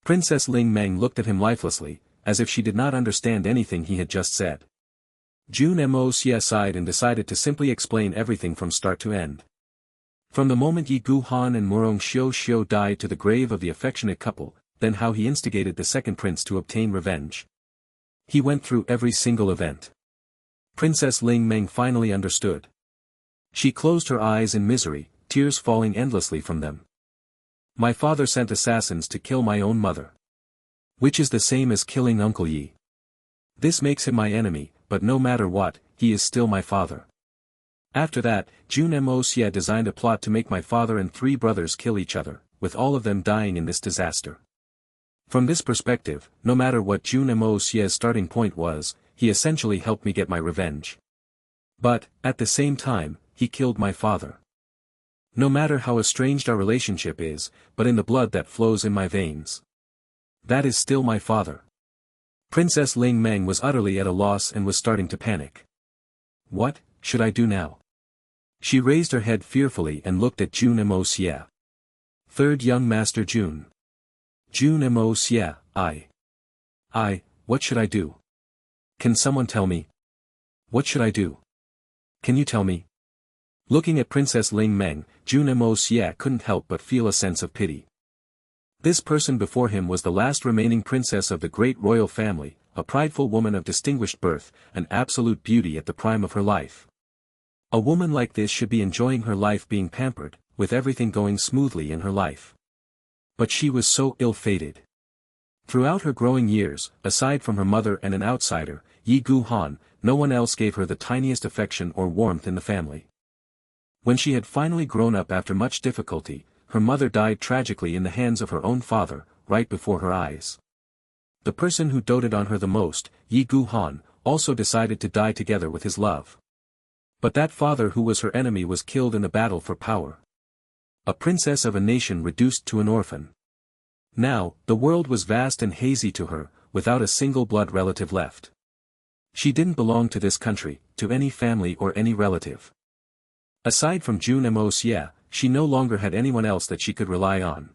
Princess Ling Meng looked at him lifelessly, as if she did not understand anything he had just said. Jun Moxie sighed and decided to simply explain everything from start to end. From the moment Yi Guhan and Murong Xiu died to the grave of the affectionate couple, then how he instigated the second prince to obtain revenge. He went through every single event. Princess Ling Meng finally understood. She closed her eyes in misery, tears falling endlessly from them. My father sent assassins to kill my own mother. Which is the same as killing Uncle Yi. This makes him my enemy, but no matter what, he is still my father. After that, Jun Moxie designed a plot to make my father and 3 brothers kill each other, with all of them dying in this disaster. From this perspective, no matter what Jun Moxie's starting point was, he essentially helped me get my revenge. But, at the same time, he killed my father. No matter how estranged our relationship is, but in the blood that flows in my veins. That is still my father. Princess Ling Meng was utterly at a loss and was starting to panic. What should I do now? She raised her head fearfully and looked at Jun Moxie. Third young master Jun. Jun Moxie, what should I do? Can someone tell me? What should I do? Can you tell me? Looking at Princess Ling Meng, Jun Moxie couldn't help but feel a sense of pity. This person before him was the last remaining princess of the great royal family, a prideful woman of distinguished birth, an absolute beauty at the prime of her life. A woman like this should be enjoying her life being pampered, with everything going smoothly in her life. But she was so ill-fated. Throughout her growing years, aside from her mother and an outsider, Yi Guhan, no one else gave her the tiniest affection or warmth in the family. When she had finally grown up after much difficulty, her mother died tragically in the hands of her own father, right before her eyes. The person who doted on her the most, Yi Guhan, also decided to die together with his love. But that father who was her enemy was killed in the battle for power. A princess of a nation reduced to an orphan. Now, the world was vast and hazy to her, without a single blood relative left. She didn't belong to this country, to any family or any relative. Aside from Jun Moxie, she no longer had anyone else that she could rely on.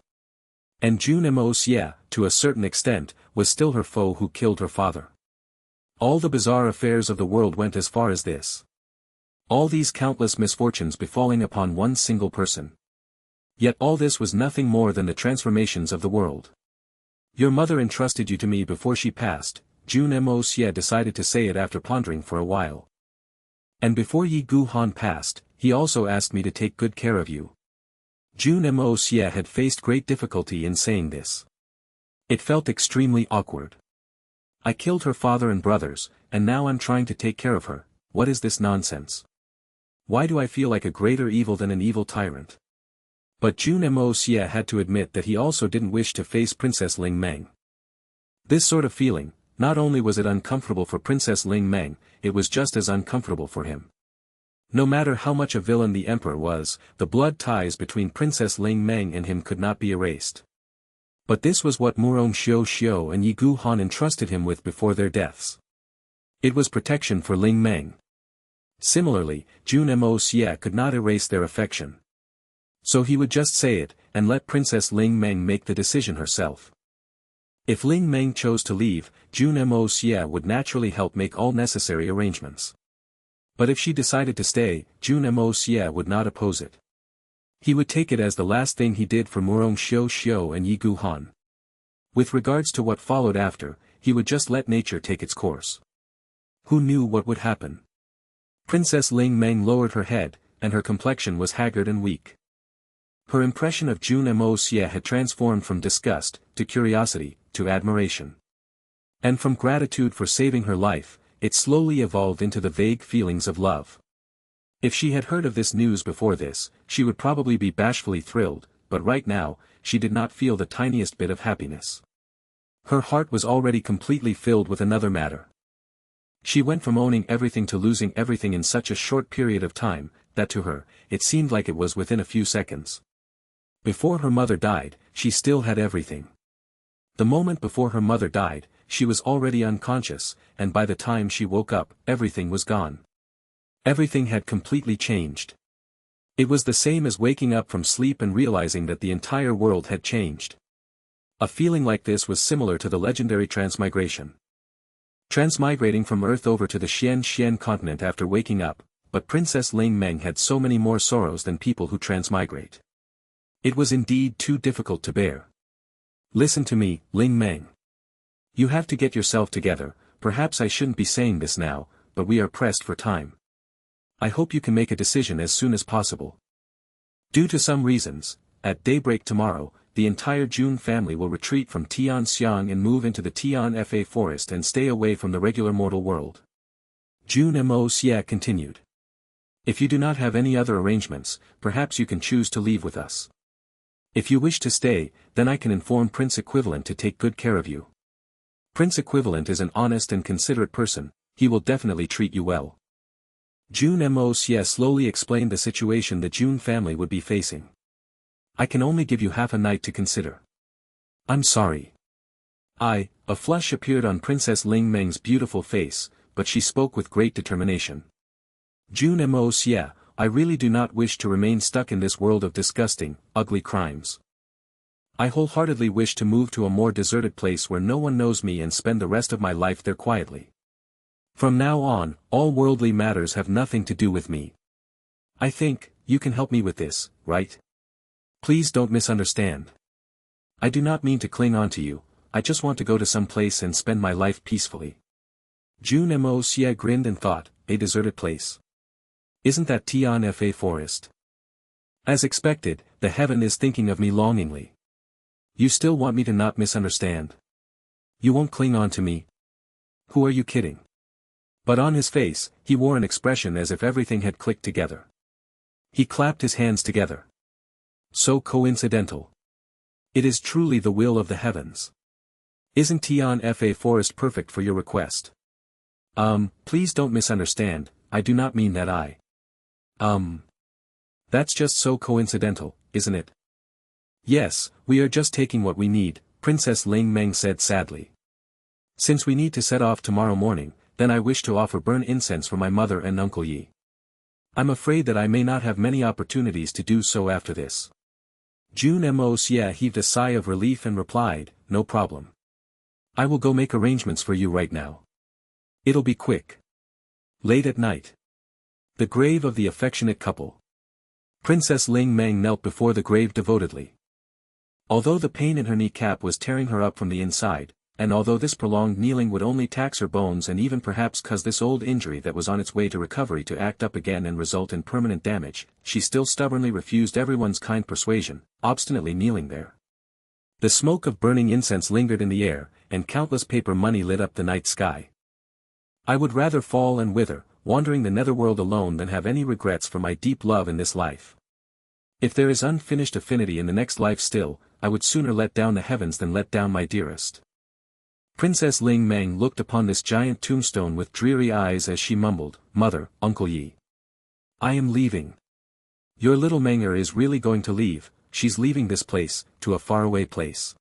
And Jun Moxie, to a certain extent, was still her foe who killed her father. All the bizarre affairs of the world went as far as this. All these countless misfortunes befalling upon one single person. Yet all this was nothing more than the transformations of the world. Your mother entrusted you to me before she passed, Jun Moxie decided to say it after pondering for a while. And before Yi Guhan passed, he also asked me to take good care of you. Jun Moxie had faced great difficulty in saying this. It felt extremely awkward. I killed her father and brothers, and now I'm trying to take care of her. What is this nonsense? Why do I feel like a greater evil than an evil tyrant? But Jun Moxie had to admit that he also didn't wish to face Princess Ling Meng. This sort of feeling, not only was it uncomfortable for Princess Ling Meng, it was just as uncomfortable for him. No matter how much a villain the emperor was, the blood ties between Princess Ling Meng and him could not be erased. But this was what Murong Xiu and Yi Guhan entrusted him with before their deaths. It was protection for Ling Meng. Similarly, Jun Moxie could not erase their affection. So he would just say it, and let Princess Ling Meng make the decision herself. If Ling Meng chose to leave, Jun Moxie would naturally help make all necessary arrangements. But if she decided to stay, Jun Moxie would not oppose it. He would take it as the last thing he did for Murong Xiu and Yi Guhan. With regards to what followed after, he would just let nature take its course. Who knew what would happen? Princess Ling Meng lowered her head, and her complexion was haggard and weak. Her impression of Jun Moxie had transformed from disgust, to curiosity, to admiration. And from gratitude for saving her life, it slowly evolved into the vague feelings of love. If she had heard of this news before this, she would probably be bashfully thrilled, but right now, she did not feel the tiniest bit of happiness. Her heart was already completely filled with another matter. She went from owning everything to losing everything in such a short period of time, that to her, it seemed like it was within a few seconds. Before her mother died, she still had everything. The moment before her mother died, she was already unconscious, and by the time she woke up, everything was gone. Everything had completely changed. It was the same as waking up from sleep and realizing that the entire world had changed. A feeling like this was similar to the legendary transmigration. Transmigrating from Earth over to the Xian continent after waking up, but Princess Ling Meng had so many more sorrows than people who transmigrate. It was indeed too difficult to bear. Listen to me, Ling Meng. You have to get yourself together. Perhaps I shouldn't be saying this now, but we are pressed for time. I hope you can make a decision as soon as possible. Due to some reasons, at daybreak tomorrow, the entire Jun family will retreat from Tianxiang and move into the Tianfa forest and stay away from the regular mortal world. Jun Moxie continued. If you do not have any other arrangements, perhaps you can choose to leave with us. If you wish to stay, then I can inform Prince Equivalent to take good care of you. Prince Equivalent is an honest and considerate person, he will definitely treat you well. Jun Moxie slowly explained the situation the Jun family would be facing. I can only give you half a night to consider. I'm sorry. A flush appeared on Princess Ling Meng's beautiful face, but she spoke with great determination. Jun Moxie, I really do not wish to remain stuck in this world of disgusting, ugly crimes. I wholeheartedly wish to move to a more deserted place where no one knows me and spend the rest of my life there quietly. From now on, all worldly matters have nothing to do with me. I think, you can help me with this, right? Please don't misunderstand. I do not mean to cling on to you, I just want to go to some place and spend my life peacefully. Jun Moxie grinned and thought, a deserted place. Isn't that Tianfa forest? As expected, the heaven is thinking of me longingly. You still want me to not misunderstand? You won't cling on to me? Who are you kidding? But on his face, he wore an expression as if everything had clicked together. He clapped his hands together. So coincidental. It is truly the will of the heavens. Isn't Tianfa forest perfect for your request? Please don't misunderstand, I do not mean that That's just so coincidental, isn't it? Yes, we are just taking what we need, Princess Ling Meng said sadly. Since we need to set off tomorrow morning, then I wish to offer burn incense for my mother and Uncle Yi. I'm afraid that I may not have many opportunities to do so after this. Jun Moxie heaved a sigh of relief and replied, no problem. I will go make arrangements for you right now. It'll be quick. Late at night. The grave of the affectionate couple. Princess Ling Meng knelt before the grave devotedly. Although the pain in her kneecap was tearing her up from the inside, and although this prolonged kneeling would only tax her bones and even perhaps cause this old injury that was on its way to recovery to act up again and result in permanent damage, she still stubbornly refused everyone's kind persuasion, obstinately kneeling there. The smoke of burning incense lingered in the air, and countless paper money lit up the night sky. I would rather fall and wither, wandering the netherworld alone than have any regrets for my deep love in this life. If there is unfinished affinity in the next life still, I would sooner let down the heavens than let down my dearest. Princess Ling Meng looked upon this giant tombstone with dreary eyes as she mumbled, Mother, Uncle Yi. I am leaving. Your little Menger is really going to leave, she's leaving this place, to a faraway place.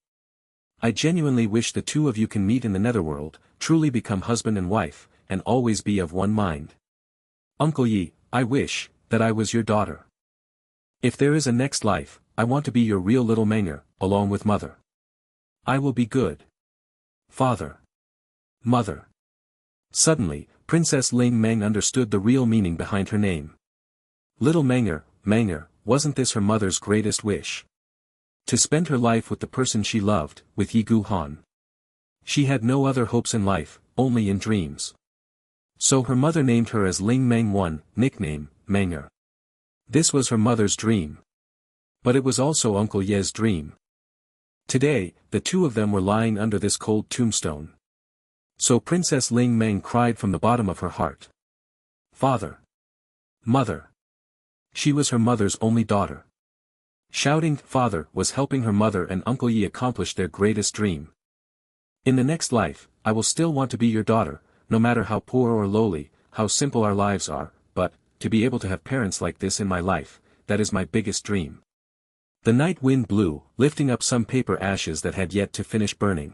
I genuinely wish the two of you can meet in the netherworld, truly become husband and wife, and always be of one mind. Uncle Yi, I wish, that I was your daughter. If there is a next life, I want to be your real little Menger, along with Mother. I will be good. Father. Mother. Suddenly, Princess Ling Meng understood the real meaning behind her name. Little Menger, wasn't this her mother's greatest wish? To spend her life with the person she loved, with Yi Gu Han. She had no other hopes in life, only in dreams. So her mother named her as Ling Meng 1, nickname, Menger. This was her mother's dream. But it was also Uncle Ye's dream. Today, the two of them were lying under this cold tombstone. So Princess Ling Meng cried from the bottom of her heart. Father. Mother. She was her mother's only daughter. Shouting "Father" was helping her mother and Uncle Yi accomplish their greatest dream. In the next life, I will still want to be your daughter, no matter how poor or lowly, how simple our lives are, but, to be able to have parents like this in my life, that is my biggest dream. The night wind blew, lifting up some paper ashes that had yet to finish burning.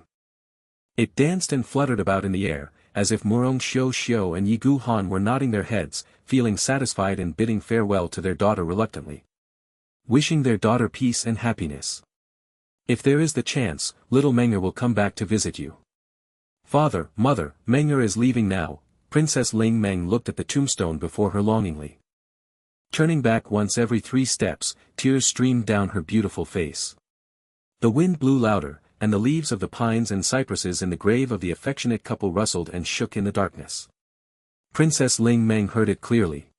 It danced and fluttered about in the air, as if Murong Xiao and Yi Gu Han were nodding their heads, feeling satisfied and bidding farewell to their daughter reluctantly. Wishing their daughter peace and happiness. If there is the chance, little Menger will come back to visit you. Father, mother, Menger is leaving now. Princess Ling Meng looked at the tombstone before her longingly. Turning back once every 3 steps, tears streamed down her beautiful face. The wind blew louder, and the leaves of the pines and cypresses in the grave of the affectionate couple rustled and shook in the darkness. Princess Ling Meng heard it clearly.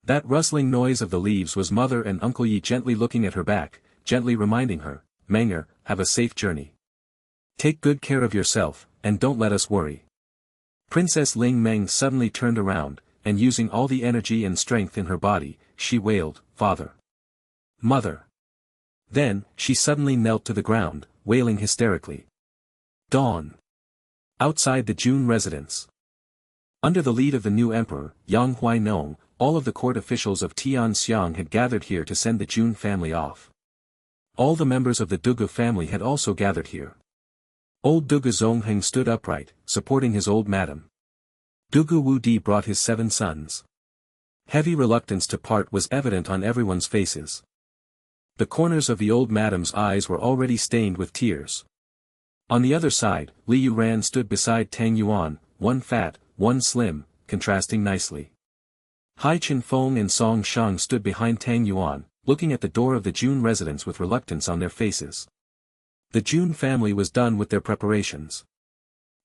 That rustling noise of the leaves was Mother and Uncle Yi gently looking at her back, gently reminding her, Menger, have a safe journey. Take good care of yourself, and don't let us worry. Princess Ling Meng suddenly turned around, and using all the energy and strength in her body, she wailed, Father. Mother. Then, she suddenly knelt to the ground, wailing hysterically. Dawn. Outside the Jun residence. Under the lead of the new emperor, Yang Huainong, all of the court officials of Tianxiang had gathered here to send the Jun family off. All the members of the Dugu family had also gathered here. Old Dugu Zongheng stood upright, supporting his old madam. Dugu Wu Di brought his 7 sons. Heavy reluctance to part was evident on everyone's faces. The corners of the old madam's eyes were already stained with tears. On the other side, Li Yuran stood beside Tang Yuan, one fat, one slim, contrasting nicely. Hai Qinfeng and Song Shang stood behind Tang Yuan, looking at the door of the Jun residence with reluctance on their faces. The Jun family was done with their preparations.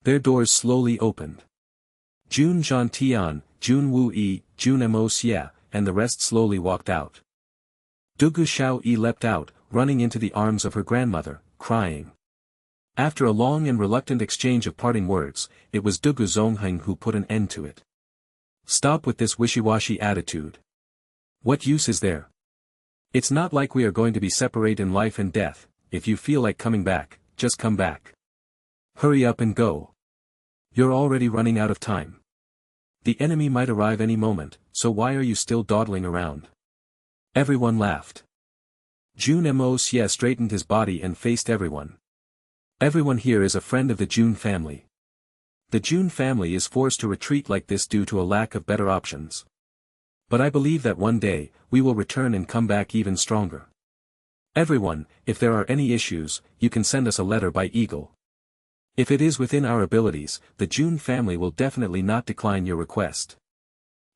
Their doors slowly opened. Jun Zhantian, Jun Wu Yi, Jun Moxie, and the rest slowly walked out. Dugu Xiao Yi leapt out, running into the arms of her grandmother, crying. After a long and reluctant exchange of parting words, it was Dugu Zongheng who put an end to it. Stop with this wishy-washy attitude. What use is there? It's not like we are going to be separate in life and death. If you feel like coming back, just come back. Hurry up and go. You're already running out of time. The enemy might arrive any moment, so why are you still dawdling around? Everyone laughed. Jun Moxie straightened his body and faced everyone. Everyone here is a friend of the Jun family. The Jun family is forced to retreat like this due to a lack of better options. But I believe that one day, we will return and come back even stronger. Everyone, if there are any issues, you can send us a letter by Eagle. If it is within our abilities, the Jun family will definitely not decline your request.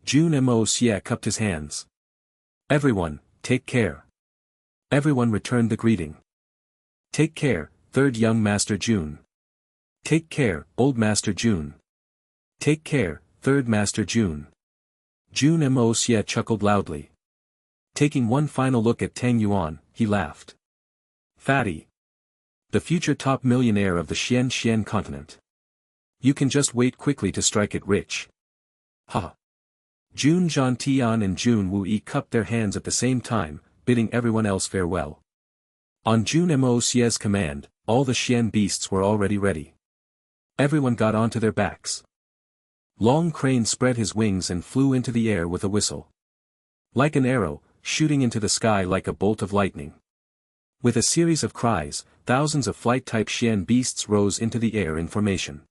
Jun Moxie cupped his hands. Everyone, take care. Everyone returned the greeting. Take care, third young Master Jun. Take care, old Master Jun. Take care, third Master Jun. Jun Moxie chuckled loudly. Taking one final look at Tang Yuan, he laughed. Fatty. The future top millionaire of the Xian continent. You can just wait quickly to strike it rich. Ha. Jun Zhantian and Jun Wu Yi cupped their hands at the same time, bidding everyone else farewell. On Jun Moxie's command, all the Xian beasts were already ready. Everyone got onto their backs. Long Crane spread his wings and flew into the air with a whistle. Like an arrow, shooting into the sky like a bolt of lightning. With a series of cries, thousands of flight-type Xian beasts rose into the air in formation.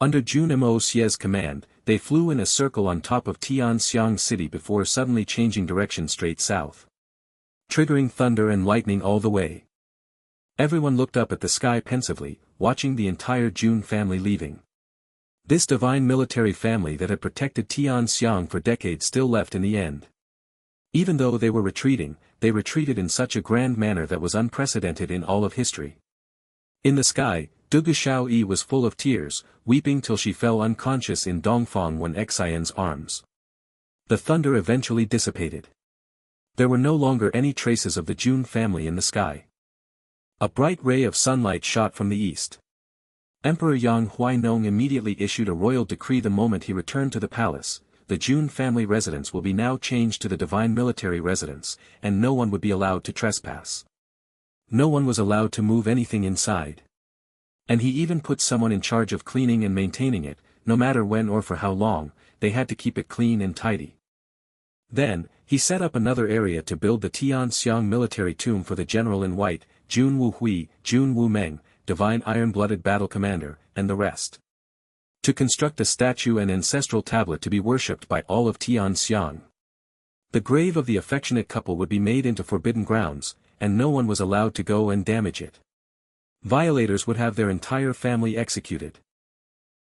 Under Jun Moxie's command, they flew in a circle on top of Tianxiang city before suddenly changing direction straight south. Triggering thunder and lightning all the way. Everyone looked up at the sky pensively, watching the entire Jun family leaving. This divine military family that had protected Tianxiang for decades still left in the end. Even though they were retreating, they retreated in such a grand manner that was unprecedented in all of history. In the sky, Dugu Xiao Yi was full of tears, weeping till she fell unconscious in Dongfang Wen Xian's arms. The thunder eventually dissipated. There were no longer any traces of the Jun family in the sky. A bright ray of sunlight shot from the east. Emperor Yang Huainong immediately issued a royal decree the moment he returned to the palace. The Jun family residence will be now changed to the divine military residence, and no one would be allowed to trespass. No one was allowed to move anything inside. And he even put someone in charge of cleaning and maintaining it, no matter when or for how long, they had to keep it clean and tidy. Then, he set up another area to build the Tianxiang military tomb for the general in white, Jun Wu Hui, Jun Wu Meng, divine iron-blooded battle commander, and the rest. To construct a statue and ancestral tablet to be worshipped by all of Tianxiang. The grave of the affectionate couple would be made into forbidden grounds, and no one was allowed to go and damage it. Violators would have their entire family executed.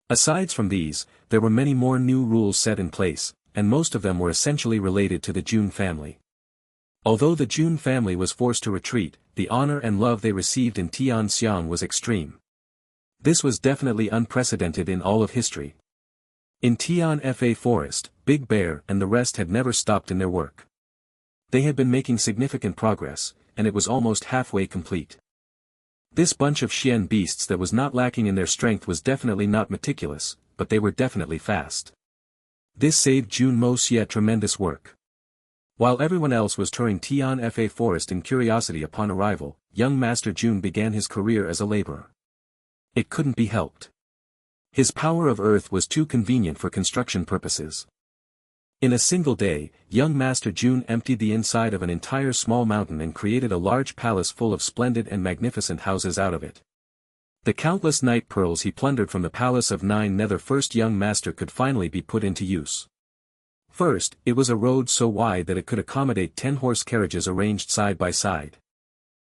Aside from these, there were many more new rules set in place, and most of them were essentially related to the Jun family. Although the Jun family was forced to retreat, the honor and love they received in Tianxiang was extreme. This was definitely unprecedented in all of history. In Tianfa Forest, Big Bear and the rest had never stopped in their work. They had been making significant progress, and it was almost halfway complete. This bunch of Xian beasts that was not lacking in their strength was definitely not meticulous, but they were definitely fast. This saved Jun Moxie tremendous work. While everyone else was touring Tianfa Forest in curiosity upon arrival, young Master Jun began his career as a laborer. It couldn't be helped. His power of earth was too convenient for construction purposes. In a single day, young Master Jun emptied the inside of an entire small mountain and created a large palace full of splendid and magnificent houses out of it. The countless night pearls he plundered from the palace of 9 Nether first young master could finally be put into use. First, it was a road so wide that it could accommodate 10 horse carriages arranged side by side.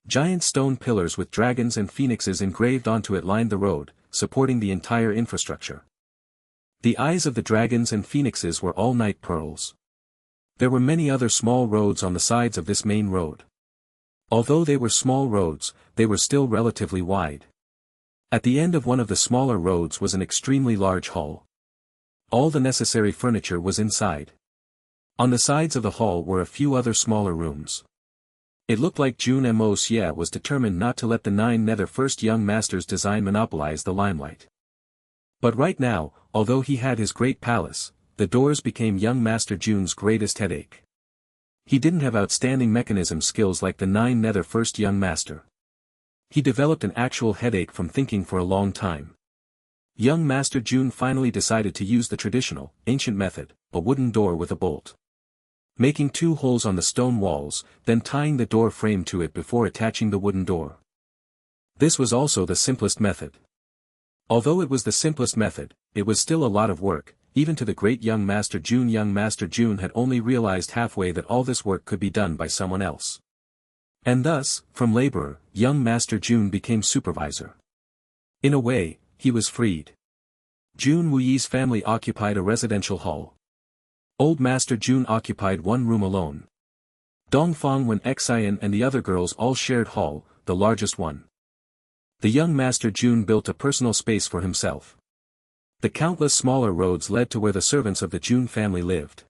Giant stone pillars with dragons and phoenixes engraved onto it lined the road, supporting the entire infrastructure. The eyes of the dragons and phoenixes were all night pearls. There were many other small roads on the sides of this main road. Although they were small roads, they were still relatively wide. At the end of one of the smaller roads was an extremely large hall. All the necessary furniture was inside. On the sides of the hall were a few other smaller rooms. It looked like Jun Moxie was determined not to let the 9 Nether first young master's design monopolize the limelight. But right now, although he had his great palace, the doors became young Master Jun's greatest headache. He didn't have outstanding mechanism skills like the 9 Nether first young master. He developed an actual headache from thinking for a long time. Young Master Jun finally decided to use the traditional, ancient method, a wooden door with a bolt. Making 2 holes on the stone walls, then tying the door frame to it before attaching the wooden door. This was also the simplest method. Although it was the simplest method, it was still a lot of work, even to the great young Master Jun. Young Master Jun had only realized halfway that all this work could be done by someone else. And thus, from laborer, young Master Jun became supervisor. In a way, he was freed. Jun Wuyi's family occupied a residential hall. Old Master Jun occupied one room alone. Dongfang Wen Xian and the other girls all shared hall, the largest one. The young Master Jun built a personal space for himself. The countless smaller roads led to where the servants of the Jun family lived.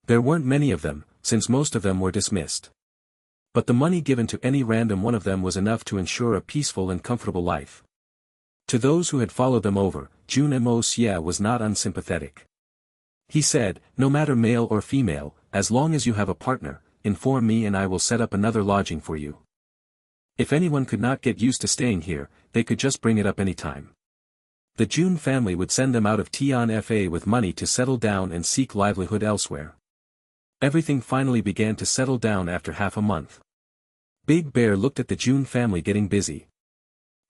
There weren't many of them, since most of them were dismissed. But the money given to any random one of them was enough to ensure a peaceful and comfortable life. To those who had followed them over, Jun Moxie was not unsympathetic. He said, "No matter male or female, as long as you have a partner, inform me and I will set up another lodging for you. If anyone could not get used to staying here, they could just bring it up anytime." The Jun family would send them out of Tianfa with money to settle down and seek livelihood elsewhere. Everything finally began to settle down after half a month. Big Bear looked at the Jun family getting busy.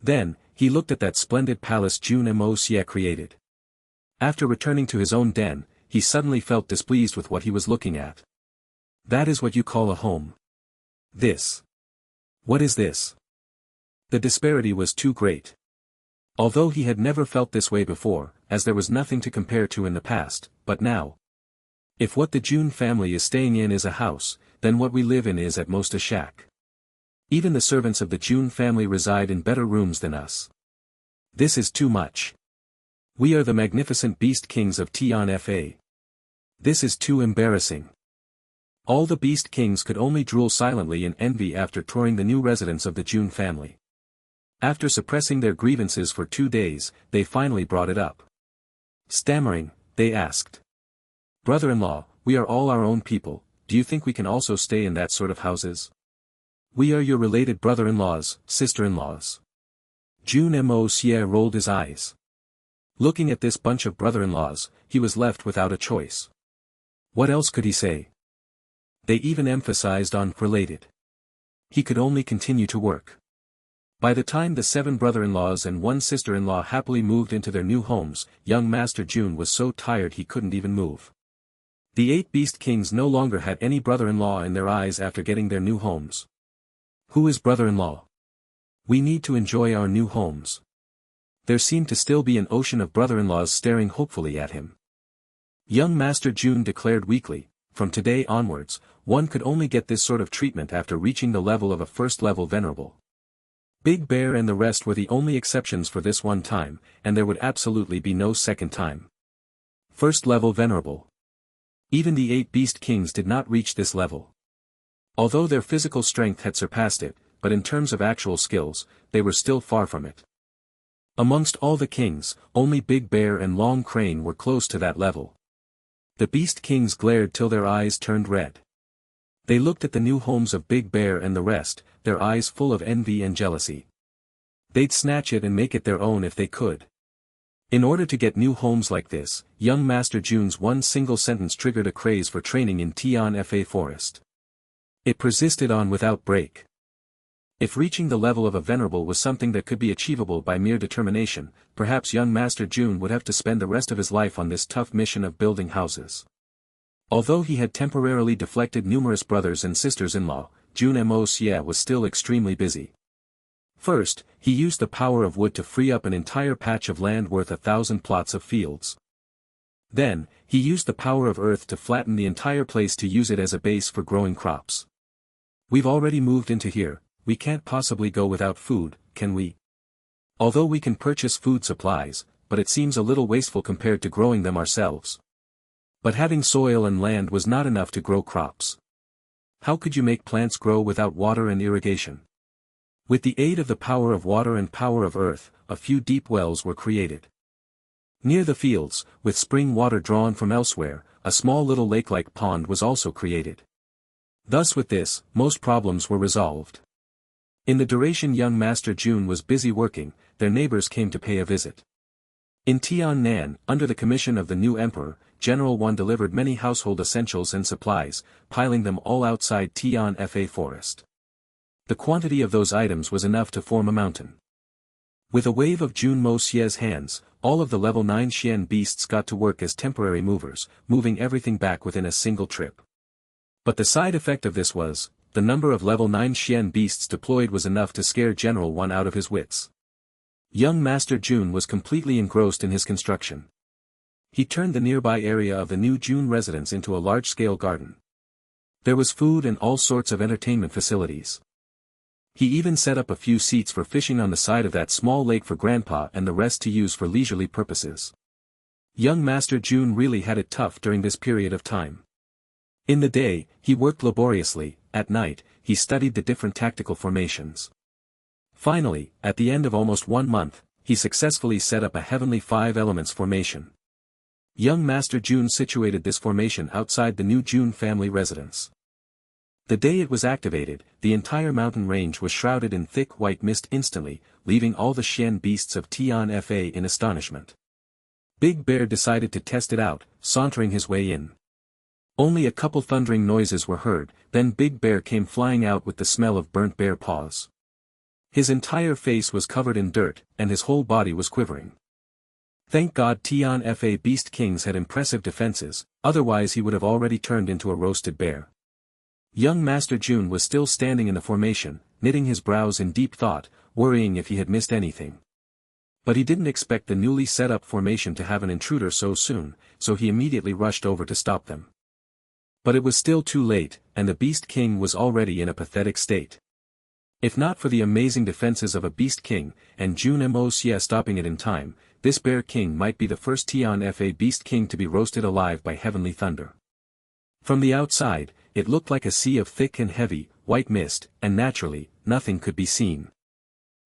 Then, he looked at that splendid palace Jun Moxie created. After returning to his own den, he suddenly felt displeased with what he was looking at. That is what you call a home. This. What is this? The disparity was too great. Although he had never felt this way before, as there was nothing to compare to in the past, but now. If what the Jun family is staying in is a house, then what we live in is at most a shack. Even the servants of the Jun family reside in better rooms than us. This is too much. We are the magnificent beast kings of Tianfa. This is too embarrassing. All the beast kings could only drool silently in envy after touring the new residence of the Jun family. After suppressing their grievances for 2 days, they finally brought it up. Stammering, they asked. "Brother-in-law, we are all our own people, do you think we can also stay in that sort of houses? We are your related brother-in-laws, sister-in-laws." Jun Moxie rolled his eyes. Looking at this bunch of brother-in-laws, he was left without a choice. What else could he say? They even emphasized on related. He could only continue to work. By the time the 7 brother-in-laws and 1 sister-in-law happily moved into their new homes, young Master Jun was so tired he couldn't even move. The 8 beast kings no longer had any brother-in-law in their eyes after getting their new homes. Who is brother-in-law? We need to enjoy our new homes. There seemed to still be an ocean of brother-in-laws staring hopefully at him. Young Master Jun declared weakly, from today onwards, one could only get this sort of treatment after reaching the level of a first-level venerable. Big Bear and the rest were the only exceptions for this one time, and there would absolutely be no second time. First-level venerable. Even the 8 beast kings did not reach this level. Although their physical strength had surpassed it, but in terms of actual skills, they were still far from it. Amongst all the kings, only Big Bear and Long Crane were close to that level. The beast kings glared till their eyes turned red. They looked at the new homes of Big Bear and the rest, their eyes full of envy and jealousy. They'd snatch it and make it their own if they could. In order to get new homes like this, young Master Jun's one single sentence triggered a craze for training in Tianfa Forest. It persisted on without break. If reaching the level of a venerable was something that could be achievable by mere determination, perhaps young Master Jun would have to spend the rest of his life on this tough mission of building houses. Although he had temporarily deflected numerous brothers and sisters-in-law, Jun Moxie was still extremely busy. First, he used the power of wood to free up an entire patch of land worth 1,000 plots of fields. Then, he used the power of earth to flatten the entire place to use it as a base for growing crops. We've already moved into here, we can't possibly go without food, can we? Although we can purchase food supplies, but it seems a little wasteful compared to growing them ourselves. But having soil and land was not enough to grow crops. How could you make plants grow without water and irrigation? With the aid of the power of water and power of earth, a few deep wells were created. Near the fields, with spring water drawn from elsewhere, a small little lake-like pond was also created. Thus with this, most problems were resolved. In the duration young Master Jun was busy working, their neighbors came to pay a visit. In Tiannan, under the commission of the new emperor, General Wan delivered many household essentials and supplies, piling them all outside Tianfa Forest. The quantity of those items was enough to form a mountain. With a wave of Jun Moxie's hands, all of the level 9 Xian beasts got to work as temporary movers, moving everything back within a single trip. But the side effect of this was, the number of level 9 Xian beasts deployed was enough to scare General Wan out of his wits. Young Master Jun was completely engrossed in his construction. He turned the nearby area of the new Jun residence into a large-scale garden. There was food and all sorts of entertainment facilities. He even set up a few seats for fishing on the side of that small lake for Grandpa and the rest to use for leisurely purposes. Young Master Jun really had it tough during this period of time. In the day, he worked laboriously, at night, he studied the different tactical formations. Finally, at the end of almost 1 month, he successfully set up a heavenly 5 elements formation. Young Master Jun situated this formation outside the new Jun family residence. The day it was activated, the entire mountain range was shrouded in thick white mist instantly, leaving all the Xian beasts of Tianfa in astonishment. Big Bear decided to test it out, sauntering his way in. Only a couple thundering noises were heard, then Big Bear came flying out with the smell of burnt bear paws. His entire face was covered in dirt, and his whole body was quivering. Thank God Tianfa beast kings had impressive defenses, otherwise he would have already turned into a roasted bear. Young Master Jun was still standing in the formation, knitting his brows in deep thought, worrying if he had missed anything. But he didn't expect the newly set up formation to have an intruder so soon, so he immediately rushed over to stop them. But it was still too late, and the Beast King was already in a pathetic state. If not for the amazing defenses of a Beast King, and Jun Moxie stopping it in time, this Bear King might be the first Tianfa Beast King to be roasted alive by heavenly thunder. From the outside, it looked like a sea of thick and heavy, white mist, and naturally, nothing could be seen.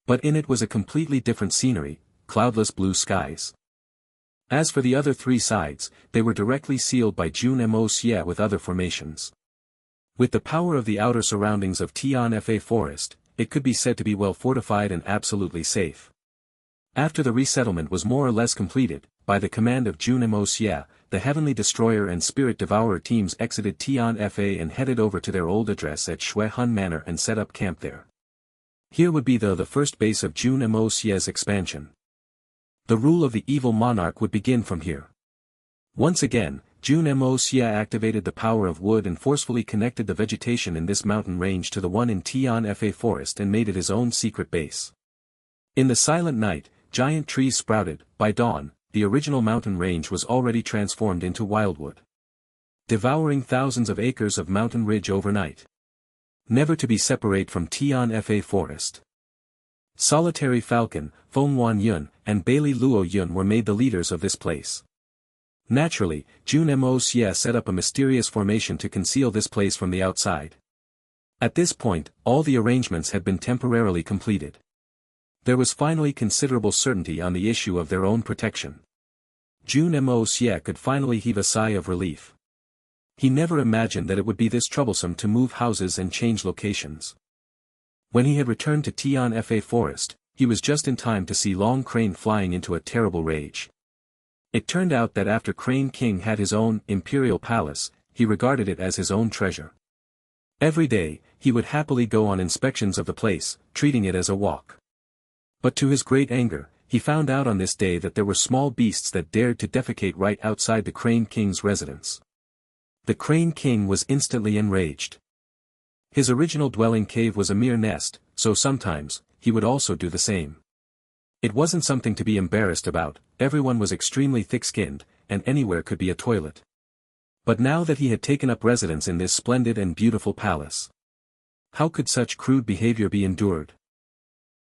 But in it was a completely different scenery, cloudless blue skies. As for the other 3 sides, they were directly sealed by Jun Moxie with other formations. With the power of the outer surroundings of Tianfa Forest, it could be said to be well fortified and absolutely safe. After the resettlement was more or less completed, by the command of Jun Moxie, the Heavenly Destroyer and Spirit Devourer teams exited Tianfa and headed over to their old address at Shuihun Manor and set up camp there. Here would be the first base of Jun Moxie's expansion. The rule of the evil monarch would begin from here. Once again, Jun Moxie activated the power of wood and forcefully connected the vegetation in this mountain range to the one in Tianfa forest and made it his own secret base. In the silent night, giant trees sprouted. By dawn, the original mountain range was already transformed into wildwood, devouring thousands of acres of mountain ridge overnight, never to be separate from Tianfa forest. Solitary Falcon, Feng Wan Yun, and Bailey Luo Yun were made the leaders of this place. Naturally, Jun Moxie set up a mysterious formation to conceal this place from the outside. At this point, all the arrangements had been temporarily completed. There was finally considerable certainty on the issue of their own protection. Jun Moxie could finally heave a sigh of relief. He never imagined that it would be this troublesome to move houses and change locations. When he had returned to Tianfa forest, he was just in time to see Long Crane flying into a terrible rage. It turned out that after Crane King had his own imperial palace, he regarded it as his own treasure. Every day, he would happily go on inspections of the place, treating it as a walk. But to his great anger, he found out on this day that there were small beasts that dared to defecate right outside the Crane King's residence. The Crane King was instantly enraged. His original dwelling cave was a mere nest, so sometimes, he would also do the same. It wasn't something to be embarrassed about, everyone was extremely thick-skinned, and anywhere could be a toilet. But now that he had taken up residence in this splendid and beautiful palace, how could such crude behavior be endured?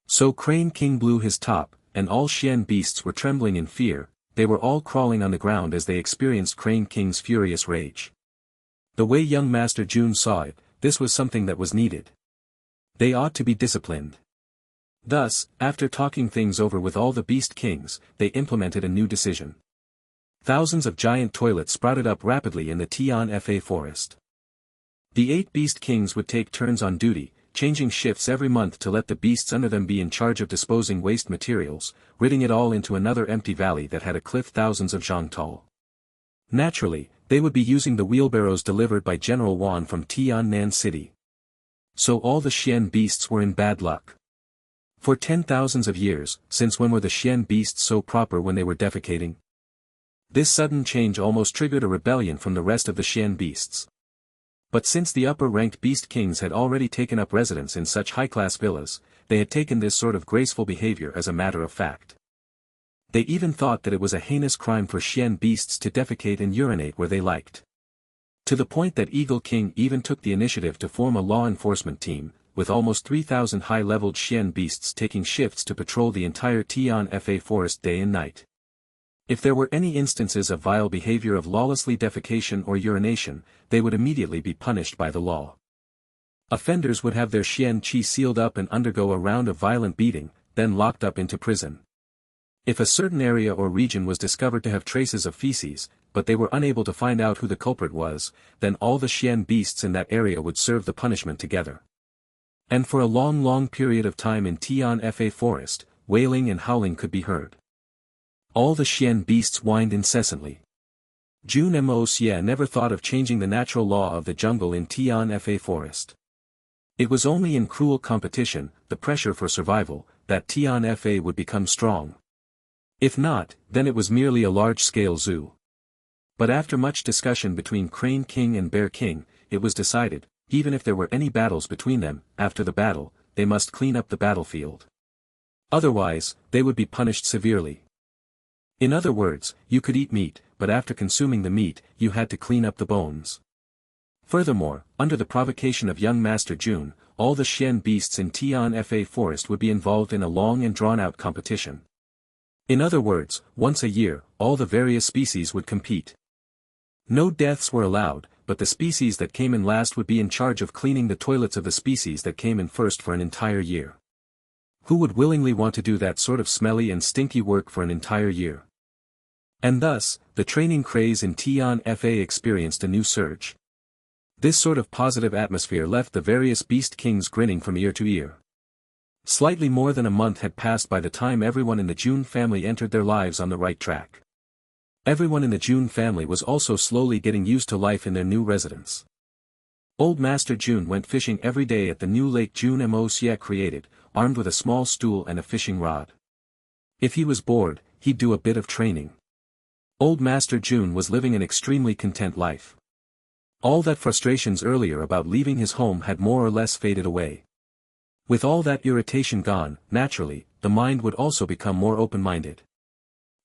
So Crane King blew his top, and all Xian beasts were trembling in fear. They were all crawling on the ground as they experienced Crane King's furious rage. The way young Master Jun saw it, this was something that was needed. They ought to be disciplined. Thus, after talking things over with all the beast kings, they implemented a new decision. Thousands of giant toilets sprouted up rapidly in the Tianfa forest. The 8 beast kings would take turns on duty, changing shifts every month to let the beasts under them be in charge of disposing waste materials, ridding it all into another empty valley that had a cliff thousands of zhang tall. Naturally, they would be using the wheelbarrows delivered by General Wan from Tiannan City. So all the Xian beasts were in bad luck. For 10,000s of years, since when were the Xian beasts so proper when they were defecating? This sudden change almost triggered a rebellion from the rest of the Xian beasts. But since the upper-ranked beast kings had already taken up residence in such high-class villas, they had taken this sort of graceful behavior as a matter of fact. They even thought that it was a heinous crime for Xian beasts to defecate and urinate where they liked. To the point that Eagle King even took the initiative to form a law enforcement team, with almost 3,000 high-leveled Xian beasts taking shifts to patrol the entire Tianfa forest day and night. If there were any instances of vile behavior of lawlessly defecation or urination, they would immediately be punished by the law. Offenders would have their Xian Qi sealed up and undergo a round of violent beating, then locked up into prison. If a certain area or region was discovered to have traces of feces, but they were unable to find out who the culprit was, then all the Xian beasts in that area would serve the punishment together. And for a long period of time in Tianfa forest, wailing and howling could be heard. All the Xian beasts whined incessantly. Jun Moxie never thought of changing the natural law of the jungle in Tianfa forest. It was only in cruel competition, the pressure for survival, that Tianfa would become strong. If not, then it was merely a large-scale zoo. But after much discussion between Crane King and Bear King, it was decided, even if there were any battles between them, after the battle, they must clean up the battlefield. Otherwise, they would be punished severely. In other words, you could eat meat, but after consuming the meat, you had to clean up the bones. Furthermore, under the provocation of young Master Jun, all the Xian beasts in Tianfa forest would be involved in a long and drawn-out competition. In other words, once a year, all the various species would compete. No deaths were allowed, but the species that came in last would be in charge of cleaning the toilets of the species that came in first for an entire year. Who would willingly want to do that sort of smelly and stinky work for an entire year? And thus, the training craze in Tianfa experienced a new surge. This sort of positive atmosphere left the various beast kings grinning from ear to ear. Slightly more than a month had passed by the time everyone in the Jun family entered their lives on the right track. Everyone in the Jun family was also slowly getting used to life in their new residence. Old Master Jun went fishing every day at the new lake Jun Moxie created, armed with a small stool and a fishing rod. If he was bored, he'd do a bit of training. Old Master Jun was living an extremely content life. All that frustrations earlier about leaving his home had more or less faded away. With all that irritation gone, naturally, the mind would also become more open-minded.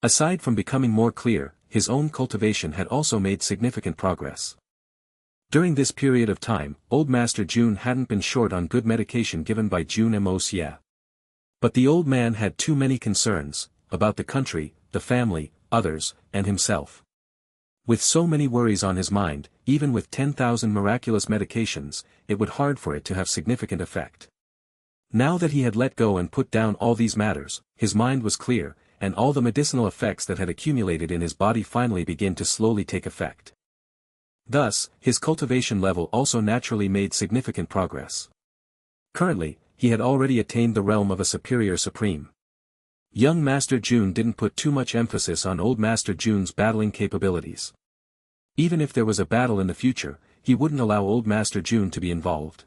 Aside from becoming more clear, his own cultivation had also made significant progress. During this period of time, Old Master Jun hadn't been short on good medication given by Jun Moxie. But the old man had too many concerns, about the country, the family, others, and himself. With so many worries on his mind, even with 10,000 miraculous medications, it would hard for it to have significant effect. Now that he had let go and put down all these matters, his mind was clear, and all the medicinal effects that had accumulated in his body finally began to slowly take effect. Thus, his cultivation level also naturally made significant progress. Currently, he had already attained the realm of a superior supreme. Young Master Jun didn't put too much emphasis on Old Master Jun's battling capabilities. Even if there was a battle in the future, he wouldn't allow Old Master Jun to be involved.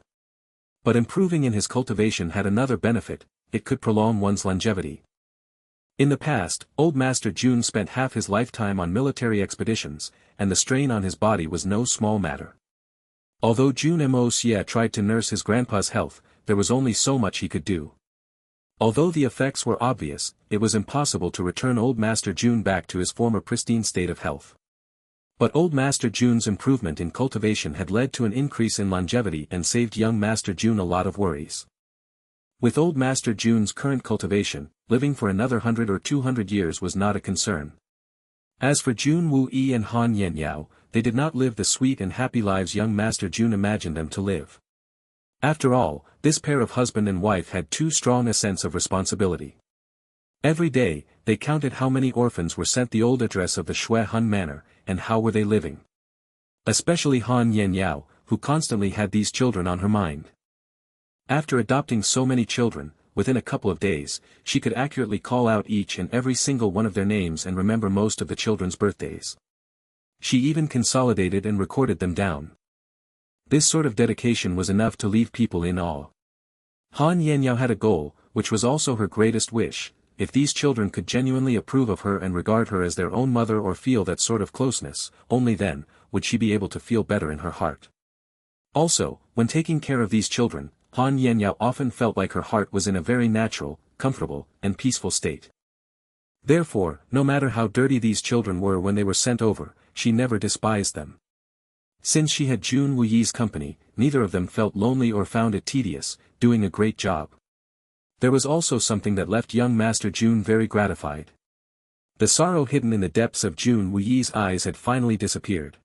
But improving in his cultivation had another benefit: it could prolong one's longevity. In the past, Old Master Jun spent half his lifetime on military expeditions, and the strain on his body was no small matter. Although Jun Moxie tried to nurse his grandpa's health, there was only so much he could do. Although the effects were obvious, it was impossible to return Old Master Jun back to his former pristine state of health. But Old Master Jun's improvement in cultivation had led to an increase in longevity and saved young Master Jun a lot of worries. With Old Master Jun's current cultivation, living for another 100 or 200 years was not a concern. As for Jun Wu-yi and Han Yenyao, they did not live the sweet and happy lives young Master Jun imagined them to live. After all, this pair of husband and wife had too strong a sense of responsibility. Every day, they counted how many orphans were sent the old address of the Shui Hun Manor, and how were they living. Especially Han Yenyao, who constantly had these children on her mind. After adopting so many children, within a couple of days, she could accurately call out each and every single one of their names and remember most of the children's birthdays. She even consolidated and recorded them down. This sort of dedication was enough to leave people in awe. Han Yenyao had a goal, which was also her greatest wish: if these children could genuinely approve of her and regard her as their own mother or feel that sort of closeness, only then would she be able to feel better in her heart. Also, when taking care of these children, Han Yenyao often felt like her heart was in a very natural, comfortable, and peaceful state. Therefore, no matter how dirty these children were when they were sent over, she never despised them. Since she had Jun Wu-yi's company, neither of them felt lonely or found it tedious, doing a great job. There was also something that left young Master Jun very gratified. The sorrow hidden in the depths of Jun Wu-yi's eyes had finally disappeared.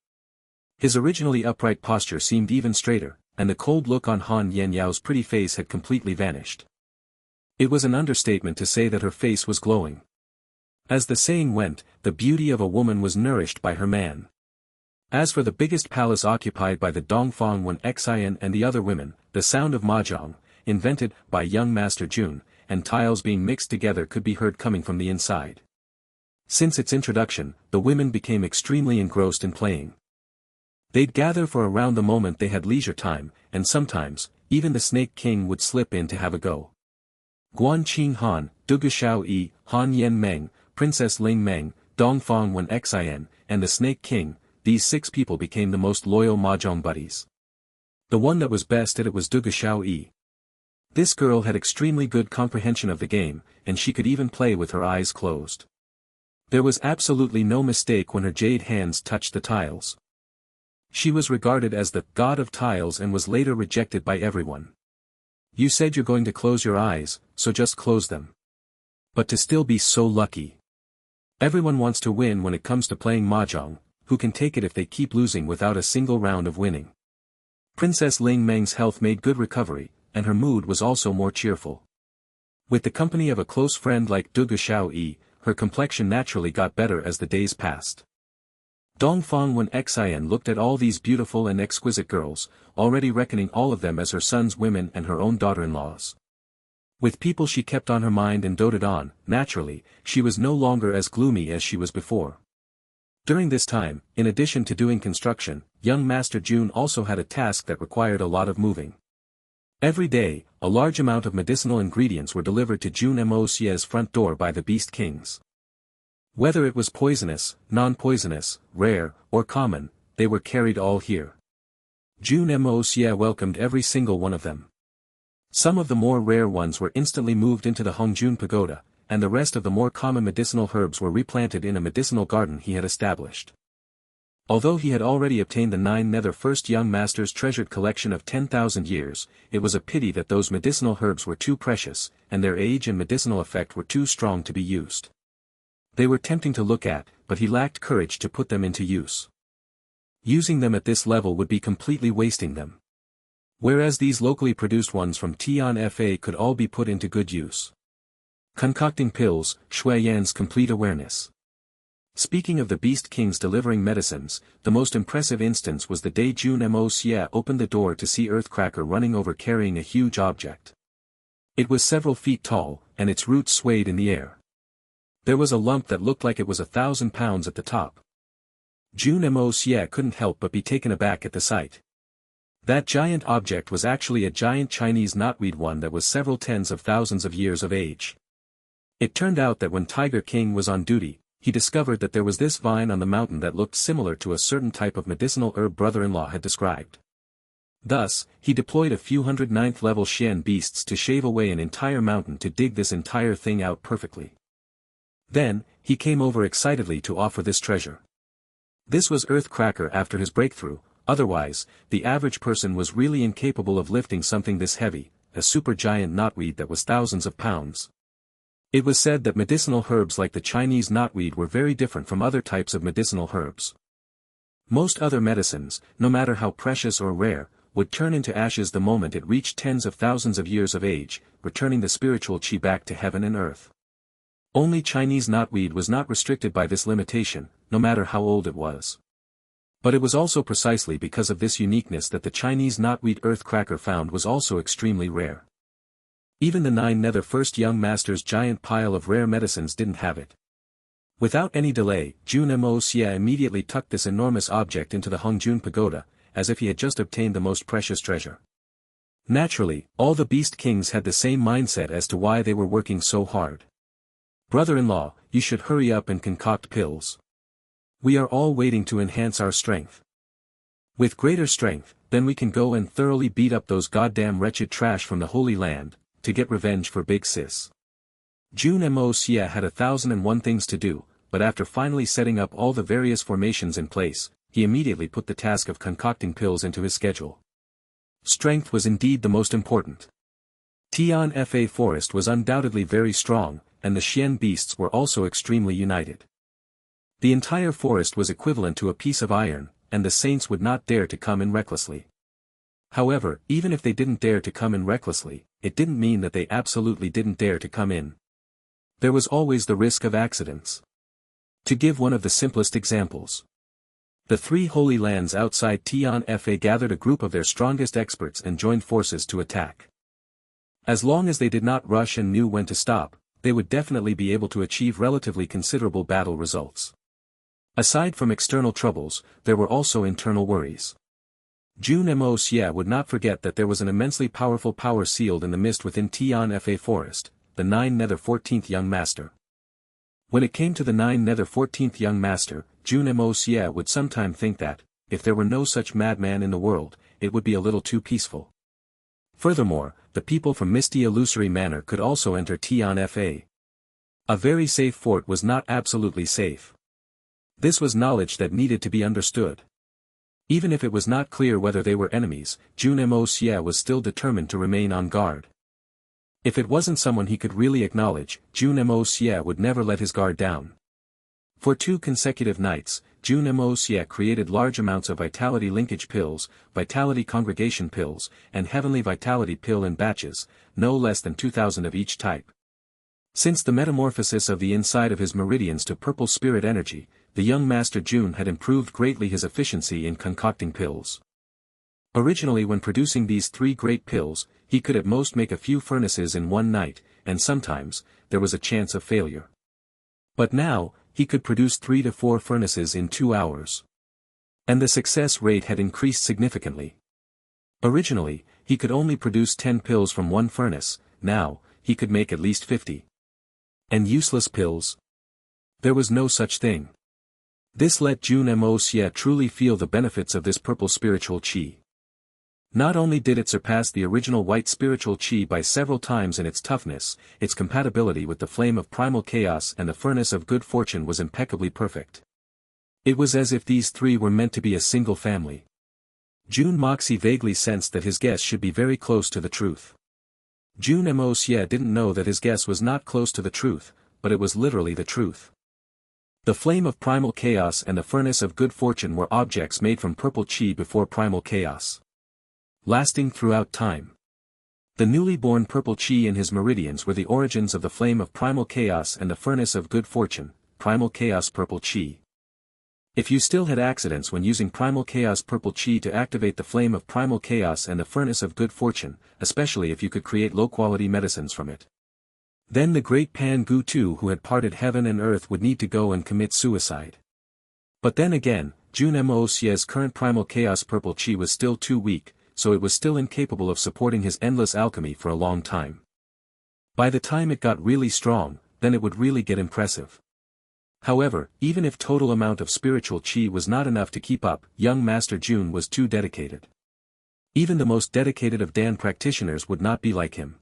His originally upright posture seemed even straighter, and the cold look on Han Yenyao's pretty face had completely vanished. It was an understatement to say that her face was glowing. As the saying went, the beauty of a woman was nourished by her man. As for the biggest palace occupied by the Dongfang Wen Xian and the other women, the sound of mahjong, invented by young Master Jun, and tiles being mixed together could be heard coming from the inside. Since its introduction, the women became extremely engrossed in playing. They'd gather for around the moment they had leisure time, and sometimes, even the Snake King would slip in to have a go. Guan Qing Han, Dugu Xiao Yi, Han Yen Meng, Princess Ling Meng, Dongfang Wen Xian, and the Snake King, these 6 people became the most loyal mahjong buddies. The one that was best at it was Dugu Xiao Yi. This girl had extremely good comprehension of the game, and she could even play with her eyes closed. There was absolutely no mistake when her jade hands touched the tiles. She was regarded as the god of tiles and was later rejected by everyone. You said you're going to close your eyes, so just close them. But to still be so lucky. Everyone wants to win when it comes to playing mahjong. Who can take it if they keep losing without a single round of winning? Princess Ling Meng's health made good recovery, and her mood was also more cheerful. With the company of a close friend like Dugu Xiao Yi, her complexion naturally got better as the days passed. Dongfang Wen Xian looked at all these beautiful and exquisite girls, already reckoning all of them as her son's women and her own daughter-in-laws. With people she kept on her mind and doted on, naturally, she was no longer as gloomy as she was before. During this time, in addition to doing construction, young Master Jun also had a task that required a lot of moving. Every day, a large amount of medicinal ingredients were delivered to Jun Moxie's front door by the Beast Kings. Whether it was poisonous, non-poisonous, rare, or common, they were carried all here. Jun Moxie welcomed every single one of them. Some of the more rare ones were instantly moved into the Hongjun Pagoda, and the rest of the more common medicinal herbs were replanted in a medicinal garden he had established. Although he had already obtained the 9 nether first young master's treasured collection of 10,000 years, it was a pity that those medicinal herbs were too precious, and their age and medicinal effect were too strong to be used. They were tempting to look at, but he lacked courage to put them into use. Using them at this level would be completely wasting them. Whereas these locally produced ones from Tian Fa could all be put into good use. Concocting pills, Shui Yan's complete awareness. Speaking of the Beast Kings delivering medicines, the most impressive instance was the day Jun Moxie opened the door to see Earthcracker running over carrying a huge object. It was several feet tall, and its roots swayed in the air. There was a lump that looked like it was 1,000 pounds at the top. Jun Moxie couldn't help but be taken aback at the sight. That giant object was actually a giant Chinese knotweed, one that was several tens of thousands of years of age. It turned out that when Tiger King was on duty, he discovered that there was this vine on the mountain that looked similar to a certain type of medicinal herb brother-in-law had described. Thus, he deployed a few hundred 9th level Xian beasts to shave away an entire mountain to dig this entire thing out perfectly. Then, he came over excitedly to offer this treasure. This was Earthcracker after his breakthrough. Otherwise, the average person was really incapable of lifting something this heavy, a supergiant knotweed that was thousands of pounds. It was said that medicinal herbs like the Chinese knotweed were very different from other types of medicinal herbs. Most other medicines, no matter how precious or rare, would turn into ashes the moment it reached tens of thousands of years of age, returning the spiritual qi back to heaven and earth. Only Chinese knotweed was not restricted by this limitation, no matter how old it was. But it was also precisely because of this uniqueness that the Chinese knotweed Earthcracker found was also extremely rare. Even the 9 nether first young master's giant pile of rare medicines didn't have it. Without any delay, Jun Moxie immediately tucked this enormous object into the Hongjun Pagoda, as if he had just obtained the most precious treasure. Naturally, all the Beast Kings had the same mindset as to why they were working so hard. Brother-in-law, you should hurry up and concoct pills. We are all waiting to enhance our strength. With greater strength, then we can go and thoroughly beat up those goddamn wretched trash from the Holy Land, to get revenge for Big Sis. Jun Moxie had 1,001 things to do, but after finally setting up all the various formations in place, he immediately put the task of concocting pills into his schedule. Strength was indeed the most important. Tian Fa forest was undoubtedly very strong, and the Xian beasts were also extremely united. The entire forest was equivalent to a piece of iron, and the saints would not dare to come in recklessly. However, even if they didn't dare to come in recklessly, it didn't mean that they absolutely didn't dare to come in. There was always the risk of accidents. To give one of the simplest examples. The 3 holy lands outside Tian Fa gathered a group of their strongest experts and joined forces to attack. As long as they did not rush and knew when to stop, they would definitely be able to achieve relatively considerable battle results. Aside from external troubles, there were also internal worries. Jun Moxie would not forget that there was an immensely powerful power sealed in the mist within Tian Fa forest, the 9 nether 14th young master. When it came to the 9 nether 14th young master, Jun Moxie would sometime think that, if there were no such madman in the world, it would be a little too peaceful. Furthermore, the people from Misty Illusory Manor could also enter Tian Fa. A very safe fort was not absolutely safe. This was knowledge that needed to be understood. Even if it was not clear whether they were enemies, Jun Moxie was still determined to remain on guard. If it wasn't someone he could really acknowledge, Jun Moxie would never let his guard down. For 2 consecutive nights, Jun Moxie created large amounts of vitality linkage pills, vitality congregation pills, and heavenly vitality pill in batches, no less than 2,000 of each type. Since the metamorphosis of the inside of his meridians to purple spirit energy, the young Master Jun had improved greatly his efficiency in concocting pills. Originally, when producing these 3 great pills, he could at most make a few furnaces in one night, and sometimes, there was a chance of failure. But now, he could produce 3 to 4 furnaces in 2 hours. And the success rate had increased significantly. Originally, he could only produce 10 pills from one furnace, now, he could make at least 50. And useless pills? There was no such thing. This let Jun Moxie truly feel the benefits of this purple spiritual chi. Not only did it surpass the original white spiritual chi by several times in its toughness, its compatibility with the flame of primal chaos and the furnace of good fortune was impeccably perfect. It was as if these three were meant to be a single family. Jun Moxie vaguely sensed that his guess should be very close to the truth. Jun Moxie didn't know that his guess was not close to the truth, but it was literally the truth. The flame of primal chaos and the furnace of good fortune were objects made from purple chi before primal chaos, lasting throughout time. The newly born purple chi in his meridians were the origins of the flame of primal chaos and the furnace of good fortune, primal chaos purple chi. If you still had accidents when using primal chaos purple chi to activate the flame of primal chaos and the furnace of good fortune, especially if you could create low-quality medicines from it, then the great Pan Gu Tu who had parted heaven and earth would need to go and commit suicide. But then again, Jun Moxie's current primal chaos purple chi was still too weak, so it was still incapable of supporting his endless alchemy for a long time. By the time it got really strong, then it would really get impressive. However, even if total amount of spiritual chi was not enough to keep up, young Master Jun was too dedicated. Even the most dedicated of Dan practitioners would not be like him.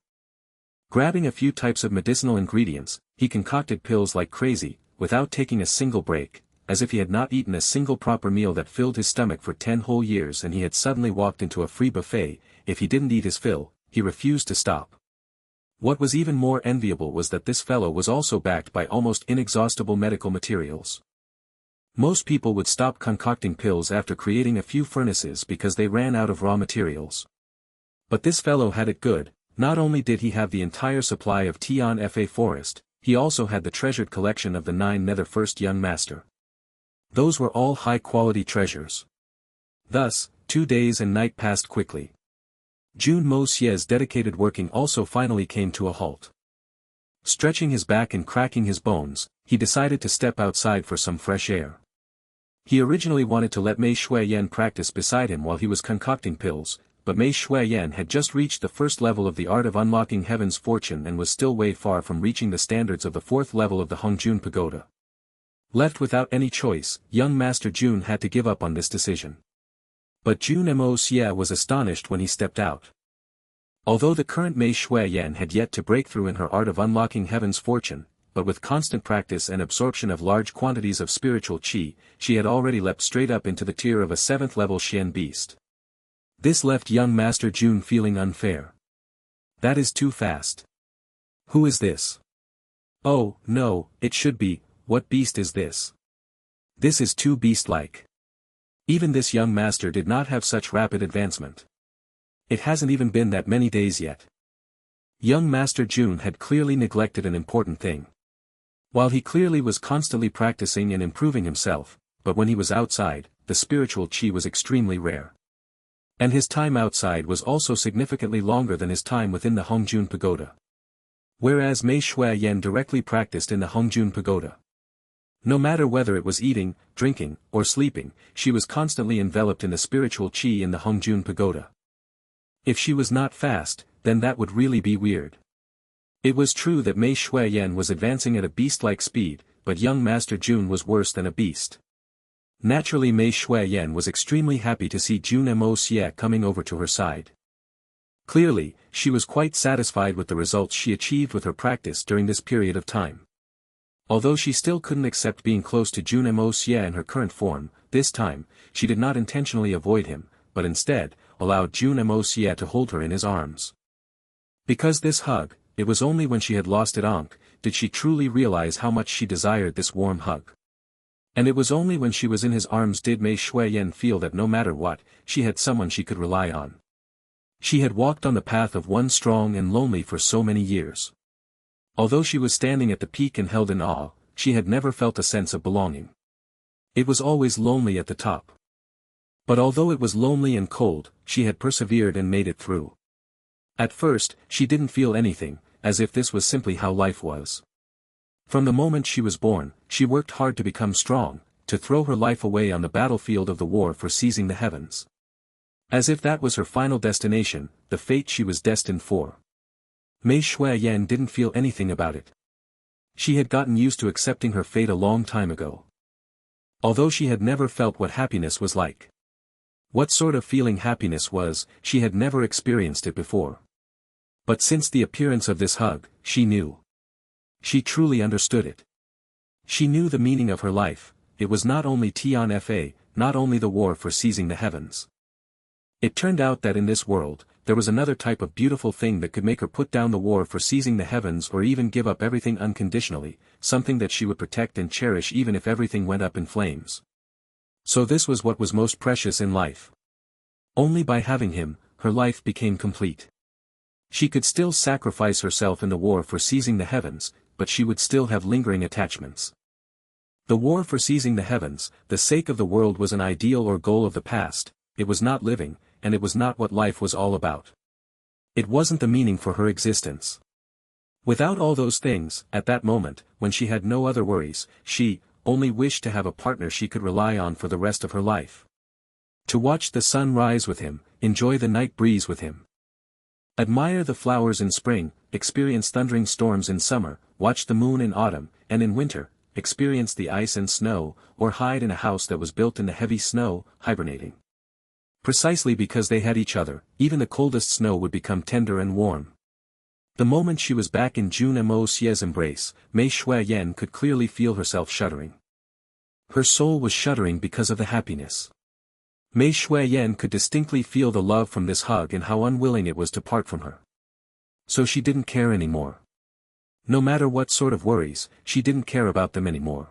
Grabbing a few types of medicinal ingredients, he concocted pills like crazy, without taking a single break, as if he had not eaten a single proper meal that filled his stomach for 10 whole years and he had suddenly walked into a free buffet. If he didn't eat his fill, he refused to stop. What was even more enviable was that this fellow was also backed by almost inexhaustible medical materials. Most people would stop concocting pills after creating a few furnaces because they ran out of raw materials. But this fellow had it good. Not only did he have the entire supply of Tian Fa forest, he also had the treasured collection of the 9 nether first young master. Those were all high-quality treasures. Thus, 2 days and night passed quickly. Jun Moxie's dedicated working also finally came to a halt. Stretching his back and cracking his bones, he decided to step outside for some fresh air. He originally wanted to let Mei Shuiyan practice beside him while he was concocting pills, but Mei Shuiyan had just reached the first level of the art of unlocking heaven's fortune and was still way far from reaching the standards of the 4th level of the Hongjun Pagoda. Left without any choice, young Master Jun had to give up on this decision. But Jun Moxie was astonished when he stepped out. Although the current Mei Shuiyan had yet to break through in her art of unlocking heaven's fortune, but with constant practice and absorption of large quantities of spiritual chi, she had already leapt straight up into the tier of a 7th level Xian beast. This left young Master Jun feeling unfair. That is too fast. Who is this? Oh, no, it should be, what beast is this? This is too beast-like. Even this young master did not have such rapid advancement. It hasn't even been that many days yet. Young Master Jun had clearly neglected an important thing. While he clearly was constantly practicing and improving himself, but when he was outside, the spiritual chi was extremely rare. And his time outside was also significantly longer than his time within the Hongjun Pagoda. Whereas Mei Shuiyan directly practiced in the Hongjun Pagoda. No matter whether it was eating, drinking, or sleeping, she was constantly enveloped in the spiritual chi in the Hongjun Pagoda. If she was not fast, then that would really be weird. It was true that Mei Shuiyan was advancing at a beast-like speed, but young Master Jun was worse than a beast. Naturally Mei Shuiyan was extremely happy to see Jun Moxie coming over to her side. Clearly, she was quite satisfied with the results she achieved with her practice during this period of time. Although she still couldn't accept being close to Jun Moxie in her current form, this time, she did not intentionally avoid him, but instead, allowed Jun Moxie to hold her in his arms. Because this hug, it was only when she had lost it Ankh, did she truly realize how much she desired this warm hug. And it was only when she was in his arms did Mei Shuiyan feel that no matter what, she had someone she could rely on. She had walked on the path of one strong and lonely for so many years. Although she was standing at the peak and held in awe, she had never felt a sense of belonging. It was always lonely at the top. But although it was lonely and cold, she had persevered and made it through. At first, she didn't feel anything, as if this was simply how life was. From the moment she was born, she worked hard to become strong, to throw her life away on the battlefield of the war for seizing the heavens. As if that was her final destination, the fate she was destined for. Mei Shuiyan didn't feel anything about it. She had gotten used to accepting her fate a long time ago. Although she had never felt what happiness was like. What sort of feeling happiness was, she had never experienced it before. But since the appearance of this hug, she knew. She truly understood it. She knew the meaning of her life. It was not only Tianfa, not only the war for seizing the heavens. It turned out that in this world, there was another type of beautiful thing that could make her put down the war for seizing the heavens or even give up everything unconditionally, something that she would protect and cherish even if everything went up in flames. So this was what was most precious in life. Only by having him, her life became complete. She could still sacrifice herself in the war for seizing the heavens, but she would still have lingering attachments. The war for seizing the heavens, the sake of the world was an ideal or goal of the past, it was not living, and it was not what life was all about. It wasn't the meaning for her existence. Without all those things, at that moment, when she had no other worries, she only wished to have a partner she could rely on for the rest of her life. To watch the sun rise with him, enjoy the night breeze with him. Admire the flowers in spring, experience thundering storms in summer, watch the moon in autumn, and in winter, experience the ice and snow, or hide in a house that was built in the heavy snow, hibernating. Precisely because they had each other, even the coldest snow would become tender and warm. The moment she was back in Jun Moxie's embrace, Mei Shuiyan could clearly feel herself shuddering. Her soul was shuddering because of the happiness. Mei Shuiyan could distinctly feel the love from this hug and how unwilling it was to part from her. So she didn't care anymore. No matter what sort of worries, she didn't care about them anymore.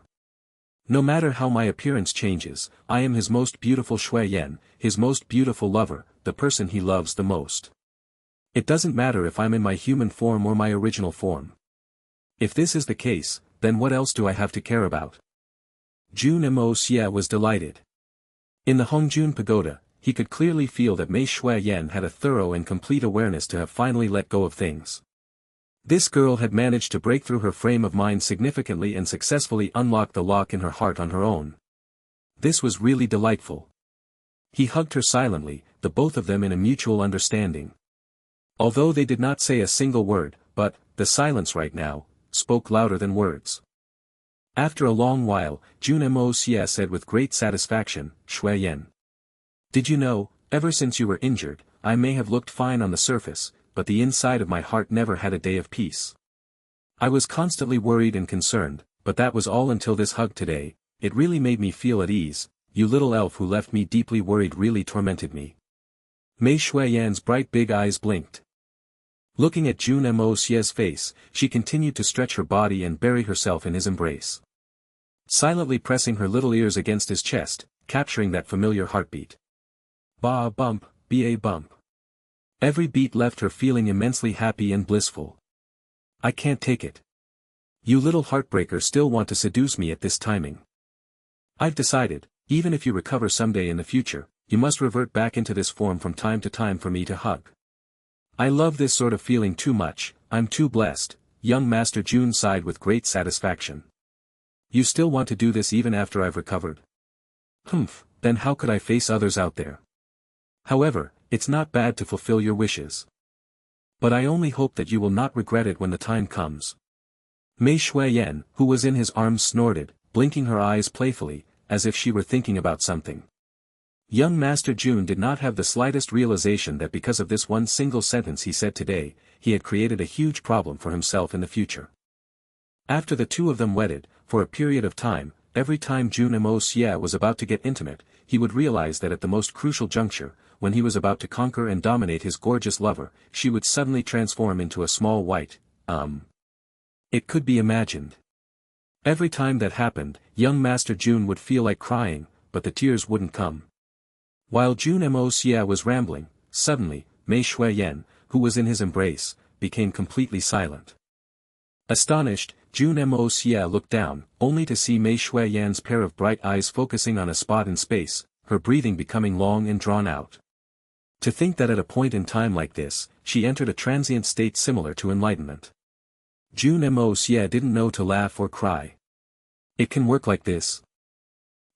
No matter how my appearance changes, I am his most beautiful Shuiyan, his most beautiful lover, the person he loves the most. It doesn't matter if I'm in my human form or my original form. If this is the case, then what else do I have to care about? Jun Moxie was delighted. In the Hongjun Pagoda, he could clearly feel that Mei Shuiyan had a thorough and complete awareness to have finally let go of things. This girl had managed to break through her frame of mind significantly and successfully unlock the lock in her heart on her own. This was really delightful. He hugged her silently, the both of them in a mutual understanding. Although they did not say a single word, but, the silence right now, spoke louder than words. After a long while, Jun Moxie said with great satisfaction, "Shuiyan. Did you know, ever since you were injured, I may have looked fine on the surface, but the inside of my heart never had a day of peace. I was constantly worried and concerned, but that was all until this hug today, it really made me feel at ease, you little elf who left me deeply worried really tormented me." Mei Shuiyan's bright big eyes blinked. Looking at Jun Moxie's face, she continued to stretch her body and bury herself in his embrace. Silently pressing her little ears against his chest, capturing that familiar heartbeat. Ba bump, ba bump. Every beat left her feeling immensely happy and blissful. I can't take it. You little heartbreaker still want to seduce me at this timing. I've decided, even if you recover someday in the future, you must revert back into this form from time to time for me to hug. I love this sort of feeling too much, I'm too blessed, young Master Jun sighed with great satisfaction. You still want to do this even after I've recovered? Humph, then how could I face others out there? However, it's not bad to fulfill your wishes. But I only hope that you will not regret it when the time comes. Mei Shuiyan, who was in his arms, snorted, blinking her eyes playfully, as if she were thinking about something. Young Master Jun did not have the slightest realization that because of this one single sentence he said today, he had created a huge problem for himself in the future. After the two of them wedded, for a period of time, every time Jun Moxie was about to get intimate, he would realize that at the most crucial juncture, when he was about to conquer and dominate his gorgeous lover, she would suddenly transform into a small white, It could be imagined. Every time that happened, young Master Jun would feel like crying, but the tears wouldn't come. While Jun Moxie was rambling, suddenly, Mei Shuiyan, who was in his embrace, became completely silent. Astonished, Jun Moxie looked down, only to see Mei Shuiyan's pair of bright eyes focusing on a spot in space, her breathing becoming long and drawn out. To think that at a point in time like this, she entered a transient state similar to enlightenment. Jun Moxie didn't know to laugh or cry. It can work like this.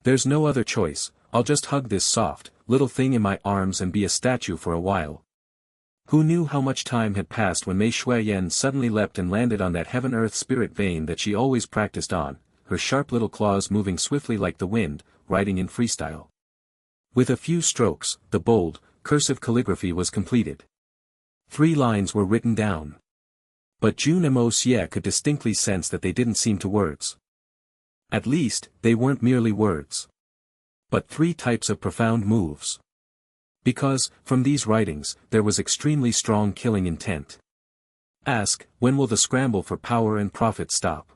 There's no other choice, I'll just hug this soft, little thing in my arms and be a statue for a while. Who knew how much time had passed when Mei Shuiyan suddenly leapt and landed on that heaven-earth spirit vein that she always practiced on, her sharp little claws moving swiftly like the wind, writing in freestyle. With a few strokes, the bold, cursive calligraphy was completed. 3 lines were written down. But Jun Moxie could distinctly sense that they didn't seem to words. At least, they weren't merely words. But 3 types of profound moves. Because, from these writings, there was extremely strong killing intent. Ask, when will the scramble for power and profit stop?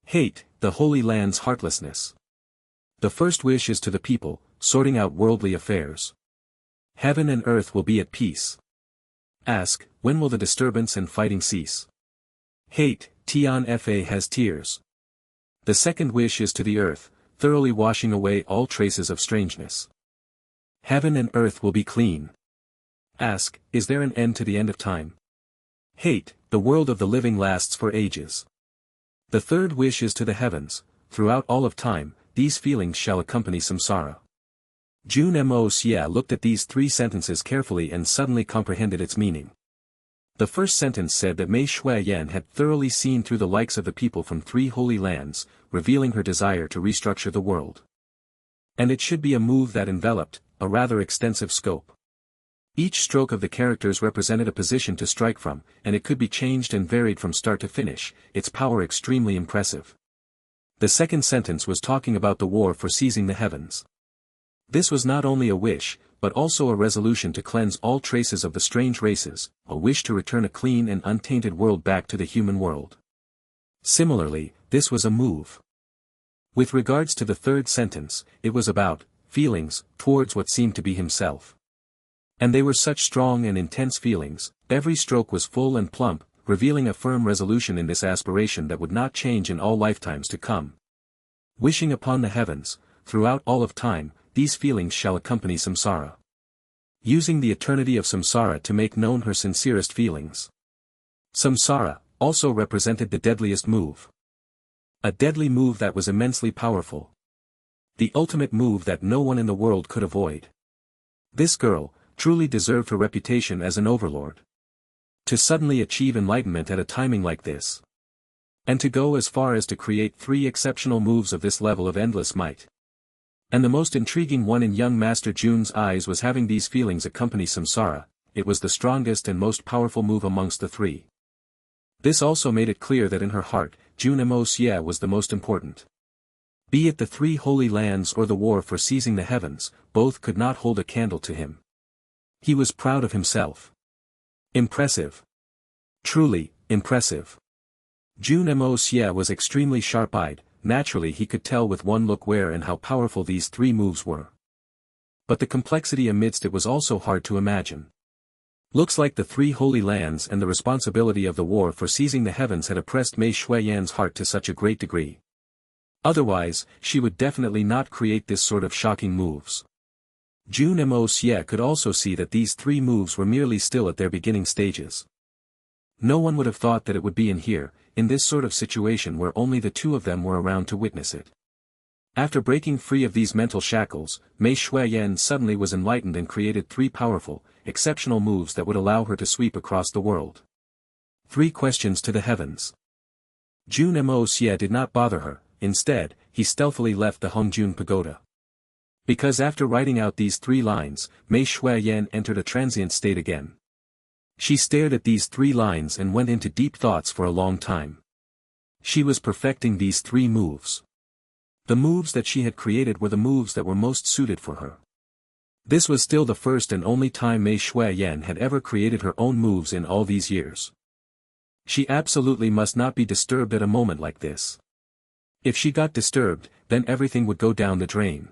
Hate, the Holy Land's heartlessness. The first wish is to the people, sorting out worldly affairs. Heaven and earth will be at peace. Ask, when will the disturbance and fighting cease? Hate, Tian Fa has tears. The second wish is to the earth, thoroughly washing away all traces of strangeness. Heaven and earth will be clean. Ask, is there an end to the end of time? Hate, the world of the living lasts for ages. The third wish is to the heavens, throughout all of time, these feelings shall accompany samsara. Jun Moxie looked at these 3 sentences carefully and suddenly comprehended its meaning. The first sentence said that Mei Shuiyan had thoroughly seen through the likes of the people from 3 holy lands, revealing her desire to restructure the world. And it should be a move that enveloped a rather extensive scope. Each stroke of the characters represented a position to strike from, and it could be changed and varied from start to finish, its power extremely impressive. The second sentence was talking about the war for seizing the heavens. This was not only a wish, but also a resolution to cleanse all traces of the strange races, a wish to return a clean and untainted world back to the human world. Similarly, this was a move. With regards to the third sentence, it was about feelings towards what seemed to be himself. And they were such strong and intense feelings, every stroke was full and plump, revealing a firm resolution in this aspiration that would not change in all lifetimes to come. Wishing upon the heavens, throughout all of time, these feelings shall accompany samsara. Using the eternity of samsara to make known her sincerest feelings. Samsara also represented the deadliest move. A deadly move that was immensely powerful. The ultimate move that no one in the world could avoid. This girl truly deserved her reputation as an overlord. To suddenly achieve enlightenment at a timing like this. And to go as far as to create 3 exceptional moves of this level of endless might. And the most intriguing one in young Master Jun's eyes was having these feelings accompany samsara, it was the strongest and most powerful move amongst the 3. This also made it clear that in her heart, Jun Moxie was the most important. Be it the 3 holy lands or the war for seizing the heavens, both could not hold a candle to him. He was proud of himself. Impressive. Truly, impressive. Jun Moxie was extremely sharp-eyed. Naturally he could tell with one look where and how powerful these 3 moves were. But the complexity amidst it was also hard to imagine. Looks like the 3 holy lands and the responsibility of the war for seizing the heavens had oppressed Mei Shuiyan's heart to such a great degree. Otherwise, she would definitely not create this sort of shocking moves. Jun Moxie could also see that these 3 moves were merely still at their beginning stages. No one would have thought that it would be in here, in this sort of situation where only the 2 of them were around to witness it. After breaking free of these mental shackles, Mei Shuiyan suddenly was enlightened and created 3 powerful, exceptional moves that would allow her to sweep across the world. 3 questions to the heavens. Jun Moxie did not bother her, instead, he stealthily left the Hongjun pagoda. Because after writing out these 3 lines, Mei Shuiyan entered a transient state again. She stared at these 3 lines and went into deep thoughts for a long time. She was perfecting these 3 moves. The moves that she had created were the moves that were most suited for her. This was still the first and only time Mei Shuiyan had ever created her own moves in all these years. She absolutely must not be disturbed at a moment like this. If she got disturbed, then everything would go down the drain.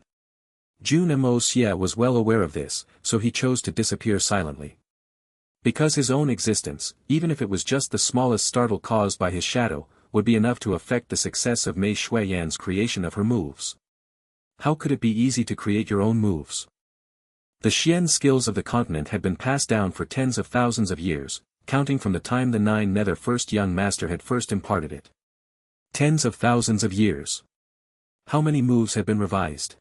Jun Moxie was well aware of this, so he chose to disappear silently. Because his own existence, even if it was just the smallest startle caused by his shadow, would be enough to affect the success of Mei Shuiyan's creation of her moves. How could it be easy to create your own moves? The Xian skills of the continent had been passed down for tens of thousands of years, counting from the time the 9 Nether first young master had first imparted it. Tens of thousands of years. How many moves had been revised?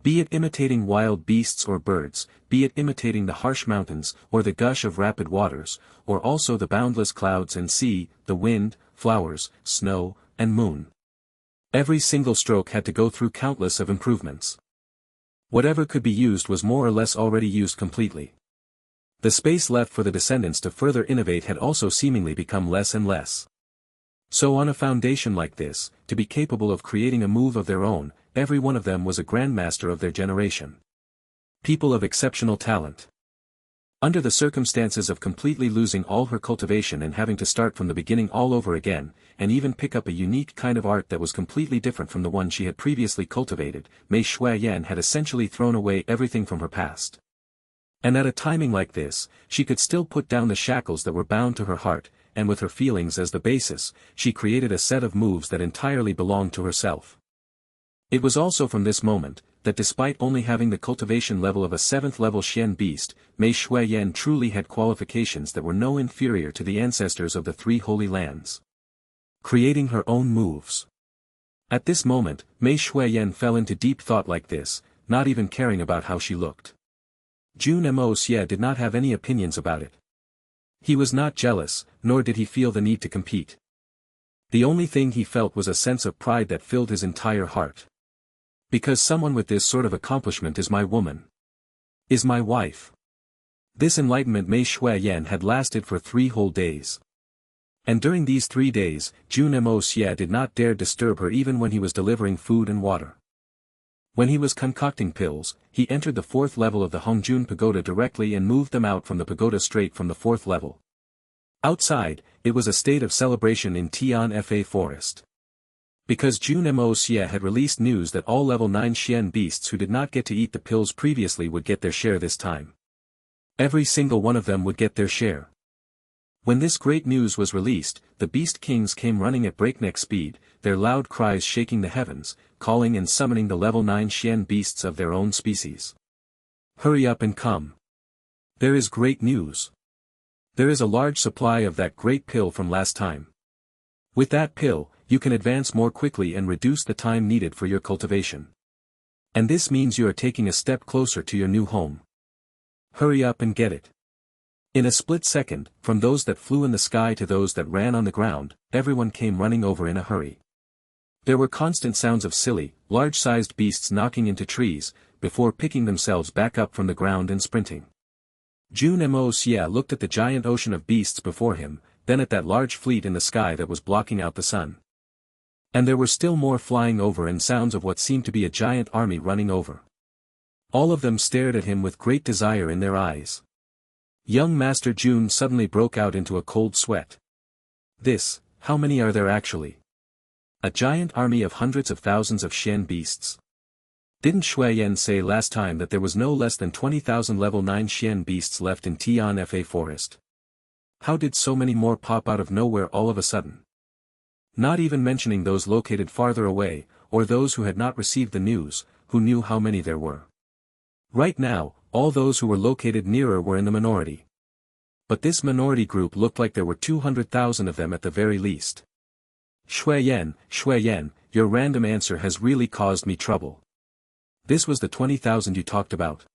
Be it imitating wild beasts or birds, be it imitating the harsh mountains, or the gush of rapid waters, or also the boundless clouds and sea, the wind, flowers, snow, and moon. Every single stroke had to go through countless of improvements. Whatever could be used was more or less already used completely. The space left for the descendants to further innovate had also seemingly become less and less. So on a foundation like this, to be capable of creating a move of their own, every one of them was a grandmaster of their generation. People of exceptional talent. Under the circumstances of completely losing all her cultivation and having to start from the beginning all over again, and even pick up a unique kind of art that was completely different from the one she had previously cultivated, Mei Shuiyan had essentially thrown away everything from her past. And at a timing like this, she could still put down the shackles that were bound to her heart, and with her feelings as the basis, she created a set of moves that entirely belonged to herself. It was also from this moment, that despite only having the cultivation level of a 7th level Xian beast, Mei Shuiyan truly had qualifications that were no inferior to the ancestors of the 3 holy lands. Creating her own moves. At this moment, Mei Shuiyan fell into deep thought like this, not even caring about how she looked. Jun Moxie did not have any opinions about it. He was not jealous, nor did he feel the need to compete. The only thing he felt was a sense of pride that filled his entire heart. Because someone with this sort of accomplishment is my woman. Is my wife. This enlightenment Mei Shuiyan had lasted for 3 whole days. And during these 3 days, Jun Moxie did not dare disturb her even when he was delivering food and water. When he was concocting pills, he entered the 4th level of the Hongjun Pagoda directly and moved them out from the pagoda straight from the 4th level. Outside, it was a state of celebration in Tianfa Forest. Because Jun Moxie had released news that all level 9 Xian beasts who did not get to eat the pills previously would get their share this time. Every single one of them would get their share. When this great news was released, the beast kings came running at breakneck speed, their loud cries shaking the heavens, calling and summoning the level 9 Xian beasts of their own species. Hurry up and come. There is great news. There is a large supply of that great pill from last time. With that pill, you can advance more quickly and reduce the time needed for your cultivation. And this means you are taking a step closer to your new home. Hurry up and get it. In a split second, from those that flew in the sky to those that ran on the ground, everyone came running over in a hurry. There were constant sounds of silly, large-sized beasts knocking into trees, before picking themselves back up from the ground and sprinting. Jun Moxie looked at the giant ocean of beasts before him, then at that large fleet in the sky that was blocking out the sun. And there were still more flying over and sounds of what seemed to be a giant army running over. All of them stared at him with great desire in their eyes. Young Master Jun suddenly broke out into a cold sweat. How many are there actually? A giant army of hundreds of thousands of Xian beasts. Didn't Shuiyan say last time that there was no less than 20,000 level 9 Xian beasts left in Tianfa Forest? How did so many more pop out of nowhere all of a sudden? Not even mentioning those located farther away, or those who had not received the news, who knew how many there were. Right now, all those who were located nearer were in the minority. But this minority group looked like there were 200,000 of them at the very least. Shuiyan, your random answer has really caused me trouble. This was the 20,000 you talked about.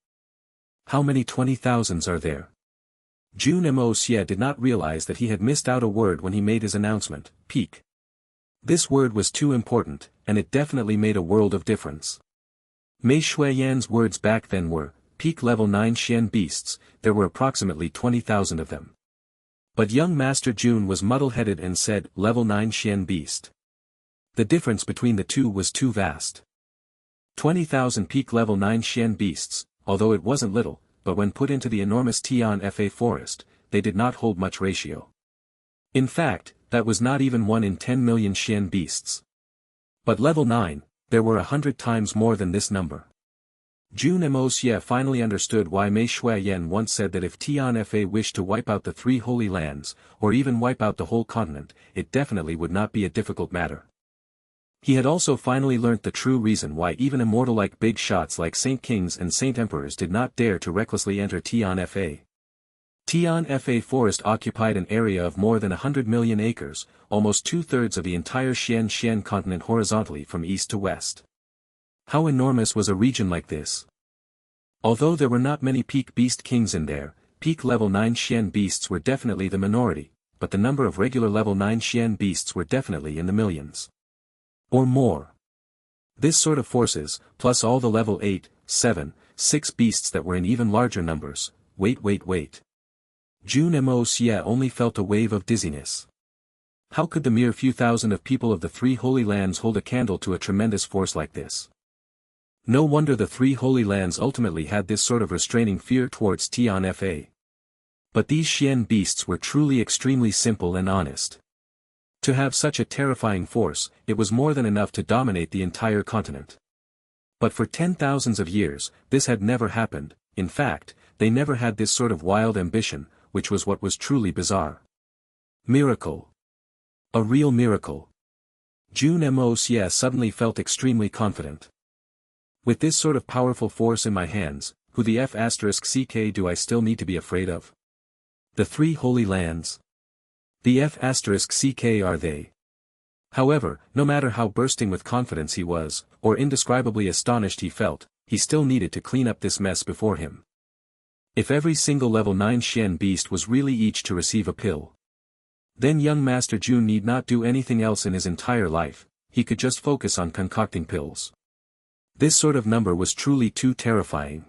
How many 20,000s are there? Jun Moxie did not realize that he had missed out a word when he made his announcement, peak. This word was too important, and it definitely made a world of difference. Mei Shuiyan's words back then were, peak level 9 Xian beasts, there were approximately 20,000 of them. But young Master Jun was muddle-headed and said, level 9 Xian beast. The difference between the two was too vast. 20,000 peak level 9 Xian beasts, although it wasn't little, but when put into the enormous Tianfa forest, they did not hold much ratio. In fact, that was not even 1 in 10 million Xian beasts. But level 9, there were 100 times more than this number. Jun Moxie finally understood why Mei Shuiyan once said that if Tianfa wished to wipe out the 3 holy lands, or even wipe out the whole continent, it definitely would not be a difficult matter. He had also finally learnt the true reason why even immortal-like big shots like Saint Kings and Saint Emperors did not dare to recklessly enter Tianfa. Tianfa forest occupied an area of more than 100 million acres, almost 2/3 of the entire Xian continent horizontally from east to west. How enormous was a region like this? Although there were not many peak beast kings in there, peak level 9 Xian beasts were definitely the minority, but the number of regular level 9 Xian beasts were definitely in the millions. Or more. This sort of forces, plus all the level 8, 7, 6 beasts that were in even larger numbers, wait. Jun Moxie only felt a wave of dizziness. How could the mere few thousand of people of the three holy lands hold a candle to a tremendous force like this? No wonder the three holy lands ultimately had this sort of restraining fear towards Tian Fa. But these Xian beasts were truly extremely simple and honest. To have such a terrifying force, it was more than enough to dominate the entire continent. But for 10,000s of years, this had never happened. In fact, they never had this sort of wild ambition, which was what was truly bizarre. Miracle. A real miracle. Jun Moxie suddenly felt extremely confident. With this sort of powerful force in my hands, who the F***ck do I still need to be afraid of? The three holy lands. The F***ck are they? However, no matter how bursting with confidence he was, or indescribably astonished he felt, he still needed to clean up this mess before him. If every single level 9 Xian beast was really each to receive a pill, then young Master Jun need not do anything else in his entire life, he could just focus on concocting pills. This sort of number was truly too terrifying.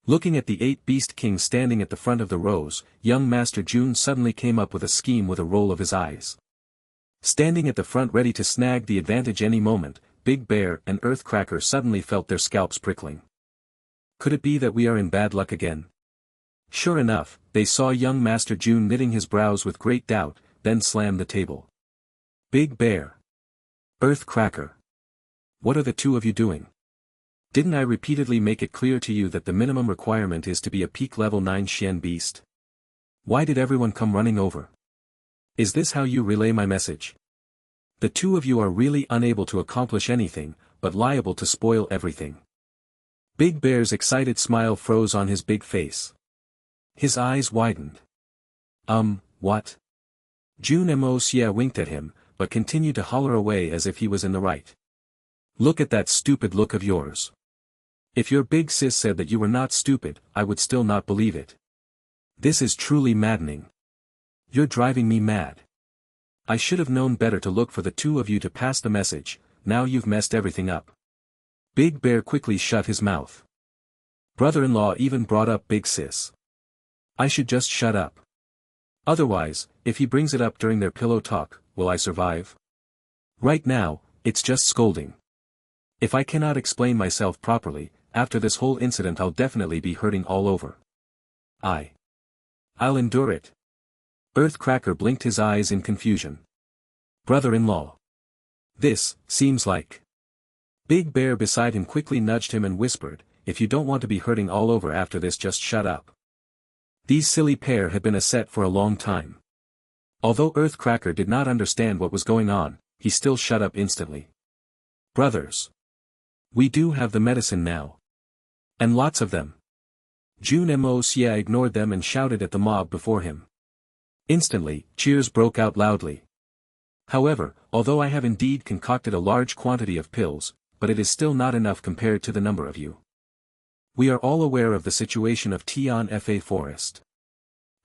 Looking at the 8 beast kings standing at the front of the rows, young Master Jun suddenly came up with a scheme with a roll of his eyes. Standing at the front ready to snag the advantage any moment, Big Bear and Earthcracker suddenly felt their scalps prickling. Could it be that we are in bad luck again? Sure enough, they saw young Master Jun knitting his brows with great doubt, then slammed the table. Big Bear. Earthcracker. What are the two of you doing? Didn't I repeatedly make it clear to you that the minimum requirement is to be a peak level 9 Xian beast? Why did everyone come running over? Is this how you relay my message? The two of you are really unable to accomplish anything, but liable to spoil everything. Big Bear's excited smile froze on his big face. His eyes widened. What? Jun Moxie winked at him, but continued to holler away as if he was in the right. Look at that stupid look of yours. If your big sis said that you were not stupid, I would still not believe it. This is truly maddening. You're driving me mad. I should have known better to look for the two of you to pass the message, now you've messed everything up. Big Bear quickly shut his mouth. Brother-in-law even brought up big sis. I should just shut up. Otherwise, if he brings it up during their pillow talk, will I survive? Right now, it's just scolding. If I cannot explain myself properly, after this whole incident I'll definitely be hurting all over. I'll endure it. Earthcracker blinked his eyes in confusion. Brother-in-law. This, seems like. Big Bear beside him quickly nudged him and whispered, if you don't want to be hurting all over after this just shut up. These silly pair had been a set for a long time. Although Earthcracker did not understand what was going on, he still shut up instantly. Brothers. We do have the medicine now. And lots of them. Jun Moxie ignored them and shouted at the mob before him. Instantly, cheers broke out loudly. However, although I have indeed concocted a large quantity of pills, but it is still not enough compared to the number of you. We are all aware of the situation of Tian Fa Forest.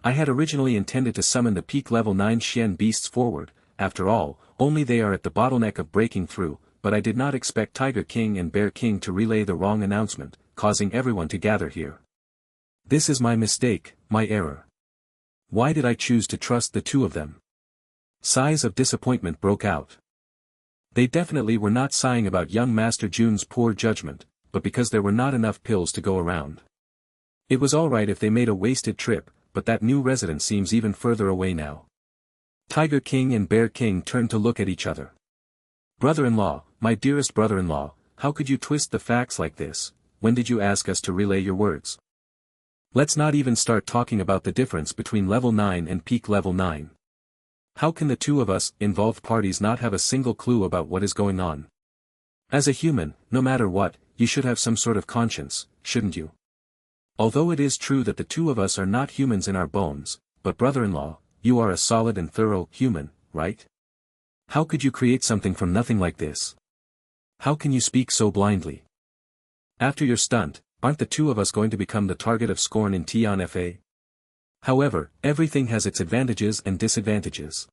I had originally intended to summon the peak level 9 Xian beasts forward, after all, only they are at the bottleneck of breaking through, but I did not expect Tiger King and Bear King to relay the wrong announcement, causing everyone to gather here. This is my mistake, my error. Why did I choose to trust the two of them? Sighs of disappointment broke out. They definitely were not sighing about young Master Jun's poor judgment, but because there were not enough pills to go around. It was alright if they made a wasted trip, but that new resident seems even further away now. Tiger King and Bear King turned to look at each other. Brother-in-law, my dearest brother-in-law, how could you twist the facts like this? When did you ask us to relay your words? Let's not even start talking about the difference between level 9 and peak level 9. How can the two of us, involved parties, not have a single clue about what is going on? As a human, no matter what, you should have some sort of conscience, shouldn't you? Although it is true that the two of us are not humans in our bones, but brother-in-law, you are a solid and thorough human, right? How could you create something from nothing like this? How can you speak so blindly? After your stunt, aren't the two of us going to become the target of scorn in Tian-Fa? However, everything has its advantages and disadvantages.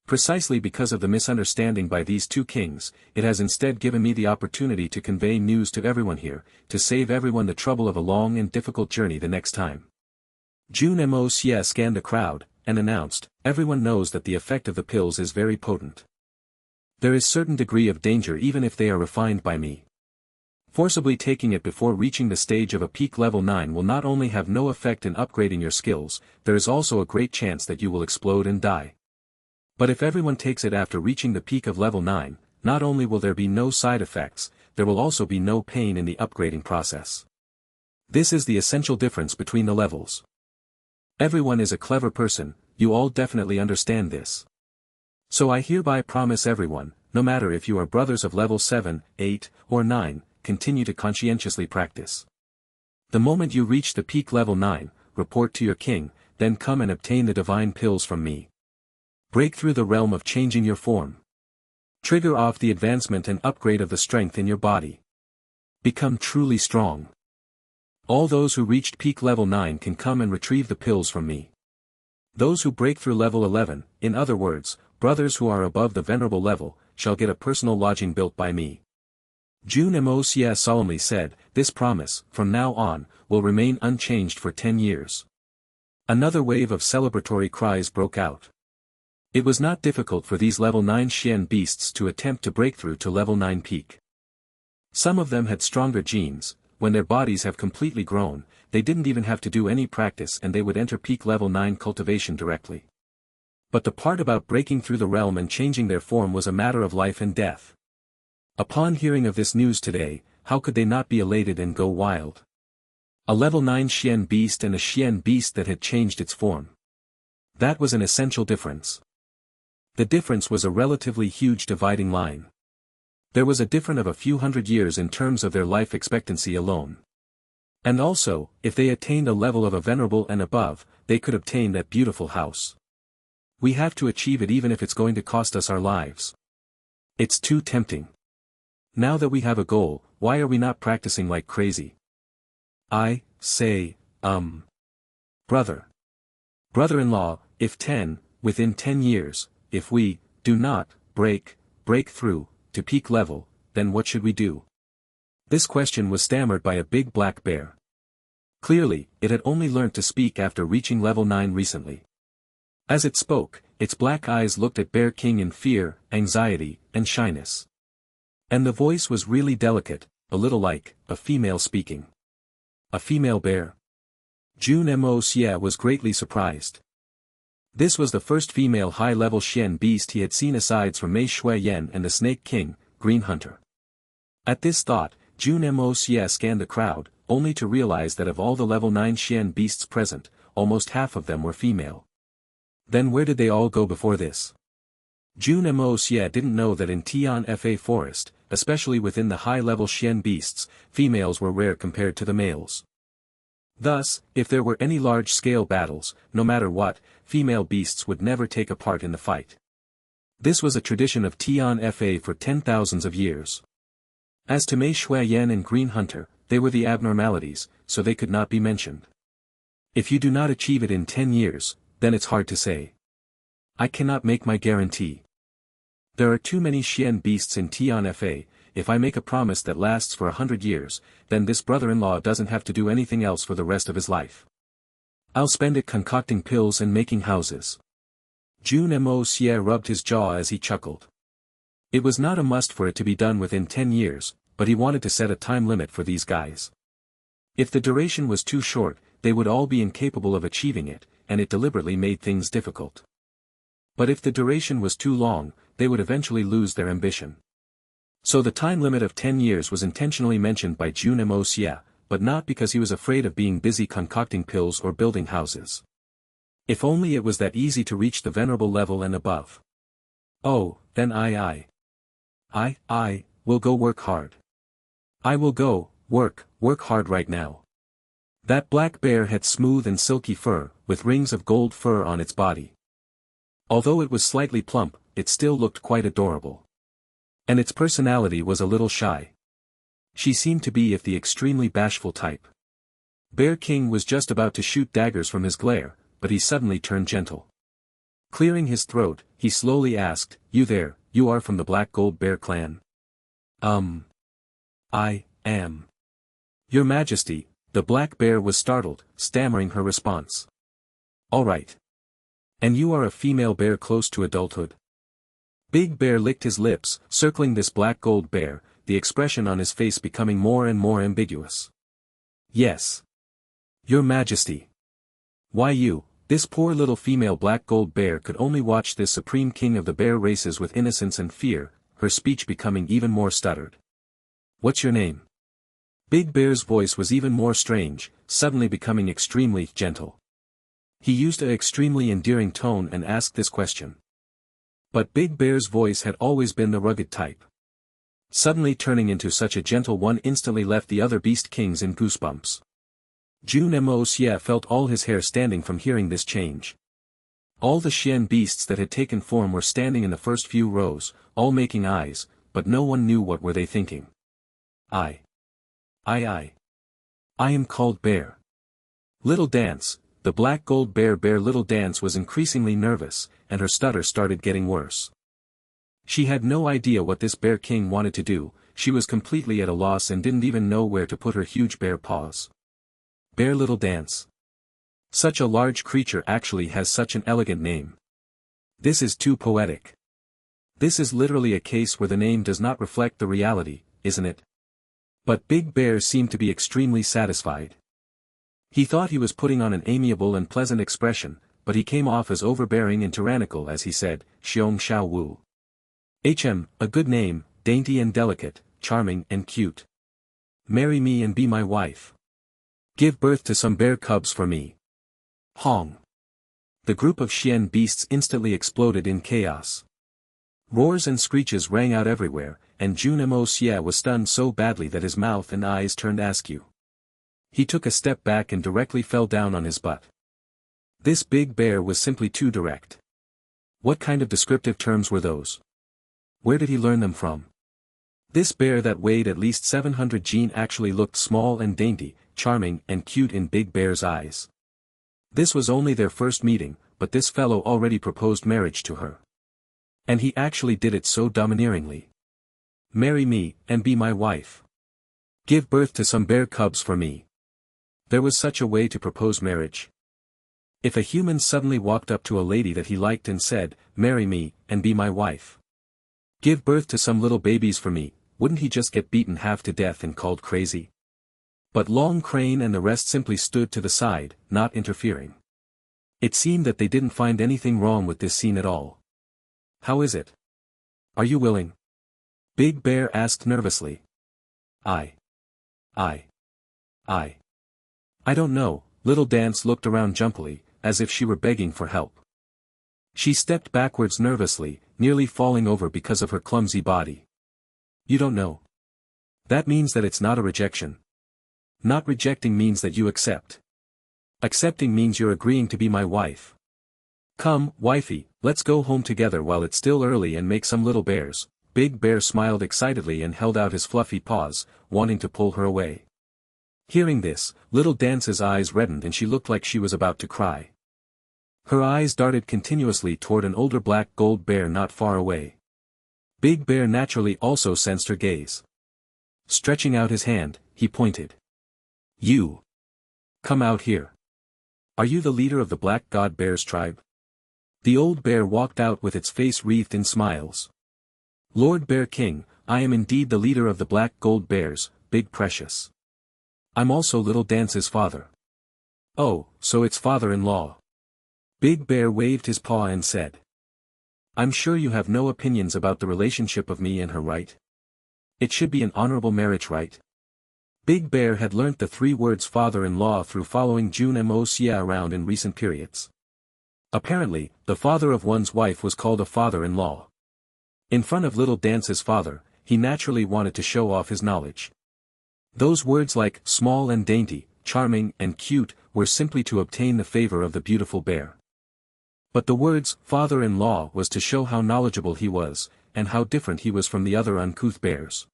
Precisely because of the misunderstanding by these two kings, it has instead given me the opportunity to convey news to everyone here, to save everyone the trouble of a long and difficult journey the next time. Jun Moxie scanned the crowd, and announced, everyone knows that the effect of the pills is very potent. There is certain degree of danger even if they are refined by me. Forcibly taking it before reaching the stage of a peak level 9 will not only have no effect in upgrading your skills, there is also a great chance that you will explode and die. But if everyone takes it after reaching the peak of level 9, not only will there be no side effects, there will also be no pain in the upgrading process. This is the essential difference between the levels. Everyone is a clever person, you all definitely understand this. So I hereby promise everyone, no matter if you are brothers of level 7, 8, or 9, continue to conscientiously practice. The moment you reach the peak level 9, report to your king, then come and obtain the divine pills from me. Break through the realm of changing your form. Trigger off the advancement and upgrade of the strength in your body. Become truly strong. All those who reached peak level 9 can come and retrieve the pills from me. Those who break through level 11, in other words, brothers who are above the venerable level, shall get a personal lodging built by me. Jun Moxie solemnly said, this promise, from now on, will remain unchanged for 10 years. Another wave of celebratory cries broke out. It was not difficult for these level 9 Xian beasts to attempt to break through to level 9 peak. Some of them had stronger genes, when their bodies have completely grown, they didn't even have to do any practice and they would enter peak level 9 cultivation directly. But the part about breaking through the realm and changing their form was a matter of life and death. Upon hearing of this news today, how could they not be elated and go wild? A level 9 Xian beast and a Xian beast that had changed its form. That was an essential difference. The difference was a relatively huge dividing line. There was a difference of a few hundred years in terms of their life expectancy alone. And also, if they attained a level of a venerable and above, they could obtain that beautiful house. We have to achieve it even if it's going to cost us our lives. It's too tempting. Now that we have a goal, why are we not practicing like crazy? I say, brother. Brother-in-law, within 10 years, if we do not break through to peak level, then what should we do? This question was stammered by a big black bear. Clearly, it had only learnt to speak after reaching level 9 recently. As it spoke, its black eyes looked at Bear King in fear, anxiety, and shyness. And the voice was really delicate, a little like a female speaking. A female bear? Jun Moxie was greatly surprised. This was the first female high-level Xian beast he had seen aside from Mei Shui Yan and the Snake King, Green Hunter. At this thought, Jun Moxie scanned the crowd, only to realize that of all the level 9 Xian beasts present, almost half of them were female. Then where did they all go before this? Jun Moxie didn't know that in Tian-Fa forest, especially within the high-level Xian beasts, females were rare compared to the males. Thus, if there were any large-scale battles, no matter what, female beasts would never take a part in the fight. This was a tradition of Tian-Fa for 10,000s of years. As to Mei Shui Yan and Green Hunter, they were the abnormalities, so they could not be mentioned. If you do not achieve it in 10 years, then it's hard to say. I cannot make my guarantee. There are too many Xian beasts in Tian-Fa. If I make a promise that lasts for 100 years, then this brother-in-law doesn't have to do anything else for the rest of his life. I'll spend it concocting pills and making houses. Jun Moxie rubbed his jaw as he chuckled. It was not a must for it to be done within 10 years, but he wanted to set a time limit for these guys. If the duration was too short, they would all be incapable of achieving it, and it deliberately made things difficult. But if the duration was too long, they would eventually lose their ambition. So the time limit of 10 years was intentionally mentioned by Jun Moxie, but not because he was afraid of being busy concocting pills or building houses. If only it was that easy to reach the venerable level and above. Oh, then I will go work hard. I will go, work hard right now. That black bear had smooth and silky fur, with rings of gold fur on its body. Although it was slightly plump, it still looked quite adorable. And its personality was a little shy. She seemed to be of the extremely bashful type. Bear King was just about to shoot daggers from his glare, but he suddenly turned gentle. Clearing his throat, he slowly asked, "You there, you are from the Black Gold Bear clan?" I am. Your Majesty." The black bear was startled, stammering her response. "All right. And you are a female bear close to adulthood?" Big Bear licked his lips, circling this black gold bear, the expression on his face becoming more and more ambiguous. "Yes. Your Majesty." "Why you?" This poor little female black gold bear could only watch this supreme king of the bear races with innocence and fear, her speech becoming even more stuttered. "What's your name?" Big Bear's voice was even more strange, suddenly becoming extremely gentle. He used an extremely endearing tone and asked this question. But Big Bear's voice had always been the rugged type. Suddenly turning into such a gentle one instantly left the other beast kings in goosebumps. Jun Moxie felt all his hair standing from hearing this change. All the Xian beasts that had taken form were standing in the first few rows, all making eyes, but no one knew what were they thinking. I am called Bear. Little Dance, the black gold bear Little Dance was increasingly nervous, and her stutter started getting worse. She had no idea what this Bear King wanted to do, she was completely at a loss and didn't even know where to put her huge bear paws. Bear Little Dance. Such a large creature actually has such an elegant name. This is too poetic. This is literally a case where the name does not reflect the reality, isn't it? But Big Bear seemed to be extremely satisfied. He thought he was putting on an amiable and pleasant expression, but he came off as overbearing and tyrannical as he said, "Xiong Xiao Wu. A good name, dainty and delicate, charming and cute. Marry me and be my wife. Give birth to some bear cubs for me." Hong. The group of Xian beasts instantly exploded in chaos. Roars and screeches rang out everywhere, and Jun Moxie was stunned so badly that his mouth and eyes turned askew. He took a step back and directly fell down on his butt. This big bear was simply too direct. What kind of descriptive terms were those? Where did he learn them from? This bear that weighed at least 700 gene actually looked small and dainty, charming and cute in Big Bear's eyes. This was only their first meeting, but this fellow already proposed marriage to her. And he actually did it so domineeringly. Marry me, and be my wife. Give birth to some bear cubs for me. There was such a way to propose marriage. If a human suddenly walked up to a lady that he liked and said, "Marry me, and be my wife. Give birth to some little babies for me," wouldn't he just get beaten half to death and called crazy? But Long Crane and the rest simply stood to the side, not interfering. It seemed that they didn't find anything wrong with this scene at all. "How is it? Are you willing?" Big Bear asked nervously. I don't know." Little Dance looked around jumpily, as if she were begging for help. She stepped backwards nervously, nearly falling over because of her clumsy body. "You don't know. That means that it's not a rejection. Not rejecting means that you accept. Accepting means you're agreeing to be my wife. Come, wifey, let's go home together while it's still early and make some little bears." Big Bear smiled excitedly and held out his fluffy paws, wanting to pull her away. Hearing this, Little Dance's eyes reddened and she looked like she was about to cry. Her eyes darted continuously toward an older black gold bear not far away. Big Bear naturally also sensed her gaze. Stretching out his hand, he pointed. "You. Come out here. Are you the leader of the Black God Bear's tribe?" The old bear walked out with its face wreathed in smiles. "Lord Bear King, I am indeed the leader of the Black Gold Bears, Big Precious. I'm also Little Dance's father." "Oh, so it's father-in-law." Big Bear waved his paw and said. "I'm sure you have no opinions about the relationship of me and her, right? It should be an honorable marriage, right?" Big Bear had learnt the 3 words father-in-law through following Jun Moxie around in recent periods. Apparently, the father of one's wife was called a father-in-law. In front of Little Dance's father, he naturally wanted to show off his knowledge. Those words like small and dainty, charming and cute were simply to obtain the favor of the beautiful bear. But the words father-in-law was to show how knowledgeable he was, and how different he was from the other uncouth bears.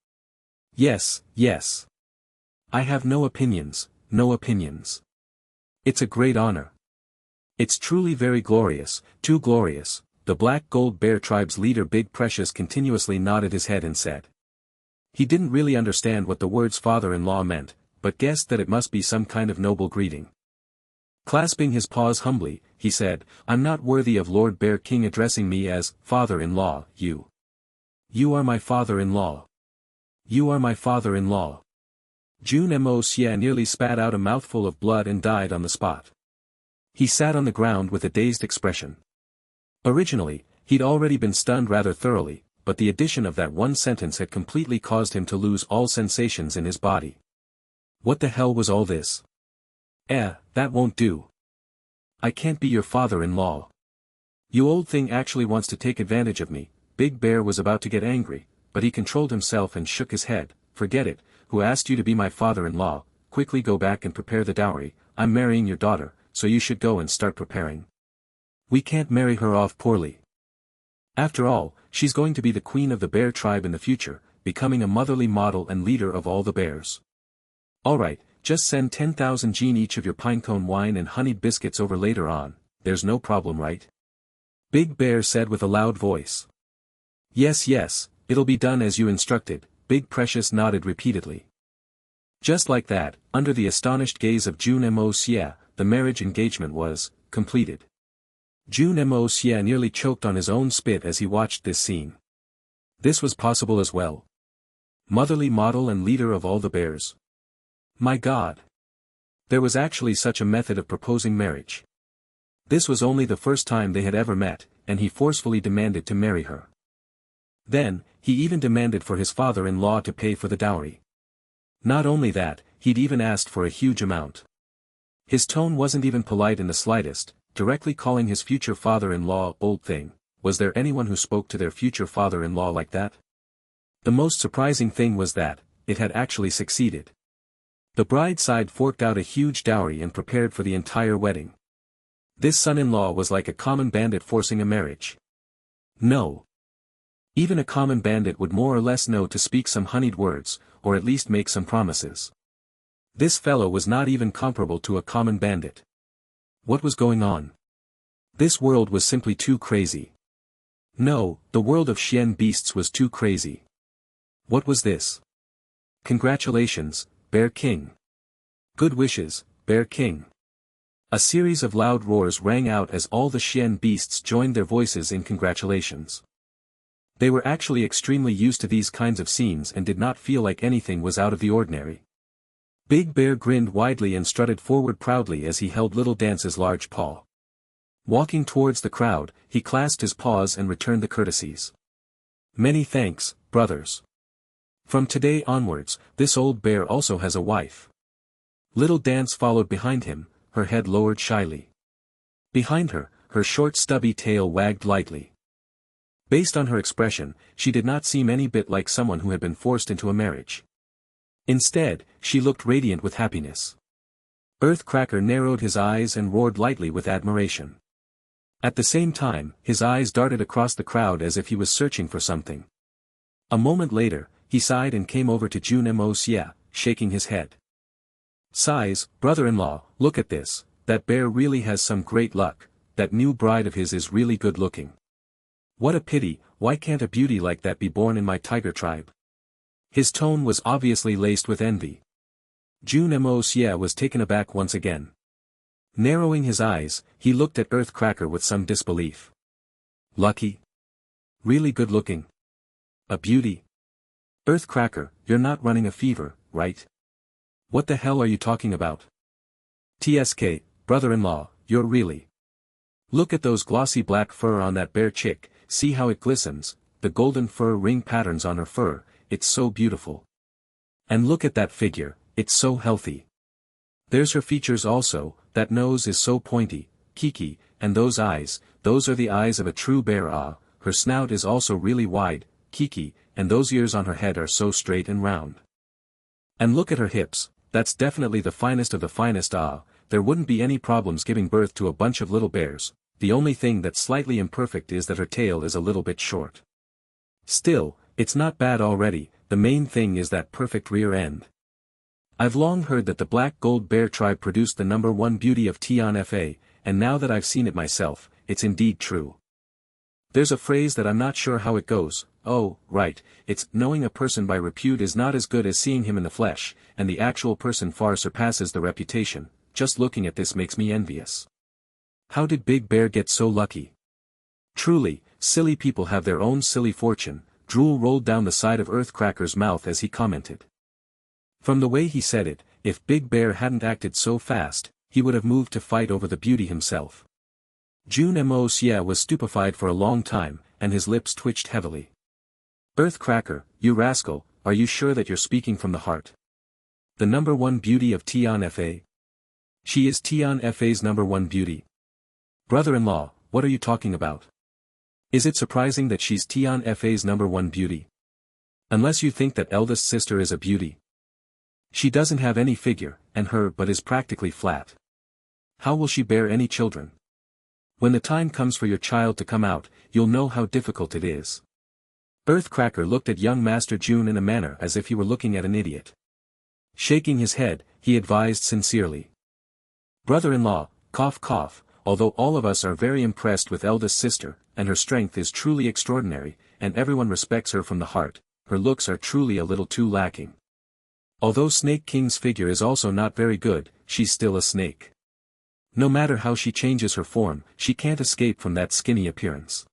Yes, yes. I have no opinions, no opinions. It's a great honor. It's truly very glorious, too glorious. The Black Gold Bear tribe's leader Big Precious continuously nodded his head and said. He didn't really understand what the words father-in-law meant, but guessed that it must be some kind of noble greeting. Clasping his paws humbly, he said, I'm not worthy of Lord Bear King addressing me as father-in-law, you. You are my father-in-law. You are my father-in-law. Jun Moxie nearly spat out a mouthful of blood and died on the spot. He sat on the ground with a dazed expression. Originally, he'd already been stunned rather thoroughly, but the addition of that one sentence had completely caused him to lose all sensations in his body. What the hell was all this? That won't do. I can't be your father-in-law. You old thing actually wants to take advantage of me. Big Bear was about to get angry, but he controlled himself and shook his head. Forget it, who asked you to be my father-in-law? Quickly go back and prepare the dowry. I'm marrying your daughter, so you should go and start preparing. We can't marry her off poorly. After all, she's going to be the queen of the bear tribe in the future, becoming a motherly model and leader of all the bears. Alright, just send 10,000 Gene each of your pinecone wine and honeyed biscuits over later on, there's no problem, right? Big Bear said with a loud voice. Yes, yes, it'll be done as you instructed, Big Precious nodded repeatedly. Just like that, under the astonished gaze of Jun Moxie, the marriage engagement was completed. Jun Moxie nearly choked on his own spit as he watched this scene. This was possible as well. Motherly model and leader of all the bears. My God! There was actually such a method of proposing marriage. This was only the first time they had ever met, and he forcefully demanded to marry her. Then, he even demanded for his father-in-law to pay for the dowry. Not only that, he'd even asked for a huge amount. His tone wasn't even polite in the slightest, directly calling his future father-in-law old thing. Was there anyone who spoke to their future father-in-law like that? The most surprising thing was that, it had actually succeeded. The bride's side forked out a huge dowry and prepared for the entire wedding. This son-in-law was like a common bandit forcing a marriage. No. Even a common bandit would more or less know to speak some honeyed words, or at least make some promises. This fellow was not even comparable to a common bandit. What was going on? This world was simply too crazy. No, the world of Xian beasts was too crazy. What was this? Congratulations, Bear King. Good wishes, Bear King. A series of loud roars rang out as all the Xian beasts joined their voices in congratulations. They were actually extremely used to these kinds of scenes and did not feel like anything was out of the ordinary. Big Bear grinned widely and strutted forward proudly as he held Little Dance's large paw. Walking towards the crowd, he clasped his paws and returned the courtesies. Many thanks, brothers. From today onwards, this old bear also has a wife. Little Dance followed behind him, her head lowered shyly. Behind her, her short stubby tail wagged lightly. Based on her expression, she did not seem any bit like someone who had been forced into a marriage. Instead, she looked radiant with happiness. Earthcracker narrowed his eyes and roared lightly with admiration. At the same time, his eyes darted across the crowd as if he was searching for something. A moment later, he sighed and came over to Jun Moxie, shaking his head. Sighs, brother-in-law, look at this, that bear really has some great luck, that new bride of his is really good looking. What a pity, why can't a beauty like that be born in my tiger tribe? His tone was obviously laced with envy. Jun Moxie was taken aback once again. Narrowing his eyes, he looked at Earthcracker with some disbelief. Lucky? Really good looking? A beauty? Earthcracker, you're not running a fever, right? What the hell are you talking about? TSK, brother-in-law, you're really. Look at those glossy black fur on that bear chick, see how it glistens, the golden fur ring patterns on her fur, it's so beautiful. And look at that figure, it's so healthy. There's her features also, that nose is so pointy, kiki, and those eyes, those are the eyes of a true bear. Her snout is also really wide, kiki, and those ears on her head are so straight and round. And look at her hips, that's definitely the finest of the finest. There wouldn't be any problems giving birth to a bunch of little bears, the only thing that's slightly imperfect is that her tail is a little bit short. Still, it's not bad already, the main thing is that perfect rear end. I've long heard that the Black Gold Bear tribe produced the #1 beauty of Tian-Fa, and now that I've seen it myself, it's indeed true. There's a phrase that I'm not sure how it goes. Oh, right, it's, knowing a person by repute is not as good as seeing him in the flesh, and the actual person far surpasses the reputation. Just looking at this makes me envious. How did Big Bear get so lucky? Truly, silly people have their own silly fortune. Drool rolled down the side of Earthcracker's mouth as he commented. From the way he said it, if Big Bear hadn't acted so fast, he would have moved to fight over the beauty himself. Jun Moxie was stupefied for a long time, and his lips twitched heavily. Earthcracker, you rascal, are you sure that you're speaking from the heart? The #1 beauty of Tian-Fa? She is Tian-Fa's #1 beauty. Brother-in-law, what are you talking about? Is it surprising that she's Tian-Fa's #1 beauty? Unless you think that eldest sister is a beauty. She doesn't have any figure, and her butt is practically flat. How will she bear any children? When the time comes for your child to come out, you'll know how difficult it is. Earthcracker looked at young Master Jun in a manner as if he were looking at an idiot. Shaking his head, he advised sincerely. Brother-in-law, cough cough, although all of us are very impressed with eldest sister, and her strength is truly extraordinary, and everyone respects her from the heart, her looks are truly a little too lacking. Although Snake King's figure is also not very good, she's still a snake. No matter how she changes her form, she can't escape from that skinny appearance.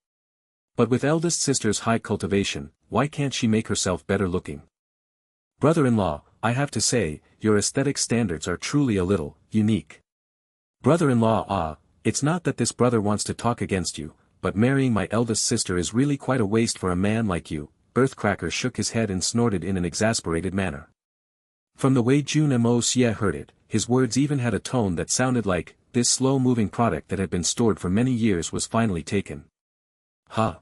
But with eldest sister's high cultivation, why can't she make herself better looking? Brother-in-law, I have to say, your aesthetic standards are truly a little unique. Brother-in-law, it's not that this brother wants to talk against you, but marrying my eldest sister is really quite a waste for a man like you. Earthcracker shook his head and snorted in an exasperated manner. From the way Jun Moxie heard it, his words even had a tone that sounded like, this slow-moving product that had been stored for many years was finally taken. Huh?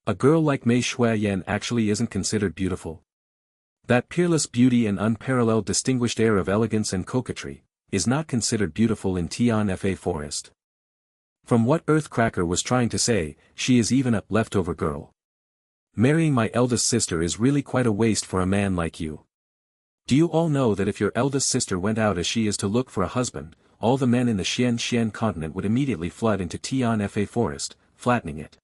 A girl like Mei Shuiyan actually isn't considered beautiful? That peerless beauty and unparalleled distinguished air of elegance and coquetry, is not considered beautiful in Tian-Fa forest. From what Earthcracker was trying to say, she is even a leftover girl. Marrying my eldest sister is really quite a waste for a man like you. Do you all know that if your eldest sister went out as she is to look for a husband, all the men in the Xian continent would immediately flood into Tian-Fa forest, flattening it?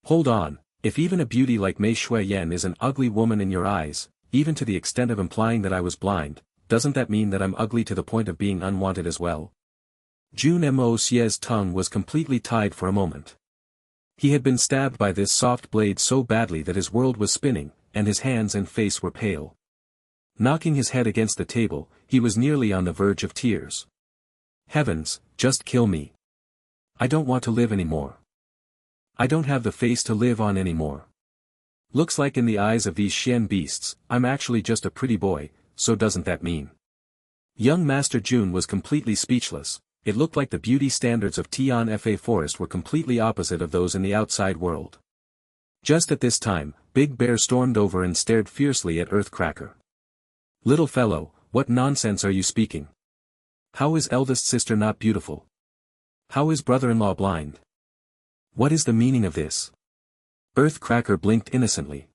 Hold on, if even a beauty like Mei Shuiyan is an ugly woman in your eyes, even to the extent of implying that I was blind, doesn't that mean that I'm ugly to the point of being unwanted as well? Jun Moxie's tongue was completely tied for a moment. He had been stabbed by this soft blade so badly that his world was spinning, and his hands and face were pale. Knocking his head against the table, he was nearly on the verge of tears. Heavens, just kill me. I don't want to live anymore. I don't have the face to live on anymore. Looks like in the eyes of these Xian beasts, I'm actually just a pretty boy, so doesn't that mean? Young Master Jun was completely speechless. It looked like the beauty standards of Tian-Fa forest were completely opposite of those in the outside world. Just at this time, Big Bear stormed over and stared fiercely at Earthcracker. Little fellow, what nonsense are you speaking? How is eldest sister not beautiful? How is brother-in-law blind? What is the meaning of this? Earthcracker blinked innocently.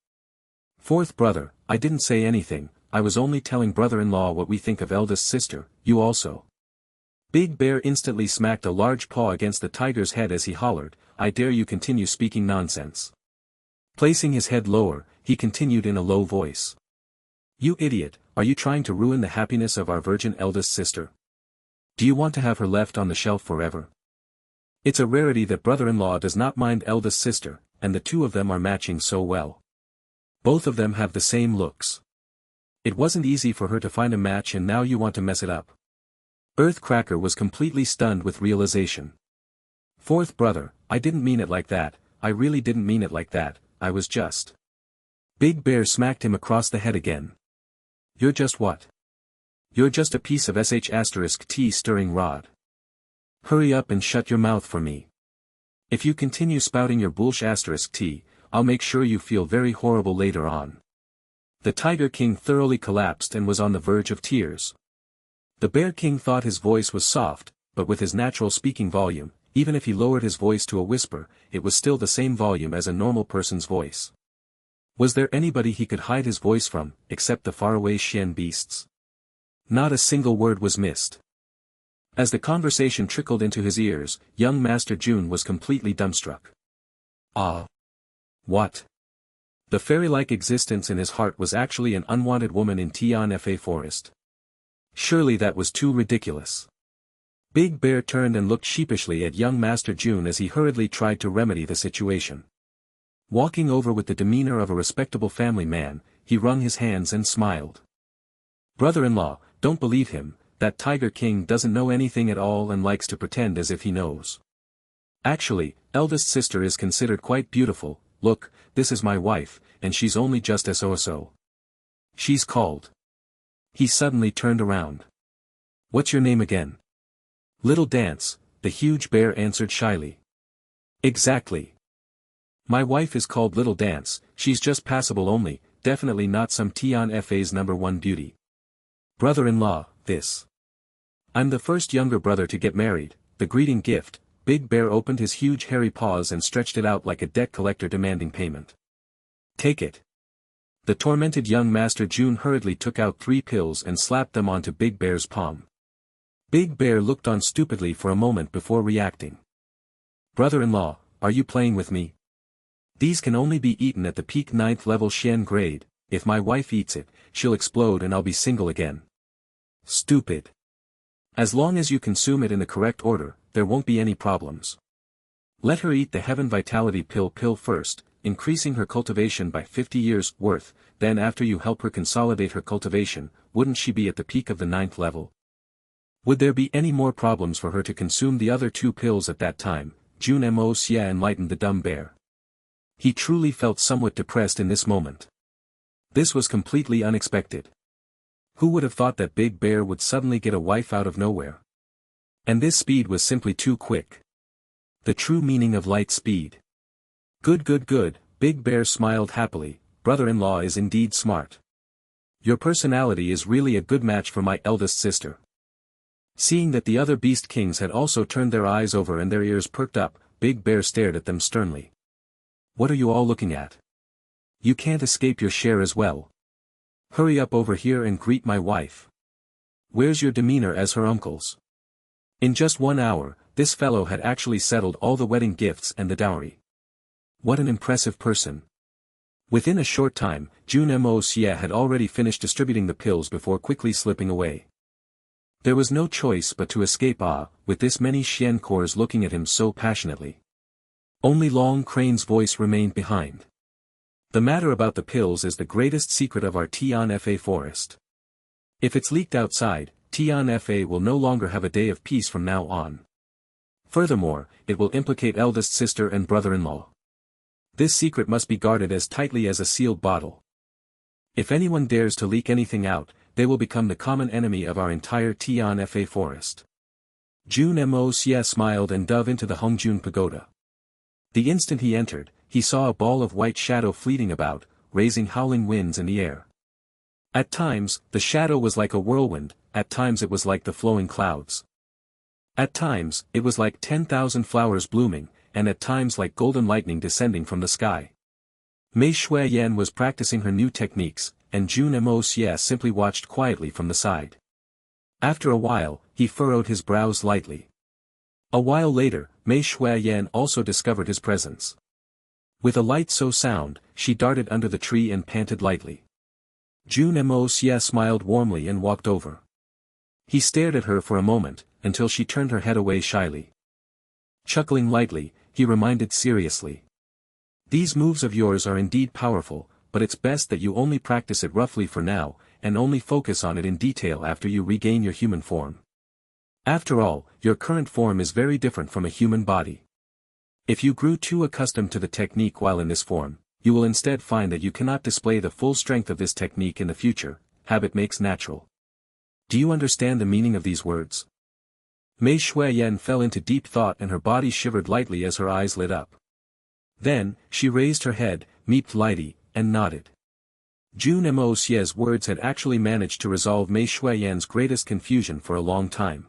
Fourth brother, I didn't say anything, I was only telling brother-in-law what we think of eldest sister, you also. Big Bear instantly smacked a large paw against the tiger's head as he hollered, I dare you continue speaking nonsense. Placing his head lower, he continued in a low voice. You idiot, are you trying to ruin the happiness of our virgin eldest sister? Do you want to have her left on the shelf forever? It's a rarity that brother-in-law does not mind eldest sister, and the two of them are matching so well. Both of them have the same looks. It wasn't easy for her to find a match and now you want to mess it up. Earthcracker was completely stunned with realization. Fourth brother, I didn't mean it like that, I really didn't mean it like that, I was just. Big Bear smacked him across the head again. You're just what? You're just a piece of sh*t stirring rod. Hurry up and shut your mouth for me. If you continue spouting your bullsh*t, I'll make sure you feel very horrible later on. The Tiger King thoroughly collapsed and was on the verge of tears. The Bear King thought his voice was soft, but with his natural speaking volume, even if he lowered his voice to a whisper, it was still the same volume as a normal person's voice. Was there anybody he could hide his voice from, except the faraway Xian beasts? Not a single word was missed. As the conversation trickled into his ears, young Master Jun was completely dumbstruck. Ah! What? The fairy-like existence in his heart was actually an unwanted woman in Tianfa forest. Surely that was too ridiculous. Big Bear turned and looked sheepishly at young Master Jun as he hurriedly tried to remedy the situation. Walking over with the demeanor of a respectable family man, he wrung his hands and smiled. Brother-in-law, don't believe him, that Tiger King doesn't know anything at all and likes to pretend as if he knows. Actually, eldest sister is considered quite beautiful. Look, this is my wife, and she's only just so. She's called. He suddenly turned around. What's your name again? Little Dance, the huge bear answered shyly. Exactly. My wife is called Little Dance, she's just passable only, definitely not some Tianfa's #1 beauty. Brother-in-law, this. I'm the first younger brother to get married, the greeting gift. Big Bear opened his huge hairy paws and stretched it out like a debt collector demanding payment. Take it. The tormented young Master Jun hurriedly took out 3 pills and slapped them onto Big Bear's palm. Big Bear looked on stupidly for a moment before reacting. Brother-in-law, are you playing with me? These can only be eaten at the peak 9th level Xian grade. If my wife eats it, she'll explode and I'll be single again. Stupid. As long as you consume it in the correct order, there won't be any problems. Let her eat the Heaven Vitality pill first, increasing her cultivation by 50 years' worth, then after you help her consolidate her cultivation, wouldn't she be at the peak of the 9th level? Would there be any more problems for her to consume the other 2 pills at that time? Jun Moxie enlightened the dumb bear. He truly felt somewhat depressed in this moment. This was completely unexpected. Who would have thought that Big Bear would suddenly get a wife out of nowhere? And this speed was simply too quick. The true meaning of light speed. Good, Big Bear smiled happily, brother-in-law is indeed smart. Your personality is really a good match for my eldest sister. Seeing that the other beast kings had also turned their eyes over and their ears perked up, Big Bear stared at them sternly. What are you all looking at? You can't escape your share as well. Hurry up over here and greet my wife. Where's your demeanor as her uncles? In just 1 hour, this fellow had actually settled all the wedding gifts and the dowry. What an impressive person. Within a short time, Jun Moxie had already finished distributing the pills before quickly slipping away. There was no choice but to escape with this many Xian cores looking at him so passionately. Only Long Crane's voice remained behind. The matter about the pills is the greatest secret of our Tianfa forest. If it's leaked outside, Tianfa will no longer have a day of peace from now on. Furthermore, it will implicate eldest sister and brother-in-law. This secret must be guarded as tightly as a sealed bottle. If anyone dares to leak anything out, they will become the common enemy of our entire Tianfa forest. Jun Moxie smiled and dove into the Hongjun Pagoda. The instant he entered, he saw a ball of white shadow fleeting about, raising howling winds in the air. At times, the shadow was like a whirlwind, at times it was like the flowing clouds. At times, it was like 10,000 flowers blooming, and at times like golden lightning descending from the sky. Mei Shuiyan was practicing her new techniques, and Jun Moxie simply watched quietly from the side. After a while, he furrowed his brows lightly. A while later, Mei Shuiyan also discovered his presence. With a light so sound, she darted under the tree and panted lightly. Jun Moxie smiled warmly and walked over. He stared at her for a moment, until she turned her head away shyly. Chuckling lightly, he reminded seriously. These moves of yours are indeed powerful, but it's best that you only practice it roughly for now, and only focus on it in detail after you regain your human form. After all, your current form is very different from a human body. If you grew too accustomed to the technique while in this form, you will instead find that you cannot display the full strength of this technique in the future. Habit makes natural. Do you understand the meaning of these words? Mei Shuiyan fell into deep thought and her body shivered lightly as her eyes lit up. Then, she raised her head, meeped lightly, and nodded. Jun Moxie's words had actually managed to resolve Mei Shuiyan's greatest confusion for a long time.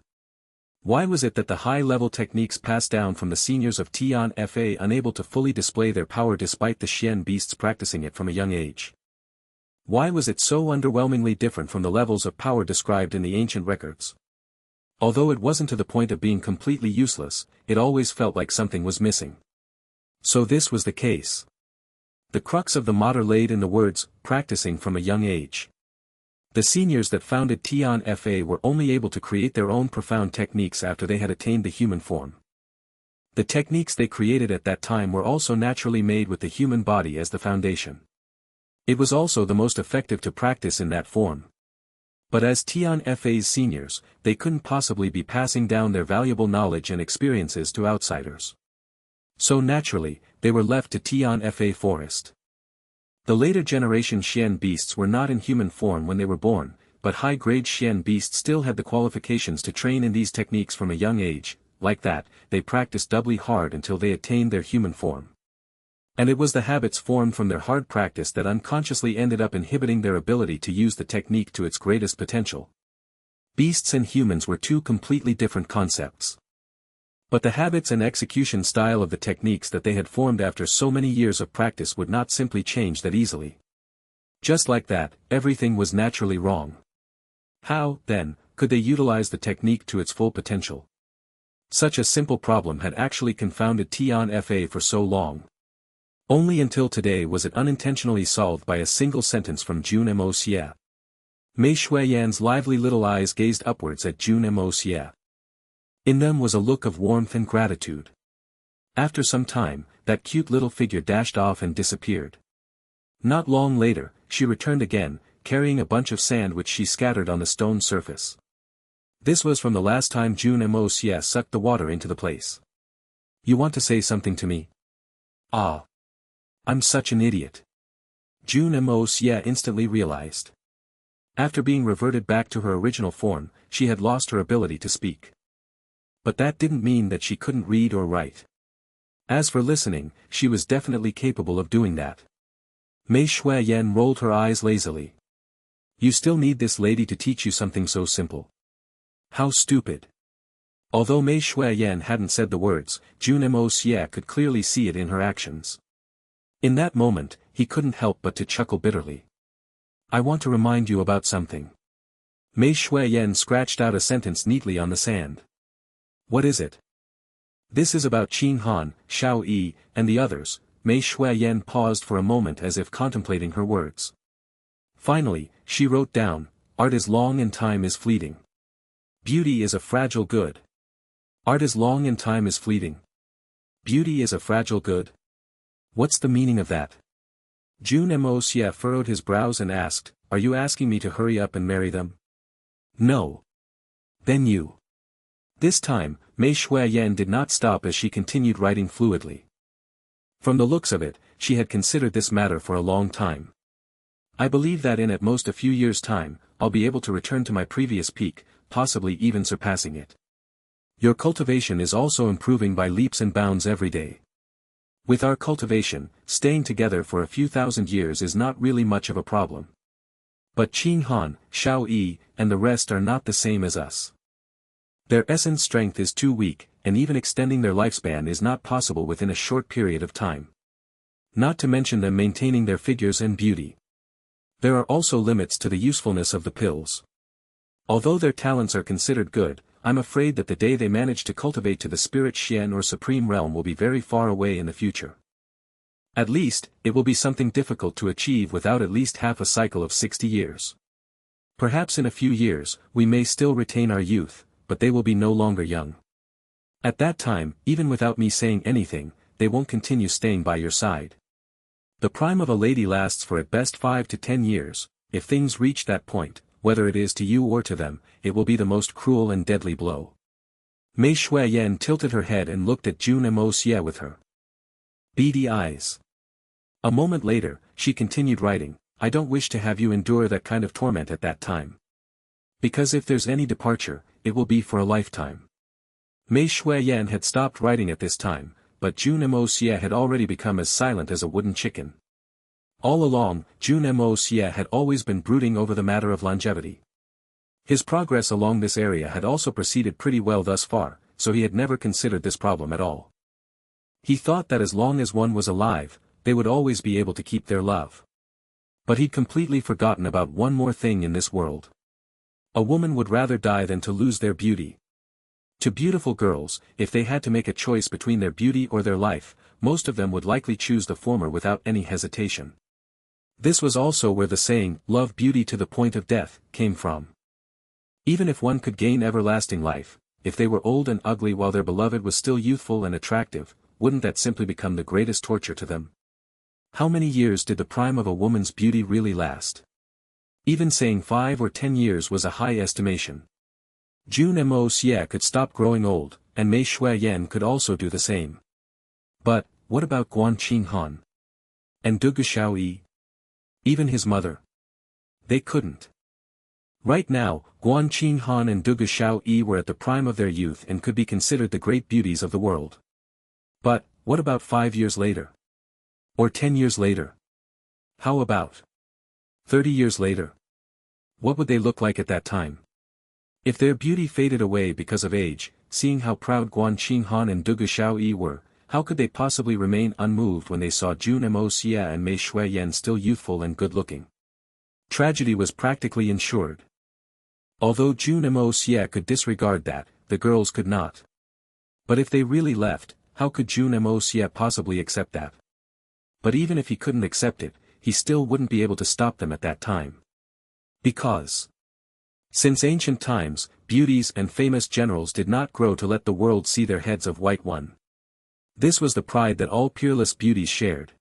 Why was it that the high-level techniques passed down from the seniors of Tian Fa unable to fully display their power despite the Xian beasts practicing it from a young age? Why was it so underwhelmingly different from the levels of power described in the ancient records? Although it wasn't to the point of being completely useless, it always felt like something was missing. So this was the case. The crux of the matter laid in the words, practicing from a young age. The seniors that founded Tian Fa were only able to create their own profound techniques after they had attained the human form. The techniques they created at that time were also naturally made with the human body as the foundation. It was also the most effective to practice in that form. But as Tian Fa's seniors, they couldn't possibly be passing down their valuable knowledge and experiences to outsiders. So naturally, they were left to Tian Fa forest. The later generation Xian beasts were not in human form when they were born, but high-grade Xian beasts still had the qualifications to train in these techniques from a young age. Like that, they practiced doubly hard until they attained their human form. And it was the habits formed from their hard practice that unconsciously ended up inhibiting their ability to use the technique to its greatest potential. Beasts and humans were two completely different concepts. But the habits and execution style of the techniques that they had formed after so many years of practice would not simply change that easily. Just like that, everything was naturally wrong. How, then, could they utilize the technique to its full potential? Such a simple problem had actually confounded Tian Fa for so long. Only until today was it unintentionally solved by a single sentence from Jun Moxie. Mei Shuiyan's lively little eyes gazed upwards at Jun Moxie. In them was a look of warmth and gratitude. After some time, that cute little figure dashed off and disappeared. Not long later, she returned again, carrying a bunch of sand which she scattered on the stone surface. This was from the last time Jun Moxie sucked the water into the place. You want to say something to me? Ah. I'm such an idiot. Jun Moxie instantly realized. After being reverted back to her original form, she had lost her ability to speak. But that didn't mean that she couldn't read or write. As for listening, she was definitely capable of doing that. Mei Shuiyan rolled her eyes lazily. You still need this lady to teach you something so simple. How stupid. Although Mei Shuiyan hadn't said the words, Jun Moxie could clearly see it in her actions. In that moment, he couldn't help but to chuckle bitterly. I want to remind you about something. Mei Shuiyan scratched out a sentence neatly on the sand. What is it? This is about Qin Han, Xiao Yi, and the others. Mei Shuiyan paused for a moment as if contemplating her words. Finally, she wrote down, Art is long and time is fleeting. Beauty is a fragile good. Art is long and time is fleeting. Beauty is a fragile good. What's the meaning of that? Jun Moxie furrowed his brows and asked, Are you asking me to hurry up and marry them? No. Then you. This time, Mei Shuiyan did not stop as she continued writing fluidly. From the looks of it, she had considered this matter for a long time. I believe that in at most a few years' time, I'll be able to return to my previous peak, possibly even surpassing it. Your cultivation is also improving by leaps and bounds every day. With our cultivation, staying together for a few thousand years is not really much of a problem. But Qin Han, Xiao Yi, and the rest are not the same as us. Their essence strength is too weak, and even extending their lifespan is not possible within a short period of time. Not to mention them maintaining their figures and beauty. There are also limits to the usefulness of the pills. Although their talents are considered good, I'm afraid that the day they manage to cultivate to the spirit Xian or supreme realm will be very far away in the future. At least, it will be something difficult to achieve without at least half a cycle of 60 years. Perhaps in a few years, we may still retain our youth, but they will be no longer young. At that time, even without me saying anything, they won't continue staying by your side. The prime of a lady lasts for at best 5 to 10 years, if things reach that point, whether it is to you or to them, it will be the most cruel and deadly blow. Mei Shuiyan tilted her head and looked at Jun Moxie with her beady eyes. A moment later, she continued writing, I don't wish to have you endure that kind of torment at that time. Because if there's any departure, it will be for a lifetime. Mei Shuiyan had stopped writing at this time, but Jun Moxie had already become as silent as a wooden chicken. All along, Jun Moxie had always been brooding over the matter of longevity. His progress along this area had also proceeded pretty well thus far, so he had never considered this problem at all. He thought that as long as one was alive, they would always be able to keep their love. But he'd completely forgotten about one more thing in this world. A woman would rather die than to lose their beauty. To beautiful girls, if they had to make a choice between their beauty or their life, most of them would likely choose the former without any hesitation. This was also where the saying, "love beauty to the point of death," came from. Even if one could gain everlasting life, if they were old and ugly while their beloved was still youthful and attractive, wouldn't that simply become the greatest torture to them? How many years did the prime of a woman's beauty really last? Even saying 5 or 10 years was a high estimation. Jun Moxie could stop growing old, and Mei Shuiyan could also do the same. But, what about Guan Qinghan? And Du Xiaoyi? Even his mother? They couldn't. Right now, Guan Qinghan and Du Xiaoyi were at the prime of their youth and could be considered the great beauties of the world. But, what about 5 years later? Or 10 years later? How about 30 years later? What would they look like at that time? If their beauty faded away because of age, seeing how proud Guan Qinghan and Du Xiaoyi were, how could they possibly remain unmoved when they saw Jun Moxie and Mei Shuiyan still youthful and good-looking? Tragedy was practically ensured. Although Jun Moxie could disregard that, the girls could not. But if they really left, how could Jun Moxie possibly accept that? But even if he couldn't accept it, he still wouldn't be able to stop them at that time. Because since ancient times, beauties and famous generals did not grow to let the world see their heads of white one. This was the pride that all peerless beauties shared.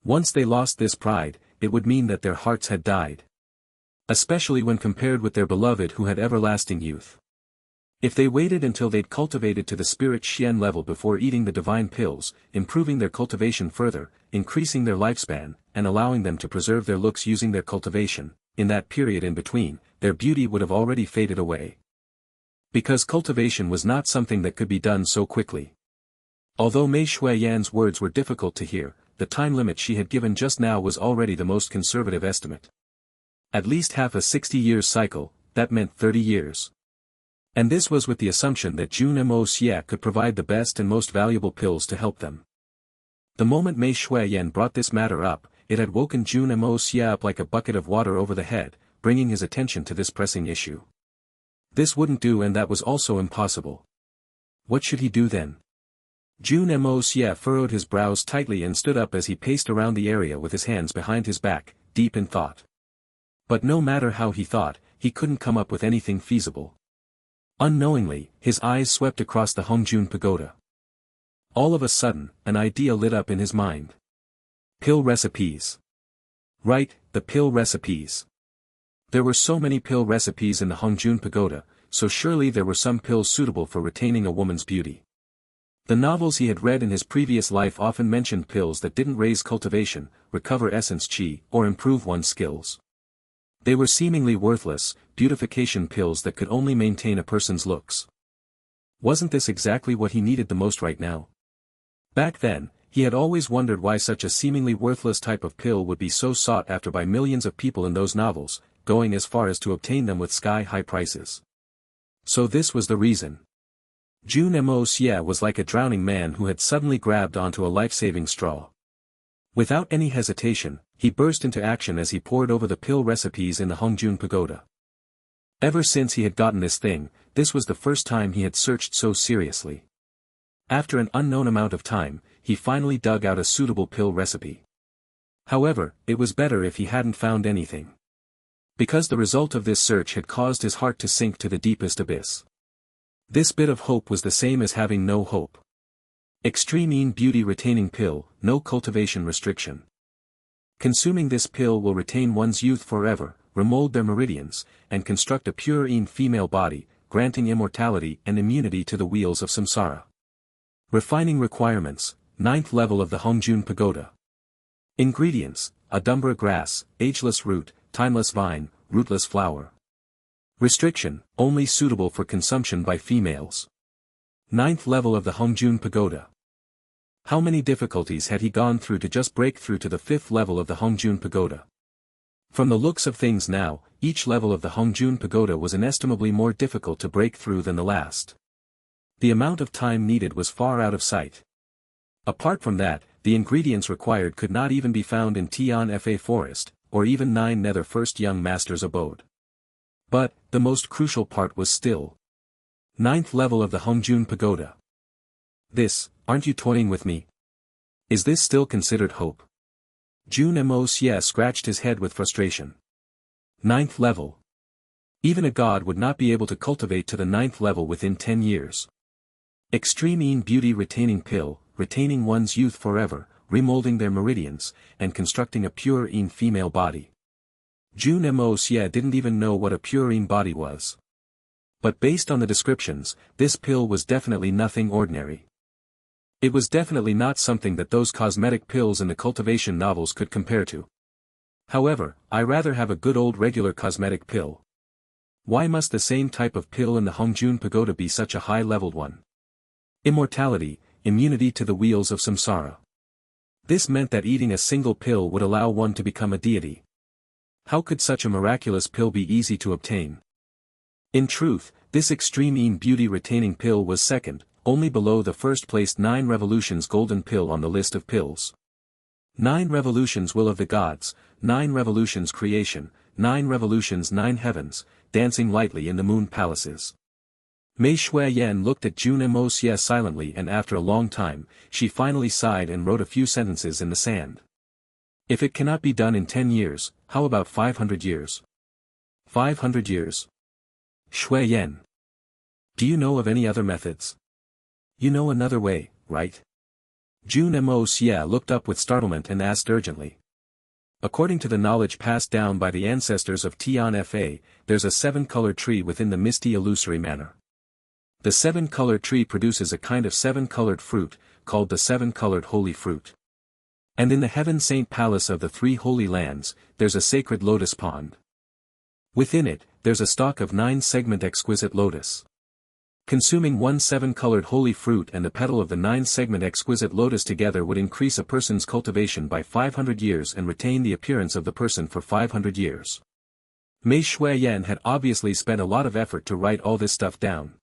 Once they lost this pride, it would mean that their hearts had died. Especially when compared with their beloved who had everlasting youth. If they waited until they'd cultivated to the spirit Xian level before eating the divine pills, improving their cultivation further, increasing their lifespan, and allowing them to preserve their looks using their cultivation, in that period in between, their beauty would have already faded away. Because cultivation was not something that could be done so quickly. Although Mei Shuiyan's words were difficult to hear, the time limit she had given just now was already the most conservative estimate. At least half a 60-year cycle, that meant 30 years. And this was with the assumption that Jun Moxie could provide the best and most valuable pills to help them. The moment Mei Shuiyan brought this matter up, it had woken Jun Moxie up like a bucket of water over the head, bringing his attention to this pressing issue. This wouldn't do, and that was also impossible. What should he do then? Jun Moxie furrowed his brows tightly and stood up as he paced around the area with his hands behind his back, deep in thought. But no matter how he thought, he couldn't come up with anything feasible. Unknowingly, his eyes swept across the Hongjun Pagoda. All of a sudden, an idea lit up in his mind. Pill recipes. Right, the pill recipes. There were so many pill recipes in the Hongjun Pagoda, so surely there were some pills suitable for retaining a woman's beauty. The novels he had read in his previous life often mentioned pills that didn't raise cultivation, recover essence chi, or improve one's skills. They were seemingly worthless, beautification pills that could only maintain a person's looks. Wasn't this exactly what he needed the most right now? Back then, he had always wondered why such a seemingly worthless type of pill would be so sought after by millions of people in those novels, going as far as to obtain them with sky-high prices. So this was the reason. Jun Moxie was like a drowning man who had suddenly grabbed onto a life-saving straw. Without any hesitation, he burst into action as he pored over the pill recipes in the Hongjun Pagoda. Ever since he had gotten this thing, this was the first time he had searched so seriously. After an unknown amount of time, he finally dug out a suitable pill recipe. However, it was better if he hadn't found anything. Because the result of this search had caused his heart to sink to the deepest abyss. This bit of hope was the same as having no hope. Extreme beauty retaining pill, no cultivation restriction. Consuming this pill will retain one's youth forever, remold their meridians, and construct a pure female body, granting immortality and immunity to the wheels of samsara. Refining requirements, 9th level of the Hongjun Pagoda. Ingredients, Adumbra grass, ageless root, timeless vine, rootless flower. Restriction, only suitable for consumption by females. 9th level of the Hongjun Pagoda. How many difficulties had he gone through to just break through to the 5th level of the Hongjun Pagoda? From the looks of things now, each level of the Hongjun Pagoda was inestimably more difficult to break through than the last. The amount of time needed was far out of sight. Apart from that, the ingredients required could not even be found in Tian Fa Forest, or even 9 Nether First Young Master's abode. But, the most crucial part was still. 9th level of the Hongjun Pagoda. This, aren't you toying with me? Is this still considered hope? Jun Moxie scratched his head with frustration. 9th level. Even a god would not be able to cultivate to the 9th level within 10 years. Extreme beauty retaining pill, retaining one's youth forever, remolding their meridians, and constructing a pure female body. Jun Moxie didn't even know what a pure body was. But based on the descriptions, this pill was definitely nothing ordinary. It was definitely not something that those cosmetic pills in the cultivation novels could compare to. However, I rather have a good old regular cosmetic pill. Why must the same type of pill in the Hongjun Pagoda be such a high-leveled one? Immortality, immunity to the wheels of samsara. This meant that eating a single pill would allow one to become a deity. How could such a miraculous pill be easy to obtain? In truth, this extreme beauty retaining pill was second, only below the first-placed 9 Revolutions golden pill on the list of pills. 9 Revolutions will of the gods, 9 Revolutions creation, 9 Revolutions 9 heavens, dancing lightly in the moon palaces. Mei Shuiyan looked at Jun Moxie silently, and after a long time, she finally sighed and wrote a few sentences in the sand. If it cannot be done in 10 years, how about 500 years? 500 years? Shuiyan. Do you know of any other methods? You know another way, right? Jun Moxie looked up with startlement and asked urgently. According to the knowledge passed down by the ancestors of Tian Fa, there's a 7-colored tree within the misty illusory manor. The 7-colored tree produces a kind of 7-colored fruit, called the 7-colored holy fruit. And in the heaven saint palace of the 3 holy lands, there's a sacred lotus pond. Within it, there's a stalk of 9-segment exquisite lotus. Consuming 1 7-colored holy fruit and the petal of the 9-segment exquisite lotus together would increase a person's cultivation by 500 years and retain the appearance of the person for 500 years. Mei Shuiyan had obviously spent a lot of effort to write all this stuff down.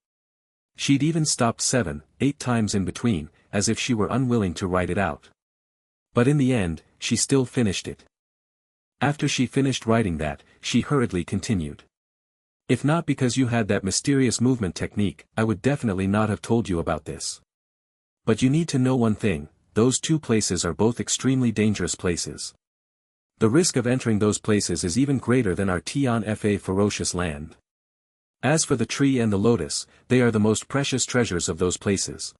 She'd even stopped 7, 8 times in between, as if she were unwilling to write it out. But in the end, she still finished it. After she finished writing that, she hurriedly continued. If not because you had that mysterious movement technique, I would definitely not have told you about this. But you need to know one thing, those 2 places are both extremely dangerous places. The risk of entering those places is even greater than our Tian Fa ferocious land. As for the tree and the lotus, they are the most precious treasures of those places.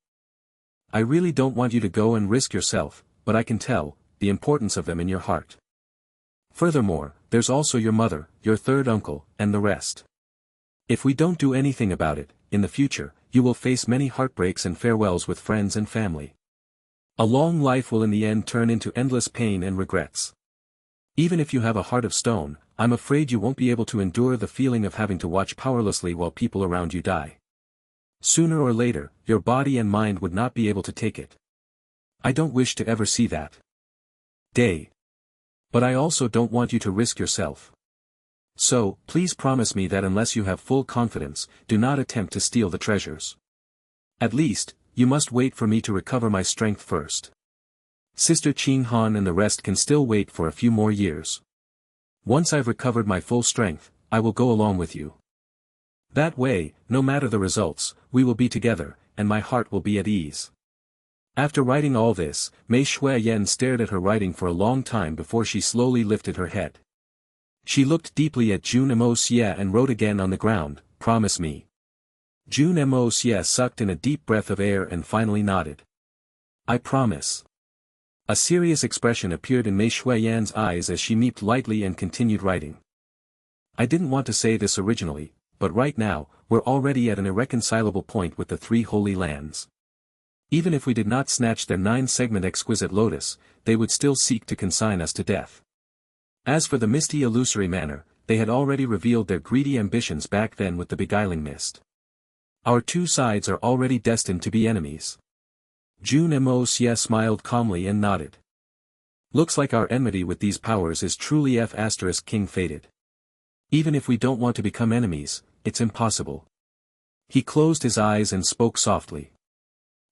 I really don't want you to go and risk yourself, but I can tell, the importance of them in your heart. Furthermore, there's also your mother, your 3rd uncle, and the rest. If we don't do anything about it, in the future, you will face many heartbreaks and farewells with friends and family. A long life will in the end turn into endless pain and regrets. Even if you have a heart of stone, I'm afraid you won't be able to endure the feeling of having to watch powerlessly while people around you die. Sooner or later, your body and mind would not be able to take it. I don't wish to ever see that day. But I also don't want you to risk yourself. So, please promise me that unless you have full confidence, do not attempt to steal the treasures. At least, you must wait for me to recover my strength first. Sister Qing Han and the rest can still wait for a few more years. Once I've recovered my full strength, I will go along with you. That way, no matter the results, we will be together, and my heart will be at ease. After writing all this, Mei Shuiyan stared at her writing for a long time before she slowly lifted her head. She looked deeply at Jun Moxie and wrote again on the ground, "Promise me." Jun Moxie sucked in a deep breath of air and finally nodded. "I promise." A serious expression appeared in Mei Shuiyan's eyes as she meeped lightly and continued writing. "I didn't want to say this originally, but right now, we're already at an irreconcilable point with the 3 holy lands. Even if we did not snatch their 9-segment exquisite lotus, they would still seek to consign us to death. As for the misty illusory manor, they had already revealed their greedy ambitions back then with the beguiling mist. Our 2 sides are already destined to be enemies." Jun Moxie smiled calmly and nodded. Looks like our enmity with these powers is truly King fated. Even if we don't want to become enemies, it's impossible. He closed his eyes and spoke softly.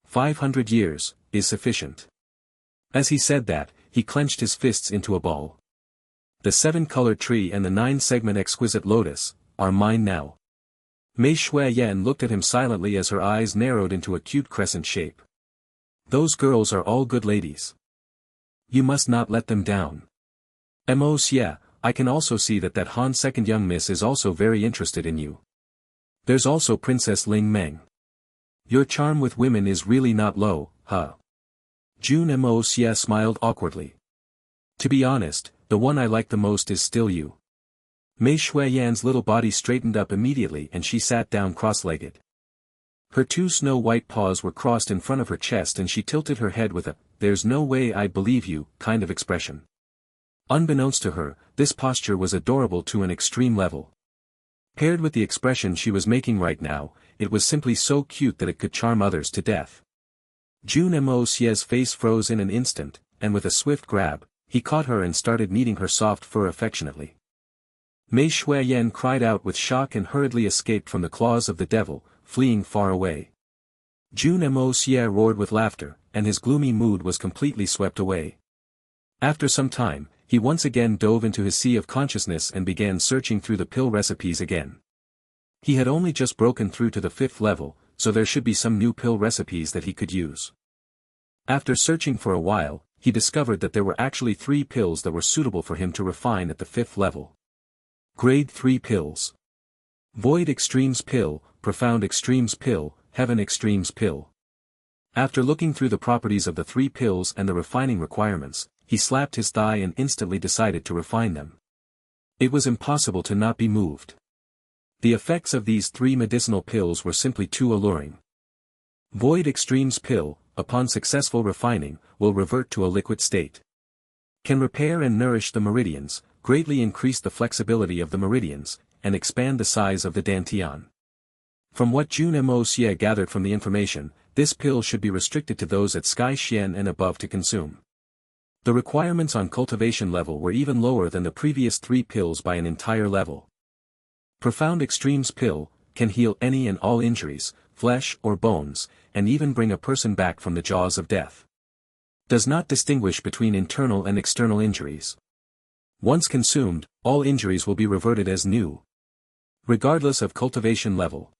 500 years, is sufficient. As he said that, he clenched his fists into a ball. The 7-colored tree and the 9-segment exquisite lotus, are mine now. Mei Shui-yen looked at him silently as her eyes narrowed into a cute crescent shape. Those girls are all good ladies. You must not let them down. Moxie, I can also see that Han second young miss is also very interested in you. There's also Princess Ling Meng. Your charm with women is really not low, huh? Jun Moxie smiled awkwardly. To be honest, the one I like the most is still you. Mei Shui-yan's little body straightened up immediately and she sat down cross-legged. Her 2 snow-white paws were crossed in front of her chest and she tilted her head with a, "There's no way I believe you," kind of expression. Unbeknownst to her, this posture was adorable to an extreme level. Paired with the expression she was making right now, it was simply so cute that it could charm others to death. Jun Moxie's face froze in an instant, and with a swift grab, he caught her and started kneading her soft fur affectionately. Mei Shui-yen cried out with shock and hurriedly escaped from the claws of the devil, fleeing far away. Jun Moxie roared with laughter, and his gloomy mood was completely swept away. After some time, he once again dove into his sea of consciousness and began searching through the pill recipes again. He had only just broken through to the 5th level, so there should be some new pill recipes that he could use. After searching for a while, he discovered that there were actually 3 pills that were suitable for him to refine at the 5th level. Grade 3 pills. Void Extremes Pill, Profound Extremes Pill, Heaven Extremes Pill. After looking through the properties of the 3 pills and the refining requirements, he slapped his thigh and instantly decided to refine them. It was impossible to not be moved. The effects of these 3 medicinal pills were simply too alluring. Void Extremes Pill, upon successful refining, will revert to a liquid state. Can repair and nourish the meridians, greatly increase the flexibility of the meridians, and expand the size of the dantian. From what Jun Moxie gathered from the information, this pill should be restricted to those at Sky Xian and above to consume. The requirements on cultivation level were even lower than the previous 3 pills by an entire level. Profound Extremes Pill, can heal any and all injuries, flesh or bones, and even bring a person back from the jaws of death. Does not distinguish between internal and external injuries. Once consumed, all injuries will be reverted as new, regardless of cultivation level.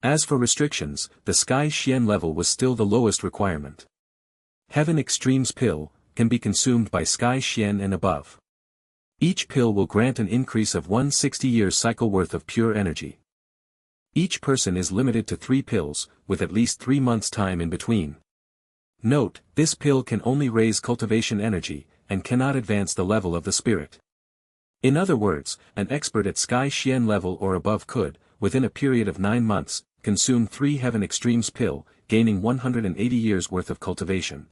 As for restrictions, the Sky Xian level was still the lowest requirement. Heaven Extremes Pill, can be consumed by Sky Xian and above. Each pill will grant an increase of 160-year cycle worth of pure energy. Each person is limited to 3 pills, with at least 3 months' time in between. Note, this pill can only raise cultivation energy, and cannot advance the level of the spirit. In other words, an expert at Sky Xian level or above could, within a period of 9 months, consume 3 Heaven Extremes Pill, gaining 180 years worth of cultivation.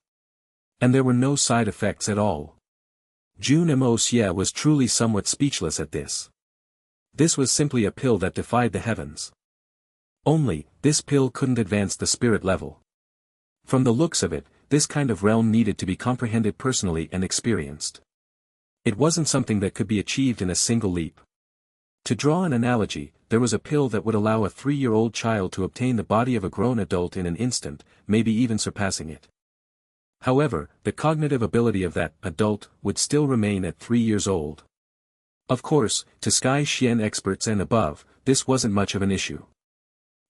And there were no side effects at all. Jun Moxie was truly somewhat speechless at this. This was simply a pill that defied the heavens. Only, this pill couldn't advance the spirit level. From the looks of it, this kind of realm needed to be comprehended personally and experienced. It wasn't something that could be achieved in a single leap. To draw an analogy, there was a pill that would allow a 3-year-old child to obtain the body of a grown adult in an instant, maybe even surpassing it. However, the cognitive ability of that adult would still remain at 3 years old. Of course, to Sky Xian experts and above, this wasn't much of an issue.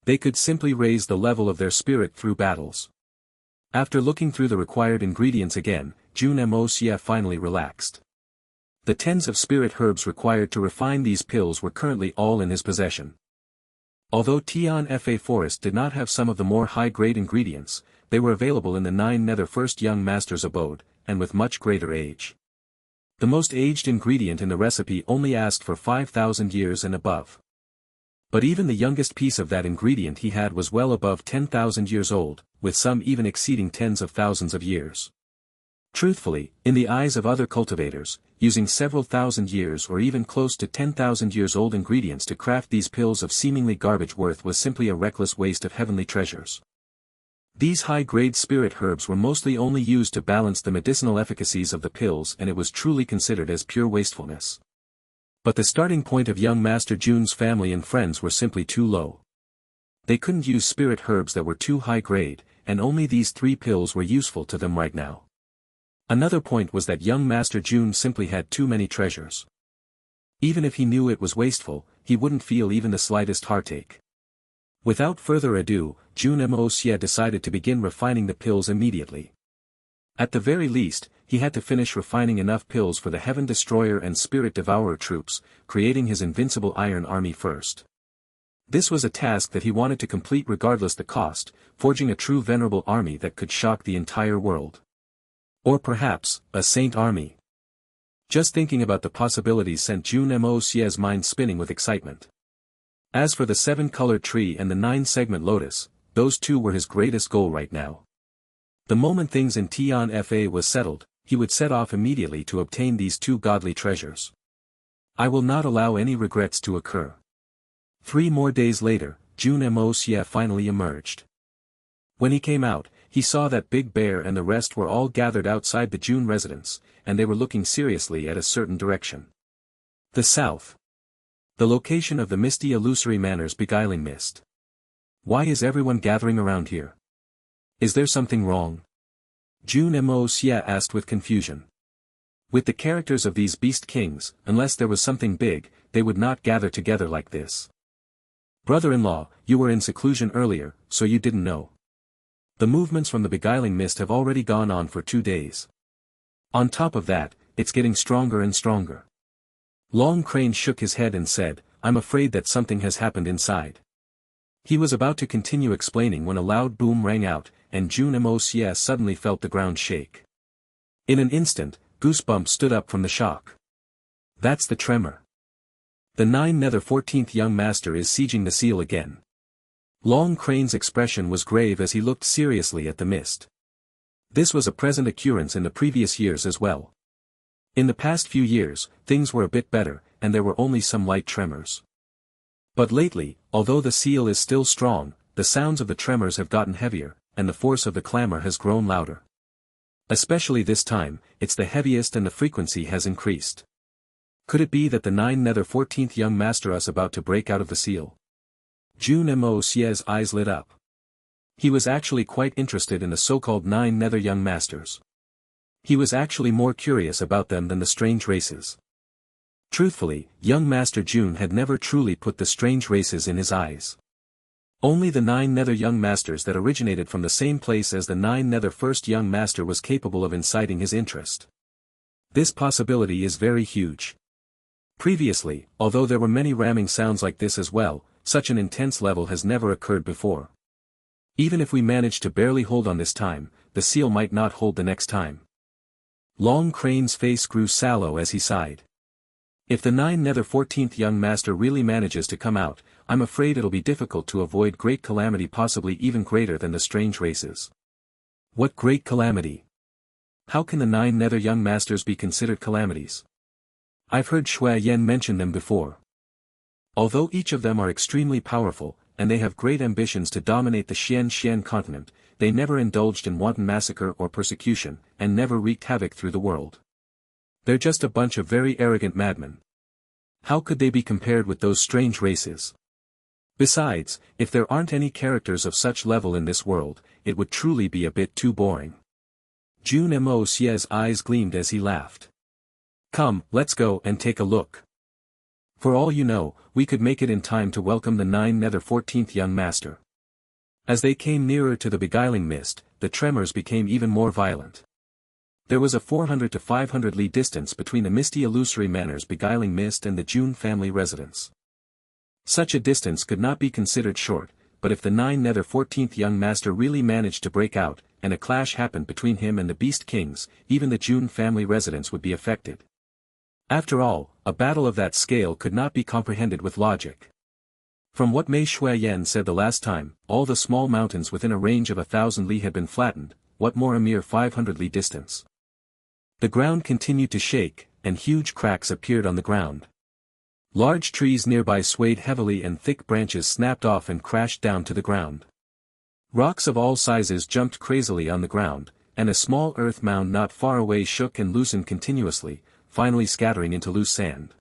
They could simply raise the level of their spirit through battles. After looking through the required ingredients again, Jun Moxie finally relaxed. The tens of spirit herbs required to refine these pills were currently all in his possession. Although Tian Fa Forest did not have some of the more high-grade ingredients, they were available in the 9 Nether First Young Master's abode, and with much greater age. The most aged ingredient in the recipe only asked for 5,000 years and above. But even the youngest piece of that ingredient he had was well above 10,000 years old, with some even exceeding tens of thousands of years. Truthfully, in the eyes of other cultivators, using several thousand years or even close to 10,000 years old ingredients to craft these pills of seemingly garbage worth was simply a reckless waste of heavenly treasures. These high-grade spirit herbs were mostly only used to balance the medicinal efficacies of the pills, and it was truly considered as pure wastefulness. But the starting point of young Master Jun's family and friends were simply too low. They couldn't use spirit herbs that were too high-grade, and only these 3 pills were useful to them right now. Another point was that young Master Jun simply had too many treasures. Even if he knew it was wasteful, he wouldn't feel even the slightest heartache. Without further ado, Jun Moxie decided to begin refining the pills immediately. At the very least, he had to finish refining enough pills for the Heaven Destroyer and Spirit Devourer troops, creating his invincible Iron Army first. This was a task that he wanted to complete regardless the cost, forging a true venerable army that could shock the entire world. Or perhaps, a saint army. Just thinking about the possibilities sent Jun Moxie's mind spinning with excitement. As for the 7-colored tree and the 9-segment lotus, those 2 were his greatest goal right now. The moment things in Tian Fa was settled, he would set off immediately to obtain these 2 godly treasures. I will not allow any regrets to occur. 3 more days later, Jun Moxie finally emerged. When he came out, he saw that Big Bear and the rest were all gathered outside the Jun residence, and they were looking seriously at a certain direction. The south. The location of the misty illusory manor's beguiling mist. Why is everyone gathering around here? Is there something wrong? Jun Moxie asked with confusion. With the characters of these beast kings, unless there was something big, they would not gather together like this. Brother-in-law, you were in seclusion earlier, so you didn't know. The movements from the beguiling mist have already gone on for 2 days. On top of that, it's getting stronger and stronger. Long Crane shook his head and said, I'm afraid that something has happened inside. He was about to continue explaining when a loud boom rang out, and Jun Moxie suddenly felt the ground shake. In an instant, Goosebumps stood up from the shock. That's the tremor. The 9th 14th young master is sieging the seal again. Long Crane's expression was grave as he looked seriously at the mist. This was a present occurrence in the previous years as well. In the past few years, things were a bit better, and there were only some light tremors. But lately, although the seal is still strong, the sounds of the tremors have gotten heavier, and the force of the clamor has grown louder. Especially this time, it's the heaviest and the frequency has increased. Could it be that the 9th 14th young master is about to break out of the seal? Jun Moxie's eyes lit up. He was actually quite interested in the so-called 9th young masters. He was actually more curious about them than the strange races. Truthfully, young Master Jun had never truly put the strange races in his eyes. Only the 9th young masters that originated from the same place as the 9th first young master was capable of inciting his interest. This possibility is very huge. Previously, although there were many ramming sounds like this as well, such an intense level has never occurred before. Even if we manage to barely hold on this time, the seal might not hold the next time. Long Crane's face grew sallow as he sighed. If the 9th 14th young master really manages to come out, I'm afraid it'll be difficult to avoid great calamity, possibly even greater than the strange races. What great calamity? How can the 9th young masters be considered calamities? I've heard Shui Yen mention them before. Although each of them are extremely powerful, and they have great ambitions to dominate the Xian continent, they never indulged in wanton massacre or persecution, and never wreaked havoc through the world. They're just a bunch of very arrogant madmen. How could they be compared with those strange races? Besides, if there aren't any characters of such level in this world, it would truly be a bit too boring. Jun Moxie's eyes gleamed as he laughed. Come, let's go and take a look. For all you know, we could make it in time to welcome the 9th 14th young master. As they came nearer to the beguiling mist, the tremors became even more violent. There was a 400 to 500 li distance between the misty illusory manor's beguiling mist and the Jun family residence. Such a distance could not be considered short, but if the 9th 14th young master really managed to break out, and a clash happened between him and the Beast Kings, even the Jun family residence would be affected. After all, a battle of that scale could not be comprehended with logic. From what Mei Shui Yen said the last time, all the small mountains within a range of 1,000 li had been flattened, what more a mere 500 li distance. The ground continued to shake, and huge cracks appeared on the ground. Large trees nearby swayed heavily and thick branches snapped off and crashed down to the ground. Rocks of all sizes jumped crazily on the ground, and a small earth mound not far away shook and loosened continuously, finally scattering into loose sand.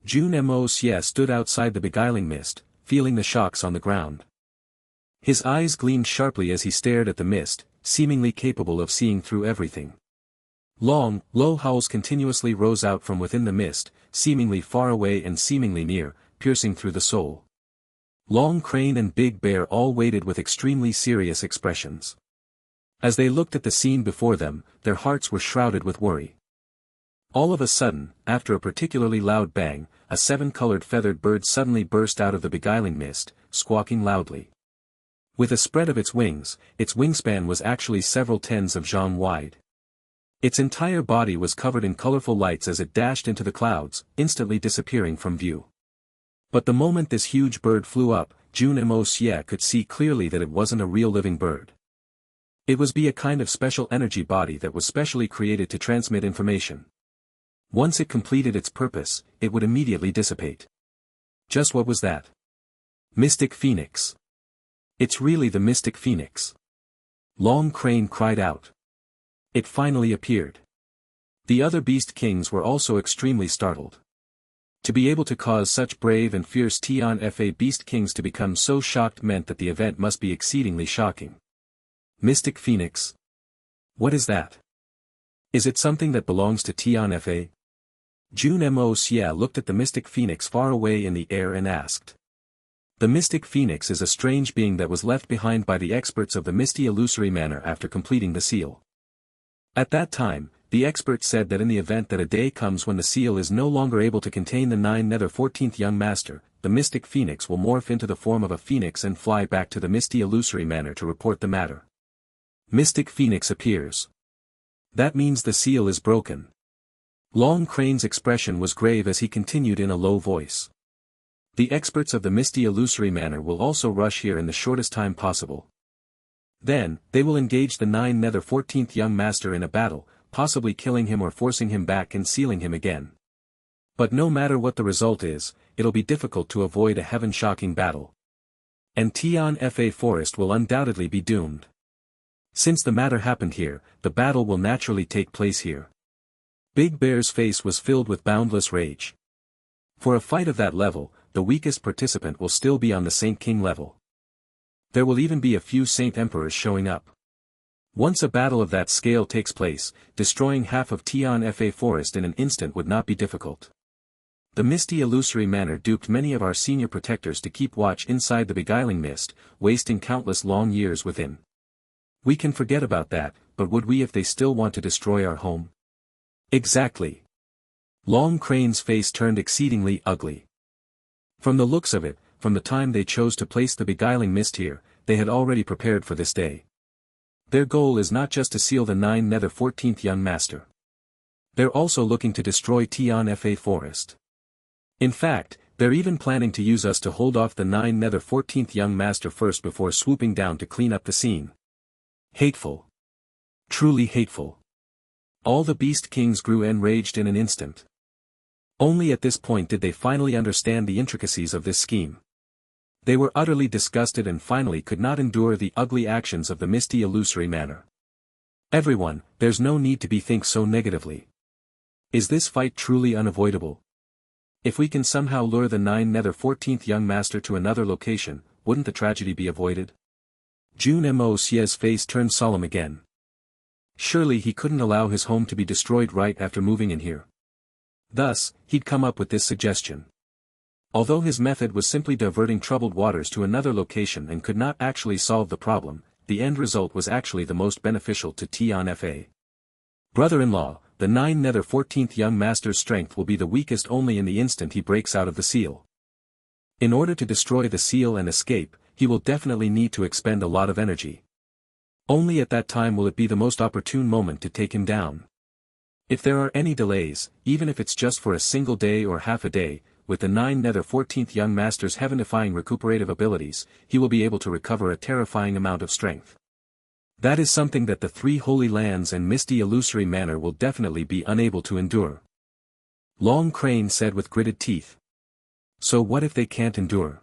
Jun Moxie stood outside the beguiling mist, feeling the shocks on the ground. His eyes gleamed sharply as he stared at the mist, seemingly capable of seeing through everything. Long, low howls continuously rose out from within the mist, seemingly far away and seemingly near, piercing through the soul. Long Crane and Big Bear all waited with extremely serious expressions. As they looked at the scene before them, their hearts were shrouded with worry. All of a sudden, after a particularly loud bang, a seven-colored feathered bird suddenly burst out of the beguiling mist, squawking loudly. With a spread of its wings, its wingspan was actually several tens of zhang wide. Its entire body was covered in colorful lights as it dashed into the clouds, instantly disappearing from view. But the moment this huge bird flew up, Jun Moxie could see clearly that it wasn't a real living bird. It was a kind of special energy body that was specially created to transmit information. Once it completed its purpose, it would immediately dissipate. Just what was that? Mystic Phoenix. It's really the Mystic Phoenix. Long Crane cried out. It finally appeared. The other Beast Kings were also extremely startled. To be able to cause such brave and fierce Tian-Fa Beast Kings to become so shocked meant that the event must be exceedingly shocking. Mystic Phoenix? What is that? Is it something that belongs to Tian-Fa? Jun Moxie looked at the Mystic Phoenix far away in the air and asked. The Mystic Phoenix is a strange being that was left behind by the experts of the Misty Illusory Manor after completing the seal. At that time, the experts said that in the event that a day comes when the seal is no longer able to contain the 9 nether 14th young master, the Mystic Phoenix will morph into the form of a phoenix and fly back to the Misty Illusory Manor to report the matter. Mystic Phoenix appears. That means the seal is broken. Long Crane's expression was grave as he continued in a low voice. The experts of the Misty Illusory Manor will also rush here in the shortest time possible. Then, they will engage the 9 nether 14th young master in a battle, possibly killing him or forcing him back and sealing him again. But no matter what the result is, it'll be difficult to avoid a heaven-shocking battle. And Tian-Fa Forest will undoubtedly be doomed. Since the matter happened here, the battle will naturally take place here. Big Bear's face was filled with boundless rage. For a fight of that level, the weakest participant will still be on the Saint King level. There will even be a few Saint Emperors showing up. Once a battle of that scale takes place, destroying half of Tian-Fa Forest in an instant would not be difficult. The Misty Illusory Manor duped many of our senior protectors to keep watch inside the beguiling mist, wasting countless long years within. We can forget about that, but would we if they still want to destroy our home? Exactly. Long Crane's face turned exceedingly ugly. From the looks of it, from the time they chose to place the beguiling mist here, they had already prepared for this day. Their goal is not just to seal the 9 nether 14th young master. They're also looking to destroy Tian-Fa Forest. In fact, they're even planning to use us to hold off the 9 nether 14th young master first before swooping down to clean up the scene. Hateful. Truly hateful. All the Beast Kings grew enraged in an instant. Only at this point did they finally understand the intricacies of this scheme. They were utterly disgusted and finally could not endure the ugly actions of the Misty Illusory Manor. Everyone, there's no need to think so negatively. Is this fight truly unavoidable? If we can somehow lure the 9 nether 14th young master to another location, wouldn't the tragedy be avoided? Jun Moxie's face turned solemn again. Surely he couldn't allow his home to be destroyed right after moving in here. Thus, he'd come up with this suggestion. Although his method was simply diverting troubled waters to another location and could not actually solve the problem, the end result was actually the most beneficial to Tian-Fa. Brother-in-law, the 9 nether 14th young master's strength will be the weakest only in the instant he breaks out of the seal. In order to destroy the seal and escape, he will definitely need to expend a lot of energy. Only at that time will it be the most opportune moment to take him down. If there are any delays, even if it's just for a single day or half a day, with the 9 nether 14th young master's heaven-defying recuperative abilities, he will be able to recover a terrifying amount of strength. That is something that the 3 Holy Lands and Misty Illusory Manor will definitely be unable to endure. Long Crane said with gritted teeth. So what if they can't endure?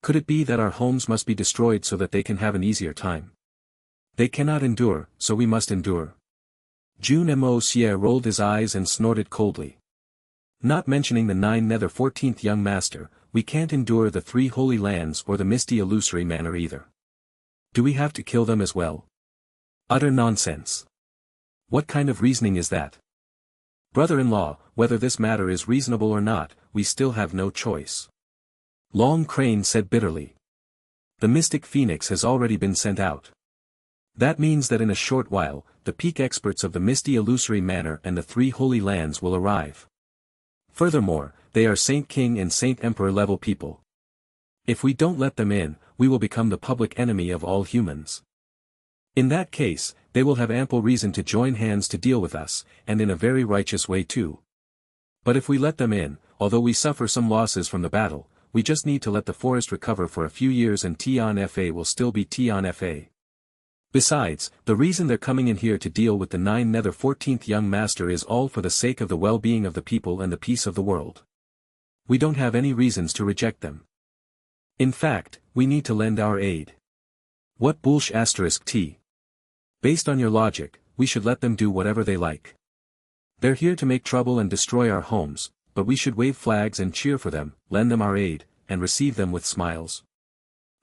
Could it be that our homes must be destroyed so that they can have an easier time? They cannot endure, so we must endure. Jun Moxie rolled his eyes and snorted coldly. Not mentioning the 9 nether 14th young master, we can't endure the 3 holy lands or the misty illusory manor either. Do we have to kill them as well? Utter nonsense. What kind of reasoning is that? Brother-in-law, whether this matter is reasonable or not, we still have no choice. Long Crane said bitterly. The mystic phoenix has already been sent out. That means that in a short while, the peak experts of the misty illusory manor and the 3 holy lands will arrive. Furthermore, they are Saint King and Saint Emperor level people. If we don't let them in, we will become the public enemy of all humans. In that case, they will have ample reason to join hands to deal with us, and in a very righteous way too. But if we let them in, although we suffer some losses from the battle, we just need to let the forest recover for a few years and Tian-Fa will still be Tian-Fa. Besides, the reason they're coming in here to deal with the 9 nether 14th young master is all for the sake of the well-being of the people and the peace of the world. We don't have any reasons to reject them. In fact, we need to lend our aid. What bullsh***t? Based on your logic, we should let them do whatever they like. They're here to make trouble and destroy our homes, but we should wave flags and cheer for them, lend them our aid, and receive them with smiles.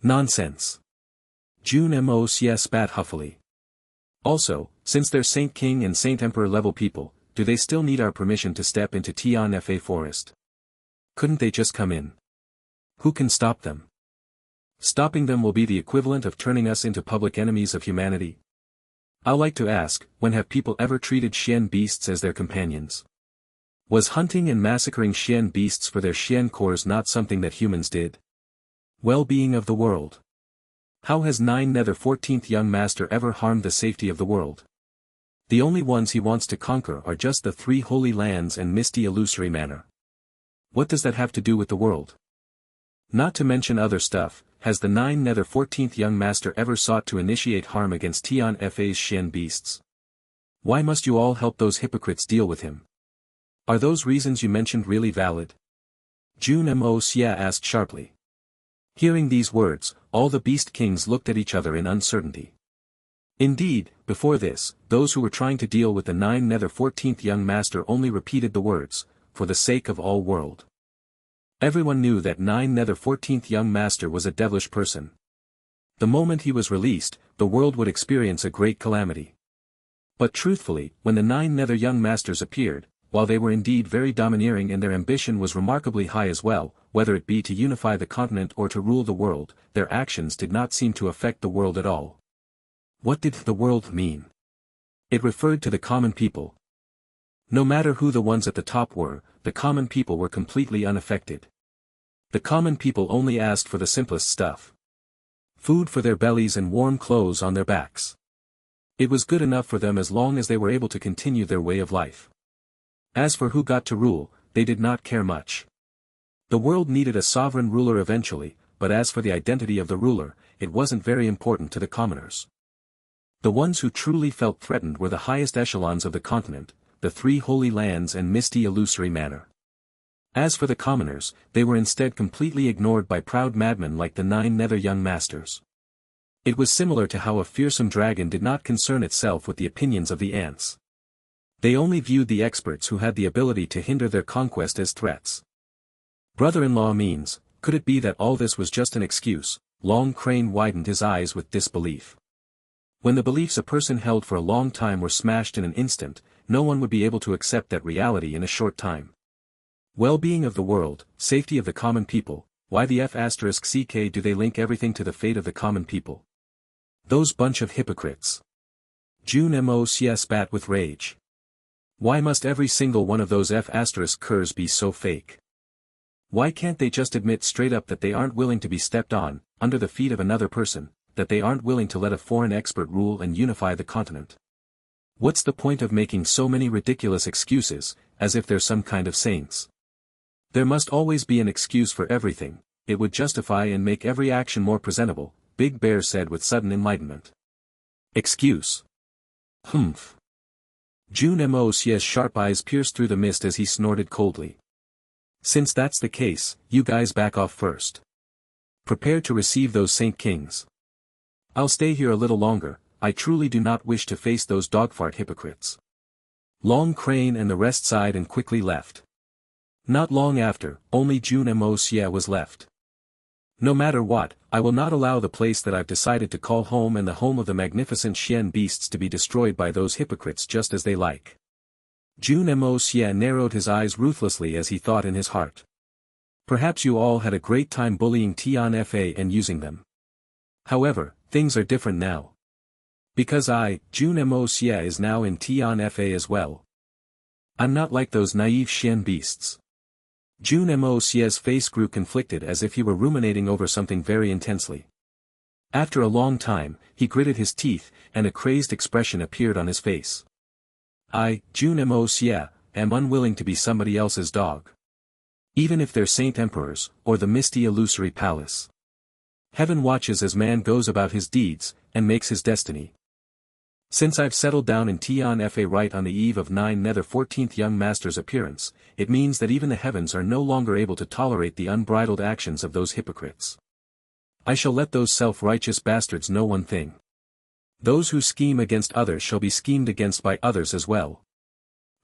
Nonsense. Jun Moxie spat huffily. Also, since they're Saint King and Saint Emperor level people, do they still need our permission to step into Tian-Fa forest? Couldn't they just come in? Who can stop them? Stopping them will be the equivalent of turning us into public enemies of humanity. I'd like to ask, when have people ever treated Xian beasts as their companions? Was hunting and massacring Xian beasts for their Xian cores not something that humans did? Well-being of the world. How has 9 nether 14th young master ever harmed the safety of the world? The only ones he wants to conquer are just the 3 holy lands and misty illusory manor. What does that have to do with the world? Not to mention other stuff, has the 9 nether 14th young master ever sought to initiate harm against Tian-Fa's Xian beasts? Why must you all help those hypocrites deal with him? Are those reasons you mentioned really valid? Jun Moxie asked sharply. Hearing these words, all the beast kings looked at each other in uncertainty. Indeed, before this, those who were trying to deal with the 9 nether 14th young master only repeated the words, for the sake of all world. Everyone knew that 9 nether 14th young master was a devilish person. The moment he was released, the world would experience a great calamity. But truthfully, when the 9 nether young masters appeared, while they were indeed very domineering and their ambition was remarkably high as well, whether it be to unify the continent or to rule the world, their actions did not seem to affect the world at all. What did the world mean? It referred to the common people. No matter who the ones at the top were, the common people were completely unaffected. The common people only asked for the simplest stuff. Food for their bellies and warm clothes on their backs. It was good enough for them as long as they were able to continue their way of life. As for who got to rule, they did not care much. The world needed a sovereign ruler eventually, but as for the identity of the ruler, it wasn't very important to the commoners. The ones who truly felt threatened were the highest echelons of the continent, the 3 holy lands and misty illusory manor. As for the commoners, they were instead completely ignored by proud madmen like the 9 nether young masters. It was similar to how a fearsome dragon did not concern itself with the opinions of the ants. They only viewed the experts who had the ability to hinder their conquest as threats. Brother-in-law means, could it be that all this was just an excuse? Long Crane widened his eyes with disbelief. When the beliefs a person held for a long time were smashed in an instant, no one would be able to accept that reality in a short time. Well-being of the world, safety of the common people, why the f***ck do they link everything to the fate of the common people? Those bunch of hypocrites. Jun Moxie spat with rage. Why must every single one of those f***ers be so fake? Why can't they just admit straight up that they aren't willing to be stepped on, under the feet of another person, that they aren't willing to let a foreign expert rule and unify the continent? What's the point of making so many ridiculous excuses, as if they're some kind of saints? There must always be an excuse for everything, it would justify and make every action more presentable, Big Bear said with sudden enlightenment. Excuse? Humph. Jun Moxie's sharp eyes pierced through the mist as he snorted coldly. Since that's the case, you guys back off first. Prepare to receive those saint kings. I'll stay here a little longer, I truly do not wish to face those dogfart hypocrites. Long Crane and the rest sighed and quickly left. Not long after, only Jun Moxie was left. No matter what, I will not allow the place that I've decided to call home and the home of the magnificent Xian beasts to be destroyed by those hypocrites just as they like. Jun Moxie narrowed his eyes ruthlessly as he thought in his heart. Perhaps you all had a great time bullying Tianfa and using them. However, things are different now. Because Jun Moxie is now in Tianfa as well. I'm not like those naive Xian beasts. Jun Moxie's face grew conflicted as if he were ruminating over something very intensely. After a long time, he gritted his teeth, and a crazed expression appeared on his face. Jun Moxie, am unwilling to be somebody else's dog. Even if they're Saint Emperors, or the misty illusory palace. Heaven watches as man goes about his deeds, and makes his destiny. Since I've settled down in Tianfa right on the eve of 14th young master's appearance, it means that even the heavens are no longer able to tolerate the unbridled actions of those hypocrites. I shall let those self-righteous bastards know one thing. Those who scheme against others shall be schemed against by others as well.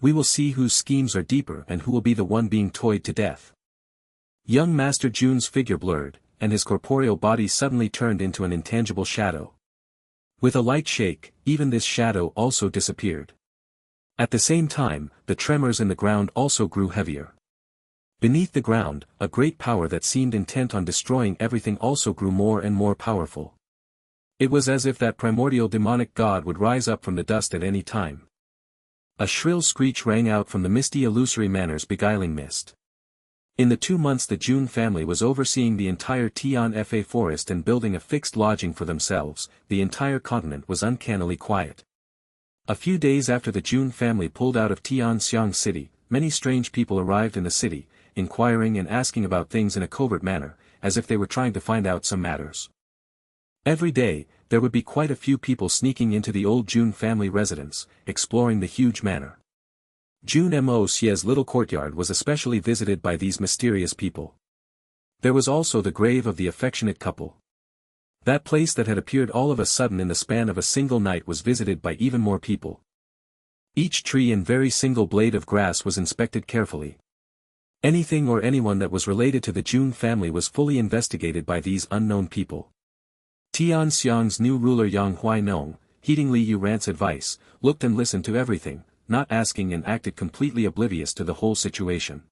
We will see whose schemes are deeper and who will be the one being toyed to death. Young Master Jun's figure blurred, and his corporeal body suddenly turned into an intangible shadow. With a light shake, even this shadow also disappeared. At the same time, the tremors in the ground also grew heavier. Beneath the ground, a great power that seemed intent on destroying everything also grew more and more powerful. It was as if that primordial demonic god would rise up from the dust at any time. A shrill screech rang out from the misty illusory manor's beguiling mist. In the 2 months the Jun family was overseeing the entire Tianfa forest and building a fixed lodging for themselves, the entire continent was uncannily quiet. A few days after the Jun family pulled out of Tianxiang city, many strange people arrived in the city, inquiring and asking about things in a covert manner, as if they were trying to find out some matters. Every day, there would be quite a few people sneaking into the old Jun family residence, exploring the huge manor. Jun Moxie's little courtyard was especially visited by these mysterious people. There was also the grave of the affectionate couple. That place that had appeared all of a sudden in the span of a single night was visited by even more people. Each tree and very single blade of grass was inspected carefully. Anything or anyone that was related to the Jun family was fully investigated by these unknown people. Tianxiang's new ruler Yang Huainong, heeding Li Yuran's advice, looked and listened to everything, not asking and acted completely oblivious to the whole situation.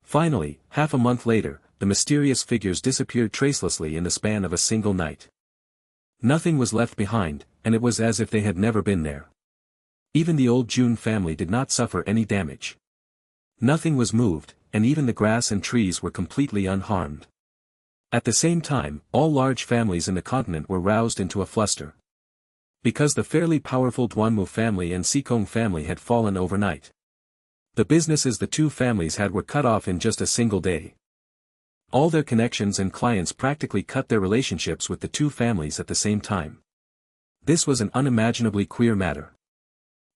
Finally, half a month later, the mysterious figures disappeared tracelessly in the span of a single night. Nothing was left behind, and it was as if they had never been there. Even the old Jun family did not suffer any damage. Nothing was moved, and even the grass and trees were completely unharmed. At the same time, all large families in the continent were roused into a fluster. Because the fairly powerful Duanmu family and Sikong family had fallen overnight. The businesses the two families had were cut off in just a single day. All their connections and clients practically cut their relationships with the two families at the same time. This was an unimaginably queer matter.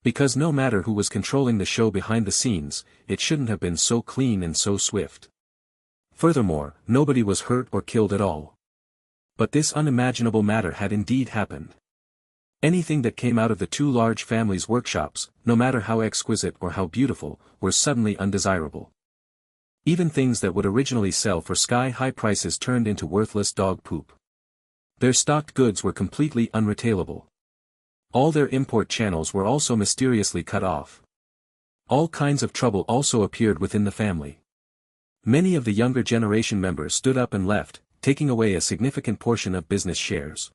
Because no matter who was controlling the show behind the scenes, it shouldn't have been so clean and so swift. Furthermore, nobody was hurt or killed at all. But this unimaginable matter had indeed happened. Anything that came out of the two large families' workshops, no matter how exquisite or how beautiful, were suddenly undesirable. Even things that would originally sell for sky-high prices turned into worthless dog poop. Their stocked goods were completely unretailable. All their import channels were also mysteriously cut off. All kinds of trouble also appeared within the family. Many of the younger generation members stood up and left, taking away a significant portion of business shares.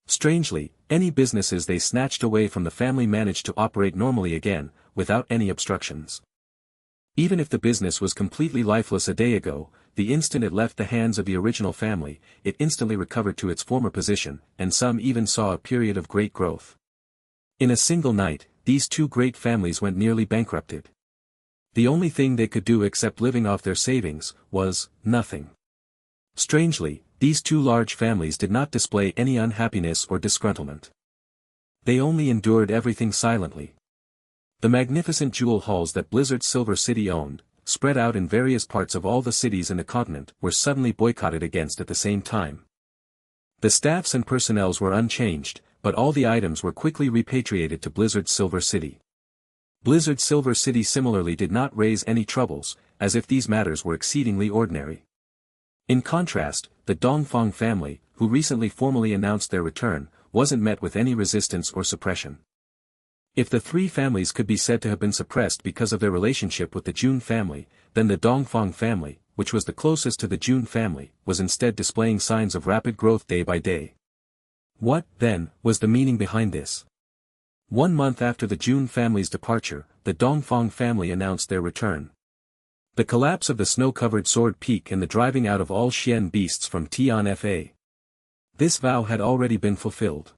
Strangely, any businesses they snatched away from the family managed to operate normally again, without any obstructions. Even if the business was completely lifeless a day ago, the instant it left the hands of the original family, it instantly recovered to its former position, and some even saw a period of great growth. In a single night, these two great families went nearly bankrupted. The only thing they could do except living off their savings, was nothing. Strangely, these two large families did not display any unhappiness or disgruntlement. They only endured everything silently. The magnificent jewel halls that Blizzard's Silver City owned, spread out in various parts of all the cities in the continent, were suddenly boycotted against at the same time. The staffs and personnels were unchanged, but all the items were quickly repatriated to Blizzard's Silver City. Blizzard's Silver City similarly did not raise any troubles, as if these matters were exceedingly ordinary. In contrast, the Dongfang family, who recently formally announced their return, wasn't met with any resistance or suppression. If the three families could be said to have been suppressed because of their relationship with the Jun family, then the Dongfang family, which was the closest to the Jun family, was instead displaying signs of rapid growth day by day. What, then, was the meaning behind this? 1 month after the Jun family's departure, the Dongfang family announced their return. The collapse of the snow-covered Sword Peak and the driving out of all Xian beasts from Tianfa. This vow had already been fulfilled.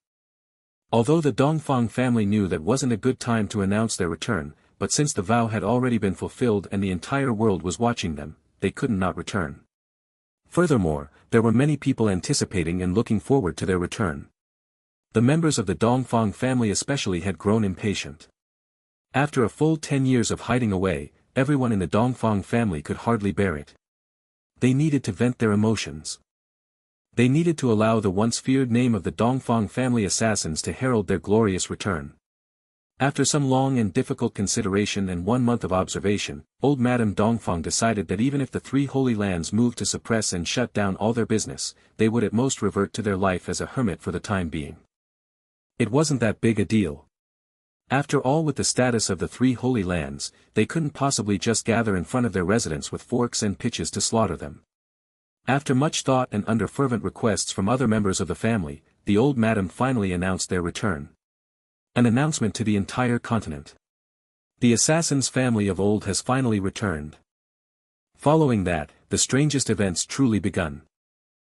Although the Dongfang family knew that wasn't a good time to announce their return, but since the vow had already been fulfilled and the entire world was watching them, they couldn't not return. Furthermore, there were many people anticipating and looking forward to their return. The members of the Dongfang family especially had grown impatient. After a full 10 years of hiding away, everyone in the Dongfang family could hardly bear it. They needed to vent their emotions. They needed to allow the once feared name of the Dongfang family assassins to herald their glorious return. After some long and difficult consideration and 1 month of observation, old Madame Dongfang decided that even if the three Holy Lands moved to suppress and shut down all their business, they would at most revert to their life as a hermit for the time being. It wasn't that big a deal. After all, with the status of the three Holy Lands, they couldn't possibly just gather in front of their residence with forks and pitches to slaughter them. After much thought and under fervent requests from other members of the family, the old madam finally announced their return. An announcement to the entire continent. The assassin's family of old has finally returned. Following that, the strangest events truly begun.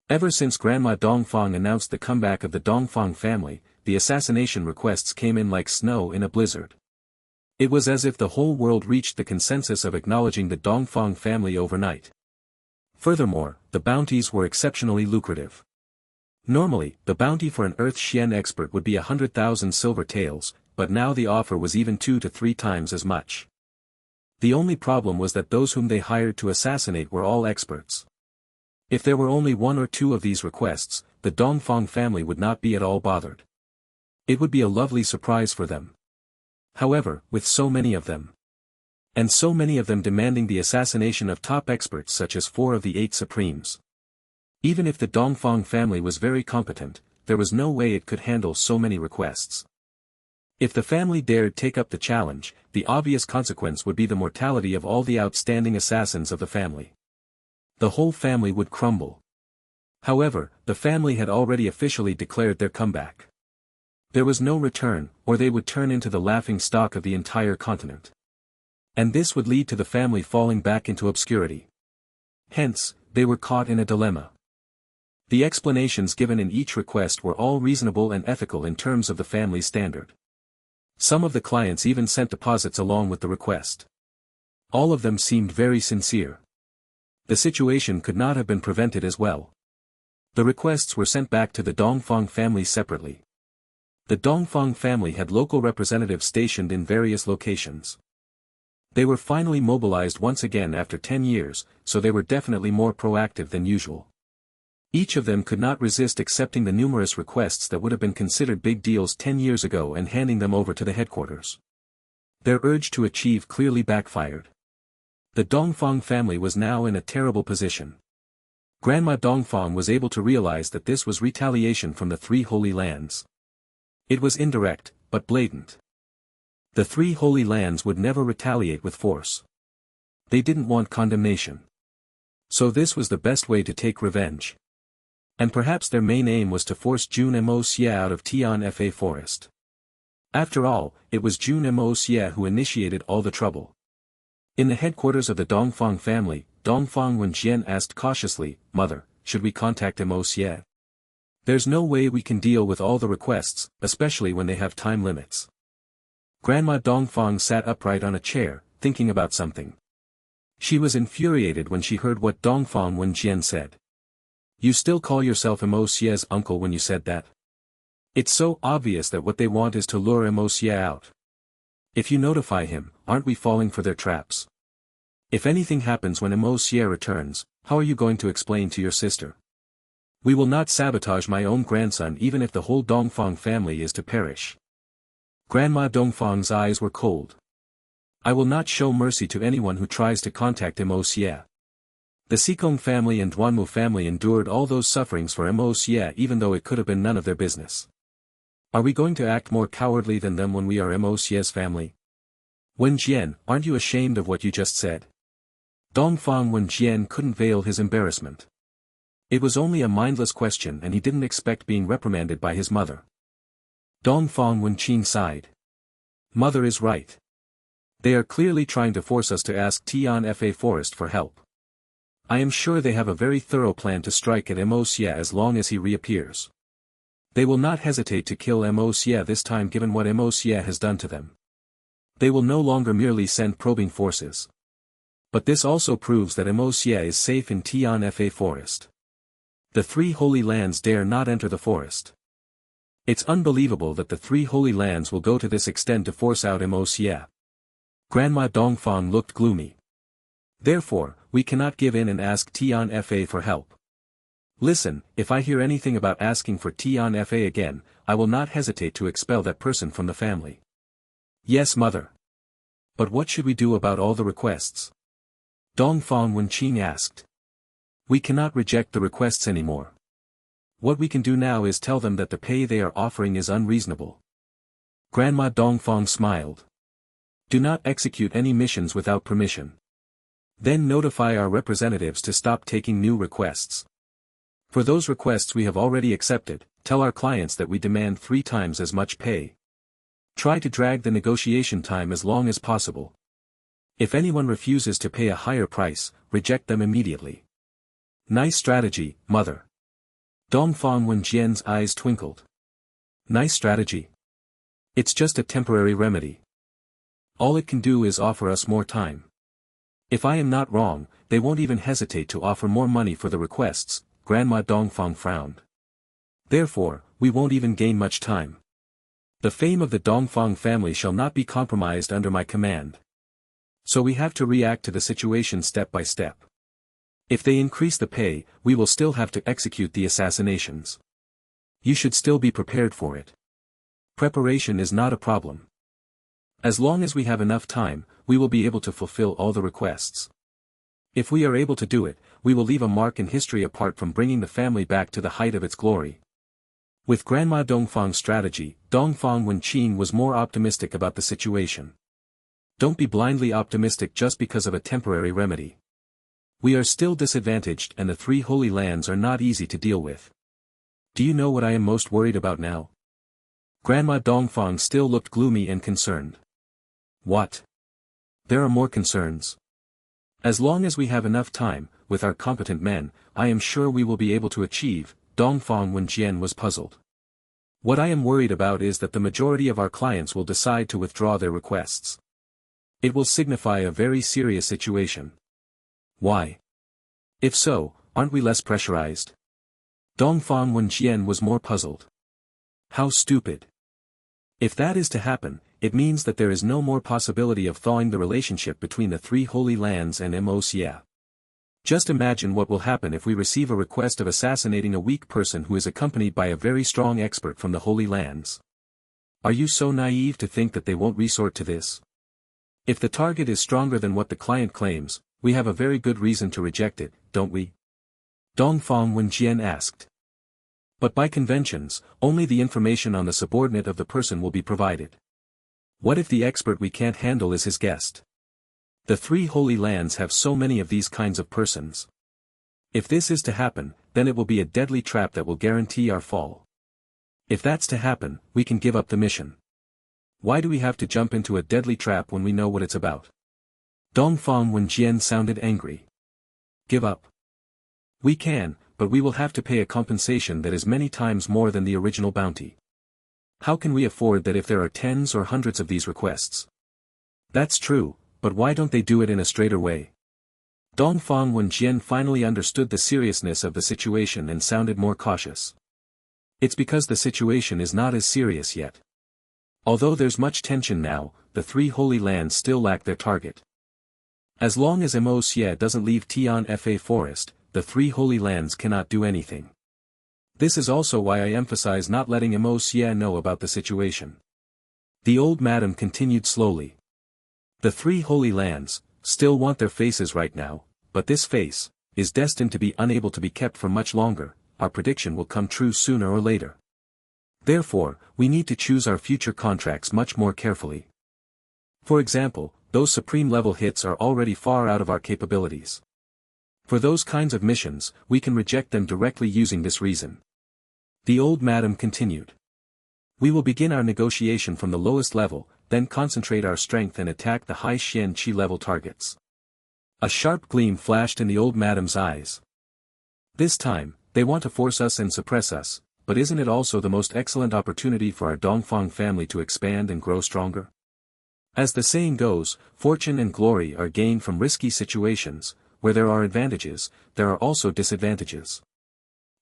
Ever since Grandma Dongfang announced the comeback of the Dongfang family, the assassination requests came in like snow in a blizzard. It was as if the whole world reached the consensus of acknowledging the Dongfang family overnight. Furthermore, the bounties were exceptionally lucrative. Normally, the bounty for an Earth Xian expert would be 100,000 silver taels, but now the offer was even 2 to 3 times as much. The only problem was that those whom they hired to assassinate were all experts. If there were only 1 or 2 of these requests, the Dongfang family would not be at all bothered. It would be a lovely surprise for them. However, with so many of them, and so many of them demanding the assassination of top experts such as 4 of the 8 supremes. Even if the Dongfang family was very competent, there was no way it could handle so many requests. If the family dared take up the challenge, the obvious consequence would be the mortality of all the outstanding assassins of the family. The whole family would crumble. However, the family had already officially declared their comeback. There was no return, or they would turn into the laughing stock of the entire continent. And this would lead to the family falling back into obscurity. Hence, they were caught in a dilemma. The explanations given in each request were all reasonable and ethical in terms of the family's standard. Some of the clients even sent deposits along with the request. All of them seemed very sincere. The situation could not have been prevented as well. The requests were sent back to the Dongfang family separately. The Dongfang family had local representatives stationed in various locations. They were finally mobilized once again after 10 years, so they were definitely more proactive than usual. Each of them could not resist accepting the numerous requests that would have been considered big deals 10 years ago and handing them over to the headquarters. Their urge to achieve clearly backfired. The Dongfang family was now in a terrible position. Grandma Dongfang was able to realize that this was retaliation from the three Holy Lands. It was indirect, but blatant. The three Holy Lands would never retaliate with force. They didn't want condemnation. So this was the best way to take revenge. And perhaps their main aim was to force Jun Moxie out of Tianfa forest. After all, it was Jun Moxie who initiated all the trouble. In the headquarters of the Dongfang family, Dongfang Wenjian asked cautiously, "Mother, should we contact Moxie? There's no way we can deal with all the requests, especially when they have time limits." Grandma Dongfang sat upright on a chair, thinking about something. She was infuriated when she heard what Dongfang Wenjian said. "You still call yourself Moxie's uncle when you said that? It's so obvious that what they want is to lure Moxie out. If you notify him, aren't we falling for their traps? If anything happens when Xie returns, how are you going to explain to your sister? We will not sabotage my own grandson even if the whole Dongfang family is to perish. Grandma Dongfang's eyes were cold. I will not show mercy to anyone who tries to contact Xie. The Xikong family and Duanmu family endured all those sufferings for Xie even though it could have been none of their business. Are we going to act more cowardly than them when we are Xie's family? Wen Jian, aren't you ashamed of what you just said? Dongfang Wen Jian couldn't veil his embarrassment. It was only a mindless question and he didn't expect being reprimanded by his mother. Dongfang Wen Qing sighed. Mother is right. They are clearly trying to force us to ask Tian Fa Forest for help. I am sure they have a very thorough plan to strike at Xie as long as he reappears. They will not hesitate to kill Xie this time given what Xie has done to them. They will no longer merely send probing forces. But this also proves that Xie is safe in Tian Fa Forest. The three holy lands dare not enter the forest. It's unbelievable that the three holy lands will go to this extent to force out Xie. Grandma Dongfang looked gloomy. Therefore, we cannot give in and ask Tian Fa for help. Listen, if I hear anything about asking for Tian Fa again, I will not hesitate to expel that person from the family. Yes, mother. But what should we do about all the requests? Dongfang Wenqing asked. We cannot reject the requests anymore. What we can do now is tell them that the pay they are offering is unreasonable. Grandma Dongfang smiled. Do not execute any missions without permission. Then notify our representatives to stop taking new requests. For those requests we have already accepted, tell our clients that we demand 3 times as much pay. Try to drag the negotiation time as long as possible. If anyone refuses to pay a higher price, reject them immediately. Nice strategy, mother. Dongfang Wenjian's eyes twinkled. Nice strategy. It's just a temporary remedy. All it can do is offer us more time. If I am not wrong, they won't even hesitate to offer more money for the requests, Grandma Dongfang frowned. Therefore, we won't even gain much time. The fame of the Dongfang family shall not be compromised under my command. So we have to react to the situation step by step. If they increase the pay, we will still have to execute the assassinations. You should still be prepared for it. Preparation is not a problem. As long as we have enough time, we will be able to fulfill all the requests. If we are able to do it, we will leave a mark in history apart from bringing the family back to the height of its glory. With Grandma Dongfang's strategy, Dongfang Wenqing was more optimistic about the situation. Don't be blindly optimistic just because of a temporary remedy. We are still disadvantaged and the 3 holy lands are not easy to deal with. Do you know what I am most worried about now? Grandma Dongfang still looked gloomy and concerned. What? There are more concerns. As long as we have enough time, with our competent men, I am sure we will be able to achieve. Dongfang Wenjian was puzzled. What I am worried about is that the majority of our clients will decide to withdraw their requests. It will signify a very serious situation. Why? If so, aren't we less pressurized? Dongfang Wenjian was more puzzled. How stupid. If that is to happen, it means that there is no more possibility of thawing the relationship between the 3 holy lands and Xie. Just imagine what will happen if we receive a request of assassinating a weak person who is accompanied by a very strong expert from the Holy Lands. Are you so naive to think that they won't resort to this? If the target is stronger than what the client claims, we have a very good reason to reject it, don't we? Dongfang Wenjian asked. But by conventions, only the information on the subordinate of the person will be provided. What if the expert we can't handle is his guest? The 3 holy lands have so many of these kinds of persons. If this is to happen, then it will be a deadly trap that will guarantee our fall. If that's to happen, we can give up the mission. Why do we have to jump into a deadly trap when we know what it's about? Dongfang Wenjian sounded angry. Give up. We can, but we will have to pay a compensation that is many times more than the original bounty. How can we afford that if there are tens or hundreds of these requests? That's true. But why don't they do it in a straighter way? Dongfang Wenjian finally understood the seriousness of the situation and sounded more cautious. It's because the situation is not as serious yet. Although there's much tension now, the 3 holy lands still lack their target. As long as Mo Xie doesn't leave Tian Fa Forest, the three holy lands cannot do anything. This is also why I emphasize not letting Mo Xie know about the situation. The old madam continued slowly. The three holy lands still want their faces right now, but this face is destined to be unable to be kept for much longer. Our prediction will come true sooner or later. Therefore, we need to choose our future contracts much more carefully. For example, those supreme-level hits are already far out of our capabilities. For those kinds of missions, we can reject them directly using this reason. The old madam continued. We will begin our negotiation from the lowest level, then concentrate our strength and attack the high Xian Qi level targets. A sharp gleam flashed in the old madam's eyes. This time, they want to force us and suppress us, but isn't it also the most excellent opportunity for our Dongfang family to expand and grow stronger? As the saying goes, fortune and glory are gained from risky situations. Where there are advantages, there are also disadvantages.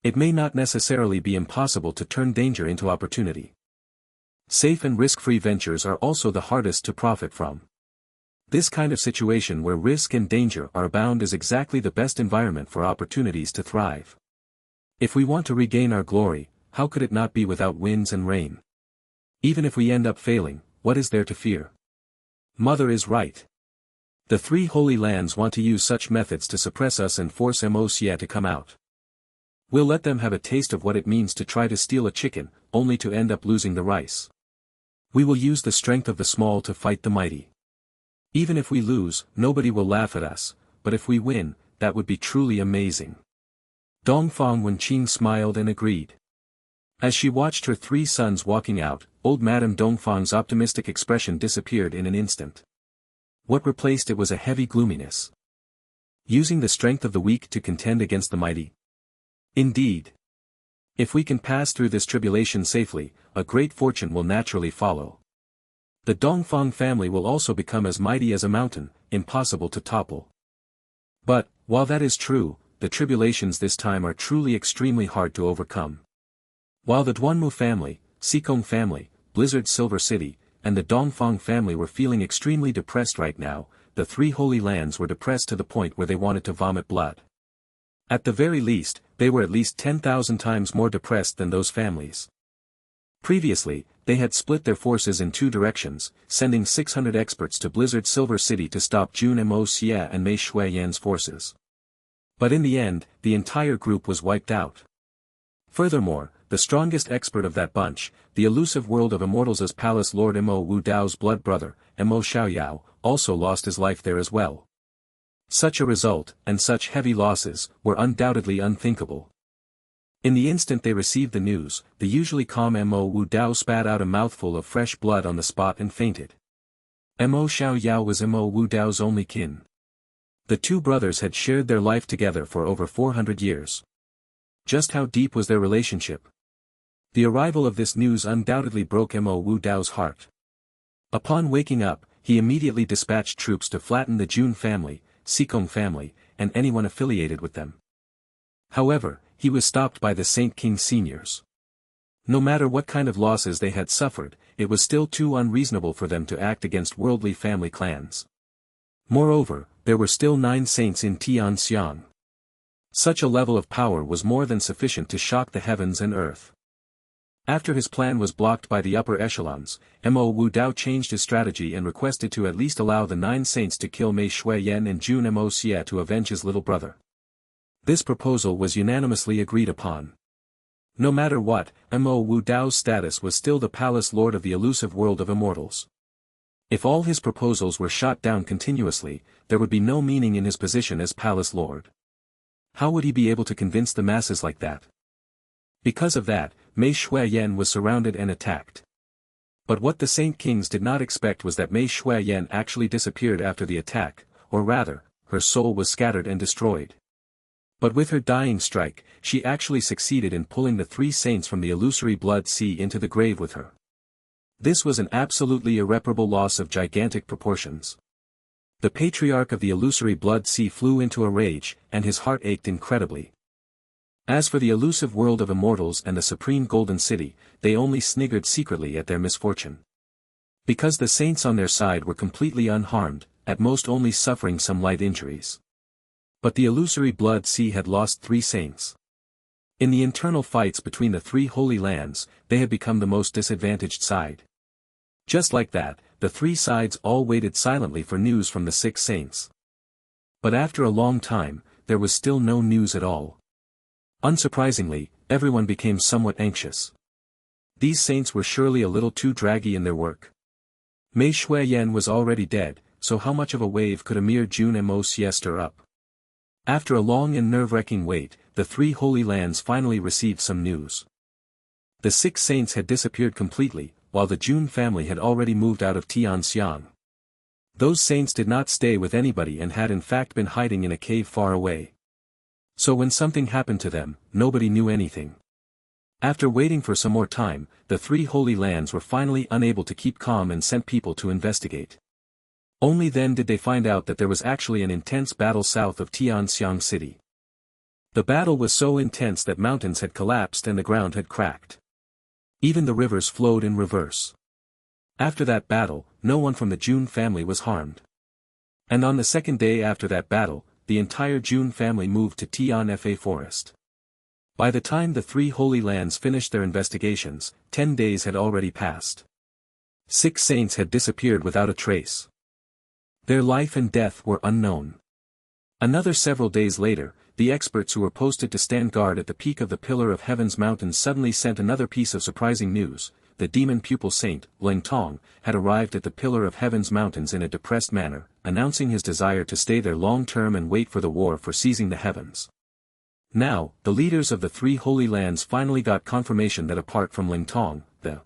It may not necessarily be impossible to turn danger into opportunity. Safe and risk-free ventures are also the hardest to profit from. This kind of situation where risk and danger are abound is exactly the best environment for opportunities to thrive. If we want to regain our glory, how could it not be without winds and rain? Even if we end up failing, what is there to fear? Mother is right. The three holy lands want to use such methods to suppress us and force Mo Xie to come out. We'll let them have a taste of what it means to try to steal a chicken, only to end up losing the rice. We will use the strength of the small to fight the mighty. Even if we lose, nobody will laugh at us, but if we win, that would be truly amazing. Dongfang Wenqing smiled and agreed. As she watched her three sons walking out, old Madame Dongfang's optimistic expression disappeared in an instant. What replaced it was a heavy gloominess. Using the strength of the weak to contend against the mighty? Indeed. If we can pass through this tribulation safely, a great fortune will naturally follow. The Dongfang family will also become as mighty as a mountain, impossible to topple. But, while that is true, the tribulations this time are truly extremely hard to overcome. While the Duanmu family, Xikong family, Blizzard Silver City, and the Dongfang family were feeling extremely depressed right now, the three holy lands were depressed to the point where they wanted to vomit blood. At the very least, they were at least 10,000 times more depressed than those families. Previously, they had split their forces in two directions, sending 600 experts to Blizzard Silver City to stop Jun Moxie and Mei Shuiyan's forces. But in the end, the entire group was wiped out. Furthermore, the strongest expert of that bunch, the elusive world of immortals' palace lord Mo Wu Dao's blood brother, Mo Xiaoyao, also lost his life there as well. Such a result, and such heavy losses, were undoubtedly unthinkable. In the instant they received the news, the usually calm Mo Wu Dao spat out a mouthful of fresh blood on the spot and fainted. Mo Xiaoyao was Mo Wu Dao's only kin. The two brothers had shared their life together for over 400 years. Just how deep was their relationship? The arrival of this news undoubtedly broke Mo Wu Dao's heart. Upon waking up, he immediately dispatched troops to flatten the Jun family, Xikong family, and anyone affiliated with them. However, he was stopped by the Saint King seniors. No matter what kind of losses they had suffered, it was still too unreasonable for them to act against worldly family clans. Moreover, there were still 9 saints in Tianxiang. Such a level of power was more than sufficient to shock the heavens and earth. After his plan was blocked by the upper echelons, Mo Wu Dao changed his strategy and requested to at least allow the 9 saints to kill Mei Shuiyan and Jun Moxie to avenge his little brother. This proposal was unanimously agreed upon. No matter what, Mo Wu Dao's status was still the palace lord of the elusive world of immortals. If all his proposals were shot down continuously, there would be no meaning in his position as palace lord. How would he be able to convince the masses like that? Because of that, Mei Shuiyan was surrounded and attacked. But what the Saint Kings did not expect was that Mei Shuiyan actually disappeared after the attack, or rather, her soul was scattered and destroyed. But with her dying strike, she actually succeeded in pulling the 3 saints from the illusory blood sea into the grave with her. This was an absolutely irreparable loss of gigantic proportions. The patriarch of the illusory blood sea flew into a rage, and his heart ached incredibly. As for the elusive world of immortals and the supreme golden city, they only sniggered secretly at their misfortune. Because the saints on their side were completely unharmed, at most only suffering some light injuries. But the illusory Blood Sea had lost 3 saints. In the internal fights between the 3 Holy Lands, they had become the most disadvantaged side. Just like that, the 3 sides all waited silently for news from the 6 saints. But after a long time, there was still no news at all. Unsurprisingly, everyone became somewhat anxious. These saints were surely a little too draggy in their work. Mei Shuiyan was already dead, so how much of a wave could a mere Jun Moxie stir up? After a long and nerve-wracking wait, the 3 Holy Lands finally received some news. The 6 saints had disappeared completely, while the Jun family had already moved out of Tianxiang. Those saints did not stay with anybody and had in fact been hiding in a cave far away. So when something happened to them, nobody knew anything. After waiting for some more time, the 3 Holy Lands were finally unable to keep calm and sent people to investigate. Only then did they find out that there was actually an intense battle south of Tianxiang City. The battle was so intense that mountains had collapsed and the ground had cracked. Even the rivers flowed in reverse. After that battle, no one from the Jun family was harmed. And on the second day after that battle, the entire Jun family moved to Tianfa Forest. By the time the 3 Holy Lands finished their investigations, 10 days had already passed. 6 saints had disappeared without a trace. Their life and death were unknown. Another several days later, the experts who were posted to stand guard at the peak of the Pillar of Heaven's mountain suddenly sent another piece of surprising news. The demon pupil saint, Ling Tong, had arrived at the Pillar of Heaven's mountains in a depressed manner, announcing his desire to stay there long-term and wait for the war for seizing the heavens. Now, the leaders of the 3 Holy Lands finally got confirmation that apart from Ling Tong, the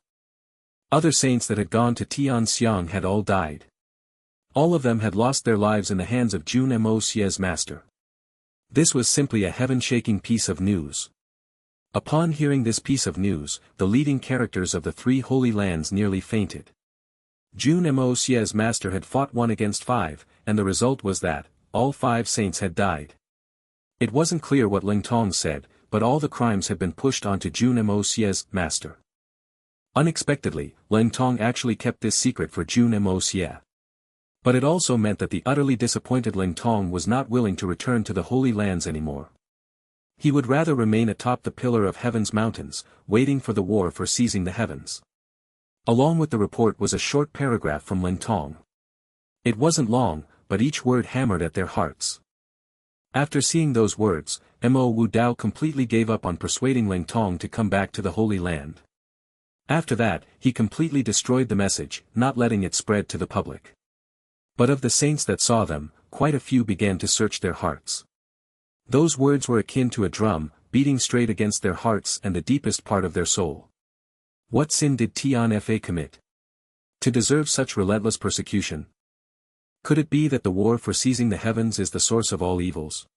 other saints that had gone to Tianxiang had all died. All of them had lost their lives in the hands of Jun Moxie's master. This was simply a heaven-shaking piece of news. Upon hearing this piece of news, the leading characters of the 3 Holy Lands nearly fainted. Jun Moxie's master had fought 1 against 5, and the result was that all 5 saints had died. It wasn't clear what Ling Tong said, but all the crimes had been pushed onto Jun Moxie's master. Unexpectedly, Ling Tong actually kept this secret for Jun Moxie. But it also meant that the utterly disappointed Ling Tong was not willing to return to the Holy Lands anymore. He would rather remain atop the Pillar of Heaven's mountains, waiting for the war for seizing the heavens. Along with the report was a short paragraph from Ling Tong. It wasn't long, but each word hammered at their hearts. After seeing those words, Mo Wu Dao completely gave up on persuading Ling Tong to come back to the Holy Land. After that, he completely destroyed the message, not letting it spread to the public. But of the saints that saw them, quite a few began to search their hearts. Those words were akin to a drum, beating straight against their hearts and the deepest part of their soul. What sin did Tianfa commit to deserve such relentless persecution? Could it be that the war for seizing the heavens is the source of all evils?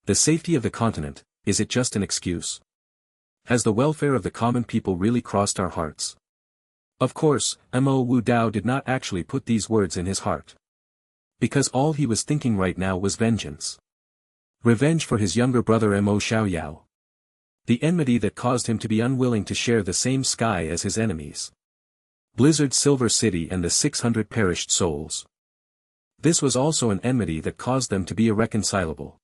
The safety of the continent, is it just an excuse? Has the welfare of the common people really crossed our hearts? Of course, Mo Wu Dao did not actually put these words in his heart. Because all he was thinking right now was vengeance. Revenge for his younger brother Mo Xiaoyao. The enmity that caused him to be unwilling to share the same sky as his enemies. Blizzard's Silver City and the 600 perished souls. This was also an enmity that caused them to be irreconcilable.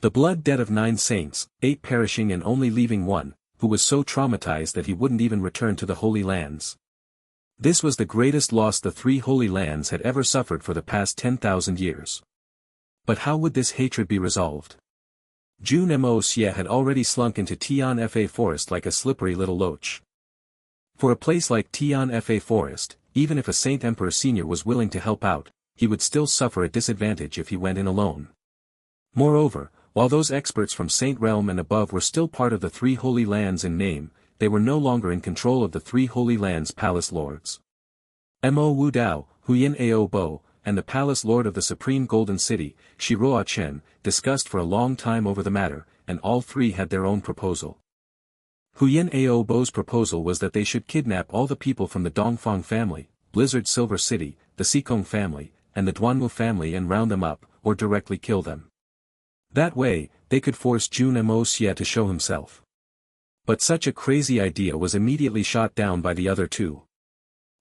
The blood debt of 9 saints, 8 perishing and only leaving 1, who was so traumatized that he wouldn't even return to the Holy Lands. This was the greatest loss the 3 Holy Lands had ever suffered for the past 10,000 years. But how would this hatred be resolved? Jun Moxie had already slunk into Tianfa Forest like a slippery little loach. For a place like Tianfa Forest, even if a Saint Emperor Senior was willing to help out, he would still suffer a disadvantage if he went in alone. Moreover, while those experts from Saint Realm and above were still part of the 3 Holy Lands in name, they were no longer in control of the 3 Holy Lands palace lords. Mo Wu Dao, Huyin Ao Bo, and the palace lord of the Supreme Golden City, Shiroa Chen, discussed for a long time over the matter, and all 3 had their own proposal. Huyin Ao Bo's proposal was that they should kidnap all the people from the Dongfang family, Blizzard Silver City, the Xikong family, and the Duanwu family and round them up, or directly kill them. That way, they could force Jun Moxie to show himself. But such a crazy idea was immediately shot down by the other 2.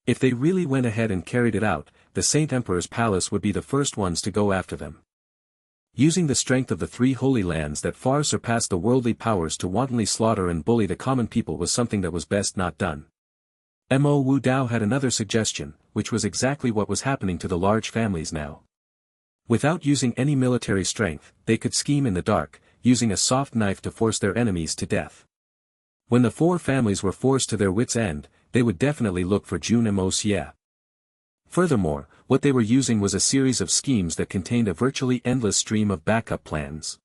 If they really went ahead and carried it out, the Saint Emperor's palace would be the first ones to go after them. Using the strength of the three holy lands that far surpassed the worldly powers to wantonly slaughter and bully the common people was something that was best not done. Mo Wu Dao had another suggestion, which was exactly what was happening to the large families now. Without using any military strength, they could scheme in the dark, using a soft knife to force their enemies to death. When the four families were forced to their wits' end, they would definitely look for Jun Moxie. Furthermore, what they were using was a series of schemes that contained a virtually endless stream of backup plans.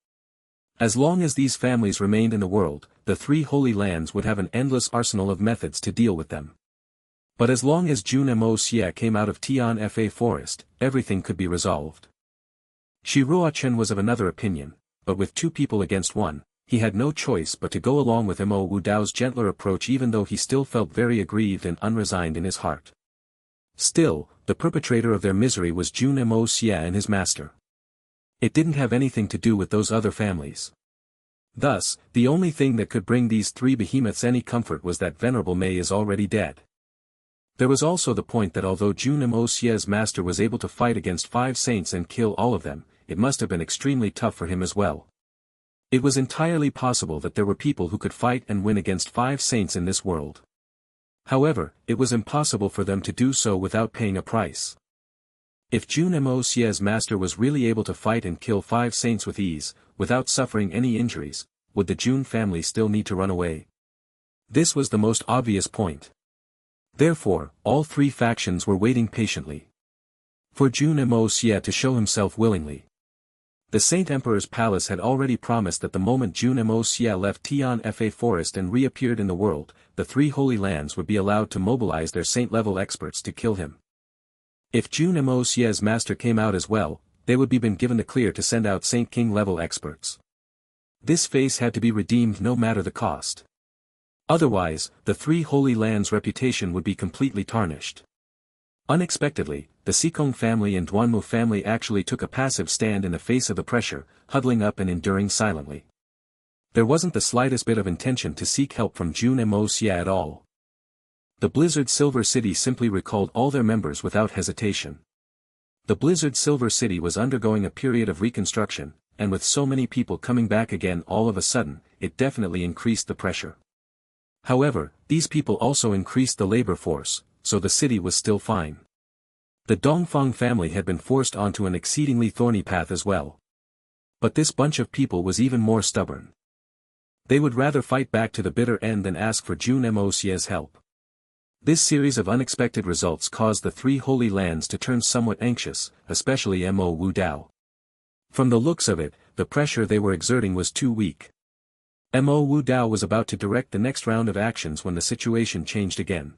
As long as these families remained in the world, the three holy lands would have an endless arsenal of methods to deal with them. But as long as Jun Moxie came out of Tianfa forest, everything could be resolved. Shi Ruochen was of another opinion, but with two people against one, he had no choice but to go along with Mo Wu Dao's gentler approach, even though he still felt very aggrieved and unresigned in his heart. Still, the perpetrator of their misery was Jun Moxie and his master. It didn't have anything to do with those other families. Thus, the only thing that could bring these three behemoths any comfort was that Venerable Mei is already dead. There was also the point that although Jun Moxie's master was able to fight against 5 saints and kill all of them, it must have been extremely tough for him as well. It was entirely possible that there were people who could fight and win against 5 saints in this world. However, it was impossible for them to do so without paying a price. If Jun Moxie's master was really able to fight and kill 5 saints with ease, without suffering any injuries, would the Jun family still need to run away? This was the most obvious point. Therefore, all 3 factions were waiting patiently for Jun Moxie to show himself willingly. The Saint Emperor's palace had already promised that the moment Jun Moxie left Tianfa forest and reappeared in the world, the 3 holy lands would be allowed to mobilize their saint-level experts to kill him. If Jun Moxie's master came out as well, they would be given the clear to send out Saint King-level experts. This face had to be redeemed no matter the cost. Otherwise, the 3 holy lands' reputation would be completely tarnished. Unexpectedly, the Sikong family and Duanmu family actually took a passive stand in the face of the pressure, huddling up and enduring silently. There wasn't the slightest bit of intention to seek help from Jun Moxie at all. The Blizzard Silver City simply recalled all their members without hesitation. The Blizzard Silver City was undergoing a period of reconstruction, and with so many people coming back again all of a sudden, it definitely increased the pressure. However, these people also increased the labor force, so the city was still fine. The Dongfang family had been forced onto an exceedingly thorny path as well. But this bunch of people was even more stubborn. They would rather fight back to the bitter end than ask for Jun Moxie's help. This series of unexpected results caused the 3 holy lands to turn somewhat anxious, especially Mo Wu Dao. From the looks of it, the pressure they were exerting was too weak. Mo Wu Dao was about to direct the next round of actions when the situation changed again.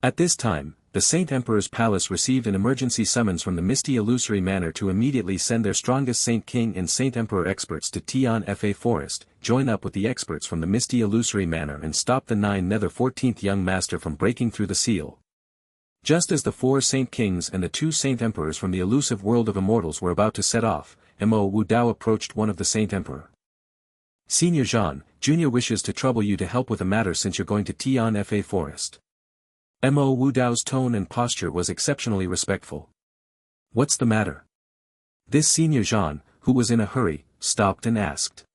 At this time, the Saint Emperor's palace received an emergency summons from the Misty Illusory Manor to immediately send their strongest Saint King and Saint Emperor experts to Tianfa forest, join up with the experts from the Misty Illusory Manor and stop the 9th 14th young master from breaking through the seal. Just as the 4 Saint Kings and the 2 Saint Emperors from the elusive world of immortals were about to set off, Mo Wu Dao approached one of the Saint Emperor. "Senior Jean, Junior wishes to trouble you to help with a matter since you're going to Tianfa forest." Mo Wu Dao's tone and posture was exceptionally respectful. "What's the matter?" This Senior Jean, who was in a hurry, stopped and asked.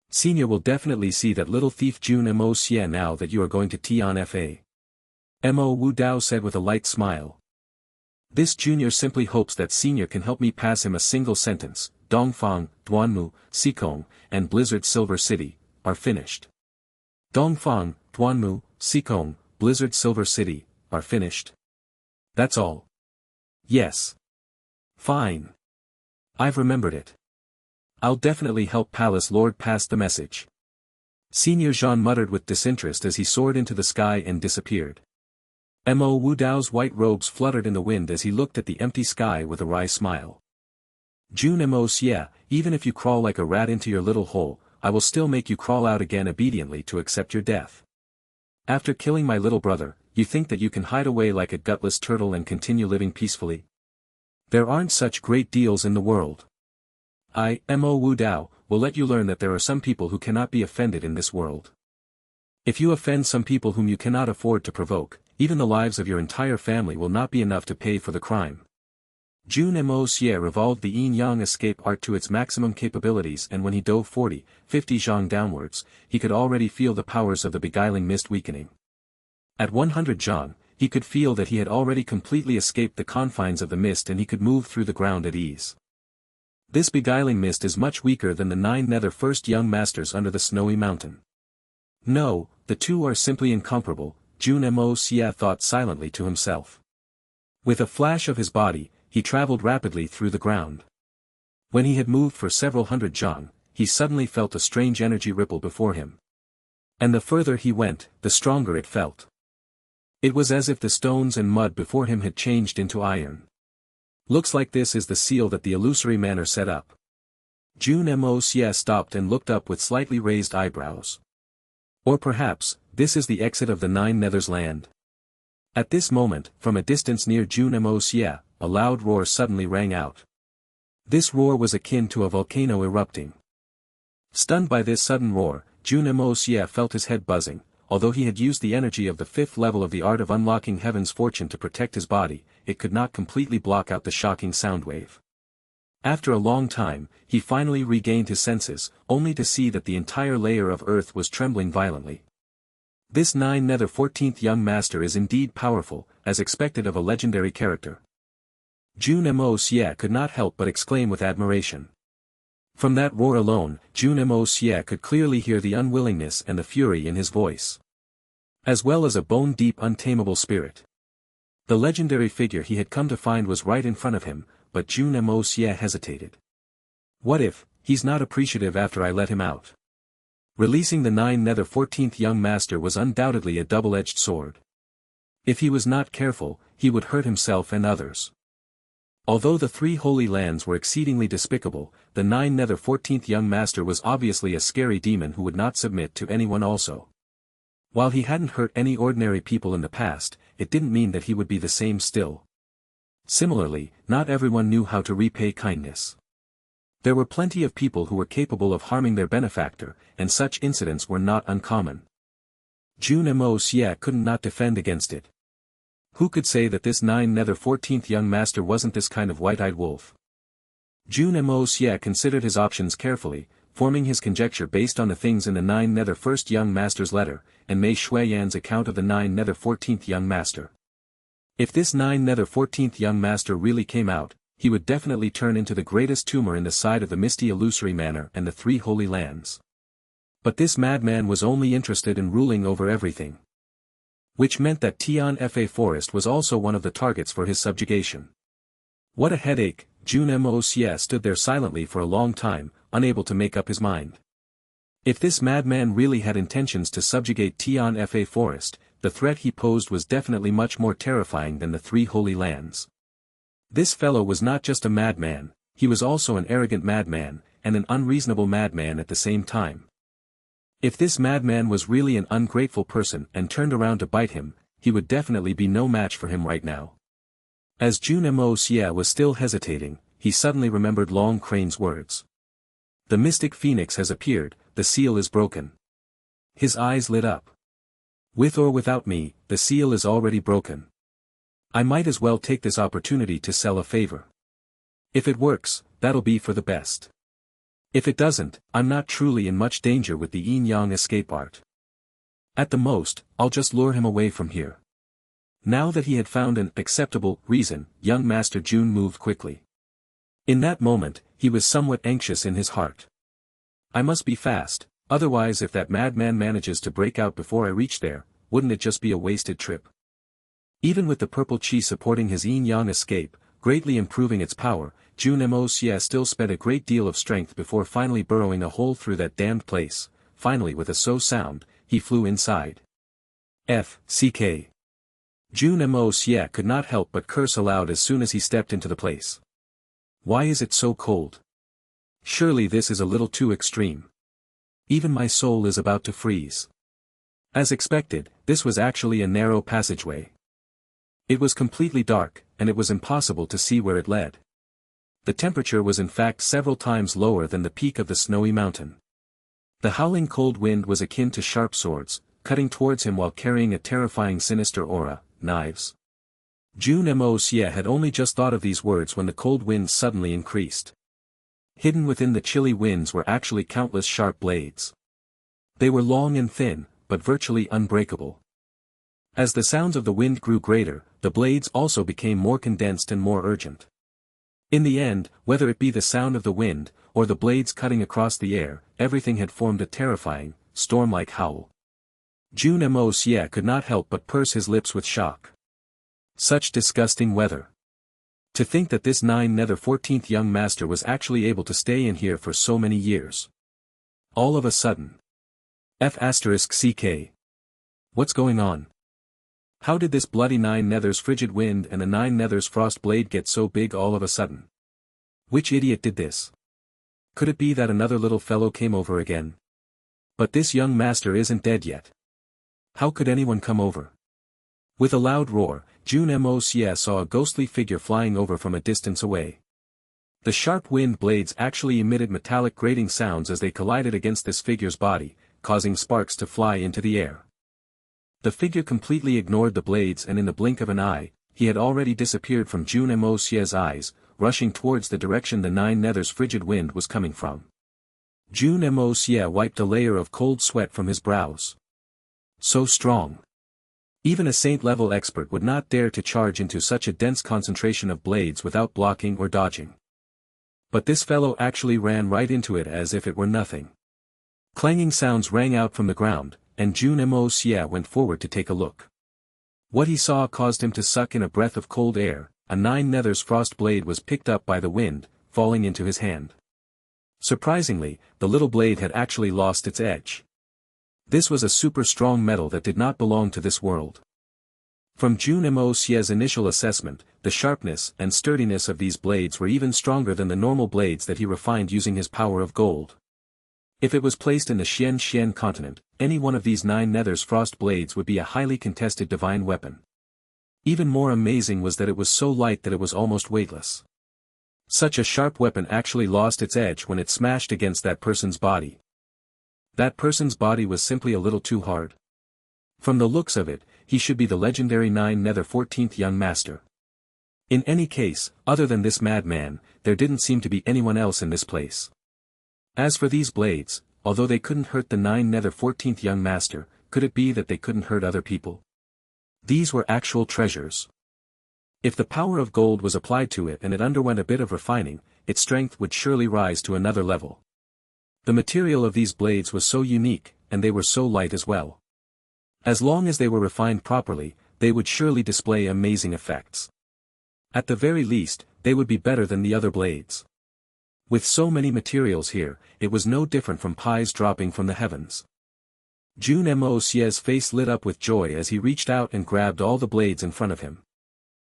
"Senior will definitely see that little thief Jun Moxie now that you are going to Tianfa." Mo Wu Dao said with a light smile. "This Junior simply hopes that Senior can help me pass him a single sentence. Dongfang, Duanmu, Sikong, and Blizzard Silver City, are finished." Dongfang, Duanmu, Sikong, Blizzard Silver City, are finished. That's all. Yes. Fine. I've remembered it. I'll definitely help Palace Lord pass the message. Senior Jean muttered with disinterest as he soared into the sky and disappeared. Mo Wu Dao's white robes fluttered in the wind as he looked at the empty sky with a wry smile. "Jun Moxie, even if you crawl like a rat into your little hole, I will still make you crawl out again obediently to accept your death. After killing my little brother, you think that you can hide away like a gutless turtle and continue living peacefully? There aren't such great deals in the world. I, Mo Wu Dao, will let you learn that there are some people who cannot be offended in this world. If you offend some people whom you cannot afford to provoke, even the lives of your entire family will not be enough to pay for the crime. Jun Moxie revolved the yin-yang escape art to its maximum capabilities, and when he dove 40, 50 zhang downwards, he could already feel the powers of the beguiling mist weakening. At 100 zhang, he could feel that he had already completely escaped the confines of the mist and he could move through the ground at ease. This beguiling mist is much weaker than the 9 nether first young masters under the snowy mountain. No, the two are simply incomparable, Jun Moxie thought silently to himself. With a flash of his body, he traveled rapidly through the ground. When he had moved for several hundred zhang, he suddenly felt a strange energy ripple before him. And the further he went, the stronger it felt. It was as if the stones and mud before him had changed into iron. Looks like this is the seal that the illusory manor set up. Jun Moxie stopped and looked up with slightly raised eyebrows. Or perhaps, this is the exit of the 9 Nether's land. At this moment, from a distance near Jun Moxie, a loud roar suddenly rang out. This roar was akin to a volcano erupting. Stunned by this sudden roar, Jun Moxie felt his head buzzing. Although he had used the energy of the 5th level of the art of unlocking heaven's fortune to protect his body, it could not completely block out the shocking sound wave. After a long time, he finally regained his senses, only to see that the entire layer of earth was trembling violently. This 9 nether 14th young master is indeed powerful, as expected of a legendary character. Jun Moxie could not help but exclaim with admiration. From that roar alone, Jun Moxie could clearly hear the unwillingness and the fury in his voice. As well as a bone-deep untamable spirit. The legendary figure he had come to find was right in front of him, but Jun Moxie hesitated. What if, he's not appreciative after I let him out? Releasing the 9 nether 14th young master was undoubtedly a double-edged sword. If he was not careful, he would hurt himself and others. Although the 3 holy lands were exceedingly despicable, the 9 nether 14th young master was obviously a scary demon who would not submit to anyone also. While he hadn't hurt any ordinary people in the past, it didn't mean that he would be the same still. Similarly, not everyone knew how to repay kindness. There were plenty of people who were capable of harming their benefactor, and such incidents were not uncommon. Jun Moxie couldn't not defend against it. Who could say that this 9 nether 14th young master wasn't this kind of white-eyed wolf? Jun Moxie considered his options carefully, forming his conjecture based on the things in the 9 nether first young master's letter, and Mei Shuiyan's account of the 9 nether 14th young master. If this 9 nether 14th young master really came out, he would definitely turn into the greatest tumor in the side of the misty illusory manor and the 3 holy lands. But this madman was only interested in ruling over everything. Which meant that Tian Fa Forest was also one of the targets for his subjugation. What a headache, Jun Moxie stood there silently for a long time, unable to make up his mind. If this madman really had intentions to subjugate Tian Fa Forest, the threat he posed was definitely much more terrifying than the 3 holy lands. This fellow was not just a madman, he was also an arrogant madman, and an unreasonable madman at the same time. If this madman was really an ungrateful person and turned around to bite him, he would definitely be no match for him right now. As Jun Moxie was still hesitating, he suddenly remembered Long Crane's words. The mystic phoenix has appeared, the seal is broken. His eyes lit up. With or without me, the seal is already broken. I might as well take this opportunity to sell a favor. If it works, that'll be for the best. If it doesn't, I'm not truly in much danger with the yin-yang escape art. At the most, I'll just lure him away from here. Now that he had found an acceptable reason, young Master Jun moved quickly. In that moment, he was somewhat anxious in his heart. I must be fast, otherwise if that madman manages to break out before I reach there, wouldn't it just be a wasted trip? Even with the purple chi supporting his yin-yang escape, greatly improving its power, Jun Moxie still spent a great deal of strength before finally burrowing a hole through that damned place. Finally, with a so sound, he flew inside. F.C.K. Jun Moxie could not help but curse aloud as soon as he stepped into the place. Why is it so cold? Surely this is a little too extreme. Even my soul is about to freeze. As expected, this was actually a narrow passageway. It was completely dark, and it was impossible to see where it led. The temperature was in fact several times lower than the peak of the snowy mountain. The howling cold wind was akin to sharp swords, cutting towards him while carrying a terrifying sinister aura, knives. Jun Moxie had only just thought of these words when the cold winds suddenly increased. Hidden within the chilly winds were actually countless sharp blades. They were long and thin, but virtually unbreakable. As the sounds of the wind grew greater, the blades also became more condensed and more urgent. In the end, whether it be the sound of the wind, or the blades cutting across the air, everything had formed a terrifying, storm-like howl. Jun Moxie could not help but purse his lips with shock. Such disgusting weather. To think that this 9-14th young master was actually able to stay in here for so many years. All of a sudden. F***CK. What's going on? How did this bloody 9 frigid wind and a 9 frost blade get so big all of a sudden? Which idiot did this? Could it be that another little fellow came over again? But this young master isn't dead yet. How could anyone come over? With a loud roar, Jun Moxie saw a ghostly figure flying over from a distance away. The sharp wind blades actually emitted metallic grating sounds as they collided against this figure's body, causing sparks to fly into the air. The figure completely ignored the blades, and in the blink of an eye, he had already disappeared from Jun Moxie's eyes, rushing towards the direction the 9 frigid wind was coming from. Jun Moxie wiped a layer of cold sweat from his brows. So strong. Even a saint-level expert would not dare to charge into such a dense concentration of blades without blocking or dodging. But this fellow actually ran right into it as if it were nothing. Clanging sounds rang out from the ground, and Jun Moxie went forward to take a look. What he saw caused him to suck in a breath of cold air. A 9 frost blade was picked up by the wind, falling into his hand. Surprisingly, the little blade had actually lost its edge. This was a super strong metal that did not belong to this world. From Jun Moxie's initial assessment, the sharpness and sturdiness of these blades were even stronger than the normal blades that he refined using his power of gold. If it was placed in the Xian continent, any one of these 9 frost blades would be a highly contested divine weapon. Even more amazing was that it was so light that it was almost weightless. Such a sharp weapon actually lost its edge when it smashed against that person's body. That person's body was simply a little too hard. From the looks of it, he should be the legendary 9-14th young master. In any case, other than this madman, there didn't seem to be anyone else in this place. As for these blades, although they couldn't hurt the 9-14th young master, could it be that they couldn't hurt other people? These were actual treasures. If the power of gold was applied to it and it underwent a bit of refining, its strength would surely rise to another level. The material of these blades was so unique, and they were so light as well. As long as they were refined properly, they would surely display amazing effects. At the very least, they would be better than the other blades. With so many materials here, it was no different from pies dropping from the heavens. Jun Moxie's face lit up with joy as he reached out and grabbed all the blades in front of him.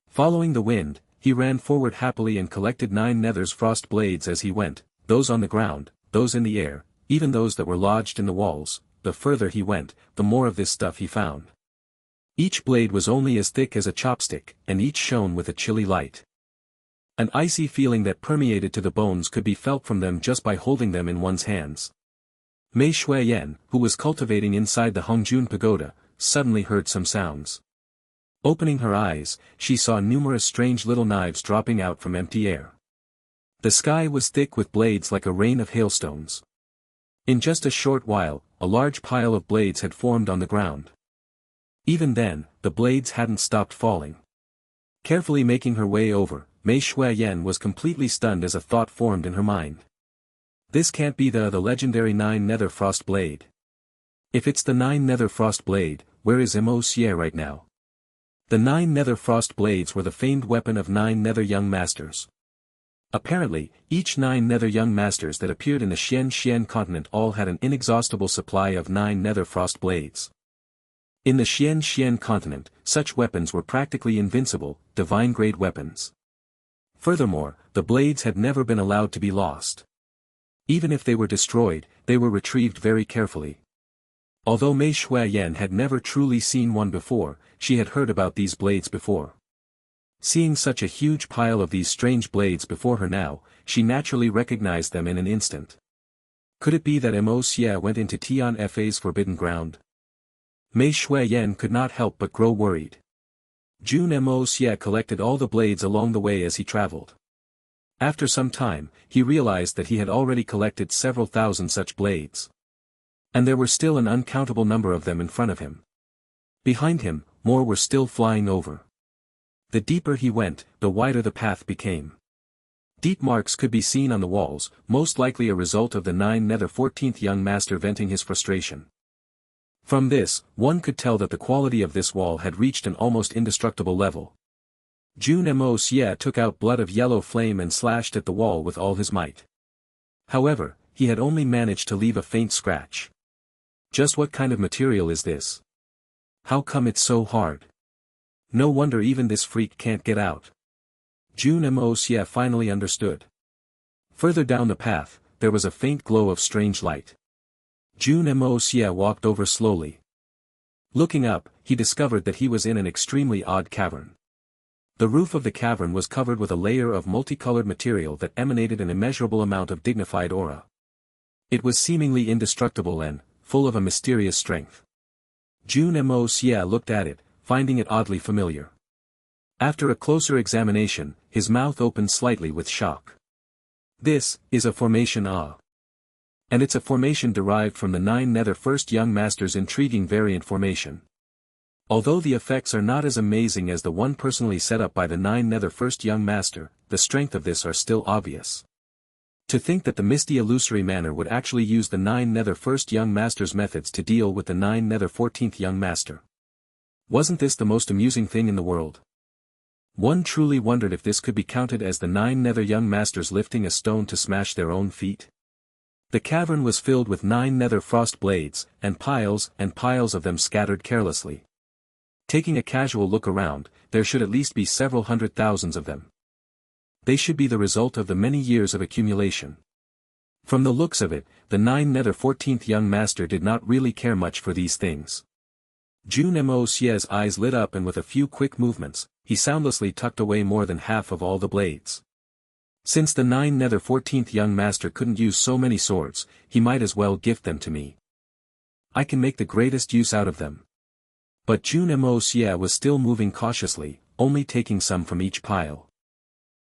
Following the wind, he ran forward happily and collected 9 frost blades as he went, those on the ground, those in the air, even those that were lodged in the walls. The further he went, the more of this stuff he found. Each blade was only as thick as a chopstick, and each shone with a chilly light. An icy feeling that permeated to the bones could be felt from them just by holding them in one's hands. Mei Shuiyan, who was cultivating inside the Hongjun pagoda, suddenly heard some sounds. Opening her eyes, she saw numerous strange little knives dropping out from empty air. The sky was thick with blades like a rain of hailstones. In just a short while, a large pile of blades had formed on the ground. Even then, the blades hadn't stopped falling. Carefully making her way over, Mei Shuiyan was completely stunned as a thought formed in her mind. This can't be the legendary 9 frost blade. If it's the 9 frost blade, where is Moxie right now? The 9 frost blades were the famed weapon of 9 young masters. Apparently, each 9 young masters that appeared in the Xian continent all had an inexhaustible supply of 9 frost blades. In the Xian continent, such weapons were practically invincible, divine-grade weapons. Furthermore, the blades had never been allowed to be lost. Even if they were destroyed, they were retrieved very carefully. Although Mei Shuiyan had never truly seen one before, she had heard about these blades before. Seeing such a huge pile of these strange blades before her now, she naturally recognized them in an instant. Could it be that Moxie went into Tian Fa's forbidden ground? Mei Shuiyan could not help but grow worried. Jun Moxie collected all the blades along the way as he traveled. After some time, he realized that he had already collected several thousand such blades. And there were still an uncountable number of them in front of him. Behind him, more were still flying over. The deeper he went, the wider the path became. Deep marks could be seen on the walls, most likely a result of the 14th young master venting his frustration. From this, one could tell that the quality of this wall had reached an almost indestructible level. Jun Moxie took out blood of yellow flame and slashed at the wall with all his might. However, he had only managed to leave a faint scratch. Just what kind of material is this? How come it's so hard? No wonder even this freak can't get out. Jun Moxie finally understood. Further down the path, there was a faint glow of strange light. Jun Moxie walked over slowly. Looking up, he discovered that he was in an extremely odd cavern. The roof of the cavern was covered with a layer of multicolored material that emanated an immeasurable amount of dignified aura. It was seemingly indestructible and full of a mysterious strength. Jun Moxie looked at it, finding it oddly familiar. After a closer examination, his mouth opened slightly with shock. This is a formation and it's a formation derived from the 9 Nether First Young Master's intriguing variant formation. Although the effects are not as amazing as the one personally set up by the 9 Nether First Young Master, the strength of this are still obvious. To think that the misty illusory manner would actually use the 9 Nether First Young Master's methods to deal with the 9 Nether 14th Young Master. Wasn't this the most amusing thing in the world? One truly wondered if this could be counted as the 9 Nether Young Masters lifting a stone to smash their own feet. The cavern was filled with 9 Nether Frost blades, and piles of them scattered carelessly. Taking a casual look around, there should at least be several hundred thousands of them. They should be the result of the many years of accumulation. From the looks of it, the 9 Nether 14th Young Master did not really care much for these things. Jun Moxie's eyes lit up, and with a few quick movements, he soundlessly tucked away more than half of all the blades. Since the 9 Nether 14th Young Master couldn't use so many swords, he might as well gift them to me. I can make the greatest use out of them. But Jun Moxie was still moving cautiously, only taking some from each pile.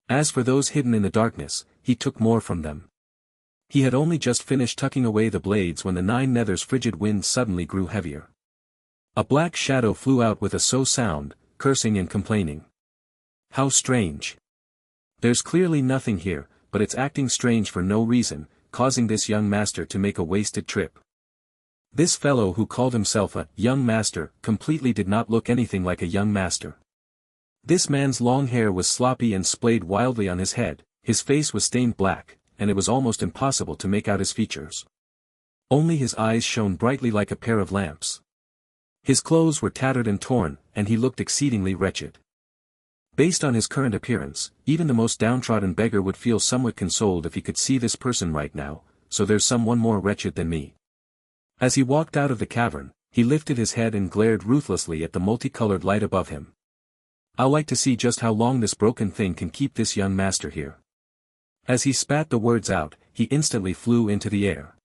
As for those hidden in the darkness, he took more from them. He had only just finished tucking away the blades when the 9 Nether's frigid wind suddenly grew heavier. A black shadow flew out with a sound, cursing and complaining. How strange. There's clearly nothing here, but it's acting strange for no reason, causing this young master to make a wasted trip. This fellow who called himself a young master completely did not look anything like a young master. This man's long hair was sloppy and splayed wildly on his head, his face was stained black, and it was almost impossible to make out his features. Only his eyes shone brightly like a pair of lamps. His clothes were tattered and torn, and he looked exceedingly wretched. Based on his current appearance, even the most downtrodden beggar would feel somewhat consoled if he could see this person right now, so there's someone more wretched than me. As he walked out of the cavern, he lifted his head and glared ruthlessly at the multicolored light above him. I'll like to see just how long this broken thing can keep this young master here. As he spat the words out, he instantly flew into the air.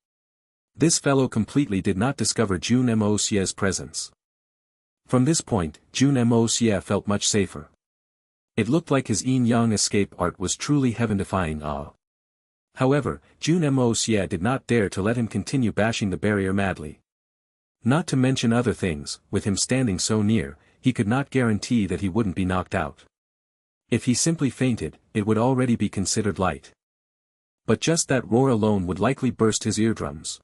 This fellow completely did not discover Jun Moxie's presence. From this point, Jun Moxie felt much safer. It looked like his yin-yang escape art was truly heaven-defying. However, Jun Moxie did not dare to let him continue bashing the barrier madly. Not to mention other things, with him standing so near, he could not guarantee that he wouldn't be knocked out. If he simply fainted, it would already be considered light. But just that roar alone would likely burst his eardrums.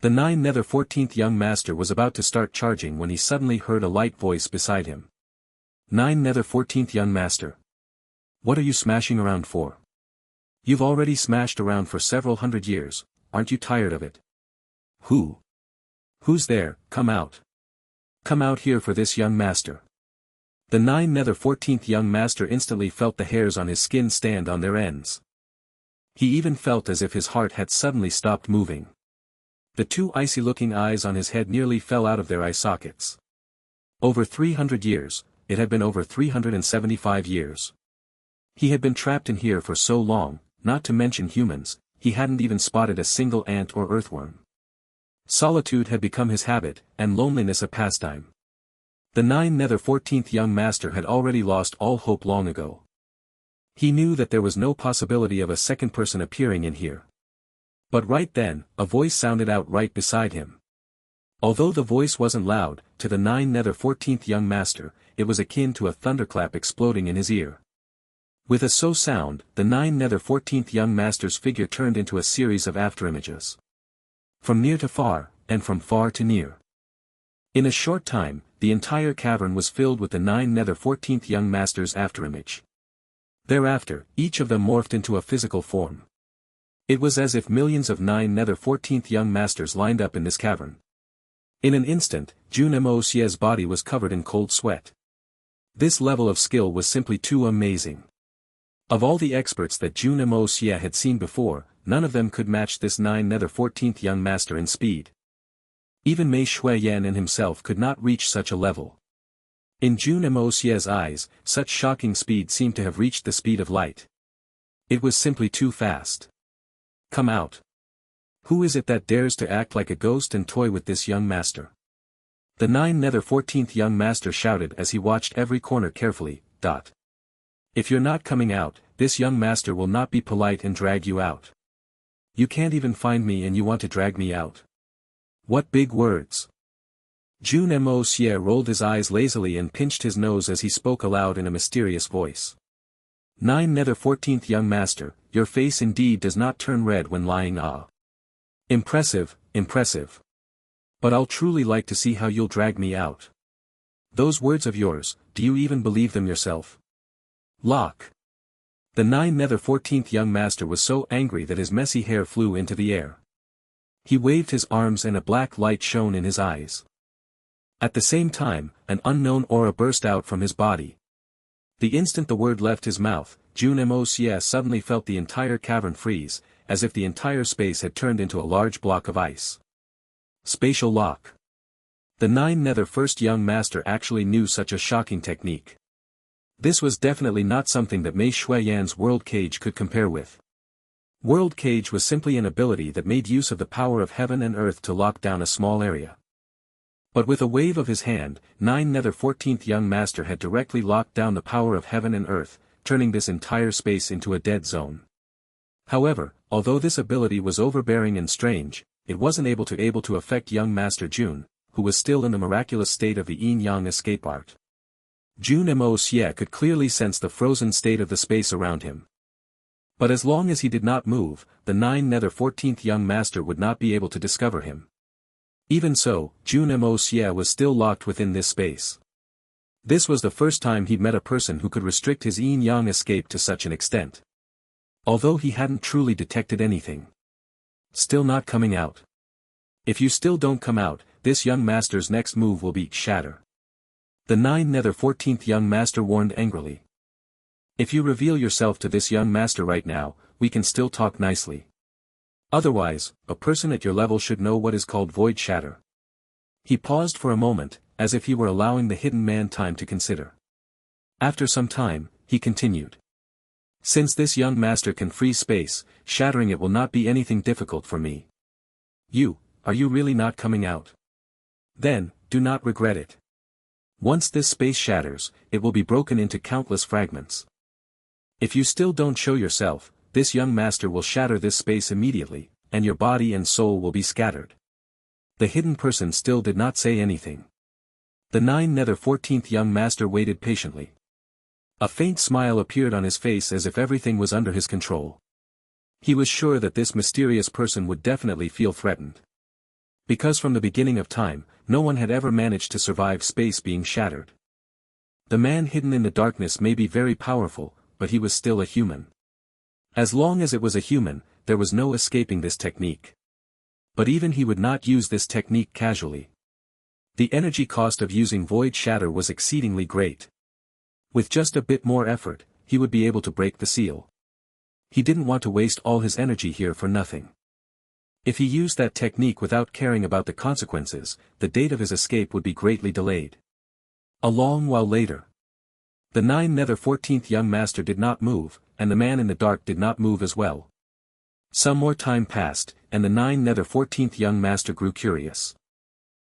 The 9 Nether 14th Young Master was about to start charging when he suddenly heard a light voice beside him. 9 Nether 14th Young Master. What are you smashing around for? You've already smashed around for several hundred years, aren't you tired of it? Who's there? Come out. Come out here for this young master. The 9 Nether 14th Young Master instantly felt the hairs on his skin stand on their ends. He even felt as if his heart had suddenly stopped moving. The two icy-looking eyes on his head nearly fell out of their eye sockets. Over 300 years, it had been over 375 years. He had been trapped in here for so long, not to mention humans, he hadn't even spotted a single ant or earthworm. Solitude had become his habit, and loneliness a pastime. The 9 Nether 14th young master had already lost all hope long ago. He knew that there was no possibility of a second person appearing in here. But right then, a voice sounded out right beside him. Although the voice wasn't loud, to the 9 Nether 14th young master, it was akin to a thunderclap exploding in his ear. With a so sound, the 9 Nether 14th young master's figure turned into a series of afterimages. From near to far, and from far to near. In a short time, the entire cavern was filled with the 9 Nether 14th young master's afterimage. Thereafter, each of them morphed into a physical form. It was as if millions of 9 Nether 14th young masters lined up in this cavern. In an instant, Jun Moxie's body was covered in cold sweat. This level of skill was simply too amazing. Of all the experts that Jun Moxie had seen before, none of them could match this 9 Nether 14th young master in speed. Even Mei Shuiyan and himself could not reach such a level. In Jun Moxie's eyes, such shocking speed seemed to have reached the speed of light. It was simply too fast. Come out. Who is it that dares to act like a ghost and toy with this young master? The 9 Nether 14th young master shouted as he watched every corner carefully. If you're not coming out, this young master will not be polite and drag you out. You can't even find me and you want to drag me out. What big words. Jun Moxie rolled his eyes lazily and pinched his nose as he spoke aloud in a mysterious voice. 9 Nether 14th young master, your face indeed does not turn red when lying. Impressive, impressive. But I'll truly like to see how you'll drag me out. Those words of yours, do you even believe them yourself? Lock. The 9 Nether 14th young master was so angry that his messy hair flew into the air. He waved his arms and a black light shone in his eyes. At the same time, an unknown aura burst out from his body. The instant the word left his mouth, Jun Moxie suddenly felt the entire cavern freeze, as if the entire space had turned into a large block of ice. Spatial lock. The 9 Nether first young master actually knew such a shocking technique. This was definitely not something that Mei Shuiyan's world cage could compare with. World cage was simply an ability that made use of the power of heaven and earth to lock down a small area. But with a wave of his hand, 9 Nether 14th young master had directly locked down the power of heaven and earth, turning this entire space into a dead zone. However, although this ability was overbearing and strange, it wasn't able to affect young Master Jun, who was still in the miraculous state of the yin-yang escape art. Jun Moxie could clearly sense the frozen state of the space around him. But as long as he did not move, the 9 Nether 14th young master would not be able to discover him. Even so, Jun Moxie was still locked within this space. This was the first time he'd met a person who could restrict his yin-yang escape to such an extent. Although he hadn't truly detected anything. Still not coming out. If you still don't come out, this young master's next move will be shatter. The 9 Nether 14th young master warned angrily. If you reveal yourself to this young master right now, we can still talk nicely. Otherwise, a person at your level should know what is called void shatter. He paused for a moment, as if he were allowing the hidden man time to consider. After some time, he continued. Since this young master can freeze space, shattering it will not be anything difficult for me. Are you really not coming out? Then, do not regret it. Once this space shatters, it will be broken into countless fragments. If you still don't show yourself, this young master will shatter this space immediately, and your body and soul will be scattered. The hidden person still did not say anything. The 9 Nether 14th young master waited patiently. A faint smile appeared on his face as if everything was under his control. He was sure that this mysterious person would definitely feel threatened. Because from the beginning of time, no one had ever managed to survive space being shattered. The man hidden in the darkness may be very powerful, but he was still a human. As long as it was a human, there was no escaping this technique. But even he would not use this technique casually. The energy cost of using void shatter was exceedingly great. With just a bit more effort, he would be able to break the seal. He didn't want to waste all his energy here for nothing. If he used that technique without caring about the consequences, the date of his escape would be greatly delayed. A long while later. The 9 Nether 14th young master did not move, and the man in the dark did not move as well. Some more time passed, and the 9 Nether 14th young master grew curious.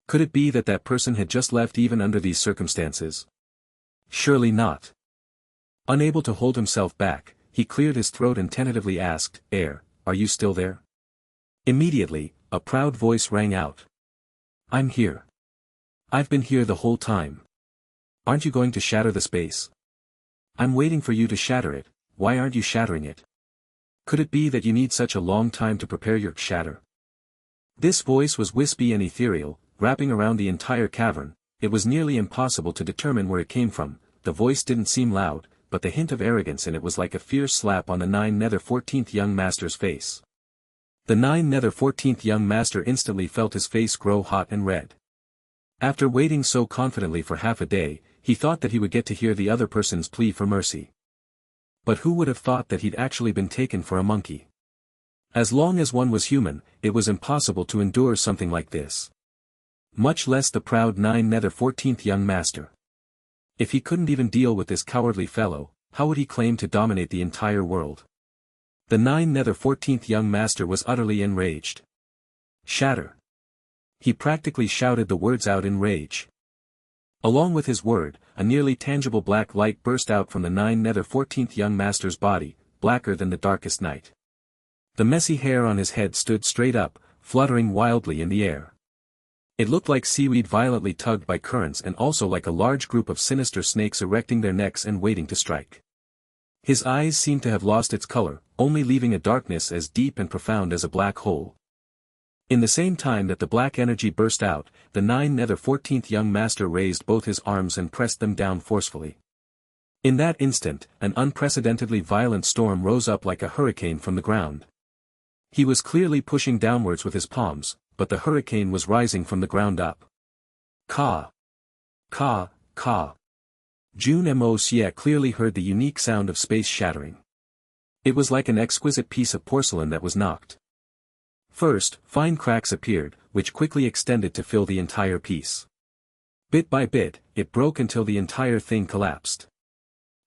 Could it be that that person had just left even under these circumstances? Surely not. Unable to hold himself back, he cleared his throat and tentatively asked, "Heir, are you still there?" Immediately, a proud voice rang out. "I'm here. I've been here the whole time. Aren't you going to shatter the space?" "I'm waiting for you to shatter it. Why aren't you shattering it? Could it be that you need such a long time to prepare your shatter?" This voice was wispy and ethereal, wrapping around the entire cavern. It was nearly impossible to determine where it came from. The voice didn't seem loud, but the hint of arrogance in it was like a fierce slap on the 9-14th young master's face. The 9-14th young master instantly felt his face grow hot and red. After waiting so confidently for half a day, he thought that he would get to hear the other person's plea for mercy. But who would have thought that he'd actually been taken for a monkey? As long as one was human, it was impossible to endure something like this. Much less the proud 9-14th young master. If he couldn't even deal with this cowardly fellow, how would he claim to dominate the entire world? The 9-14th young master was utterly enraged. "Shatter." He practically shouted the words out in rage. Along with his word, a nearly tangible black light burst out from the 9-14th young master's body, blacker than the darkest night. The messy hair on his head stood straight up, fluttering wildly in the air. It looked like seaweed violently tugged by currents and also like a large group of sinister snakes erecting their necks and waiting to strike. His eyes seemed to have lost its color, only leaving a darkness as deep and profound as a black hole. In the same time that the black energy burst out, the 9-14th young master raised both his arms and pressed them down forcefully. In that instant, an unprecedentedly violent storm rose up like a hurricane from the ground. He was clearly pushing downwards with his palms, but the hurricane was rising from the ground up. Ka! Ka! Ka! Jun Moxie clearly heard the unique sound of space shattering. It was like an exquisite piece of porcelain that was knocked. First, fine cracks appeared, which quickly extended to fill the entire piece. Bit by bit, it broke until the entire thing collapsed.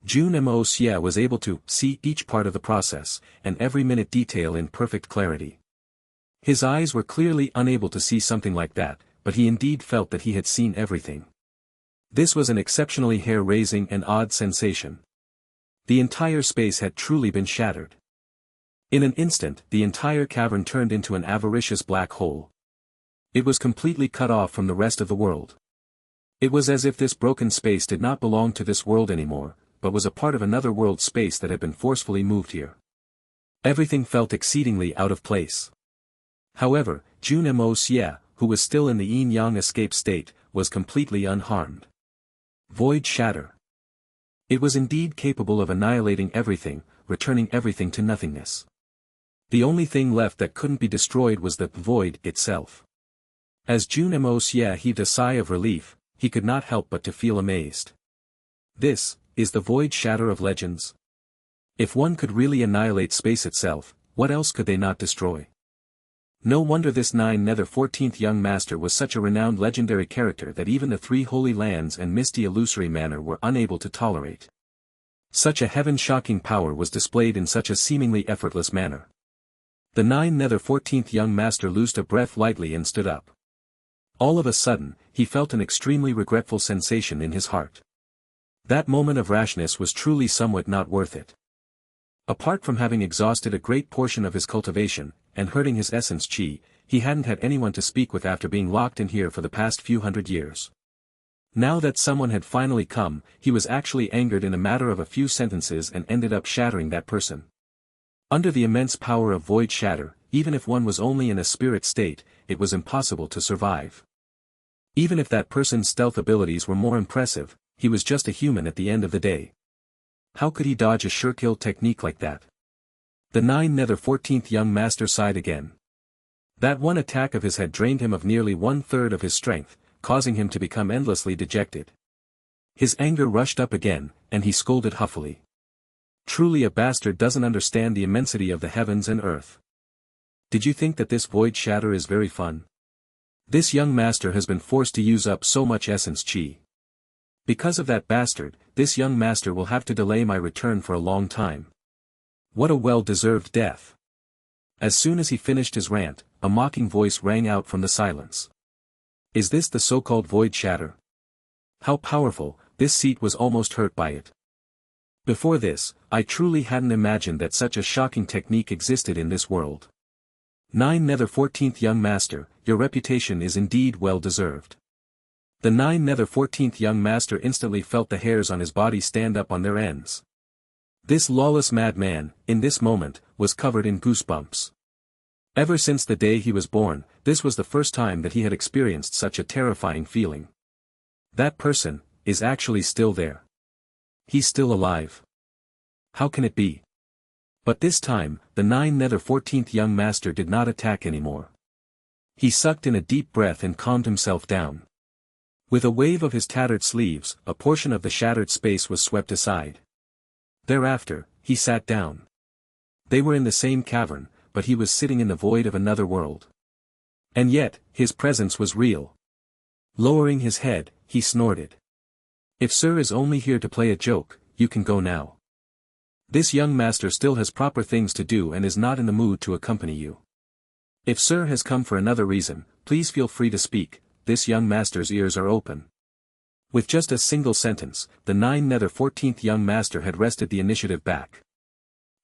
Jun Moxie was able to see each part of the process, and every minute detail in perfect clarity. His eyes were clearly unable to see something like that, but he indeed felt that he had seen everything. This was an exceptionally hair-raising and odd sensation. The entire space had truly been shattered. In an instant, the entire cavern turned into an avaricious black hole. It was completely cut off from the rest of the world. It was as if this broken space did not belong to this world anymore, but was a part of another world space that had been forcefully moved here. Everything felt exceedingly out of place. However, Jun Moxie, who was still in the yin-yang escape state, was completely unharmed. Void shatter. It was indeed capable of annihilating everything, returning everything to nothingness. The only thing left that couldn't be destroyed was the void itself. As Jun Moxie heaved a sigh of relief, he could not help but to feel amazed. This is the void shatter of legends. If one could really annihilate space itself, what else could they not destroy? No wonder this 9-14th young master was such a renowned legendary character that even the three holy lands and misty illusory manor were unable to tolerate. Such a heaven-shocking power was displayed in such a seemingly effortless manner. The 9-14th young master loosed a breath lightly and stood up. All of a sudden, he felt an extremely regretful sensation in his heart. That moment of rashness was truly somewhat not worth it. Apart from having exhausted a great portion of his cultivation, and hurting his essence chi, he hadn't had anyone to speak with after being locked in here for the past few hundred years. Now that someone had finally come, he was actually angered in a matter of a few sentences and ended up shattering that person. Under the immense power of void shatter, even if one was only in a spirit state, it was impossible to survive. Even if that person's stealth abilities were more impressive, he was just a human at the end of the day. How could he dodge a sure-kill technique like that? The 9-14th young master sighed again. That one attack of his had drained him of nearly 1/3 of his strength, causing him to become endlessly dejected. His anger rushed up again, and he scolded huffily. Truly a bastard doesn't understand the immensity of the heavens and earth. Did you think that this void shatter is very fun? This young master has been forced to use up so much essence chi. Because of that bastard, this young master will have to delay my return for a long time. What a well-deserved death. As soon as he finished his rant, a mocking voice rang out from the silence. Is this the so-called void shatter? How powerful, this seat was almost hurt by it. Before this, I truly hadn't imagined that such a shocking technique existed in this world. 9 Nether 14th Young Master, your reputation is indeed well deserved. The 9 Nether 14th Young Master instantly felt the hairs on his body stand up on their ends. This lawless madman, in this moment, was covered in goosebumps. Ever since the day he was born, this was the first time that he had experienced such a terrifying feeling. That person is actually still there. He's still alive. How can it be? But this time, the 9 Nether 14th Young Master did not attack anymore. He sucked in a deep breath and calmed himself down. With a wave of his tattered sleeves, a portion of the shattered space was swept aside. Thereafter, he sat down. They were in the same cavern, but he was sitting in the void of another world. And yet, his presence was real. Lowering his head, he snorted. If Sir is only here to play a joke, you can go now. This young master still has proper things to do and is not in the mood to accompany you. If Sir has come for another reason, please feel free to speak, this young master's ears are open. With just a single sentence, the 9 Nether 14th Young Master had wrested the initiative back.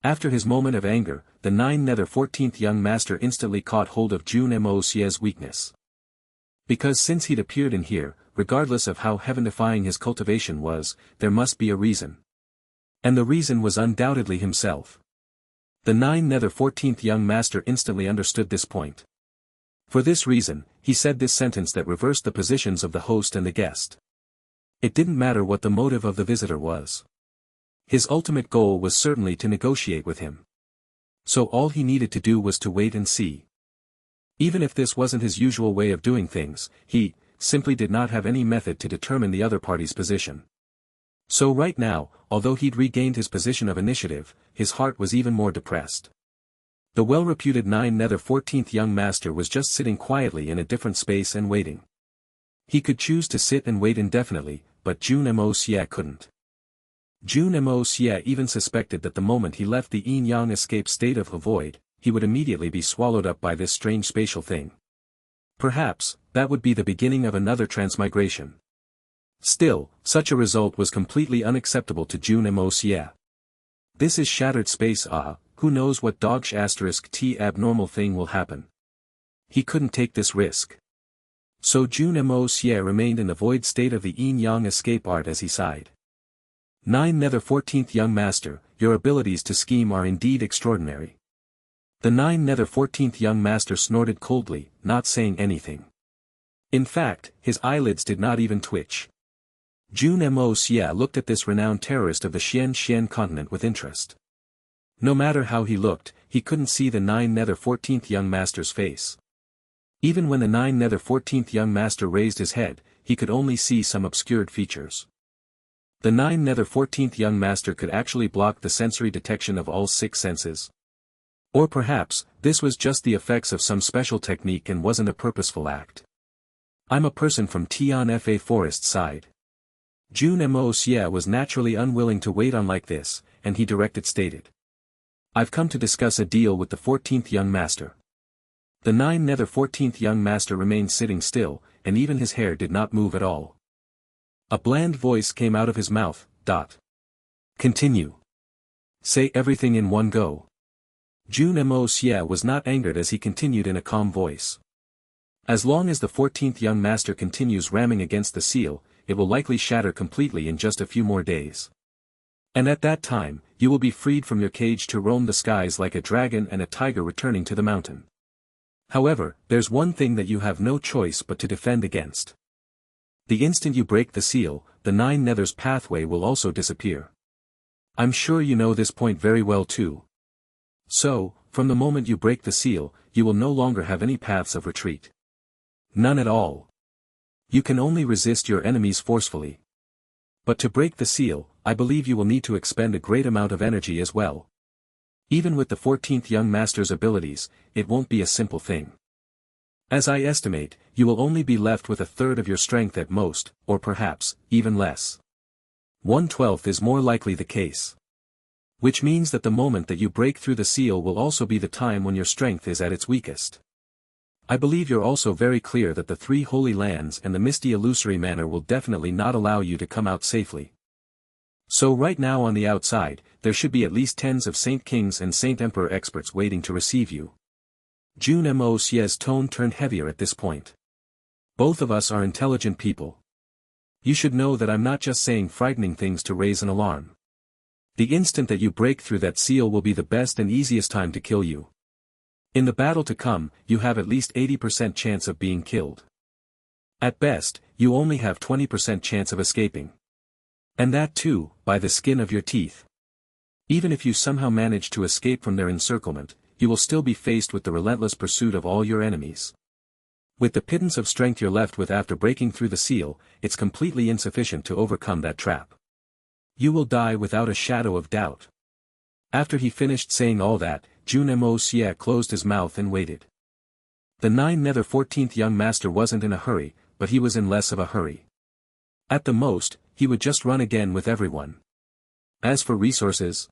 After his moment of anger, the 9 Nether 14th Young Master instantly caught hold of Jun Moxie's weakness. Because since he'd appeared in here, regardless of how heaven-defying his cultivation was, there must be a reason. And the reason was undoubtedly himself. The 9 Nether 14th Young Master instantly understood this point. For this reason, he said this sentence that reversed the positions of the host and the guest. It didn't matter what the motive of the visitor was. His ultimate goal was certainly to negotiate with him. So all he needed to do was to wait and see. Even if this wasn't his usual way of doing things, he simply did not have any method to determine the other party's position. So right now, although he'd regained his position of initiative, his heart was even more depressed. The well-reputed 9 Nether 14th Young Master was just sitting quietly in a different space and waiting. He could choose to sit and wait indefinitely, but Jun Moxie couldn't. Jun Moxie even suspected that the moment he left the yin-yang escape state of the void, he would immediately be swallowed up by this strange spatial thing. Perhaps, that would be the beginning of another transmigration. Still, such a result was completely unacceptable to Jun Moxie. This is shattered space. Who knows what *t abnormal thing will happen. He couldn't take this risk. So Jun Moxie remained in the void state of the yin-yang escape art as he sighed. 9 Nether 14th Young Master, your abilities to scheme are indeed extraordinary. The 9 Nether 14th Young Master snorted coldly, not saying anything. In fact, his eyelids did not even twitch. Jun Moxie looked at this renowned terrorist of the Xian continent with interest. No matter how he looked, he couldn't see the 9 Nether 14th Young Master's face. Even when the 9 Nether 14th Young Master raised his head, he could only see some obscured features. The 9 Nether 14th Young Master could actually block the sensory detection of all 6 senses. Or perhaps, this was just the effects of some special technique and wasn't a purposeful act. I'm a person from Tianfa Forest side. Jun Moxie was naturally unwilling to wait on like this, and he directed stated. I've come to discuss a deal with the 14th Young Master. The 9 Nether 14th Young Master remained sitting still, and even his hair did not move at all. A bland voice came out of his mouth. Continue. Say everything in one go. Jun Moxie was not angered as he continued in a calm voice. As long as the 14th Young Master continues ramming against the seal, it will likely shatter completely in just a few more days. And at that time, you will be freed from your cage to roam the skies like a dragon and a tiger returning to the mountain. However, there's one thing that you have no choice but to defend against. The instant you break the seal, the 9 Nether's pathway will also disappear. I'm sure you know this point very well too. So, from the moment you break the seal, you will no longer have any paths of retreat. None at all. You can only resist your enemies forcefully. But to break the seal, I believe you will need to expend a great amount of energy as well. Even with the 14th Young Master's abilities, it won't be a simple thing. As I estimate, you will only be left with a third of your strength at most, or perhaps, even less. 1/12 is more likely the case. Which means that the moment that you break through the seal will also be the time when your strength is at its weakest. I believe you're also very clear that the 3 holy lands and the misty illusory manor will definitely not allow you to come out safely. So right now on the outside, there should be at least tens of Saint Kings and Saint Emperor experts waiting to receive you. Jun Moxie's tone turned heavier at this point. Both of us are intelligent people. You should know that I'm not just saying frightening things to raise an alarm. The instant that you break through that seal will be the best and easiest time to kill you. In the battle to come, you have at least 80% chance of being killed. At best, you only have 20% chance of escaping. And that too, by the skin of your teeth. Even if you somehow manage to escape from their encirclement, you will still be faced with the relentless pursuit of all your enemies. With the pittance of strength you're left with after breaking through the seal, it's completely insufficient to overcome that trap. You will die without a shadow of doubt. After he finished saying all that, Jun Moxie closed his mouth and waited. The 9 Nether 14th young master wasn't in a hurry, but he was in less of a hurry. At the most, he would just run again with everyone. As for resources,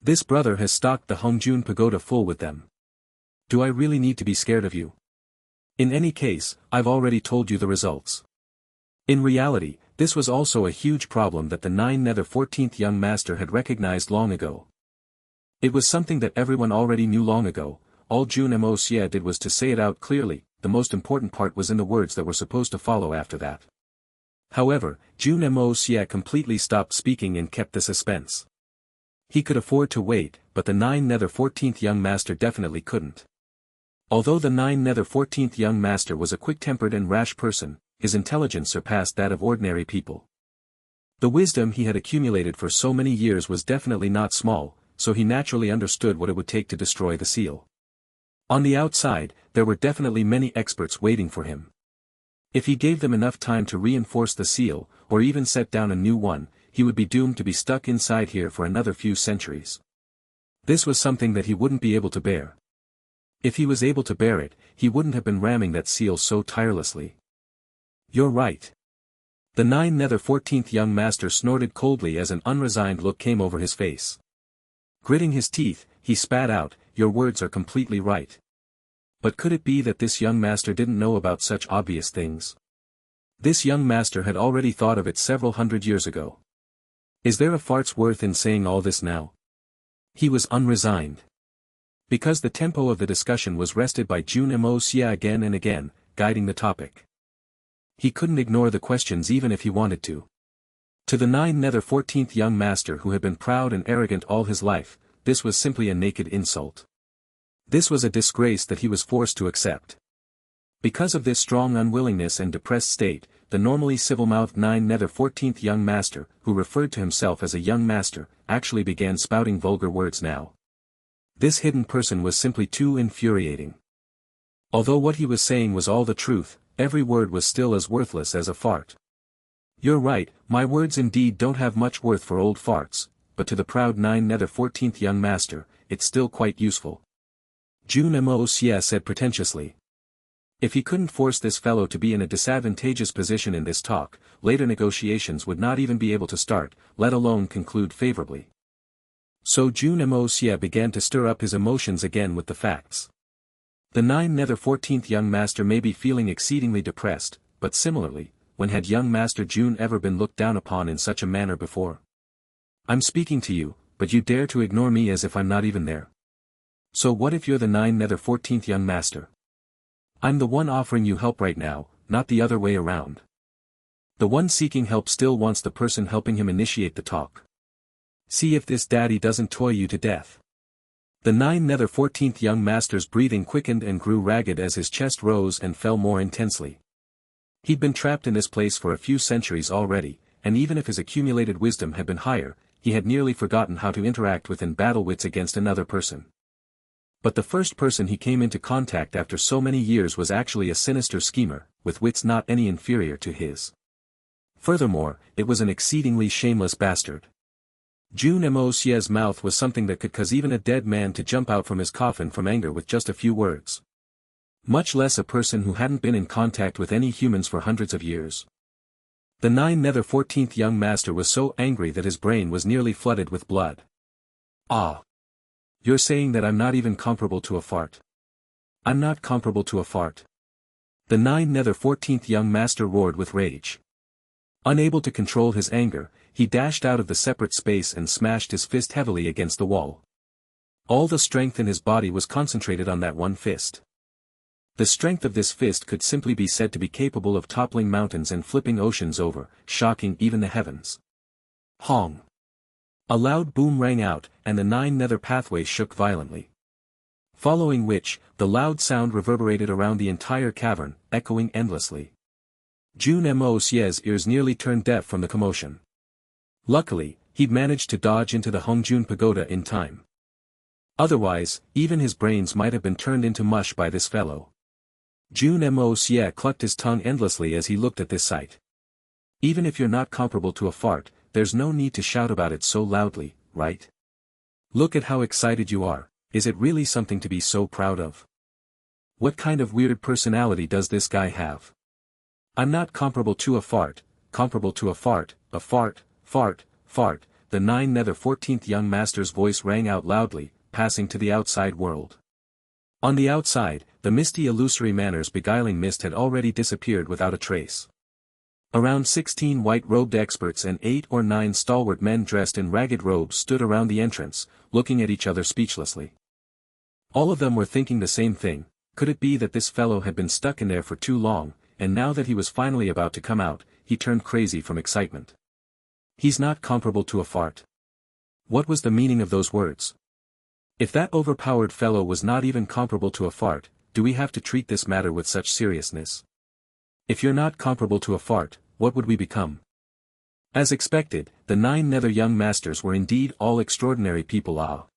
this brother has stocked the Hongjun Pagoda full with them. Do I really need to be scared of you? In any case, I've already told you the results. In reality, this was also a huge problem that the 9 Nether 14th young master had recognized long ago. It was something that everyone already knew long ago. All Jun Moxie did was to say it out clearly. The most important part was in the words that were supposed to follow after that. However, Jun Moxie completely stopped speaking and kept the suspense. He could afford to wait, but the 9 Nether 14th young master definitely couldn't. Although the 9 Nether 14th young master was a quick-tempered and rash person, his intelligence surpassed that of ordinary people. The wisdom he had accumulated for so many years was definitely not small, so he naturally understood what it would take to destroy the seal. On the outside, there were definitely many experts waiting for him. If he gave them enough time to reinforce the seal, or even set down a new one, he would be doomed to be stuck inside here for another few centuries. This was something that he wouldn't be able to bear. If he was able to bear it, he wouldn't have been ramming that seal so tirelessly. You're right. The 9 Nether 14th young master snorted coldly as an unresigned look came over his face. Gritting his teeth, he spat out, "Your words are completely right." But could it be that this young master didn't know about such obvious things? This young master had already thought of it several hundred years ago. Is there a fart's worth in saying all this now? He was unresigned. Because the tempo of the discussion was wrested by Jun Moxie again and again, guiding the topic. He couldn't ignore the questions even if he wanted to. To the 9 Nether 14th young master who had been proud and arrogant all his life, this was simply a naked insult. This was a disgrace that he was forced to accept. Because of this strong unwillingness and depressed state, the normally civil-mouthed 9 Nether 14th young master, who referred to himself as a young master, actually began spouting vulgar words now. This hidden person was simply too infuriating. Although what he was saying was all the truth, every word was still as worthless as a fart. You're right, my words indeed don't have much worth for old farts, but to the proud 9 Nether 14th young master, it's still quite useful. Jun Moxie said pretentiously. If he couldn't force this fellow to be in a disadvantageous position in this talk, later negotiations would not even be able to start, let alone conclude favorably. So Jun Moxie began to stir up his emotions again with the facts. The 9 Nether 14th young master may be feeling exceedingly depressed, but similarly, when had young Master Jun ever been looked down upon in such a manner before? I'm speaking to you, but you dare to ignore me as if I'm not even there. So what if you're the 9 Nether 14th young master? I'm the one offering you help right now, not the other way around. The one seeking help still wants the person helping him initiate the talk. See if this daddy doesn't toy you to death. The 9 Nether 14th young master's breathing quickened and grew ragged as his chest rose and fell more intensely. He'd been trapped in this place for a few centuries already, and even if his accumulated wisdom had been higher, he had nearly forgotten how to interact with and battle wits against another person. But the first person he came into contact after so many years was actually a sinister schemer, with wits not any inferior to his. Furthermore, it was an exceedingly shameless bastard. Jun Moxie's mouth was something that could cause even a dead man to jump out from his coffin from anger with just a few words. Much less a person who hadn't been in contact with any humans for hundreds of years. The 9 Nether 14th young master was so angry that his brain was nearly flooded with blood. Ah! You're saying that I'm not even comparable to a fart? I'm not comparable to a fart. The 9 nether 14th young master roared with rage. Unable to control his anger, he dashed out of the separate space and smashed his fist heavily against the wall. All the strength in his body was concentrated on that one fist. The strength of this fist could simply be said to be capable of toppling mountains and flipping oceans over, shocking even the heavens. Hong! A loud boom rang out, and the 9 nether pathways shook violently. Following which, the loud sound reverberated around the entire cavern, echoing endlessly. Jun Moxie's ears nearly turned deaf from the commotion. Luckily, he'd managed to dodge into the Hongjun Pagoda in time. Otherwise, even his brains might have been turned into mush by this fellow. Jun Moxie clucked his tongue endlessly as he looked at this sight. Even if you're not comparable to a fart, there's no need to shout about it so loudly, right? Look at how excited you are. Is it really something to be so proud of? What kind of weird personality does this guy have? I'm not comparable to a fart, a fart, fart. The 9 nether 14th young master's voice rang out loudly, passing to the outside world. On the outside, the misty illusory manners beguiling mist had already disappeared without a trace. Around 16 white-robed experts and 8 or 9 stalwart men dressed in ragged robes stood around the entrance, looking at each other speechlessly. All of them were thinking the same thing. Could it be that this fellow had been stuck in there for too long, and now that he was finally about to come out, he turned crazy from excitement? He's not comparable to a fart. What was the meaning of those words? If that overpowered fellow was not even comparable to a fart, do we have to treat this matter with such seriousness? If you're not comparable to a fart, what would we become? As expected, the 9 nether young masters were indeed all extraordinary people.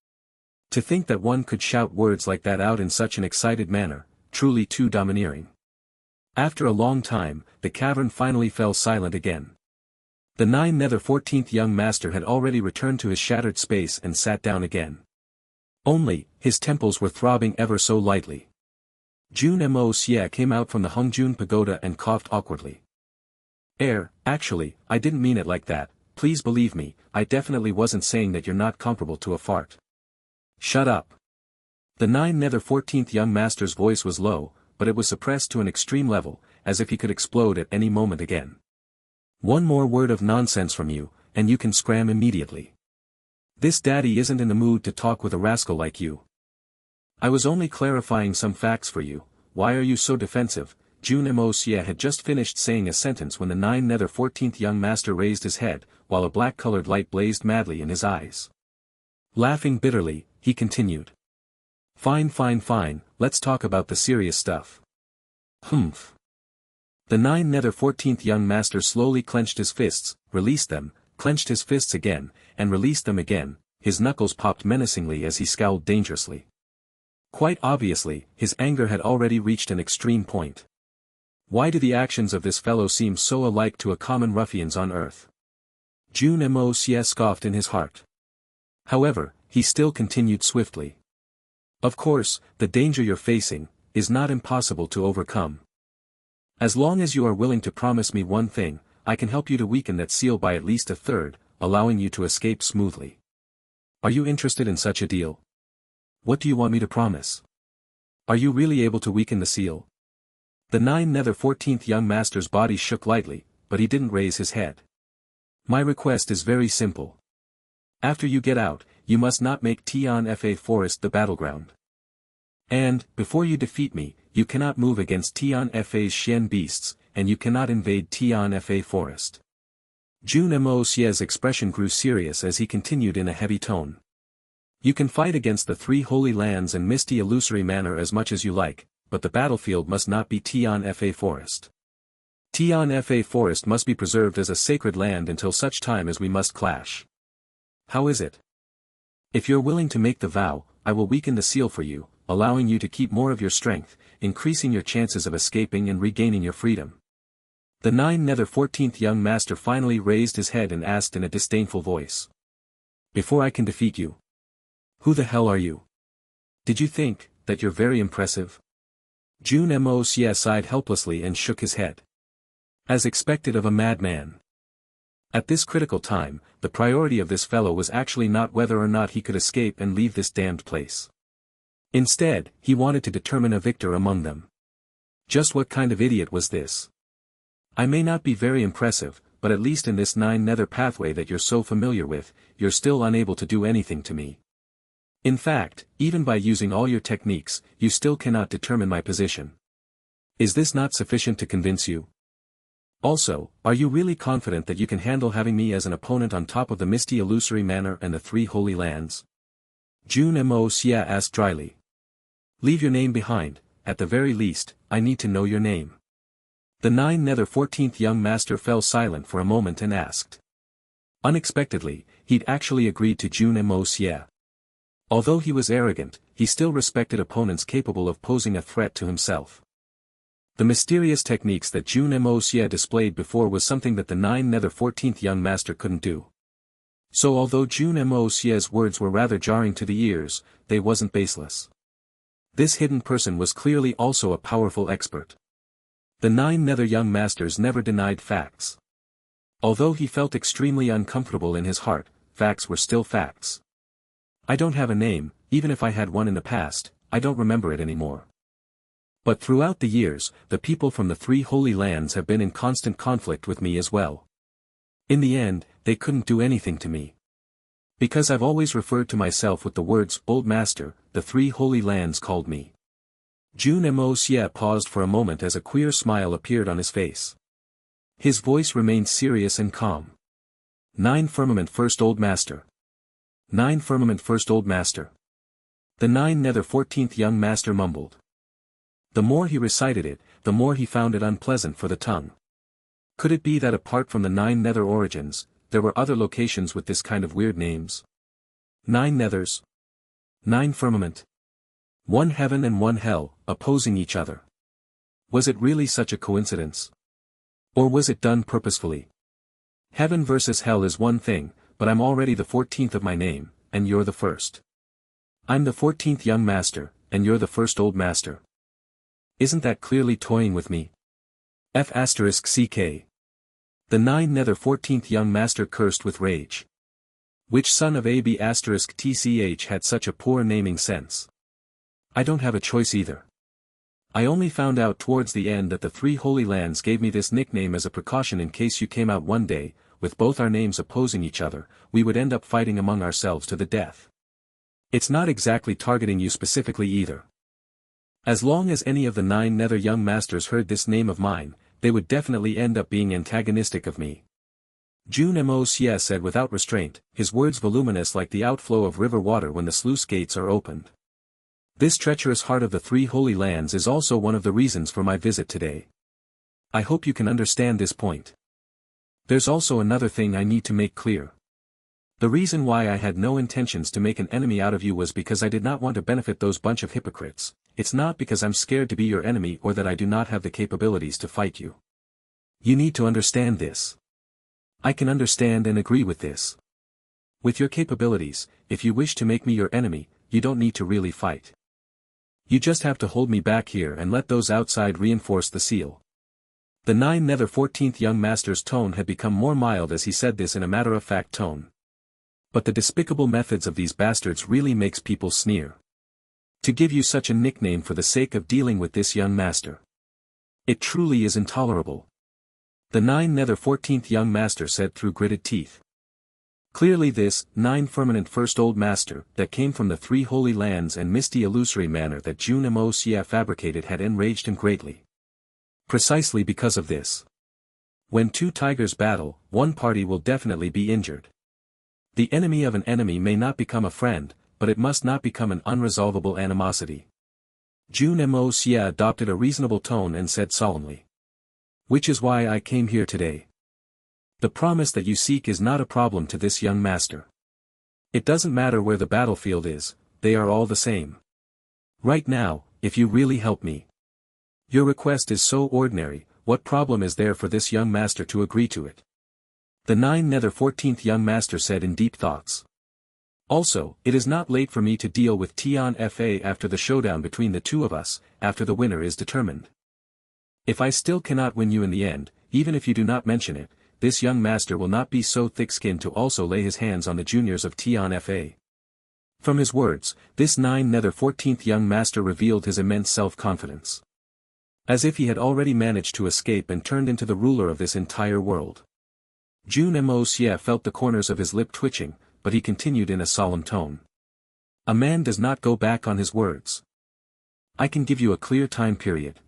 To think that one could shout words like that out in such an excited manner, truly too domineering. After a long time, the cavern finally fell silent again. The 9 nether 14th young master had already returned to his shattered space and sat down again. Only, his temples were throbbing ever so lightly. Jun Moxie came out from the Hongjun Pagoda and coughed awkwardly. Heir, actually, I didn't mean it like that, please believe me, I definitely wasn't saying that you're not comparable to a fart. Shut up. The 9 nether 14th young master's voice was low, but it was suppressed to an extreme level, as if he could explode at any moment again. One more word of nonsense from you, and you can scram immediately. This daddy isn't in the mood to talk with a rascal like you. I was only clarifying some facts for you. Why are you so defensive? Jun Moxie had just finished saying a sentence when the 9 nether 14th young master raised his head, while a black-colored light blazed madly in his eyes. Laughing bitterly, he continued. Fine, let's talk about the serious stuff. Humph. The 9 nether 14th young master slowly clenched his fists, released them, clenched his fists again, and released them again. His knuckles popped menacingly as he scowled dangerously. Quite obviously, his anger had already reached an extreme point. Why do the actions of this fellow seem so alike to a common ruffians on earth? Jun Moxie scoffed in his heart. However, he still continued swiftly. Of course, the danger you're facing is not impossible to overcome. As long as you are willing to promise me one thing, I can help you to weaken that seal by at least a third, allowing you to escape smoothly. Are you interested in such a deal? What do you want me to promise? Are you really able to weaken the seal? The 9 nether 14th young master's body shook lightly, but he didn't raise his head. My request is very simple. After you get out, you must not make Tianfa Forest the battleground. And, before you defeat me, you cannot move against Tianfa's Xian beasts, and you cannot invade Tianfa Forest. Jun Moxie's expression grew serious as he continued in a heavy tone. You can fight against the 3 holy lands and misty illusory manor as much as you like, but the battlefield must not be Tianfa Forest. Tianfa Forest must be preserved as a sacred land until such time as we must clash. How is it? If you're willing to make the vow, I will weaken the seal for you, allowing you to keep more of your strength, increasing your chances of escaping and regaining your freedom. The 9 nether 14th young master finally raised his head and asked in a disdainful voice. Before I can defeat you. Who the hell are you? Did you think that you're very impressive? Jun Moxie sighed helplessly and shook his head. As expected of a madman. At this critical time, the priority of this fellow was actually not whether or not he could escape and leave this damned place. Instead, he wanted to determine a victor among them. Just what kind of idiot was this? I may not be very impressive, but at least in this 9 nether pathway that you're so familiar with, you're still unable to do anything to me. In fact, even by using all your techniques, you still cannot determine my position. Is this not sufficient to convince you? Also, are you really confident that you can handle having me as an opponent on top of the misty illusory manor and the 3 holy lands? Jun Moxie asked dryly. Leave your name behind, at the very least, I need to know your name. The 9 nether 14th young master fell silent for a moment and asked. Unexpectedly, he'd actually agreed to Jun Moxie. Although he was arrogant, he still respected opponents capable of posing a threat to himself. The mysterious techniques that Jun Moxie displayed before was something that the 9 nether 14th young master couldn't do. So although Jun Moxie's words were rather jarring to the ears, they wasn't baseless. This hidden person was clearly also a powerful expert. The 9 nether young masters never denied facts. Although he felt extremely uncomfortable in his heart, facts were still facts. I don't have a name, even if I had one in the past, I don't remember it anymore. But throughout the years, the people from the 3 holy lands have been in constant conflict with me as well. In the end, they couldn't do anything to me. Because I've always referred to myself with the words, Old Master, the 3 holy lands called me. Jun Moxie paused for a moment as a queer smile appeared on his face. His voice remained serious and calm. 9 firmament first Old Master. 9 firmament first Old Master. The 9 nether 14th young master mumbled. The more he recited it, the more he found it unpleasant for the tongue. Could it be that apart from the 9 nether origins, there were other locations with this kind of weird names? 9 nethers. 9 firmament. 1 heaven and 1 hell, opposing each other. Was it really such a coincidence? Or was it done purposefully? Heaven versus hell is one thing, but I'm already the 14th of my name, and you're the first. I'm the 14th young master, and you're the first old master. Isn't that clearly toying with me? F***ck. The 9 nether 14th young master cursed with rage. Which son of AB***tch had such a poor naming sense? I don't have a choice either. I only found out towards the end that the 3 holy lands gave me this nickname as a precaution in case you came out one day, with both our names opposing each other, we would end up fighting among ourselves to the death. It's not exactly targeting you specifically either. As long as any of the 9 nether young masters heard this name of mine, they would definitely end up being antagonistic of me. Jun Moxie said without restraint, his words voluminous like the outflow of river water when the sluice gates are opened. This treacherous heart of the 3 holy lands is also one of the reasons for my visit today. I hope you can understand this point. There's also another thing I need to make clear. The reason why I had no intentions to make an enemy out of you was because I did not want to benefit those bunch of hypocrites. It's not because I'm scared to be your enemy or that I do not have the capabilities to fight you. You need to understand this. I can understand and agree with this. With your capabilities, if you wish to make me your enemy, you don't need to really fight. You just have to hold me back here and let those outside reinforce the seal. The 9 nether 14th young master's tone had become more mild as he said this in a matter-of-fact tone. But the despicable methods of these bastards really makes people sneer. To give you such a nickname for the sake of dealing with this young master. It truly is intolerable. The 9 nether 14th young master said through gritted teeth. Clearly this, 9 firmament first old master, that came from the 3 holy lands and misty illusory manor that Jun Moxie fabricated had enraged him greatly. Precisely because of this. When 2 tigers battle, one party will definitely be injured. The enemy of an enemy may not become a friend, but it must not become an unresolvable animosity. Jun Moxie adopted a reasonable tone and said solemnly. Which is why I came here today. The promise that you seek is not a problem to this young master. It doesn't matter where the battlefield is, they are all the same. Right now, if you really help me. Your request is so ordinary, what problem is there for this young master to agree to it? The 9 nether 14th young master said in deep thoughts. Also, it is not late for me to deal with Tian Fa after the showdown between the 2 of us, after the winner is determined. If I still cannot win you in the end, even if you do not mention it, this young master will not be so thick-skinned to also lay his hands on the juniors of Tian Fa. From his words, this 9th young master revealed his immense self-confidence. As if he had already managed to escape and turned into the ruler of this entire world. Jun Moxie felt the corners of his lip twitching, but he continued in a solemn tone. A man does not go back on his words. I can give you a clear time period.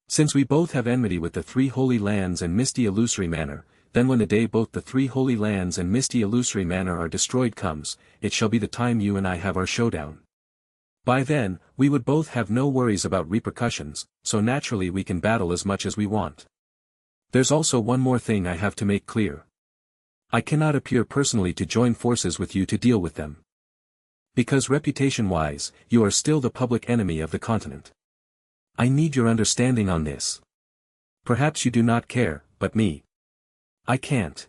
Since we both have enmity with the three holy lands and misty illusory manor, then when the day both the three holy lands and misty illusory manor are destroyed comes, it shall be the time you and I have our showdown. By then, we would both have no worries about repercussions, so naturally we can battle as much as we want. There's also one more thing I have to make clear. I cannot appear personally to join forces with you to deal with them. Because reputation-wise, you are still the public enemy of the continent. I need your understanding on this. Perhaps you do not care, but me. I can't.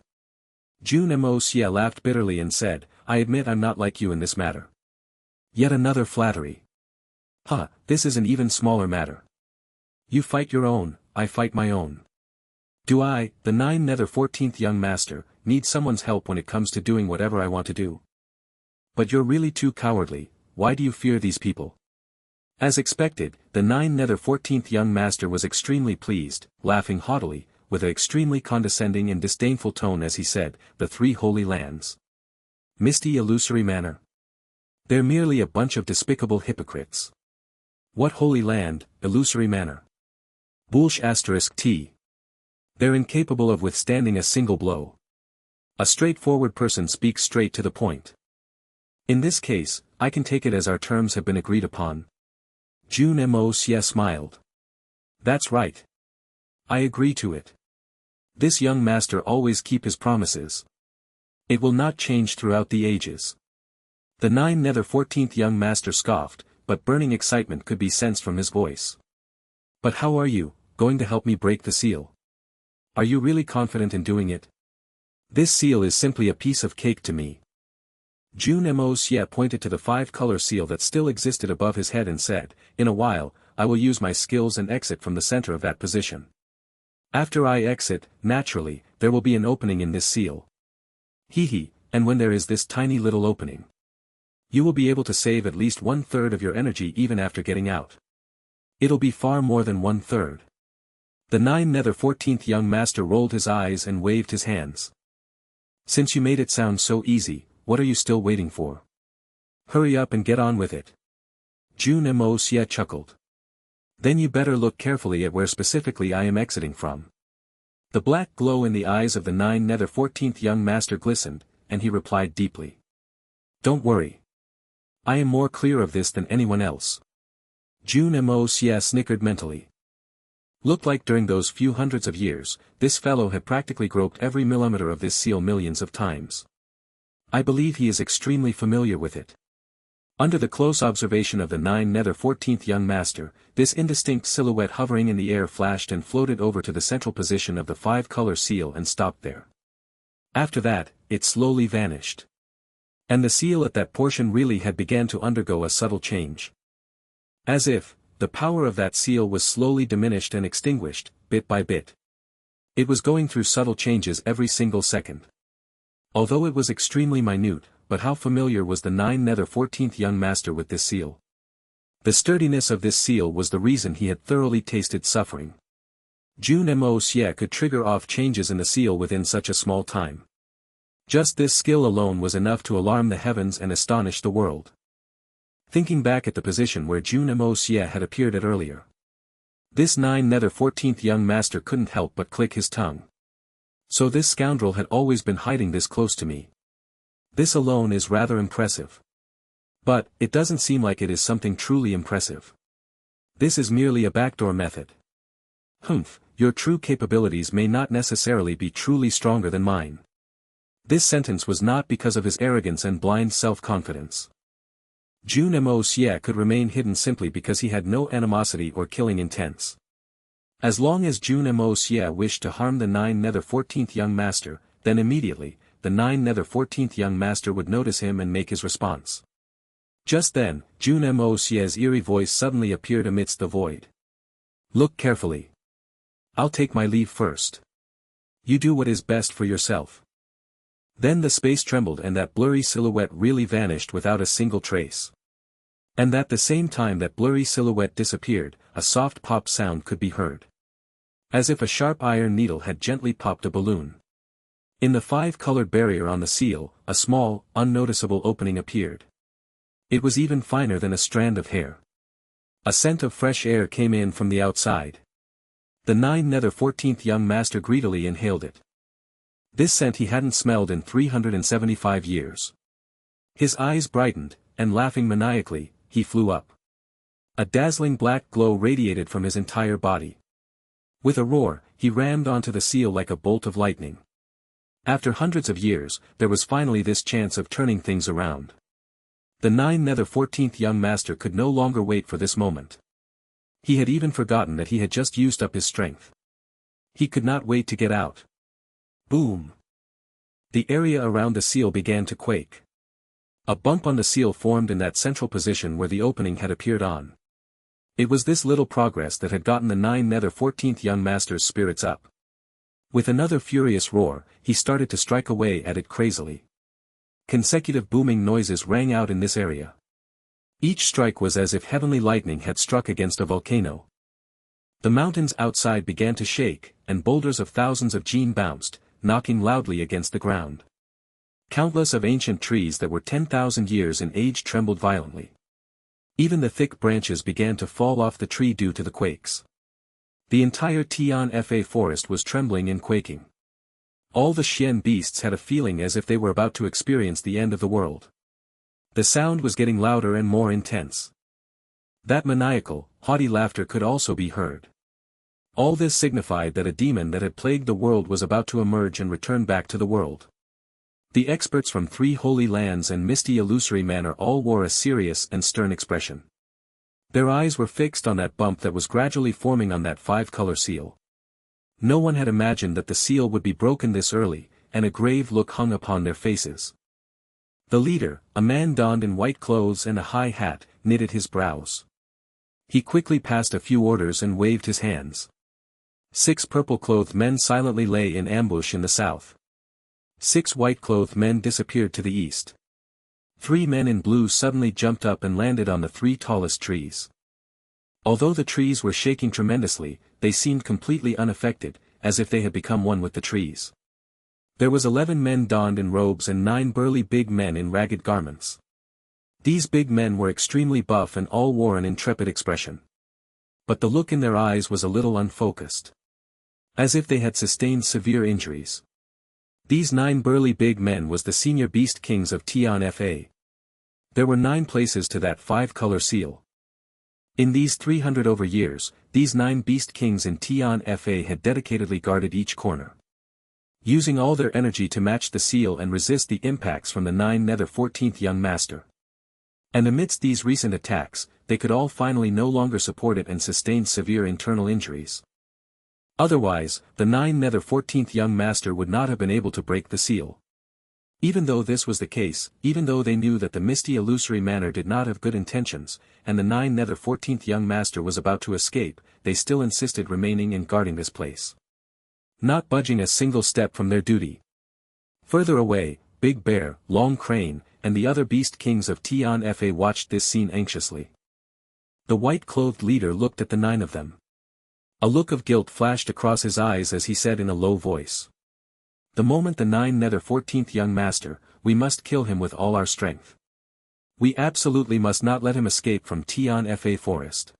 Jun Moxie laughed bitterly and said, I admit I'm not like you in this matter. Yet another flattery. This is an even smaller matter. You fight your own, I fight my own. Do I, the 9th young master, need someone's help when it comes to doing whatever I want to do? But you're really too cowardly, why do you fear these people? As expected, the 9th young master was extremely pleased, laughing haughtily, with an extremely condescending and disdainful tone as he said, the three holy lands. Misty illusory manor. They're merely a bunch of despicable hypocrites. What holy land, illusory manor? Bullsh *t. They're incapable of withstanding a single blow. A straightforward person speaks straight to the point. In this case, I can take it as our terms have been agreed upon. Jun Moxie smiled. That's right. I agree to it. This young master always keep his promises. It will not change throughout the ages. The 9th young master scoffed, but burning excitement could be sensed from his voice. But how are you, going to help me break the seal? Are you really confident in doing it? This seal is simply a piece of cake to me. Jun Moxie pointed to the 5-color seal that still existed above his head and said, in a while, I will use my skills and exit from the center of that position. After I exit, naturally, there will be an opening in this seal. And when there is this tiny little opening, you will be able to save at least 1/3 of your energy even after getting out. It'll be far more than 1/3. The 9th young master rolled his eyes and waved his hands. Since you made it sound so easy, what are you still waiting for? Hurry up and get on with it. Jun Moxie chuckled. Then you better look carefully at where specifically I am exiting from. The black glow in the eyes of the 9th young master glistened, and he replied deeply. Don't worry. I am more clear of this than anyone else. Jun Moxie snickered mentally. Looked like during those few hundreds of years, this fellow had practically groped every millimeter of this seal millions of times. I believe he is extremely familiar with it. Under the close observation of the 9th young master, this indistinct silhouette hovering in the air flashed and floated over to the central position of the 5-color seal and stopped there. After that, it slowly vanished. And the seal at that portion really had began to undergo a subtle change. As if, the power of that seal was slowly diminished and extinguished, bit by bit. It was going through subtle changes every single second. Although it was extremely minute, but how familiar was the 9th young master with this seal? The sturdiness of this seal was the reason he had thoroughly tasted suffering. Jun Moxie could trigger off changes in the seal within such a small time. Just this skill alone was enough to alarm the heavens and astonish the world. Thinking back at the position where Jun Moxie had appeared at earlier. This 9th young master couldn't help but click his tongue. So this scoundrel had always been hiding this close to me. This alone is rather impressive. But, it doesn't seem like it is something truly impressive. This is merely a backdoor method. Your true capabilities may not necessarily be truly stronger than mine. This sentence was not because of his arrogance and blind self-confidence. Jun Moxie could remain hidden simply because he had no animosity or killing intents. As long as Jun Moxie wished to harm the 9th young master, then immediately, the 9th young master would notice him and make his response. Just then, Jun Moxie's eerie voice suddenly appeared amidst the void. Look carefully. I'll take my leave first. You do what is best for yourself. Then the space trembled and that blurry silhouette really vanished without a single trace. And at the same time that blurry silhouette disappeared, a soft pop sound could be heard. As if a sharp iron needle had gently popped a balloon. In the five-colored barrier on the seal, a small, unnoticeable opening appeared. It was even finer than a strand of hair. A scent of fresh air came in from the outside. The 9th young master greedily inhaled it. This scent he hadn't smelled in 375 years. His eyes brightened, and laughing maniacally, he flew up. A dazzling black glow radiated from his entire body. With a roar, he rammed onto the seal like a bolt of lightning. After hundreds of years, there was finally this chance of turning things around. The 9th young master could no longer wait for this moment. He had even forgotten that he had just used up his strength. He could not wait to get out. Boom! The area around the seal began to quake. A bump on the seal formed in that central position where the opening had appeared on. It was this little progress that had gotten the 9th young master's spirits up. With another furious roar, he started to strike away at it crazily. Consecutive booming noises rang out in this area. Each strike was as if heavenly lightning had struck against a volcano. The mountains outside began to shake, and boulders of thousands of jin bounced, knocking loudly against the ground. Countless of ancient trees that were 10,000 years in age trembled violently. Even the thick branches began to fall off the tree due to the quakes. The entire Tianfa forest was trembling and quaking. All the Xian beasts had a feeling as if they were about to experience the end of the world. The sound was getting louder and more intense. That maniacal, haughty laughter could also be heard. All this signified that a demon that had plagued the world was about to emerge and return back to the world. The experts from 3 holy lands and misty illusory manor all wore a serious and stern expression. Their eyes were fixed on that bump that was gradually forming on that 5-color seal. No one had imagined that the seal would be broken this early, and a grave look hung upon their faces. The leader, a man donned in white clothes and a high hat, knitted his brows. He quickly passed a few orders and waved his hands. 6 purple-clothed men silently lay in ambush in the south. 6 white-clothed men disappeared to the east. 3 men in blue suddenly jumped up and landed on the 3 tallest trees. Although the trees were shaking tremendously, they seemed completely unaffected, as if they had become one with the trees. There was 11 men donned in robes and 9 burly big men in ragged garments. These big men were extremely buff and all wore an intrepid expression. But the look in their eyes was a little unfocused. As if they had sustained severe injuries. These 9 burly big men was the senior beast kings of Tianfa. There were 9 places to that 5-color seal. In these 300 over years, these 9 beast kings in Tianfa had dedicatedly guarded each corner. Using all their energy to match the seal and resist the impacts from the 9th young master. And amidst these recent attacks, they could all finally no longer support it and sustained severe internal injuries. Otherwise, the 9th young master would not have been able to break the seal. Even though this was the case, even though they knew that the misty illusory manor did not have good intentions, and the 9th young master was about to escape, they still insisted remaining and guarding this place. Not budging a single step from their duty. Further away, Big Bear, Long Crane, and the other beast kings of Tianfa watched this scene anxiously. The white-clothed leader looked at the 9 of them. A look of guilt flashed across his eyes as he said in a low voice. The moment the 9th young master, we must kill him with all our strength. We absolutely must not let him escape from Tianfa forest.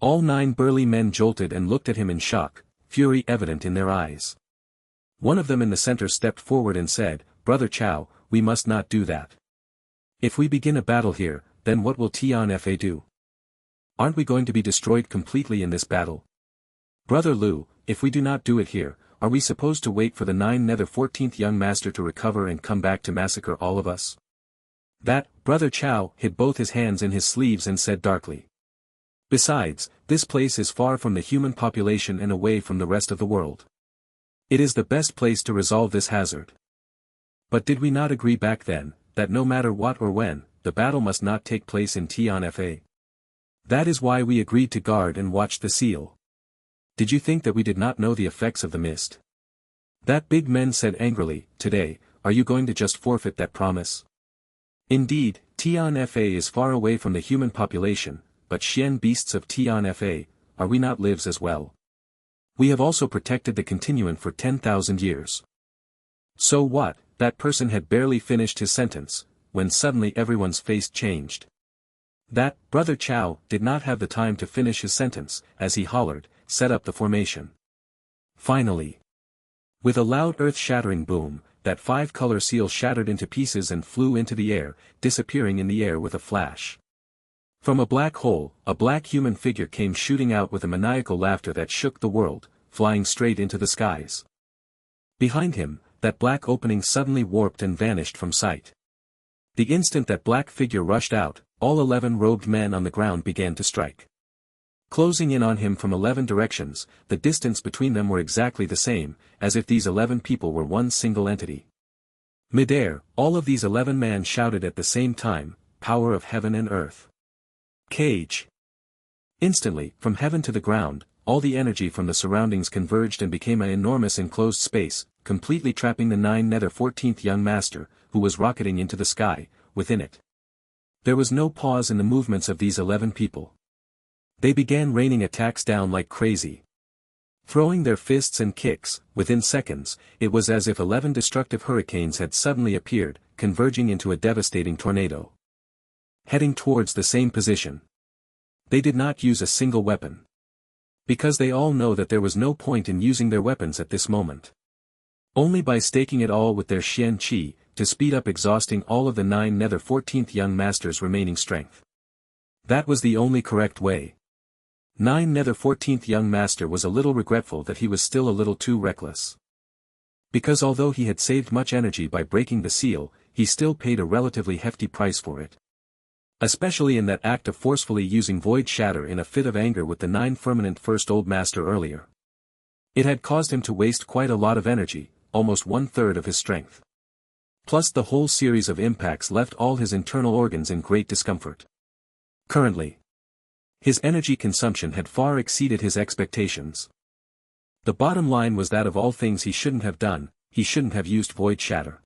All 9 burly men jolted and looked at him in shock, fury evident in their eyes. One of them in the center stepped forward and said, "Brother Chow, we must not do that. If we begin a battle here, then what will Tianfa do? Aren't we going to be destroyed completely in this battle? Brother Lu, if we do not do it here, are we supposed to wait for the 9th young master to recover and come back to massacre all of us?" That, Brother Chow hid both his hands in his sleeves and said darkly. Besides, this place is far from the human population and away from the rest of the world. It is the best place to resolve this hazard. But did we not agree back then, that no matter what or when, the battle must not take place in Tianfa? That is why we agreed to guard and watch the seal. Did you think that we did not know the effects of the mist? That big men said angrily, "Today, are you going to just forfeit that promise? Indeed, Tian Fa is far away from the human population, but Xian beasts of Tian Fa, are we not lives as well? We have also protected the continuant for 10,000 years. So what? That person had barely finished his sentence, when suddenly everyone's face changed. That, Brother Chow, did not have the time to finish his sentence, as he hollered, set up the formation. Finally. With a loud earth-shattering boom, that 5-color seal shattered into pieces and flew into the air, disappearing in the air with a flash. From a black hole, a black human figure came shooting out with a maniacal laughter that shook the world, flying straight into the skies. Behind him, that black opening suddenly warped and vanished from sight. The instant that black figure rushed out, all 11 robed men on the ground began to strike. Closing in on him from 11 directions, the distance between them were exactly the same, as if these 11 people were one single entity. Midair, all of these 11 men shouted at the same time, "Power of heaven and earth. Cage!" Instantly, from heaven to the ground, all the energy from the surroundings converged and became an enormous enclosed space, completely trapping the 9 nether 14th young master, who was rocketing into the sky, within it. There was no pause in the movements of these 11 people. They began raining attacks down like crazy. Throwing their fists and kicks, within seconds, it was as if 11 destructive hurricanes had suddenly appeared, converging into a devastating tornado. Heading towards the same position. They did not use a single weapon. Because they all know that there was no point in using their weapons at this moment. Only by staking it all with their Xian Qi, to speed up exhausting all of the 9 nether 14th young master's remaining strength. That was the only correct way. 9 nether 14th young master was a little regretful that he was still a little too reckless. Because although he had saved much energy by breaking the seal, he still paid a relatively hefty price for it. Especially in that act of forcefully using Void Shatter in a fit of anger with the 9 firmament first old master earlier. It had caused him to waste quite a lot of energy, almost 1/3 of his strength. Plus the whole series of impacts left all his internal organs in great discomfort. Currently, his energy consumption had far exceeded his expectations. The bottom line was that of all things he shouldn't have done, he shouldn't have used Void Shatter.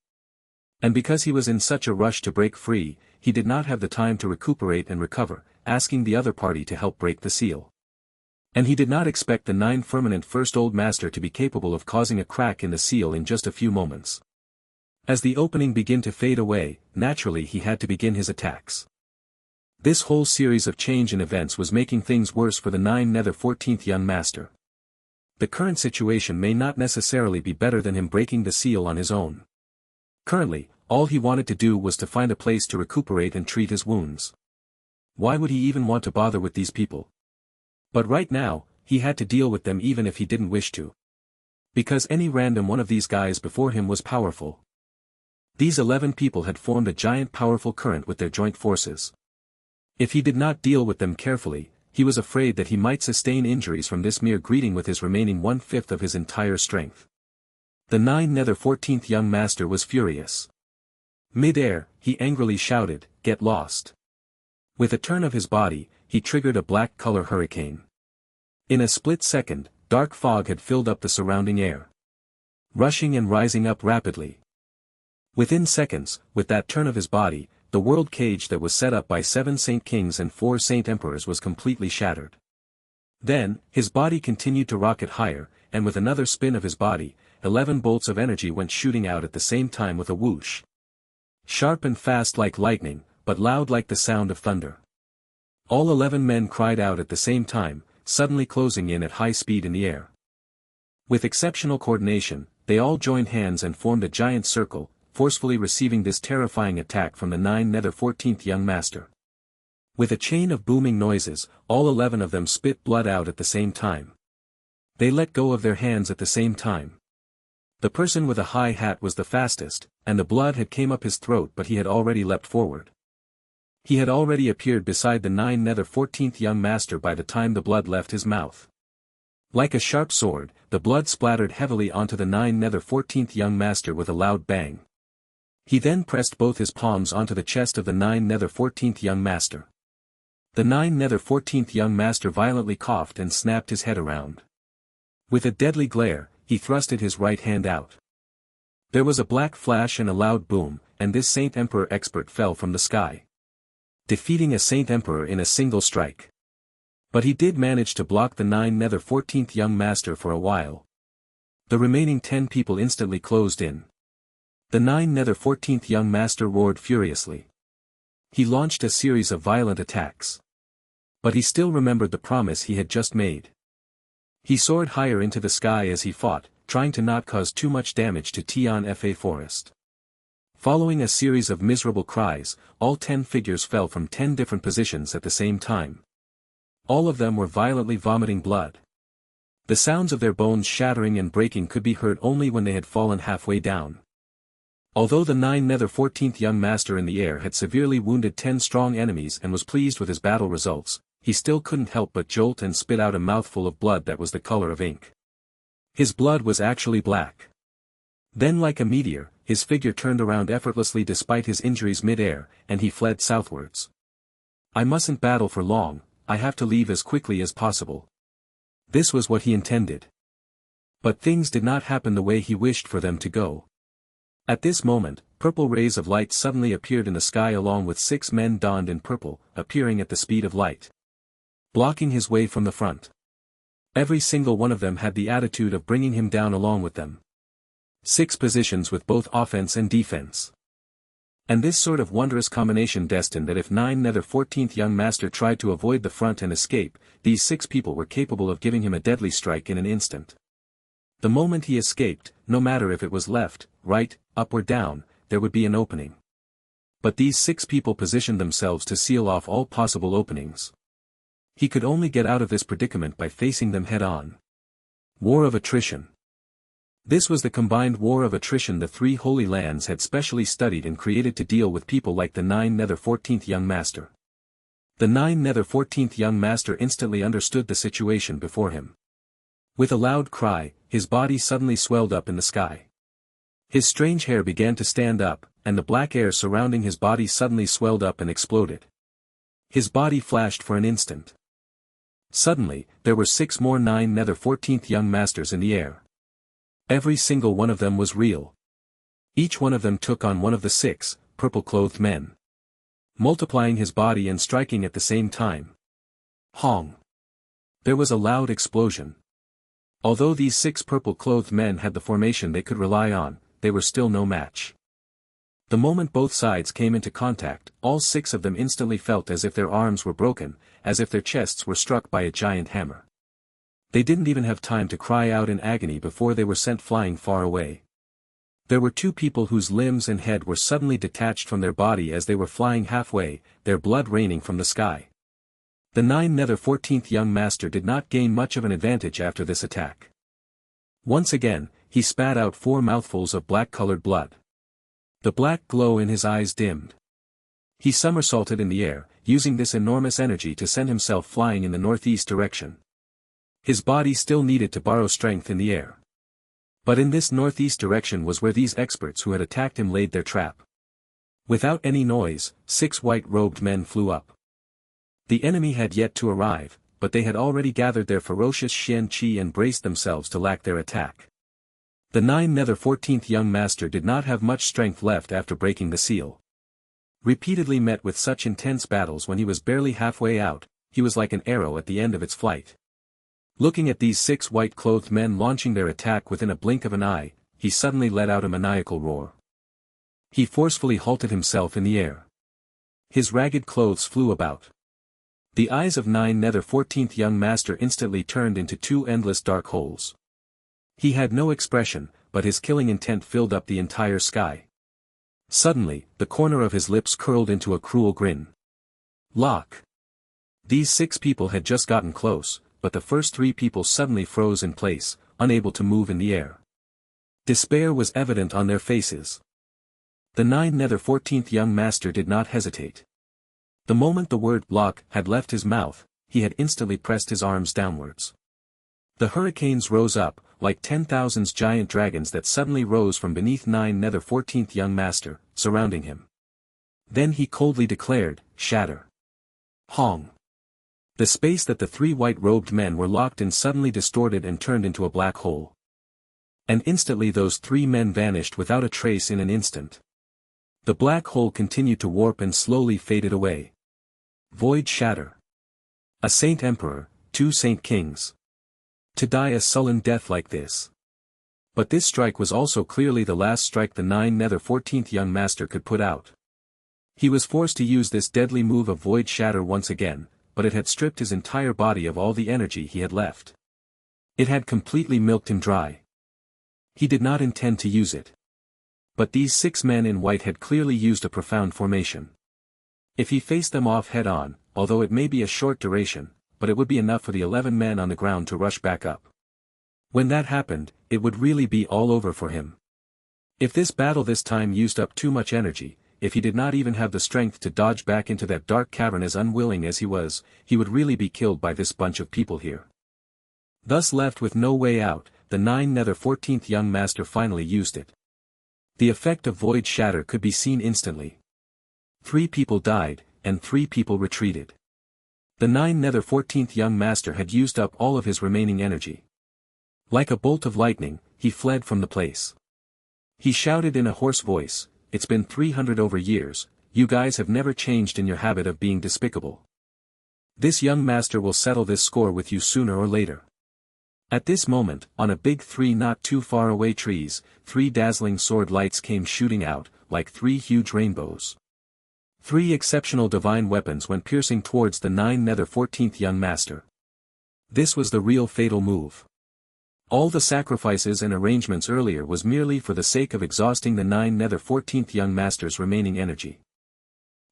And because he was in such a rush to break free, he did not have the time to recuperate and recover, asking the other party to help break the seal. And he did not expect the 9 firmament first old master to be capable of causing a crack in the seal in just a few moments. As the opening began to fade away, naturally he had to begin his attacks. This whole series of change in events was making things worse for the 9 nether 14th young master. The current situation may not necessarily be better than him breaking the seal on his own. Currently, all he wanted to do was to find a place to recuperate and treat his wounds. Why would he even want to bother with these people? But right now, he had to deal with them even if he didn't wish to. Because any random one of these guys before him was powerful. These 11 people had formed a giant powerful current with their joint forces. If he did not deal with them carefully, he was afraid that he might sustain injuries from this mere greeting with his remaining 1/5 of his entire strength. The 9 nether 14th young master was furious. Mid-air, he angrily shouted, "Get lost." With a turn of his body, he triggered a black color hurricane. In a split second, dark fog had filled up the surrounding air. Rushing and rising up rapidly. Within seconds, with that turn of his body, the world cage that was set up by 7 Saint Kings and 4 Saint Emperors was completely shattered. Then, his body continued to rocket higher, and with another spin of his body, 11 bolts of energy went shooting out at the same time with a whoosh. Sharp and fast like lightning, but loud like the sound of thunder. All 11 men cried out at the same time, suddenly closing in at high speed in the air. With exceptional coordination, they all joined hands and formed a giant circle, forcefully receiving this terrifying attack from the 9 nether 14th young master. With a chain of booming noises, all 11 of them spit blood out at the same time. They let go of their hands at the same time. The person with a high hat was the fastest, and the blood had came up his throat, but he had already leapt forward. He had already appeared beside the 9 nether 14th young master by the time the blood left his mouth. Like a sharp sword, the blood splattered heavily onto the 9 nether 14th young master with a loud bang. He then pressed both his palms onto the chest of the 9 nether 14th young master. The 9 nether 14th young master violently coughed and snapped his head around. With a deadly glare, he thrusted his right hand out. There was a black flash and a loud boom, and this Saint Emperor expert fell from the sky, defeating a Saint Emperor in a single strike. But he did manage to block the 9 Nether 14th young master for a while. The remaining 10 people instantly closed in. The 9 Nether 14th young master roared furiously. He launched a series of violent attacks. But he still remembered the promise he had just made. He soared higher into the sky as he fought, trying to not cause too much damage to Tian Fa Forest. Following a series of miserable cries, all 10 figures fell from 10 different positions at the same time. All of them were violently vomiting blood. The sounds of their bones shattering and breaking could be heard only when they had fallen halfway down. Although the 9 Nether 14th young master in the air had severely wounded 10 strong enemies and was pleased with his battle results, he still couldn't help but jolt and spit out a mouthful of blood that was the color of ink. His blood was actually black. Then like a meteor, his figure turned around effortlessly despite his injuries mid-air, and he fled southwards. I mustn't battle for long, I have to leave as quickly as possible. This was what he intended. But things did not happen the way he wished for them to go. At this moment, purple rays of light suddenly appeared in the sky along with 6 men donned in purple, appearing at the speed of light, blocking his way from the front. Every single one of them had the attitude of bringing him down along with them. 6 positions with both offense and defense. And this sort of wondrous combination destined that if 9 Nether 14th young master tried to avoid the front and escape, these 6 people were capable of giving him a deadly strike in an instant. The moment he escaped, no matter if it was left, right, up or down, there would be an opening. But these 6 people positioned themselves to seal off all possible openings. He could only get out of this predicament by facing them head-on. War of attrition. This was the combined war of attrition the 3 Holy Lands had specially studied and created to deal with people like the 9 Nether 14th young master. The 9 Nether 14th young master instantly understood the situation before him. With a loud cry, his body suddenly swelled up in the sky. His strange hair began to stand up, and the black air surrounding his body suddenly swelled up and exploded. His body flashed for an instant. Suddenly, there were 6 more 9 Nether 14th young masters in the air. Every single one of them was real. Each one of them took on one of the 6, purple-clothed men, multiplying his body and striking at the same time. Hong! There was a loud explosion. Although these 6 purple-clothed men had the formation they could rely on, they were still no match. The moment both sides came into contact, all 6 of them instantly felt as if their arms were broken, as if their chests were struck by a giant hammer. They didn't even have time to cry out in agony before they were sent flying far away. There were 2 people whose limbs and head were suddenly detached from their body as they were flying halfway, their blood raining from the sky. The 9 Nether 14th young master did not gain much of an advantage after this attack. Once again, he spat out 4 mouthfuls of black-colored blood. The black glow in his eyes dimmed. He somersaulted in the air, using this enormous energy to send himself flying in the northeast direction. His body still needed to borrow strength in the air. But in this northeast direction was where these experts who had attacked him laid their trap. Without any noise, 6 white-robed men flew up. The enemy had yet to arrive, but they had already gathered their ferocious Xian Qi and braced themselves to lack their attack. The 9 Nether 14th young master did not have much strength left after breaking the seal. Repeatedly met with such intense battles when he was barely halfway out, he was like an arrow at the end of its flight. Looking at these 6 white-clothed men launching their attack within a blink of an eye, he suddenly let out a maniacal roar. He forcefully halted himself in the air. His ragged clothes flew about. The eyes of 9 Nether 14th young master instantly turned into 2 endless dark holes. He had no expression, but his killing intent filled up the entire sky. Suddenly, the corner of his lips curled into a cruel grin. Lock! These 6 people had just gotten close, but the first 3 people suddenly froze in place, unable to move in the air. Despair was evident on their faces. The 9 Nether 14th young master did not hesitate. The moment the word lock had left his mouth, he had instantly pressed his arms downwards. The hurricanes rose up, like 10,000 giant dragons that suddenly rose from beneath 9 Nether 14th young master, surrounding him. Then he coldly declared, shatter. Hong! The space that the 3 white-robed men were locked in suddenly distorted and turned into a black hole. And instantly those three men vanished without a trace in an instant. The black hole continued to warp and slowly faded away. Void shatter. A saint emperor, two saint kings. To die a sullen death like this. But this strike was also clearly the last strike the 9 Nether 14th young master could put out. He was forced to use this deadly move of void shatter once again, but it had stripped his entire body of all the energy he had left. It had completely milked him dry. He did not intend to use it. But these 6 men in white had clearly used a profound formation. If he faced them off head-on, although it may be a short duration, but it would be enough for the 11 men on the ground to rush back up. When that happened, it would really be all over for him. If this battle this time used up too much energy, if he did not even have the strength to dodge back into that dark cavern as unwilling as he would really be killed by this bunch of people here. Thus left with no way out, the 9 Nether 14th young master finally used it. The effect of void shatter could be seen instantly. 3 people died, and 3 people retreated. The 9 Nether 14th young master had used up all of his remaining energy. Like a bolt of lightning, he fled from the place. He shouted in a hoarse voice, "It's been 300 over years, you guys have never changed in your habit of being despicable. This young master will settle this score with you sooner or later." At this moment, on a big 3 not too far away trees, 3 dazzling sword lights came shooting out, like 3 huge rainbows. 3 exceptional divine weapons went piercing towards the 9 Nether 14th young master. This was the real fatal move. All the sacrifices and arrangements earlier was merely for the sake of exhausting the 9 Nether 14th young master's remaining energy.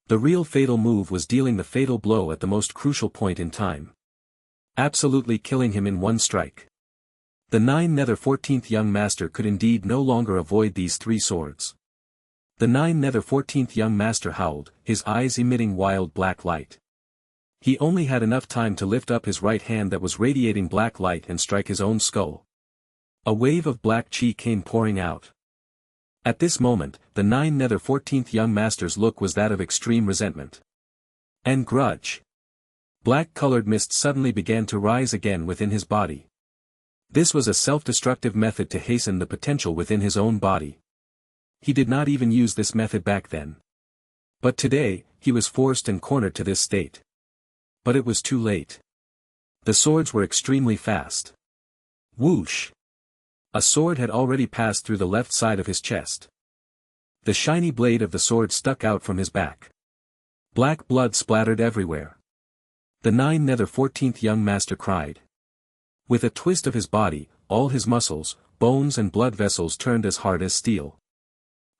The real fatal move was dealing the fatal blow at the most crucial point in time. Absolutely killing him in one strike. The 9 Nether 14th young master could indeed no longer avoid these 3 swords. The 9 Nether 14th young master howled, his eyes emitting wild black light. He only had enough time to lift up his right hand that was radiating black light and strike his own skull. A wave of black chi came pouring out. At this moment, the 9 Nether 14th young master's look was that of extreme resentment. And grudge. Black-colored mist suddenly began to rise again within his body. This was a self-destructive method to hasten the potential within his own body. He did not even use this method back then. But today, he was forced and cornered to this state. But it was too late. The swords were extremely fast. Whoosh! A sword had already passed through the left side of his chest. The shiny blade of the sword stuck out from his back. Black blood splattered everywhere. The 9 Nether 14th young master cried. With a twist of his body, all his muscles, bones and blood vessels turned as hard as steel.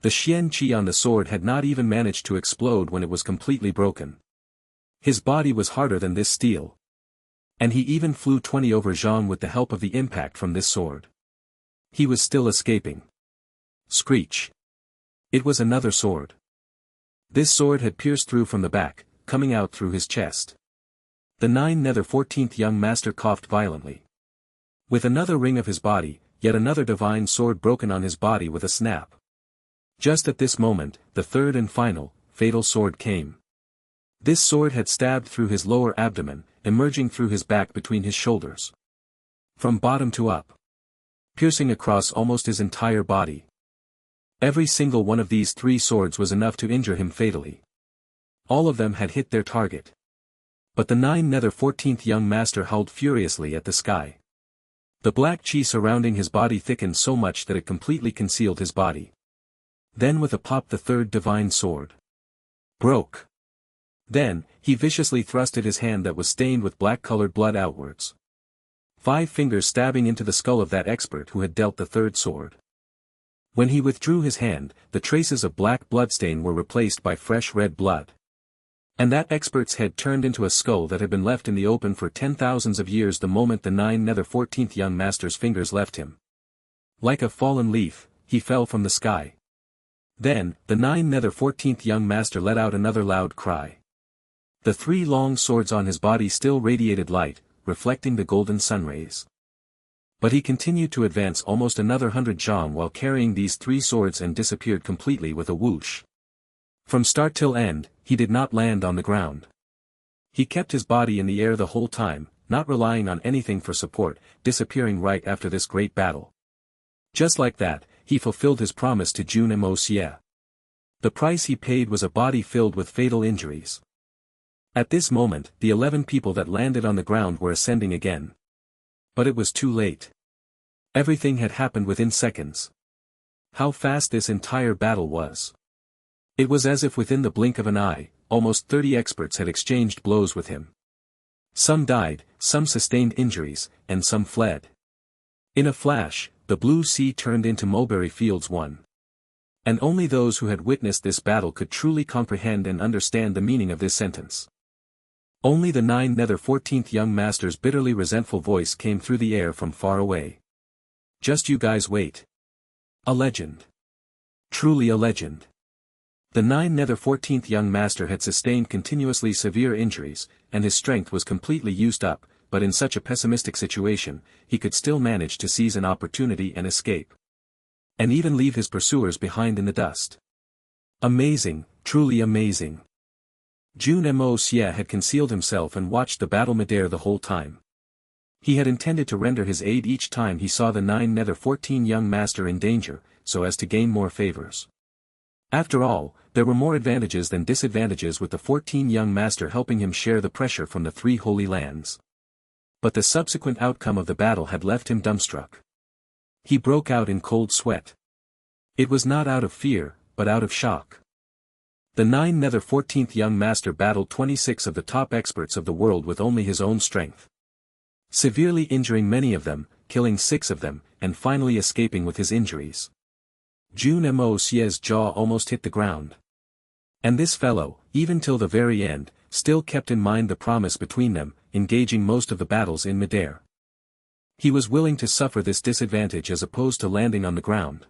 The Xian Qi on the sword had not even managed to explode when it was completely broken. His body was harder than this steel. And he even flew 20 over Zhang with the help of the impact from this sword. He was still escaping. Screech. It was another sword. This sword had pierced through from the back, coming out through his chest. The 9 Nether 14th young master coughed violently. With another ring of his body, yet another divine sword broken on his body with a snap. Just at this moment, the third and final, fatal sword came. This sword had stabbed through his lower abdomen, emerging through his back between his shoulders. From bottom to up. Piercing across almost his entire body. Every single one of these 3 swords was enough to injure him fatally. All of them had hit their target. But the 9 Nether 14th young master howled furiously at the sky. The black chi surrounding his body thickened so much that it completely concealed his body. Then with a pop the third divine sword broke. Then, he viciously thrusted his hand that was stained with black-colored blood outwards. 5 fingers stabbing into the skull of that expert who had dealt the third sword. When he withdrew his hand, the traces of black bloodstain were replaced by fresh red blood. And that expert's head turned into a skull that had been left in the open for 10,000s of years the moment the 9 Nether 14th young master's fingers left him. Like a fallen leaf, he fell from the sky. Then, the 9 Nether 14th young master let out another loud cry. The 3 long swords on his body still radiated light, reflecting the golden sunrays. But he continued to advance almost another 100 jam while carrying these 3 swords and disappeared completely with a whoosh. From start till end, he did not land on the ground. He kept his body in the air the whole time, not relying on anything for support, disappearing right after this great battle. Just like that, he fulfilled his promise to Jun Moxie. The price he paid was a body filled with fatal injuries. At this moment, the 11 people that landed on the ground were ascending again. But it was too late. Everything had happened within seconds. How fast this entire battle was. It was as if within the blink of an eye, almost 30 experts had exchanged blows with him. Some died, some sustained injuries, and some fled. In a flash, the blue sea turned into mulberry fields one. And only those who had witnessed this battle could truly comprehend and understand the meaning of this sentence. Only the 9 nether 14th young master's bitterly resentful voice came through the air from far away. Just you guys wait. A legend. Truly a legend. The 9 nether 14th young master had sustained continuously severe injuries, and his strength was completely used up, but in such a pessimistic situation, he could still manage to seize an opportunity and escape. And even leave his pursuers behind in the dust. Amazing, truly amazing. Jun Moxie had concealed himself and watched the battle midair the whole time. He had intended to render his aid each time he saw the 9 nether 14 young master in danger, so as to gain more favors. After all, there were more advantages than disadvantages with the 14 young master helping him share the pressure from the 3 holy lands. But the subsequent outcome of the battle had left him dumbstruck. He broke out in cold sweat. It was not out of fear, but out of shock. The 9 nether 14th young master battled 26 of the top experts of the world with only his own strength. Severely injuring many of them, killing 6 of them, and finally escaping with his injuries. Jun Moxie's jaw almost hit the ground. And this fellow, even till the very end, still kept in mind the promise between them, engaging most of the battles in midair. He was willing to suffer this disadvantage as opposed to landing on the ground.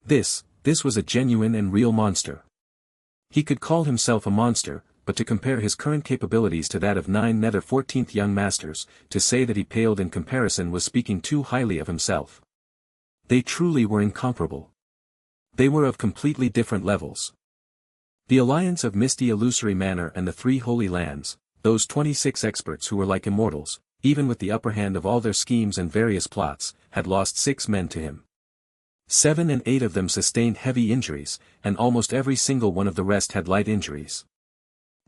This was a genuine and real monster. He could call himself a monster, but to compare his current capabilities to that of 9 nether 14th young masters, to say that he paled in comparison was speaking too highly of himself. They truly were incomparable. They were of completely different levels. The alliance of Misty Illusory Manor and the 3 Holy Lands, those 26 experts who were like immortals, even with the upper hand of all their schemes and various plots, had lost 6 men to him. 7 and 8 of them sustained heavy injuries, and almost every single one of the rest had light injuries.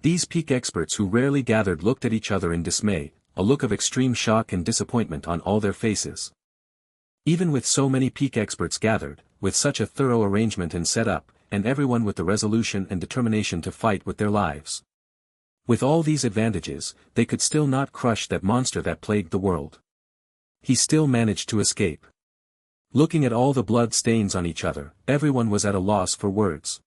These peak experts who rarely gathered looked at each other in dismay, a look of extreme shock and disappointment on all their faces. Even with so many peak experts gathered, with such a thorough arrangement and setup, and everyone with the resolution and determination to fight with their lives. With all these advantages, they could still not crush that monster that plagued the world. He still managed to escape. Looking at all the blood stains on each other, everyone was at a loss for words.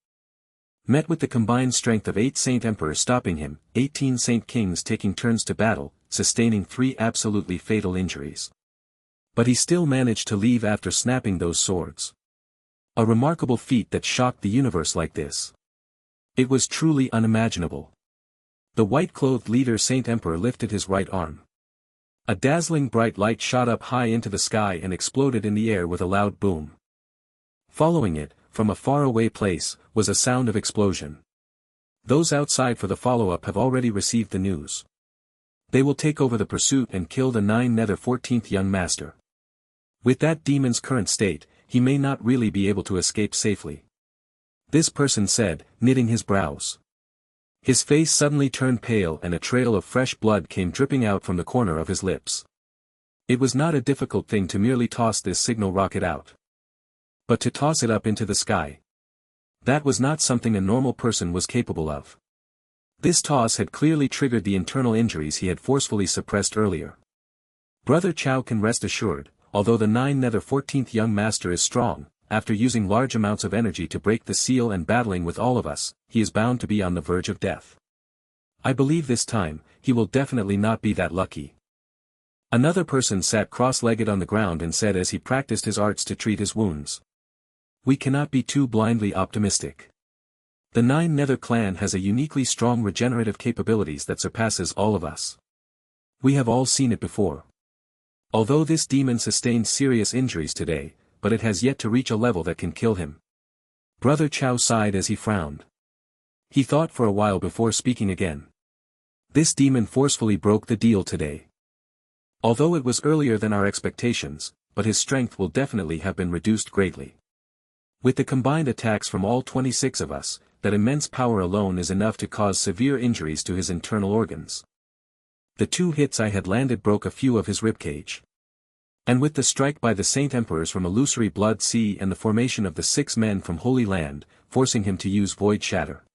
Met with the combined strength of 8 Saint Emperors stopping him, 18 Saint Kings taking turns to battle, sustaining 3 absolutely fatal injuries. But he still managed to leave after snapping those swords. A remarkable feat that shocked the universe like this. It was truly unimaginable. The white-clothed leader Saint Emperor lifted his right arm. A dazzling bright light shot up high into the sky and exploded in the air with a loud boom. Following it, from a faraway place, was a sound of explosion. Those outside for the follow-up have already received the news. They will take over the pursuit and kill the 9 nether 14th young master. With that demon's current state, he may not really be able to escape safely. This person said, knitting his brows. His face suddenly turned pale and a trail of fresh blood came dripping out from the corner of his lips. It was not a difficult thing to merely toss this signal rocket out. But to toss it up into the sky. That was not something a normal person was capable of. This toss had clearly triggered the internal injuries he had forcefully suppressed earlier. Brother Chow can rest assured, although the 9 nether 14th young master is strong, after using large amounts of energy to break the seal and battling with all of us, he is bound to be on the verge of death. I believe this time, he will definitely not be that lucky. Another person sat cross-legged on the ground and said as he practiced his arts to treat his wounds. We cannot be too blindly optimistic. The 9 nether clan has a uniquely strong regenerative capabilities that surpasses all of us. We have all seen it before. Although this demon sustained serious injuries today, but it has yet to reach a level that can kill him. Brother Chow sighed as he frowned. He thought for a while before speaking again. This demon forcefully broke the deal today. Although it was earlier than our expectations, but his strength will definitely have been reduced greatly. With the combined attacks from all 26 of us, that immense power alone is enough to cause severe injuries to his internal organs. The 2 hits I had landed broke a few of his ribcage. And with the strike by the Saint Emperors from Illusory Blood Sea and the formation of the 6 men from Holy Land, forcing him to use Void Shatter,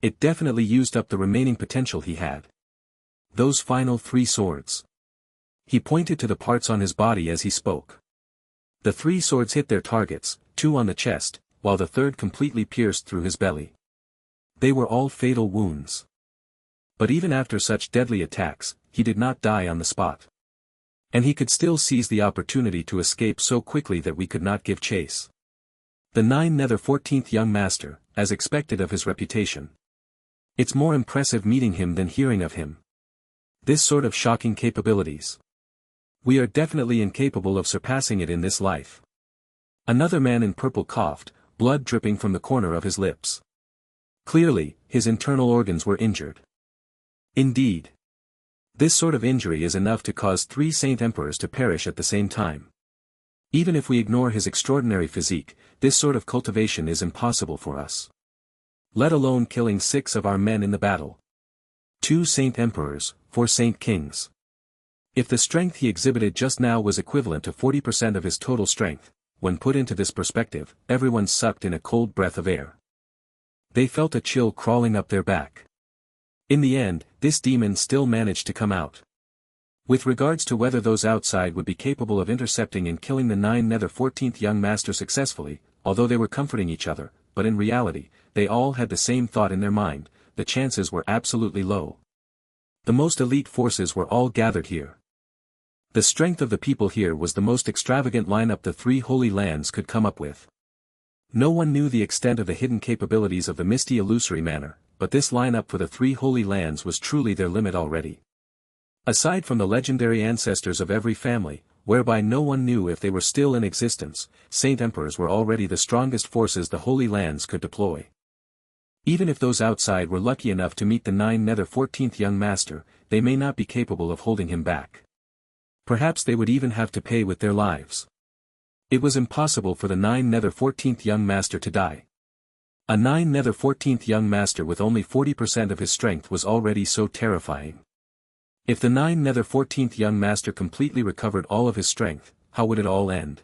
it definitely used up the remaining potential he had. Those final 3 swords. He pointed to the parts on his body as he spoke. The 3 swords hit their targets, 2 on the chest, while the 3rd completely pierced through his belly. They were all fatal wounds. But even after such deadly attacks, he did not die on the spot. And he could still seize the opportunity to escape so quickly that we could not give chase. The 9 Nether 14th young master, as expected of his reputation. It's more impressive meeting him than hearing of him. This sort of shocking capabilities. We are definitely incapable of surpassing it in this life. Another man in purple coughed, blood dripping from the corner of his lips. Clearly, his internal organs were injured. Indeed. This sort of injury is enough to cause 3 Saint Emperors to perish at the same time. Even if we ignore his extraordinary physique, this sort of cultivation is impossible for us. Let alone killing 6 of our men in the battle. 2 Saint Emperors, 4 Saint Kings. If the strength he exhibited just now was equivalent to 40% of his total strength, when put into this perspective, everyone sucked in a cold breath of air. They felt a chill crawling up their back. In the end, this demon still managed to come out. With regards to whether those outside would be capable of intercepting and killing the 9 Nether 14th young master successfully, although they were comforting each other, but in reality, they all had the same thought in their mind, the chances were absolutely low. The most elite forces were all gathered here. The strength of the people here was the most extravagant lineup the 3 Holy Lands could come up with. No one knew the extent of the hidden capabilities of the misty illusory manor, but this lineup for the 3 Holy Lands was truly their limit already. Aside from the legendary ancestors of every family, whereby no one knew if they were still in existence, Saint Emperors were already the strongest forces the Holy Lands could deploy. Even if those outside were lucky enough to meet the 9 Nether 14th young master, they may not be capable of holding him back. Perhaps they would even have to pay with their lives. It was impossible for the 9 Nether 14th young master to die. A 9 Nether 14th young master with only 40% of his strength was already so terrifying. If the 9 Nether 14th young master completely recovered all of his strength, how would it all end?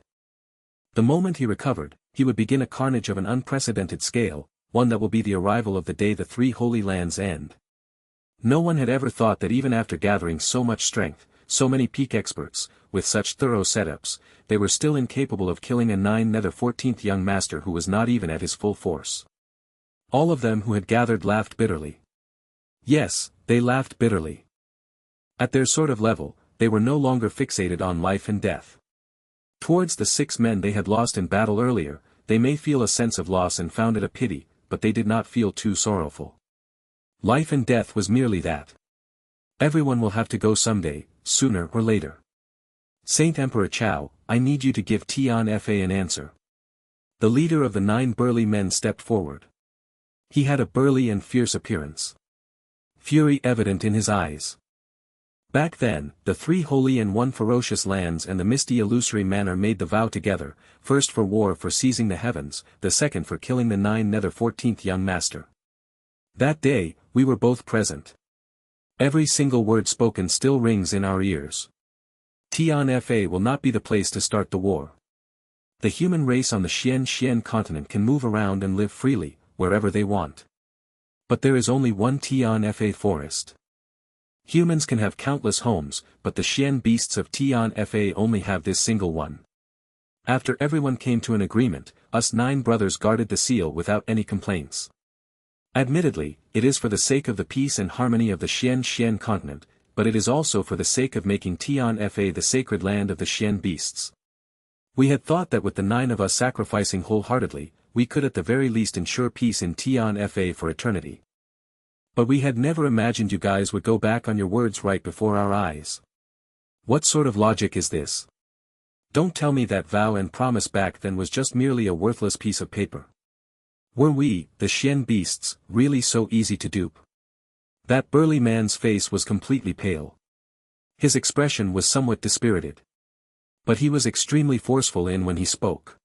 The moment he recovered, he would begin a carnage of an unprecedented scale, one that will be the arrival of the day the 3 Holy Lands end. No one had ever thought that even after gathering so much strength, so many peak experts, with such thorough setups, they were still incapable of killing a 9 Nether 14th young master who was not even at his full force. All of them who had gathered laughed bitterly. Yes, they laughed bitterly. At their sort of level, they were no longer fixated on life and death. Towards the 6 men they had lost in battle earlier, they may feel a sense of loss and found it a pity, but they did not feel too sorrowful. Life and death was merely that. Everyone will have to go someday, sooner or later. Saint Emperor Chao, I need you to give Tian Fa an answer. The leader of the 9 burly men stepped forward. He had a burly and fierce appearance. Fury evident in his eyes. Back then, the 3 holy and 1 ferocious lands and the misty illusory manor made the vow together, first for war for seizing the heavens, the second for killing the 9 Nether 14th young master. That day, we were both present. Every single word spoken still rings in our ears. Tian Fa will not be the place to start the war. The human race on the Xian continent can move around and live freely, wherever they want. But there is only one Tian Fa forest. Humans can have countless homes, but the Xian beasts of Tian Fa only have this single one. After everyone came to an agreement, us 9 brothers guarded the seal without any complaints. Admittedly, it is for the sake of the peace and harmony of the Xian continent, but it is also for the sake of making Tian Fa the sacred land of the Xian beasts. We had thought that with the 9 of us sacrificing wholeheartedly, we could at the very least ensure peace in Tian Fa for eternity. But we had never imagined you guys would go back on your words right before our eyes. What sort of logic is this? Don't tell me that vow and promise back then was just merely a worthless piece of paper. Were we, the Xian beasts, really so easy to dupe? That burly man's face was completely pale. His expression was somewhat dispirited. But he was extremely forceful in when he spoke.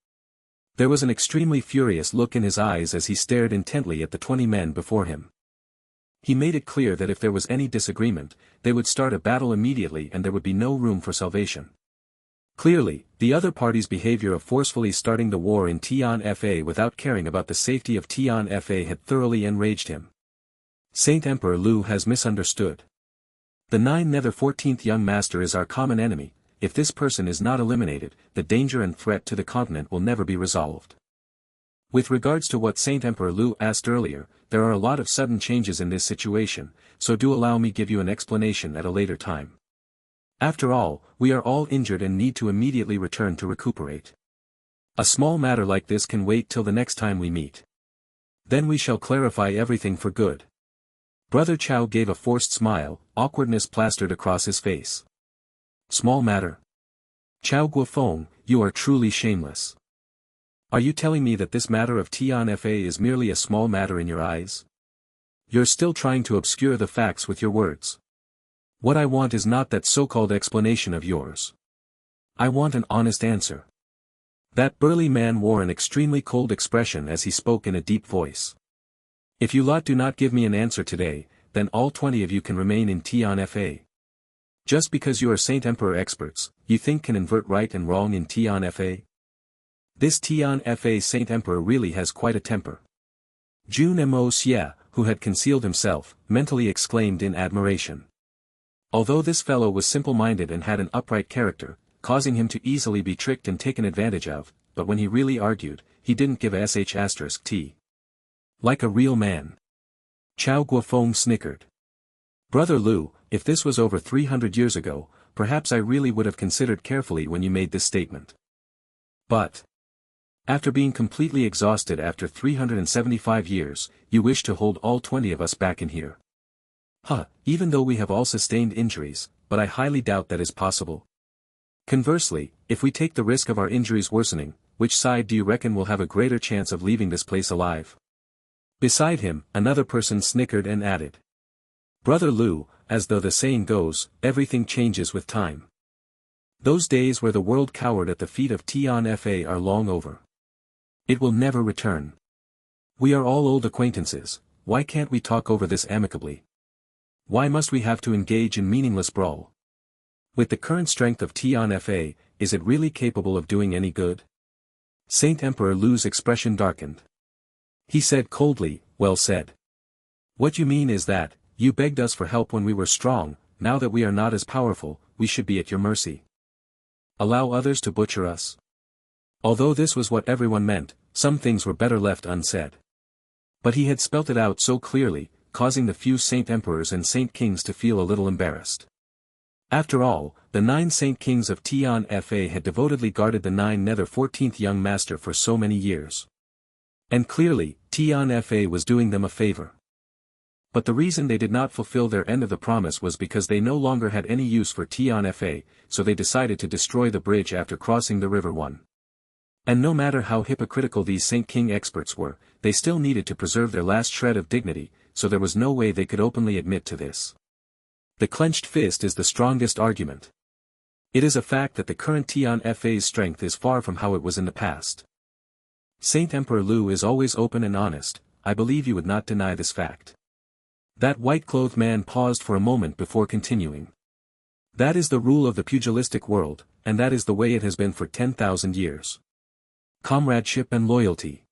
There was an extremely furious look in his eyes as he stared intently at the 20 men before him. He made it clear that if there was any disagreement, they would start a battle immediately and there would be no room for salvation. Clearly, the other party's behavior of forcefully starting the war in Tian-Fa without caring about the safety of Tian-Fa had thoroughly enraged him. Saint Emperor Lu has misunderstood. The 9 Nether 14th young master is our common enemy. If this person is not eliminated, the danger and threat to the continent will never be resolved. With regards to what Saint Emperor Lu asked earlier, there are a lot of sudden changes in this situation, so do allow me give you an explanation at a later time. After all, we are all injured and need to immediately return to recuperate. A small matter like this can wait till the next time we meet. Then we shall clarify everything for good. Brother Chao gave a forced smile, awkwardness plastered across his face. Small matter. Chao Guofeng, you are truly shameless. Are you telling me that this matter of Tian-Fa is merely a small matter in your eyes? You're still trying to obscure the facts with your words. What I want is not that so-called explanation of yours. I want an honest answer. That burly man wore an extremely cold expression as he spoke in a deep voice. If you lot do not give me an answer today, then all 20 of you can remain in Tian-Fa. Just because you are Saint Emperor experts, you think can invert right and wrong in Tian-Fa? This Tian-Fa Saint Emperor really has quite a temper. Jun Moxie, who had concealed himself, mentally exclaimed in admiration. Although this fellow was simple-minded and had an upright character, causing him to easily be tricked and taken advantage of, but when he really argued, he didn't give sh*t. Like a real man. Chao Guofeng snickered. Brother Lu, if this was over 300 years ago, perhaps I really would have considered carefully when you made this statement. But after being completely exhausted after 375 years, you wish to hold all 20 of us back in here. Even though we have all sustained injuries, but I highly doubt that is possible. Conversely, if we take the risk of our injuries worsening, which side do you reckon will have a greater chance of leaving this place alive? Beside him, another person snickered and added. Brother Lu, as though the saying goes, everything changes with time. Those days where the world cowered at the feet of Tian-Fa are long over. It will never return. We are all old acquaintances, why can't we talk over this amicably? Why must we have to engage in meaningless brawl? With the current strength of Tian-Fa, is it really capable of doing any good? Saint Emperor Lu's expression darkened. He said coldly, well said. What you mean is that, you begged us for help when we were strong, now that we are not as powerful, we should be at your mercy. Allow others to butcher us? Although this was what everyone meant, some things were better left unsaid. But he had spelt it out so clearly, causing the few Saint Emperors and Saint Kings to feel a little embarrassed. After all, the 9 Saint Kings of Tian-Fa had devotedly guarded the 9 Nether 14th young master for so many years. And clearly, Tian-Fa was doing them a favor. But the reason they did not fulfill their end of the promise was because they no longer had any use for Tian-Fa, so they decided to destroy the bridge after crossing the river one. And no matter how hypocritical these Saint King experts were, they still needed to preserve their last shred of dignity, so there was no way they could openly admit to this. The clenched fist is the strongest argument. It is a fact that the current Tian-Fa's strength is far from how it was in the past. Saint Emperor Lu is always open and honest, I believe you would not deny this fact. That white-clothed man paused for a moment before continuing. That is the rule of the pugilistic world, and that is the way it has been for 10,000 years. Comradeship and loyalty.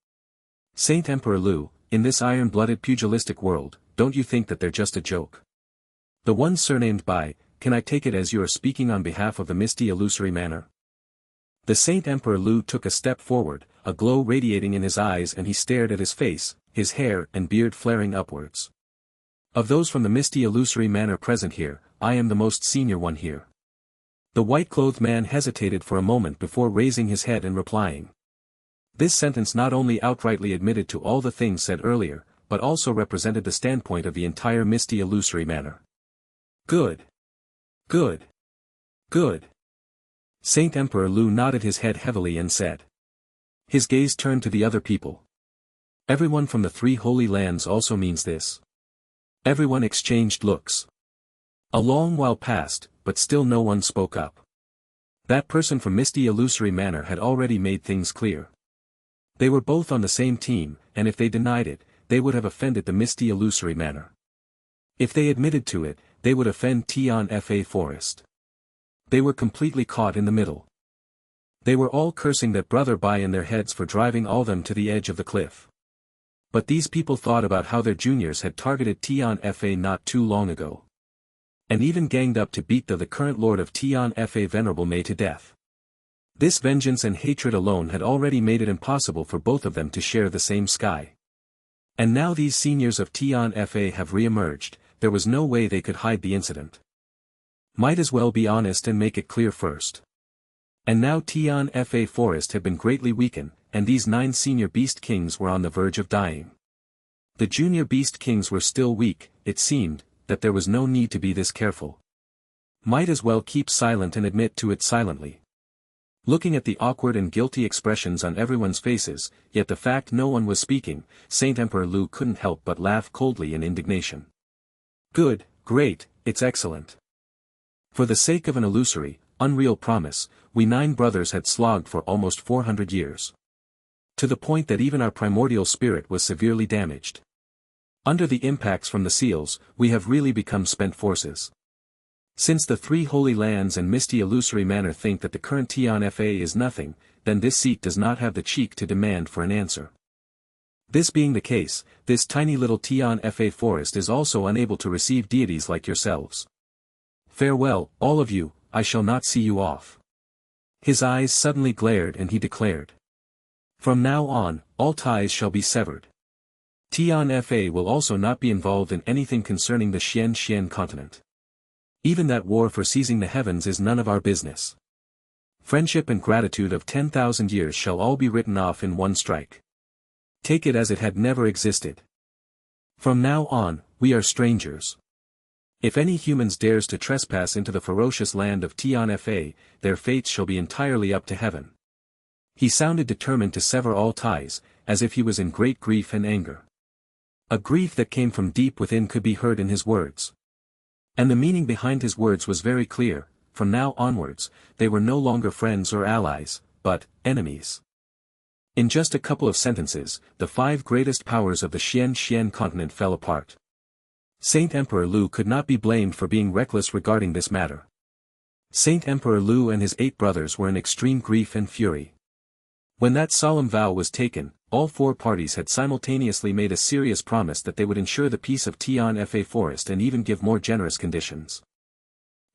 Saint Emperor Lu, in this iron-blooded pugilistic world, don't you think that they're just a joke? The one surnamed by, can I take it as you are speaking on behalf of the misty illusory manor? The Saint Emperor Lu took a step forward, a glow radiating in his eyes, and he stared at his face, his hair and beard flaring upwards. Of those from the misty illusory manor present here, I am the most senior one here. The white-clothed man hesitated for a moment before raising his head and replying. This sentence not only outrightly admitted to all the things said earlier, but also represented the standpoint of the entire misty illusory manor. Good. Good. Good. Saint Emperor Lu nodded his head heavily and said. His gaze turned to the other people. Everyone from the 3 holy lands also means this. Everyone exchanged looks. A long while passed, but still no one spoke up. That person from Misty Illusory Manor had already made things clear. They were both on the same team, and if they denied it, they would have offended the Misty Illusory Manor. If they admitted to it, they would offend Tian Fa Forest. They were completely caught in the middle. They were all cursing that brother Bai in their heads for driving all them to the edge of the cliff. But these people thought about how their juniors had targeted Tian Fa not too long ago. And even ganged up to beat the current lord of Tian Fa Venerable Mei to death. This vengeance and hatred alone had already made it impossible for both of them to share the same sky. And now these seniors of Tian Fa have re-emerged, there was no way they could hide the incident. Might as well be honest and make it clear first. And now Tian Fa Forest had been greatly weakened, and these 9 senior beast kings were on the verge of dying. The junior beast kings were still weak, it seemed, that there was no need to be this careful. Might as well keep silent and admit to it silently. Looking at the awkward and guilty expressions on everyone's faces, yet the fact no one was speaking, Saint Emperor Lu couldn't help but laugh coldly in indignation. Good, great, it's excellent. For the sake of an illusory, unreal promise, we 9 brothers had slogged for almost 400 years. To the point that even our primordial spirit was severely damaged. Under the impacts from the seals, we have really become spent forces. Since the 3 Holy Lands and Misty Illusory Manor think that the current Tian Fa is nothing, then this seat does not have the cheek to demand for an answer. This being the case, this tiny little Tian Fa forest is also unable to receive deities like yourselves. Farewell, all of you, I shall not see you off. His eyes suddenly glared and he declared. From now on, all ties shall be severed. Tian Fa will also not be involved in anything concerning the Xian continent. Even that war for seizing the heavens is none of our business. Friendship and gratitude of 10,000 years shall all be written off in one strike. Take it as it had never existed. From now on, we are strangers. If any humans dares to trespass into the ferocious land of Tian Fa, their fates shall be entirely up to heaven. He sounded determined to sever all ties, as if he was in great grief and anger. A grief that came from deep within could be heard in his words. And the meaning behind his words was very clear, from now onwards, they were no longer friends or allies, but enemies. In just a couple of sentences, the 5 greatest powers of the Xian continent fell apart. Saint Emperor Lu could not be blamed for being reckless regarding this matter. Saint Emperor Lu and his 8 brothers were in extreme grief and fury. When that solemn vow was taken, all 4 parties had simultaneously made a serious promise that they would ensure the peace of Tian Fa Forest and even give more generous conditions.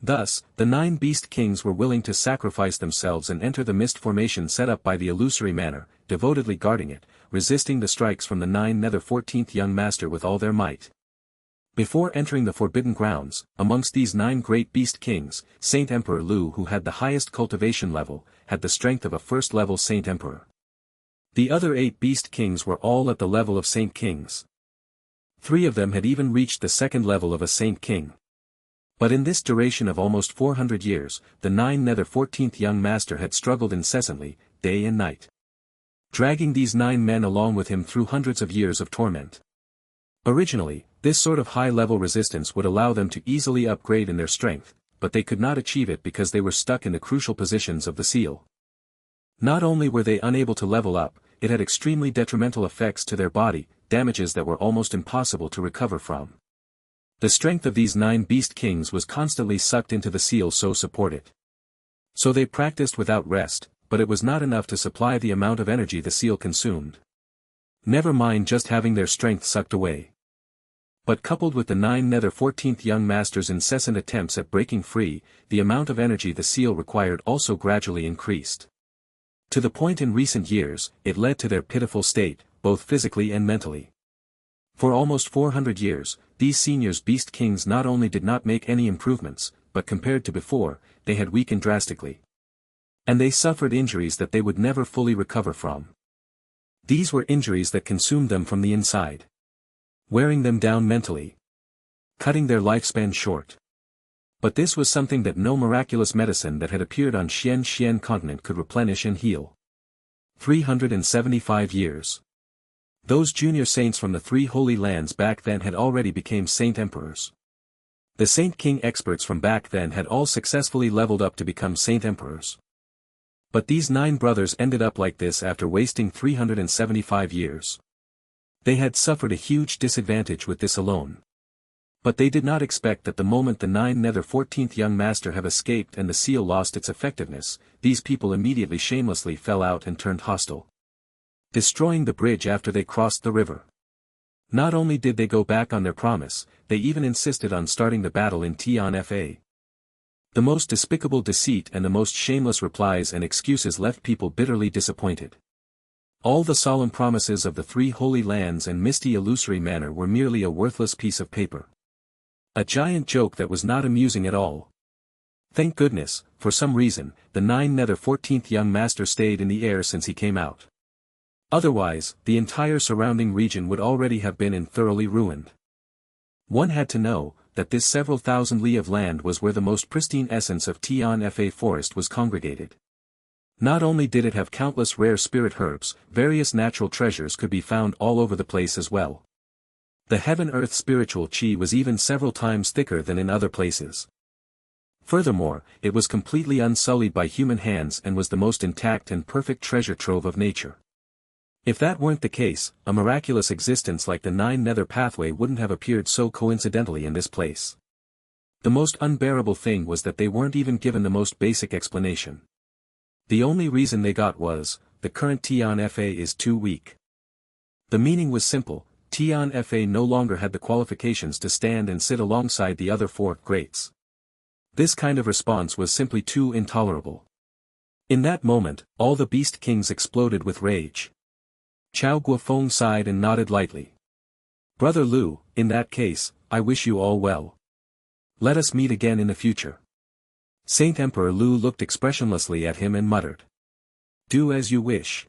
Thus, the 9 beast kings were willing to sacrifice themselves and enter the mist formation set up by the Illusory Manor, devotedly guarding it, resisting the strikes from the 9 Nether 14th young master with all their might. Before entering the Forbidden Grounds, amongst these 9 great beast kings, Saint Emperor Lu, who had the highest cultivation level, had the strength of a first-level Saint Emperor. The other 8 beast kings were all at the level of Saint Kings. 3 of them had even reached the second level of a Saint King. But in this duration of almost 400 years, the 9 Nether 14th young master had struggled incessantly, day and night. Dragging these 9 men along with him through hundreds of years of torment. Originally, this sort of high-level resistance would allow them to easily upgrade in their strength, but they could not achieve it because they were stuck in the crucial positions of the seal. Not only were they unable to level up, it had extremely detrimental effects to their body, damages that were almost impossible to recover from. The strength of these 9 beast kings was constantly sucked into the seal so supported. So they practiced without rest, but it was not enough to supply the amount of energy the seal consumed. Never mind just having their strength sucked away. But coupled with the 9 Nether 14th young master's incessant attempts at breaking free, the amount of energy the seal required also gradually increased. To the point in recent years, it led to their pitiful state, both physically and mentally. For almost 400 years, these seniors beast kings not only did not make any improvements, but compared to before, they had weakened drastically. And they suffered injuries that they would never fully recover from. These were injuries that consumed them from the inside. Wearing them down mentally. Cutting their lifespan short. But this was something that no miraculous medicine that had appeared on Xian continent could replenish and heal. 375 years. Those junior saints from the 3 Holy Lands back then had already become Saint Emperors. The Saint King experts from back then had all successfully leveled up to become Saint Emperors. But these 9 brothers ended up like this after wasting 375 years. They had suffered a huge disadvantage with this alone. But they did not expect that the moment the 9 nether 14th young master have escaped and the seal lost its effectiveness, these people immediately shamelessly fell out and turned hostile, destroying the bridge after they crossed the river. Not only did they go back on their promise, they even insisted on starting the battle in Tianfa. The most despicable deceit and the most shameless replies and excuses left people bitterly disappointed. All the solemn promises of the 3 holy lands and misty illusory manor were merely a worthless piece of paper. A giant joke that was not amusing at all. Thank goodness, for some reason, the 9 nether 14th young master stayed in the air since he came out. Otherwise, the entire surrounding region would already have been thoroughly ruined. One had to know that this several thousand li of land was where the most pristine essence of Tianfa forest was congregated. Not only did it have countless rare spirit herbs, various natural treasures could be found all over the place as well. The heaven-earth spiritual chi was even several times thicker than in other places. Furthermore, it was completely unsullied by human hands and was the most intact and perfect treasure trove of nature. If that weren't the case, a miraculous existence like the 9 nether pathway wouldn't have appeared so coincidentally in this place. The most unbearable thing was that they weren't even given the most basic explanation. The only reason they got was, the current Tianfa is too weak. The meaning was simple. Tianfa no longer had the qualifications to stand and sit alongside the other 4 greats. This kind of response was simply too intolerable. In that moment, all the beast kings exploded with rage. Chao Guofeng sighed and nodded lightly. Brother Lu, in that case, I wish you all well. Let us meet again in the future. Saint Emperor Lu looked expressionlessly at him and muttered. Do as you wish.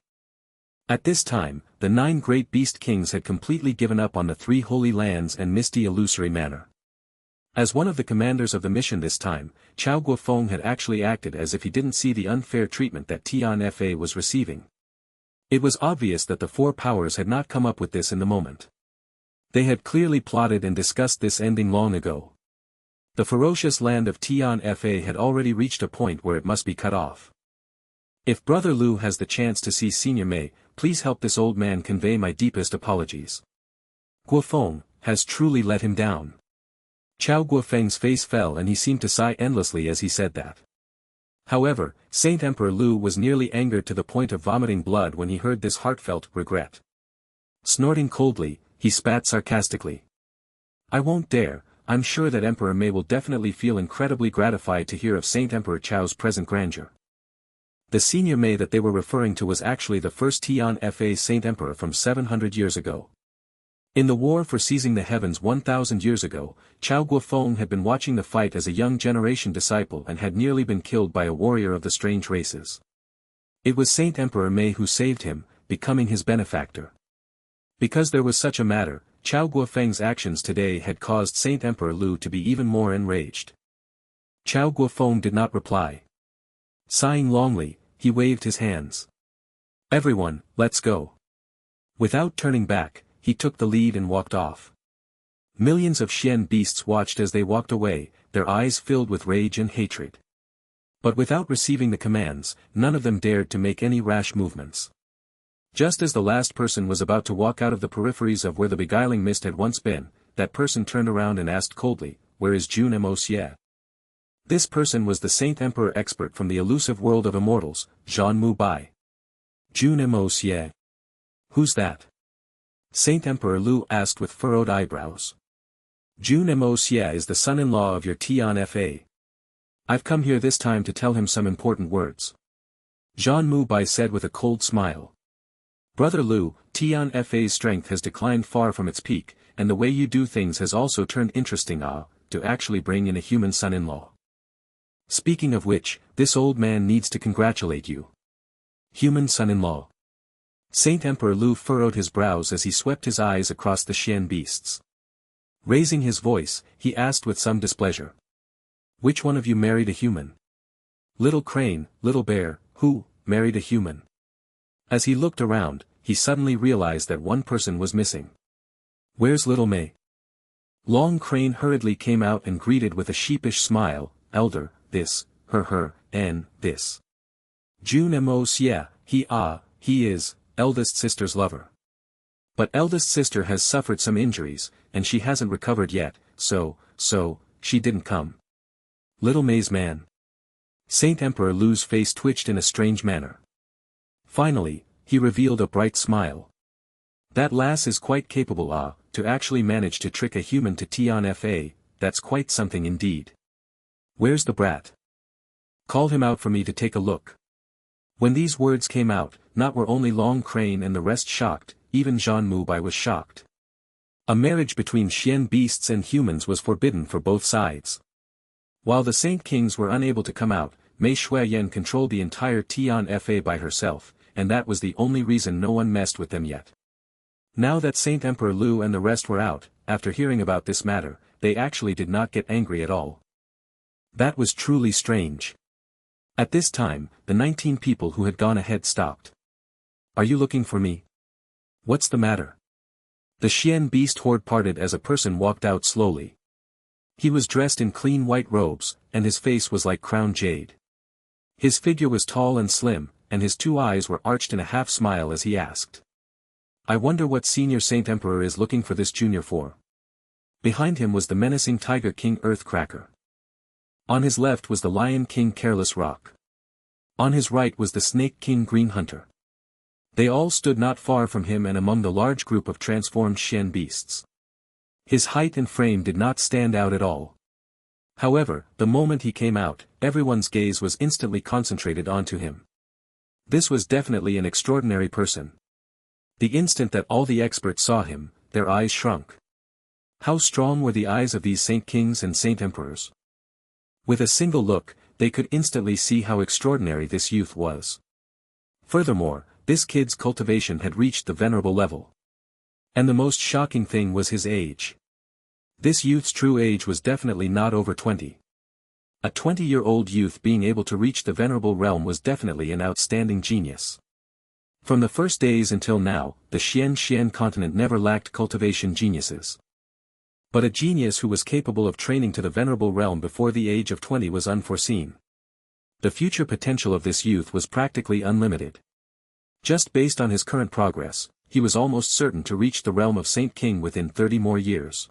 At this time, the 9 great beast kings had completely given up on the 3 holy lands and misty illusory manor. As one of the commanders of the mission this time, Chao Guofeng had actually acted as if he didn't see the unfair treatment that Tianfa was receiving. It was obvious that the 4 powers had not come up with this in the moment. They had clearly plotted and discussed this ending long ago. The ferocious land of Tianfa had already reached a point where it must be cut off. If Brother Lu has the chance to see Senior Mei, please help this old man convey my deepest apologies. Guofeng has truly let him down. Chao Guofeng's face fell and he seemed to sigh endlessly as he said that. However, Saint Emperor Lu was nearly angered to the point of vomiting blood when he heard this heartfelt regret. Snorting coldly, he spat sarcastically. I won't dare. I'm sure that Emperor Mei will definitely feel incredibly gratified to hear of Saint Emperor Chao's present grandeur. The Senior Mei that they were referring to was actually the first Tianfa Saint Emperor from 700 years ago. In the war for seizing the heavens 1,000 years ago, Chao Guofeng had been watching the fight as a young generation disciple and had nearly been killed by a warrior of the strange races. It was Saint Emperor Mei who saved him, becoming his benefactor. Because there was such a matter, Chao Guofeng's actions today had caused Saint Emperor Lu to be even more enraged. Chao Guofeng did not reply. Sighing longly, he waved his hands. Everyone, let's go. Without turning back, he took the lead and walked off. Millions of Xian beasts watched as they walked away, their eyes filled with rage and hatred. But without receiving the commands, none of them dared to make any rash movements. Just as the last person was about to walk out of the peripheries of where the beguiling mist had once been, that person turned around and asked coldly, "Where is Jun Moxie?" This person was the Saint Emperor expert from the elusive world of immortals, Jun Moxie. Jun Moxie. Who's that? Saint Emperor Lu asked with furrowed eyebrows. Jun Moxie is the son-in-law of your Tianfa. I've come here this time to tell him some important words. Jun Moxie said with a cold smile. Brother Lu, Tianfa's strength has declined far from its peak, and the way you do things has also turned interesting to actually bring in a human son-in-law. Speaking of which, this old man needs to congratulate you. Human son-in-law. Saint Emperor Lu furrowed his brows as he swept his eyes across the Xian beasts. Raising his voice, he asked with some displeasure. Which one of you married a human? Little Crane, Little Bear, who married a human? As he looked around, he suddenly realized that one person was missing. Where's Little Mei? Long Crane hurriedly came out and greeted with a sheepish smile, Elder, this, her, and this. Jun Moxie, he is, eldest sister's lover. But eldest sister has suffered some injuries, and she hasn't recovered yet, so, she didn't come. Little May's man. Saint Emperor Lu's face twitched in a strange manner. Finally, he revealed a bright smile. That lass is quite capable, to actually manage to trick a human to TNFA, that's quite something indeed. Where's the brat? Call him out for me to take a look. When these words came out, not were only Long Crane and the rest shocked, even Jean Mubai was shocked. A marriage between Xian beasts and humans was forbidden for both sides. While the Saint Kings were unable to come out, Mei Shuiyan controlled the entire TNFA by herself, and that was the only reason no one messed with them yet. Now that Saint Emperor Lu and the rest were out, after hearing about this matter, they actually did not get angry at all. That was truly strange. At this time, the 19 people who had gone ahead stopped. Are you looking for me? What's the matter? The Xian beast horde parted as a person walked out slowly. He was dressed in clean white robes, and his face was like crowned jade. His figure was tall and slim, and his two eyes were arched in a half smile as he asked. I wonder what Senior Saint Emperor is looking for this junior for. Behind him was the menacing Tiger King Earthcracker. On his left was the Lion King Careless Rock. On his right was the Snake King Green Hunter. They all stood not far from him and among the large group of transformed Xian beasts. His height and frame did not stand out at all. However, the moment he came out, everyone's gaze was instantly concentrated onto him. This was definitely an extraordinary person. The instant that all the experts saw him, their eyes shrunk. How strong were the eyes of these Saint Kings and Saint Emperors? With a single look, they could instantly see how extraordinary this youth was. Furthermore, this kid's cultivation had reached the venerable level. And the most shocking thing was his age. This youth's true age was definitely not over 20. A 20-year-old youth being able to reach the venerable realm was definitely an outstanding genius. From the first days until now, the Xian continent never lacked cultivation geniuses. But a genius who was capable of training to the venerable realm before the age of 20 was unforeseen. The future potential of this youth was practically unlimited. Just based on his current progress, he was almost certain to reach the realm of Saint King within 30 more years.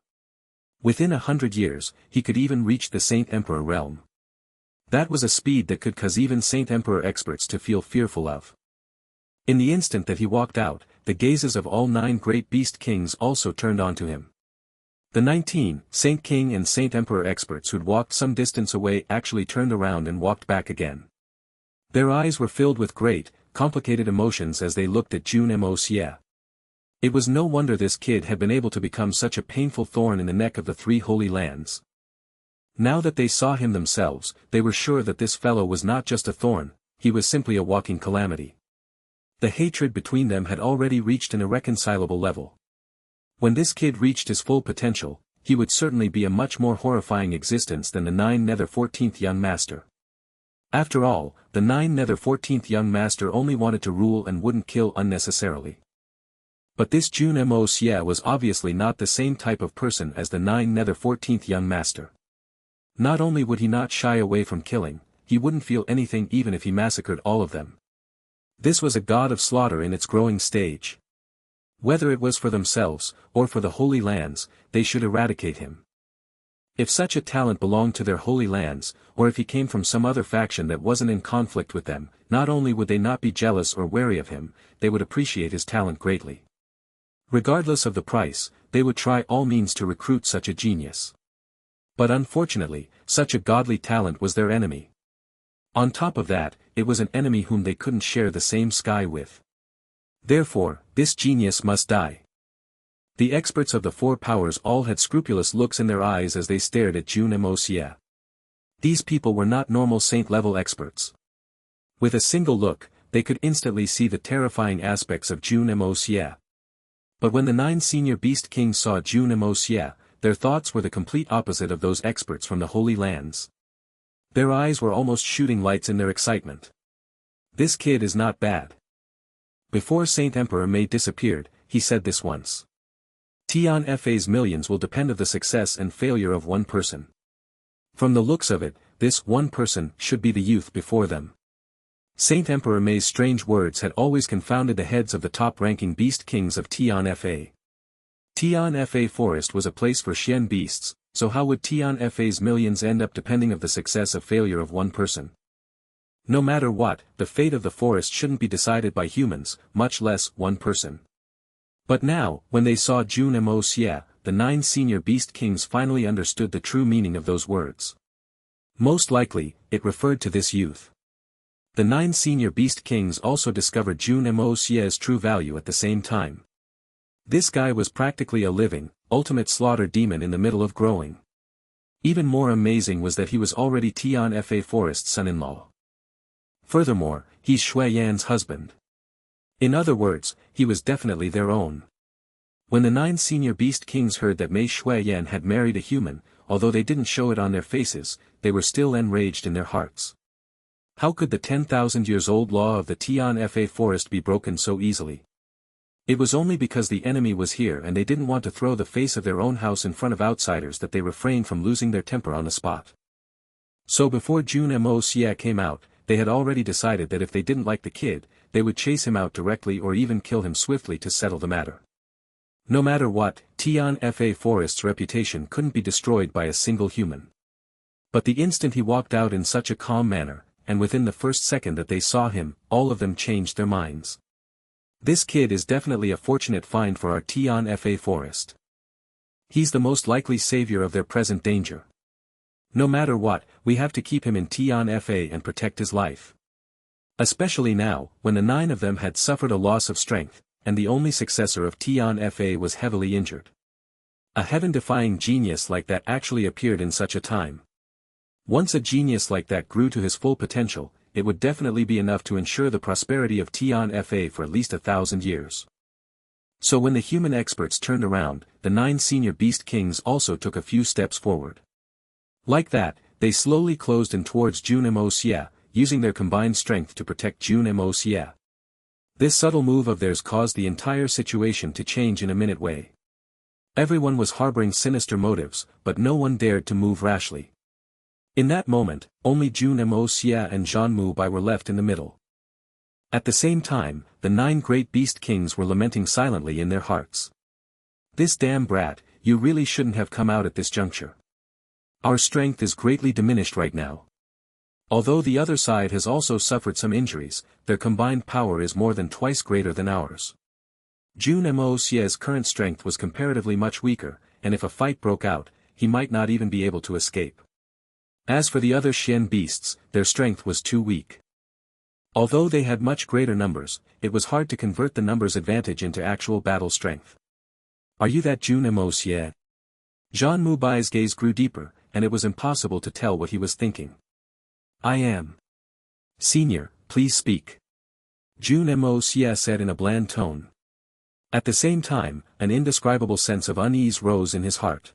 Within 100 years, he could even reach the Saint Emperor realm. That was a speed that could cause even Saint Emperor experts to feel fearful of. In the instant that he walked out, the gazes of all 9 great beast kings also turned onto him. The 19 Saint King and Saint Emperor experts who'd walked some distance away actually turned around and walked back again. Their eyes were filled with great, complicated emotions as they looked at Jun Moxie. It was no wonder this kid had been able to become such a painful thorn in the neck of the 3 holy lands. Now that they saw him themselves, they were sure that this fellow was not just a thorn, he was simply a walking calamity. The hatred between them had already reached an irreconcilable level. When this kid reached his full potential, he would certainly be a much more horrifying existence than the 9 Nether 14th young master. After all, the 9 Nether 14th young master only wanted to rule and wouldn't kill unnecessarily. But this Jun Moxie was obviously not the same type of person as the 9 Nether 14th young master. Not only would he not shy away from killing, he wouldn't feel anything even if he massacred all of them. This was a god of slaughter in its growing stage. Whether it was for themselves, or for the Holy Lands, they should eradicate him. If such a talent belonged to their Holy Lands, or if he came from some other faction that wasn't in conflict with them, not only would they not be jealous or wary of him, they would appreciate his talent greatly. Regardless of the price, they would try all means to recruit such a genius. But unfortunately, such a godly talent was their enemy. On top of that, it was an enemy whom they couldn't share the same sky with. Therefore, this genius must die. The experts of the 4 powers all had scrupulous looks in their eyes as they stared at Jun Moxie. These people were not normal saint-level experts. With a single look, they could instantly see the terrifying aspects of Jun Moxie. But when the 9 senior beast kings saw Jun Moxie, their thoughts were the complete opposite of those experts from the Holy Lands. Their eyes were almost shooting lights in their excitement. This kid is not bad. Before Saint Emperor Mei disappeared, he said this once. TNFA's millions will depend on the success and failure of one person. From the looks of it, this one person should be the youth before them. Saint Emperor Mei's strange words had always confounded the heads of the top-ranking beast kings of Tian-Fa. Tian-Fa Forest was a place for Xian beasts, so how would Tian-Fa's millions end up depending on the success or failure of one person? No matter what, the fate of the forest shouldn't be decided by humans, much less one person. But now, when they saw Jun Moxie, the 9 senior beast kings finally understood the true meaning of those words. Most likely, it referred to this youth. The 9 senior beast kings also discovered Jun Moxie's true value at the same time. This guy was practically a living, ultimate slaughter demon in the middle of growing. Even more amazing was that he was already Tian-Fa Forest's son-in-law. Furthermore, he's Shui Yan's husband. In other words, he was definitely their own. When the 9 senior beast kings heard that Mei Shui Yan had married a human, although they didn't show it on their faces, they were still enraged in their hearts. How could the 10,000 years old law of the Tian-Fa Forest be broken so easily? It was only because the enemy was here and they didn't want to throw the face of their own house in front of outsiders that they refrained from losing their temper on the spot. So before Jun Moxie came out, they had already decided that if they didn't like the kid, they would chase him out directly or even kill him swiftly to settle the matter. No matter what, Tian-Fa Forest's reputation couldn't be destroyed by a single human. But the instant he walked out in such a calm manner, and within the first second that they saw him, all of them changed their minds. This kid is definitely a fortunate find for our Tian-Fa Forest. He's the most likely savior of their present danger. No matter what, we have to keep him in Tian-Fa and protect his life. Especially now, when the 9 of them had suffered a loss of strength, and the only successor of Tian-Fa was heavily injured. A heaven-defying genius like that actually appeared in such a time. Once a genius like that grew to his full potential, it would definitely be enough to ensure the prosperity of Tian-Fa for at least 1,000 years. So when the human experts turned around, the 9 senior beast kings also took a few steps forward. Like that, they slowly closed in towards Jun Moxie, using their combined strength to protect Jun Moxie. This subtle move of theirs caused the entire situation to change in a minute way. Everyone was harboring sinister motives, but no one dared to move rashly. In that moment, only Jun Moxie and Zhan Mubai were left in the middle. At the same time, the 9 great beast kings were lamenting silently in their hearts. This damn brat, you really shouldn't have come out at this juncture. Our strength is greatly diminished right now. Although the other side has also suffered some injuries, their combined power is more than twice greater than ours. Jun Moxie's current strength was comparatively much weaker, and if a fight broke out, he might not even be able to escape. As for the other Xian beasts, their strength was too weak. Although they had much greater numbers, it was hard to convert the numbers advantage into actual battle strength. Are you that Jun Moxie? Zhan Mubai's gaze grew deeper, and it was impossible to tell what he was thinking. I am. Senior, please speak. Jun Moxie said in a bland tone. At the same time, an indescribable sense of unease rose in his heart.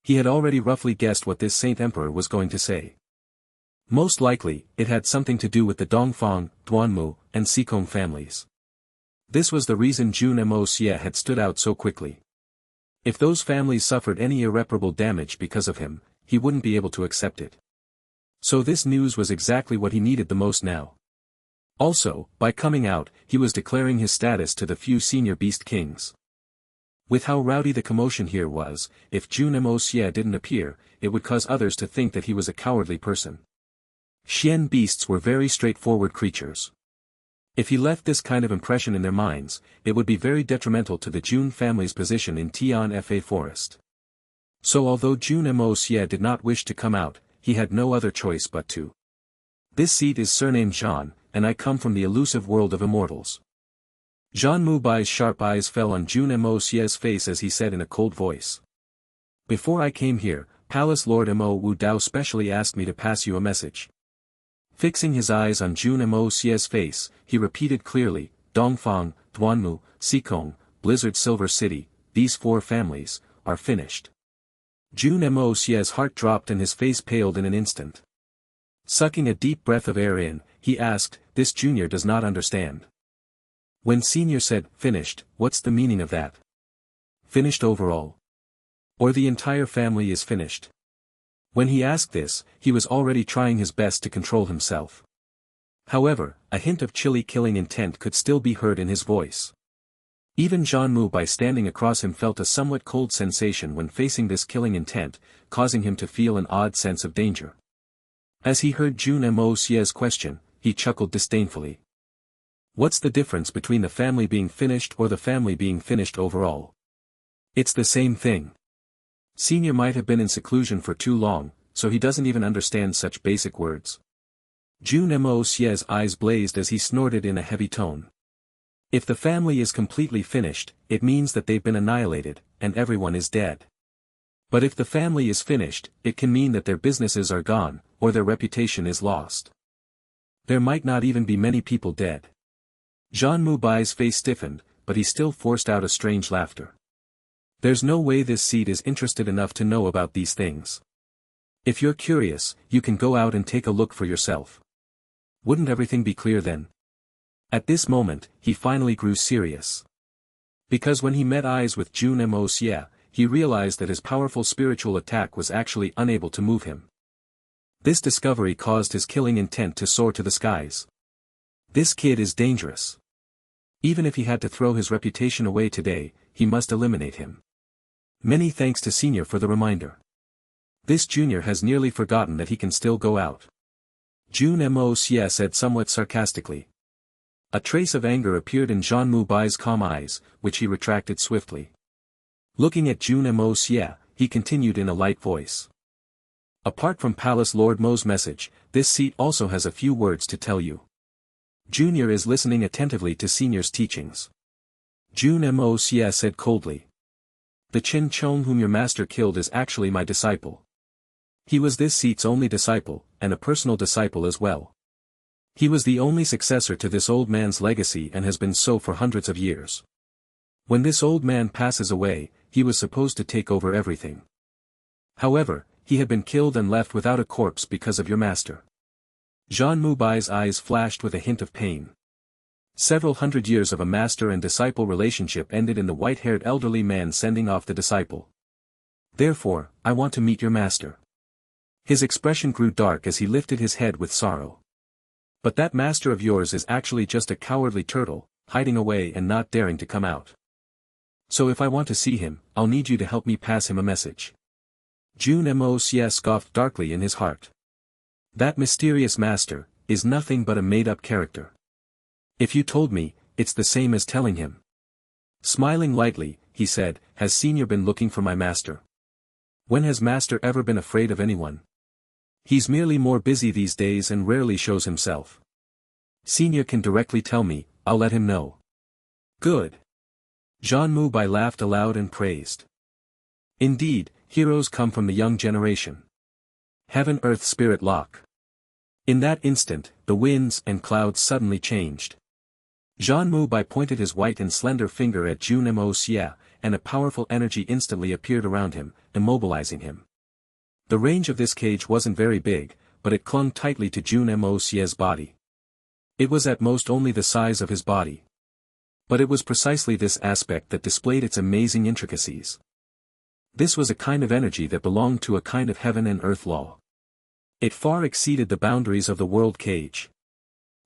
He had already roughly guessed what this Saint Emperor was going to say. Most likely, it had something to do with the Dongfang, Duanmu, and Xikong families. This was the reason Jun Moxie had stood out so quickly. If those families suffered any irreparable damage because of him, he wouldn't be able to accept it. So this news was exactly what he needed the most now. Also, by coming out, he was declaring his status to the few senior beast kings. With how rowdy the commotion here was, if Jun Moxie didn't appear, it would cause others to think that he was a cowardly person. Xian beasts were very straightforward creatures. If he left this kind of impression in their minds, it would be very detrimental to the Jun family's position in Tian-Fa Forest. So although Jun Moxie did not wish to come out, he had no other choice but to. This seat is surnamed Zhan, and I come from the elusive world of immortals. Zhan Mubai's sharp eyes fell on Jun Moxie's face as he said in a cold voice. Before I came here, Palace Lord Mo Wu Dao specially asked me to pass you a message. Fixing his eyes on Jun Moxie's face, he repeated clearly, Dongfang, Duanmu, Xikong, Blizzard Silver City, these 4 families, are finished. Jun Moxie's heart dropped and his face paled in an instant. Sucking a deep breath of air in, he asked, this junior does not understand. When senior said, finished, what's the meaning of that? Finished overall? Or the entire family is finished? When he asked this, he was already trying his best to control himself. However, a hint of chilly killing intent could still be heard in his voice. Even Jun Moxie standing across him felt a somewhat cold sensation when facing this killing intent, causing him to feel an odd sense of danger. As he heard Jun Moxie's question, he chuckled disdainfully. What's the difference between the family being finished or the family being finished overall? It's the same thing. Senior might have been in seclusion for too long, so he doesn't even understand such basic words. Jun Moxie's eyes blazed as he snorted in a heavy tone. If the family is completely finished, it means that they've been annihilated, and everyone is dead. But if the family is finished, it can mean that their businesses are gone, or their reputation is lost. There might not even be many people dead. Jun Moxie's face stiffened, but he still forced out a strange laughter. There's no way this seed is interested enough to know about these things. If you're curious, you can go out and take a look for yourself. Wouldn't everything be clear then? At this moment, he finally grew serious. Because when he met eyes with Jun Moxie, he realized that his powerful spiritual attack was actually unable to move him. This discovery caused his killing intent to soar to the skies. This kid is dangerous. Even if he had to throw his reputation away today, he must eliminate him. Many thanks to Senior for the reminder. This junior has nearly forgotten that he can still go out. Jun Moxie said somewhat sarcastically. A trace of anger appeared in Jun Moxie's calm eyes, which he retracted swiftly. Looking at Jun Moxie, he continued in a light voice. Apart from Palace Lord Mo's message, this seat also has a few words to tell you. Junior is listening attentively to Senior's teachings. Jun Moxie said coldly. The Qin Chong whom your master killed is actually my disciple. He was this seat's only disciple, and a personal disciple as well. He was the only successor to this old man's legacy and has been so for hundreds of years. When this old man passes away, he was supposed to take over everything. However, he had been killed and left without a corpse because of your master. Jun Moxie's eyes flashed with a hint of pain. Several hundred years of a master and disciple relationship ended in the white-haired elderly man sending off the disciple. Therefore, I want to meet your master. His expression grew dark as he lifted his head with sorrow. But that master of yours is actually just a cowardly turtle, hiding away and not daring to come out. So if I want to see him, I'll need you to help me pass him a message. Jun Moxie scoffed darkly in his heart. That mysterious master is nothing but a made-up character. If you told me, it's the same as telling him. Smiling lightly, he said, has Senior been looking for my master? When has master ever been afraid of anyone? He's merely more busy these days and rarely shows himself. Senior can directly tell me, I'll let him know. Good. Jun Moxie laughed aloud and praised. Indeed, heroes come from the young generation. Heaven-earth spirit lock. In that instant, the winds and clouds suddenly changed. Jun Moxie pointed his white and slender finger at Jun Moxie, and a powerful energy instantly appeared around him, immobilizing him. The range of this cage wasn't very big, but it clung tightly to Jun Moxie's body. It was at most only the size of his body. But it was precisely this aspect that displayed its amazing intricacies. This was a kind of energy that belonged to a kind of heaven and earth law. It far exceeded the boundaries of the world cage.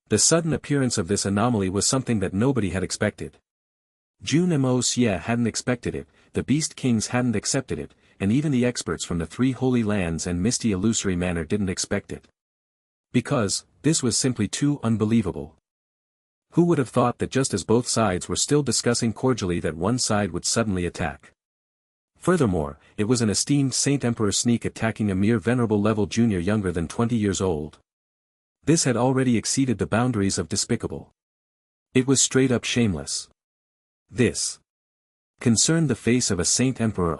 The sudden appearance of this anomaly was something that nobody had expected. Jun Moxie hadn't expected it, the Beast Kings hadn't accepted it, and even the experts from the Three Holy Lands and Misty Illusory Manor didn't expect it. Because, this was simply too unbelievable. Who would have thought that just as both sides were still discussing cordially that one side would suddenly attack? Furthermore, it was an esteemed Saint Emperor sneak attacking a mere venerable level junior younger than 20 years old. This had already exceeded the boundaries of despicable. It was straight up shameless. This concerned the face of a Saint Emperor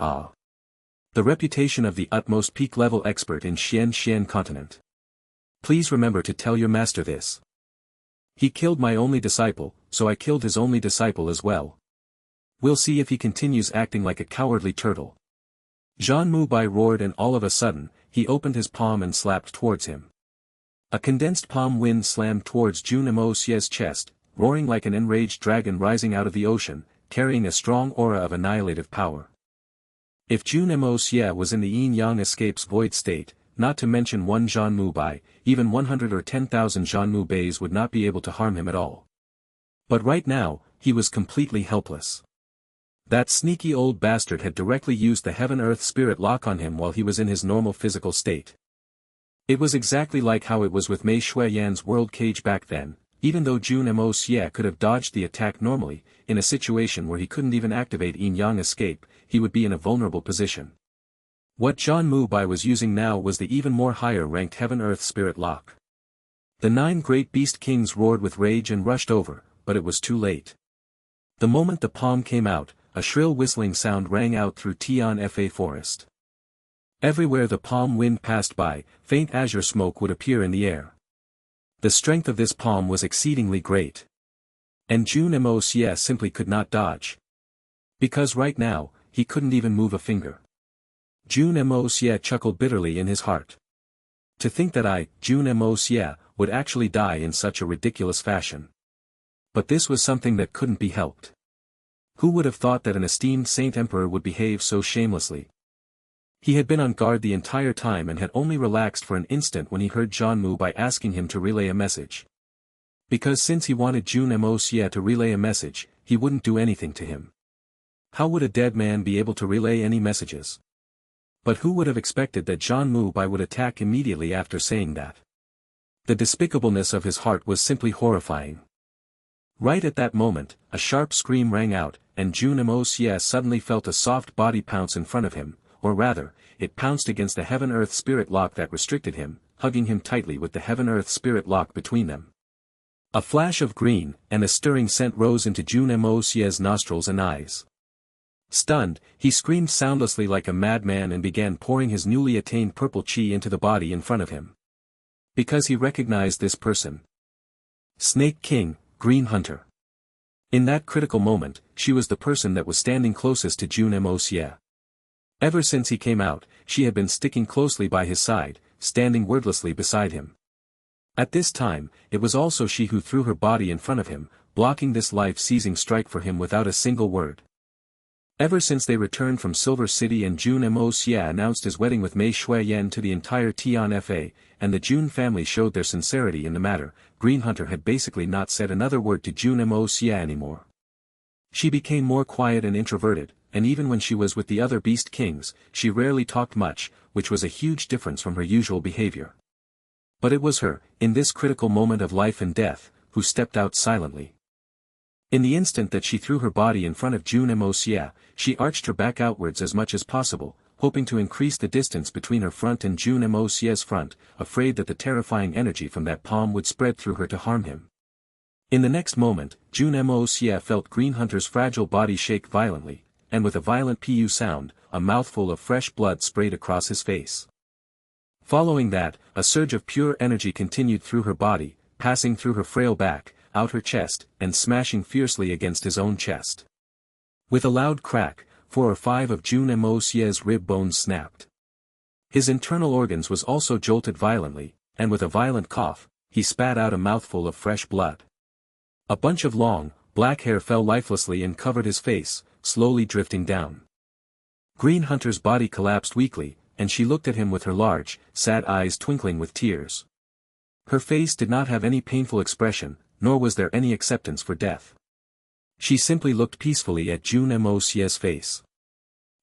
the reputation of the utmost peak-level expert in Xian continent. Please remember to tell your master this. He killed my only disciple, so I killed his only disciple as well. We'll see if he continues acting like a cowardly turtle. Jun Moxie roared, and all of a sudden, he opened his palm and slapped towards him. A condensed palm wind slammed towards Jun Moxie's chest, roaring like an enraged dragon rising out of the ocean, carrying a strong aura of annihilative power. If Jun Moxie was in the yin-yang escapes void state, not to mention one Jun Mu Bai, even 100 or 10,000 Jun Mu Bais would not be able to harm him at all. But right now, he was completely helpless. That sneaky old bastard had directly used the heaven-earth spirit lock on him while he was in his normal physical state. It was exactly like how it was with Mei Shuiyan's world cage back then. Even though Jun Moxie could have dodged the attack normally, in a situation where he couldn't even activate yin-yang escape, he would be in a vulnerable position. What Jun Mu Bai was using now was the even more higher-ranked heaven-earth spirit lock. The 9 great beast kings roared with rage and rushed over, but it was too late. The moment the palm came out, a shrill whistling sound rang out through Tian Fa forest. Everywhere the palm wind passed by, faint azure smoke would appear in the air. The strength of this palm was exceedingly great. And Jun Moxie simply could not dodge. Because right now, he couldn't even move a finger. Jun Moxie chuckled bitterly in his heart. To think that I, Jun Moxie, would actually die in such a ridiculous fashion. But this was something that couldn't be helped. Who would have thought that an esteemed saint emperor would behave so shamelessly? He had been on guard the entire time and had only relaxed for an instant when he heard Jun Mu Bai asking him to relay a message. Because since he wanted Jun Moxie to relay a message, he wouldn't do anything to him. How would a dead man be able to relay any messages? But who would have expected that Jun Mu Bai would attack immediately after saying that? The despicableness of his heart was simply horrifying. Right at that moment, a sharp scream rang out, and Jun Moxie suddenly felt a soft body pounce in front of him. Or rather, it pounced against the heaven-earth spirit lock that restricted him, hugging him tightly with the heaven-earth spirit lock between them. A flash of green, and a stirring scent rose into Jun Moxie's nostrils and eyes. Stunned, he screamed soundlessly like a madman and began pouring his newly attained purple chi into the body in front of him. Because he recognized this person. Snake King, Green Hunter. In that critical moment, she was the person that was standing closest to Jun Moxie. Ever since he came out, she had been sticking closely by his side, standing wordlessly beside him. At this time, it was also she who threw her body in front of him, blocking this life-seizing strike for him without a single word. Ever since they returned from Silver City and Jun Moxie announced his wedding with Mei Shuiyan to the entire Tian Fa, and the Jun family showed their sincerity in the matter, Green Hunter had basically not said another word to Jun Moxie anymore. She became more quiet and introverted, and even when she was with the other beast kings, she rarely talked much, which was a huge difference from her usual behavior. But it was her, in this critical moment of life and death, who stepped out silently. In the instant that she threw her body in front of Jun Moxie, she arched her back outwards as much as possible, hoping to increase the distance between her front and Jun Moxie's front, afraid that the terrifying energy from that palm would spread through her to harm him. In the next moment, Jun Moxie felt Green Hunter's fragile body shake violently, and with a violent pu sound, a mouthful of fresh blood sprayed across his face. Following that, a surge of pure energy continued through her body, passing through her frail back, out her chest, and smashing fiercely against his own chest. With a loud crack, 4 or 5 of Jun Moxie's rib bones snapped. His internal organs was also jolted violently, and with a violent cough, he spat out a mouthful of fresh blood. A bunch of long, black hair fell lifelessly and covered his face, slowly drifting down. Green Hunter's body collapsed weakly, and she looked at him with her large, sad eyes twinkling with tears. Her face did not have any painful expression, nor was there any acceptance for death. She simply looked peacefully at Jun Moxie's face.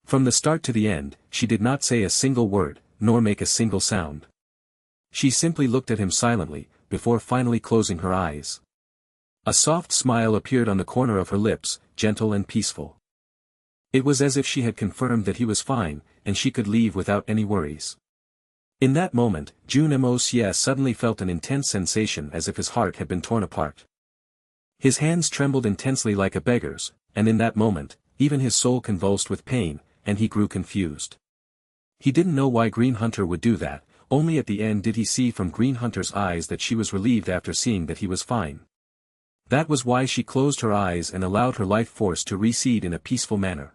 From the start to the end, she did not say a single word, nor make a single sound. She simply looked at him silently, before finally closing her eyes. A soft smile appeared on the corner of her lips, gentle and peaceful. It was as if she had confirmed that he was fine, and she could leave without any worries. In that moment, Jun Moxie suddenly felt an intense sensation as if his heart had been torn apart. His hands trembled intensely like a beggar's, and in that moment, even his soul convulsed with pain, and he grew confused. He didn't know why Green Hunter would do that, only at the end did he see from Green Hunter's eyes that she was relieved after seeing that he was fine. That was why she closed her eyes and allowed her life force to recede in a peaceful manner.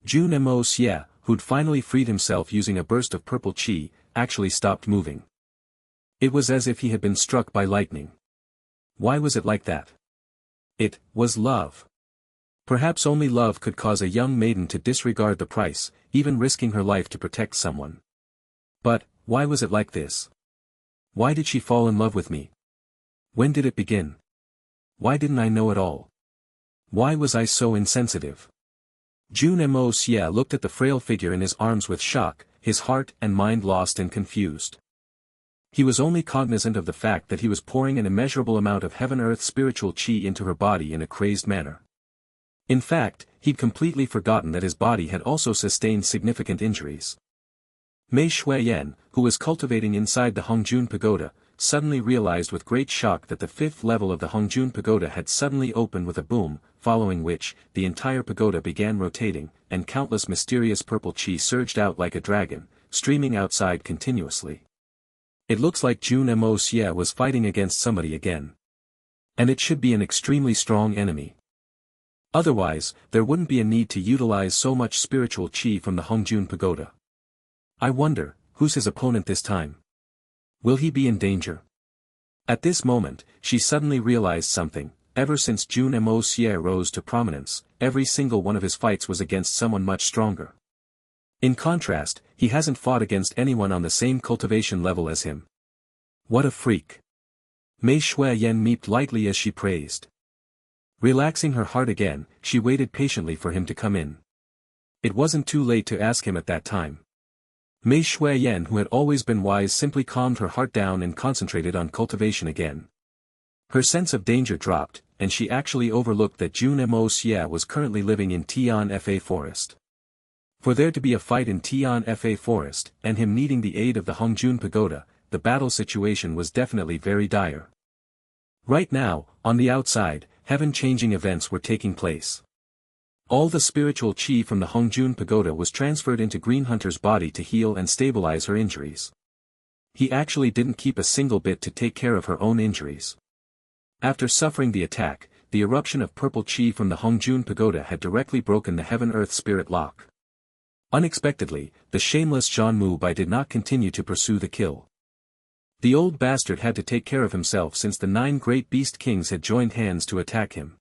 Jun Moxie, who'd finally freed himself using a burst of purple chi, actually stopped moving. It was as if he had been struck by lightning. Why was it like that? It was love. Perhaps only love could cause a young maiden to disregard the price, even risking her life to protect someone. But, Why was it like this? Why did she fall in love with me? When did it begin? Why didn't I know it all? Why was I so insensitive? Jun Moxie looked at the frail figure in his arms with shock, his heart and mind lost and confused. He was only cognizant of the fact that he was pouring an immeasurable amount of heaven-earth spiritual qi into her body in a crazed manner. In fact, he'd completely forgotten that his body had also sustained significant injuries. Mei Shuiyan, who was cultivating inside the Hongjun Pagoda, suddenly realized with great shock that the fifth level of the Hongjun Pagoda had suddenly opened with a boom, following which, the entire pagoda began rotating, and countless mysterious purple qi surged out like a dragon, streaming outside continuously. It looks like Jun Moxie was fighting against somebody again. And it should be an extremely strong enemy. Otherwise, there wouldn't be a need to utilize so much spiritual qi from the Hongjun Pagoda. I wonder, who's his opponent this time? Will he be in danger? At this moment, she suddenly realized something. Ever since Jun Moxie rose to prominence, every single one of his fights was against someone much stronger. In contrast, he hasn't fought against anyone on the same cultivation level as him. What a freak! Mei Shuiyan meeped lightly as she praised. Relaxing her heart again, she waited patiently for him to come in. It wasn't too late to ask him at that time. Mei Shuiyan, who had always been wise, simply calmed her heart down and concentrated on cultivation again. Her sense of danger dropped, and she actually overlooked that Jun Moxie was currently living in Tian Fa Forest. For there to be a fight in Tian Fa Forest, and him needing the aid of the Hongjun Pagoda, the battle situation was definitely very dire. Right now, on the outside, heaven-changing events were taking place. All the spiritual qi from the Hongjun Pagoda was transferred into Green Hunter's body to heal and stabilize her injuries. He actually didn't keep a single bit to take care of her own injuries. After suffering the attack, the eruption of purple qi from the Hongjun Pagoda had directly broken the heaven-earth spirit lock. Unexpectedly, the shameless Zhan Mubai did not continue to pursue the kill. The old bastard had to take care of himself since the 9 great beast kings had joined hands to attack him.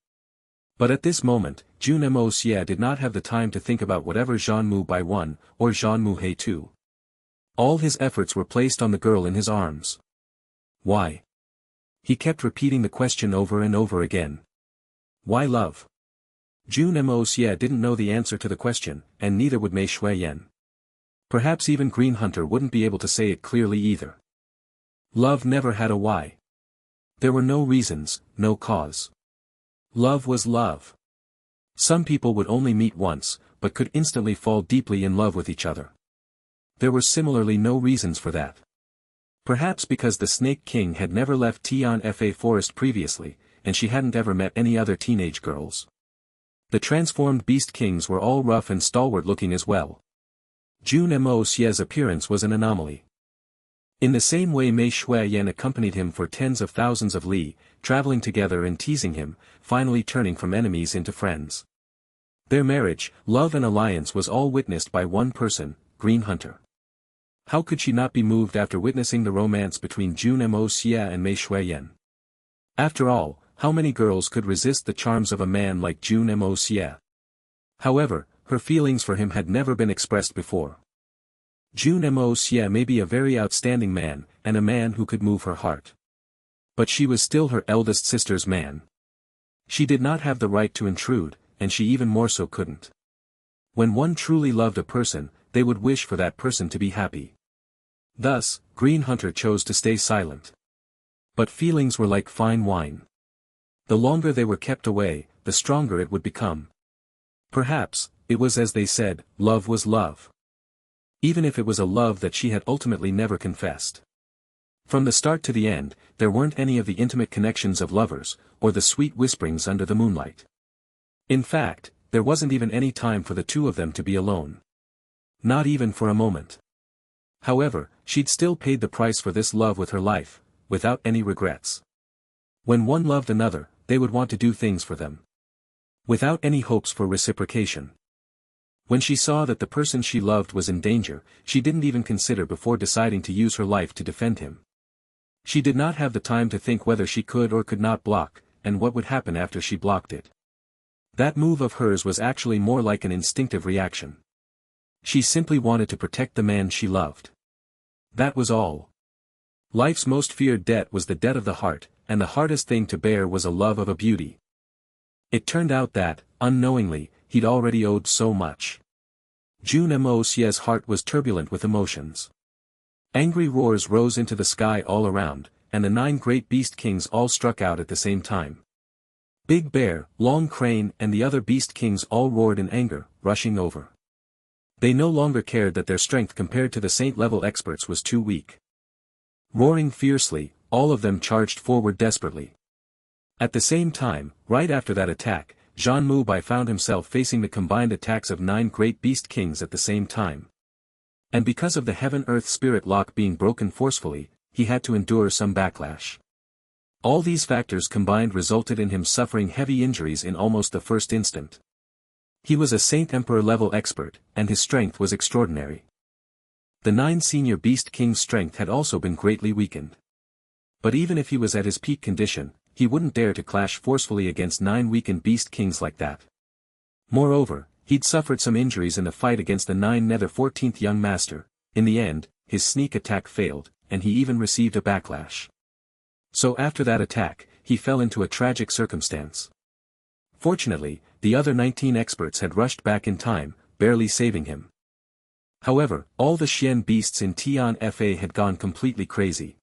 But at this moment, Jun Moxie did not have the time to think about whatever Zhan Mubai 1, or Zhan Muhe 2. All his efforts were placed on the girl in his arms. Why? He kept repeating the question over and over again. Why love? Jun Moxie didn't know the answer to the question, and neither would Mei Shuiyan. Perhaps even Green Hunter wouldn't be able to say it clearly either. Love never had a why. There were no reasons, no cause. Love was love. Some people would only meet once, but could instantly fall deeply in love with each other. There were similarly no reasons for that. Perhaps because the Snake King had never left Tian Fa Forest previously, and she hadn't ever met any other teenage girls. The transformed Beast Kings were all rough and stalwart looking as well. Jun Moxie's appearance was an anomaly. In the same way Mei Shuiyan accompanied him for tens of thousands of li, traveling together and teasing him, finally turning from enemies into friends. Their marriage, love and alliance was all witnessed by one person, Green Hunter. How could she not be moved after witnessing the romance between Jun Moxie and Mei Shuiyan? After all, how many girls could resist the charms of a man like Jun Moxie? However, her feelings for him had never been expressed before. Jun Moxie may be a very outstanding man, and a man who could move her heart. But she was still her eldest sister's man. She did not have the right to intrude, and she even more so couldn't. When one truly loved a person, they would wish for that person to be happy. Thus, Green Hunter chose to stay silent. But feelings were like fine wine. The longer they were kept away, the stronger it would become. Perhaps, it was as they said, love was love. Even if it was a love that she had ultimately never confessed. From the start to the end, there weren't any of the intimate connections of lovers, or the sweet whisperings under the moonlight. In fact, there wasn't even any time for the two of them to be alone. Not even for a moment. However, she'd still paid the price for this love with her life, without any regrets. When one loved another, they would want to do things for them. Without any hopes for reciprocation. When she saw that the person she loved was in danger, she didn't even consider before deciding to use her life to defend him. She did not have the time to think whether she could or could not block, and what would happen after she blocked it. That move of hers was actually more like an instinctive reaction. She simply wanted to protect the man she loved. That was all. Life's most feared debt was the debt of the heart, and the hardest thing to bear was a love of a beauty. It turned out that, unknowingly, he'd already owed so much. Jun Moxie's heart was turbulent with emotions. Angry roars rose into the sky all around, and the 9 great beast kings all struck out at the same time. Big Bear, Long Crane and the other beast kings all roared in anger, rushing over. They no longer cared that their strength compared to the saint-level experts was too weak. Roaring fiercely, all of them charged forward desperately. At the same time, right after that attack, Jun Moxie found himself facing the combined attacks of 9 great beast kings at the same time. And because of the heaven-earth spirit lock being broken forcefully, he had to endure some backlash. All these factors combined resulted in him suffering heavy injuries in almost the first instant. He was a Saint Emperor level expert, and his strength was extraordinary. The 9 senior beast kings' strength had also been greatly weakened. But even if he was at his peak condition, he wouldn't dare to clash forcefully against 9 weakened beast kings like that. Moreover, he'd suffered some injuries in the fight against the 9 nether 14th young master. In the end, his sneak attack failed, and he even received a backlash. So after that attack, he fell into a tragic circumstance. Fortunately, the other 19 experts had rushed back in time, barely saving him. However, all the Xian beasts in Tian Fa had gone completely crazy.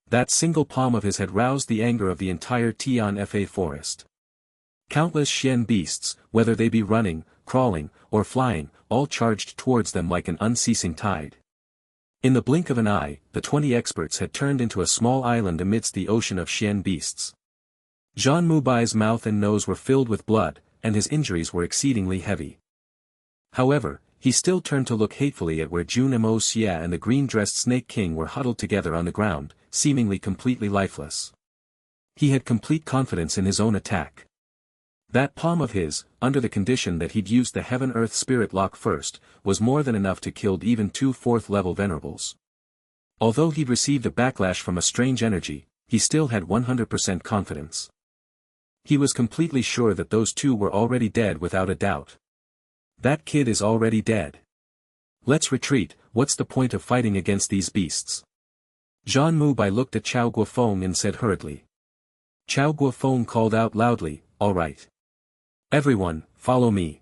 That single palm of his had roused the anger of the entire Tian Fa forest. Countless Xian beasts, whether they be running, crawling, or flying, all charged towards them like an unceasing tide. In the blink of an eye, the 20 experts had turned into a small island amidst the ocean of Xian beasts. Jun Moxie's mouth and nose were filled with blood, and his injuries were exceedingly heavy. However, he still turned to look hatefully at where Jun Moxie and the green-dressed Snake King were huddled together on the ground, seemingly completely lifeless. He had complete confidence in his own attack. That palm of his, under the condition that he'd used the Heaven-Earth Spirit Lock first, was more than enough to kill even 2 4th-level venerables. Although he'd received a backlash from a strange energy, he still had 100% confidence. He was completely sure that those 2 were already dead without a doubt. That kid is already dead. Let's retreat. What's the point of fighting against these beasts? Jun Moxie looked at Chao Guofeng and said hurriedly. Chao Guofeng called out loudly, "All right. Everyone, follow me."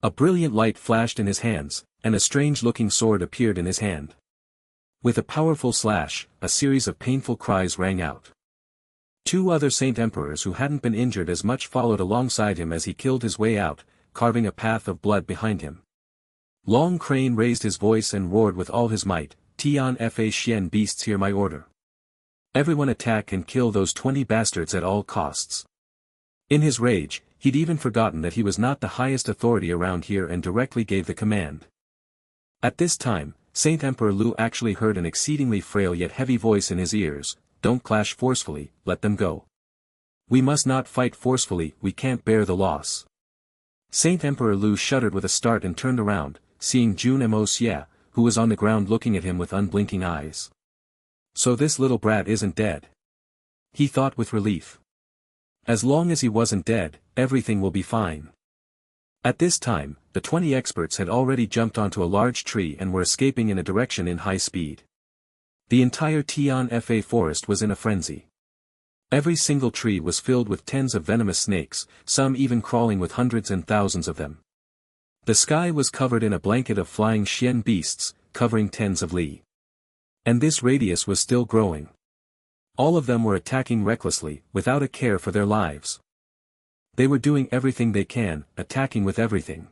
A brilliant light flashed in his hands, and a strange-looking sword appeared in his hand. With a powerful slash, a series of painful cries rang out. 2 other Saint Emperors who hadn't been injured as much followed alongside him as he killed his way out, carving a path of blood behind him. Long Crane raised his voice and roared with all his might, "Tian Fa Xian beasts, hear my order. Everyone attack and kill those 20 bastards at all costs." In his rage, he'd even forgotten that he was not the highest authority around here and directly gave the command. At this time, Saint Emperor Lu actually heard an exceedingly frail yet heavy voice in his ears, "Don't clash forcefully, let them go. We must not fight forcefully, we can't bear the loss." Saint Emperor Lu shuddered with a start and turned around, seeing Jun Moxie, who was on the ground looking at him with unblinking eyes. So this little brat isn't dead. He thought with relief. As long as he wasn't dead, everything will be fine. At this time, the 20 experts had already jumped onto a large tree and were escaping in a direction in high speed. The entire Tian Fa forest was in a frenzy. Every single tree was filled with tens of venomous snakes, some even crawling with hundreds and thousands of them. The sky was covered in a blanket of flying Xian beasts, covering tens of li. And this radius was still growing. All of them were attacking recklessly, without a care for their lives. They were doing everything they can, attacking with everything.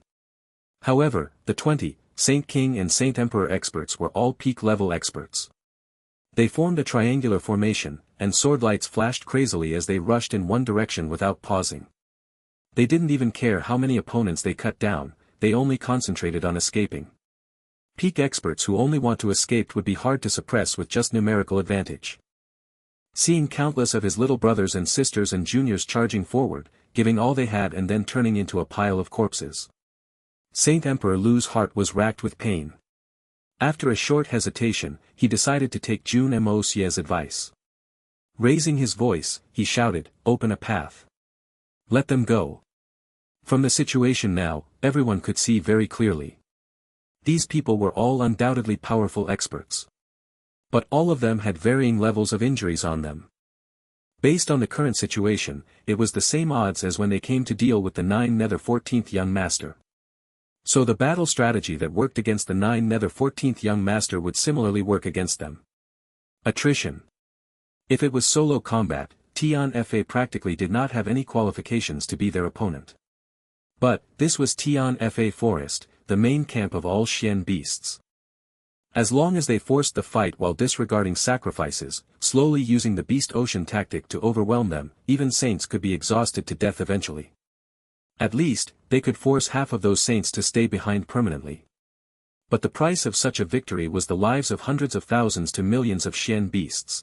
However, the 20, Saint King and Saint Emperor experts were all peak-level experts. They formed a triangular formation, and sword lights flashed crazily as they rushed in one direction without pausing. They didn't even care how many opponents they cut down, they only concentrated on escaping. Peak experts who only want to escape would be hard to suppress with just numerical advantage. Seeing countless of his little brothers and sisters and juniors charging forward, giving all they had and then turning into a pile of corpses. Saint Emperor Lu's heart was racked with pain. After a short hesitation, he decided to take Jun Moxie's advice. Raising his voice, he shouted, "Open a path. Let them go." From the situation now, everyone could see very clearly. These people were all undoubtedly powerful experts. But all of them had varying levels of injuries on them. Based on the current situation, it was the same odds as when they came to deal with the 9 Nether 14th Young Master. So the battle strategy that worked against the 9 Nether 14th Young Master would similarly work against them. Attrition. If it was solo combat, Tian Fa practically did not have any qualifications to be their opponent. But, this was Tian Fa Forest, the main camp of all Xian beasts. As long as they forced the fight while disregarding sacrifices, slowly using the Beast Ocean tactic to overwhelm them, even saints could be exhausted to death eventually. At least, they could force half of those saints to stay behind permanently. But the price of such a victory was the lives of hundreds of thousands to millions of Xian beasts.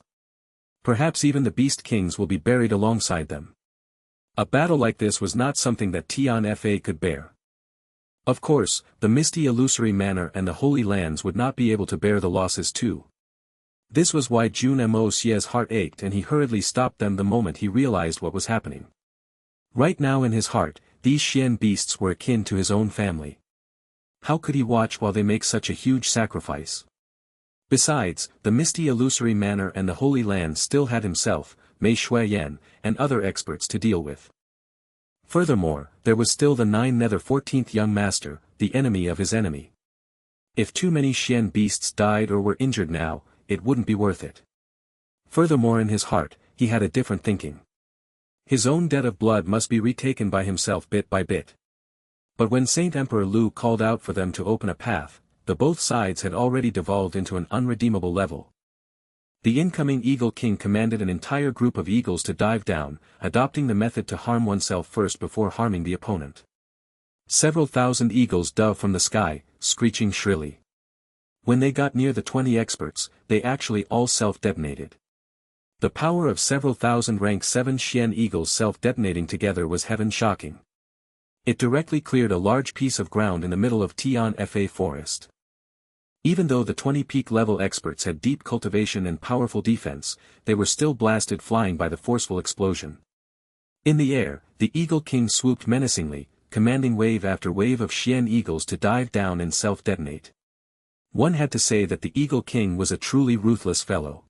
Perhaps even the Beast Kings will be buried alongside them. A battle like this was not something that Tian Fa could bear. Of course, the misty illusory manor and the Holy Lands would not be able to bear the losses too. This was why Jun Moxie's heart ached and he hurriedly stopped them the moment he realized what was happening. Right now in his heart, these Xian beasts were akin to his own family. How could he watch while they make such a huge sacrifice? Besides, the misty illusory manor and the Holy Land still had himself, Mei Shuiyan, and other experts to deal with. Furthermore, there was still the 9 Nether 14th Young Master, the enemy of his enemy. If too many Xian beasts died or were injured now, it wouldn't be worth it. Furthermore in his heart, he had a different thinking. His own debt of blood must be retaken by himself bit by bit. But when Saint Emperor Lu called out for them to open a path, the both sides had already devolved into an unredeemable level. The incoming Eagle King commanded an entire group of eagles to dive down, adopting the method to harm oneself first before harming the opponent. Several thousand eagles dove from the sky, screeching shrilly. When they got near the 20 experts, they actually all self-detonated. The power of several thousand rank 7 Xian eagles self-detonating together was heaven-shocking. It directly cleared a large piece of ground in the middle of Tian Fa Forest. Even though the 20 peak level experts had deep cultivation and powerful defense, they were still blasted flying by the forceful explosion. In the air, the Eagle King swooped menacingly, commanding wave after wave of Xian eagles to dive down and self-detonate. One had to say that the Eagle King was a truly ruthless fellow.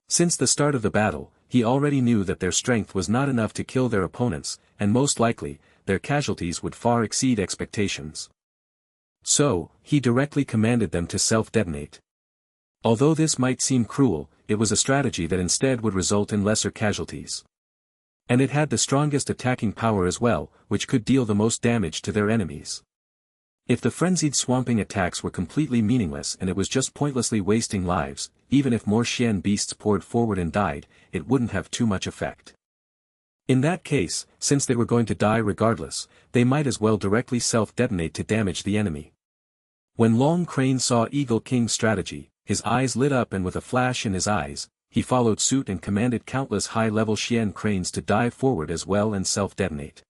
Since the start of the battle, he already knew that their strength was not enough to kill their opponents, and most likely, their casualties would far exceed expectations. So, he directly commanded them to self-detonate. Although this might seem cruel, it was a strategy that instead would result in lesser casualties. And it had the strongest attacking power as well, which could deal the most damage to their enemies. If the frenzied swamping attacks were completely meaningless and it was just pointlessly wasting lives, even if more Xian beasts poured forward and died, it wouldn't have too much effect. In that case, since they were going to die regardless, they might as well directly self-detonate to damage the enemy. When Long Crane saw Eagle King's strategy, his eyes lit up and with a flash in his eyes, he followed suit and commanded countless high-level Xian cranes to dive forward as well and self-detonate.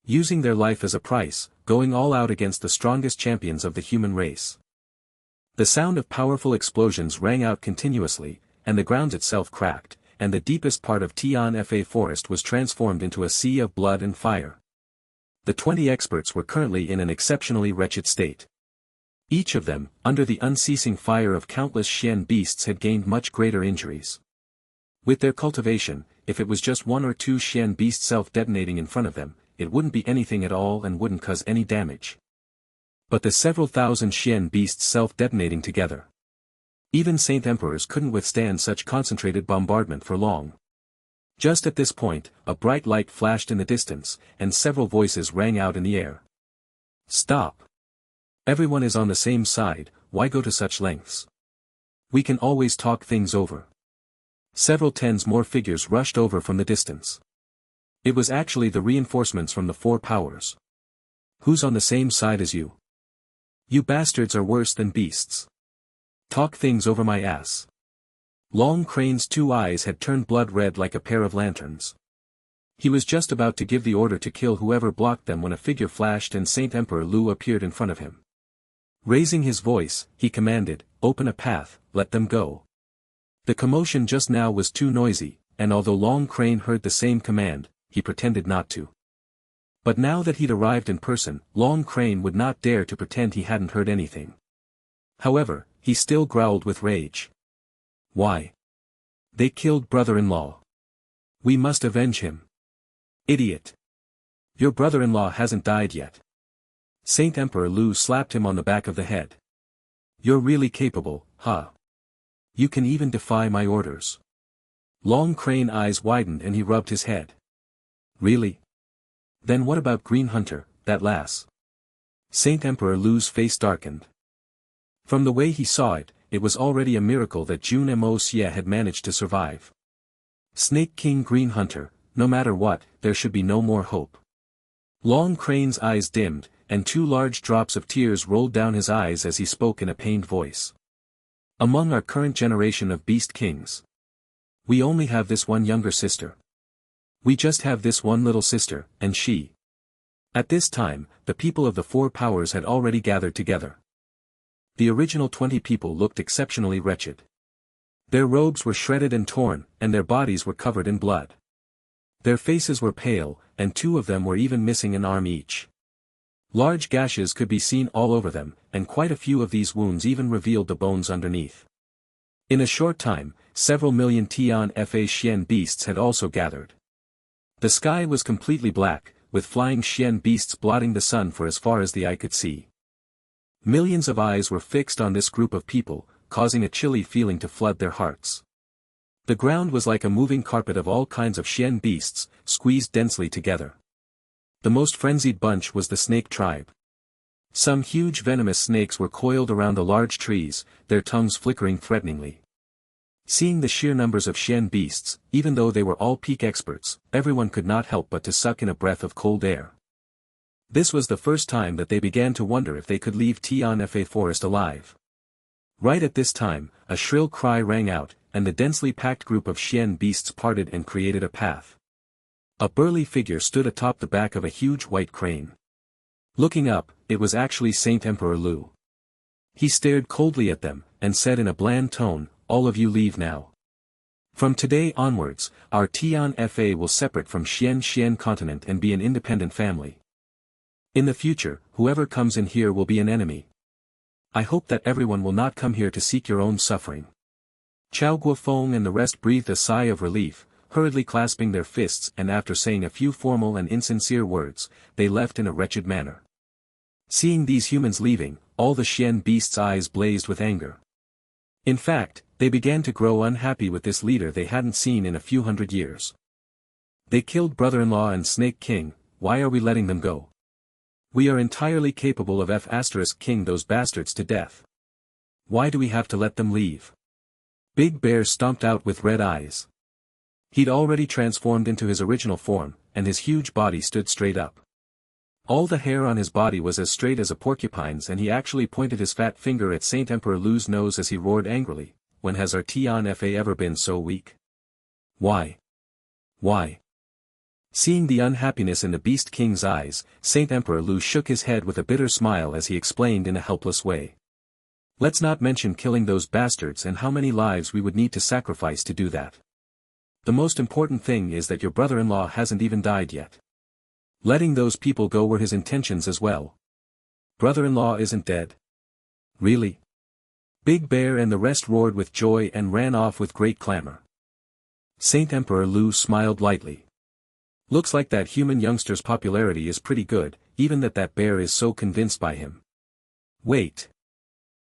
Using their life as a price, going all out against the strongest champions of the human race. The sound of powerful explosions rang out continuously, and the ground itself cracked, and the deepest part of Tian Fa Forest was transformed into a sea of blood and fire. The 20 experts were currently in an exceptionally wretched state. Each of them, under the unceasing fire of countless Xian beasts had gained much greater injuries. With their cultivation, if it was just 1 or 2 Xian beasts self-detonating in front of them, it wouldn't be anything at all and wouldn't cause any damage. But the several thousand Xian beasts self-detonating together. Even Saint Emperors couldn't withstand such concentrated bombardment for long. Just at this point, a bright light flashed in the distance, and several voices rang out in the air. Stop! Everyone is on the same side, why go to such lengths? We can always talk things over. Several tens more figures rushed over from the distance. It was actually the reinforcements from the 4 powers. Who's on the same side as you? You bastards are worse than beasts. Talk things over my ass. Long Crane's 2 eyes had turned blood red like a pair of lanterns. He was just about to give the order to kill whoever blocked them when a figure flashed and Saint Emperor Lu appeared in front of him. Raising his voice, he commanded, "Open a path, let them go." The commotion just now was too noisy, and although Long Crane heard the same command, he pretended not to. But now that he'd arrived in person, Long Crane would not dare to pretend he hadn't heard anything. However, he still growled with rage. Why? They killed brother-in-law. We must avenge him. Idiot. Your brother-in-law hasn't died yet. Saint Emperor Lu slapped him on the back of the head. You're really capable, huh? You can even defy my orders. Long Crane eyes widened and he rubbed his head. Really? Then what about Green Hunter, that lass? Saint Emperor Lu's face darkened. From the way he saw it, it was already a miracle that Jun Moxie had managed to survive. Snake King Green Hunter, no matter what, there should be no more hope. Long Crane's eyes dimmed, and 2 large drops of tears rolled down his eyes as he spoke in a pained voice. Among our current generation of beast kings, we only have this one younger sister. We just have this one little sister, and she. At this time, the people of the 4 powers had already gathered together. The original 20 people looked exceptionally wretched. Their robes were shredded and torn, and their bodies were covered in blood. Their faces were pale, and 2 of them were even missing an arm each. Large gashes could be seen all over them, and quite a few of these wounds even revealed the bones underneath. In a short time, several million Tian Fa Xian beasts had also gathered. The sky was completely black, with flying Xian beasts blotting the sun for as far as the eye could see. Millions of eyes were fixed on this group of people, causing a chilly feeling to flood their hearts. The ground was like a moving carpet of all kinds of Xian beasts, squeezed densely together. The most frenzied bunch was the snake tribe. Some huge venomous snakes were coiled around the large trees, their tongues flickering threateningly. Seeing the sheer numbers of Xian beasts, even though they were all peak experts, everyone could not help but to suck in a breath of cold air. This was the first time that they began to wonder if they could leave Tian Fa Forest alive. Right at this time, a shrill cry rang out, and the densely packed group of Xian beasts parted and created a path. A burly figure stood atop the back of a huge white crane. Looking up, it was actually Saint Emperor Lu. He stared coldly at them, and said in a bland tone, "All of you leave now. From today onwards, our Tian Fa will separate from Xian continent and be an independent family. In the future, whoever comes in here will be an enemy. I hope that everyone will not come here to seek your own suffering." Chao Guofeng and the rest breathed a sigh of relief, hurriedly clasping their fists, and after saying a few formal and insincere words, they left in a wretched manner. Seeing these humans leaving, all the Xian beasts' eyes blazed with anger. In fact, they began to grow unhappy with this leader they hadn't seen in a few hundred years. They killed brother-in-law and Snake King, why are we letting them go? We are entirely capable of F***ing those bastards to death. Why do we have to let them leave? Big Bear stomped out with red eyes. He'd already transformed into his original form, and his huge body stood straight up. All the hair on his body was as straight as a porcupine's, and he actually pointed his fat finger at Saint Emperor Lu's nose as he roared angrily, "When has our Tian Fa ever been so weak? Why? Why?" Seeing the unhappiness in the Beast King's eyes, Saint Emperor Lu shook his head with a bitter smile as he explained in a helpless way. "Let's not mention killing those bastards and how many lives we would need to sacrifice to do that. The most important thing is that your brother-in-law hasn't even died yet. Letting those people go were his intentions as well. Brother-in-law isn't dead. Really?" Big Bear and the rest roared with joy and ran off with great clamor. Saint Emperor Lu smiled lightly. Looks like that human youngster's popularity is pretty good, even that bear is so convinced by him. Wait.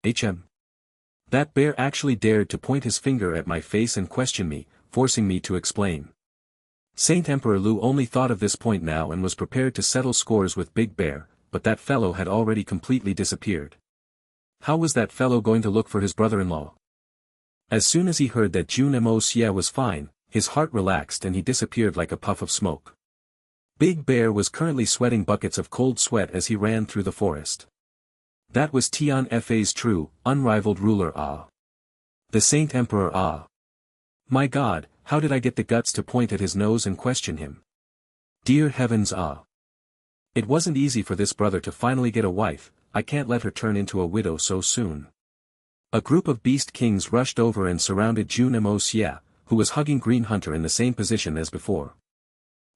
That bear actually dared to point his finger at my face and question me, forcing me to explain. Saint Emperor Lu only thought of this point now and was prepared to settle scores with Big Bear, but that fellow had already completely disappeared. How was that fellow going to look for his brother-in-law? As soon as he heard that Jun Moxie was fine, his heart relaxed and he disappeared like a puff of smoke. Big Bear was currently sweating buckets of cold sweat as he ran through the forest. That was Tian Fa's true, unrivaled ruler the Saint Emperor My God, how did I get the guts to point at his nose and question him? Dear heavens It wasn't easy for this brother to finally get a wife, I can't let her turn into a widow so soon. A group of beast kings rushed over and surrounded Jun Moxie, who was hugging Green Hunter in the same position as before.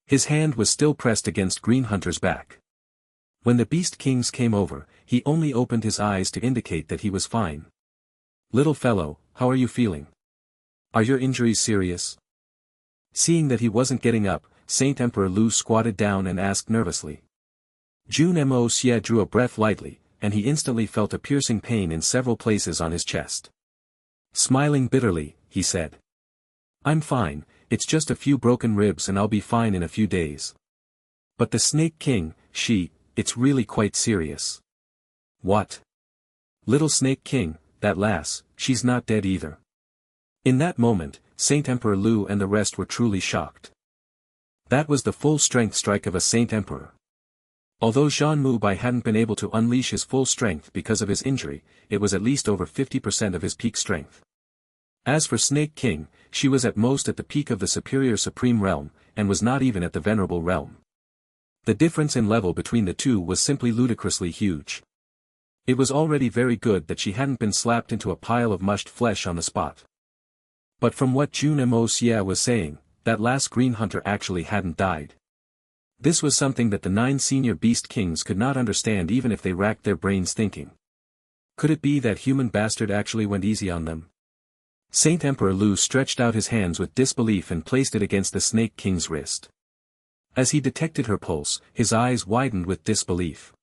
His hand was still pressed against Green Hunter's back. When the beast kings came over, he only opened his eyes to indicate that he was fine. Little fellow, how are you feeling? Are your injuries serious? Seeing that he wasn't getting up, Saint Emperor Lu squatted down and asked nervously. Jun Moxie drew a breath lightly, and he instantly felt a piercing pain in several places on his chest. Smiling bitterly, he said. I'm fine, it's just a few broken ribs and I'll be fine in a few days. But the Snake King, it's really quite serious. What? Little Snake King, that lass, she's not dead either. In that moment, Saint Emperor Lu and the rest were truly shocked. That was the full strength strike of a Saint Emperor. Although Zhan Mubai hadn't been able to unleash his full strength because of his injury, it was at least over 50% of his peak strength. As for Snake King, she was at most at the peak of the superior supreme realm, and was not even at the venerable realm. The difference in level between the two was simply ludicrously huge. It was already very good that she hadn't been slapped into a pile of mushed flesh on the spot. But from what Jun Moxie was saying, that last green hunter actually hadn't died. This was something that the 9 senior beast kings could not understand even if they racked their brains thinking. Could it be that human bastard actually went easy on them? Saint Emperor Lu stretched out his hands with disbelief and placed it against the Snake King's wrist. As he detected her pulse, his eyes widened with disbelief.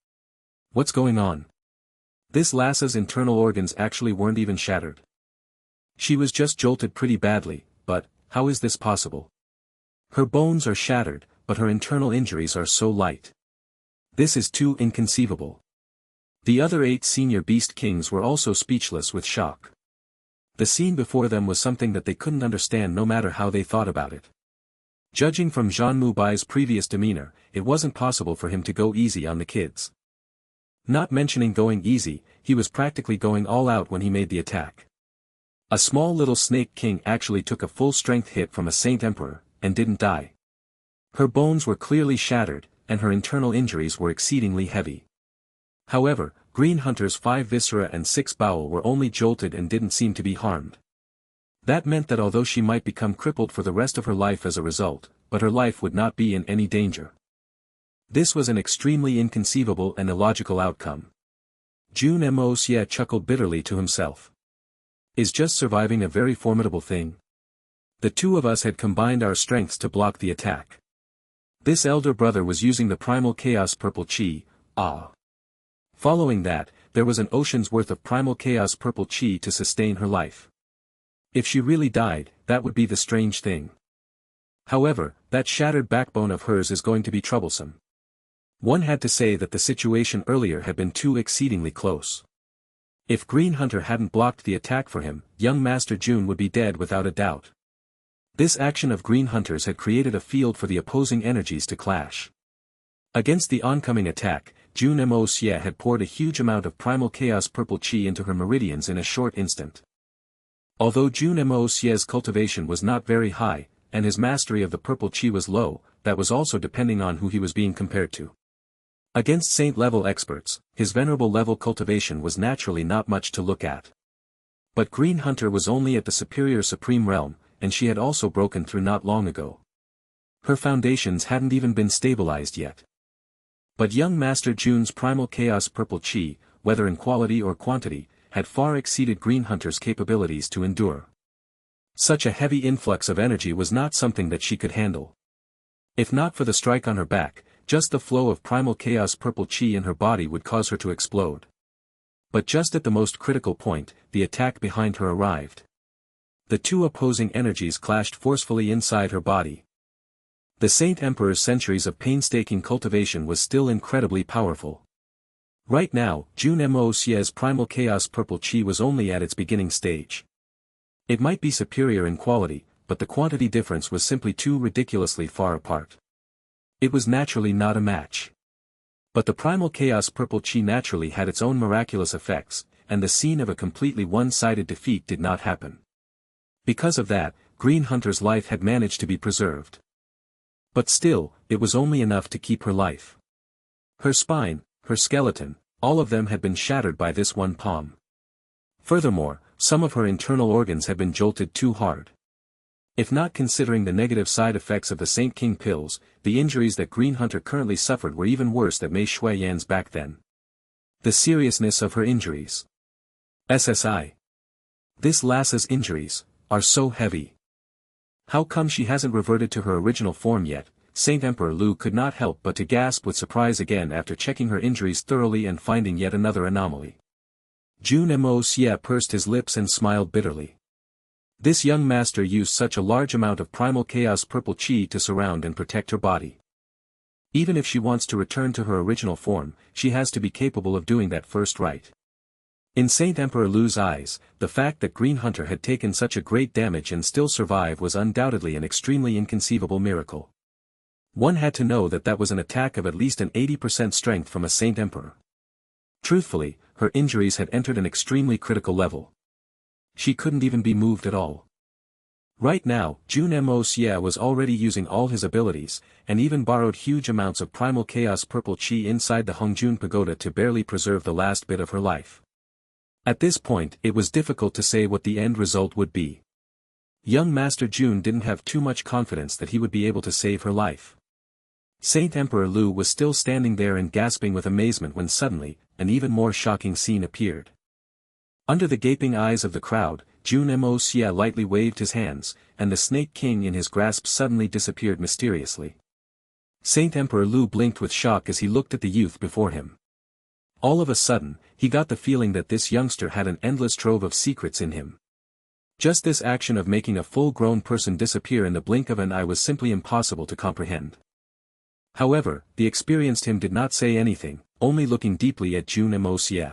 What's going on? This lass's internal organs actually weren't even shattered. She was just jolted pretty badly, but, how is this possible? Her bones are shattered, but her internal injuries are so light. This is too inconceivable. The other 8 senior beast kings were also speechless with shock. The scene before them was something that they couldn't understand no matter how they thought about it. Judging from Zhan Mubai's previous demeanor, it wasn't possible for him to go easy on the kids. Not mentioning going easy, he was practically going all out when he made the attack. A small little Snake King actually took a full-strength hit from a Saint Emperor, and didn't die. Her bones were clearly shattered, and her internal injuries were exceedingly heavy. However, Green Hunter's 5 viscera and 6 bowel were only jolted and didn't seem to be harmed. That meant that although she might become crippled for the rest of her life as a result, but her life would not be in any danger. This was an extremely inconceivable and illogical outcome. Jun Moxie chuckled bitterly to himself. Is just surviving a very formidable thing? The two of us had combined our strengths to block the attack. This elder brother was using the primal chaos purple chi, Following that, there was an ocean's worth of primal chaos purple chi to sustain her life. If she really died, that would be the strange thing. However, that shattered backbone of hers is going to be troublesome. One had to say that the situation earlier had been too exceedingly close. If Green Hunter hadn't blocked the attack for him, young Master Jun would be dead without a doubt. This action of Green Hunters had created a field for the opposing energies to clash. Against the oncoming attack, Jun Moxie had poured a huge amount of primal chaos purple chi into her meridians in a short instant. Although Jun Moxie's cultivation was not very high, and his mastery of the purple chi was low, that was also depending on who he was being compared to. Against saint-level experts, his venerable-level cultivation was naturally not much to look at. But Green Hunter was only at the superior supreme realm, and she had also broken through not long ago. Her foundations hadn't even been stabilized yet. But young Master Jun's primal chaos purple chi, whether in quality or quantity, had far exceeded Green Hunter's capabilities to endure. Such a heavy influx of energy was not something that she could handle. If not for the strike on her back, just the flow of primal chaos purple chi in her body would cause her to explode. But just at the most critical point, the attack behind her arrived. The two opposing energies clashed forcefully inside her body. The Saint Emperor's centuries of painstaking cultivation was still incredibly powerful. Right now, Jun Moxie's primal chaos purple chi was only at its beginning stage. It might be superior in quality, but the quantity difference was simply too ridiculously far apart. It was naturally not a match. But the primal chaos purple chi naturally had its own miraculous effects, and the scene of a completely one-sided defeat did not happen. Because of that, Green Hunter's life had managed to be preserved. But still, it was only enough to keep her life. Her spine, her skeleton, all of them had been shattered by this one palm. Furthermore, some of her internal organs had been jolted too hard. If not considering the negative side effects of the Saint King pills, the injuries that Green Hunter currently suffered were even worse than Mei Shuiyan's back then. The seriousness of her injuries. SSI. This lass's injuries are so heavy. How come she hasn't reverted to her original form yet? Saint Emperor Lu could not help but to gasp with surprise again after checking her injuries thoroughly and finding yet another anomaly. Jun Moxie pursed his lips and smiled bitterly. This young master used such a large amount of primal chaos purple chi to surround and protect her body. Even if she wants to return to her original form, she has to be capable of doing that first right. In Saint Emperor Lu's eyes, the fact that Green Hunter had taken such a great damage and still survived was undoubtedly an extremely inconceivable miracle. One had to know that that was an attack of at least an 80% strength from a Saint Emperor. Truthfully, her injuries had entered an extremely critical level. She couldn't even be moved at all. Right now, Jun Moxie was already using all his abilities, and even borrowed huge amounts of primal chaos purple chi inside the Hongjun Pagoda to barely preserve the last bit of her life. At this point, it was difficult to say what the end result would be. Young Master Jun didn't have too much confidence that he would be able to save her life. Saint Emperor Lu was still standing there and gasping with amazement when suddenly, an even more shocking scene appeared. Under the gaping eyes of the crowd, Jun Moxie lightly waved his hands, and the Snake King in his grasp suddenly disappeared mysteriously. Saint Emperor Lu blinked with shock as he looked at the youth before him. All of a sudden, he got the feeling that this youngster had an endless trove of secrets in him. Just this action of making a full-grown person disappear in the blink of an eye was simply impossible to comprehend. However, the experienced him did not say anything, only looking deeply at Jun Moxie.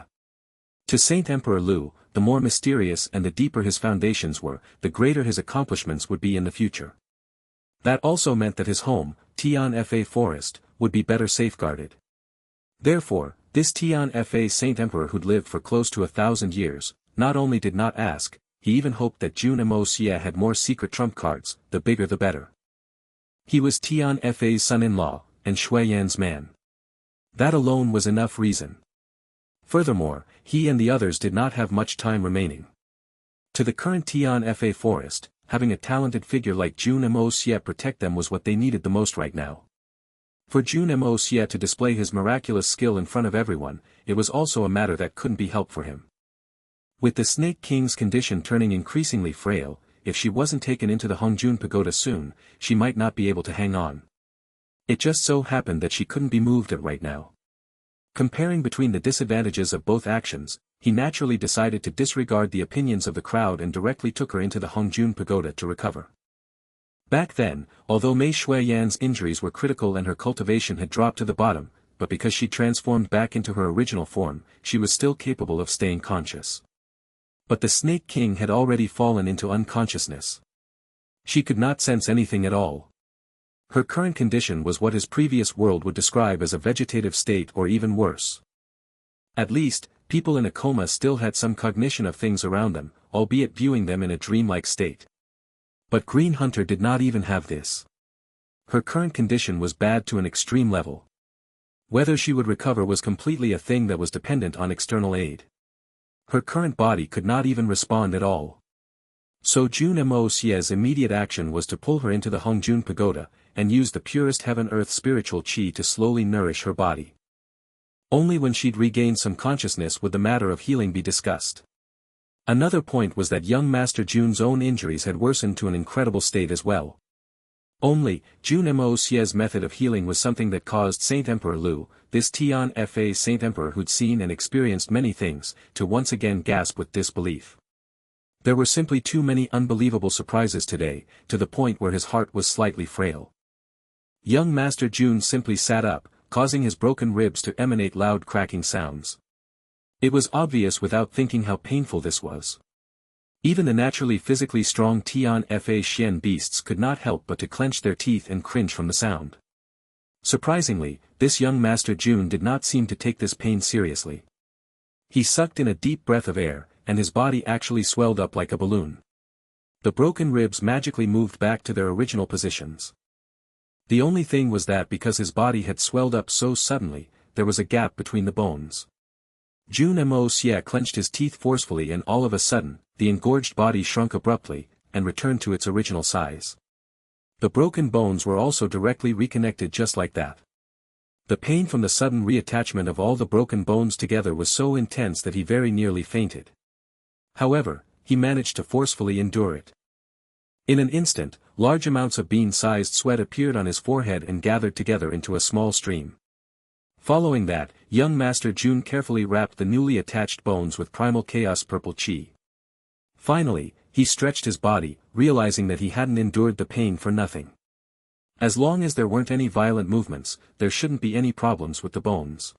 To Saint Emperor Lu, the more mysterious and the deeper his foundations were, the greater his accomplishments would be in the future. That also meant that his home, Tian Fa Forest, would be better safeguarded. Therefore, this Tian Fa Saint Emperor who'd lived for close to 1,000 years, not only did not ask, he even hoped that Jun Moxie had more secret trump cards, the bigger the better. He was Tian Fa's son-in-law, and Shui Yan's man. That alone was enough reason. Furthermore, he and the others did not have much time remaining. To the current Tian Fa Forest, having a talented figure like Jun Moxie protect them was what they needed the most right now. For Jun Moxie to display his miraculous skill in front of everyone, it was also a matter that couldn't be helped for him. With the Snake King's condition turning increasingly frail, if she wasn't taken into the Hongjun Pagoda soon, she might not be able to hang on. It just so happened that she couldn't be moved at right now. Comparing between the disadvantages of both actions, he naturally decided to disregard the opinions of the crowd and directly took her into the Hongjun Pagoda to recover. Back then, although Mei Shuiyan's injuries were critical and her cultivation had dropped to the bottom, but because she transformed back into her original form, she was still capable of staying conscious. But the Snake King had already fallen into unconsciousness. She could not sense anything at all. Her current condition was what his previous world would describe as a vegetative state or even worse. At least, people in a coma still had some cognition of things around them, albeit viewing them in a dreamlike state. But Green Hunter did not even have this. Her current condition was bad to an extreme level. Whether she would recover was completely a thing that was dependent on external aid. Her current body could not even respond at all. So Jun Moxie's immediate action was to pull her into the Hongjun Pagoda, and use the purest heaven-earth spiritual chi to slowly nourish her body. Only when she'd regained some consciousness would the matter of healing be discussed. Another point was that young Master Jun's own injuries had worsened to an incredible state as well. Only, Jun Moxie's method of healing was something that caused Saint Emperor Lu, this Tian Fa Saint Emperor who'd seen and experienced many things, to once again gasp with disbelief. There were simply too many unbelievable surprises today, to the point where his heart was slightly frail. Young Master Jun simply sat up, causing his broken ribs to emanate loud cracking sounds. It was obvious without thinking how painful this was. Even the naturally physically strong Tian Fa Xian beasts could not help but to clench their teeth and cringe from the sound. Surprisingly, this young Master Jun did not seem to take this pain seriously. He sucked in a deep breath of air, and his body actually swelled up like a balloon. The broken ribs magically moved back to their original positions. The only thing was that because his body had swelled up so suddenly, there was a gap between the bones. Jun Moxie clenched his teeth forcefully and all of a sudden, the engorged body shrunk abruptly, and returned to its original size. The broken bones were also directly reconnected just like that. The pain from the sudden reattachment of all the broken bones together was so intense that he very nearly fainted. However, he managed to forcefully endure it. In an instant, large amounts of bean-sized sweat appeared on his forehead and gathered together into a small stream. Following that, young Master Jun carefully wrapped the newly attached bones with primal chaos purple chi. Finally, he stretched his body, realizing that he hadn't endured the pain for nothing. As long as there weren't any violent movements, there shouldn't be any problems with the bones.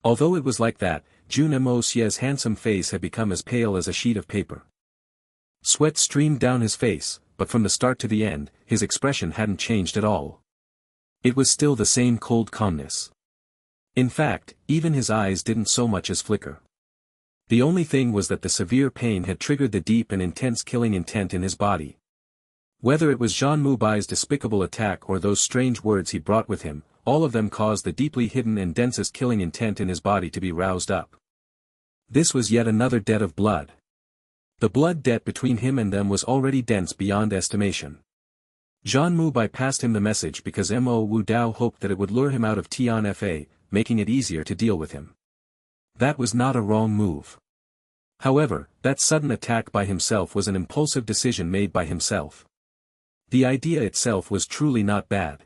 Although it was like that, Jun Moxie's handsome face had become as pale as a sheet of paper. Sweat streamed down his face, but from the start to the end, his expression hadn't changed at all. It was still the same cold calmness. In fact, even his eyes didn't so much as flicker. The only thing was that the severe pain had triggered the deep and intense killing intent in his body. Whether it was Jun Moxie's despicable attack or those strange words he brought with him, all of them caused the deeply hidden and densest killing intent in his body to be roused up. This was yet another debt of blood. The blood debt between him and them was already dense beyond estimation. Jun Moxie passed him the message because Mo Wu Dao hoped that it would lure him out of Tianfa, making it easier to deal with him. That was not a wrong move. However, that sudden attack by himself was an impulsive decision made by himself. The idea itself was truly not bad.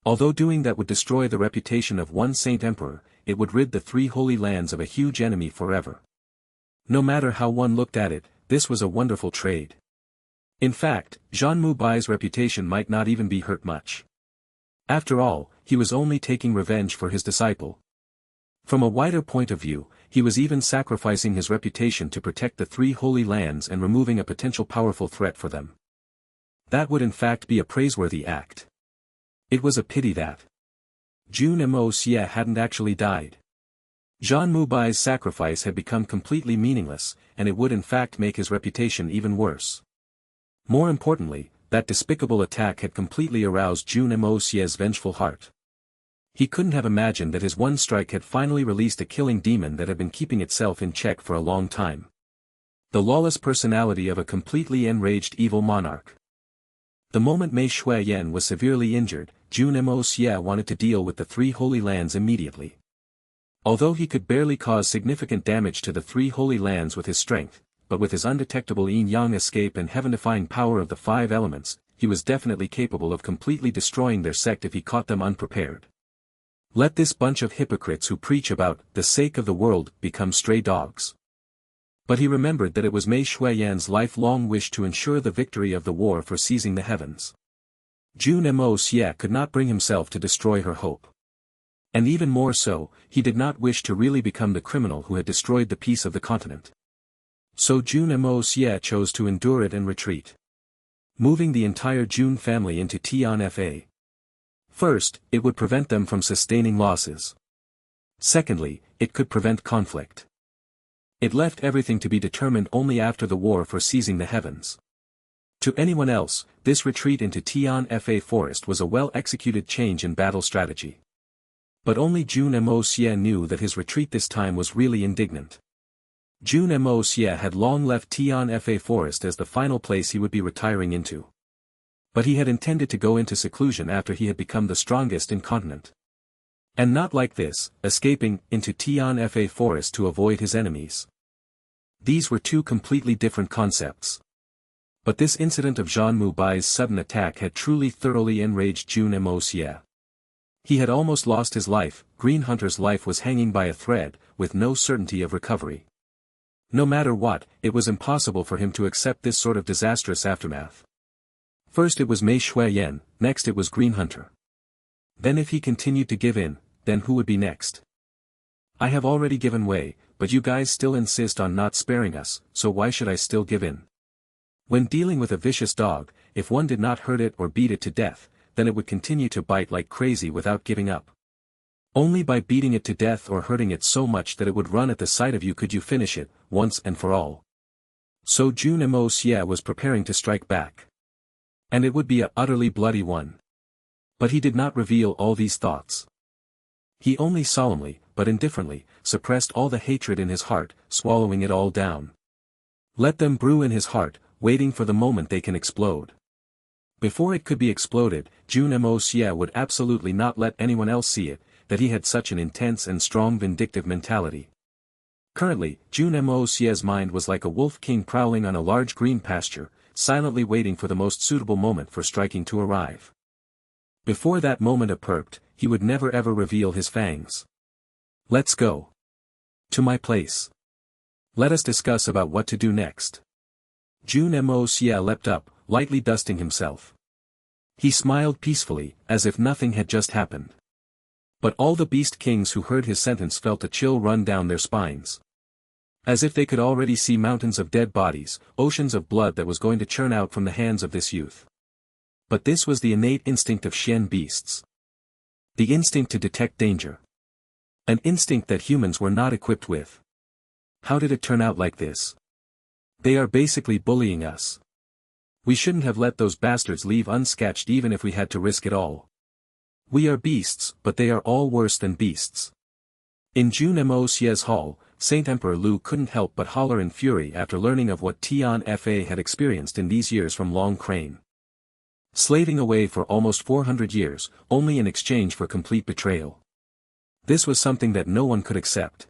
Although doing that would destroy the reputation of one Saint Emperor, it would rid the three holy lands of a huge enemy forever. No matter how one looked at it, this was a wonderful trade. In fact, Jun Moxie's reputation might not even be hurt much. After all, he was only taking revenge for his disciple. From a wider point of view, he was even sacrificing his reputation to protect the three holy lands and removing a potential powerful threat for them. That would in fact be a praiseworthy act. It was a pity that Jun Moxie hadn't actually died. Jun Moxie's sacrifice had become completely meaningless, and it would in fact make his reputation even worse. More importantly, that despicable attack had completely aroused Jun Moxie's vengeful heart. He couldn't have imagined that his one strike had finally released a killing demon that had been keeping itself in check for a long time. The lawless personality of a completely enraged evil monarch. The moment Mei Shuiyan was severely injured, Jun Moxie wanted to deal with the three holy lands immediately. Although he could barely cause significant damage to the three holy lands with his strength, but with his undetectable yin-yang escape and heaven-defying power of the five elements, he was definitely capable of completely destroying their sect if he caught them unprepared. Let this bunch of hypocrites who preach about the sake of the world become stray dogs. But he remembered that it was Mei Shuiyan's lifelong wish to ensure the victory of the war for seizing the heavens. Jun Moxie could not bring himself to destroy her hope. And even more so, he did not wish to really become the criminal who had destroyed the peace of the continent. So Jun Moxie chose to endure it and retreat. Moving the entire Jun family into Tianfa. First, it would prevent them from sustaining losses. Secondly, it could prevent conflict. It left everything to be determined only after the war for seizing the heavens. To anyone else, this retreat into Tianfa forest was a well-executed change in battle strategy. But only Jun Moxie knew that his retreat this time was really indignant. Jun Moxie had long left Tianfa forest as the final place he would be retiring into. But he had intended to go into seclusion after he had become the strongest in continent. And not like this, escaping into Tianfa forest to avoid his enemies. These were two completely different concepts. But this incident of Jun Moxie's sudden attack had truly thoroughly enraged Jun Moxie. He had almost lost his life, Green Hunter's life was hanging by a thread, with no certainty of recovery. No matter what, it was impossible for him to accept this sort of disastrous aftermath. First it was Mei Shuiyan, next it was Green Hunter. Then if he continued to give in, then who would be next? I have already given way, but you guys still insist on not sparing us, so why should I still give in? When dealing with a vicious dog, if one did not hurt it or beat it to death, then it would continue to bite like crazy without giving up. Only by beating it to death or hurting it so much that it would run at the sight of you could you finish it, once and for all. So Jun Moxie was preparing to strike back. And it would be a utterly bloody one. But he did not reveal all these thoughts. He only solemnly, but indifferently, suppressed all the hatred in his heart, swallowing it all down. Let them brew in his heart, waiting for the moment they can explode. Before it could be exploded, Jun Moxie would absolutely not let anyone else see it, that he had such an intense and strong vindictive mentality. Currently, Jun Moxie's mind was like a wolf king prowling on a large green pasture, silently waiting for the most suitable moment for striking to arrive. Before that moment approached, he would never ever reveal his fangs. Let's go. To my place. Let us discuss about what to do next. Jun Moxie leapt up, lightly dusting himself. He smiled peacefully, as if nothing had just happened. But all the beast kings who heard his sentence felt a chill run down their spines. As if they could already see mountains of dead bodies, oceans of blood that was going to churn out from the hands of this youth. But this was the innate instinct of Xian beasts. The instinct to detect danger. An instinct that humans were not equipped with. How did it turn out like this? They are basically bullying us. We shouldn't have let those bastards leave unscathed even if we had to risk it all. We are beasts, but they are all worse than beasts. In Jun Moxie's hall, Saint Emperor Lu couldn't help but holler in fury after learning of what Tian Fa had experienced in these years from Long Crane. Slaving away for almost 400 years, only in exchange for complete betrayal. This was something that no one could accept.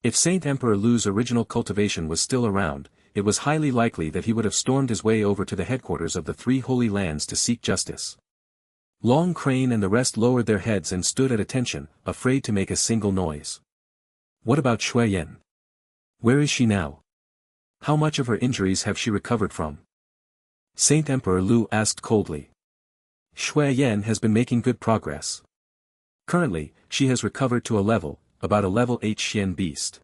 If Saint Emperor Lu's original cultivation was still around, it was highly likely that he would have stormed his way over to the headquarters of the Three Holy Lands to seek justice. Long Crane and the rest lowered their heads and stood at attention, afraid to make a single noise. What about Shui Yan? Where is she now? How much of her injuries have she recovered from? Saint Emperor Lu asked coldly. Shui Yan has been making good progress. Currently, she has recovered to about a level 8 Xian beast.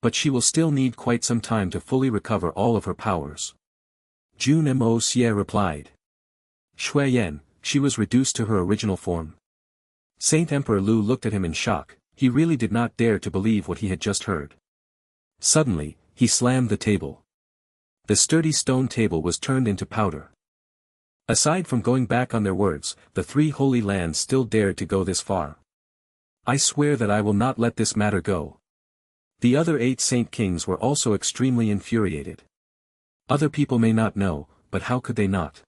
But she will still need quite some time to fully recover all of her powers. Jun Moxie replied. Shui Yan, she was reduced to her original form. Saint Emperor Lu looked at him in shock, he really did not dare to believe what he had just heard. Suddenly, he slammed the table. The sturdy stone table was turned into powder. Aside from going back on their words, the Three Holy Lands still dared to go this far. I swear that I will not let this matter go. The other 8 Saint Kings were also extremely infuriated. Other people may not know, but how could they not?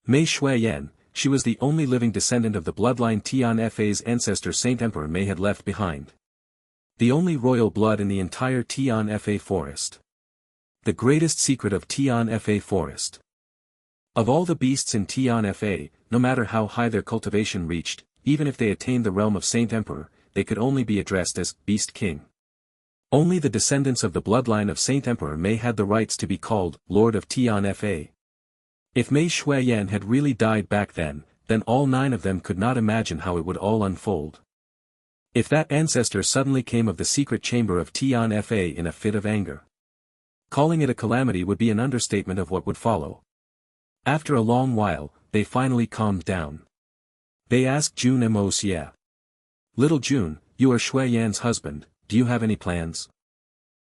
Mei Shui Yan, she was the only living descendant of the bloodline Tian Fa's ancestor Saint Emperor Mei had left behind. The only royal blood in the entire Tian Fa forest. The greatest secret of Tian Fa forest. Of all the beasts in Tian Fa, no matter how high their cultivation reached, even if they attained the realm of Saint Emperor, they could only be addressed as Beast King. Only the descendants of the bloodline of Saint Emperor Mei had the rights to be called Lord of Tian Fa. If Mei Shui Yan had really died back then all 9 of them could not imagine how it would all unfold. If that ancestor suddenly came of the secret chamber of Tian Fa in a fit of anger. Calling it a calamity would be an understatement of what would follow. After a long while, they finally calmed down. They asked Jun Moxie. Little Jun, you are Shui Yan's husband, do you have any plans?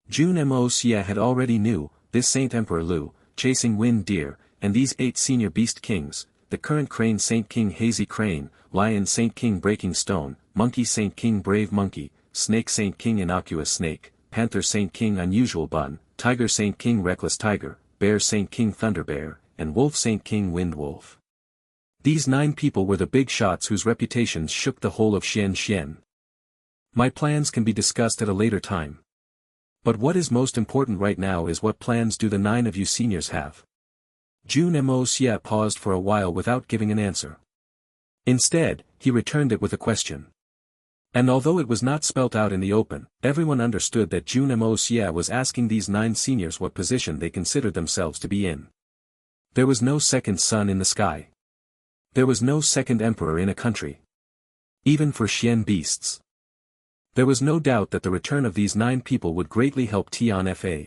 Jun Moxie had already knew, this Saint Emperor Lu, chasing wind deer, and these 8 senior beast kings, the current Crane Saint King Hazy Crane, Lion Saint King Breaking Stone, Monkey Saint King Brave Monkey, Snake Saint King Innocuous Snake, Panther Saint King Unusual Bun, Tiger Saint King Reckless Tiger, Bear Saint King Thunder Bear, and Wolf Saint King Wind Wolf. These 9 people were the big shots whose reputations shook the whole of Xian. My plans can be discussed at a later time. But what is most important right now is what plans do the 9 of you seniors have? Jun Moxie paused for a while without giving an answer. Instead, he returned it with a question. And although it was not spelt out in the open, everyone understood that Jun Moxie was asking these 9 seniors what position they considered themselves to be in. There was no second sun in the sky. There was no second emperor in a country. Even for Xian beasts. There was no doubt that the return of these 9 people would greatly help Tian Fa.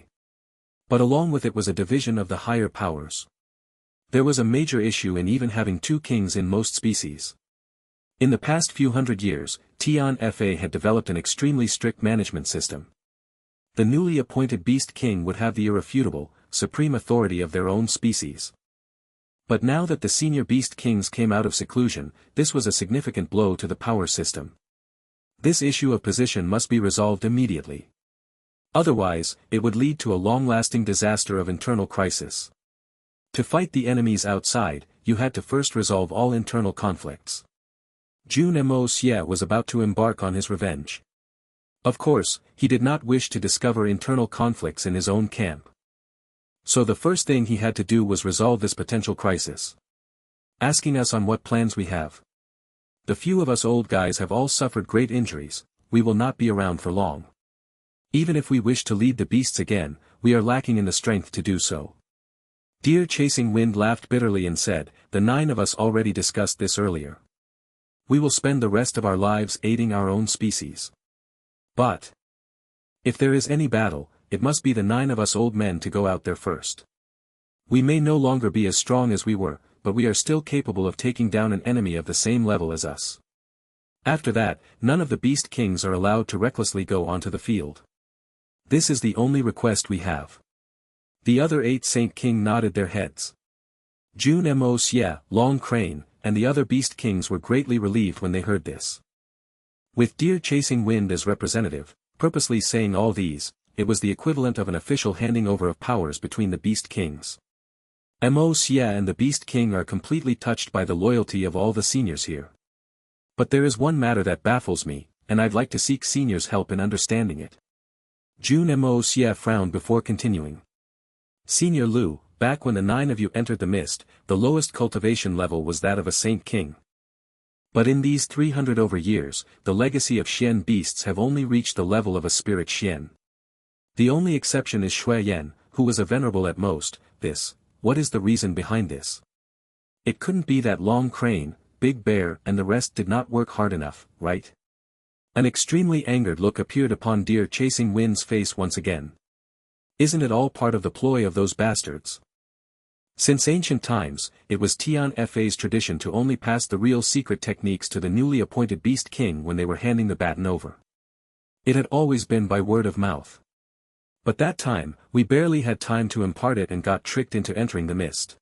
But along with it was a division of the higher powers. There was a major issue in even having 2 kings in most species. In the past few hundred years, Tian Fa had developed an extremely strict management system. The newly appointed Beast King would have the irrefutable, supreme authority of their own species. But now that the senior Beast Kings came out of seclusion, this was a significant blow to the power system. This issue of position must be resolved immediately. Otherwise, it would lead to a long-lasting disaster of internal crisis. To fight the enemies outside, you had to first resolve all internal conflicts. Jun Moxie was about to embark on his revenge. Of course, he did not wish to discover internal conflicts in his own camp. So the first thing he had to do was resolve this potential crisis. Asking us on what plans we have. The few of us old guys have all suffered great injuries, we will not be around for long. Even if we wish to lead the beasts again, we are lacking in the strength to do so. Deer Chasing Wind laughed bitterly and said, the 9 of us already discussed this earlier. We will spend the rest of our lives aiding our own species. But if there is any battle, it must be the 9 of us old men to go out there first. We may no longer be as strong as we were, but we are still capable of taking down an enemy of the same level as us. After that, none of the beast kings are allowed to recklessly go onto the field. This is the only request we have. The other 8 Saint King nodded their heads. Jun Moxie, Long Crane, and the other beast kings were greatly relieved when they heard this. With Deer Chasing Wind as representative, purposely saying all these, it was the equivalent of an official handing over of powers between the beast kings. Moxie and the beast king are completely touched by the loyalty of all the seniors here. But there is one matter that baffles me, and I'd like to seek seniors' help in understanding it. Jun Moxie frowned before continuing. Senior Lu, back when the 9 of you entered the mist, the lowest cultivation level was that of a Saint King. But in these 300 over years, the legacy of Xian beasts have only reached the level of a spirit Xian. The only exception is Shui Yan, who was a venerable at most. What is the reason behind this? It couldn't be that Long Crane, Big Bear and the rest did not work hard enough, right? An extremely angered look appeared upon Deer Chasing Wind's face once again. Isn't it all part of the ploy of those bastards? Since ancient times, it was Tian Fa's tradition to only pass the real secret techniques to the newly appointed Beast King when they were handing the baton over. It had always been by word of mouth. But that time, we barely had time to impart it and got tricked into entering the mist.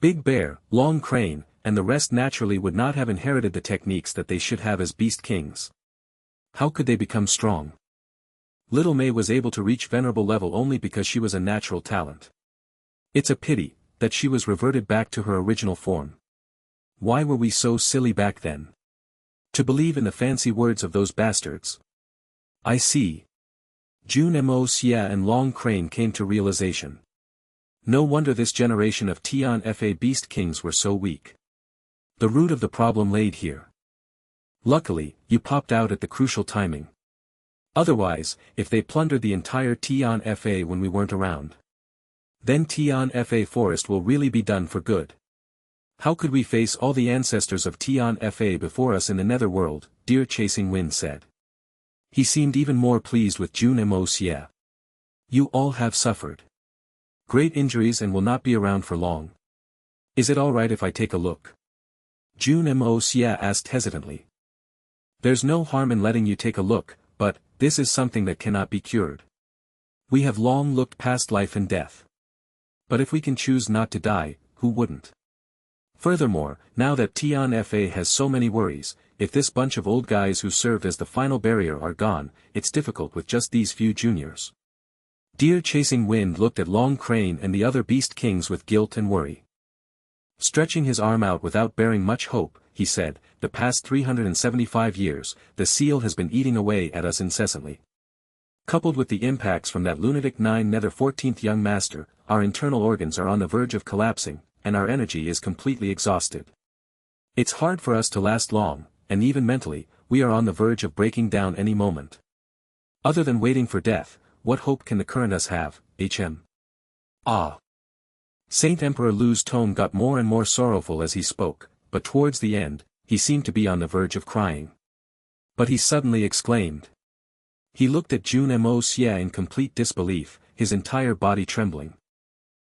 Big Bear, Long Crane, and the rest naturally would not have inherited the techniques that they should have as Beast Kings. How could they become strong? Little May was able to reach venerable level only because she was a natural talent. It's a pity that she was reverted back to her original form. Why were we so silly back then? To believe in the fancy words of those bastards. I see. Jun Moxie and Long Crane came to realization. No wonder this generation of Tian Fa Beast Kings were so weak. The root of the problem laid here. Luckily, you popped out at the crucial timing. Otherwise, if they plundered the entire Tian Fa when we weren't around, then Tian Fa forest will really be done for good. How could we face all the ancestors of Tian Fa before us in the netherworld? Deer Chasing Wind said. He seemed even more pleased with Jun Moxie. You all have suffered great injuries and will not be around for long. Is it alright if I take a look? Jun Moxie asked hesitantly. There's no harm in letting you take a look, but this is something that cannot be cured. We have long looked past life and death. But if we can choose not to die, who wouldn't? Furthermore, now that Tian Fa has so many worries, if this bunch of old guys who served as the final barrier are gone, it's difficult with just these few juniors. Deer Chasing Wind looked at Long Crane and the other Beast Kings with guilt and worry. Stretching his arm out without bearing much hope, he said, the past 375 years, the seal has been eating away at us incessantly. Coupled with the impacts from that lunatic 9 Nether 14th young master, our internal organs are on the verge of collapsing, and our energy is completely exhausted. It's hard for us to last long, and even mentally, we are on the verge of breaking down any moment. Other than waiting for death, what hope can the current us have, HM? Ah! Saint Emperor Lu's tone got more and more sorrowful as he spoke, but towards the end, he seemed to be on the verge of crying. But he suddenly exclaimed. He looked at Jun Moxie in complete disbelief, his entire body trembling.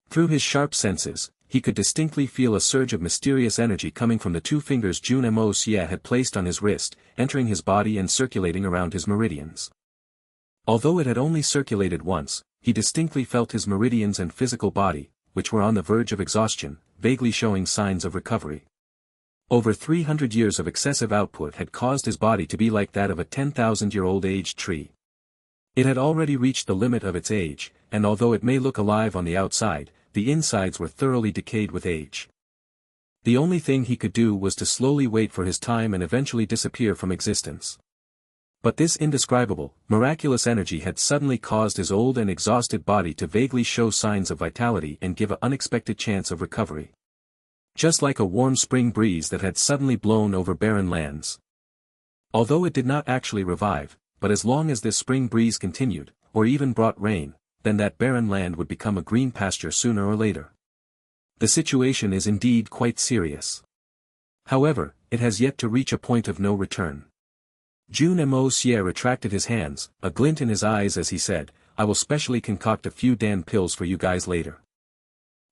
Through his sharp senses, he could distinctly feel a surge of mysterious energy coming from the 2 fingers Jun Moxie had placed on his wrist, entering his body and circulating around his meridians. Although it had only circulated once, he distinctly felt his meridians and physical body, which were on the verge of exhaustion, vaguely showing signs of recovery. Over 300 years of excessive output had caused his body to be like that of a 10,000-year-old aged tree. It had already reached the limit of its age, and although it may look alive on the outside, the insides were thoroughly decayed with age. The only thing he could do was to slowly wait for his time and eventually disappear from existence. But this indescribable, miraculous energy had suddenly caused his old and exhausted body to vaguely show signs of vitality and give an unexpected chance of recovery. Just like a warm spring breeze that had suddenly blown over barren lands. Although it did not actually revive, but as long as this spring breeze continued, or even brought rain, then that barren land would become a green pasture sooner or later. The situation is indeed quite serious. However, it has yet to reach a point of no return. Jun Moxie retracted his hands, a glint in his eyes as he said, I will specially concoct a few damn pills for you guys later.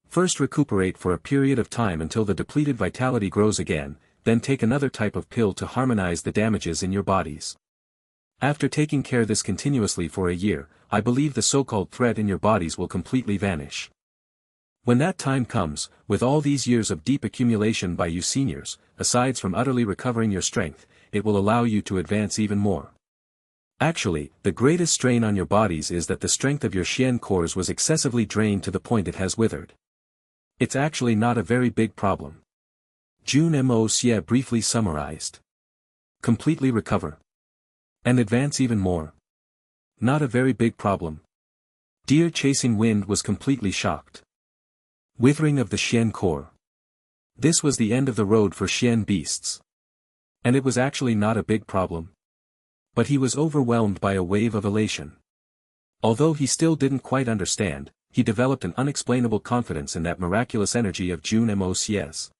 First recuperate for a period of time until the depleted vitality grows again, then take another type of pill to harmonize the damages in your bodies. After taking care this continuously for a year, I believe the so-called threat in your bodies will completely vanish. When that time comes, with all these years of deep accumulation by you seniors, aside from utterly recovering your strength, it will allow you to advance even more. Actually, the greatest strain on your bodies is that the strength of your Xian cores was excessively drained to the point it has withered. It's actually not a very big problem. Jun Moxie briefly summarized. Completely recover. And advance even more. Not a very big problem. Deer chasing wind was completely shocked. Withering of the Xian core. This was the end of the road for Xian beasts. And it was actually not a big problem. But he was overwhelmed by a wave of elation. Although he still didn't quite understand, he developed an unexplainable confidence in that miraculous energy of Jun Moxie's.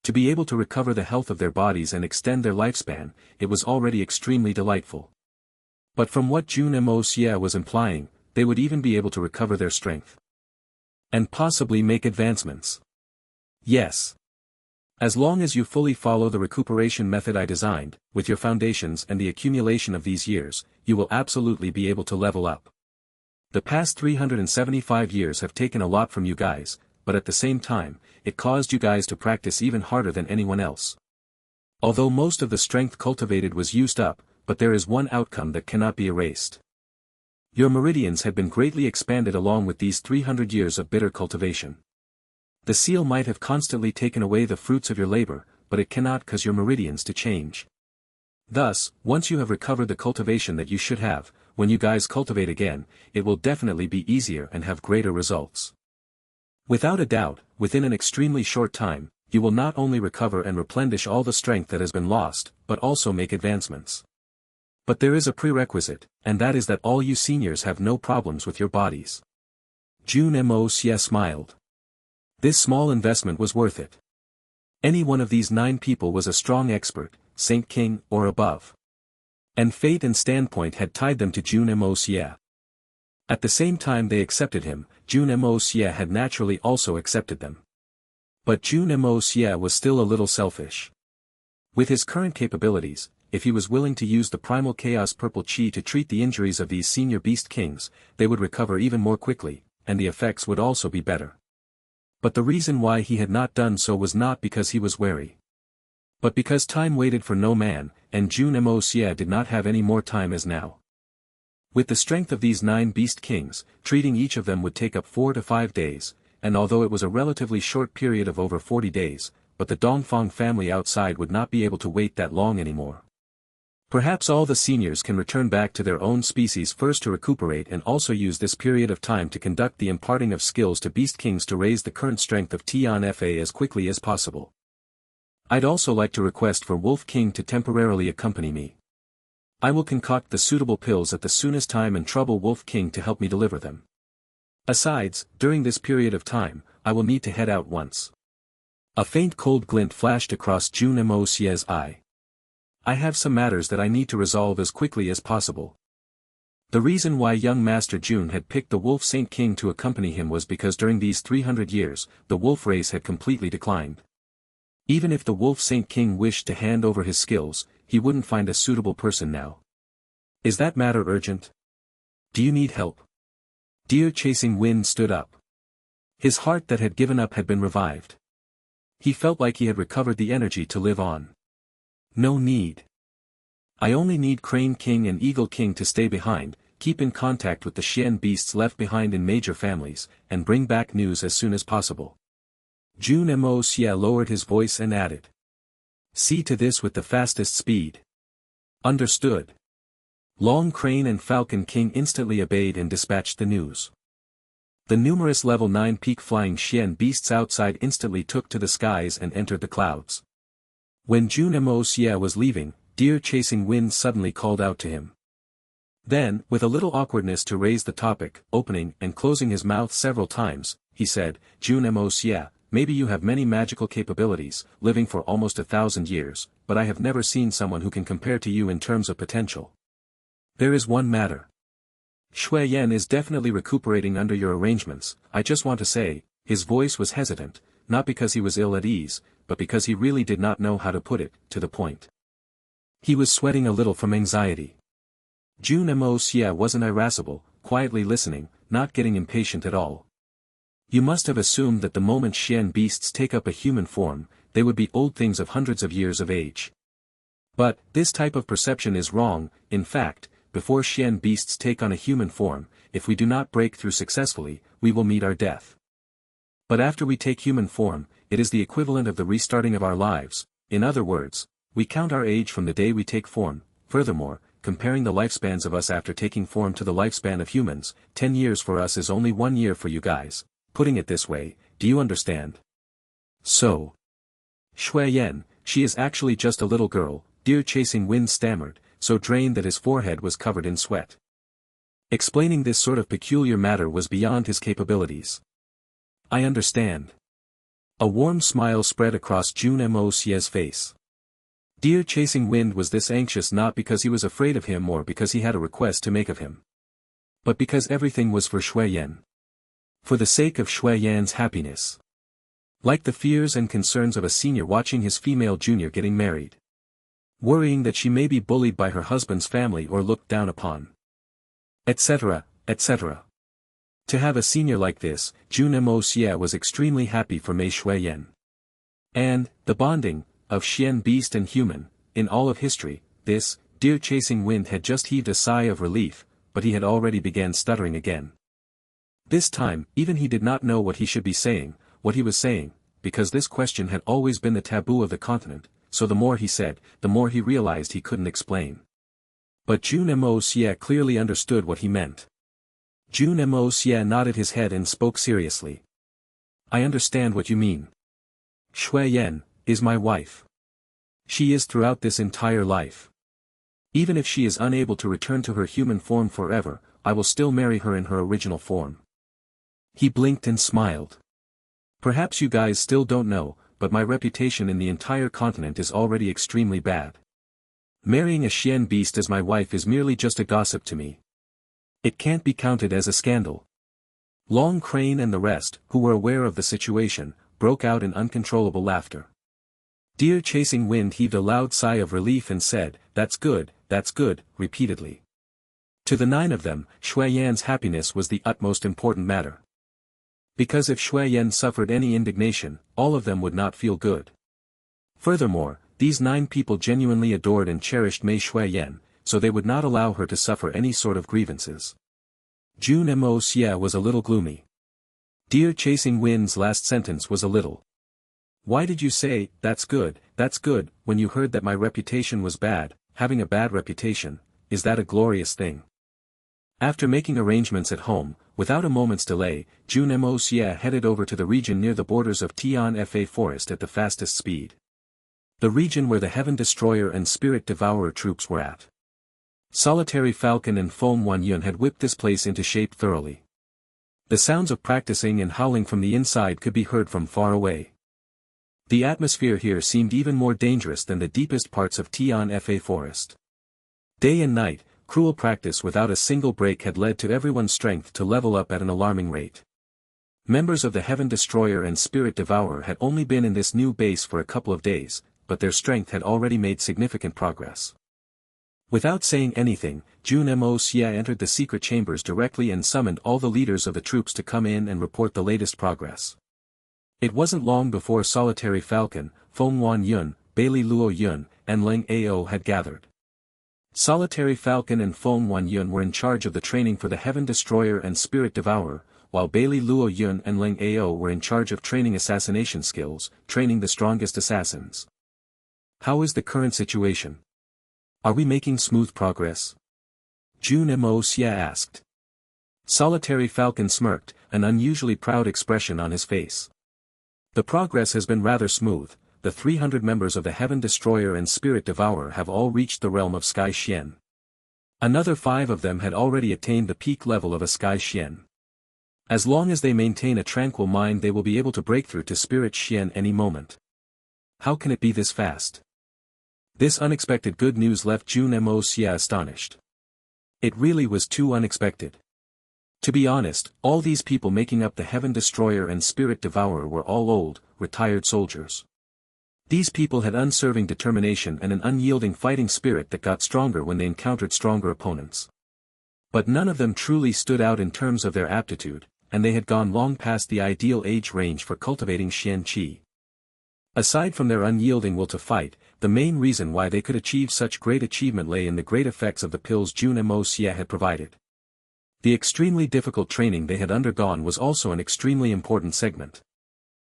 To be able to recover the health of their bodies and extend their lifespan, it was already extremely delightful. But from what Jun Moxie was implying, they would even be able to recover their strength. And possibly make advancements. Yes. As long as you fully follow the recuperation method I designed, with your foundations and the accumulation of these years, you will absolutely be able to level up. The past 375 years have taken a lot from you guys, but at the same time, it caused you guys to practice even harder than anyone else. Although most of the strength cultivated was used up, but there is one outcome that cannot be erased. Your meridians had been greatly expanded along with these 300 years of bitter cultivation. The seal might have constantly taken away the fruits of your labor, but it cannot cause your meridians to change. Thus, once you have recovered the cultivation that you should have, when you guys cultivate again, it will definitely be easier and have greater results. Without a doubt, within an extremely short time, you will not only recover and replenish all the strength that has been lost, but also make advancements. But there is a prerequisite, and that is that all you seniors have no problems with your bodies. Jun Moxie smiled. This small investment was worth it. Any one of these 9 people was a strong expert, Saint King or above. And fate and standpoint had tied them to Jun Moxie. At the same time they accepted him, Jun Moxie had naturally also accepted them. But Jun Moxie was still a little selfish. With his current capabilities, if he was willing to use the primal chaos purple chi to treat the injuries of these senior beast kings, they would recover even more quickly, and the effects would also be better. But the reason why he had not done so was not because he was wary. But because time waited for no man, and Jun Moxie did not have any more time as now. With the strength of these 9 beast kings, treating each of them would take up 4 to 5 days, and although it was a relatively short period of over 40 days, but the Dongfang family outside would not be able to wait that long anymore. Perhaps all the seniors can return back to their own species first to recuperate and also use this period of time to conduct the imparting of skills to beast kings to raise the current strength of Tian Fa as quickly as possible. I'd also like to request for Wolf King to temporarily accompany me. I will concoct the suitable pills at the soonest time and trouble Wolf King to help me deliver them. Besides, during this period of time, I will need to head out once. A faint cold glint flashed across Jun Moxie's eye. I have some matters that I need to resolve as quickly as possible. The reason why young Master Jun had picked the Wolf Saint King to accompany him was because during these 300 years, the wolf race had completely declined. Even if the Wolf Saint King wished to hand over his skills, he wouldn't find a suitable person now. Is that matter urgent? Do you need help? Deer chasing wind stood up. His heart that had given up had been revived. He felt like he had recovered the energy to live on. No need. I only need Crane King and Eagle King to stay behind, keep in contact with the Xian beasts left behind in major families, and bring back news as soon as possible. Jun Moxie lowered his voice and added. See to this with the fastest speed. Understood. Long Crane and Falcon King instantly obeyed and dispatched the news. The numerous level 9 peak flying Xian beasts outside instantly took to the skies and entered the clouds. When Jun Moxie was leaving, Deer Chasing Wind suddenly called out to him. Then, with a little awkwardness to raise the topic, opening and closing his mouth several times, he said, Jun Moxie, maybe you have many magical capabilities, living for almost 1,000 years, but I have never seen someone who can compare to you in terms of potential. There is one matter. Shui Yan is definitely recuperating under your arrangements. I just want to say, his voice was hesitant, not because he was ill at ease, but because he really did not know how to put it, to the point. He was sweating a little from anxiety. Jun Moxie wasn't irascible, quietly listening, not getting impatient at all. You must have assumed that the moment Xian beasts take up a human form, they would be old things of hundreds of years of age. But, this type of perception is wrong. In fact, before Xian beasts take on a human form, if we do not break through successfully, we will meet our death. But after we take human form, it is the equivalent of the restarting of our lives. In other words, we count our age from the day we take form. Furthermore, comparing the lifespans of us after taking form to the lifespan of humans, 10 years for us is only 1 year for you guys. Putting it this way, do you understand? So. Shui Yan, she is actually just a little girl, Deer Chasing Wind stammered, so drained that his forehead was covered in sweat. Explaining this sort of peculiar matter was beyond his capabilities. I understand. A warm smile spread across Jun Moxie's face. Deer Chasing Wind was this anxious not because he was afraid of him or because he had a request to make of him, but because everything was for Shui Yan. For the sake of Shui Yan's happiness. Like the fears and concerns of a senior watching his female junior getting married. Worrying that she may be bullied by her husband's family or looked down upon. Etc., etc. To have a senior like this, Jun Moxie was extremely happy for Mei Shui Yan. And, the bonding, of Xian beast and human, in all of history, this, Deer Chasing Wind had just heaved a sigh of relief, but he had already began stuttering again. This time, even he did not know what he should be saying, what he was saying, because this question had always been the taboo of the continent. So the more he said, the more he realized he couldn't explain. But Jun Moxie clearly understood what he meant. Jun Moxie nodded his head and spoke seriously. I understand what you mean. Shui Yan is my wife. She is throughout this entire life. Even if she is unable to return to her human form forever, I will still marry her in her original form. He blinked and smiled. Perhaps you guys still don't know, but my reputation in the entire continent is already extremely bad. Marrying a Xian beast as my wife is merely just a gossip to me. It can't be counted as a scandal. Long Crane and the rest, who were aware of the situation, broke out in uncontrollable laughter. Deer Chasing Wind heaved a loud sigh of relief and said, that's good, repeatedly. To the 9 of them, Shui Yan's happiness was the utmost important matter. Because if Shui Yan suffered any indignation, all of them would not feel good. Furthermore, these 9 people genuinely adored and cherished Mei Shui Yan, so they would not allow her to suffer any sort of grievances. Jun Moxie was a little gloomy. Deer Chasing Wind's last sentence was a little. Why did you say, that's good, when you heard that my reputation was bad? Having a bad reputation, is that a glorious thing? After making arrangements at home, without a moment's delay, Jun Moxie headed over to the region near the borders of Tian Fa Forest at the fastest speed. The region where the Heaven Destroyer and Spirit Devourer troops were at. Solitary Falcon and Foam Wan Yun had whipped this place into shape thoroughly. The sounds of practicing and howling from the inside could be heard from far away. The atmosphere here seemed even more dangerous than the deepest parts of Tian Fa Forest. Day and night, cruel practice without a single break had led to everyone's strength to level up at an alarming rate. Members of the Heaven Destroyer and Spirit Devourer had only been in this new base for a couple of days, but their strength had already made significant progress. Without saying anything, Jun Moxie entered the secret chambers directly and summoned all the leaders of the troops to come in and report the latest progress. It wasn't long before Solitary Falcon, Foam Wan Yun, Bailey Luo Yun, and Leng Ao had gathered. Solitary Falcon and Foam Wan Yun were in charge of the training for the Heaven Destroyer and Spirit Devourer, while Bailey Luo Yun and Leng Ao were in charge of training assassination skills, training the strongest assassins. How is the current situation? Are we making smooth progress? Jun Moxie asked. Solitary Falcon smirked, an unusually proud expression on his face. The progress has been rather smooth. The 300 members of the Heaven Destroyer and Spirit Devourer have all reached the realm of Sky Xian. Another 5 of them had already attained the peak level of a Sky Xian. As long as they maintain a tranquil mind, they will be able to break through to Spirit Xian any moment. How can it be this fast? This unexpected good news left Jun Moxie astonished. It really was too unexpected. To be honest, all these people making up the Heaven Destroyer and Spirit Devourer were all old, retired soldiers. These people had unswerving determination and an unyielding fighting spirit that got stronger when they encountered stronger opponents. But none of them truly stood out in terms of their aptitude, and they had gone long past the ideal age range for cultivating Xian Qi. Aside from their unyielding will to fight, the main reason why they could achieve such great achievement lay in the great effects of the pills Jun Moxie had provided. The extremely difficult training they had undergone was also an extremely important segment.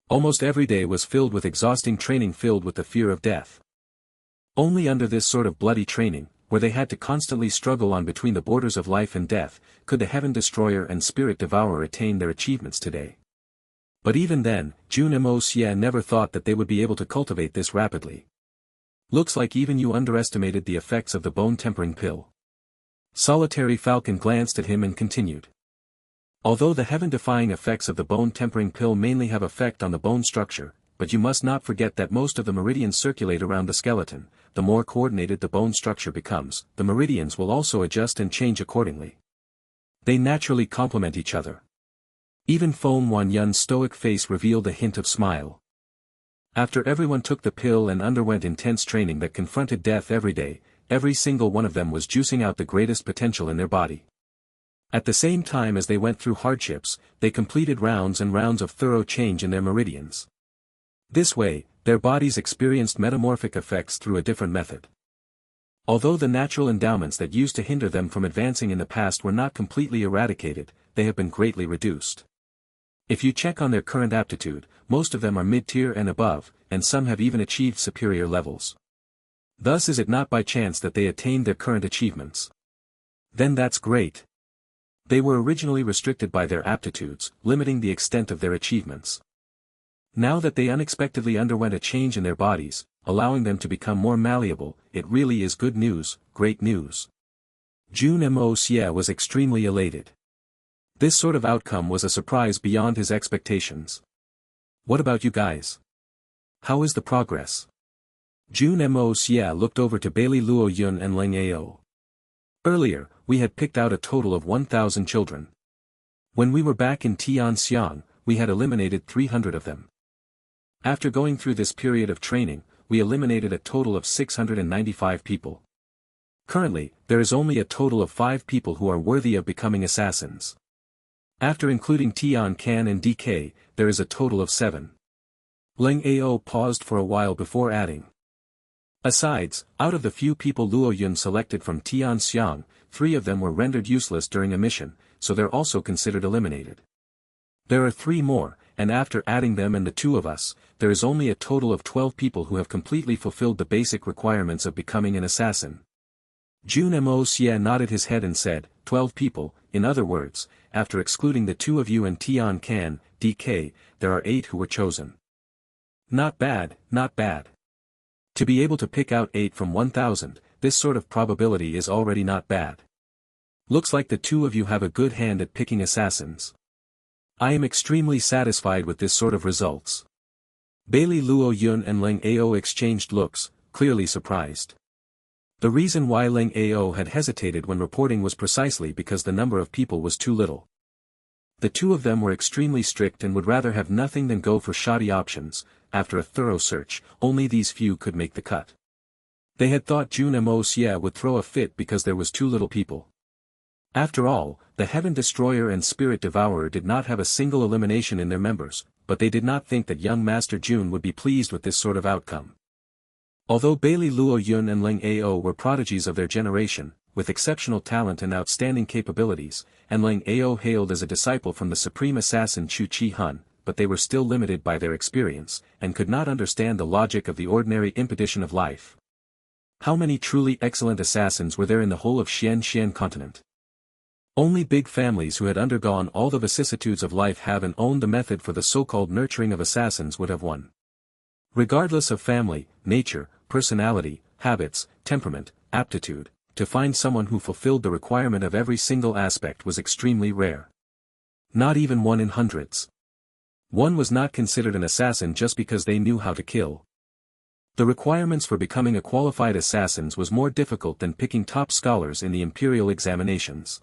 Almost every day was filled with exhausting training filled with the fear of death. Only under this sort of bloody training, where they had to constantly struggle on between the borders of life and death, could the Heaven Destroyer and Spirit Devourer attain their achievements today. But even then, Jun Moxie never thought that they would be able to cultivate this rapidly. Looks like even you underestimated the effects of the bone-tempering pill. Solitary Falcon glanced at him and continued. Although the heaven-defying effects of the bone-tempering pill mainly have effect on the bone structure, but you must not forget that most of the meridians circulate around the skeleton. The more coordinated the bone structure becomes, the meridians will also adjust and change accordingly. They naturally complement each other. Even Feng Wanyun's stoic face revealed a hint of smile. After everyone took the pill and underwent intense training that confronted death every day, every single one of them was juicing out the greatest potential in their body. At the same time as they went through hardships, they completed rounds and rounds of thorough change in their meridians. This way, their bodies experienced metamorphic effects through a different method. Although the natural endowments that used to hinder them from advancing in the past were not completely eradicated, they have been greatly reduced. If you check on their current aptitude, most of them are mid-tier and above, and some have even achieved superior levels. Thus is it not by chance that they attained their current achievements. Then that's great. They were originally restricted by their aptitudes, limiting the extent of their achievements. Now that they unexpectedly underwent a change in their bodies, allowing them to become more malleable, it really is good news, great news. Jun Moxie was extremely elated. This sort of outcome was a surprise beyond his expectations. What about you guys? How is the progress? Jun Moxie looked over to Bailey Luo Yun and Ling Ao. Earlier, we had picked out a total of 1,000 children. When we were back in Tianxiang, we had eliminated 300 of them. After going through this period of training, we eliminated a total of 695 people. Currently, there is only a total of 5 people who are worthy of becoming assassins. After including Tian Can and DK, there is a total of 7. Ling Ao paused for a while before adding. Besides, out of the few people Luo Yun selected from Tianxiang, 3 of them were rendered useless during a mission, so they're also considered eliminated. There are 3 more, and after adding them and the 2 of us, there is only a total of 12 people who have completely fulfilled the basic requirements of becoming an assassin. Jun Moxie nodded his head and said, 12 people, in other words, after excluding the 2 of you and Tian Can, DK, there are 8 who were chosen. Not bad, not bad. To be able to pick out 8 from 1,000, this sort of probability is already not bad. Looks like the 2 of you have a good hand at picking assassins. I am extremely satisfied with this sort of results. Bailey Luo Yun and Ling Ao exchanged looks, clearly surprised. The reason why Ling Ao had hesitated when reporting was precisely because the number of people was too little. The 2 of them were extremely strict and would rather have nothing than go for shoddy options. After a thorough search, only these few could make the cut. They had thought Jun Moxie would throw a fit because there was too little people. After all, the Heaven Destroyer and Spirit Devourer did not have a single elimination in their members, but they did not think that young Master Jun would be pleased with this sort of outcome. Although Bailey Luo Yun and Ling Ao were prodigies of their generation, with exceptional talent and outstanding capabilities, and Ling Ao hailed as a disciple from the supreme assassin Chu Chi Hun, but they were still limited by their experience, and could not understand the logic of the ordinary impedition of life. How many truly excellent assassins were there in the whole of Xian continent? Only big families who had undergone all the vicissitudes of life have and owned the method for the so-called nurturing of assassins would have won. Regardless of family, nature, personality, habits, temperament, aptitude, to find someone who fulfilled the requirement of every single aspect was extremely rare. Not even one in hundreds. One was not considered an assassin just because they knew how to kill. The requirements for becoming a qualified assassin was more difficult than picking top scholars in the imperial examinations.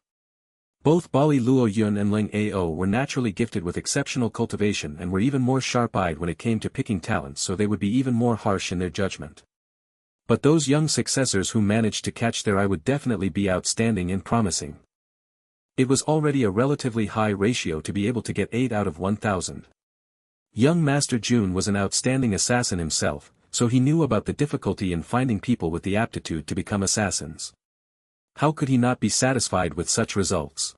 Both Bali Luo Yun and Ling Ao were naturally gifted with exceptional cultivation and were even more sharp-eyed when it came to picking talents, so they would be even more harsh in their judgment. But those young successors who managed to catch their eye would definitely be outstanding and promising. It was already a relatively high ratio to be able to get 8 out of 1,000. Young Master Jun was an outstanding assassin himself, so he knew about the difficulty in finding people with the aptitude to become assassins. How could he not be satisfied with such results?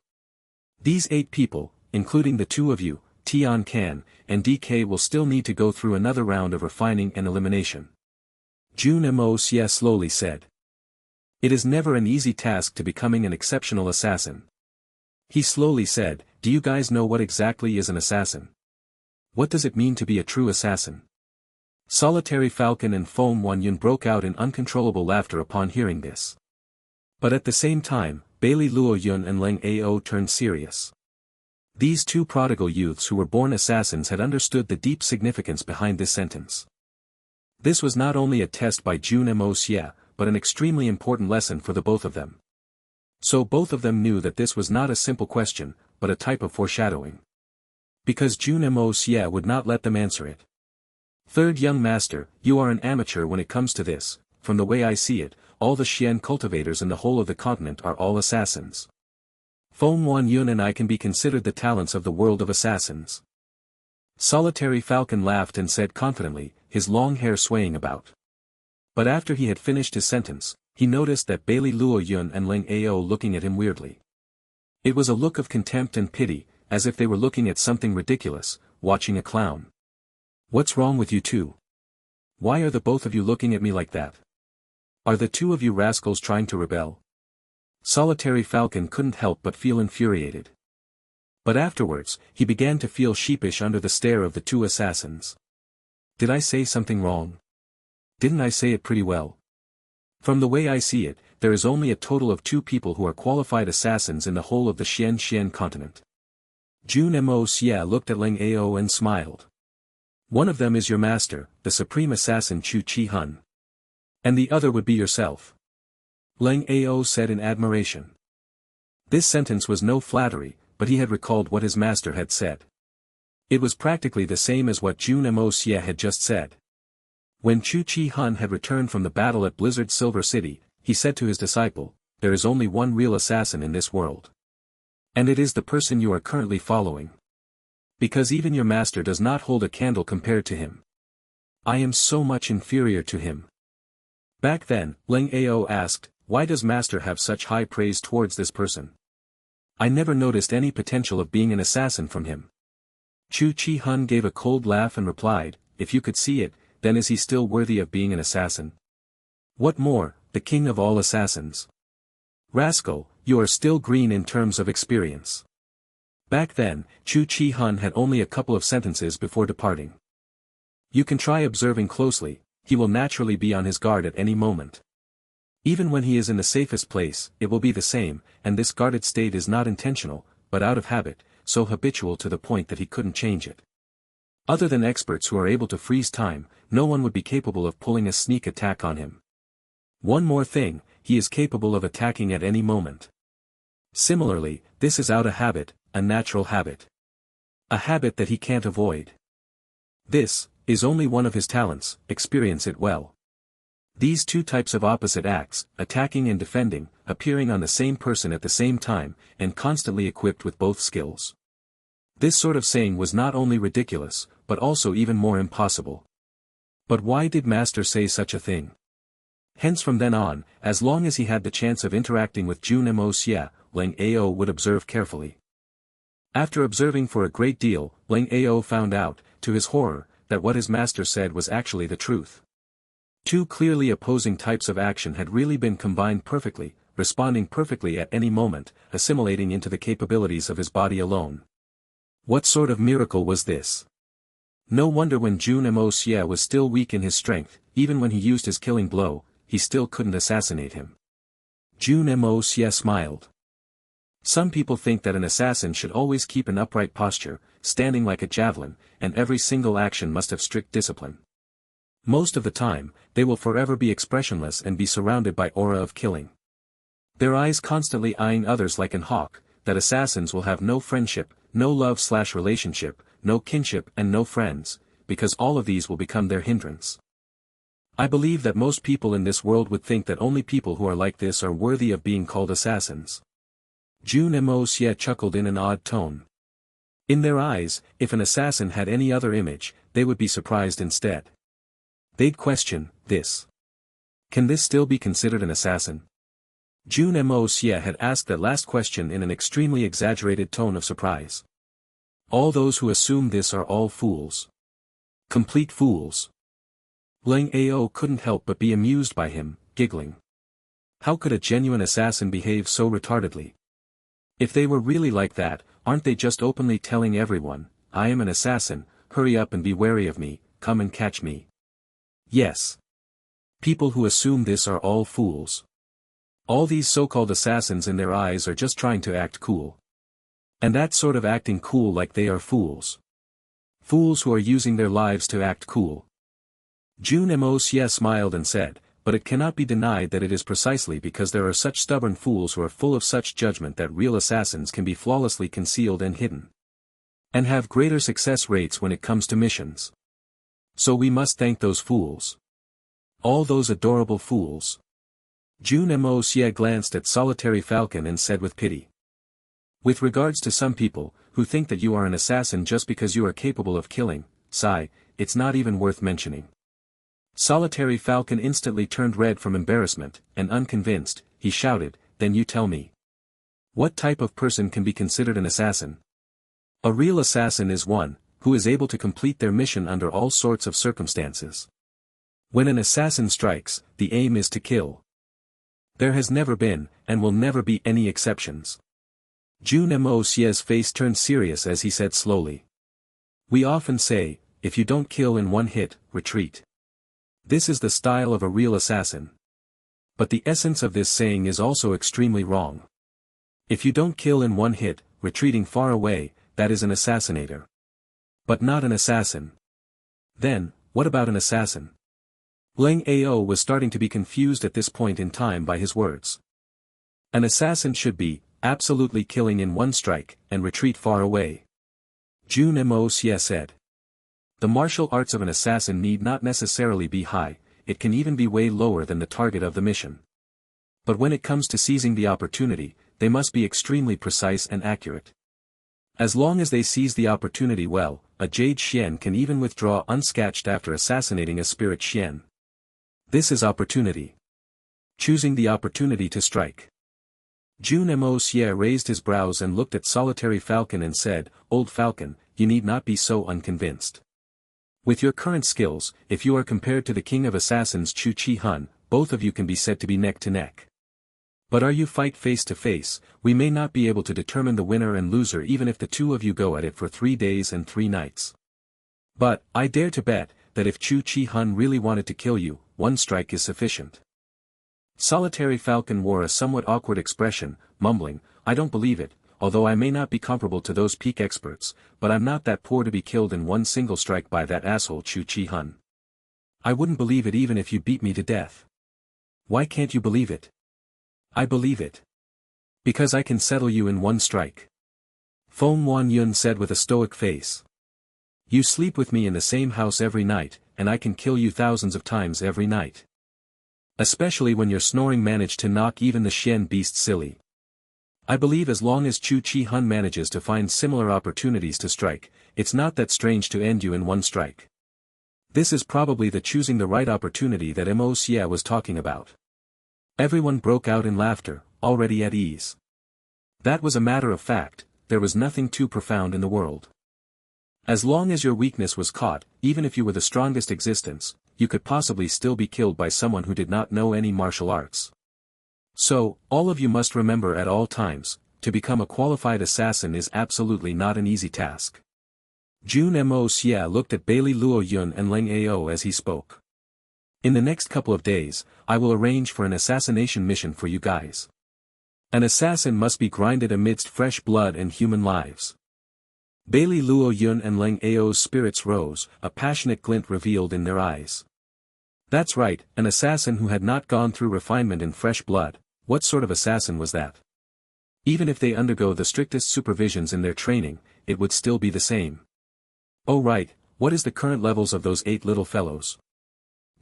These 8 people, including the 2 of you, Tian Can, and DK, will still need to go through another round of refining and elimination. Jun Moxie slowly said. It is never an easy task to becoming an exceptional assassin. He slowly said, do you guys know what exactly is an assassin? What does it mean to be a true assassin? Solitary Falcon and Foam One Yun broke out in uncontrollable laughter upon hearing this. But at the same time, Bailey Luo Yun and Ling Ao turned serious. These 2 prodigal youths who were born assassins had understood the deep significance behind this sentence. This was not only a test by Jun Moxie, but an extremely important lesson for the both of them. So both of them knew that this was not a simple question, but a type of foreshadowing. Because Jun Moxie would not let them answer it. Third young master, you are an amateur when it comes to this. From the way I see it, all the Xian cultivators in the whole of the continent are all assassins. Foam Wan Yun and I can be considered the talents of the world of assassins. Solitary Falcon laughed and said confidently, his long hair swaying about. But after he had finished his sentence, he noticed that Bailey Luo Yun and Ling Ao looking at him weirdly. It was a look of contempt and pity, as if they were looking at something ridiculous, watching a clown. What's wrong with you two? Why are the both of you looking at me like that? Are the 2 of you rascals trying to rebel? Solitary Falcon couldn't help but feel infuriated. But afterwards, he began to feel sheepish under the stare of the 2 assassins. Did I say something wrong? Didn't I say it pretty well? From the way I see it, there is only a total of 2 people who are qualified assassins in the whole of the Xian continent. Jun Moxie looked at Ling Ao and smiled. One of them is your master, the supreme assassin Chu Chi Hun. And the other would be yourself. Ling Ao said in admiration. This sentence was no flattery, but he had recalled what his master had said. It was practically the same as what Jun Moxie had just said. When Chu Chi Hun had returned from the battle at Blizzard Silver City, he said to his disciple, there is only one real assassin in this world. And it is the person you are currently following. Because even your master does not hold a candle compared to him. I am so much inferior to him. Back then, Ling Ao asked, why does master have such high praise towards this person? I never noticed any potential of being an assassin from him. Chu Chi Hun gave a cold laugh and replied, if you could see it, then is he still worthy of being an assassin? What more, the king of all assassins? Rascal, you are still green in terms of experience. Back then, Chu Chi Hun had only a couple of sentences before departing. You can try observing closely, he will naturally be on his guard at any moment. Even when he is in the safest place, it will be the same, and this guarded state is not intentional, but out of habit, so habitual to the point that he couldn't change it. Other than experts who are able to freeze time, no one would be capable of pulling a sneak attack on him. One more thing, he is capable of attacking at any moment. Similarly, this is out of habit, a natural habit. A habit that he can't avoid. This is only one of his talents, experience it well. These 2 types of opposite acts, attacking and defending, appearing on the same person at the same time, and constantly equipped with both skills. This sort of saying was not only ridiculous, but also even more impossible. But why did master say such a thing? Hence from then on, as long as he had the chance of interacting with Jun Moxie, Ling Ao would observe carefully. After observing for a great deal, Ling Ao found out, to his horror, that what his master said was actually the truth. Two clearly opposing types of action had really been combined perfectly, responding perfectly at any moment, assimilating into the capabilities of his body alone. What sort of miracle was this? No wonder when Jun Moxie was still weak in his strength, even when he used his killing blow, he still couldn't assassinate him. Jun Moxie smiled. Some people think that an assassin should always keep an upright posture, standing like a javelin, and every single action must have strict discipline. Most of the time, they will forever be expressionless and be surrounded by aura of killing. Their eyes constantly eyeing others like an hawk, that assassins will have no friendship, no love/relationship, no kinship and no friends, because all of these will become their hindrance. I believe that most people in this world would think that only people who are like this are worthy of being called assassins. Jun Moxie chuckled in an odd tone. In their eyes, if an assassin had any other image, they would be surprised instead. They'd question, this. Can this still be considered an assassin? Jun Moxie had asked that last question in an extremely exaggerated tone of surprise. All those who assume this are all fools. Complete fools. Lang Ao couldn't help but be amused by him, giggling. How could a genuine assassin behave so retardedly? If they were really like that, aren't they just openly telling everyone, I am an assassin, hurry up and be wary of me, come and catch me? Yes. People who assume this are all fools. All these so-called assassins in their eyes are just trying to act cool. And that sort of acting cool like they are fools. Fools who are using their lives to act cool. Jun Moxie smiled and said, but it cannot be denied that it is precisely because there are such stubborn fools who are full of such judgment that real assassins can be flawlessly concealed and hidden. And have greater success rates when it comes to missions. So we must thank those fools. All those adorable fools. Jun Moxie glanced at Solitary Falcon and said with pity. With regards to some people, who think that you are an assassin just because you are capable of killing, sigh, it's not even worth mentioning. Solitary Falcon instantly turned red from embarrassment, and unconvinced, he shouted, then you tell me. What type of person can be considered an assassin? A real assassin is one, who is able to complete their mission under all sorts of circumstances. When an assassin strikes, the aim is to kill. There has never been, and will never be any exceptions. Jun Moxie's face turned serious as he said slowly. We often say, if you don't kill in one hit, retreat. This is the style of a real assassin. But the essence of this saying is also extremely wrong. If you don't kill in one hit, retreating far away, that is an assassinator. But not an assassin. Then, what about an assassin? Lang Ao was starting to be confused at this point in time by his words. An assassin should be, absolutely killing in one strike, and retreat far away. Jun Moxie said. The martial arts of an assassin need not necessarily be high, it can even be way lower than the target of the mission. But when it comes to seizing the opportunity, they must be extremely precise and accurate. As long as they seize the opportunity well, a Jade Xian can even withdraw unscathed after assassinating a Spirit Xian. This is opportunity. Choosing the opportunity to strike. Jun Moxie raised his brows and looked at Solitary Falcon and said, Old Falcon, you need not be so unconvinced. With your current skills, if you are compared to the king of assassins Chu Chi Hun, both of you can be said to be neck to neck. But are you fight face to face, we may not be able to determine the winner and loser even if the two of you go at it for 3 days and 3 nights. But, I dare to bet, that if Chu Chi Hun really wanted to kill you, 1 strike is sufficient. Solitary Falcon wore a somewhat awkward expression, mumbling, I don't believe it, although I may not be comparable to those peak experts, but I'm not that poor to be killed in 1 single strike by that asshole Chu Chi Hun. I wouldn't believe it even if you beat me to death. Why can't you believe it? I believe it. Because I can settle you in 1 strike. Feng Wan Yun said with a stoic face. You sleep with me in the same house every night, and I can kill you thousands of times every night. Especially when your snoring managed to knock even the Xian beast silly. I believe as long as Chu Chi Hun manages to find similar opportunities to strike, it's not that strange to end you in 1 strike. This is probably the choosing the right opportunity that Moxie was talking about. Everyone broke out in laughter, already at ease. That was a matter of fact, there was nothing too profound in the world. As long as your weakness was caught, even if you were the strongest existence, you could possibly still be killed by someone who did not know any martial arts. So, all of you must remember at all times, to become a qualified assassin is absolutely not an easy task. Jun Moxie looked at Bailey Luo Yun and Leng Ao as he spoke. In the next couple of days, I will arrange for an assassination mission for you guys. An assassin must be grinded amidst fresh blood and human lives. Bailey Luo Yun and Leng Ao's spirits rose, a passionate glint revealed in their eyes. That's right, an assassin who had not gone through refinement in fresh blood. What sort of assassin was that? Even if they undergo the strictest supervisions in their training, it would still be the same. Oh right, what is the current levels of those 8 little fellows?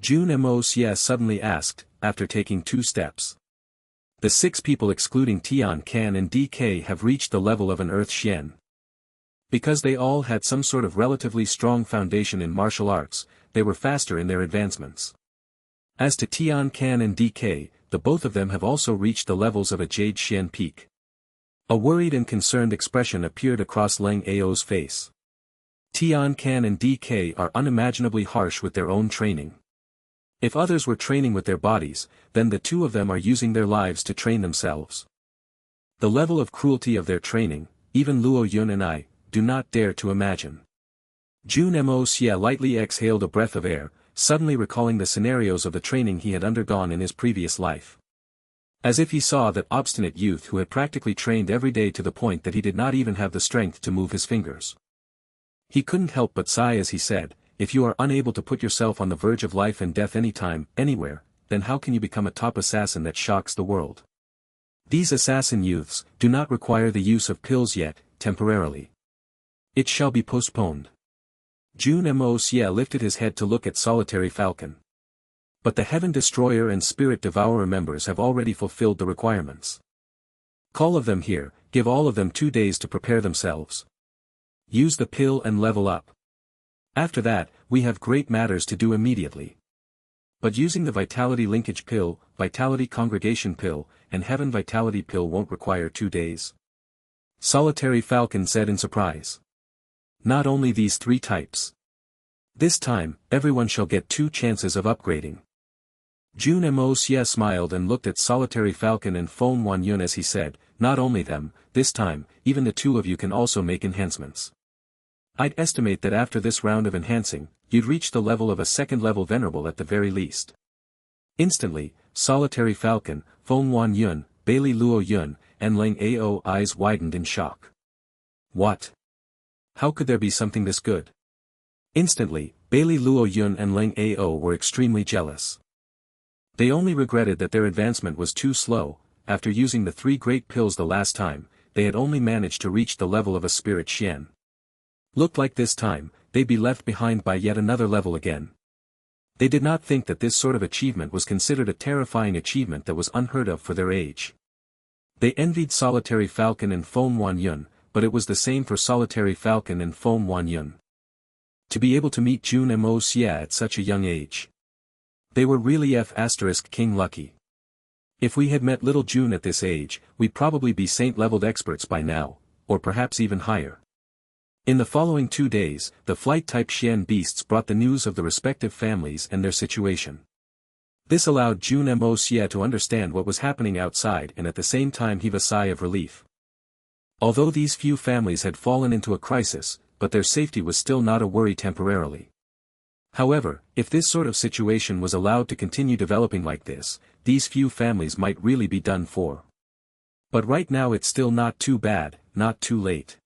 Jun Moxie suddenly asked, after taking 2 steps. The 6 people excluding Tian Can and DK have reached the level of an Earth Xian. Because they all had some sort of relatively strong foundation in martial arts, they were faster in their advancements. As to Tian Can and DK, the both of them have also reached the levels of a Jade Xian peak. A worried and concerned expression appeared across Leng Ao's face. Tian Can and DK are unimaginably harsh with their own training. If others were training with their bodies, then the 2 of them are using their lives to train themselves. The level of cruelty of their training, even Luo Yun and I, do not dare to imagine. Jun Moxie lightly exhaled a breath of air, suddenly recalling the scenarios of the training he had undergone in his previous life. As if he saw that obstinate youth who had practically trained every day to the point that he did not even have the strength to move his fingers. He couldn't help but sigh as he said, if you are unable to put yourself on the verge of life and death anytime, anywhere, then how can you become a top assassin that shocks the world? These assassin youths do not require the use of pills yet, temporarily. It shall be postponed. Jun Moxie lifted his head to look at Solitary Falcon. But the Heaven Destroyer and Spirit Devourer members have already fulfilled the requirements. Call of them here, give all of them 2 days to prepare themselves. Use the pill and level up. After that, we have great matters to do immediately. But using the Vitality Linkage Pill, Vitality Congregation Pill, and Heaven Vitality Pill won't require 2 days. Solitary Falcon said in surprise. Not only these 3 types. This time, everyone shall get 2 chances of upgrading. Jun Moxie smiled and looked at Solitary Falcon and Feng Wanyun as he said, not only them, this time, even the 2 of you can also make enhancements. I'd estimate that after this round of enhancing, you'd reach the level of a 2nd level venerable at the very least. Instantly, Solitary Falcon, Feng Wanyun, Bailey Luo Yun, and Leng Ao eyes widened in shock. What? How could there be something this good? Instantly, Bailey Luo Yun and Leng Ao were extremely jealous. They only regretted that their advancement was too slow. After using the 3 great pills the last time, they had only managed to reach the level of a Spirit Xian. Looked like this time, they'd be left behind by yet another level again. They did not think that this sort of achievement was considered a terrifying achievement that was unheard of for their age. They envied Solitary Falcon and Feng Wanyun, but it was the same for Solitary Falcon and Feng Wanyun. To be able to meet Jun Moxie at such a young age. They were really King lucky. If we had met little Jun at this age, we'd probably be saint-leveled experts by now, or perhaps even higher. In the following 2 days, the flight-type Xian beasts brought the news of the respective families and their situation. This allowed Jun Moxie to understand what was happening outside and at the same time heave a sigh of relief. Although these few families had fallen into a crisis, but their safety was still not a worry temporarily. However, if this sort of situation was allowed to continue developing like this, these few families might really be done for. But right now it's still not too bad, not too late.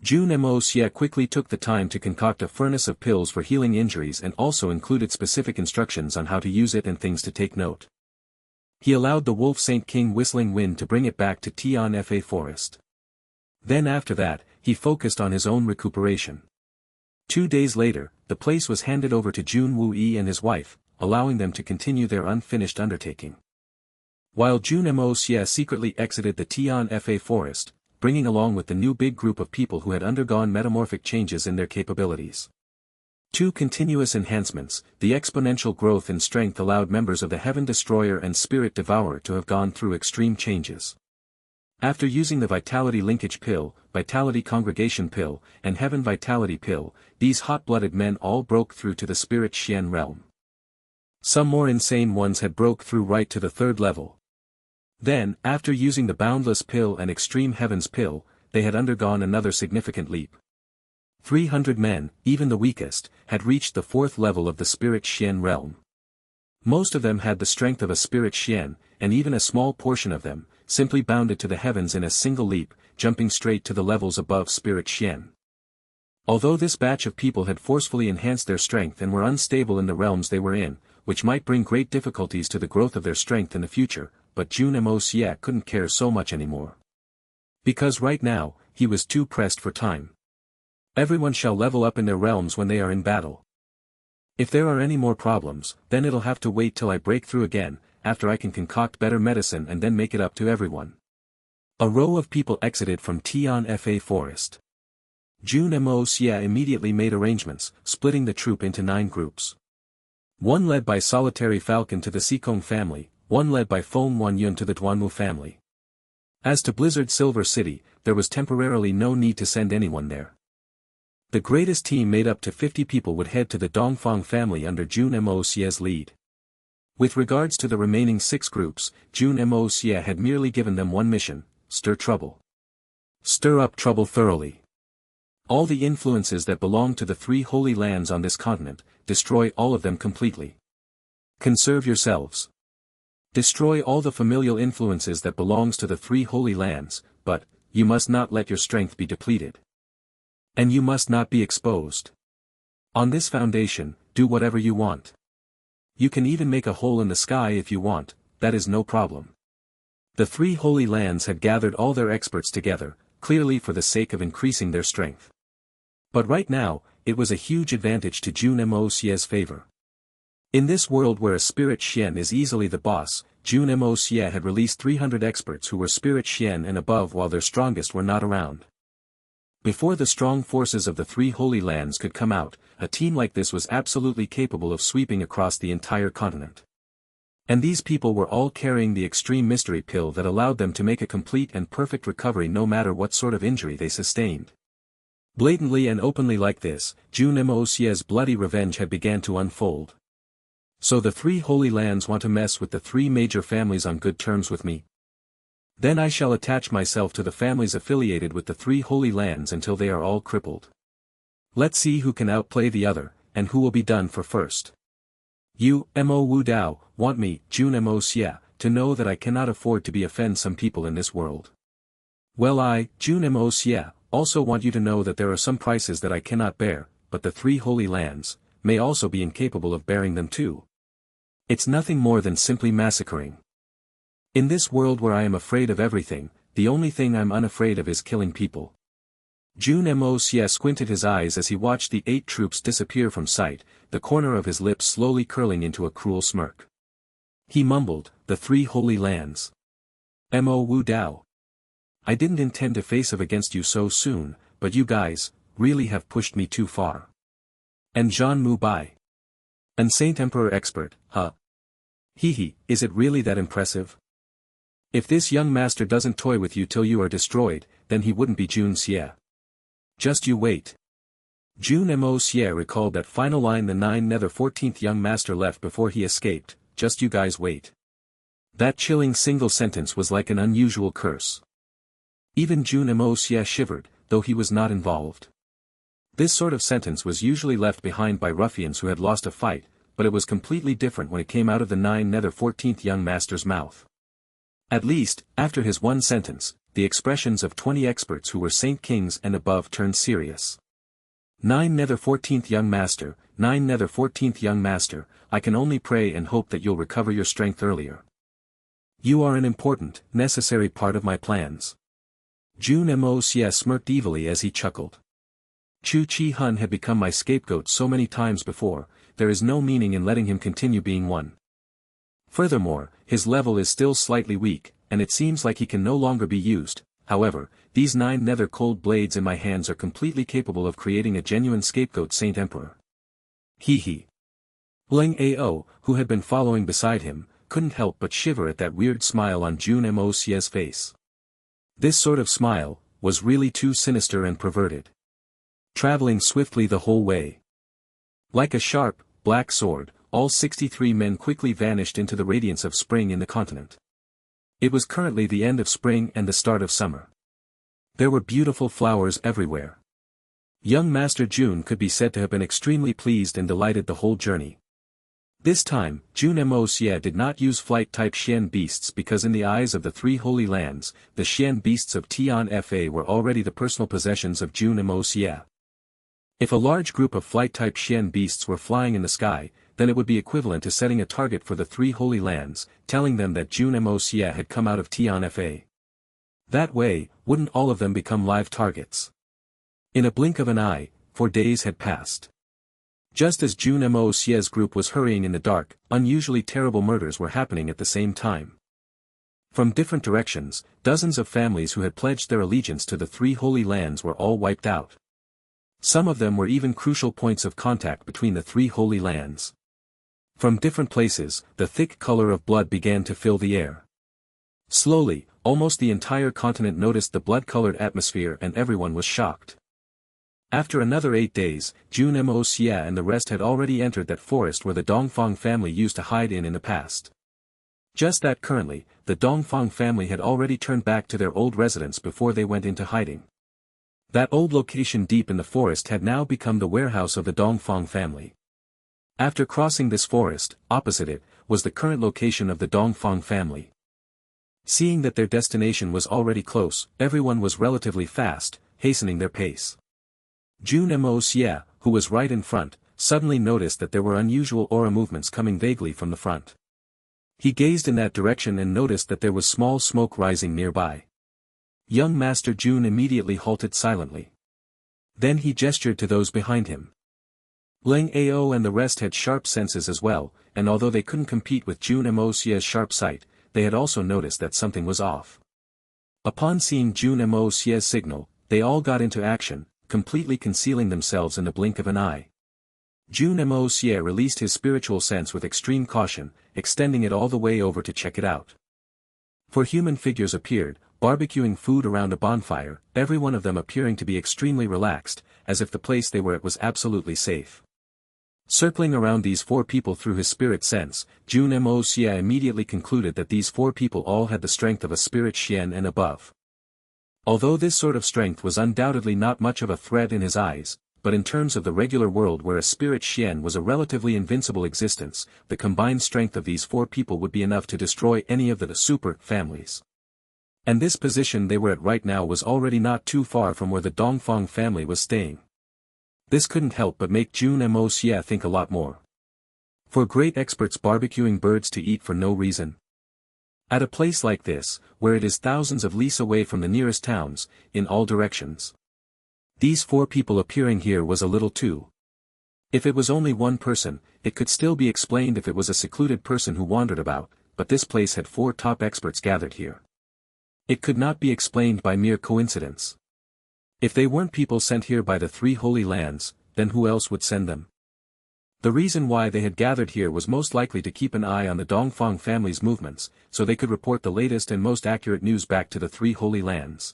Jun Moxie quickly took the time to concoct a furnace of pills for healing injuries and also included specific instructions on how to use it and things to take note. He allowed the Wolf Saint King Whistling Wind to bring it back to Tian Fa Forest. Then after that, he focused on his own recuperation. 2 days later, the place was handed over to Jun Wuyi and his wife, allowing them to continue their unfinished undertaking. While Jun Moxie secretly exited the Tian Fa Forest, bringing along with the new big group of people who had undergone metamorphic changes in their capabilities. 2 continuous enhancements, the exponential growth in strength allowed members of the Heaven Destroyer and Spirit Devourer to have gone through extreme changes. After using the Vitality Linkage Pill, Vitality Congregation Pill, and Heaven Vitality Pill, these hot-blooded men all broke through to the Spirit Xian realm. Some more insane ones had broke through right to the third level. Then, after using the Boundless Pill and Extreme Heavens Pill, they had undergone another significant leap. 300 men, even the weakest, had reached the fourth level of the Spirit Xian realm. Most of them had the strength of a Spirit Xian, and even a small portion of them, simply bounded to the heavens in a single leap, jumping straight to the levels above Spirit Xian. Although this batch of people had forcefully enhanced their strength and were unstable in the realms they were in, which might bring great difficulties to the growth of their strength in the future, but Jun Moxie couldn't care so much anymore. Because right now, he was too pressed for time. Everyone shall level up in their realms when they are in battle. If there are any more problems, then it'll have to wait till I break through again, after I can concoct better medicine and then make it up to everyone. A row of people exited from Tian Fa Forest. Jun Moxie immediately made arrangements, splitting the troop into 9 groups. One led by Solitary Falcon to the Sikong family, one led by Feng Wanyun to the Duanmu family. As to Blizzard Silver City, there was temporarily no need to send anyone there. The greatest team made up to 50 people would head to the Dongfang family under Jun Moxie's lead. With regards to the remaining 6 groups, Jun Moxie had merely given them one mission: stir trouble. Stir up trouble thoroughly. All the influences that belong to the 3 holy lands on this continent, destroy all of them completely. Conserve yourselves. Destroy all the familial influences that belongs to the 3 holy lands, but, you must not let your strength be depleted. And you must not be exposed. On this foundation, do whatever you want. You can even make a hole in the sky if you want, that is no problem. The 3 holy lands had gathered all their experts together, clearly for the sake of increasing their strength. But right now, it was a huge advantage to Jun Moxie's favor. In this world where a Spirit Xian is easily the boss, Jun Moxie had released 300 experts who were Spirit Xian and above while their strongest were not around. Before the strong forces of the 3 holy lands could come out, a team like this was absolutely capable of sweeping across the entire continent. And these people were all carrying the extreme mystery pill that allowed them to make a complete and perfect recovery no matter what sort of injury they sustained. Blatantly and openly like this, Jun Moxie's bloody revenge had begun to unfold. So the 3 holy lands want to mess with the 3 major families on good terms with me? Then I shall attach myself to the families affiliated with the 3 holy lands until they are all crippled. Let's see who can outplay the other, and who will be done for first. You, Mo Wu Dao, want me, Jun Moxie, to know that I cannot afford to offend some people in this world. Well, I, Jun Moxie, also want you to know that there are some prices that I cannot bear, but the 3 holy lands may also be incapable of bearing them too. It's nothing more than simply massacring. In this world where I am afraid of everything, the only thing I'm unafraid of is killing people. Jun Moxie squinted his eyes as he watched the 8 troops disappear from sight, the corner of his lips slowly curling into a cruel smirk. He mumbled, the 3 holy lands. Mo Wu Dao. I didn't intend to face off against you so soon, but you guys, really have pushed me too far. And Zhan Mu Bai. An Saint Emperor expert, huh? Hee, is it really that impressive? If this young master doesn't toy with you till you are destroyed, then he wouldn't be Jun Xie. Just you wait. Jun Moxie recalled that final line the 9 nether 14th young master left before he escaped, just you guys wait. That chilling single sentence was like an unusual curse. Even Jun Moxie shivered, though he was not involved. This sort of sentence was usually left behind by ruffians who had lost a fight, but it was completely different when it came out of the 9 nether 14th young master's mouth. At least, after his one sentence, the expressions of 20 experts who were Saint Kings and above turned serious. 9 nether 14th young master, 9 nether 14th young master, I can only pray and hope that you'll recover your strength earlier. You are an important, necessary part of my plans. Jun Moxie smirked evilly as he chuckled. Chu Chi Hun had become my scapegoat so many times before, there is no meaning in letting him continue being one. Furthermore, his level is still slightly weak, and it seems like he can no longer be used. However, these 9 nether cold blades in my hands are completely capable of creating a genuine scapegoat Saint Emperor. Hee. Ling Ao, who had been following beside him, couldn't help but shiver at that weird smile on Jun Moxie's face. This sort of smile was really too sinister and perverted. Traveling swiftly the whole way. Like a sharp, black sword, all 63 men quickly vanished into the radiance of spring in the continent. It was currently the end of spring and the start of summer. There were beautiful flowers everywhere. Young Master Jun could be said to have been extremely pleased and delighted the whole journey. This time, Jun Moxie did not use flight-type Xian beasts because in the eyes of the three holy lands, the Xian beasts of Tian Fa were already the personal possessions of Jun Moxie. If a large group of flight-type Xian beasts were flying in the sky, then it would be equivalent to setting a target for the three holy lands, telling them that Jun Moxie had come out of Tian Fa. That way, wouldn't all of them become live targets? In a blink of an eye, 4 days had passed. Just as Jun Moxie's group was hurrying in the dark, unusually terrible murders were happening at the same time. From different directions, dozens of families who had pledged their allegiance to the three holy lands were all wiped out. Some of them were even crucial points of contact between the three holy lands. From different places, the thick color of blood began to fill the air. Slowly, almost the entire continent noticed the blood-colored atmosphere and everyone was shocked. After another 8 days, Jun Moxie and the rest had already entered that forest where the Dongfang family used to hide in the past. Just that currently, the Dongfang family had already turned back to their old residence before they went into hiding. That old location deep in the forest had now become the warehouse of the Dongfang family. After crossing this forest, opposite it, was the current location of the Dongfang family. Seeing that their destination was already close, everyone was relatively fast, hastening their pace. Jun Moxie, who was right in front, suddenly noticed that there were unusual aura movements coming vaguely from the front. He gazed in that direction and noticed that there was small smoke rising nearby. Young Master Jun immediately halted silently. Then he gestured to those behind him. Leng Ao and the rest had sharp senses as well, and although they couldn't compete with Jun Moxie's sharp sight, they had also noticed that something was off. Upon seeing Jun Moxie's signal, they all got into action, completely concealing themselves in the blink of an eye. Jun Moxie released his spiritual sense with extreme caution, extending it all the way over to check it out. 4 human figures appeared, barbecuing food around a bonfire, every one of them appearing to be extremely relaxed, as if the place they were at was absolutely safe. Circling around these 4 people through his spirit sense, Jun Moxie immediately concluded that these 4 people all had the strength of a spirit Xian and above. Although this sort of strength was undoubtedly not much of a threat in his eyes, but in terms of the regular world where a spirit Xian was a relatively invincible existence, the combined strength of these 4 people would be enough to destroy any of the super families. And this position they were at right now was already not too far from where the Dongfang family was staying. This couldn't help but make Jun Moxie think a lot more. 4 great experts barbecuing birds to eat for no reason. At a place like this, where it is thousands of leagues away from the nearest towns, in all directions. These 4 people appearing here was a little too. If it was only one person, it could still be explained if it was a secluded person who wandered about, but this place had 4 top experts gathered here. It could not be explained by mere coincidence. If they weren't people sent here by the 3 holy lands, then who else would send them? The reason why they had gathered here was most likely to keep an eye on the Dongfang family's movements, so they could report the latest and most accurate news back to the 3 holy lands.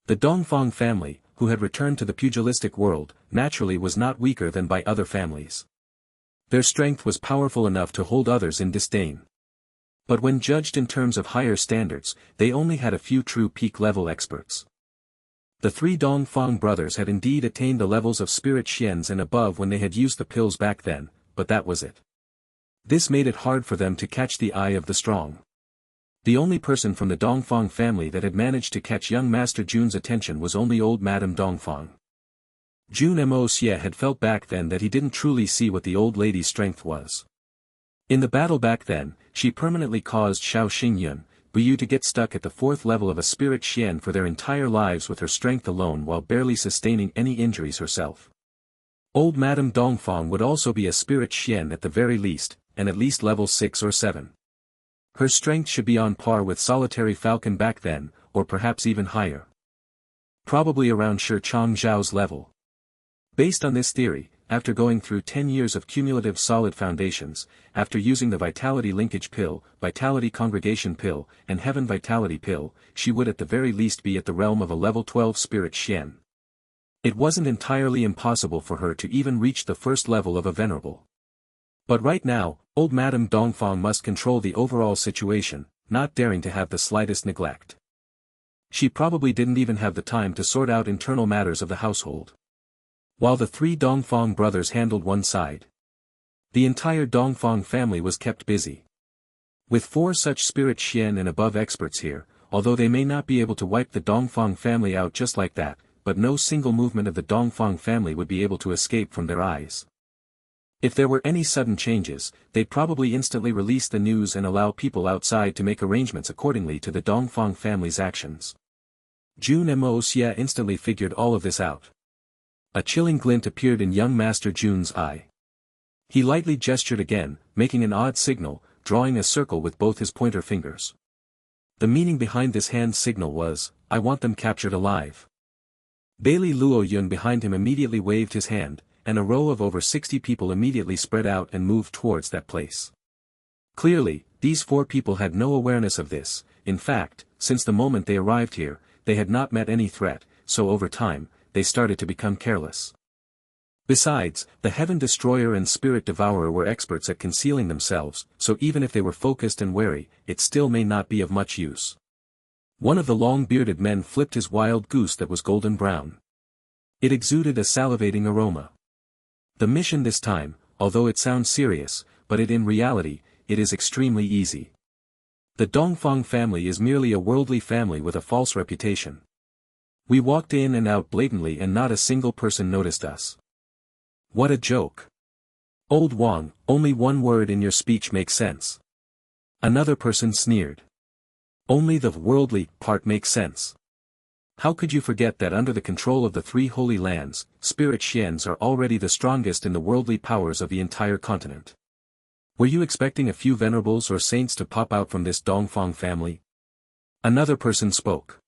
The Dongfang family, who had returned to the pugilistic world, naturally was not weaker than by other families. Their strength was powerful enough to hold others in disdain. But when judged in terms of higher standards, they only had a few true peak-level experts. The 3 Dongfang brothers had indeed attained the levels of spirit Xians and above when they had used the pills back then, but that was it. This made it hard for them to catch the eye of the strong. The only person from the Dongfang family that had managed to catch young Master Jun's attention was only old Madame Dongfang. Jun Moxie had felt back then that he didn't truly see what the old lady's strength was. In the battle back then, she permanently caused Xiao Xingyun, Bu to get stuck at the 4th level of a spirit Xian for their entire lives with her strength alone while barely sustaining any injuries herself. Old Madame Dongfang would also be a spirit Xian at the very least, and at least level 6 or 7. Her strength should be on par with Solitary Falcon back then, or perhaps even higher. Probably around Shi Chang Zhao's level. Based on this theory, after going through 10 years of cumulative solid foundations, after using the Vitality Linkage Pill, Vitality Congregation Pill, and Heaven Vitality Pill, she would at the very least be at the realm of a level 12 Spirit Xian. It wasn't entirely impossible for her to even reach the first level of a Venerable. But right now, old Madame Dongfang must control the overall situation, not daring to have the slightest neglect. She probably didn't even have the time to sort out internal matters of the household. While the three Dongfang brothers handled one side, the entire Dongfang family was kept busy. With 4 such spirit Xian and above experts here, although they may not be able to wipe the Dongfang family out just like that, but no single movement of the Dongfang family would be able to escape from their eyes. If there were any sudden changes, they'd probably instantly release the news and allow people outside to make arrangements accordingly to the Dongfang family's actions. Jun Moxie instantly figured all of this out. A chilling glint appeared in young Master Jun's eye. He lightly gestured again, making an odd signal, drawing a circle with both his pointer fingers. The meaning behind this hand signal was, "I want them captured alive." Bailey Luo Yun behind him immediately waved his hand, and a row of over 60 people immediately spread out and moved towards that place. Clearly, these 4 people had no awareness of this. In fact, since the moment they arrived here, they had not met any threat, so over time, they started to become careless. Besides, the Heaven Destroyer and Spirit Devourer were experts at concealing themselves, so even if they were focused and wary, it still may not be of much use. One of the long-bearded men flipped his wild goose that was golden brown. It exuded a salivating aroma. The mission this time, although it sounds serious, but in reality, it is extremely easy. The Dongfang family is merely a worldly family with a false reputation. We walked in and out blatantly and not a single person noticed us. What a joke. Old Wang, only one word in your speech makes sense. Another person sneered. Only the worldly part makes sense. How could you forget that under the control of the 3 holy lands, spirit Xians are already the strongest in the worldly powers of the entire continent? Were you expecting a few venerables or saints to pop out from this Dongfang family? Another person spoke.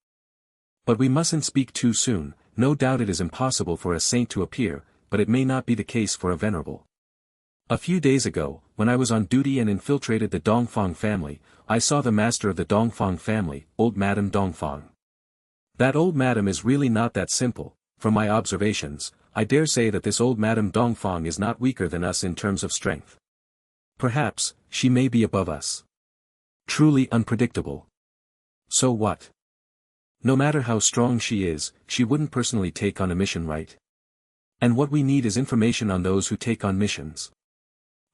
But we mustn't speak too soon. No doubt it is impossible for a saint to appear, but it may not be the case for a venerable. A few days ago, when I was on duty and infiltrated the Dongfang family, I saw the master of the Dongfang family, old Madame Dongfang. That old madam is really not that simple. From my observations, I dare say that this old Madame Dongfang is not weaker than us in terms of strength. Perhaps, she may be above us. Truly unpredictable. So what? No matter how strong she is, she wouldn't personally take on a mission, right? And what we need is information on those who take on missions.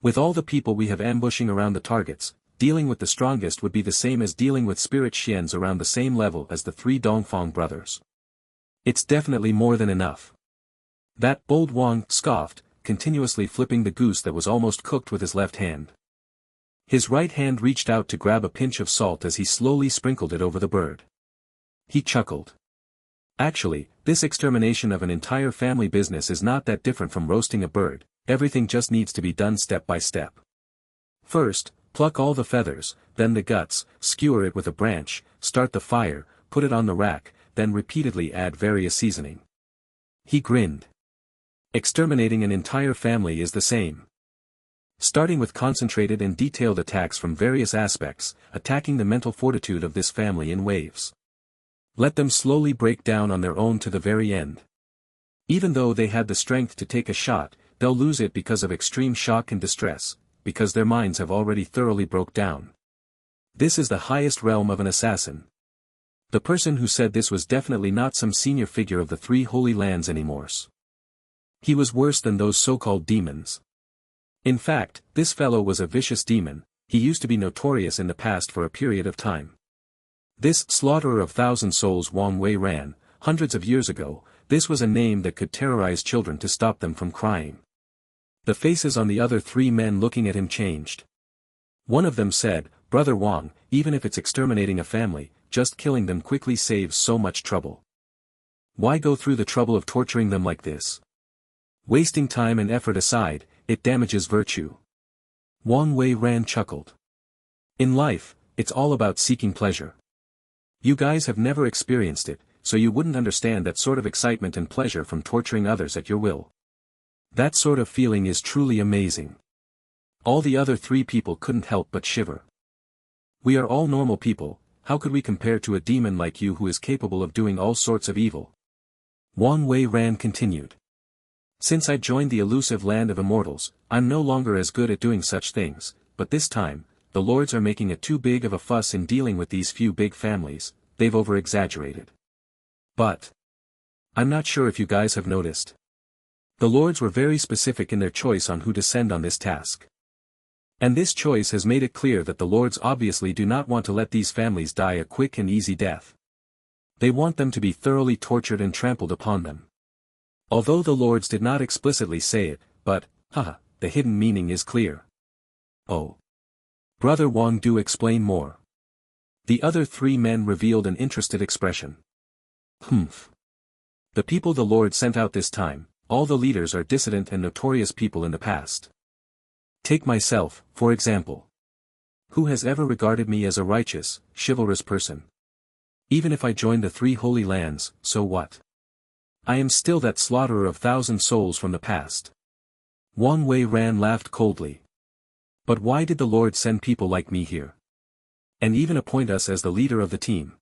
With all the people we have ambushing around the targets, dealing with the strongest would be the same as dealing with spirit Xians around the same level as the 3 Dongfang brothers. It's definitely more than enough. That bold Wang scoffed, continuously flipping the goose that was almost cooked with his left hand. His right hand reached out to grab a pinch of salt as he slowly sprinkled it over the bird. He chuckled. Actually, this extermination of an entire family business is not that different from roasting a bird. Everything just needs to be done step by step. First, pluck all the feathers, then the guts, skewer it with a branch, start the fire, put it on the rack, then repeatedly add various seasoning. He grinned. Exterminating an entire family is the same. Starting with concentrated and detailed attacks from various aspects, attacking the mental fortitude of this family in waves. Let them slowly break down on their own to the very end. Even though they had the strength to take a shot, they'll lose it because of extreme shock and distress, because their minds have already thoroughly broke down. This is the highest realm of an assassin. The person who said this was definitely not some senior figure of the 3 holy lands anymore. He was worse than those so-called demons. In fact, this fellow was a vicious demon. He used to be notorious in the past for a period of time. This slaughterer of 1,000 souls Wang Wei ran, hundreds of years ago. This was a name that could terrorize children to stop them from crying. The faces on the other 3 men looking at him changed. One of them said, "Brother Wang, even if it's exterminating a family, just killing them quickly saves so much trouble. Why go through the trouble of torturing them like this? Wasting time and effort aside, it damages virtue." Wang Wei ran chuckled. In life, it's all about seeking pleasure. You guys have never experienced it, so you wouldn't understand that sort of excitement and pleasure from torturing others at your will. That sort of feeling is truly amazing. All the other 3 people couldn't help but shiver. We are all normal people, how could we compare to a demon like you who is capable of doing all sorts of evil? Wang Wei Ran continued. Since I joined the elusive land of immortals, I'm no longer as good at doing such things, but this time, the lords are making it too big of a fuss in dealing with these few big families, they've over-exaggerated. But I'm not sure if you guys have noticed. The lords were very specific in their choice on who to send on this task. And this choice has made it clear that the lords obviously do not want to let these families die a quick and easy death. They want them to be thoroughly tortured and trampled upon them. Although the lords did not explicitly say it, but, haha, the hidden meaning is clear. Oh. Brother Wang, do explain more. The other three men revealed an interested expression. Humph. The people the Lord sent out this time, all the leaders are dissident and notorious people in the past. Take myself, for example. Who has ever regarded me as a righteous, chivalrous person? Even if I join the three holy lands, so what? I am still that slaughterer of 1,000 souls from the past. Wang Wei Ran laughed coldly. But why did the Lord send people like me here? And even appoint us as the leader of the team?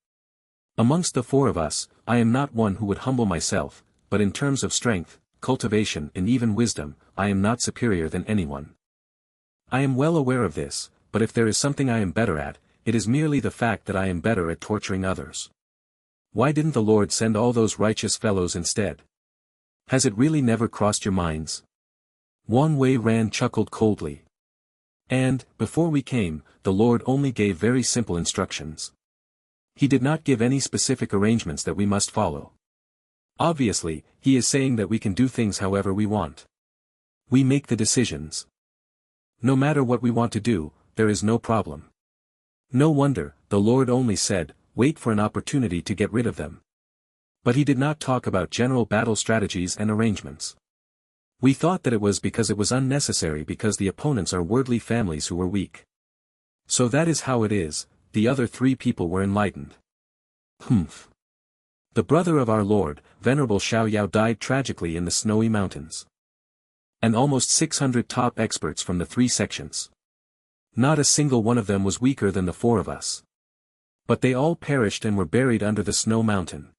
Amongst the four of us, I am not one who would humble myself, but in terms of strength, cultivation and even wisdom, I am not superior than anyone. I am well aware of this, but if there is something I am better at, it is merely the fact that I am better at torturing others. Why didn't the Lord send all those righteous fellows instead? Has it really never crossed your minds? Wang Wei Ran chuckled coldly. And, before we came, the Lord only gave very simple instructions. He did not give any specific arrangements that we must follow. Obviously, he is saying that we can do things however we want. We make the decisions. No matter what we want to do, there is no problem. No wonder, the Lord only said, wait for an opportunity to get rid of them. But he did not talk about general battle strategies and arrangements. We thought that it was because it was unnecessary because the opponents are worldly families who were weak. So that is how it is, the other three people were enlightened. Humph. The brother of our Lord, Venerable Xiao Yao, died tragically in the snowy mountains. And almost 600 top experts from the three sections. Not a single one of them was weaker than the four of us. But they all perished and were buried under the snow mountain.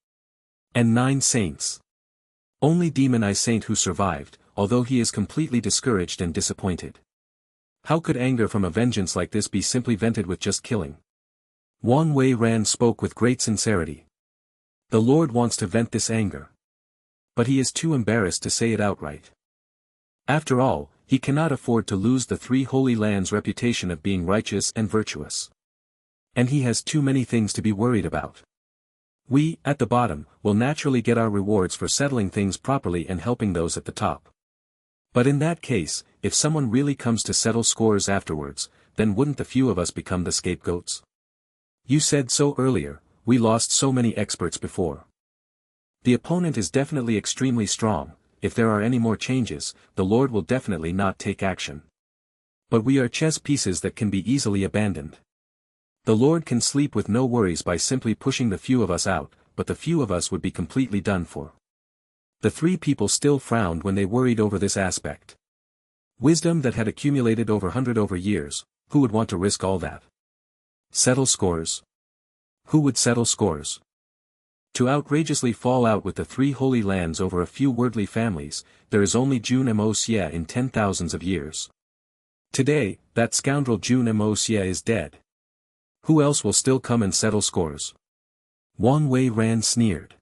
And 9 saints. Only Demon Eye Saint who survived, although he is completely discouraged and disappointed. How could anger from a vengeance like this be simply vented with just killing? Wang Wei Ran spoke with great sincerity. The Lord wants to vent this anger. But he is too embarrassed to say it outright. After all, he cannot afford to lose the three holy lands' reputation of being righteous and virtuous. And he has too many things to be worried about. We, at the bottom, will naturally get our rewards for settling things properly and helping those at the top. But in that case, if someone really comes to settle scores afterwards, then wouldn't the few of us become the scapegoats? You said so earlier, we lost so many experts before. The opponent is definitely extremely strong. If there are any more changes, the Lord will definitely not take action. But we are chess pieces that can be easily abandoned. The Lord can sleep with no worries by simply pushing the few of us out, but the few of us would be completely done for. The three people still frowned when they worried over this aspect. Wisdom that had accumulated over years, who would want to risk all that? Settle scores? Who would settle scores? To outrageously fall out with the three holy lands over a few worldly families, there is only Jun Moxie in 10,000s of years. Today, that scoundrel Jun Moxie is dead. Who else will still come and settle scores? Wang Wei Ran sneered.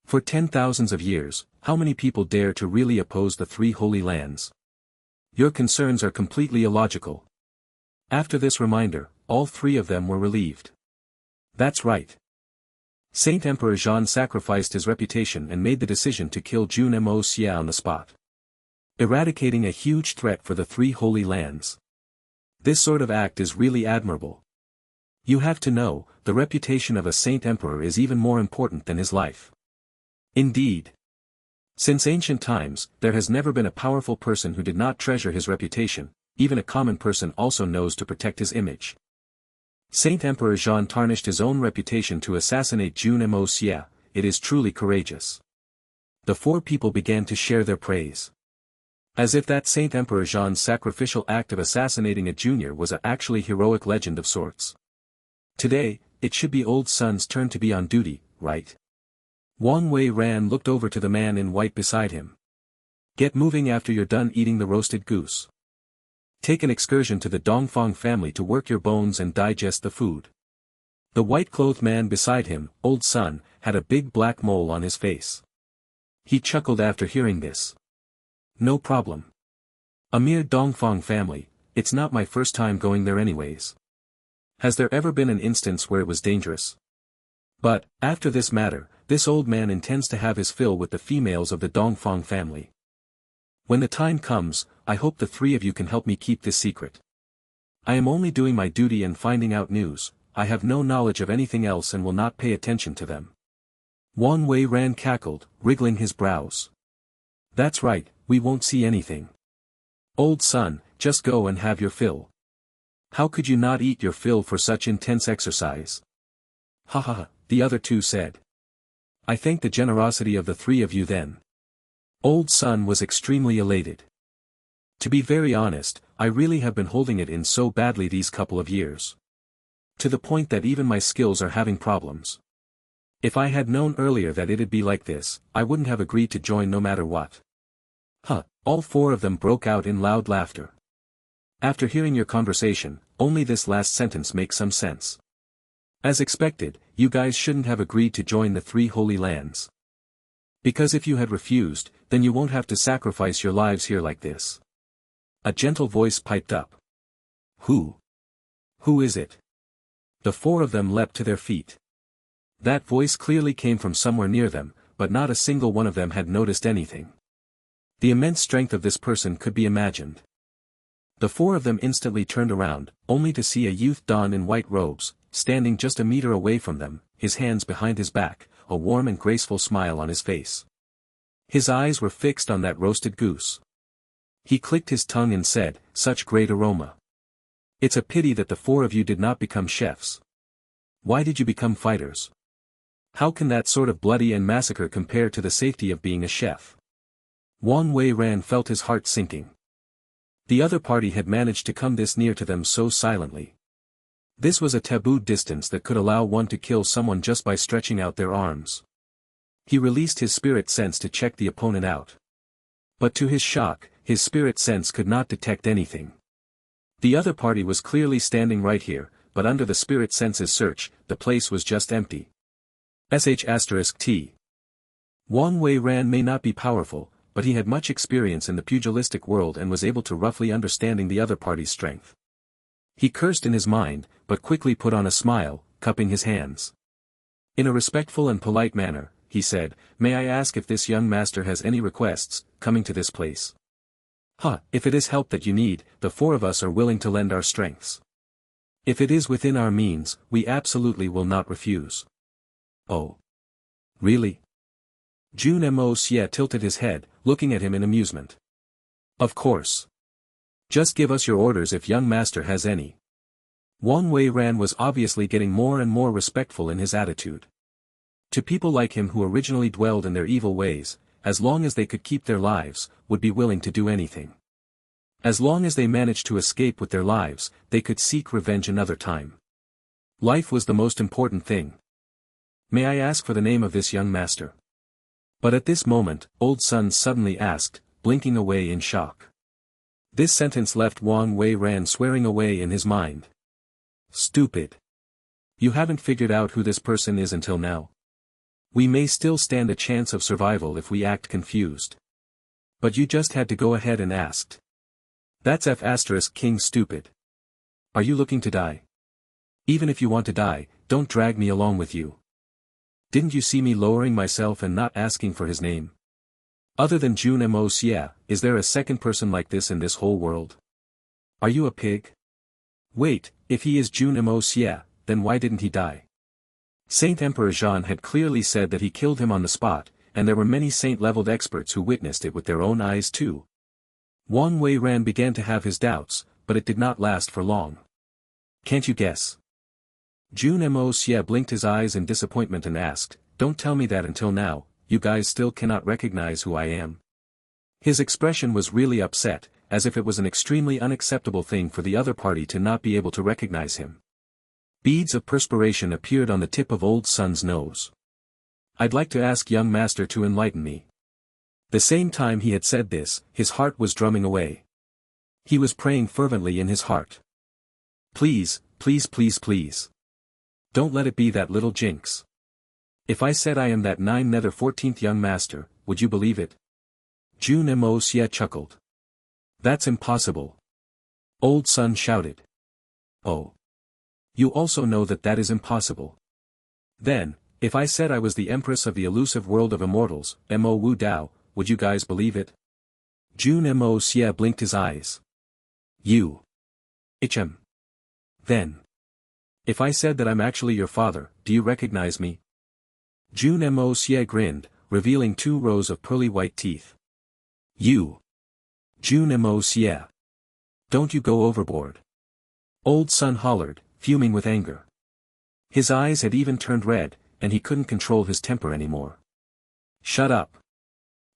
For 10,000s of years, how many people dare to really oppose the three holy lands? Your concerns are completely illogical. After this reminder, all three of them were relieved. That's right. Saint Emperor Zhan sacrificed his reputation and made the decision to kill Jun Moxie on the spot. Eradicating a huge threat for the three holy lands. This sort of act is really admirable. You have to know, the reputation of a Saint Emperor is even more important than his life. Indeed. Since ancient times, there has never been a powerful person who did not treasure his reputation, even a common person also knows to protect his image. Saint Emperor Zhan tarnished his own reputation to assassinate Jun Moxie, it is truly courageous. The four people began to share their praise. As if that Saint Emperor Zhan's sacrificial act of assassinating a junior was a actually heroic legend of sorts. Today, it should be old Sun's turn to be on duty, right? Wang Wei Ran looked over to the man in white beside him. Get moving after you're done eating the roasted goose. Take an excursion to the Dongfang family to work your bones and digest the food. The white-clothed man beside him, old Sun, had a big black mole on his face. He chuckled after hearing this. No problem. A mere Dongfang family, it's not my first time going there anyways. Has there ever been an instance where it was dangerous? But, after this matter, this old man intends to have his fill with the females of the Dongfang family. When the time comes, I hope the three of you can help me keep this secret. I am only doing my duty and finding out news, I have no knowledge of anything else and will not pay attention to them. Wan Wei Ran cackled, wriggling his brows. That's right, we won't see anything. Old Sun, just go and have your fill. How could you not eat your fill for such intense exercise? Ha ha ha, the other two said. I thank the generosity of the three of you then. Old Sun was extremely elated. To be very honest, I really have been holding it in so badly these couple of years. To the point that even my skills are having problems. If I had known earlier that it'd be like this, I wouldn't have agreed to join no matter what. Huh, all four of them broke out in loud laughter. After hearing your conversation, only this last sentence makes some sense. As expected, you guys shouldn't have agreed to join the three holy lands. Because if you had refused, then you won't have to sacrifice your lives here like this. A gentle voice piped up. Who? Who is it? The four of them leapt to their feet. That voice clearly came from somewhere near them, but not a single one of them had noticed anything. The immense strength of this person could be imagined. The four of them instantly turned around, only to see a youth donned in white robes, standing just a meter away from them, his hands behind his back, a warm and graceful smile on his face. His eyes were fixed on that roasted goose. He clicked his tongue and said, such great aroma. It's a pity that the four of you did not become chefs. Why did you become fighters? How can that sort of bloody and massacre compare to the safety of being a chef? Wan Wei Ran felt his heart sinking. The other party had managed to come this near to them so silently. This was a tabooed distance that could allow one to kill someone just by stretching out their arms. He released his spirit sense to check the opponent out. But to his shock, his spirit sense could not detect anything. The other party was clearly standing right here, but under the spirit sense's search, the place was just empty. *T. Wan Wei Ran may not be powerful, but he had much experience in the pugilistic world and was able to roughly understanding the other party's strength. He cursed in his mind, but quickly put on a smile, cupping his hands. In a respectful and polite manner, he said, may I ask if this young master has any requests, coming to this place? If it is help that you need, the four of us are willing to lend our strengths. If it is within our means, we absolutely will not refuse. Oh. Really? Jun Moxie tilted his head, looking at him in amusement. Of course. Just give us your orders if young master has any. Wan Wei Ran was obviously getting more and more respectful in his attitude. To people like him who originally dwelled in their evil ways, as long as they could keep their lives, would be willing to do anything. As long as they managed to escape with their lives, they could seek revenge another time. Life was the most important thing. May I ask for the name of this young master? But at this moment, Old Sun suddenly asked, blinking away in shock. This sentence left Wan Wei Ran swearing away in his mind. Stupid. You haven't figured out who this person is until now. We may still stand a chance of survival if we act confused. But you just had to go ahead and asked. That's King stupid. Are you looking to die? Even if you want to die, don't drag me along with you. Didn't you see me lowering myself and not asking for his name? Other than Jun Moxie, is there a second person like this in this whole world? Are you a pig? Wait, if he is Jun Moxie, then why didn't he die? Saint Emperor Zhan had clearly said that he killed him on the spot, and there were many saint-leveled experts who witnessed it with their own eyes too. Wan Wei Ran began to have his doubts, but it did not last for long. Can't you guess? Jun Moxie blinked his eyes in disappointment and asked, don't tell me that until now, you guys still cannot recognize who I am. His expression was really upset, as if it was an extremely unacceptable thing for the other party to not be able to recognize him. Beads of perspiration appeared on the tip of Old Sun's nose. I'd like to ask young master to enlighten me. The same time he had said this, his heart was drumming away. He was praying fervently in his heart. Please, please, please, please. Don't let it be that little jinx. If I said I am that 9 nether 14th young master, would you believe it? Jun Moxie chuckled. That's impossible. Old Sun shouted. Oh. You also know that that is impossible. Then, if I said I was the empress of the elusive world of immortals, Mo Wu Dao, would you guys believe it? Jun Moxie blinked his eyes. You. Hm. Then. If I said that I'm actually your father, do you recognize me? Jun Moxie grinned, revealing 2 rows of pearly white teeth. You. Jun Moxie. Don't you go overboard. Old Sun hollered, fuming with anger. His eyes had even turned red, and he couldn't control his temper anymore. Shut up.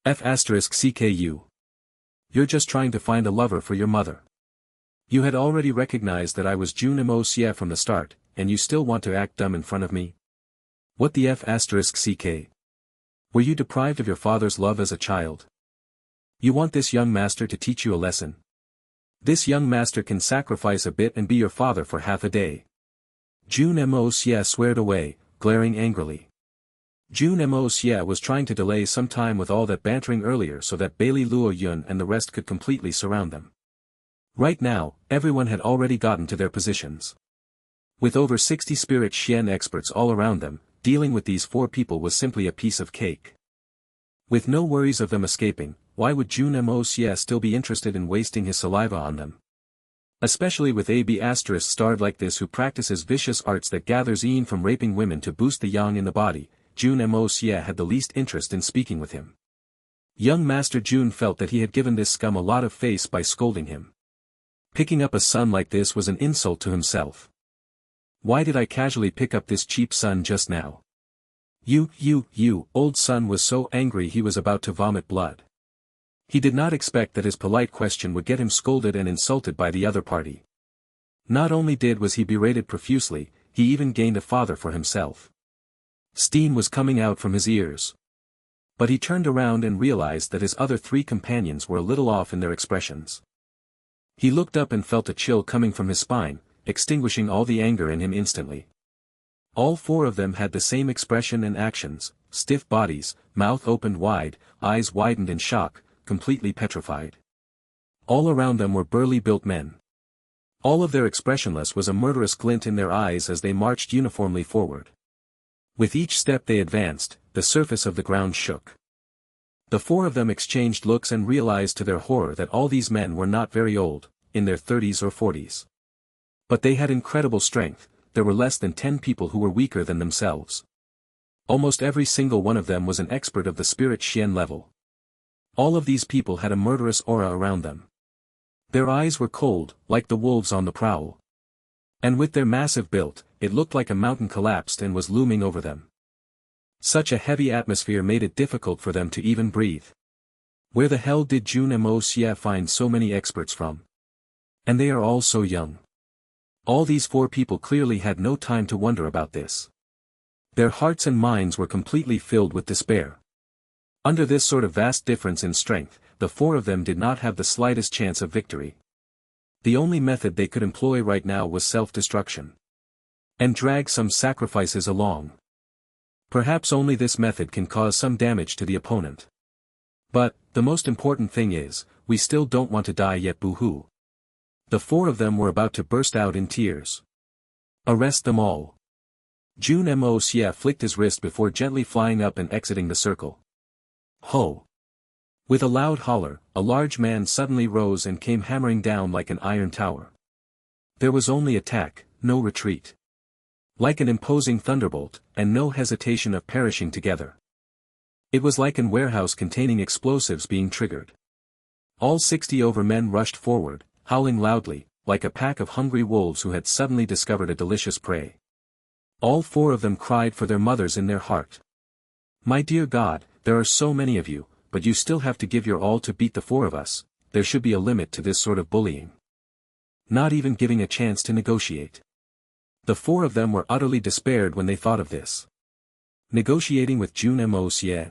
F*CKU. You're just trying to find a lover for your mother. You had already recognized that I was Jun Moxie from the start, and you still want to act dumb in front of me? What the F*CK? Were you deprived of your father's love as a child? You want this young master to teach you a lesson? This young master can sacrifice a bit and be your father for half a day. Jun Moxie sweared away, glaring angrily. Jun Moxie was trying to delay some time with all that bantering earlier so that Bailey Luo Yun and the rest could completely surround them. Right now, everyone had already gotten to their positions. With over 60 spirit Xian experts all around them, dealing with these 4 people was simply a piece of cake. With no worries of them escaping, why would Jun Moxie still be interested in wasting his saliva on them? Especially with a B** starred like this who practices vicious arts that gathers yin from raping women to boost the yang in the body, Jun Moxie had the least interest in speaking with him. Young Master Jun felt that he had given this scum a lot of face by scolding him. Picking up a son like this was an insult to himself. Why did I casually pick up this cheap son just now? Old Sun was so angry he was about to vomit blood. He did not expect that his polite question would get him scolded and insulted by the other party. Not only was he berated profusely, he even gained a father for himself. Steam was coming out from his ears. But he turned around and realized that his other 3 companions were a little off in their expressions. He looked up and felt a chill coming from his spine, extinguishing all the anger in him instantly. All 4 of them had the same expression and actions, stiff bodies, mouth opened wide, eyes widened in shock, completely petrified. All around them were burly built men. All of their expressionless was a murderous glint in their eyes as they marched uniformly forward. With each step they advanced, the surface of the ground shook. The 4 of them exchanged looks and realized to their horror that all these men were not very old, in their 30s or 40s. But they had incredible strength. There were less than 10 people who were weaker than themselves. Almost every single one of them was an expert of the spirit Xian level. All of these people had a murderous aura around them. Their eyes were cold, like the wolves on the prowl. And with their massive build, it looked like a mountain collapsed and was looming over them. Such a heavy atmosphere made it difficult for them to even breathe. Where the hell did Jun Moxie find so many experts from? And they are all so young. All these 4 people clearly had no time to wonder about this. Their hearts and minds were completely filled with despair. Under this sort of vast difference in strength, the 4 of them did not have the slightest chance of victory. The only method they could employ right now was self-destruction. And drag some sacrifices along. Perhaps only this method can cause some damage to the opponent. But, the most important thing is, we still don't want to die yet, boo-hoo. The 4 of them were about to burst out in tears. Arrest them all. Jun Moxie flicked his wrist before gently flying up and exiting the circle. Ho! With a loud holler, a large man suddenly rose and came hammering down like an iron tower. There was only attack, no retreat. Like an imposing thunderbolt, and no hesitation of perishing together. It was like an warehouse containing explosives being triggered. All 60 over men rushed forward, howling loudly, like a pack of hungry wolves who had suddenly discovered a delicious prey. All 4 of them cried for their mothers in their heart. My dear God, there are so many of you, but you still have to give your all to beat the 4 of us. There should be a limit to this sort of bullying. Not even giving a chance to negotiate. The 4 of them were utterly despaired when they thought of this. Negotiating with Jun Moxie.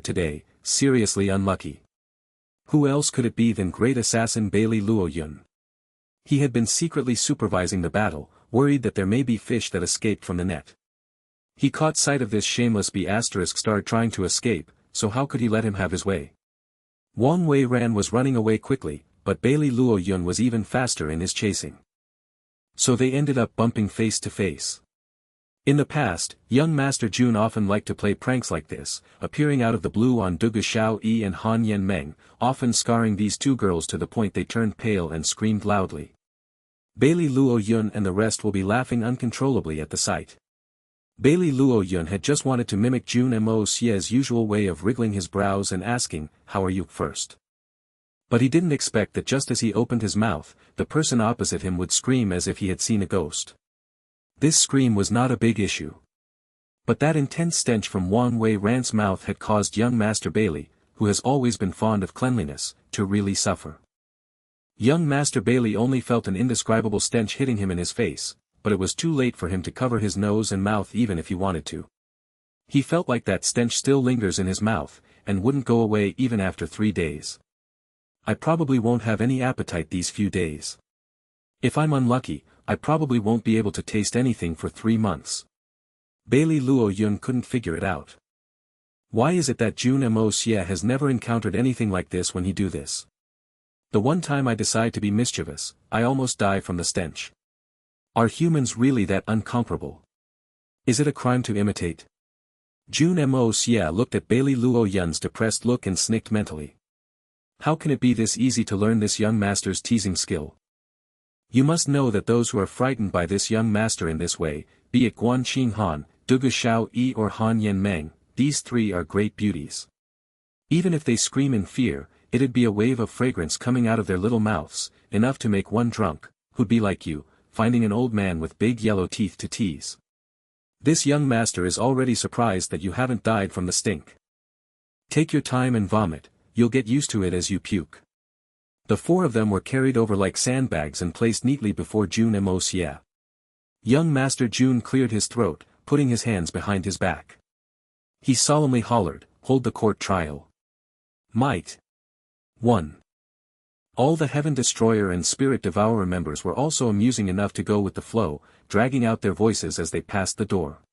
suffered today, seriously unlucky. Who else could it be than great assassin Bailey Luoyun? He had been secretly supervising the battle, worried that there may be fish that escaped from the net. He caught sight of this shameless B***star trying to escape, so how could he let him have his way? Wang Wei Ran was running away quickly, but Bailey Luoyun was even faster in his chasing. So they ended up bumping face to face. In the past, young Master Jun often liked to play pranks like this, appearing out of the blue on Dugu Xiao Yi and Han Yan Meng, often scarring these two girls to the point they turned pale and screamed loudly. Bailey Luoyun and the rest will be laughing uncontrollably at the sight. Bailey Luoyun had just wanted to mimic Jun Moxie's usual way of wriggling his brows and asking, "How are you?" first. But he didn't expect that just as he opened his mouth, the person opposite him would scream as if he had seen a ghost. This scream was not a big issue. But that intense stench from Wang Wei Ran's mouth had caused young Master Bailey, who has always been fond of cleanliness, to really suffer. Young Master Bailey only felt an indescribable stench hitting him in his face, but it was too late for him to cover his nose and mouth even if he wanted to. He felt like that stench still lingers in his mouth, and wouldn't go away even after 3 days. I probably won't have any appetite these few days. If I'm unlucky, I probably won't be able to taste anything for 3 months. Bailey Luoyun couldn't figure it out. Why is it that Jun Moxie has never encountered anything like this when he do this? The one time I decide to be mischievous, I almost die from the stench. Are humans really that unconquerable? Is it a crime to imitate? Jun Moxie looked at Bailey Luo Yun's depressed look and snicked mentally. How can it be this easy to learn this young master's teasing skill? You must know that those who are frightened by this young master in this way, be it Guan Qing Han, Dugu Xiao Yi or Han Yen Meng, these three are great beauties. Even if they scream in fear, it'd be a wave of fragrance coming out of their little mouths, enough to make one drunk, who'd be like you, finding an old man with big yellow teeth to tease. This young master is already surprised that you haven't died from the stink. Take your time and vomit, you'll get used to it as you puke. The four of them were carried over like sandbags and placed neatly before Jun Moxie. Young Master Jun cleared his throat, putting his hands behind his back. He solemnly hollered, "Hold the court trial." Might. 1. All the Heaven Destroyer and Spirit Devourer members were also amusing enough to go with the flow, dragging out their voices as they passed the door.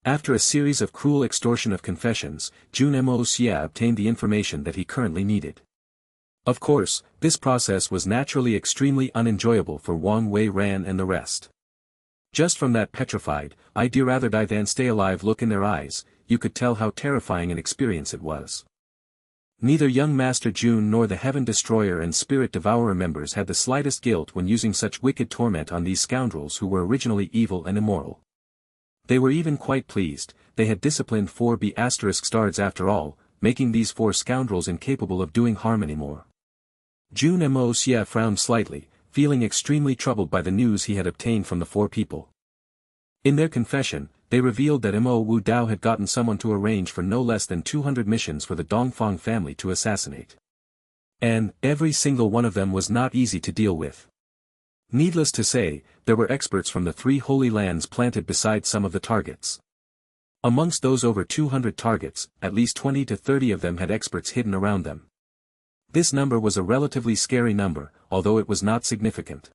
After a series of cruel extortion of confessions, Jun Moxie obtained the information that he currently needed. Of course, this process was naturally extremely unenjoyable for Wang Wei Ran and the rest. Just from that petrified, "I'd rather die than stay alive" look in their eyes, you could tell how terrifying an experience it was. Neither young Master Jun nor the Heaven Destroyer and Spirit Devourer members had the slightest guilt when using such wicked torment on these scoundrels who were originally evil and immoral. They were even quite pleased, they had disciplined 4B** stards after all, making these four scoundrels incapable of doing harm anymore. Jun Moxie frowned slightly, feeling extremely troubled by the news he had obtained from the four people. In their confession, they revealed that Mo Wu Dao had gotten someone to arrange for no less than 200 missions for the Dongfang family to assassinate. And, every single one of them was not easy to deal with. Needless to say, there were experts from the three holy lands planted beside some of the targets. Amongst those over 200 targets, at least 20 to 30 of them had experts hidden around them. This number was a relatively scary number, although it was not significant.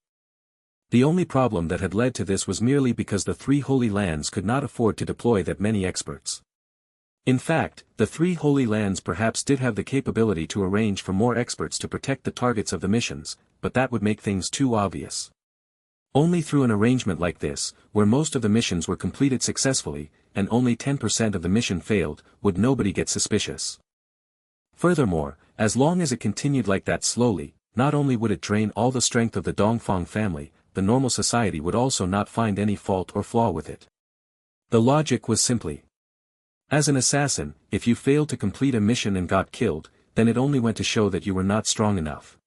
The only problem that had led to this was merely because the three holy lands could not afford to deploy that many experts. In fact, the three holy lands perhaps did have the capability to arrange for more experts to protect the targets of the missions, but that would make things too obvious. Only through an arrangement like this, where most of the missions were completed successfully, and only 10% of the mission failed, would nobody get suspicious. Furthermore, as long as it continued like that slowly, not only would it drain all the strength of the Dongfang family, the normal society would also not find any fault or flaw with it. The logic was simply: as an assassin, if you failed to complete a mission and got killed, then it only went to show that you were not strong enough.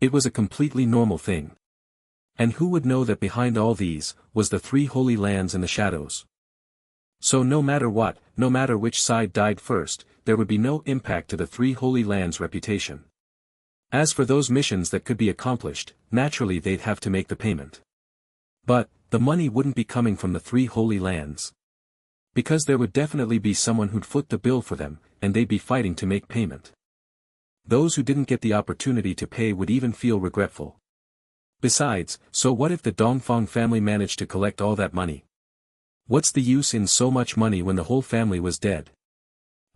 It was a completely normal thing. And who would know that behind all these, was the three holy lands in the shadows? So no matter what, no matter which side died first, there would be no impact to the three holy lands' reputation. As for those missions that could be accomplished, naturally they'd have to make the payment. But, the money wouldn't be coming from the three holy lands. Because there would definitely be someone who'd foot the bill for them, and they'd be fighting to make payment. Those who didn't get the opportunity to pay would even feel regretful. Besides, so what if the Dongfang family managed to collect all that money? What's the use in so much money when the whole family was dead?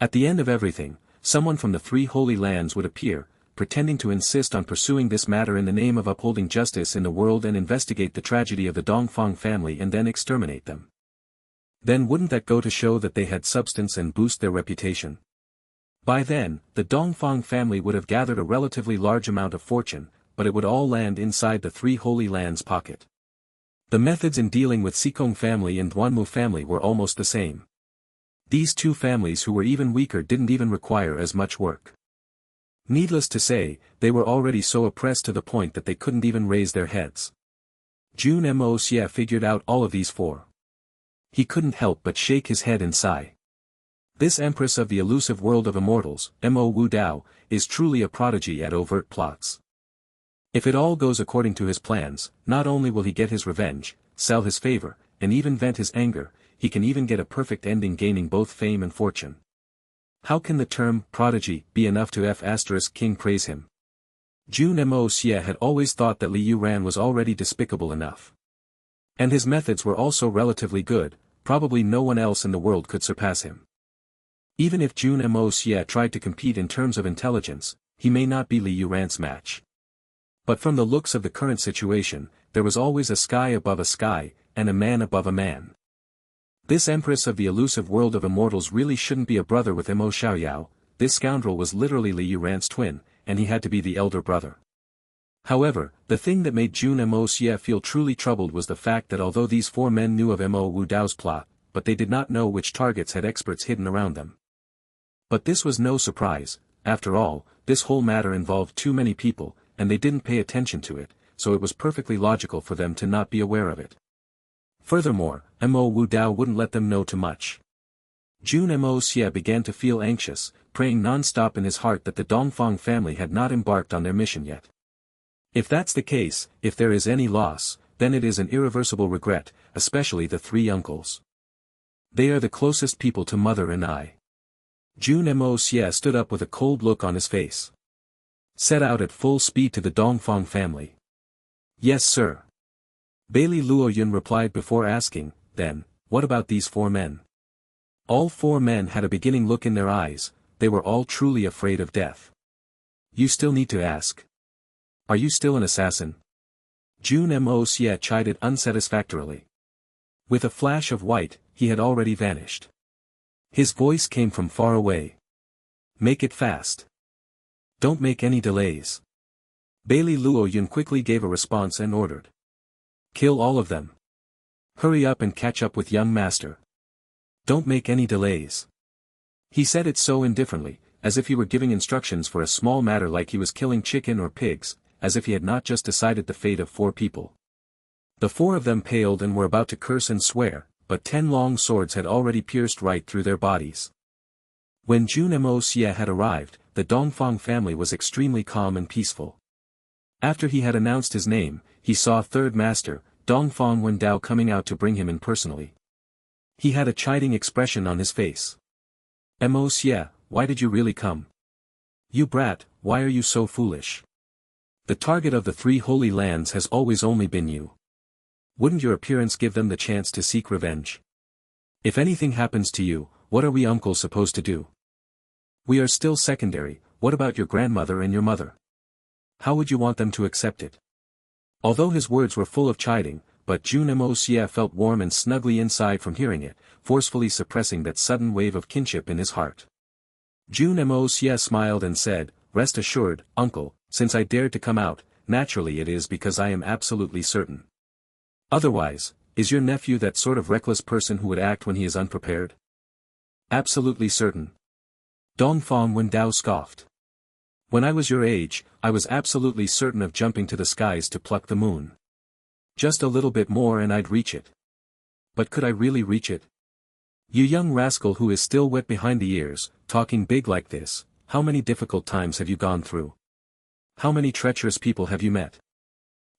At the end of everything, someone from the three holy lands would appear, pretending to insist on pursuing this matter in the name of upholding justice in the world and investigate the tragedy of the Dongfang family and then exterminate them. Then wouldn't that go to show that they had substance and boost their reputation? By then, the Dongfang family would have gathered a relatively large amount of fortune, but it would all land inside the three holy lands' pocket. The methods in dealing with Xikong family and Duanmu family were almost the same. These two families who were even weaker didn't even require as much work. Needless to say, they were already so oppressed to the point that they couldn't even raise their heads. Jun Moxie figured out all of these four. He couldn't help but shake his head and sigh. This empress of the elusive world of immortals, Mo Wu Dao, is truly a prodigy at overt plots. If it all goes according to his plans, not only will he get his revenge, sell his favor, and even vent his anger, he can even get a perfect ending, gaining both fame and fortune. How can the term prodigy be enough to King praise him? Jun Moxie had always thought that Liu Ran was already despicable enough. And his methods were also relatively good, probably no one else in the world could surpass him. Even if Jun Moxie tried to compete in terms of intelligence, he may not be Li Yuran's match. But from the looks of the current situation, there was always a sky above a sky, and a man above a man. This empress of the elusive world of immortals really shouldn't be a brother with Mo Xiaoyao. This scoundrel was literally Li Yuran's twin, and he had to be the elder brother. However, the thing that made Jun Moxie feel truly troubled was the fact that although these four men knew of Mo Wudao's plot, but they did not know which targets had experts hidden around them. But this was no surprise. After all, this whole matter involved too many people, and they didn't pay attention to it, so it was perfectly logical for them to not be aware of it. Furthermore, Mo Wudao wouldn't let them know too much. Jun Moxie began to feel anxious, praying non-stop in his heart that the Dongfang family had not embarked on their mission yet. If that's the case, if there is any loss, then it is an irreversible regret, especially the three uncles. They are the closest people to mother and I. Jun Moxie stood up with a cold look on his face. Set out at full speed to the Dongfang family. Yes, sir. Bailey Luoyun replied before asking, then, what about these four men? All four men had a beginning look in their eyes, they were all truly afraid of death. You still need to ask. Are you still an assassin? Jun Moxie chided unsatisfactorily. With a flash of white, he had already vanished. His voice came from far away. Make it fast. Don't make any delays. Bailey Luoyun quickly gave a response and ordered. Kill all of them. Hurry up and catch up with young master. Don't make any delays. He said it so indifferently, as if he were giving instructions for a small matter like he was killing chicken or pigs, as if he had not just decided the fate of 4 people. The 4 of them paled and were about to curse and swear, but 10 long swords had already pierced right through their bodies. When Jun Moxie had arrived, the Dongfang family was extremely calm and peaceful. After he had announced his name, he saw third master, Dongfang Wendao, coming out to bring him in personally. He had a chiding expression on his face. Moxie, why did you really come? You brat, why are you so foolish? The target of the 3 holy lands has always only been you. Wouldn't your appearance give them the chance to seek revenge? If anything happens to you, what are we uncles supposed to do? We are still secondary. What about your grandmother and your mother? How would you want them to accept it? Although his words were full of chiding, but Jun Moxie felt warm and snugly inside from hearing it, forcefully suppressing that sudden wave of kinship in his heart. Jun Moxie smiled and said, rest assured, uncle, since I dared to come out, naturally it is because I am absolutely certain. Otherwise, is your nephew that sort of reckless person who would act when he is unprepared? Absolutely certain. Dongfang Wendao scoffed. When I was your age, I was absolutely certain of jumping to the skies to pluck the moon. Just a little bit more and I'd reach it. But could I really reach it? You young rascal who is still wet behind the ears, talking big like this, how many difficult times have you gone through? How many treacherous people have you met?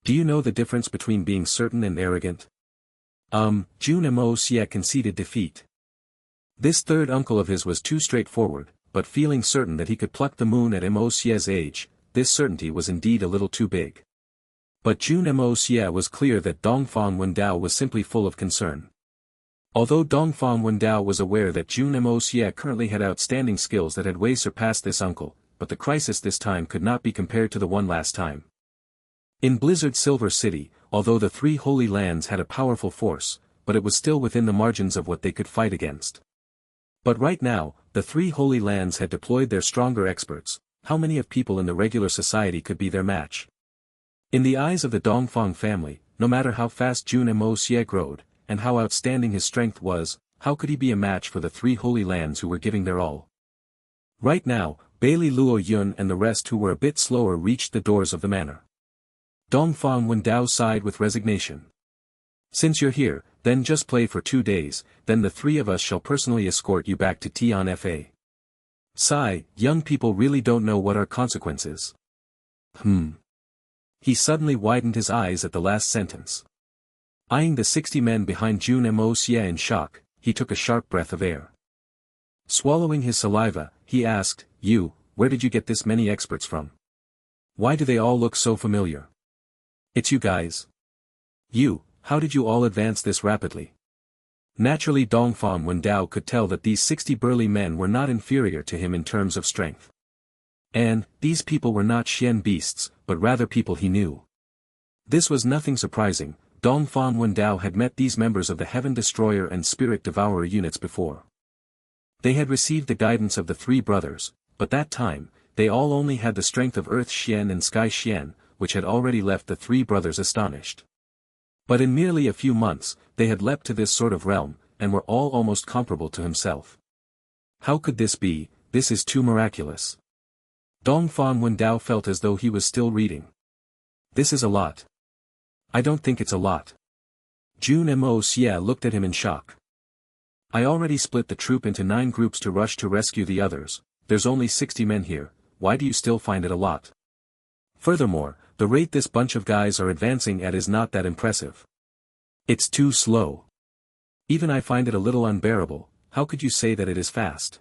Do you know the difference between being certain and arrogant? Jun Moxie conceded defeat. This third uncle of his was too straightforward, but feeling certain that he could pluck the moon at Moxie's age, this certainty was indeed a little too big. But Jun Moxie was clear that Dongfang Wendao was simply full of concern. Although Dongfang Wendao was aware that Jun Moxie currently had outstanding skills that had way surpassed this uncle, but the crisis this time could not be compared to the one last time. In Blizzard Silver City, although the 3 holy lands had a powerful force, but it was still within the margins of what they could fight against. But right now, the 3 holy lands had deployed their stronger experts. How many of people in the regular society could be their match? In the eyes of the Dongfang family, no matter how fast Jun Moxie growed, and how outstanding his strength was, how could he be a match for the 3 holy lands who were giving their all? Right now, Bailey Luoyun and the rest who were a bit slower reached the doors of the manor. Dongfang Wendao sighed with resignation. Since you're here, then just play for 2 days, then the 3 of us shall personally escort you back to Tian Fa. Sigh, young people really don't know what are consequences. He suddenly widened his eyes at the last sentence. Eyeing the 60 men behind Jun Moxie in shock, he took a sharp breath of air. Swallowing his saliva, he asked, you, where did you get this many experts from? Why do they all look so familiar? It's you guys. You, how did you all advance this rapidly? Naturally Dongfang Wendao could tell that these 60 burly men were not inferior to him in terms of strength. And, these people were not Xian beasts, but rather people he knew. This was nothing surprising, Dongfang Wendao had met these members of the Heaven Destroyer and Spirit Devourer units before. They had received the guidance of the three brothers, but that time, they all only had the strength of Earth Xian and Sky Xian, which had already left the three brothers astonished. But in merely a few months, they had leapt to this sort of realm, and were all almost comparable to himself. How could this be? This is too miraculous. Dongfang Wendao felt as though he was still reading. This is a lot. I don't think it's a lot. Jun Moxie looked at him in shock. I already split the troop into 9 groups to rush to rescue the others, there's only 60 men here, why do you still find it a lot? Furthermore, the rate this bunch of guys are advancing at is not that impressive. It's too slow. Even I find it a little unbearable, how could you say that it is fast?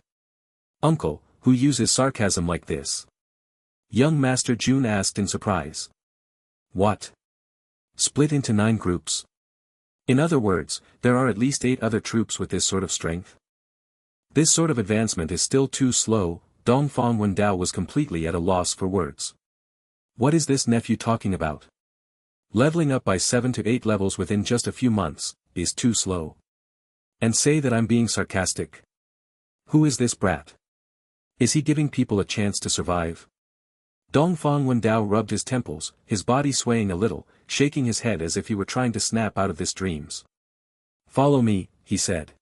Uncle, who uses sarcasm like this? Young Master Jun asked in surprise. What? Split into 9 groups? In other words, there are at least 8 other troops with this sort of strength? This sort of advancement is still too slow, Dongfang Wendao was completely at a loss for words. What is this nephew talking about? Leveling up by 7 to 8 levels within just a few months, is too slow. And say that I'm being sarcastic. Who is this brat? Is he giving people a chance to survive? Dongfang Wendao rubbed his temples, his body swaying a little, shaking his head as if he were trying to snap out of this dreams. Follow me, he said.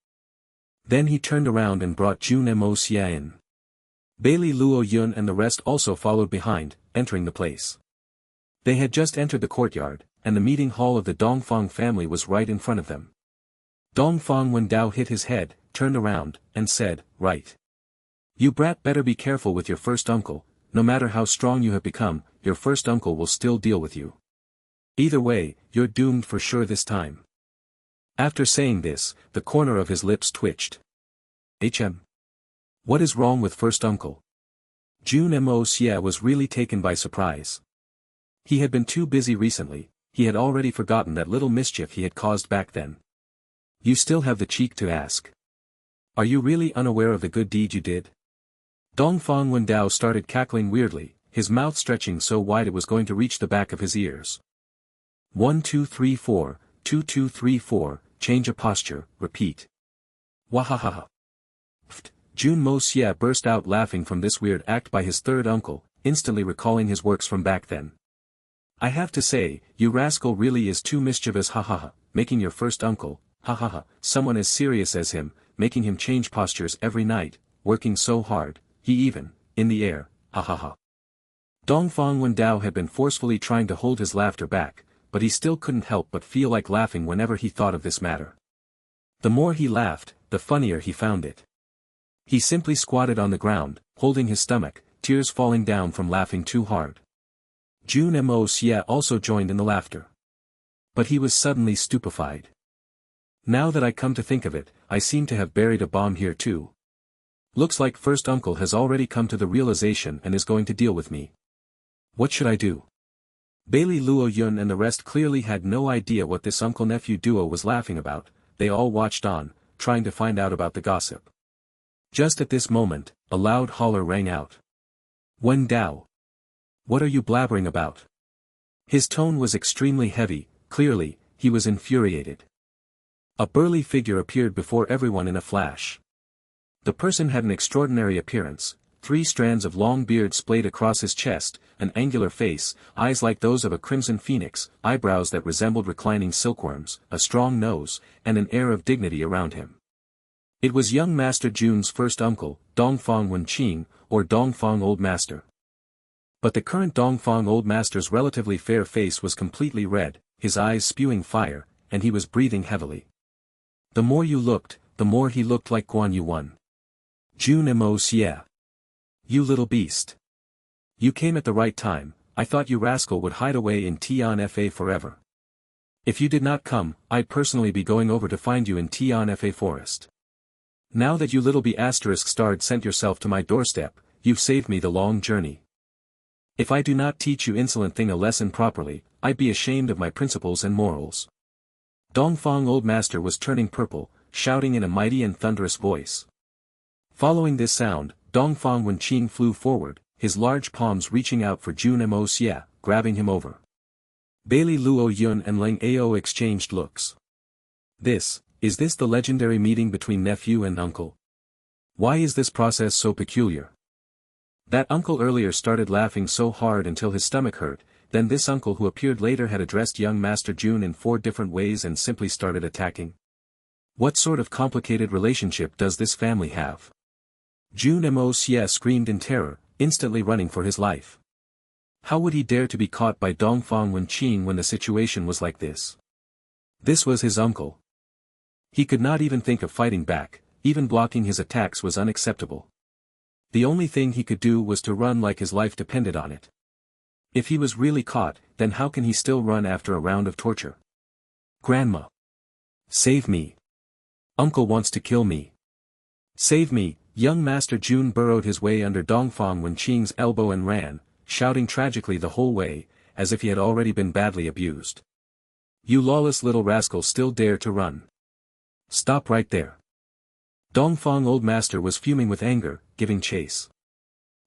Then he turned around and brought Jun Moxie in. Bailey Luo Yun and the rest also followed behind, entering the place. They had just entered the courtyard, and the meeting hall of the Dongfang family was right in front of them. Dongfang Wendao hit his head, turned around, and said, right. You brat better be careful with your first uncle, no matter how strong you have become, your first uncle will still deal with you. Either way, you're doomed for sure this time. After saying this, the corner of his lips twitched. What is wrong with first uncle? Jun Moxie was really taken by surprise. He had been too busy recently, he had already forgotten that little mischief he had caused back then. You still have the cheek to ask. Are you really unaware of the good deed you did? Dongfang Wendao started cackling weirdly, his mouth stretching so wide it was going to reach the back of his ears. 1 2 3 4, 2 2 3 4, change a posture, repeat. Wahahaha. Jun Moxie burst out laughing from this weird act by his third uncle, instantly recalling his works from back then. I have to say, you rascal really is too mischievous hahaha, making your first uncle, hahaha, someone as serious as him, making him change postures every night, working so hard, he even, in the air, hahaha. Dongfang Wendao had been forcefully trying to hold his laughter back, but he still couldn't help but feel like laughing whenever he thought of this matter. The more he laughed, the funnier he found it. He simply squatted on the ground, holding his stomach, tears falling down from laughing too hard. Jun Moxie also joined in the laughter. But he was suddenly stupefied. Now that I come to think of it, I seem to have buried a bomb here too. Looks like first uncle has already come to the realization and is going to deal with me. What should I do? Bailey Luo Yun and the rest clearly had no idea what this uncle-nephew duo was laughing about, they all watched on, trying to find out about the gossip. Just at this moment, a loud holler rang out. Wendao! What are you blabbering about? His tone was extremely heavy, clearly, he was infuriated. A burly figure appeared before everyone in a flash. The person had an extraordinary appearance, 3 strands of long beard splayed across his chest, an angular face, eyes like those of a crimson phoenix, eyebrows that resembled reclining silkworms, a strong nose, and an air of dignity around him. It was young Master Jun's first uncle, Dongfang Wenqing, or Dongfang Old Master. But the current Dongfang Old Master's relatively fair face was completely red, his eyes spewing fire, and he was breathing heavily. The more you looked, the more he looked like Guan Yuan. Jun Moxie. You little beast. You came at the right time, I thought you rascal would hide away in Tian Fa forever. If you did not come, I'd personally be going over to find you in Tian Fa forest. Now that you little *** sent yourself to my doorstep, you've saved me the long journey. If I do not teach you insolent thing a lesson properly, I'd be ashamed of my principles and morals. Dongfang Old Master was turning purple, shouting in a mighty and thunderous voice. Following this sound, Dongfang Wenqing flew forward, his large palms reaching out for Jun Moxie, grabbing him over. Bailey Luo Yun and Leng Ao exchanged looks. Is this the legendary meeting between nephew and uncle? Why is this process so peculiar? That uncle earlier started laughing so hard until his stomach hurt, then this uncle who appeared later had addressed young Master Jun in 4 different ways and simply started attacking. What sort of complicated relationship does this family have? Jun Moxie screamed in terror, instantly running for his life. How would he dare to be caught by Dongfang Wenqing when the situation was like this? This was his uncle. He could not even think of fighting back, even blocking his attacks was unacceptable. The only thing he could do was to run like his life depended on it. If he was really caught, then how can he still run after a round of torture? Grandma! Save me! Uncle wants to kill me! Save me! Young Master Jun burrowed his way under Dongfang Wenqing's elbow and ran, shouting tragically the whole way, as if he had already been badly abused. You lawless little rascal still dare to run. Stop right there. Dongfang Old Master was fuming with anger, giving chase.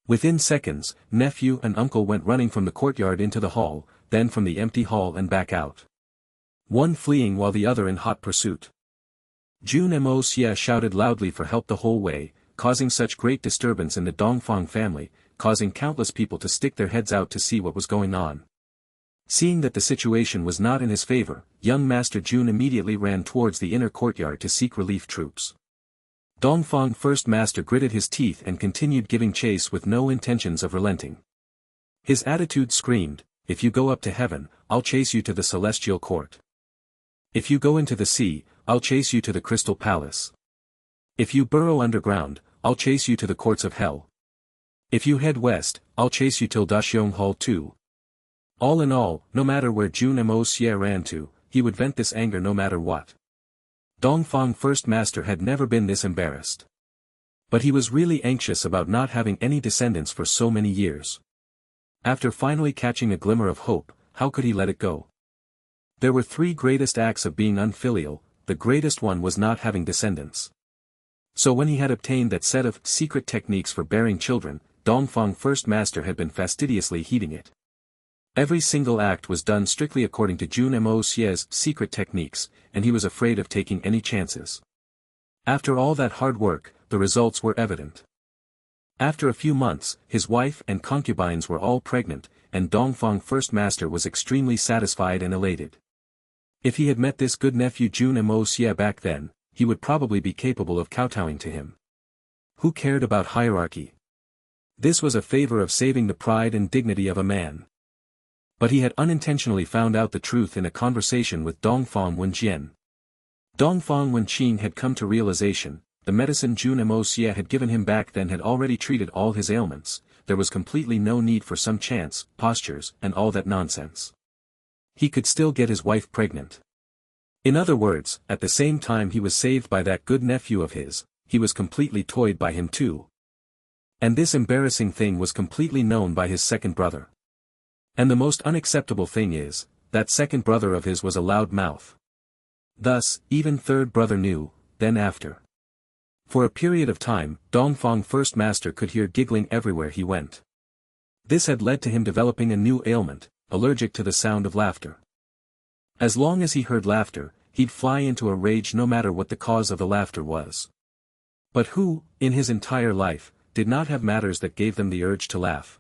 Within seconds, nephew and uncle went running from the courtyard into the hall, then from the empty hall and back out. One fleeing while the other in hot pursuit. Jun Moxie shouted loudly for help the whole way, causing such great disturbance in the Dongfang family, causing countless people to stick their heads out to see what was going on. Seeing that the situation was not in his favor, young Master Jun immediately ran towards the inner courtyard to seek relief troops. Dongfang First Master gritted his teeth and continued giving chase with no intentions of relenting. His attitude screamed, if you go up to heaven, I'll chase you to the celestial court. If you go into the sea, I'll chase you to the crystal palace. If you burrow underground, I'll chase you to the courts of hell. If you head west, I'll chase you till Dashyong Hall too. All in all, no matter where Jun Moxie ran to, he would vent this anger no matter what. Dongfang First Master had never been this embarrassed. But he was really anxious about not having any descendants for so many years. After finally catching a glimmer of hope, how could he let it go? There were 3 greatest acts of being unfilial, the greatest one was not having descendants. So when he had obtained that set of secret techniques for bearing children, Dongfang First Master had been fastidiously heeding it. Every single act was done strictly according to Jun Moxie's secret techniques, and he was afraid of taking any chances. After all that hard work, the results were evident. After a few months, his wife and concubines were all pregnant, and Dongfang First Master was extremely satisfied and elated. If he had met this good nephew Jun Moxie back then, he would probably be capable of kowtowing to him. Who cared about hierarchy? This was a favor of saving the pride and dignity of a man. But he had unintentionally found out the truth in a conversation with Dongfang Wenqing. Dongfang Wenqing had come to realization, the medicine Jun Moxie had given him back then had already treated all his ailments, there was completely no need for some chance, postures, and all that nonsense. He could still get his wife pregnant. In other words, at the same time he was saved by that good nephew of his, he was completely toyed by him too. And this embarrassing thing was completely known by his second brother. And the most unacceptable thing is, that second brother of his was a loud mouth. Thus, even third brother knew, then after. For a period of time, Dongfang First Master could hear giggling everywhere he went. This had led to him developing a new ailment, allergic to the sound of laughter. As long as he heard laughter, he'd fly into a rage no matter what the cause of the laughter was. But who, in his entire life, did not have matters that gave them the urge to laugh?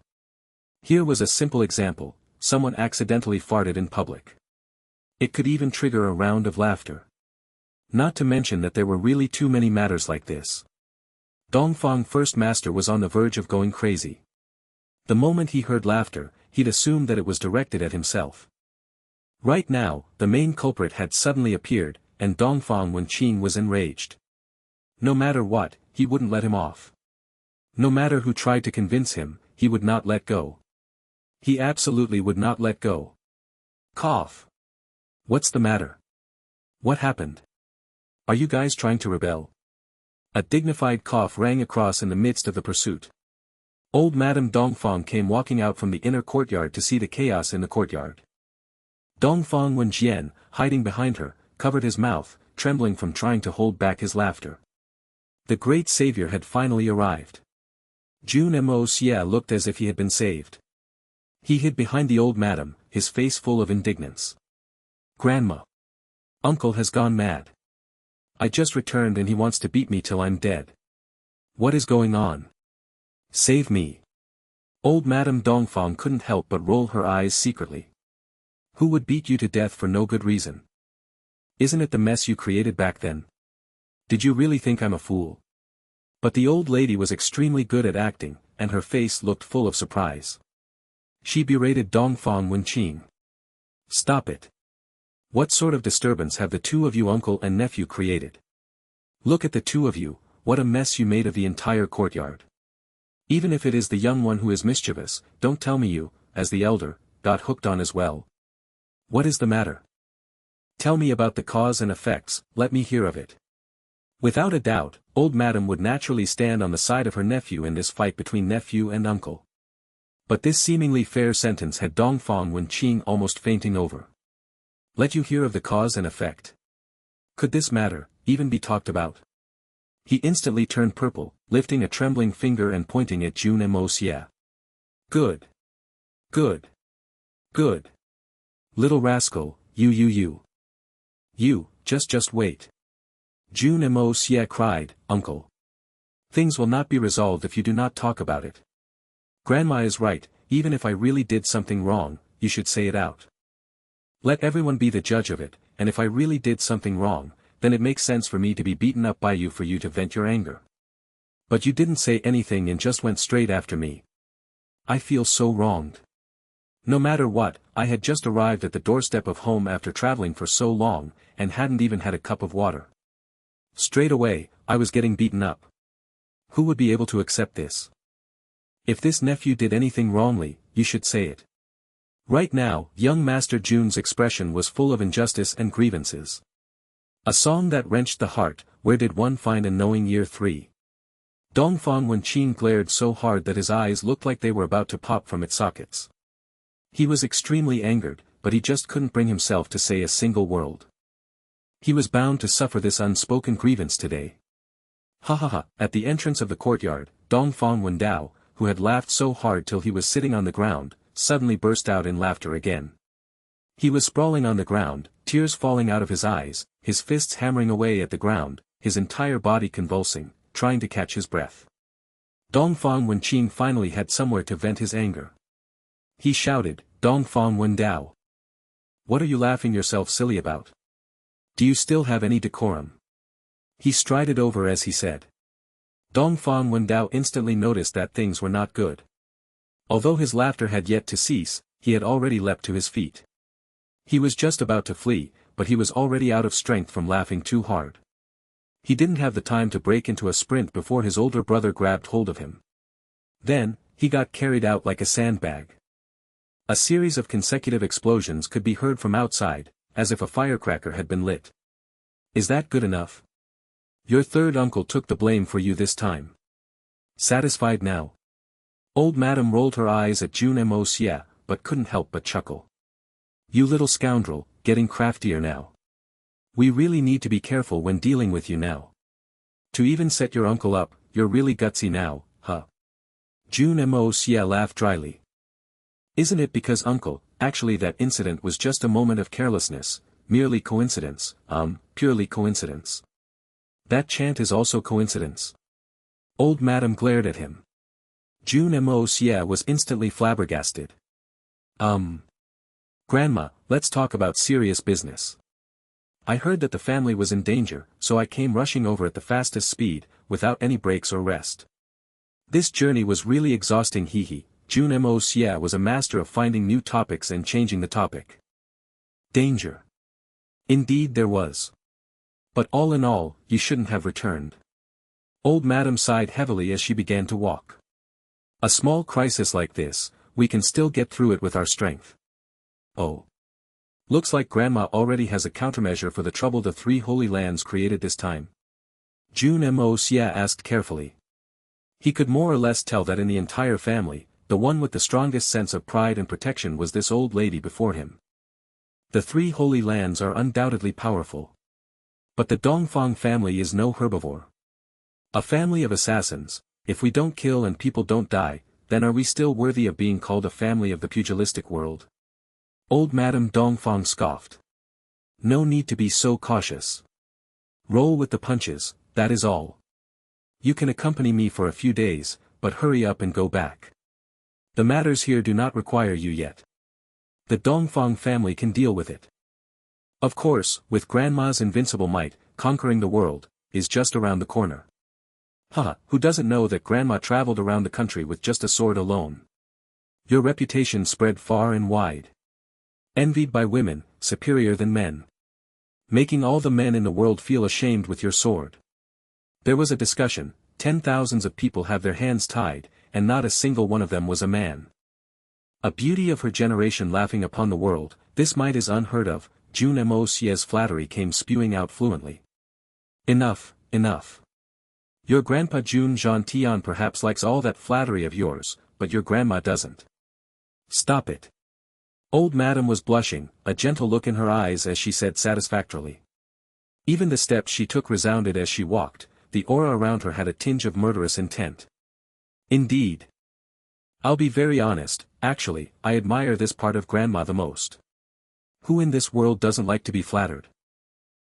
Here was a simple example, someone accidentally farted in public. It could even trigger a round of laughter. Not to mention that there were really too many matters like this. Dongfang First Master was on the verge of going crazy. The moment he heard laughter, he'd assumed that it was directed at himself. Right now, the main culprit had suddenly appeared, and Dongfang Wenqing was enraged. No matter what, he wouldn't let him off. No matter who tried to convince him, he would not let go. He absolutely would not let go. Cough. What's the matter? What happened? Are you guys trying to rebel? A dignified cough rang across in the midst of the pursuit. Old Madame Dongfang came walking out from the inner courtyard to see the chaos in the courtyard. Dongfang Wenqing, hiding behind her, covered his mouth, trembling from trying to hold back his laughter. The great savior had finally arrived. Jun Moxie looked as if he had been saved. He hid behind the old madam, his face full of indignance. "Grandma. Uncle has gone mad. I just returned and he wants to beat me till I'm dead. What is going on? Save me." Old Madame Dongfang couldn't help but roll her eyes secretly. "Who would beat you to death for no good reason? Isn't it the mess you created back then? Did you really think I'm a fool?" But the old lady was extremely good at acting, and her face looked full of surprise. She berated Dongfang Wenqing. "Stop it. What sort of disturbance have the two of you uncle and nephew created? Look at the two of you, what a mess you made of the entire courtyard. Even if it is the young one who is mischievous, don't tell me you, as the elder, got hooked on as well. What is the matter? Tell me about the cause and effects, let me hear of it." Without a doubt, old madam would naturally stand on the side of her nephew in this fight between nephew and uncle. But this seemingly fair sentence had Dongfang Wenqing almost fainting over. Let you hear of the cause and effect? Could this matter even be talked about? He instantly turned purple, lifting a trembling finger and pointing at Jun Moxie. Good. Good. Good. Little rascal, you. You, just wait. Jun Moxie cried, "Uncle. Things will not be resolved if you do not talk about it. Grandma is right, even if I really did something wrong, you should say it out. Let everyone be the judge of it, and if I really did something wrong, then it makes sense for me to be beaten up by you for you to vent your anger. But you didn't say anything and just went straight after me. I feel so wronged. No matter what, I had just arrived at the doorstep of home after traveling for so long, and hadn't even had a cup of water. Straight away, I was getting beaten up. Who would be able to accept this? If this nephew did anything wrongly, you should say it." Right now, young Master Jun's expression was full of injustice and grievances. A song that wrenched the heart, Where Did One Find a Knowing Year 3. Dongfang Wenqing glared so hard that his eyes looked like they were about to pop from its sockets. He was extremely angered, but he just couldn't bring himself to say a single word. He was bound to suffer this unspoken grievance today. Ha ha ha! At the entrance of the courtyard, Dongfang Wendao, who had laughed so hard till he was sitting on the ground, suddenly burst out in laughter again. He was sprawling on the ground, tears falling out of his eyes, his fists hammering away at the ground, his entire body convulsing, trying to catch his breath. Dongfang Wenqing finally had somewhere to vent his anger. He shouted, "Dongfang Wendao! What are you laughing yourself silly about? Do you still have any decorum?" He strided over as he said. Dongfang Wendao instantly noticed that things were not good. Although his laughter had yet to cease, he had already leapt to his feet. He was just about to flee, but he was already out of strength from laughing too hard. He didn't have the time to break into a sprint before his older brother grabbed hold of him. Then, he got carried out like a sandbag. A series of consecutive explosions could be heard from outside, as if a firecracker had been lit. Is that good enough? Your third uncle took the blame for you this time. Satisfied now? Old Madam rolled her eyes at Jun Moxie, but couldn't help but chuckle. You little scoundrel, getting craftier now. We really need to be careful when dealing with you now. To even set your uncle up, you're really gutsy now, huh? Jun Moxie laughed dryly. Isn't it because uncle, actually that incident was just a moment of carelessness, merely coincidence, purely coincidence. That chant is also coincidence. Old Madam glared at him. Jun Moxie was instantly flabbergasted. Grandma, let's talk about serious business. I heard that the family was in danger, so I came rushing over at the fastest speed, without any breaks or rest. This journey was really exhausting. Jun Moxie was a master of finding new topics and changing the topic. Danger. Indeed there was. But all in all, you shouldn't have returned. Old Madam sighed heavily as she began to walk. A small crisis like this, we can still get through it with our strength. Oh. Looks like Grandma already has a countermeasure for the trouble the three holy lands created this time. Jun Moxie asked carefully. He could more or less tell that in the entire family, the one with the strongest sense of pride and protection was this old lady before him. The three holy lands are undoubtedly powerful. But the Dongfang family is no herbivore. A family of assassins. If we don't kill and people don't die, then are we still worthy of being called a family of the pugilistic world? Old Madame Dongfang scoffed. No need to be so cautious. Roll with the punches, that is all. You can accompany me for a few days, but hurry up and go back. The matters here do not require you yet. The Dongfang family can deal with it. Of course, with Grandma's invincible might, conquering the world, is just around the corner. Haha, who doesn't know that Grandma traveled around the country with just a sword alone? Your reputation spread far and wide. Envied by women, superior than men. Making all the men in the world feel ashamed with your sword. There was a discussion, 10,000s of people have their hands tied, and not a single one of them was a man. A beauty of her generation laughing upon the world, this might is unheard of. Jun Moxie's flattery came spewing out fluently. Enough, enough. Your grandpa Jun Tian perhaps likes all that flattery of yours, but your grandma doesn't. Stop it. Old Madam was blushing, a gentle look in her eyes as she said satisfactorily. Even the steps she took resounded as she walked, the aura around her had a tinge of murderous intent. Indeed. I'll be very honest, actually, I admire this part of Grandma the most. Who in this world doesn't like to be flattered?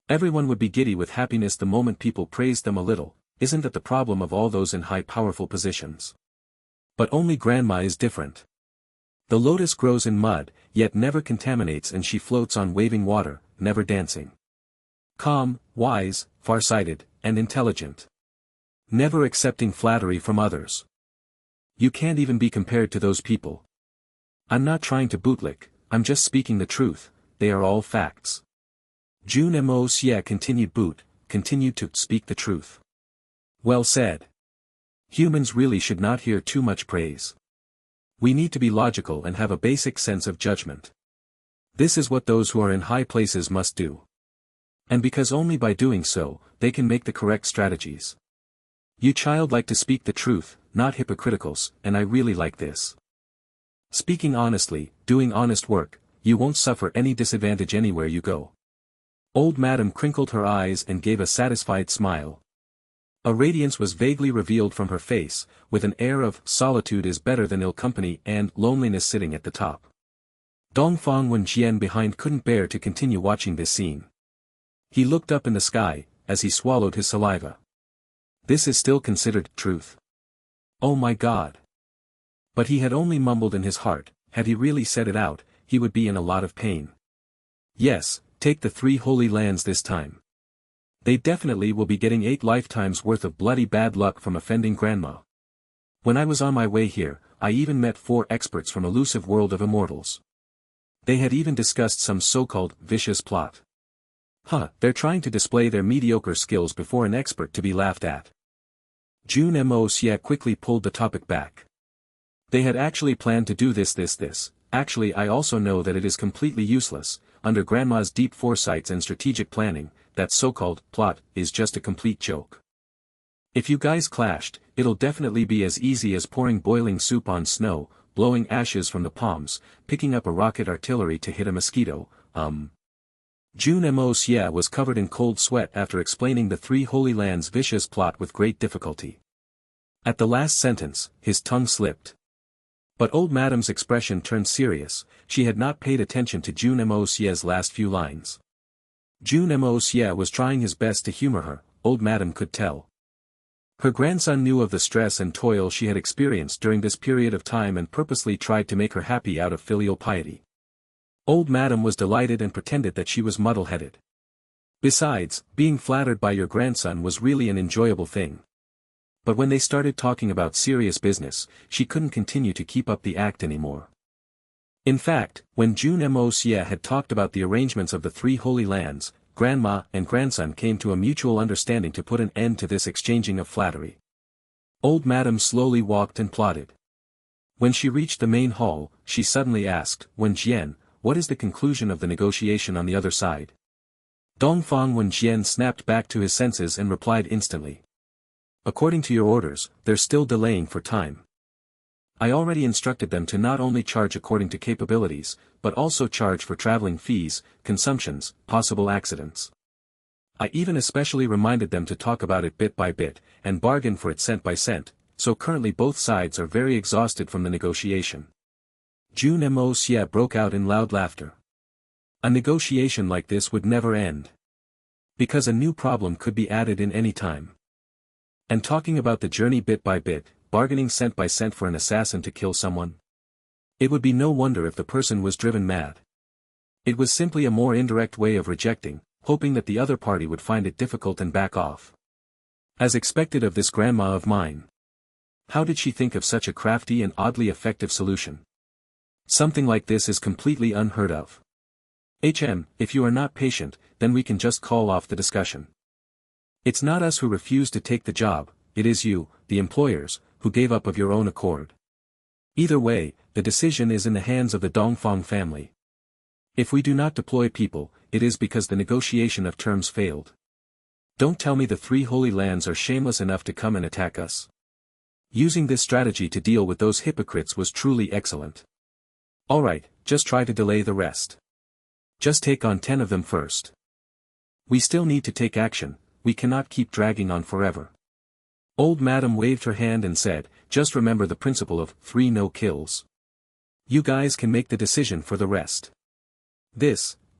Everyone would be giddy with happiness the moment people praised them a little, isn't that the problem of all those in high powerful positions? But only Grandma is different. The lotus grows in mud, yet never contaminates, and she floats on waving water, never dancing. Calm, wise, far-sighted, and intelligent. Never accepting flattery from others. You can't even be compared to those people. I'm not trying to bootlick, I'm just speaking the truth, they are all facts. Jun Moxie continued to speak the truth. Well said. Humans really should not hear too much praise. We need to be logical and have a basic sense of judgment. This is what those who are in high places must do. And because only by doing so, they can make the correct strategies. You child like to speak the truth, not hypocriticals, and I really like this. Speaking honestly, doing honest work, you won't suffer any disadvantage anywhere you go. Old Madam crinkled her eyes and gave a satisfied smile. A radiance was vaguely revealed from her face, with an air of solitude is better than ill company and loneliness sitting at the top. Dongfang Wenjian behind couldn't bear to continue watching this scene. He looked up in the sky, as he swallowed his saliva. This is still considered truth. Oh my God. But he had only mumbled in his heart, had he really said it out, he would be in a lot of pain. Yes, take the 3 holy lands this time. They definitely will be getting 8 lifetimes worth of bloody bad luck from offending Grandma. When I was on my way here, I even met 4 experts from elusive world of immortals. They had even discussed some so-called vicious plot. They're trying to display their mediocre skills before an expert to be laughed at. Jun Moxie quickly pulled the topic back. They had actually planned to do this. Actually, I also know that it is completely useless. Under Grandma's deep foresights and strategic planning, that so-called plot is just a complete joke. If you guys clashed, it'll definitely be as easy as pouring boiling soup on snow, blowing ashes from the palms, picking up a rocket artillery to hit a mosquito. Jun Moxie was covered in cold sweat after explaining the 3 Holy Lands' vicious plot with great difficulty. At the last sentence, his tongue slipped. But old Madam's expression turned serious, she had not paid attention to Jun Moxie's last few lines. Jun Moxie was trying his best to humor her, old Madam could tell. Her grandson knew of the stress and toil she had experienced during this period of time and purposely tried to make her happy out of filial piety. Old Madam was delighted and pretended that she was muddle-headed. Besides, being flattered by your grandson was really an enjoyable thing. But when they started talking about serious business, she couldn't continue to keep up the act anymore. In fact, when Jun Moxie had talked about the arrangements of the 3 Holy Lands, Grandma and grandson came to a mutual understanding to put an end to this exchanging of flattery. Old Madam slowly walked and plodded. When she reached the main hall, she suddenly asked, Wenjian, what is the conclusion of the negotiation on the other side? Dongfang Wenjian snapped back to his senses and replied instantly. According to your orders, they're still delaying for time. I already instructed them to not only charge according to capabilities, but also charge for traveling fees, consumptions, possible accidents. I even especially reminded them to talk about it bit by bit, and bargain for it cent by cent, so currently both sides are very exhausted from the negotiation. Jun Moxie broke out in loud laughter. A negotiation like this would never end. Because a new problem could be added in any time. And talking about the journey bit by bit, bargaining cent by cent for an assassin to kill someone? It would be no wonder if the person was driven mad. It was simply a more indirect way of rejecting, hoping that the other party would find it difficult and back off. As expected of this grandma of mine. How did she think of such a crafty and oddly effective solution? Something like this is completely unheard of. If you are not patient, then we can just call off the discussion. It's not us who refuse to take the job, it is you, the employers, who gave up of your own accord. Either way, the decision is in the hands of the Dongfang family. If we do not deploy people, it is because the negotiation of terms failed. Don't tell me the three holy lands are shameless enough to come and attack us. Using this strategy to deal with those hypocrites was truly excellent. Alright, just try to delay the rest. Just take on 10 of them first. We still need to take action, we cannot keep dragging on forever. Old Madam waved her hand and said, just remember the principle of 3 no kills. You guys can make the decision for the rest.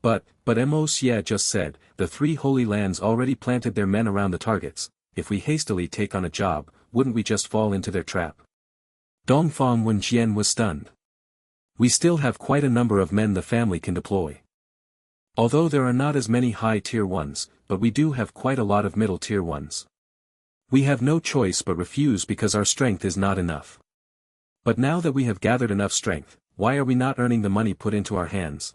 But Moxie just said, the 3 holy lands already planted their men around the targets, if we hastily take on a job, wouldn't we just fall into their trap? Dongfang Wenjian was stunned. We still have quite a number of men the family can deploy. Although there are not as many high-tier ones, but we do have quite a lot of middle-tier ones. We have no choice but refuse because our strength is not enough. But now that we have gathered enough strength, why are we not earning the money put into our hands?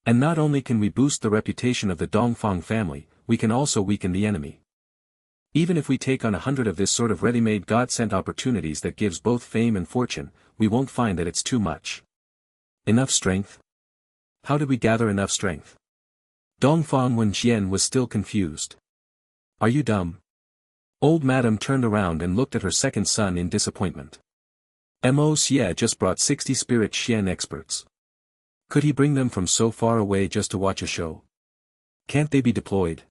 And not only can we boost the reputation of the Dongfang family, we can also weaken the enemy. Even if we take on 100 of this sort of ready-made God-sent opportunities that gives both fame and fortune, we won't find that it's too much. Enough strength? How did we gather enough strength? Dongfang Wenjian was still confused. Are you dumb? Old Madam turned around and looked at her second son in disappointment. Moxie just brought 60 spirit Xian experts. Could he bring them from so far away just to watch a show? Can't they be deployed?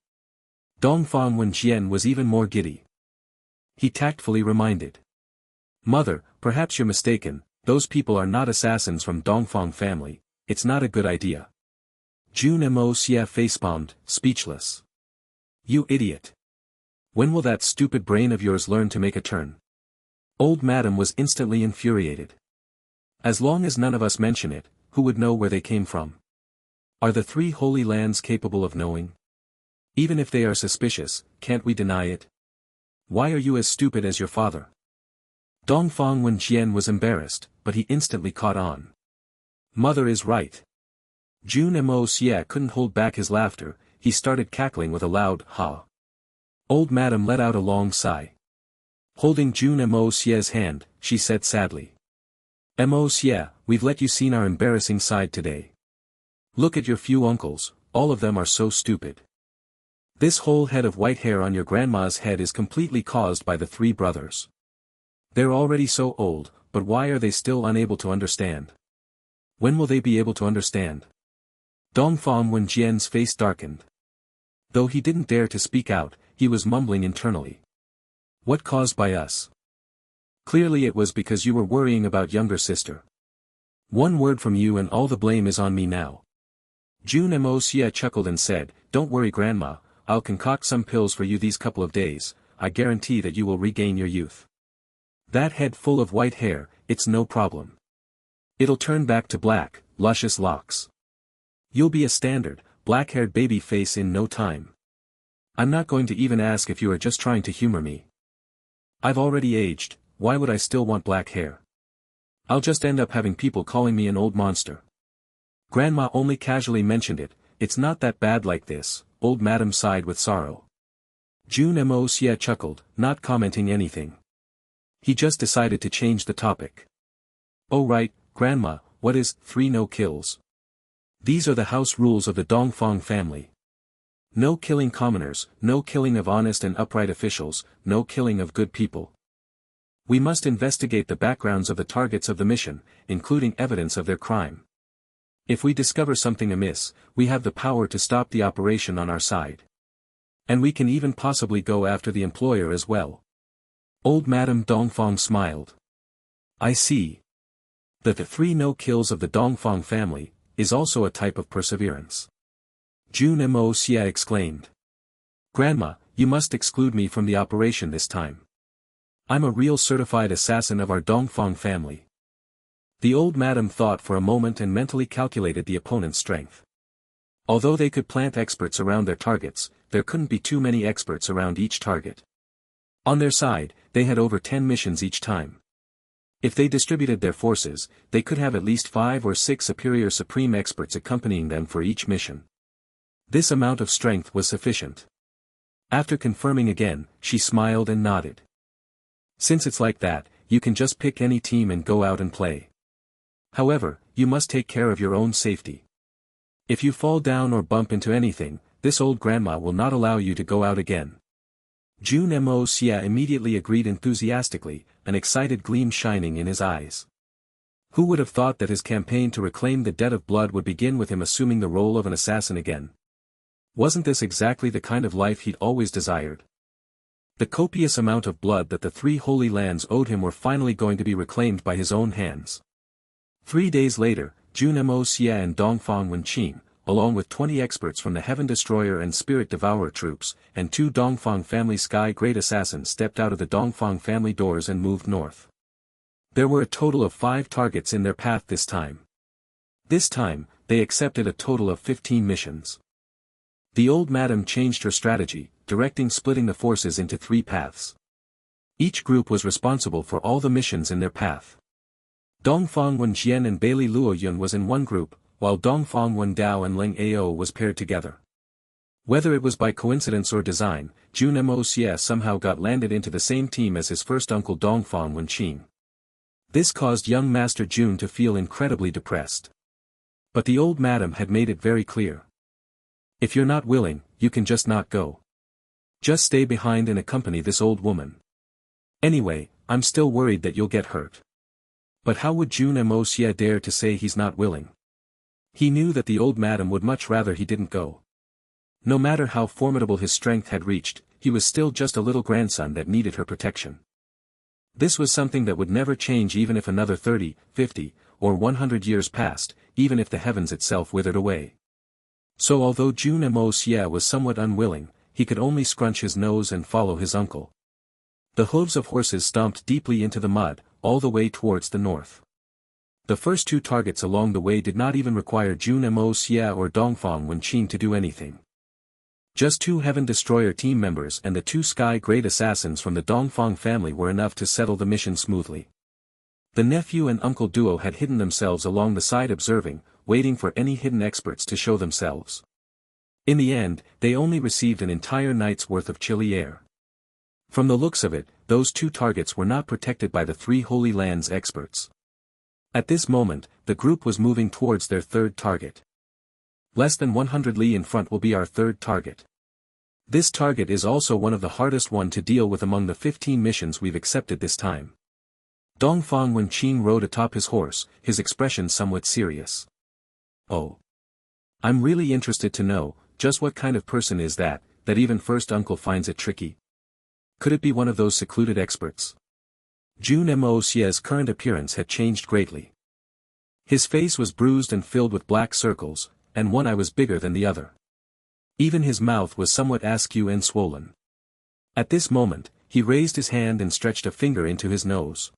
Dongfang Wenjian was even more giddy. He tactfully reminded. Mother, perhaps you're mistaken, those people are not assassins from Dongfang family, it's not a good idea. Jun Moxie facepalmed, speechless. You idiot. When will that stupid brain of yours learn to make a turn? Old Madam was instantly infuriated. As long as none of us mention it, who would know where they came from? Are the 3 holy lands capable of knowing? Even if they are suspicious, can't we deny it? Why are you as stupid as your father? Dongfang Wenjian was embarrassed, but he instantly caught on. Mother is right. Jun Moxie couldn't hold back his laughter, he started cackling with a loud ha. Old Madam let out a long sigh. Holding Jun Moxie's hand, she said sadly. Moxie, we've let you see our embarrassing side today. Look at your few uncles, all of them are so stupid. This whole head of white hair on your grandma's head is completely caused by the 3 brothers. They're already so old, but why are they still unable to understand? When will they be able to understand? Dongfang Wenjian's face darkened. Though he didn't dare to speak out, he was mumbling internally. What caused by us? Clearly it was because you were worrying about younger sister. One word from you and all the blame is on me now. Jun Moxie chuckled and said, don't worry grandma, I'll concoct some pills for you these couple of days, I guarantee that you will regain your youth. That head full of white hair, it's no problem. It'll turn back to black, luscious locks. You'll be a standard, black-haired baby face in no time. I'm not going to even ask if you are just trying to humor me. I've already aged, why would I still want black hair? I'll just end up having people calling me an old monster. Grandma only casually mentioned it, it's not that bad like this, Old Madam sighed with sorrow. Jun Moxie chuckled, not commenting anything. He just decided to change the topic. Oh right, Grandma, what is 3 no kills? These are the house rules of the Dongfang family. No killing commoners, no killing of honest and upright officials, no killing of good people. We must investigate the backgrounds of the targets of the mission, including evidence of their crime. If we discover something amiss, we have the power to stop the operation on our side. And we can even possibly go after the employer as well. Old Madame Dongfang smiled. I see. That the 3 no-kills of the Dongfang family is also a type of perseverance. Jun Moxie exclaimed. Grandma, you must exclude me from the operation this time. I'm a real certified assassin of our Dongfang family. The old madam thought for a moment and mentally calculated the opponent's strength. Although they could plant experts around their targets, there couldn't be too many experts around each target. On their side, they had over 10 missions each time. If they distributed their forces, they could have at least 5 or 6 superior supreme experts accompanying them for each mission. This amount of strength was sufficient. After confirming again, she smiled and nodded. Since it's like that, you can just pick any team and go out and play. However, you must take care of your own safety. If you fall down or bump into anything, this old grandma will not allow you to go out again. Jun Moxie immediately agreed enthusiastically, an excited gleam shining in his eyes. Who would have thought that his campaign to reclaim the debt of blood would begin with him assuming the role of an assassin again? Wasn't this exactly the kind of life he'd always desired? The copious amount of blood that the 3 holy lands owed him were finally going to be reclaimed by his own hands. 3 days later, Jun Moxie and Dongfang Wenqing, along with 20 experts from the Heaven Destroyer and Spirit Devourer troops, and 2 Dongfang family Sky Great Assassins stepped out of the Dongfang family doors and moved north. There were a total of 5 targets in their path this time. This time, they accepted a total of 15 missions. The old madam changed her strategy, directing splitting the forces into 3 paths. Each group was responsible for all the missions in their path. Dongfang Wenjian and Bailey Luoyun was in one group, while Dongfang Wendao and Ling Ao was paired together. Whether it was by coincidence or design, Jun Moxie somehow got landed into the same team as his first uncle Dongfang Wenqing. This caused young Master Jun to feel incredibly depressed. But the old madam had made it very clear. If you're not willing, you can just not go. Just stay behind and accompany this old woman. Anyway, I'm still worried that you'll get hurt. But how would Jun Moxie dare to say he's not willing? He knew that the old madam would much rather he didn't go. No matter how formidable his strength had reached, he was still just a little grandson that needed her protection. This was something that would never change even if another 30, 50, or 100 years passed, even if the heavens itself withered away. So although Jun Moxie was somewhat unwilling, he could only scrunch his nose and follow his uncle. The hooves of horses stomped deeply into the mud, all the way towards the north. The first 2 targets along the way did not even require Jun Moxie or Dongfang Wenqing to do anything. Just 2 Heaven Destroyer team members and the 2 Sky Great Assassins from the Dongfang family were enough to settle the mission smoothly. The nephew and uncle duo had hidden themselves along the side observing, waiting for any hidden experts to show themselves. In the end, they only received an entire night's worth of chilly air. From the looks of it, those 2 targets were not protected by the 3 Holy Lands experts. At this moment, the group was moving towards their 3rd target. Less than 100 li in front will be our 3rd target. This target is also one of the hardest one to deal with among the 15 missions we've accepted this time. Dongfang Wenqing rode atop his horse, his expression somewhat serious. Oh. I'm really interested to know, just what kind of person is that even first uncle finds it tricky? Could it be one of those secluded experts? Jun Moxie's current appearance had changed greatly. His face was bruised and filled with black circles, and one eye was bigger than the other. Even his mouth was somewhat askew and swollen. At this moment, he raised his hand and stretched a finger into his nose.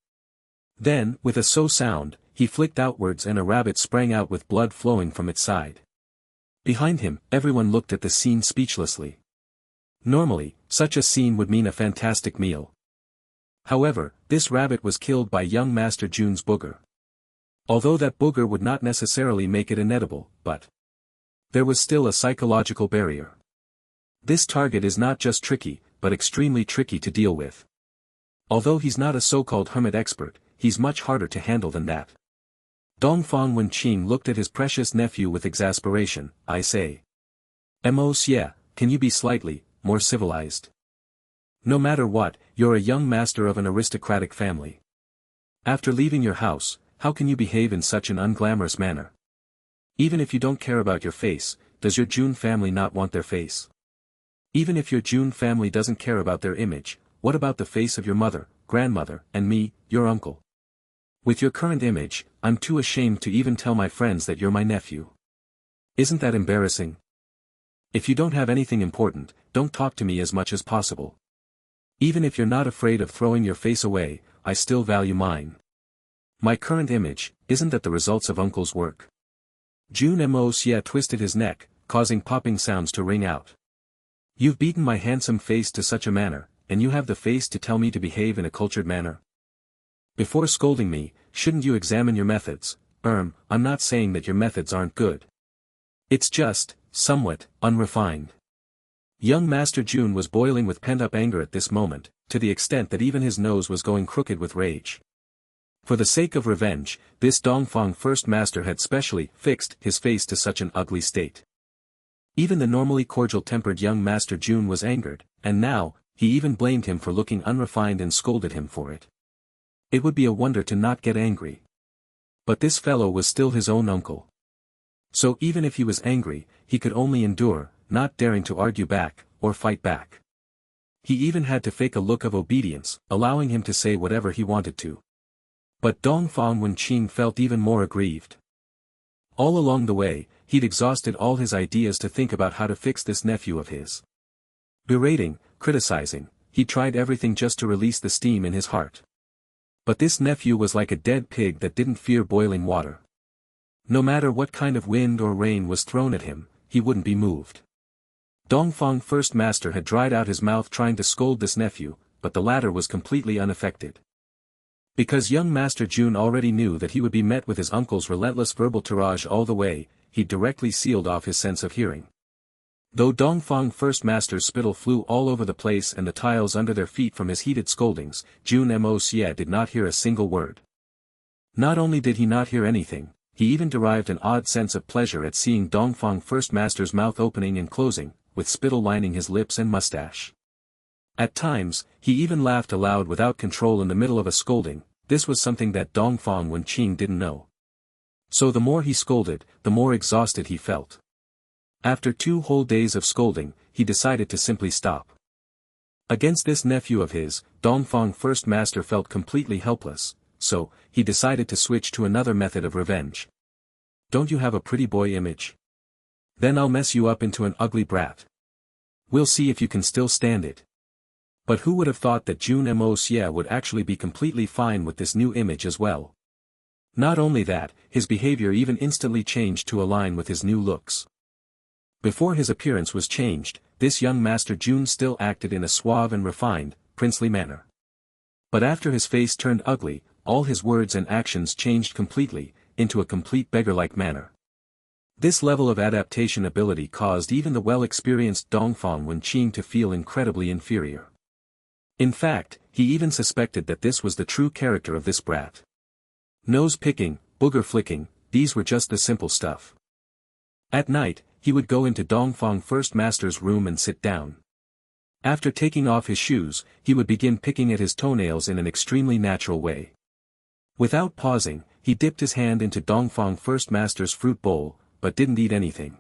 Then, with a so sound, he flicked outwards and a rabbit sprang out with blood flowing from its side. Behind him, everyone looked at the scene speechlessly. Normally, such a scene would mean a fantastic meal. However, this rabbit was killed by young Master Jun's booger. Although that booger would not necessarily make it inedible, but there was still a psychological barrier. This target is not just tricky, but extremely tricky to deal with. Although he's not a so-called hermit expert, he's much harder to handle than that. Dongfang Wenqing looked at his precious nephew with exasperation. I say. Moxie, can you be slightly more civilized? No matter what, you're a young master of an aristocratic family. After leaving your house, how can you behave in such an unglamorous manner? Even if you don't care about your face, does your Jun family not want their face? Even if your Jun family doesn't care about their image, what about the face of your mother, grandmother, and me, your uncle? With your current image, I'm too ashamed to even tell my friends that you're my nephew. Isn't that embarrassing? If you don't have anything important, don't talk to me as much as possible. Even if you're not afraid of throwing your face away, I still value mine. My current image, isn't that the results of uncle's work? Jun Moxie twisted his neck, causing popping sounds to ring out. You've beaten my handsome face to such a manner, and you have the face to tell me to behave in a cultured manner? Before scolding me, shouldn't you examine your methods? I'm not saying that your methods aren't good. It's just, somewhat, unrefined. Young Master Jun was boiling with pent-up anger at this moment, to the extent that even his nose was going crooked with rage. For the sake of revenge, this Dongfang First Master had specially fixed his face to such an ugly state. Even the normally cordial-tempered young Master Jun was angered, and now, he even blamed him for looking unrefined and scolded him for it. It would be a wonder to not get angry. But this fellow was still his own uncle. So even if he was angry, he could only endure, not daring to argue back, or fight back. He even had to fake a look of obedience, allowing him to say whatever he wanted to. But Dongfang Wenqing felt even more aggrieved. All along the way, he'd exhausted all his ideas to think about how to fix this nephew of his. Berating, criticizing, he tried everything just to release the steam in his heart. But this nephew was like a dead pig that didn't fear boiling water. No matter what kind of wind or rain was thrown at him, he wouldn't be moved. Dongfang First Master had dried out his mouth trying to scold this nephew, but the latter was completely unaffected. Because young Master Jun already knew that he would be met with his uncle's relentless verbal tirade all the way, he directly sealed off his sense of hearing. Though Dongfang First Master's spittle flew all over the place and the tiles under their feet from his heated scoldings, Jun Moxie did not hear a single word. Not only did he not hear anything, he even derived an odd sense of pleasure at seeing Dongfang First Master's mouth opening and closing, with spittle lining his lips and mustache. At times, he even laughed aloud without control in the middle of a scolding. This was something that Dongfang Wenqing didn't know. So the more he scolded, the more exhausted he felt. After 2 whole days of scolding, he decided to simply stop. Against this nephew of his, Dongfang First Master felt completely helpless, so, he decided to switch to another method of revenge. Don't you have a pretty boy image? Then I'll mess you up into an ugly brat. We'll see if you can still stand it. But who would have thought that Jun Moxie would actually be completely fine with this new image as well? Not only that, his behavior even instantly changed to align with his new looks. Before his appearance was changed, this young Master Jun still acted in a suave and refined, princely manner. But after his face turned ugly, all his words and actions changed completely, into a complete beggar-like manner. This level of adaptation ability caused even the well-experienced Dongfang Wenqing to feel incredibly inferior. In fact, he even suspected that this was the true character of this brat. Nose picking, booger flicking, these were just the simple stuff. At night, he would go into Dongfang First Master's room and sit down. After taking off his shoes, he would begin picking at his toenails in an extremely natural way. Without pausing, he dipped his hand into Dongfang First Master's fruit bowl, but didn't eat anything.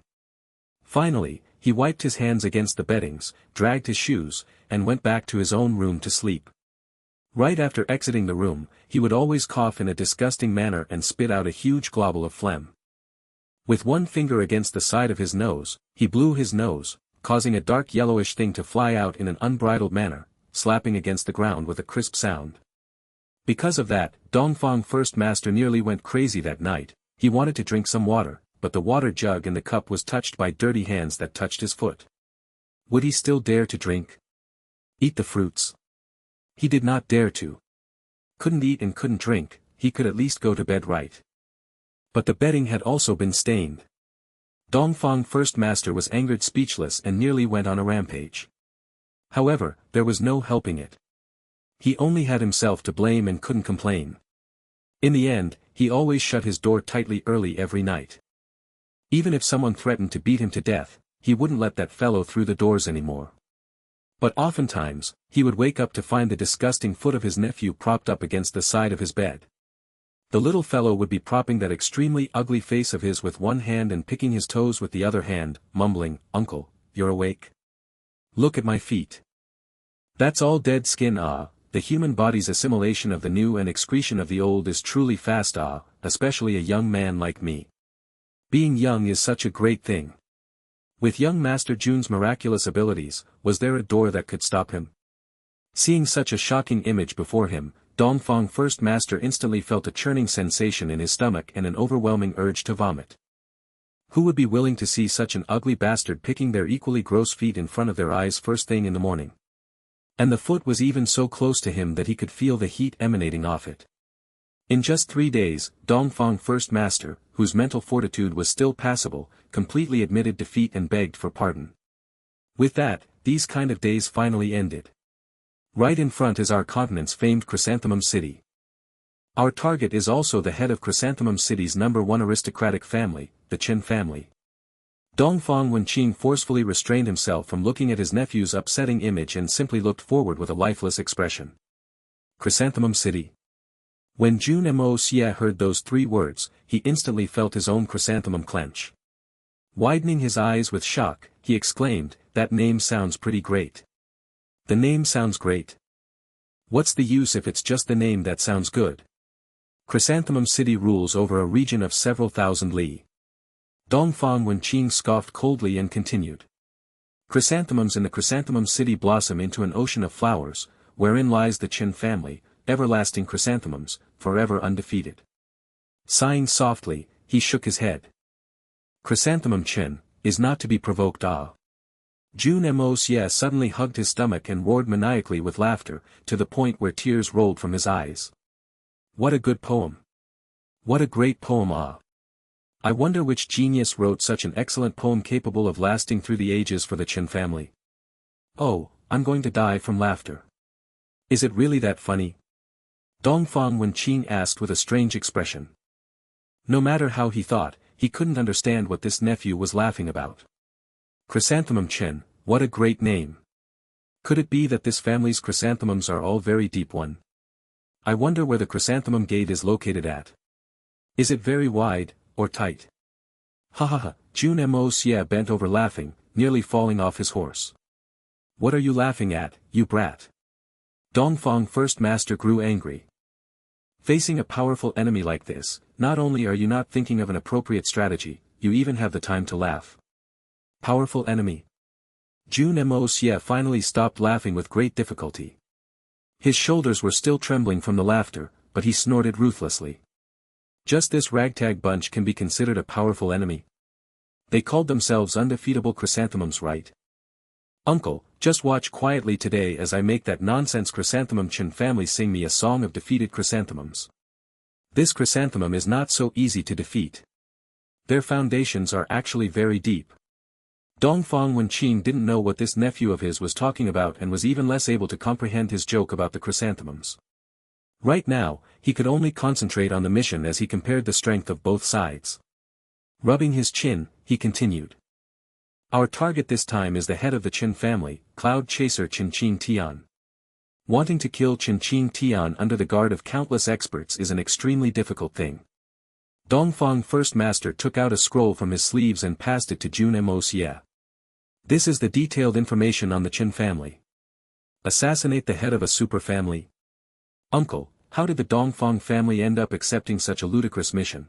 Finally, he wiped his hands against the beddings, dragged his shoes, and went back to his own room to sleep. Right after exiting the room, he would always cough in a disgusting manner and spit out a huge globule of phlegm. With one finger against the side of his nose, he blew his nose, causing a dark yellowish thing to fly out in an unbridled manner, slapping against the ground with a crisp sound. Because of that, Dongfang First Master nearly went crazy that night. He wanted to drink some water, but the water jug in the cup was touched by dirty hands that touched his foot. Would he still dare to drink? Eat the fruits? He did not dare to. Couldn't eat and couldn't drink, he could at least go to bed right. But the bedding had also been stained. Dongfang First Master was angered, speechless, and nearly went on a rampage. However, there was no helping it. He only had himself to blame and couldn't complain. In the end, he always shut his door tightly early every night. Even if someone threatened to beat him to death, he wouldn't let that fellow through the doors anymore. But oftentimes, he would wake up to find the disgusting foot of his nephew propped up against the side of his bed. The little fellow would be propping that extremely ugly face of his with one hand and picking his toes with the other hand, mumbling, "Uncle, you're awake? Look at my feet. That's all dead skin the human body's assimilation of the new and excretion of the old is truly fast especially a young man like me. Being young is such a great thing. With young Master Jun's miraculous abilities, was there a door that could stop him? Seeing such a shocking image before him, Dongfang First Master instantly felt a churning sensation in his stomach and an overwhelming urge to vomit. Who would be willing to see such an ugly bastard picking their equally gross feet in front of their eyes first thing in the morning? And the foot was even so close to him that he could feel the heat emanating off it. In just 3 days, Dongfang First Master, whose mental fortitude was still passable, completely admitted defeat and begged for pardon. With that, these kind of days finally ended. Right in front is our continent's famed Chrysanthemum City. Our target is also the head of Chrysanthemum City's #1 aristocratic family, the Qin family. Dongfang Wenqing forcefully restrained himself from looking at his nephew's upsetting image and simply looked forward with a lifeless expression. Chrysanthemum City. When Jun Moxie heard those 3 words, he instantly felt his own chrysanthemum clench. Widening his eyes with shock, he exclaimed, "That name sounds pretty great." The name sounds great. What's the use if it's just the name that sounds good? Chrysanthemum City rules over a region of several thousand li. Dongfang Wenqing scoffed coldly and continued. Chrysanthemums in the Chrysanthemum City blossom into an ocean of flowers, wherein lies the Qin family, everlasting chrysanthemums, forever undefeated. Sighing softly, he shook his head. Chrysanthemum Qin, is not to be provoked Jun Moxie suddenly hugged his stomach and roared maniacally with laughter, to the point where tears rolled from his eyes. What a good poem. What a great poem I wonder which genius wrote such an excellent poem capable of lasting through the ages for the Qin family. Oh, I'm going to die from laughter. Is it really that funny? Dongfang Wenqing asked with a strange expression. No matter how he thought, he couldn't understand what this nephew was laughing about. Chrysanthemum Qin, what a great name. Could it be that this family's chrysanthemums are all very deep one? I wonder where the chrysanthemum gate is located at. Is it very wide, or tight? Ha ha ha, Jun Moxie bent over laughing, nearly falling off his horse. What are you laughing at, you brat? Dongfang First Master grew angry. Facing a powerful enemy like this, not only are you not thinking of an appropriate strategy, you even have the time to laugh. Powerful enemy. Jun Moxie finally stopped laughing with great difficulty. His shoulders were still trembling from the laughter, but he snorted ruthlessly. Just this ragtag bunch can be considered a powerful enemy? They called themselves undefeatable chrysanthemums, right? Uncle, just watch quietly today as I make that nonsense Chrysanthemum Qin family sing me a song of defeated chrysanthemums. This chrysanthemum is not so easy to defeat. Their foundations are actually very deep. Dongfang Wenqing didn't know what this nephew of his was talking about and was even less able to comprehend his joke about the chrysanthemums. Right now, he could only concentrate on the mission as he compared the strength of both sides. Rubbing his chin, he continued. Our target this time is the head of the Qin family, Cloud Chaser Qin Tian. Wanting to kill Qin Tian under the guard of countless experts is an extremely difficult thing. Dongfang First Master took out a scroll from his sleeves and passed it to Jun Moxie. This is the detailed information on the Qin family. Assassinate the head of a super family? Uncle, how did the Dongfang family end up accepting such a ludicrous mission?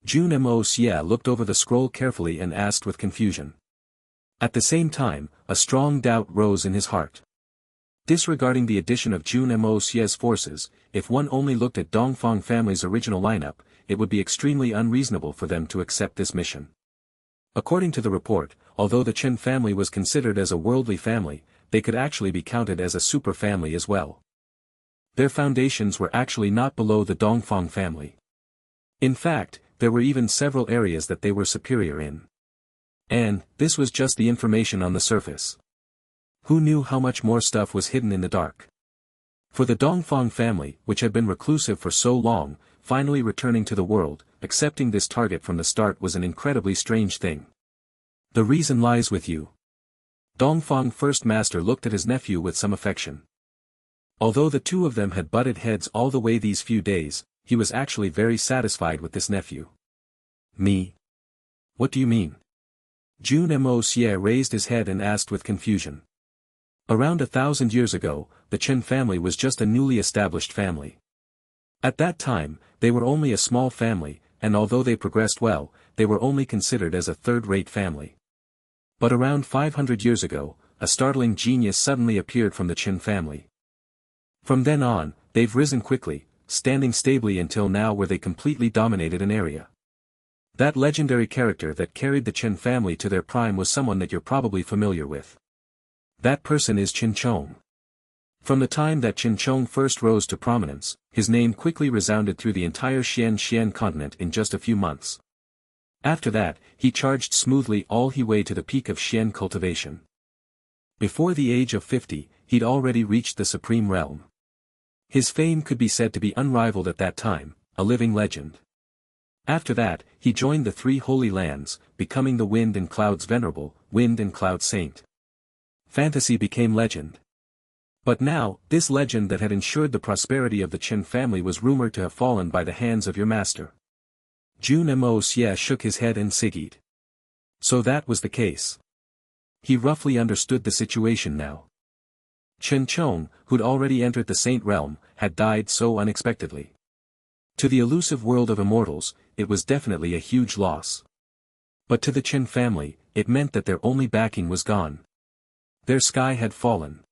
Jun Moxie looked over the scroll carefully and asked with confusion. At the same time, a strong doubt rose in his heart. Disregarding the addition of Jun Moxie's forces, if one only looked at Dongfang family's original lineup, it would be extremely unreasonable for them to accept this mission. According to the report, although the Qin family was considered as a worldly family, they could actually be counted as a super family as well. Their foundations were actually not below the Dongfang family. In fact, there were even several areas that they were superior in. And, this was just the information on the surface. Who knew how much more stuff was hidden in the dark? For the Dongfang family, which had been reclusive for so long, finally returning to the world, accepting this target from the start was an incredibly strange thing. The reason lies with you. Dongfang First Master looked at his nephew with some affection. Although the two of them had butted heads all the way these few days, he was actually very satisfied with this nephew. Me? What do you mean? Jun Moxie raised his head and asked with confusion. Around 1,000 years ago, the Chen family was just a newly established family. At that time, they were only a small family, and although they progressed well, they were only considered as a third-rate family. But around 500 years ago, a startling genius suddenly appeared from the Chen family. From then on, they've risen quickly, standing stably until now where they completely dominated an area. That legendary character that carried the Chen family to their prime was someone that you're probably familiar with. That person is Qin Chong. From the time that Qin Chong first rose to prominence, his name quickly resounded through the entire Xian continent in just a few months. After that, he charged smoothly all the way to the peak of Xian cultivation. Before the age of 50, he'd already reached the supreme realm. His fame could be said to be unrivaled at that time, a living legend. After that, he joined the three holy lands, becoming the Wind and Cloud's venerable, Wind and Cloud Saint. Fantasy became legend. But now, this legend that had ensured the prosperity of the Chen family was rumored to have fallen by the hands of your master. Jun Moxie shook his head and sighed. So that was the case. He roughly understood the situation now. Chen Chong, who'd already entered the saint realm, had died so unexpectedly. To the elusive world of immortals, it was definitely a huge loss. But to the Chen family, it meant that their only backing was gone. Their sky had fallen.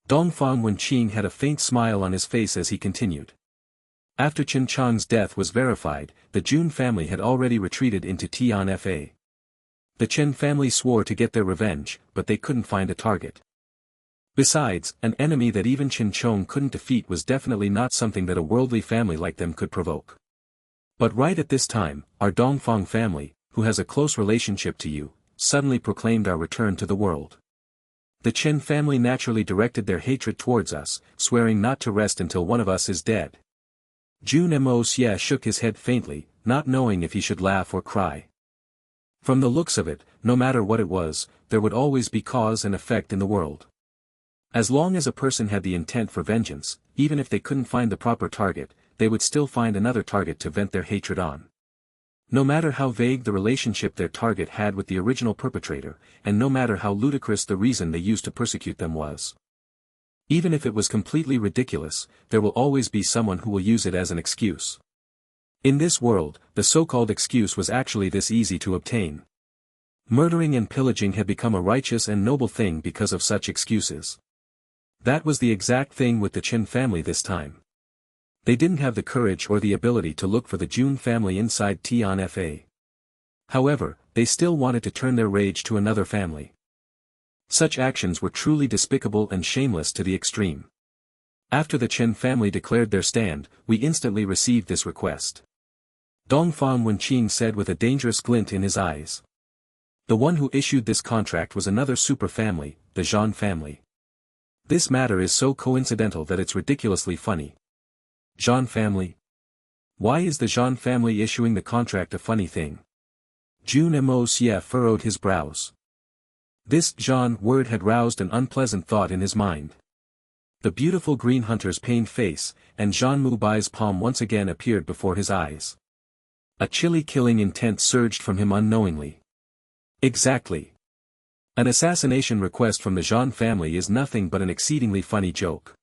Dongfang Wenqing had a faint smile on his face as he continued. After Chen Chong's death was verified, the Jun family had already retreated into Tianfa. The Chen family swore to get their revenge, but they couldn't find a target. Besides, an enemy that even Qin Chong couldn't defeat was definitely not something that a worldly family like them could provoke. But right at this time, our Dongfang family, who has a close relationship to you, suddenly proclaimed our return to the world. The Chen family naturally directed their hatred towards us, swearing not to rest until one of us is dead. Jun Moxie shook his head faintly, not knowing if he should laugh or cry. From the looks of it, no matter what it was, there would always be cause and effect in the world. As long as a person had the intent for vengeance, even if they couldn't find the proper target, they would still find another target to vent their hatred on. No matter how vague the relationship their target had with the original perpetrator, and no matter how ludicrous the reason they used to persecute them was. Even if it was completely ridiculous, there will always be someone who will use it as an excuse. In this world, the so-called excuse was actually this easy to obtain. Murdering and pillaging had become a righteous and noble thing because of such excuses. That was the exact thing with the Chen family this time. They didn't have the courage or the ability to look for the Jun family inside Tianfa. However, they still wanted to turn their rage to another family. Such actions were truly despicable and shameless to the extreme. After the Chen family declared their stand, we instantly received this request. Dongfang Wenqing said with a dangerous glint in his eyes. The one who issued this contract was another super family, the Zhan family. This matter is so coincidental that it's ridiculously funny. Zhan family? Why is the Zhan family issuing the contract a funny thing? Jun Moxie furrowed his brows. This Zhan word had roused an unpleasant thought in his mind. The beautiful green hunter's pained face, and Zhan Mubai's palm once again appeared before his eyes. A chilly killing intent surged from him unknowingly. Exactly. An assassination request from the Zhan family is nothing but an exceedingly funny joke.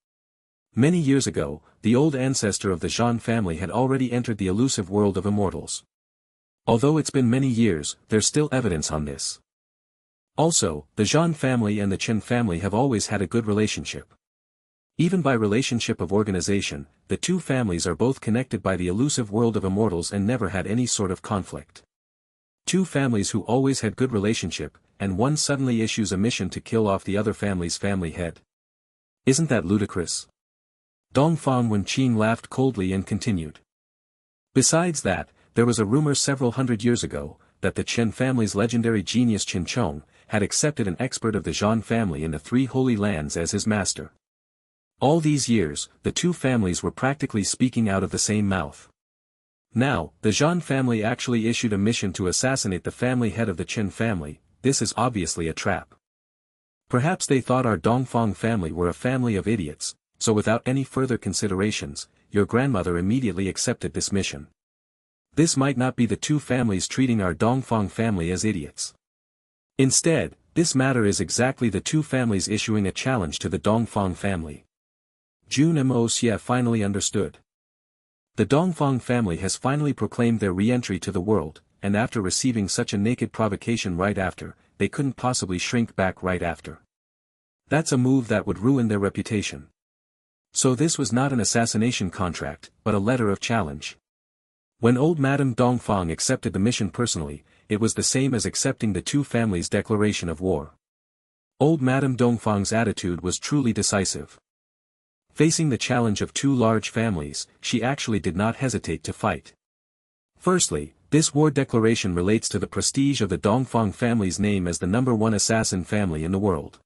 Many years ago, the old ancestor of the Zhan family had already entered the elusive world of immortals. Although it's been many years, there's still evidence on this. Also, the Zhan family and the Chen family have always had a good relationship. Even by relationship of organization, the two families are both connected by the elusive world of immortals and never had any sort of conflict. Two families who always had good relationship, and one suddenly issues a mission to kill off the other family's family head. Isn't that ludicrous? Dongfang Wenqing laughed coldly and continued. Besides that, there was a rumor several hundred years ago, that the Chen family's legendary genius Qin Chong, had accepted an expert of the Zhan family in the three holy lands as his master. All these years, the two families were practically speaking out of the same mouth. Now, the Zhan family actually issued a mission to assassinate the family head of the Chen family. This is obviously a trap. Perhaps they thought our Dongfang family were a family of idiots, so without any further considerations, your grandmother immediately accepted this mission. This might not be the two families treating our Dongfang family as idiots. Instead, this matter is exactly the two families issuing a challenge to the Dongfang family. Jun Moxie finally understood. The Dongfang family has finally proclaimed their re-entry to the world, and after receiving such a naked provocation right after, they couldn't possibly shrink back right after. That's a move that would ruin their reputation. So this was not an assassination contract, but a letter of challenge. When old Madame Dongfang accepted the mission personally, it was the same as accepting the two families' declaration of war. Old Madame Dongfang's attitude was truly decisive. Facing the challenge of two large families, she actually did not hesitate to fight. Firstly, this war declaration relates to the prestige of the Dongfang family's name as the #1 assassin family in the world.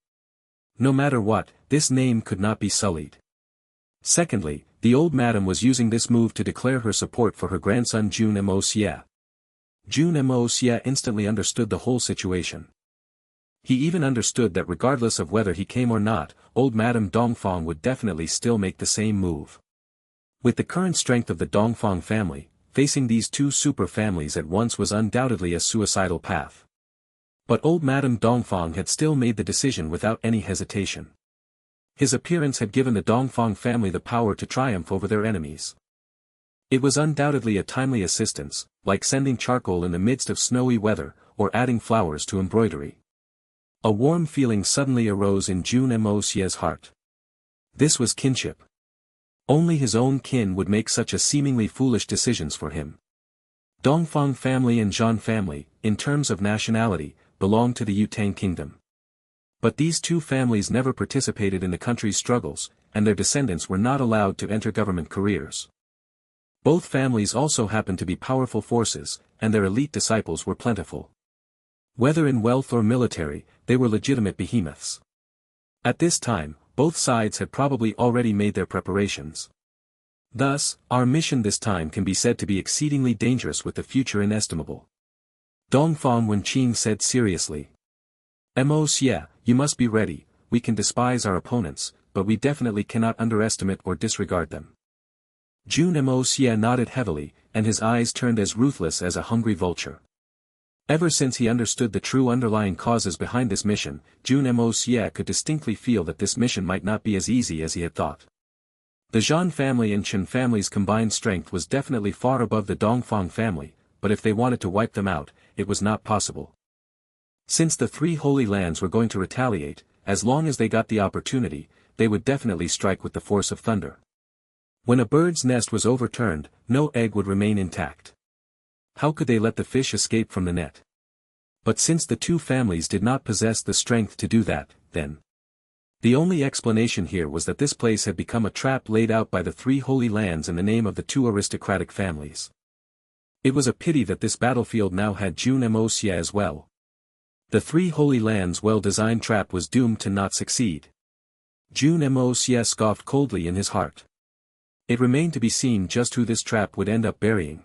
No matter what, this name could not be sullied. Secondly, the old madam was using this move to declare her support for her grandson Jun Moxie. Jun Moxie instantly understood the whole situation. He even understood that regardless of whether he came or not, old Madame Dongfang would definitely still make the same move. With the current strength of the Dongfang family, facing these two super families at once was undoubtedly a suicidal path. But old Madame Dongfang had still made the decision without any hesitation. His appearance had given the Dongfang family the power to triumph over their enemies. It was undoubtedly a timely assistance, like sending charcoal in the midst of snowy weather, or adding flowers to embroidery. A warm feeling suddenly arose in Jun Moxie's heart. This was kinship. Only his own kin would make such a seemingly foolish decisions for him. Dongfang family and Zhan family, in terms of nationality, belonged to the Yutang kingdom. But these two families never participated in the country's struggles, and their descendants were not allowed to enter government careers. Both families also happened to be powerful forces, and their elite disciples were plentiful. Whether in wealth or military, they were legitimate behemoths. At this time, both sides had probably already made their preparations. Thus, our mission this time can be said to be exceedingly dangerous with the future inestimable. Dongfang Wenqing said seriously. Moxie, you must be ready. We can despise our opponents, but we definitely cannot underestimate or disregard them. Jun Moxie nodded heavily, and his eyes turned as ruthless as a hungry vulture. Ever since he understood the true underlying causes behind this mission, Jun Moxie could distinctly feel that this mission might not be as easy as he had thought. The Zhan family and Chen family's combined strength was definitely far above the Dongfang family, but if they wanted to wipe them out, it was not possible. Since the three Holy Lands were going to retaliate, as long as they got the opportunity, they would definitely strike with the force of thunder. When a bird's nest was overturned, no egg would remain intact. How could they let the fish escape from the net? But since the two families did not possess the strength to do that, then the only explanation here was that this place had become a trap laid out by the three Holy Lands in the name of the two aristocratic families. It was a pity that this battlefield now had Jun Moxie as well. The three Holy Lands' well-designed trap was doomed to not succeed. Jun Moxie scoffed coldly in his heart. It remained to be seen just who this trap would end up burying.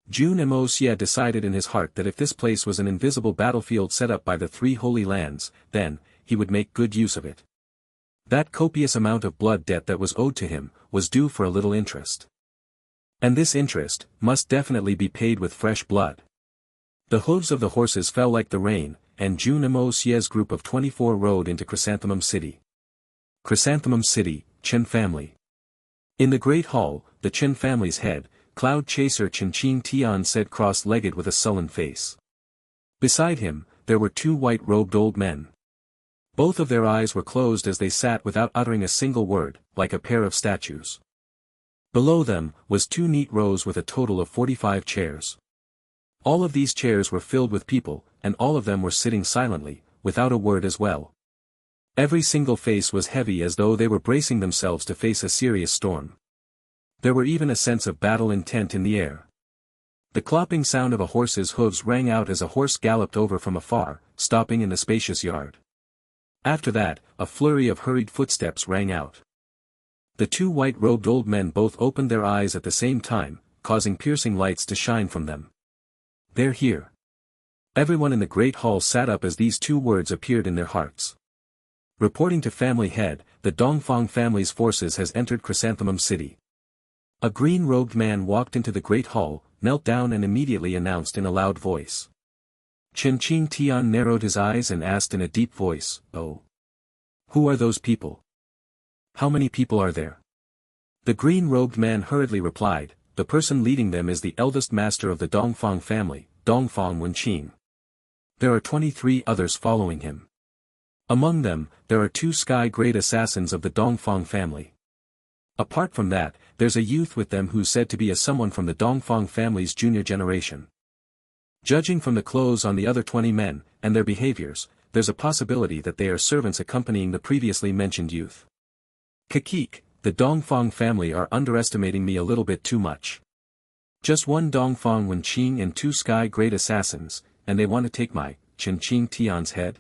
Jun Moxie decided in his heart that if this place was an invisible battlefield set up by the three Holy Lands, then, he would make good use of it. That copious amount of blood debt that was owed to him, was due for a little interest. And this interest, must definitely be paid with fresh blood. The hooves of the horses fell like the rain, and Jun Moxie's group of 24 rode into Chrysanthemum City. Chrysanthemum City, Chen family. In the Great Hall, the Chen family's head, Cloud Chaser Chen Qing Tian said cross-legged with a sullen face. Beside him, there were two white-robed old men. Both of their eyes were closed as they sat without uttering a single word, like a pair of statues. Below them, was two neat rows with a total of 45 chairs. All of these chairs were filled with people, and all of them were sitting silently, without a word as well. Every single face was heavy as though they were bracing themselves to face a serious storm. There were even a sense of battle intent in the air. The clopping sound of a horse's hooves rang out as a horse galloped over from afar, stopping in the spacious yard. After that, a flurry of hurried footsteps rang out. The two white-robed old men both opened their eyes at the same time, causing piercing lights to shine from them. "They're here." Everyone in the great hall sat up as these two words appeared in their hearts. Reporting to family head, the Dongfang family's forces has entered Chrysanthemum City. A green-robed man walked into the great hall, knelt down and immediately announced in a loud voice. Chen Tian narrowed his eyes and asked in a deep voice, "Oh. Who are those people? How many people are there?" The green-robed man hurriedly replied, "The person leading them is the eldest master of the Dongfang family, Dongfang Wenqing. There are 23 others following him. Among them, there are 2 sky-grade assassins of the Dongfang family. Apart from that, there's a youth with them who's said to be someone from the Dongfang family's junior generation. Judging from the clothes on the other 20 men, and their behaviors, there's a possibility that they are servants accompanying the previously mentioned youth. Kakik, the Dongfang family are underestimating me a little bit too much. Just 1 Dongfang Wenqing and 2 sky-grade assassins, and they want to take my Chen Tian's head?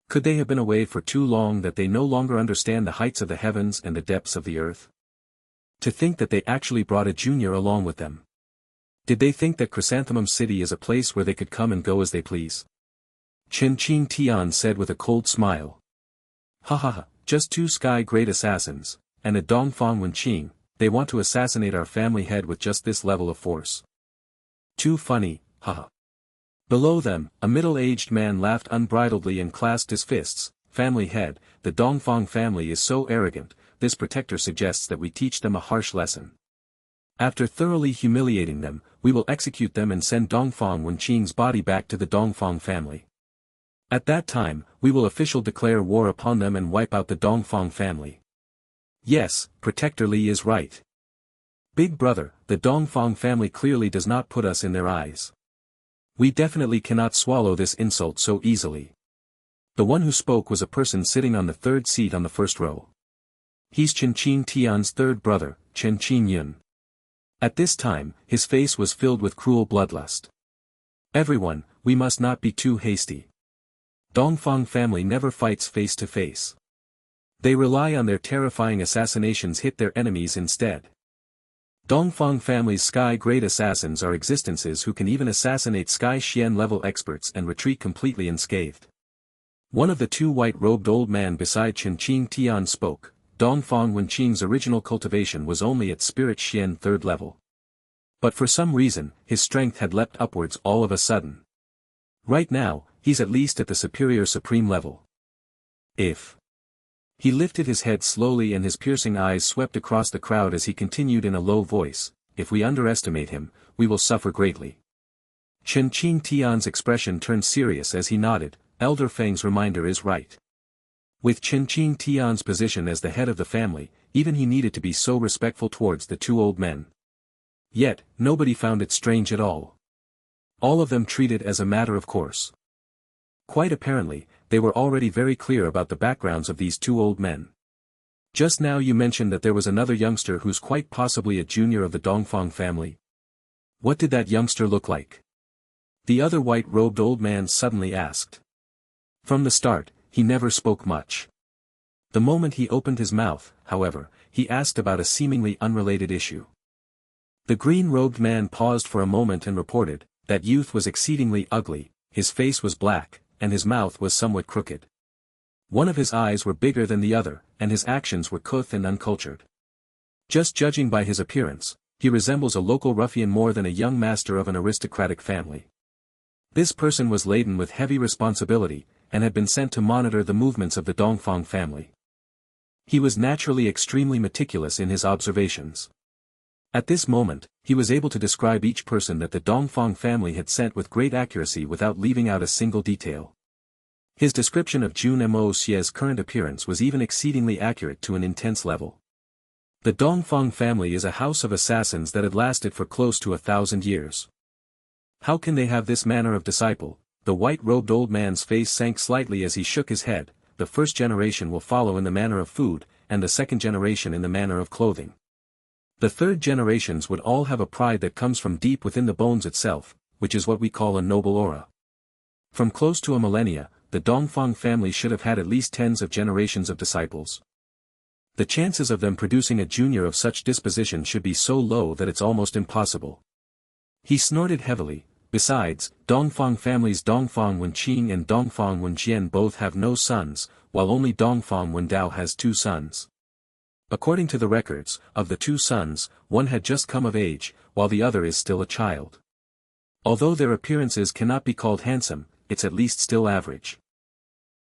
Could they have been away for too long that they no longer understand the heights of the heavens and the depths of the earth? To think that they actually brought a junior along with them. Did they think that Chrysanthemum City is a place where they could come and go as they please?" Chen Tian said with a cold smile. "Ha ha ha, just 2 sky-grade assassins, and a Dongfang Wenqing, they want to assassinate our family head with just this level of force. Too funny, haha." Below them, a middle-aged man laughed unbridledly and clasped his fists. "Family head, the Dongfang family is so arrogant, this protector suggests that we teach them a harsh lesson. After thoroughly humiliating them, we will execute them and send Dongfang Wenqing's body back to the Dongfang family. At that time, we will officially declare war upon them and wipe out the Dongfang family." Yes, Protector Li is right. Big brother, the Dongfang family clearly does not put us in their eyes. We definitely cannot swallow this insult so easily. The one who spoke was a person sitting on the 3rd seat on the 1st row. He's Chen Tian's 3rd brother, Chen Yun. At this time, his face was filled with cruel bloodlust. "Everyone, we must not be too hasty. Dongfang family never fights face to face. They rely on their terrifying assassinations hit their enemies instead. Dongfang family's sky-grade assassins are existences who can even assassinate Sky Xian-level experts and retreat completely unscathed." One of the 2 white-robed old men beside Chen Tian spoke. Dongfang Wenqing's original cultivation was only at Spirit Xian 3rd level. But for some reason, his strength had leapt upwards all of a sudden. Right now, he's at least at the superior supreme level. If he lifted his head slowly and his piercing eyes swept across the crowd as he continued in a low voice, "If we underestimate him, we will suffer greatly." Chen Tian's expression turned serious as he nodded. Elder Feng's reminder is right. With Chen Tian's position as the head of the family, even he needed to be so respectful towards the 2 old men. Yet, nobody found it strange at all. All of them treated as a matter of course. Quite apparently, they were already very clear about the backgrounds of these 2 old men. "Just now you mentioned that there was another youngster who's quite possibly a junior of the Dongfang family. What did that youngster look like?" The other white-robed old man suddenly asked. From the start, he never spoke much. The moment he opened his mouth, however, he asked about a seemingly unrelated issue. The green-robed man paused for a moment and reported, "That youth was exceedingly ugly, his face was black, and his mouth was somewhat crooked. One of his eyes were bigger than the other, and his actions were couth and uncultured. Just judging by his appearance, he resembles a local ruffian more than a young master of an aristocratic family. This person was laden with heavy responsibility, and had been sent to monitor the movements of the Dongfang family. He was naturally extremely meticulous in his observations. At this moment, he was able to describe each person that the Dongfang family had sent with great accuracy without leaving out a single detail. His description of Jun Moxie's current appearance was even exceedingly accurate to an intense level. The Dongfang family is a house of assassins that had lasted for close to 1,000 years. How can they have this manner of disciple? The white-robed old man's face sank slightly as he shook his head. The first generation will follow in the manner of food, and the second generation in the manner of clothing. The third generations would all have a pride that comes from deep within the bones itself, which is what we call a noble aura. From close to a millennia, the Dongfang family should have had at least tens of generations of disciples. The chances of them producing a junior of such disposition should be so low that it's almost impossible. He snorted heavily. Besides, Dongfang family's Dongfang Wenqing and Dongfang Wenqian both have no sons, while only Dongfang Wendao has 2 sons. According to the records, of the 2 sons, one had just come of age, while the other is still a child. Although their appearances cannot be called handsome, it's at least still average.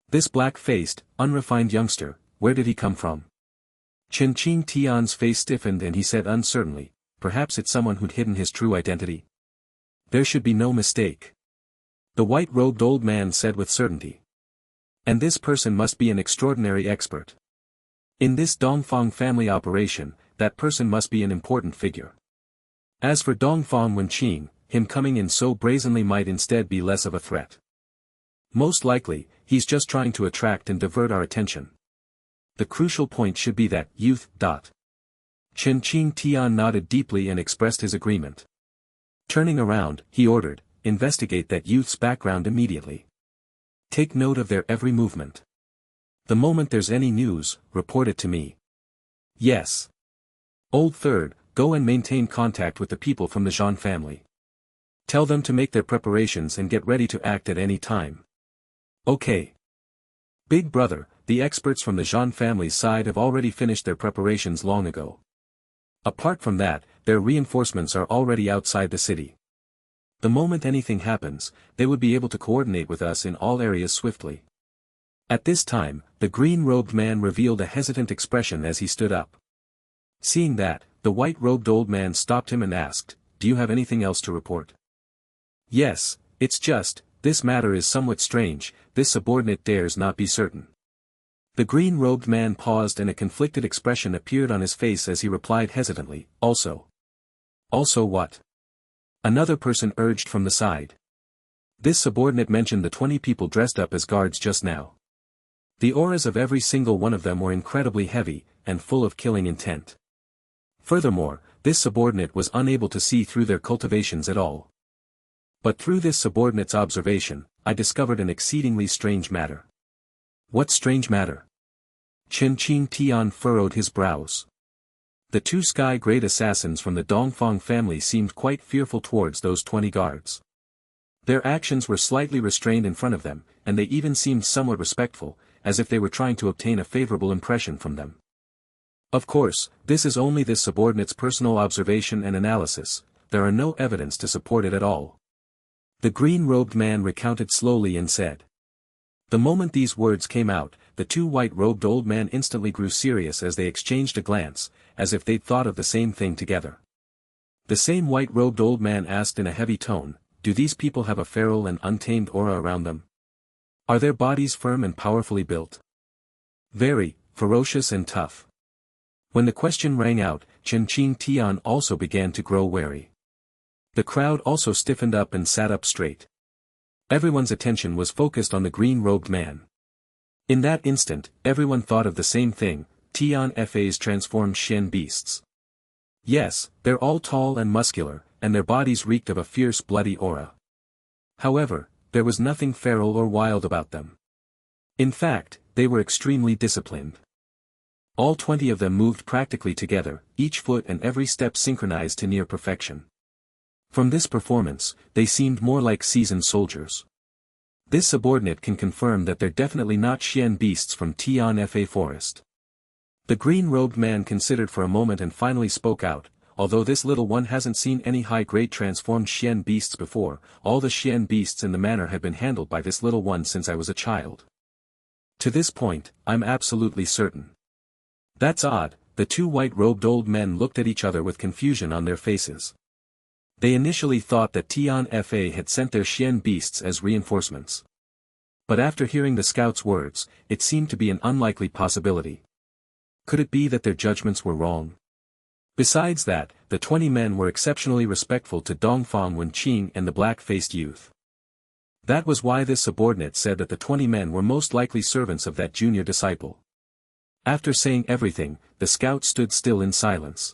This black-faced, unrefined youngster, where did he come from? Chen Tian's face stiffened and he said uncertainly, perhaps it's someone who'd hidden his true identity. There should be no mistake. The white-robed old man said with certainty. And this person must be an extraordinary expert. In this Dongfang family operation, that person must be an important figure. As for Dongfang Wenqing, him coming in so brazenly might instead be less of a threat. Most likely, he's just trying to attract and divert our attention. The crucial point should be that youth. Chen Tian nodded deeply and expressed his agreement. Turning around, he ordered, investigate that youth's background immediately. Take note of their every movement. The moment there's any news, report it to me. Yes. Old Third, go and maintain contact with the people from the Zhan family. Tell them to make their preparations and get ready to act at any time. Okay. Big Brother, the experts from the Zhan family's side have already finished their preparations long ago. Apart from that, their reinforcements are already outside the city. The moment anything happens, they would be able to coordinate with us in all areas swiftly. At this time, the green-robed man revealed a hesitant expression as he stood up. Seeing that, the white-robed old man stopped him and asked, do you have anything else to report? Yes, it's just, this matter is somewhat strange, this subordinate dares not be certain. The green-robed man paused and a conflicted expression appeared on his face as he replied hesitantly, also. Also what? Another person urged from the side. This subordinate mentioned the 20 people dressed up as guards just now. The auras of every single one of them were incredibly heavy, and full of killing intent. Furthermore, this subordinate was unable to see through their cultivations at all. But through this subordinate's observation, I discovered an exceedingly strange matter. What strange matter? Chen Tian furrowed his brows. The two sky-grade assassins from the Dongfang family seemed quite fearful towards those 20 guards. Their actions were slightly restrained in front of them, and they even seemed somewhat respectful, as if they were trying to obtain a favorable impression from them. Of course, this is only this subordinate's personal observation and analysis, there are no evidence to support it at all. The green-robed man recounted slowly and said. The moment these words came out, the two white-robed old men instantly grew serious as they exchanged a glance, as if they'd thought of the same thing together. The same white-robed old man asked in a heavy tone, do these people have a feral and untamed aura around them? Are their bodies firm and powerfully built? Very, ferocious and tough. When the question rang out, Chen Tian also began to grow wary. The crowd also stiffened up and sat up straight. Everyone's attention was focused on the green-robed man. In that instant, everyone thought of the same thing, Tian Fa's transformed Xian beasts. Yes, they're all tall and muscular, and their bodies reeked of a fierce bloody aura. However, there was nothing feral or wild about them. In fact, they were extremely disciplined. All 20 of them moved practically together, each foot and every step synchronized to near perfection. From this performance, they seemed more like seasoned soldiers. This subordinate can confirm that they're definitely not Xian beasts from Tian Fa forest. The green-robed man considered for a moment and finally spoke out, although this little one hasn't seen any high-grade transformed Xian beasts before, all the Xian beasts in the manor have been handled by this little one since I was a child. To this point, I'm absolutely certain. That's odd, the two white-robed old men looked at each other with confusion on their faces. They initially thought that Tian Fa had sent their Xian beasts as reinforcements. But after hearing the scout's words, it seemed to be an unlikely possibility. Could it be that their judgments were wrong? Besides that, the 20 men were exceptionally respectful to Dongfang Wenqing and the black-faced youth. That was why this subordinate said that the 20 men were most likely servants of that junior disciple. After saying everything, the scout stood still in silence.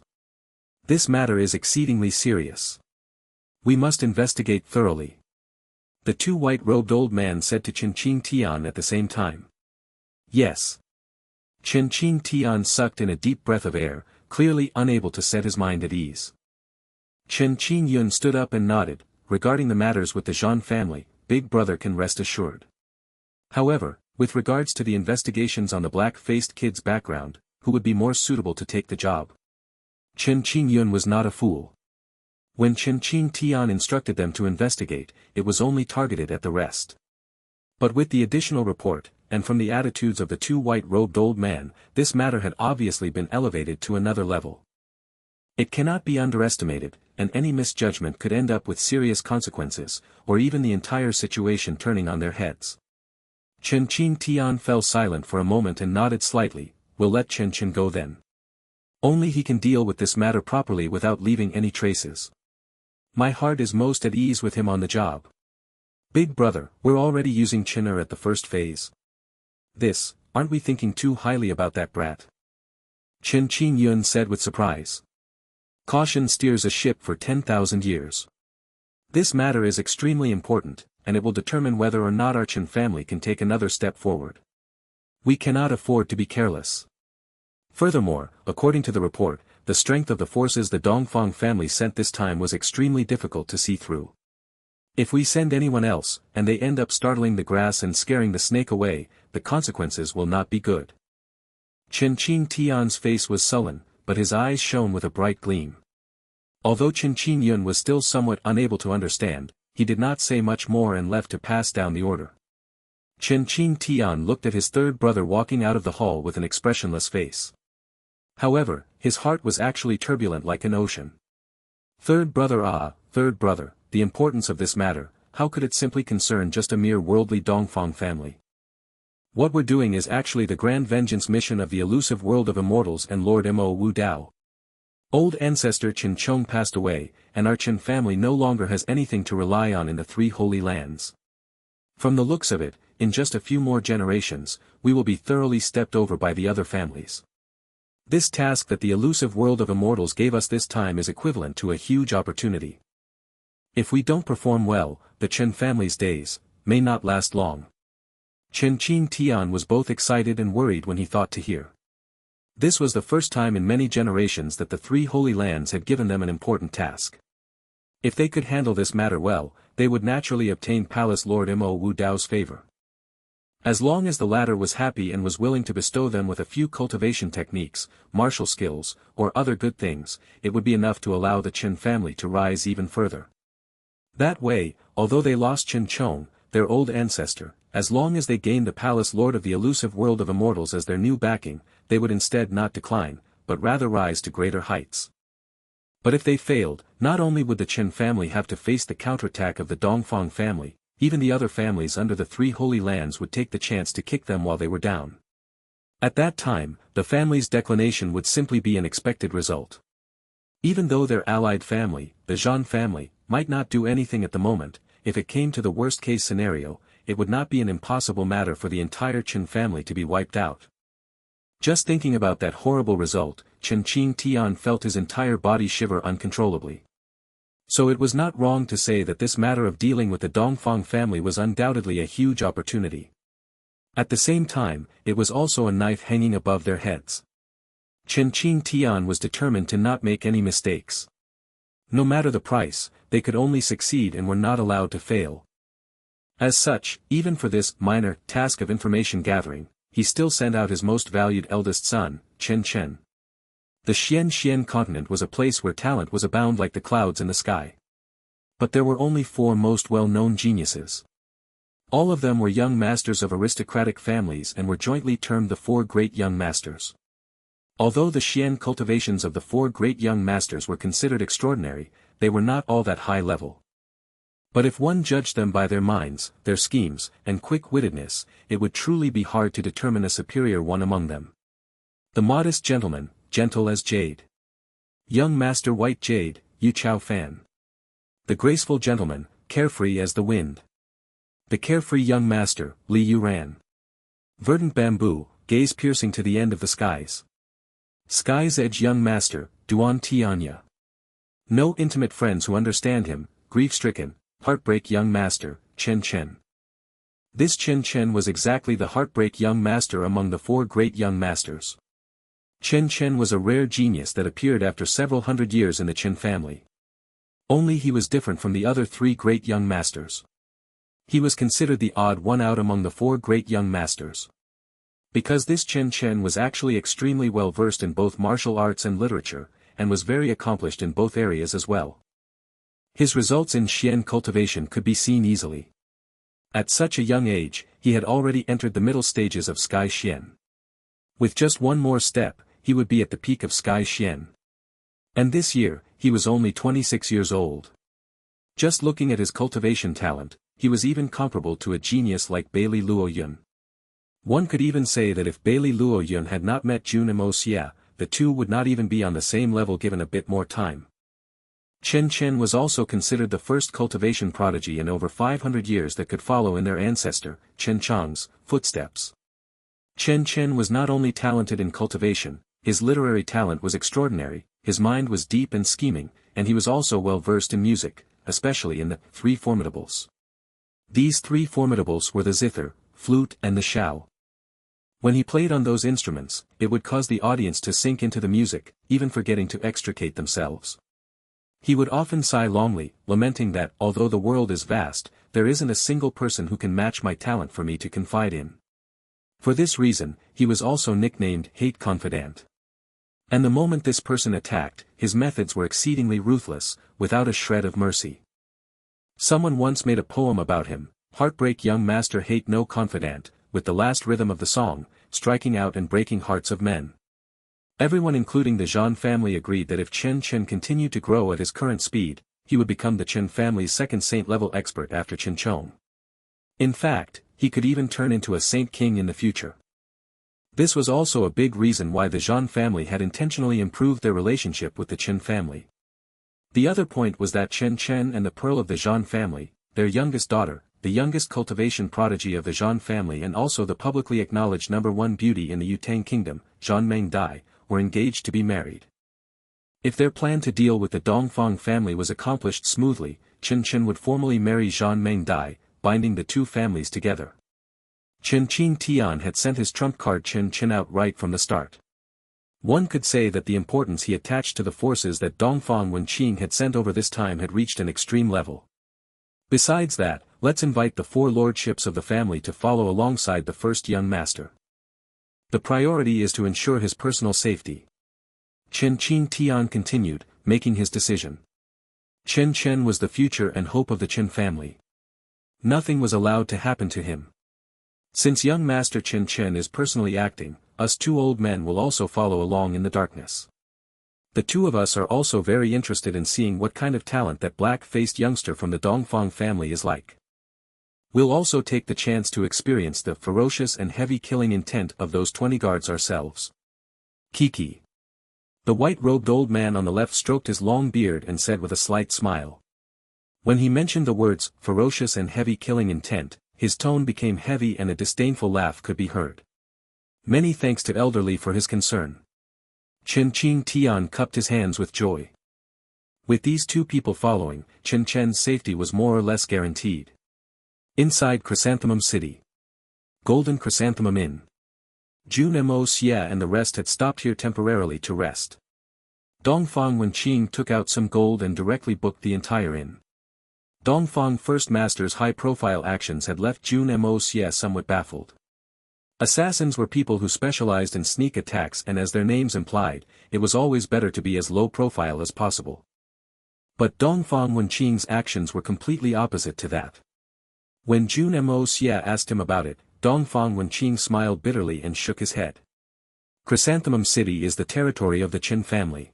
This matter is exceedingly serious. We must investigate thoroughly. The two white-robed old men said to Chen Tian at the same time. Yes. Chen Tian sucked in a deep breath of air, clearly unable to set his mind at ease. Chen Yun stood up and nodded, regarding the matters with the Zhan family, Big Brother can rest assured. However, with regards to the investigations on the black-faced kid's background, who would be more suitable to take the job? Chen Yun was not a fool. When Qin Qing Tian instructed them to investigate, it was only targeted at the rest. But with the additional report, and from the attitudes of the two white-robed old men, this matter had obviously been elevated to another level. It cannot be underestimated, and any misjudgment could end up with serious consequences, or even the entire situation turning on their heads. Qin Qing Tian fell silent for a moment and nodded slightly. We'll let Chen Chen go then. Only he can deal with this matter properly without leaving any traces. My heart is most at ease with him on the job. Big brother, we're already using Chinner at the first phase. Aren't we thinking too highly about that brat? Qin Qing Yun said with surprise. Caution steers a ship for 10,000 years. This matter is extremely important, and it will determine whether or not our Qin family can take another step forward. We cannot afford to be careless. Furthermore, according to the report, the strength of the forces the Dongfang family sent this time was extremely difficult to see through. If we send anyone else, and they end up startling the grass and scaring the snake away, the consequences will not be good. Qin Qing Tian's face was sullen, but his eyes shone with a bright gleam. Although Qin Qing Yun was still somewhat unable to understand, he did not say much more and left to pass down the order. Qin Qing Tian looked at his third brother walking out of the hall with an expressionless face. However, his heart was actually turbulent like an ocean. Third brother, the importance of this matter, how could it simply concern just a mere worldly Dongfang family? What we're doing is actually the grand vengeance mission of the elusive world of immortals and Lord Mo Wu Dao. Old ancestor Qin Chong passed away, and our Qin family no longer has anything to rely on in the three holy lands. From the looks of it, in just a few more generations, we will be thoroughly stepped over by the other families. This task that the elusive world of immortals gave us this time is equivalent to a huge opportunity. If we don't perform well, the Qin family's days may not last long. Qin Qing Tian was both excited and worried when he thought to hear. This was the first time in many generations that the three holy lands had given them an important task. If they could handle this matter well, they would naturally obtain Palace Lord Mo Wu Dao's favor. As long as the latter was happy and was willing to bestow them with a few cultivation techniques, martial skills, or other good things, it would be enough to allow the Qin family to rise even further. That way, although they lost Qin Chong, their old ancestor, as long as they gained the Palace Lord of the elusive world of immortals as their new backing, they would instead not decline, but rather rise to greater heights. But if they failed, not only would the Qin family have to face the counterattack of the Dongfang family, even the other families under the three holy lands would take the chance to kick them while they were down. At that time, the family's declination would simply be an expected result. Even though their allied family, the Zhan family, might not do anything at the moment, if it came to the worst-case scenario, it would not be an impossible matter for the entire Qin family to be wiped out. Just thinking about that horrible result, Qin Qing Tian felt his entire body shiver uncontrollably. So it was not wrong to say that this matter of dealing with the Dongfang family was undoubtedly a huge opportunity. At the same time, it was also a knife hanging above their heads. Qin Qing Tian was determined to not make any mistakes. No matter the price, they could only succeed and were not allowed to fail. As such, even for this minor task of information gathering, he still sent out his most valued eldest son, Chen Chen. The Xian continent was a place where talent was abound like the clouds in the sky. But there were only 4 most well-known geniuses. All of them were young masters of aristocratic families and were jointly termed the 4 great young masters. Although the Xian cultivations of the 4 great young masters were considered extraordinary, they were not all that high level. But if one judged them by their minds, their schemes, and quick-wittedness, it would truly be hard to determine a superior one among them. The modest gentleman, gentle as jade. Young master white jade, Yu Chao Fan. The graceful gentleman, carefree as the wind. The carefree young master, Li Yu Ran. Verdant bamboo, gaze piercing to the end of the skies. Sky's edge young master, Duan Tianya. No intimate friends who understand him, grief-stricken, heartbreak young master, Chen Chen. This Chen Chen was exactly the heartbreak young master among the 4 great young masters. Chen Chen was a rare genius that appeared after several hundred years in the Qin family. Only he was different from the other 3 great young masters. He was considered the odd one out among the 4 great young masters. Because this Chen Chen was actually extremely well versed in both martial arts and literature, and was very accomplished in both areas as well. His results in Xian cultivation could be seen easily. At such a young age, he had already entered the middle stages of Sky Xian. With just one more step, he would be at the peak of Sky Xian. And this year, he was only 26 years old. Just looking at his cultivation talent, he was even comparable to a genius like Bailey Luoyun. One could even say that if Bailey Luoyun had not met Jun Moxie, the two would not even be on the same level given a bit more time. Chen Chen was also considered the first cultivation prodigy in over 500 years that could follow in their ancestor, Chen Chang's, footsteps. Chen Chen was not only talented in cultivation, his literary talent was extraordinary, his mind was deep and scheming, and he was also well versed in music, especially in the three formidables. These three formidables were the zither, flute and the shao. When he played on those instruments, it would cause the audience to sink into the music, even forgetting to extricate themselves. He would often sigh longly, lamenting that, although the world is vast, there isn't a single person who can match my talent for me to confide in. For this reason, he was also nicknamed Hate Confidant. And the moment this person attacked, his methods were exceedingly ruthless, without a shred of mercy. Someone once made a poem about him, Heartbreak Young Master Hate No Confidant, with the last rhythm of the song, striking out and breaking hearts of men. Everyone including the Zhan family agreed that if Chen Chen continued to grow at his current speed, he would become the Chen family's second saint-level expert after Chen Chong. In fact, he could even turn into a saint king in the future. This was also a big reason why the Zhan family had intentionally improved their relationship with the Chen family. The other point was that Chen Chen and the pearl of the Zhan family, their youngest daughter, the youngest cultivation prodigy of the Zhan family and also the publicly acknowledged #1 beauty in the Yutang kingdom, Zhan Meng Dai, were engaged to be married. If their plan to deal with the Dongfang family was accomplished smoothly, Chen Chen would formally marry Zhan Meng Dai, binding the two families together. Chen Qing Tian had sent his trump card Chen Chen out right from the start. One could say that the importance he attached to the forces that Dongfang Wenqing had sent over this time had reached an extreme level. Besides that, let's invite the four lordships of the family to follow alongside the first young master. The priority is to ensure his personal safety. Chen Qing Tian continued, making his decision. Chen Chen was the future and hope of the Chen family. Nothing was allowed to happen to him. Since young master Chen Chen is personally acting, us two old men will also follow along in the darkness. The two of us are also very interested in seeing what kind of talent that black-faced youngster from the Dongfang family is like. We'll also take the chance to experience the ferocious and heavy killing intent of those 20 guards ourselves. Kiki. The white-robed old man on the left stroked his long beard and said with a slight smile. When he mentioned the words, ferocious and heavy killing intent, his tone became heavy and a disdainful laugh could be heard. Many thanks to elderly for his concern. Chen Qing Tian cupped his hands with joy. With these two people following, Chen Chen's safety was more or less guaranteed. Inside Chrysanthemum City. Golden Chrysanthemum Inn. Jun Moxie and the rest had stopped here temporarily to rest. Dongfang Wenqing took out some gold and directly booked the entire inn. Dongfang First Master's high-profile actions had left Jun Moxie somewhat baffled. Assassins were people who specialized in sneak attacks and as their names implied, it was always better to be as low-profile as possible. But Dongfang Wenqing's actions were completely opposite to that. When Jun Moxie asked him about it, Dongfang Wenqing smiled bitterly and shook his head. Chrysanthemum City is the territory of the Chen family.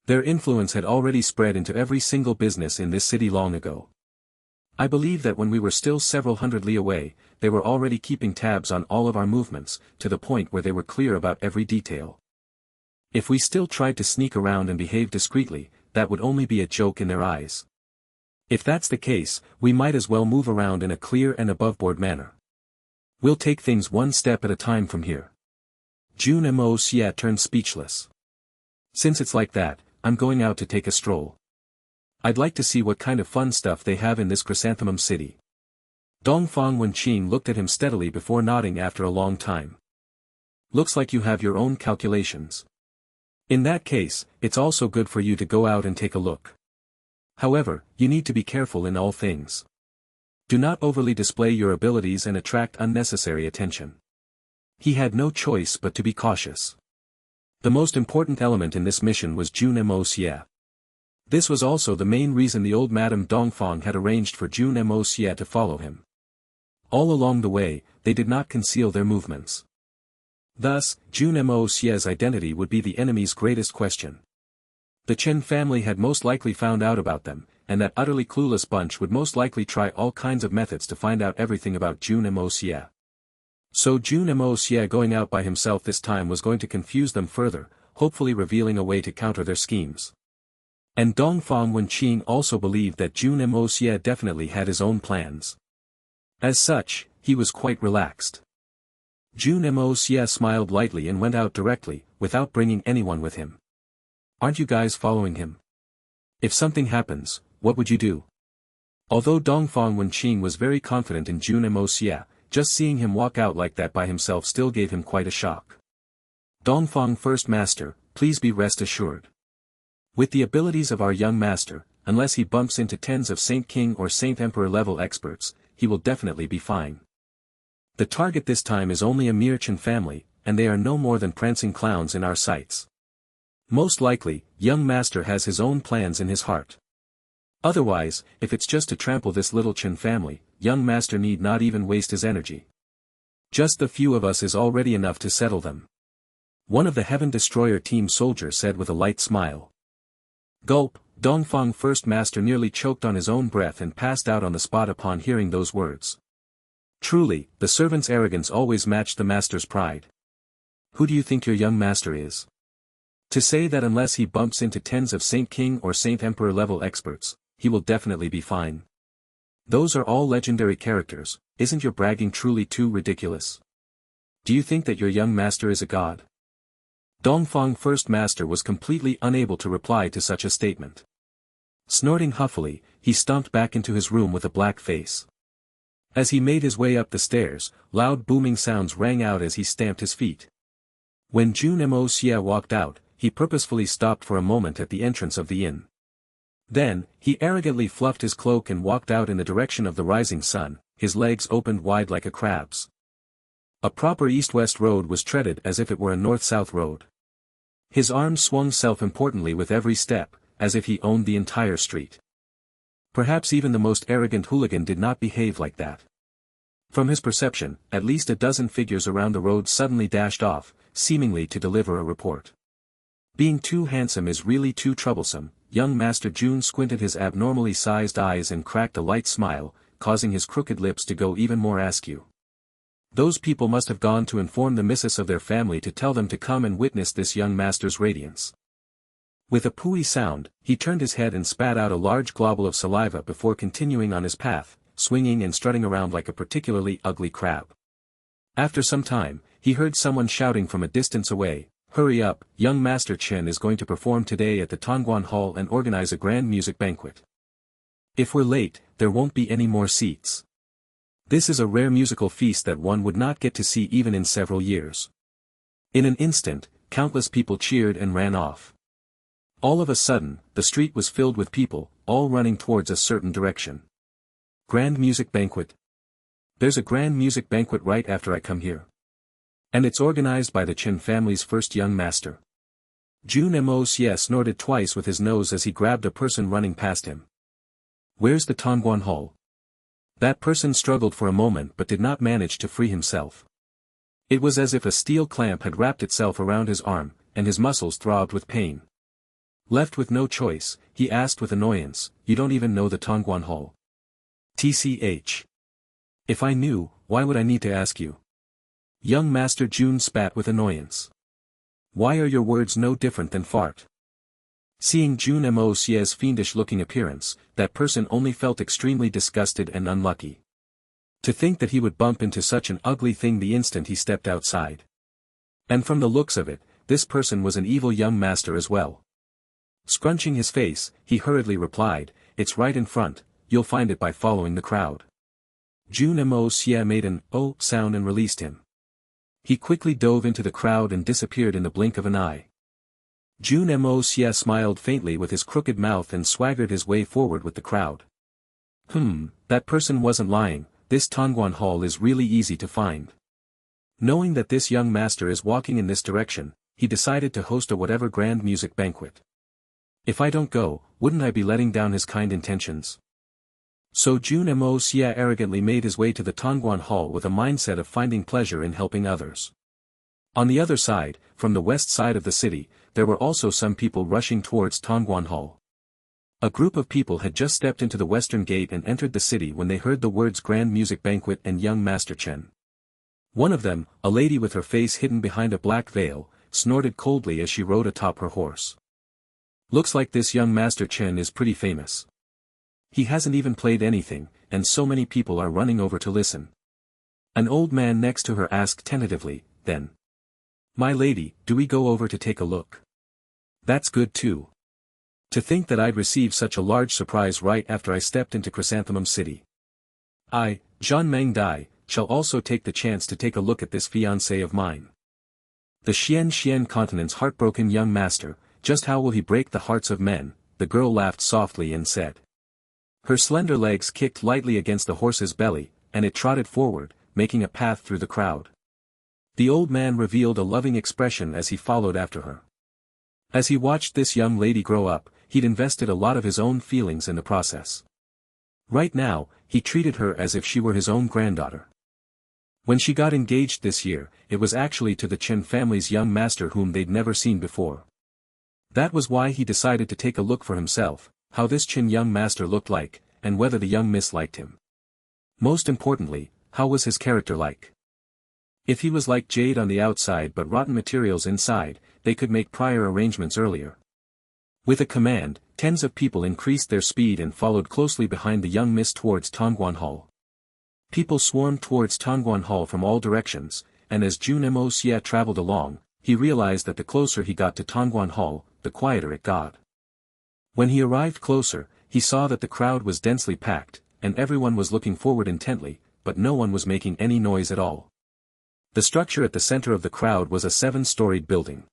Their influence had already spread into every single business in this city long ago. I believe that when we were still several hundred li away, they were already keeping tabs on all of our movements, to the point where they were clear about every detail. If we still tried to sneak around and behave discreetly, that would only be a joke in their eyes. If that's the case, we might as well move around in a clear and aboveboard manner. We'll take things one step at a time from here. Jun Moxie turned speechless. Since it's like that, I'm going out to take a stroll. I'd like to see what kind of fun stuff they have in this Chrysanthemum City. Dongfang Wenqing looked at him steadily before nodding after a long time. Looks like you have your own calculations. In that case, it's also good for you to go out and take a look. However, you need to be careful in all things. Do not overly display your abilities and attract unnecessary attention. He had no choice but to be cautious. The most important element in this mission was Jun Moxie. This was also the main reason the old Madame Dongfang had arranged for Jun Moxie to follow him. All along the way, they did not conceal their movements. Thus, Jun Moxie's identity would be the enemy's greatest question. The Chen family had most likely found out about them, and that utterly clueless bunch would most likely try all kinds of methods to find out everything about Jun Moxie. So Jun Moxie going out by himself this time was going to confuse them further, hopefully revealing a way to counter their schemes. And Dongfang Wenqing also believed that Jun Moxie definitely had his own plans. As such, he was quite relaxed. Jun Moxie smiled lightly and went out directly, without bringing anyone with him. Aren't you guys following him? If something happens, what would you do? Although Dongfang Wenqing was very confident in Jun Moxie, just seeing him walk out like that by himself still gave him quite a shock. Dongfang First Master, please be rest assured. With the abilities of our young master, unless he bumps into tens of Saint King or Saint Emperor level experts, he will definitely be fine. The target this time is only a mere Chen family, and they are no more than prancing clowns in our sights. Most likely, young master has his own plans in his heart. Otherwise, if it's just to trample this little Chen family, young master need not even waste his energy. Just the few of us is already enough to settle them. One of the Heaven Destroyer team soldiers said with a light smile. Gulp, Dongfang First Master nearly choked on his own breath and passed out on the spot upon hearing those words. Truly, the servant's arrogance always matched the master's pride. Who do you think your young master is? To say that unless he bumps into tens of Saint King or Saint Emperor level experts, he will definitely be fine. Those are all legendary characters, isn't your bragging truly too ridiculous? Do you think that your young master is a god? Dongfang First Master was completely unable to reply to such a statement. Snorting huffily, he stomped back into his room with a black face. As he made his way up the stairs, loud booming sounds rang out as he stamped his feet. When Jun Moxie walked out, he purposefully stopped for a moment at the entrance of the inn. Then, he arrogantly fluffed his cloak and walked out in the direction of the rising sun, his legs opened wide like a crab's. A proper east-west road was treaded as if it were a north-south road. His arms swung self-importantly with every step, as if he owned the entire street. Perhaps even the most arrogant hooligan did not behave like that. From his perception, at least a dozen figures around the road suddenly dashed off, seemingly to deliver a report. Being too handsome is really too troublesome. Young Master Jun squinted his abnormally sized eyes and cracked a light smile, causing his crooked lips to go even more askew. Those people must have gone to inform the missus of their family to tell them to come and witness this young master's radiance. With a pooey sound, he turned his head and spat out a large globule of saliva before continuing on his path, swinging and strutting around like a particularly ugly crab. After some time, he heard someone shouting from a distance away, "Hurry up, young Master Chen is going to perform today at the Tongguan Hall and organize a grand music banquet. If we're late, there won't be any more seats. This is a rare musical feast that one would not get to see even in several years." In an instant, countless people cheered and ran off. All of a sudden, the street was filled with people, all running towards a certain direction. Grand music banquet. There's a grand music banquet right after I come here. And it's organized by the Chen family's first young master. Jun Moxie snorted twice with his nose as he grabbed a person running past him. Where's the Tongguan Hall? That person struggled for a moment but did not manage to free himself. It was as if a steel clamp had wrapped itself around his arm, and his muscles throbbed with pain. Left with no choice, he asked with annoyance, "You don't even know the Tongguan Hall?" "Tch. If I knew, why would I need to ask you?" Young Master Jun spat with annoyance. "Why are your words no different than fart?" Seeing Jun Moxie's fiendish-looking appearance, that person only felt extremely disgusted and unlucky. To think that he would bump into such an ugly thing the instant he stepped outside. And from the looks of it, this person was an evil young master as well. Scrunching his face, he hurriedly replied, "It's right in front, you'll find it by following the crowd." Jun Moxie made an "oh" sound and released him. He quickly dove into the crowd and disappeared in the blink of an eye. Jun Moxie smiled faintly with his crooked mouth and swaggered his way forward with the crowd. That person wasn't lying, this Tongguan Hall is really easy to find. Knowing that this young master is walking in this direction, he decided to host a whatever grand music banquet. If I don't go, wouldn't I be letting down his kind intentions? So Jun Moxie arrogantly made his way to the Tongguan Hall with a mindset of finding pleasure in helping others. On the other side, from the west side of the city, there were also some people rushing towards Tongguan Hall. A group of people had just stepped into the western gate and entered the city when they heard the words Grand Music Banquet and Young Master Chen. One of them, a lady with her face hidden behind a black veil, snorted coldly as she rode atop her horse. Looks like this young Master Chen is pretty famous. He hasn't even played anything, and so many people are running over to listen. An old man next to her asked tentatively, then. My lady, do we go over to take a look? That's good too. To think that I'd receive such a large surprise right after I stepped into Chrysanthemum City. I, Zhan Mengdai, shall also take the chance to take a look at this fiancé of mine. The Xian continent's heartbroken young master, just how will he break the hearts of men? The girl laughed softly and said. Her slender legs kicked lightly against the horse's belly, and it trotted forward, making a path through the crowd. The old man revealed a loving expression as he followed after her. As he watched this young lady grow up, he'd invested a lot of his own feelings in the process. Right now, he treated her as if she were his own granddaughter. When she got engaged this year, it was actually to the Chen family's young master whom they'd never seen before. That was why he decided to take a look for himself, how this Chen young master looked like, and whether the young miss liked him. Most importantly, how was his character like? If he was like jade on the outside but rotten materials inside, they could make prior arrangements earlier. With a command, tens of people increased their speed and followed closely behind the young miss towards Tongguan Hall. People swarmed towards Tongguan Hall from all directions, and as Jun Moxie traveled along, he realized that the closer he got to Tongguan Hall, the quieter it got. When he arrived closer, he saw that the crowd was densely packed, and everyone was looking forward intently, but no one was making any noise at all. The structure at the center of the crowd was a 7-storied building.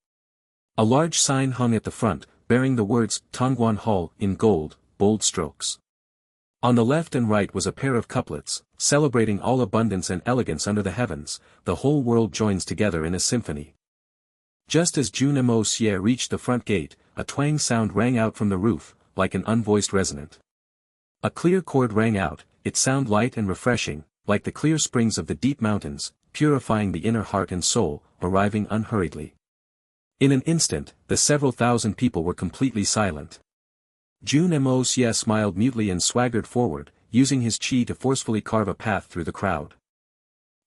A large sign hung at the front, bearing the words, Tongguan Hall, in gold, bold strokes. On the left and right was a pair of couplets, celebrating all abundance and elegance under the heavens, the whole world joins together in a symphony. Just as Jun Moxie reached the front gate, a twang sound rang out from the roof, like an unvoiced resonant. A clear chord rang out, its sound light and refreshing, like the clear springs of the deep mountains, purifying the inner heart and soul, arriving unhurriedly. In an instant, the several thousand people were completely silent. Jun Moxie smiled mutely and swaggered forward, using his chi to forcefully carve a path through the crowd.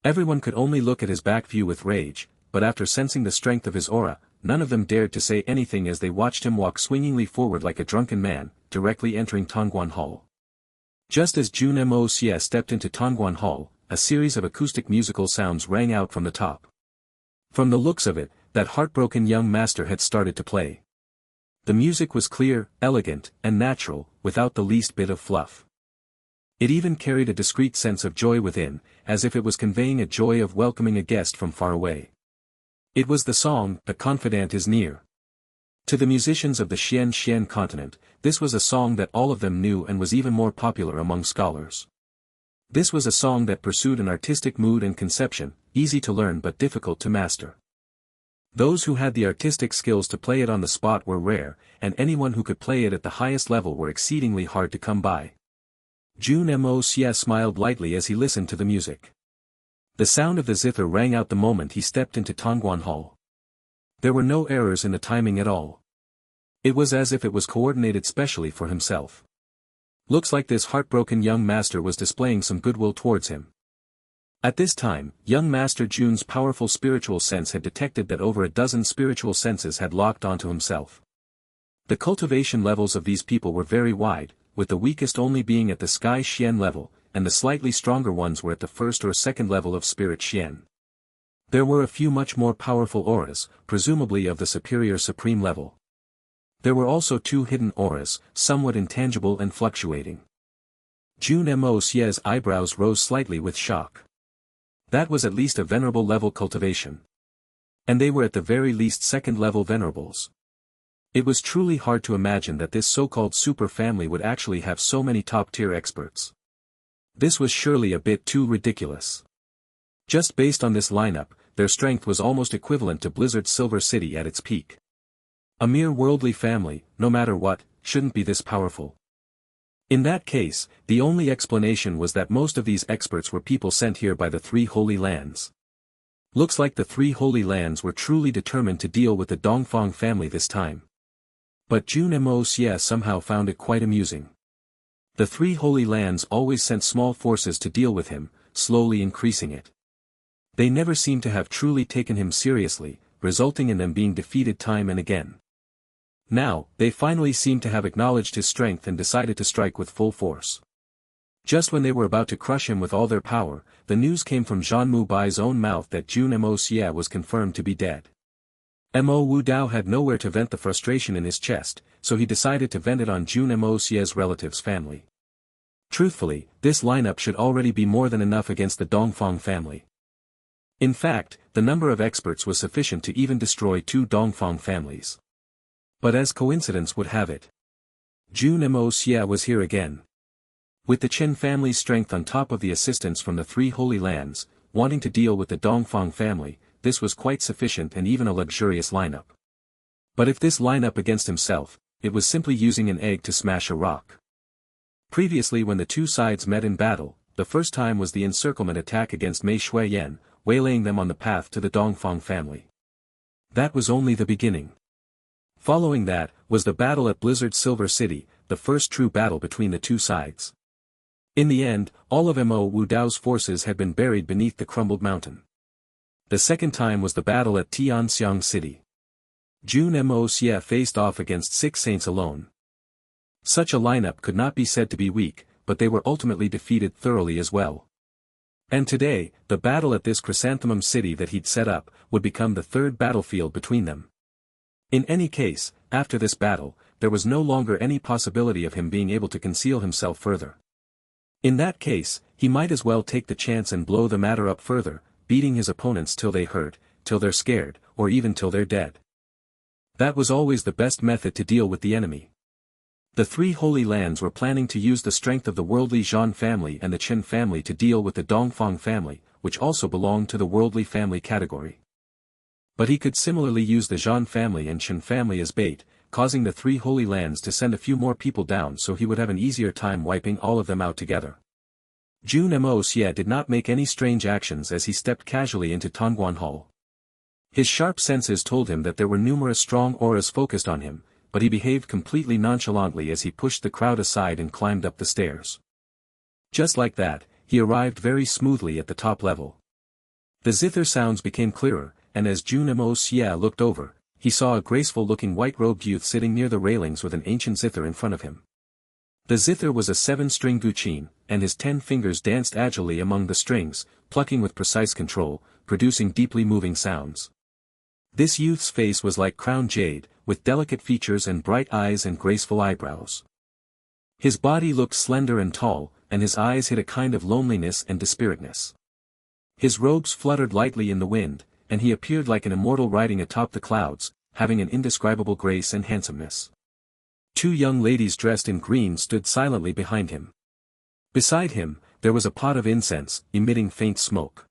Everyone could only look at his back view with rage, but after sensing the strength of his aura, none of them dared to say anything as they watched him walk swingingly forward like a drunken man, directly entering Tongguan Hall. Just as Jun Moxie stepped into Tongguan Hall, a series of acoustic musical sounds rang out from the top. From the looks of it, that heartbroken young master had started to play. The music was clear, elegant, and natural, without the least bit of fluff. It even carried a discreet sense of joy within, as if it was conveying a joy of welcoming a guest from far away. It was the song, The Confidant is Near. To the musicians of the Xian continent, this was a song that all of them knew and was even more popular among scholars. This was a song that pursued an artistic mood and conception, easy to learn but difficult to master. Those who had the artistic skills to play it on the spot were rare, and anyone who could play it at the highest level were exceedingly hard to come by. Jun Moxie smiled lightly as he listened to the music. The sound of the zither rang out the moment he stepped into Tongguan Hall. There were no errors in the timing at all. It was as if it was coordinated specially for himself. Looks like this heartbroken young master was displaying some goodwill towards him. At this time, young Master Jun's powerful spiritual sense had detected that over a dozen spiritual senses had locked onto himself. The cultivation levels of these people were very wide, with the weakest only being at the Sky Xian level, and the slightly stronger ones were at the first or second level of Spirit Xian. There were a few much more powerful auras, presumably of the superior supreme level. There were also 2 hidden auras, somewhat intangible and fluctuating. Jun Moxie's eyebrows rose slightly with shock. That was at least a venerable level cultivation. And they were at the very least second level venerables. It was truly hard to imagine that this so-called super family would actually have so many top-tier experts. This was surely a bit too ridiculous. Just based on this lineup, their strength was almost equivalent to Blizzard's Silver City at its peak. A mere worldly family, no matter what, shouldn't be this powerful. In that case, the only explanation was that most of these experts were people sent here by the Three Holy Lands. Looks like the Three Holy Lands were truly determined to deal with the Dongfang family this time. But Jun Moxie somehow found it quite amusing. The Three Holy Lands always sent small forces to deal with him, slowly increasing it. They never seemed to have truly taken him seriously, resulting in them being defeated time and again. Now, they finally seemed to have acknowledged his strength and decided to strike with full force. Just when they were about to crush him with all their power, the news came from Zhan Mubai's own mouth that Jun Moxie was confirmed to be dead. Mo Wu Dao had nowhere to vent the frustration in his chest, so he decided to vent it on Jun Moxie's relatives' family. Truthfully, this lineup should already be more than enough against the Dongfang family. In fact, the number of experts was sufficient to even destroy 2 Dongfang families. But as coincidence would have it, Jun Moxie was here again. With the Chen family's strength on top of the assistance from the Three Holy Lands, wanting to deal with the Dongfang family, this was quite sufficient and even a luxurious lineup. But if this lineup against himself, it was simply using an egg to smash a rock. Previously when the two sides met in battle, the first time was the encirclement attack against Mei Shuiyan, waylaying them on the path to the Dongfang family. That was only the beginning. Following that, was the battle at Blizzard Silver City, the first true battle between the two sides. In the end, all of Mo Wu Dao's forces had been buried beneath the crumbled mountain. The second time was the battle at Tianxiang City. Jun Moxie faced off against 6 saints alone. Such a lineup could not be said to be weak, but they were ultimately defeated thoroughly as well. And today, the battle at this chrysanthemum city that he'd set up, would become the third battlefield between them. In any case, after this battle, there was no longer any possibility of him being able to conceal himself further. In that case, he might as well take the chance and blow the matter up further, beating his opponents till they hurt, till they're scared, or even till they're dead. That was always the best method to deal with the enemy. The Three Holy Lands were planning to use the strength of the worldly Zhan family and the Chen family to deal with the Dongfang family, which also belonged to the worldly family category. But he could similarly use the Zhan family and Chen family as bait, causing the Three Holy Lands to send a few more people down so he would have an easier time wiping all of them out together. Jun Moxie did not make any strange actions as he stepped casually into Tongguan Hall. His sharp senses told him that there were numerous strong auras focused on him, but he behaved completely nonchalantly as he pushed the crowd aside and climbed up the stairs. Just like that, he arrived very smoothly at the top level. The zither sounds became clearer, and as Jun Moxie looked over, he saw a graceful-looking white-robed youth sitting near the railings with an ancient zither in front of him. The zither was a 7-string guqin, and his 10 fingers danced agilely among the strings, plucking with precise control, producing deeply moving sounds. This youth's face was like crowned jade, with delicate features and bright eyes and graceful eyebrows. His body looked slender and tall, and his eyes hid a kind of loneliness and dispiritedness. His robes fluttered lightly in the wind, and he appeared like an immortal riding atop the clouds, having an indescribable grace and handsomeness. 2 young ladies dressed in green stood silently behind him. Beside him, there was a pot of incense, emitting faint smoke.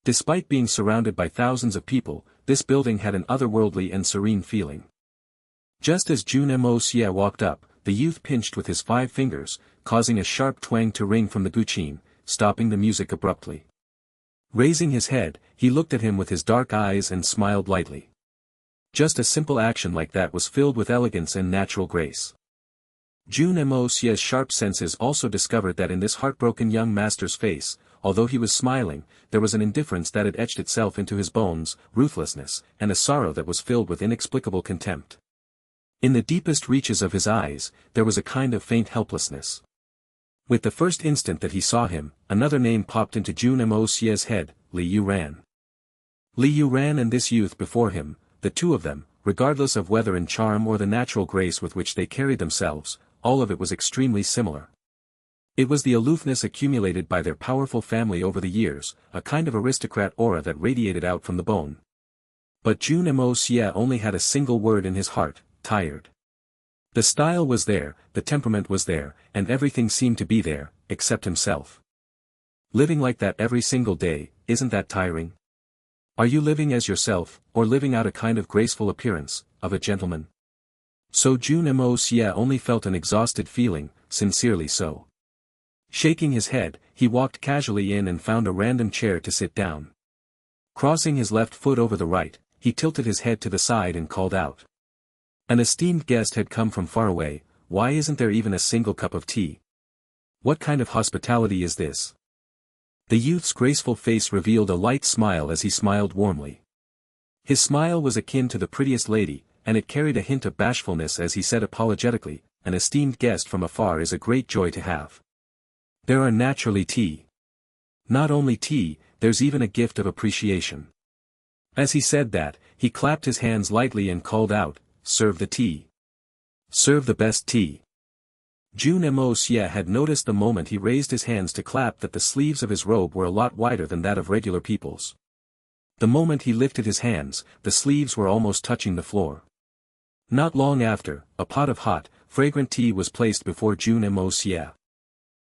Despite being surrounded by thousands of people, this building had an otherworldly and serene feeling. Just as Jun Moxie walked up, the youth pinched with his 5 fingers, causing a sharp twang to ring from the guqin, stopping the music abruptly. Raising his head, he looked at him with his dark eyes and smiled lightly. Just a simple action like that was filled with elegance and natural grace. Jun Moxie's sharp senses also discovered that in this heartbroken young master's face, although he was smiling, there was an indifference that had etched itself into his bones, ruthlessness, and a sorrow that was filled with inexplicable contempt. In the deepest reaches of his eyes, there was a kind of faint helplessness. With the first instant that he saw him, another name popped into Jun Moxie's head, Li Yuran. Li Yuran and this youth before him, the two of them, regardless of whether in charm or the natural grace with which they carried themselves, all of it was extremely similar. It was the aloofness accumulated by their powerful family over the years, a kind of aristocrat aura that radiated out from the bone. But Jun Moxie only had a single word in his heart, tired. The style was there, the temperament was there, and everything seemed to be there, except himself. Living like that every single day, isn't that tiring? Are you living as yourself, or living out a kind of graceful appearance, of a gentleman? So Jun Moxie only felt an exhausted feeling, sincerely so. Shaking his head, he walked casually in and found a random chair to sit down. Crossing his left foot over the right, he tilted his head to the side and called out. An esteemed guest had come from far away. Why isn't there even a single cup of tea? What kind of hospitality is this? The youth's graceful face revealed a light smile as he smiled warmly. His smile was akin to the prettiest lady, and it carried a hint of bashfulness as he said apologetically, an esteemed guest from afar is a great joy to have. There are naturally tea. Not only tea, there's even a gift of appreciation. As he said that, he clapped his hands lightly and called out, serve the tea. Serve the best tea. Jun Moxie had noticed the moment he raised his hands to clap that the sleeves of his robe were a lot wider than that of regular people's. The moment he lifted his hands, the sleeves were almost touching the floor. Not long after, a pot of hot, fragrant tea was placed before Jun Moxie.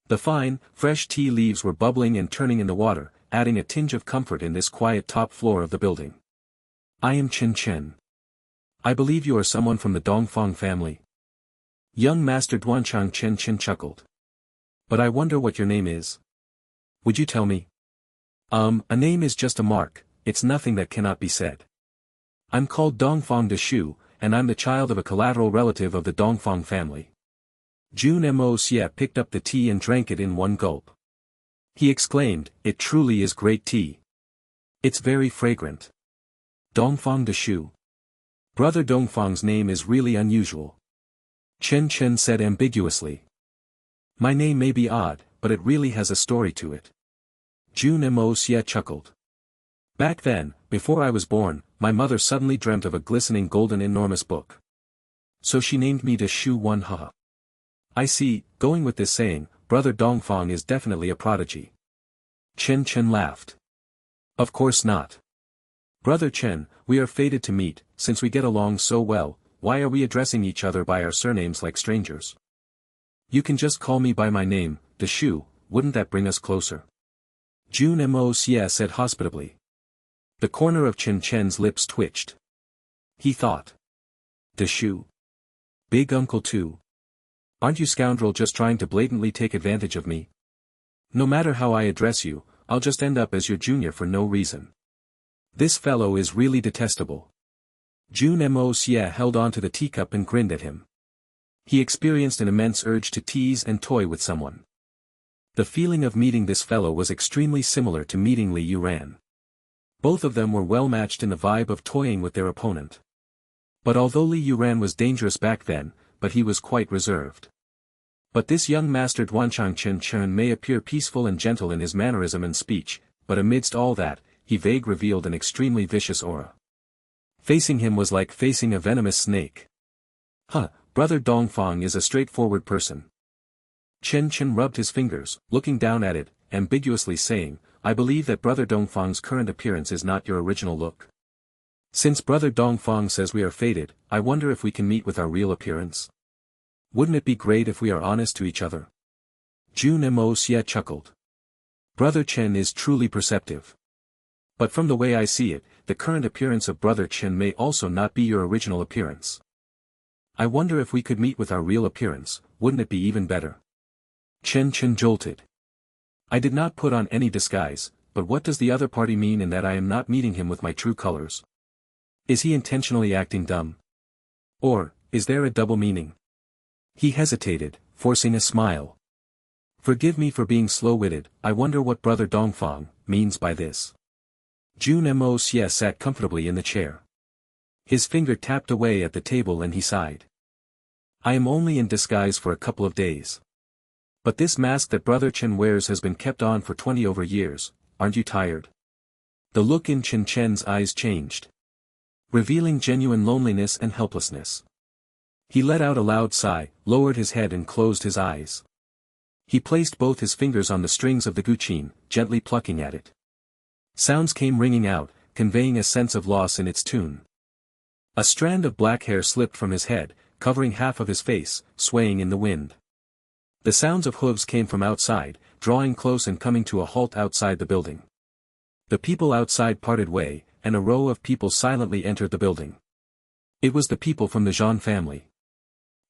The fine, fresh tea leaves were bubbling and turning in the water, adding a tinge of comfort in this quiet top floor of the building. I am Chen. I believe you are someone from the Dongfang family. Young Master Duanchang Chen chuckled. But I wonder what your name is. Would you tell me? A name is just a mark, it's nothing that cannot be said. I'm called Dongfang de Shu, and I'm the child of a collateral relative of the Dongfang family. Jun Moxie picked up the tea and drank it in one gulp. He exclaimed, it truly is great tea. It's very fragrant. Dongfang de Shu. Brother Dongfang's name is really unusual. Chen said ambiguously. My name may be odd, but it really has a story to it. Jun Moxie chuckled. Back then, before I was born, my mother suddenly dreamt of a glistening golden enormous book. So she named me de Shu Wan Ha. I see, going with this saying, Brother Dongfang is definitely a prodigy. Chen laughed. Of course not. Brother Chen, we are fated to meet, since we get along so well, why are we addressing each other by our surnames like strangers? You can just call me by my name, de Shu, wouldn't that bring us closer? Jun Moxie said hospitably. The corner of Chen's lips twitched. He thought. De Shu? Big uncle too? Aren't you scoundrel just trying to blatantly take advantage of me? No matter how I address you, I'll just end up as your junior for no reason. This fellow is really detestable. Jun Moxie held on to the teacup and grinned at him. He experienced an immense urge to tease and toy with someone. The feeling of meeting this fellow was extremely similar to meeting Li Yuran. Both of them were well matched in the vibe of toying with their opponent. But although Li Yuran was dangerous back then, but he was quite reserved. But this young master Duanchang Chen may appear peaceful and gentle in his mannerism and speech, but amidst all that, he revealed an extremely vicious aura. Facing him was like facing a venomous snake. Brother Dongfang is a straightforward person. Chen rubbed his fingers, looking down at it, ambiguously saying, I believe that Brother Dongfang's current appearance is not your original look. Since Brother Dongfang says we are fated, I wonder if we can meet with our real appearance. Wouldn't it be great if we are honest to each other? Jun Moxie chuckled. Brother Chen is truly perceptive. But from the way I see it, the current appearance of Brother Chen may also not be your original appearance. I wonder if we could meet with our real appearance, wouldn't it be even better? Chen jolted. I did not put on any disguise, but what does the other party mean in that I am not meeting him with my true colors? Is he intentionally acting dumb? Or, is there a double meaning? He hesitated, forcing a smile. Forgive me for being slow-witted, I wonder what Brother Dongfang means by this. Jun Moxie sat comfortably in the chair. His finger tapped away at the table and he sighed. I am only in disguise for a couple of days. But this mask that Brother Chen wears has been kept on for 20 over years, aren't you tired? The look in Chen's eyes changed, revealing genuine loneliness and helplessness. He let out a loud sigh, lowered his head and closed his eyes. He placed both his fingers on the strings of the guqin, gently plucking at it. Sounds came ringing out, conveying a sense of loss in its tune. A strand of black hair slipped from his head, covering half of his face, swaying in the wind. The sounds of hooves came from outside, drawing close and coming to a halt outside the building. The people outside parted way, and a row of people silently entered the building. It was the people from the Jean family.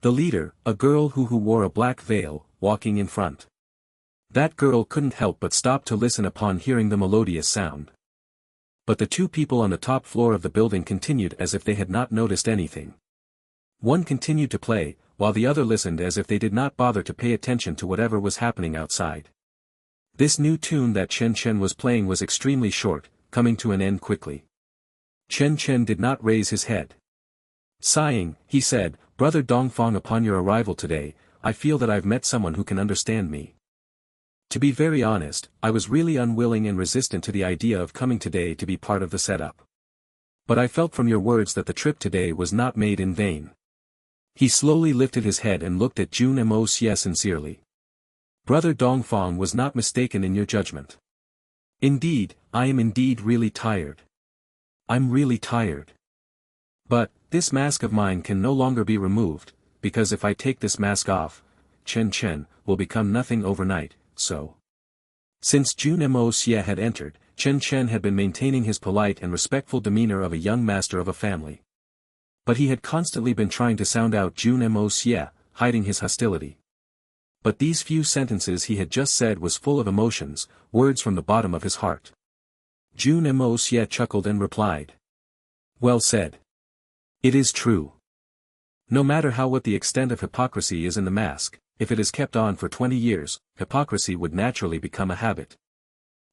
The leader, a girl who wore a black veil, walking in front. That girl couldn't help but stop to listen upon hearing the melodious sound. But the two people on the top floor of the building continued as if they had not noticed anything. One continued to play, while the other listened as if they did not bother to pay attention to whatever was happening outside. This new tune that Chen Chen was playing was extremely short, coming to an end quickly. Chen Chen did not raise his head. Sighing, he said, "Brother Dongfang, upon your arrival today, I feel that I've met someone who can understand me. To be very honest, I was really unwilling and resistant to the idea of coming today to be part of the setup. But I felt from your words that the trip today was not made in vain." He slowly lifted his head and looked at Jun Moxie sincerely. "Brother Dongfang was not mistaken in your judgment. Indeed, I am indeed really tired. I'm really tired. But, this mask of mine can no longer be removed, because if I take this mask off, Chen Chen will become nothing overnight, so." Since Jun Moxie had entered, Chen Chen had been maintaining his polite and respectful demeanor of a young master of a family. But he had constantly been trying to sound out Jun Moxie, hiding his hostility. But these few sentences he had just said was full of emotions, words from the bottom of his heart. Jun Moxie chuckled and replied. "Well said. It is true. No matter what the extent of hypocrisy is in the mask, if it is kept on for 20 years, hypocrisy would naturally become a habit.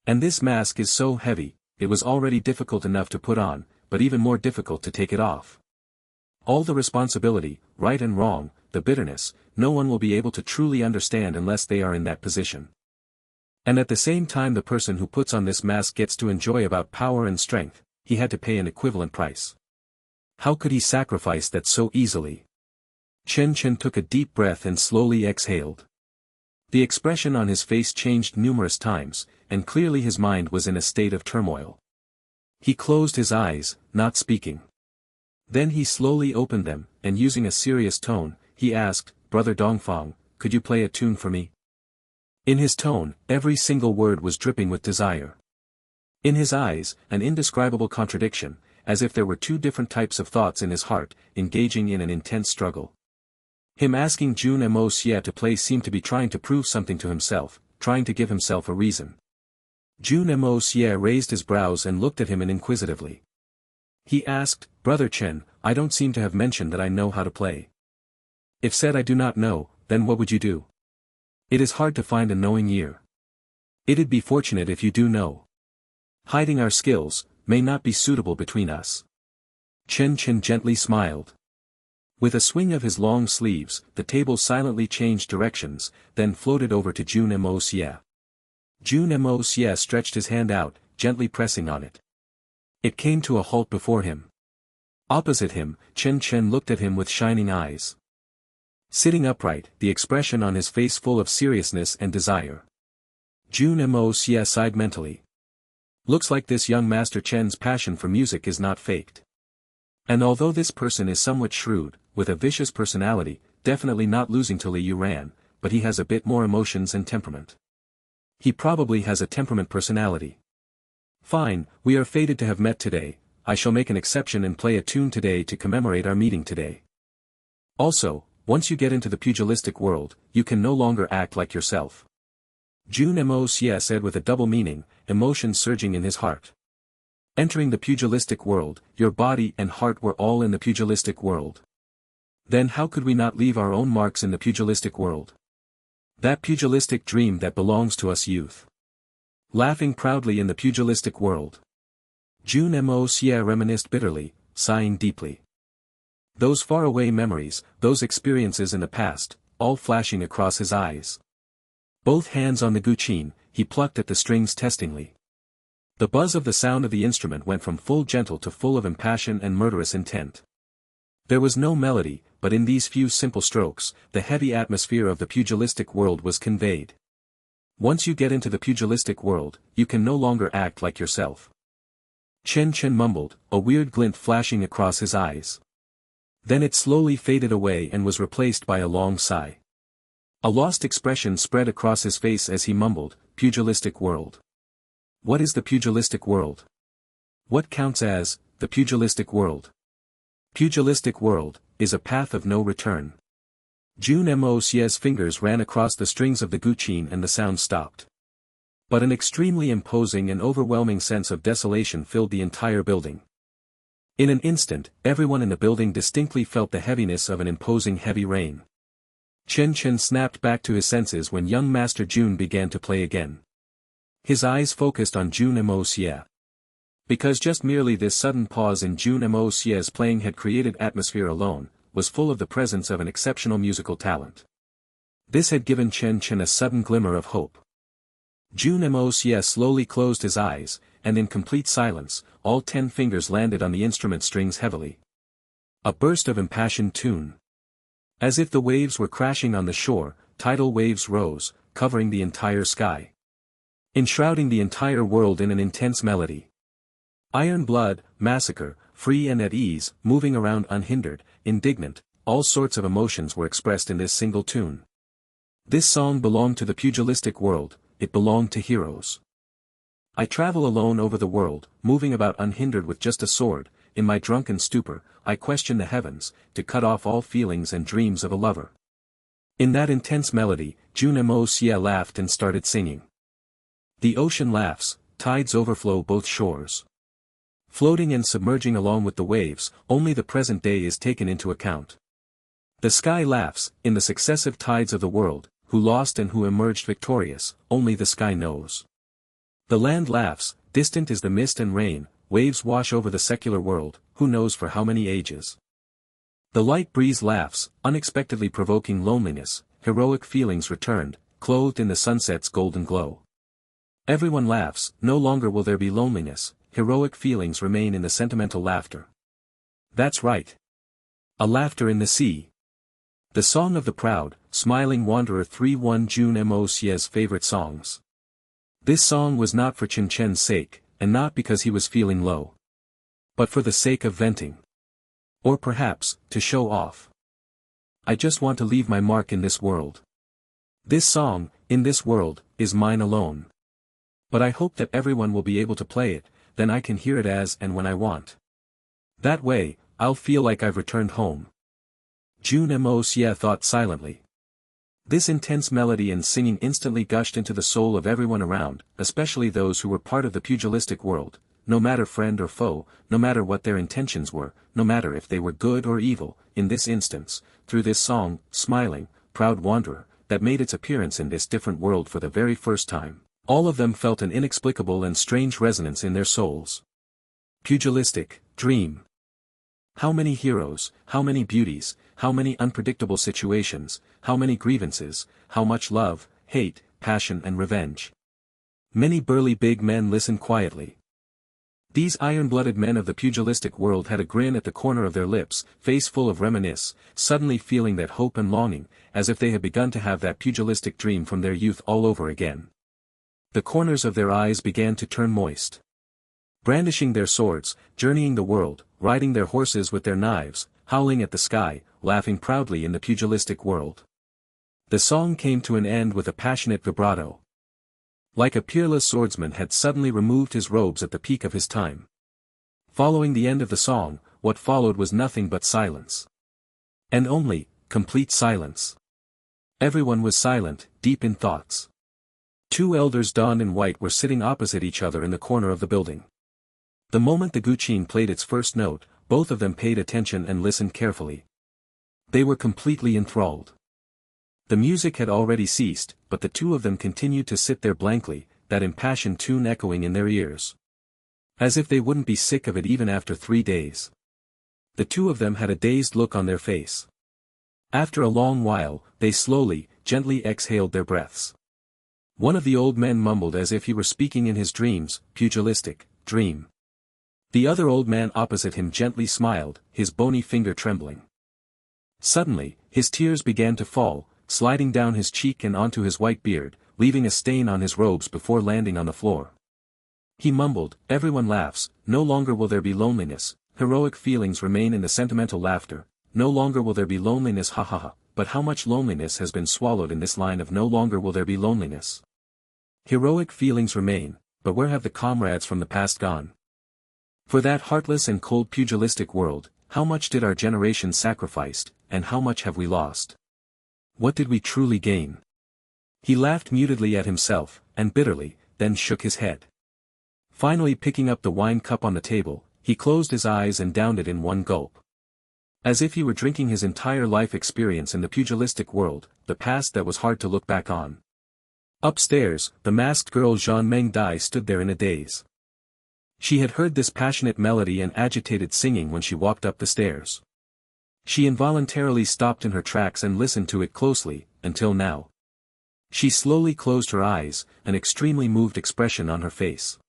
And this mask is so heavy, it was already difficult enough to put on, but even more difficult to take it off. All the responsibility, right and wrong, the bitterness, no one will be able to truly understand unless they are in that position. And at the same time the person who puts on this mask gets to enjoy about power and strength, he had to pay an equivalent price. How could he sacrifice that so easily?" Chen Chen took a deep breath and slowly exhaled. The expression on his face changed numerous times, and clearly his mind was in a state of turmoil. He closed his eyes, not speaking. Then he slowly opened them, and using a serious tone, he asked, "Brother Dongfang, could you play a tune for me?" In his tone, every single word was dripping with desire. In his eyes, an indescribable contradiction, as if there were two different types of thoughts in his heart, engaging in an intense struggle. Him asking Jun Moxie to play seemed to be trying to prove something to himself, trying to give himself a reason. Jun Moxie raised his brows and looked at him inquisitively. He asked, "Brother Chen, I don't seem to have mentioned that I know how to play. If said I do not know, then what would you do? It is hard to find a knowing ear. It'd be fortunate if you do know. Hiding our skills may not be suitable between us." Chen Chen gently smiled. With a swing of his long sleeves, the table silently changed directions, then floated over to Jun Moxie. Jun Moxie stretched his hand out, gently pressing on it. It came to a halt before him. Opposite him, Chen Chen looked at him with shining eyes. Sitting upright, the expression on his face full of seriousness and desire. Jun Moxie sighed mentally. Looks like this young Master Chen's passion for music is not faked. And although this person is somewhat shrewd, with a vicious personality, definitely not losing to Li Yuran, but he has a bit more emotions and temperament. He probably has a temperament personality. Fine, we are fated to have met today, I shall make an exception and play a tune today to commemorate our meeting today. Also, once you get into the pugilistic world, you can no longer act like yourself. Jun Moxie said with a double meaning, emotion surging in his heart. Entering the pugilistic world, your body and heart were all in the pugilistic world. Then how could we not leave our own marks in the pugilistic world? That pugilistic dream that belongs to us youth. Laughing proudly in the pugilistic world. Jun Moxie reminisced bitterly, sighing deeply. Those faraway memories, those experiences in the past, all flashing across his eyes. Both hands on the guqin, he plucked at the strings testingly. The buzz of the sound of the instrument went from full gentle to full of impassioned and murderous intent. There was no melody, but in these few simple strokes, the heavy atmosphere of the pugilistic world was conveyed. Once you get into the pugilistic world, you can no longer act like yourself. Chen Chen mumbled, a weird glint flashing across his eyes. Then it slowly faded away and was replaced by a long sigh. A lost expression spread across his face as he mumbled, pugilistic world. What is the pugilistic world? What counts as, the pugilistic world? Pugilistic world, is a path of no return. Jun Moxie's fingers ran across the strings of the guqin and the sound stopped. But an extremely imposing and overwhelming sense of desolation filled the entire building. In an instant, everyone in the building distinctly felt the heaviness of an imposing heavy rain. Chen Chen snapped back to his senses when young Master Jun began to play again. His eyes focused on Jun Moxie. Because just merely this sudden pause in Jun Moxie's playing had created atmosphere alone, was full of the presence of an exceptional musical talent. This had given Chen Chen a sudden glimmer of hope. Jun Moxie slowly closed his eyes, and in complete silence, all 10 fingers landed on the instrument strings heavily. A burst of impassioned tune. As if the waves were crashing on the shore, tidal waves rose, covering the entire sky, enshrouding the entire world in an intense melody. Iron blood, massacre, free and at ease, moving around unhindered, indignant, all sorts of emotions were expressed in this single tune. This song belonged to the pugilistic world, it belonged to heroes. I travel alone over the world, moving about unhindered with just a sword, in my drunken stupor, I question the heavens, to cut off all feelings and dreams of a lover. In that intense melody, Jun Moxie laughed and started singing. The ocean laughs, tides overflow both shores. Floating and submerging along with the waves, only the present day is taken into account. The sky laughs, in the successive tides of the world, who lost and who emerged victorious, only the sky knows. The land laughs, distant is the mist and rain, waves wash over the secular world, who knows for how many ages. The light breeze laughs, unexpectedly provoking loneliness, heroic feelings returned, clothed in the sunset's golden glow. Everyone laughs, no longer will there be loneliness, heroic feelings remain in the sentimental laughter. That's right. A laughter in the sea. The Song of the Proud, Smiling Wanderer 3-1 Jun Moxie's favorite songs. This song was not for Chen Chen's sake, and not because he was feeling low. But for the sake of venting. Or perhaps, to show off. I just want to leave my mark in this world. This song, in this world, is mine alone. But I hope that everyone will be able to play it, then I can hear it as and when I want. That way, I'll feel like I've returned home. Jun Moxie thought silently. This intense melody and singing instantly gushed into the soul of everyone around, especially those who were part of the pugilistic world, no matter friend or foe, no matter what their intentions were, no matter if they were good or evil, in this instance, through this song, Smiling, Proud Wanderer, that made its appearance in this different world for the very first time, all of them felt an inexplicable and strange resonance in their souls. Pugilistic, dream. How many heroes, how many beauties, how many unpredictable situations, how many grievances, how much love, hate, passion and revenge. Many burly big men listened quietly. These iron-blooded men of the pugilistic world had a grin at the corner of their lips, face full of reminiscence, suddenly feeling that hope and longing, as if they had begun to have that pugilistic dream from their youth all over again. The corners of their eyes began to turn moist. Brandishing their swords, journeying the world, riding their horses with their knives, howling at the sky, laughing proudly in the pugilistic world. The song came to an end with a passionate vibrato. Like a peerless swordsman had suddenly removed his robes at the peak of his time. Following the end of the song, what followed was nothing but silence. And only, complete silence. Everyone was silent, deep in thoughts. 2 elders donned in white were sitting opposite each other in the corner of the building. The moment the guqin played its first note, both of them paid attention and listened carefully. They were completely enthralled. The music had already ceased, but the 2 of them continued to sit there blankly, that impassioned tune echoing in their ears. As if they wouldn't be sick of it even after 3 days. The 2 of them had a dazed look on their face. After a long while, they slowly, gently exhaled their breaths. One of the old men mumbled as if he were speaking in his dreams, pugilistic, dream. The other old man opposite him gently smiled, his bony finger trembling. Suddenly, his tears began to fall, sliding down his cheek and onto his white beard, leaving a stain on his robes before landing on the floor. He mumbled, "Everyone laughs, no longer will there be loneliness, heroic feelings remain in the sentimental laughter, no longer will there be loneliness ha ha ha, but how much loneliness has been swallowed in this line of no longer will there be loneliness. Heroic feelings remain, but where have the comrades from the past gone? For that heartless and cold pugilistic world, how much did our generation sacrificed, and how much have we lost? What did we truly gain? He laughed mutedly at himself, and bitterly, then shook his head. Finally picking up the wine cup on the table, he closed his eyes and downed it in one gulp. As if he were drinking his entire life experience in the pugilistic world, the past that was hard to look back on. Upstairs, the masked girl Zhan Mengdai stood there in a daze. She had heard this passionate melody and agitated singing when she walked up the stairs. She involuntarily stopped in her tracks and listened to it closely, until now. She slowly closed her eyes, an extremely moved expression on her face.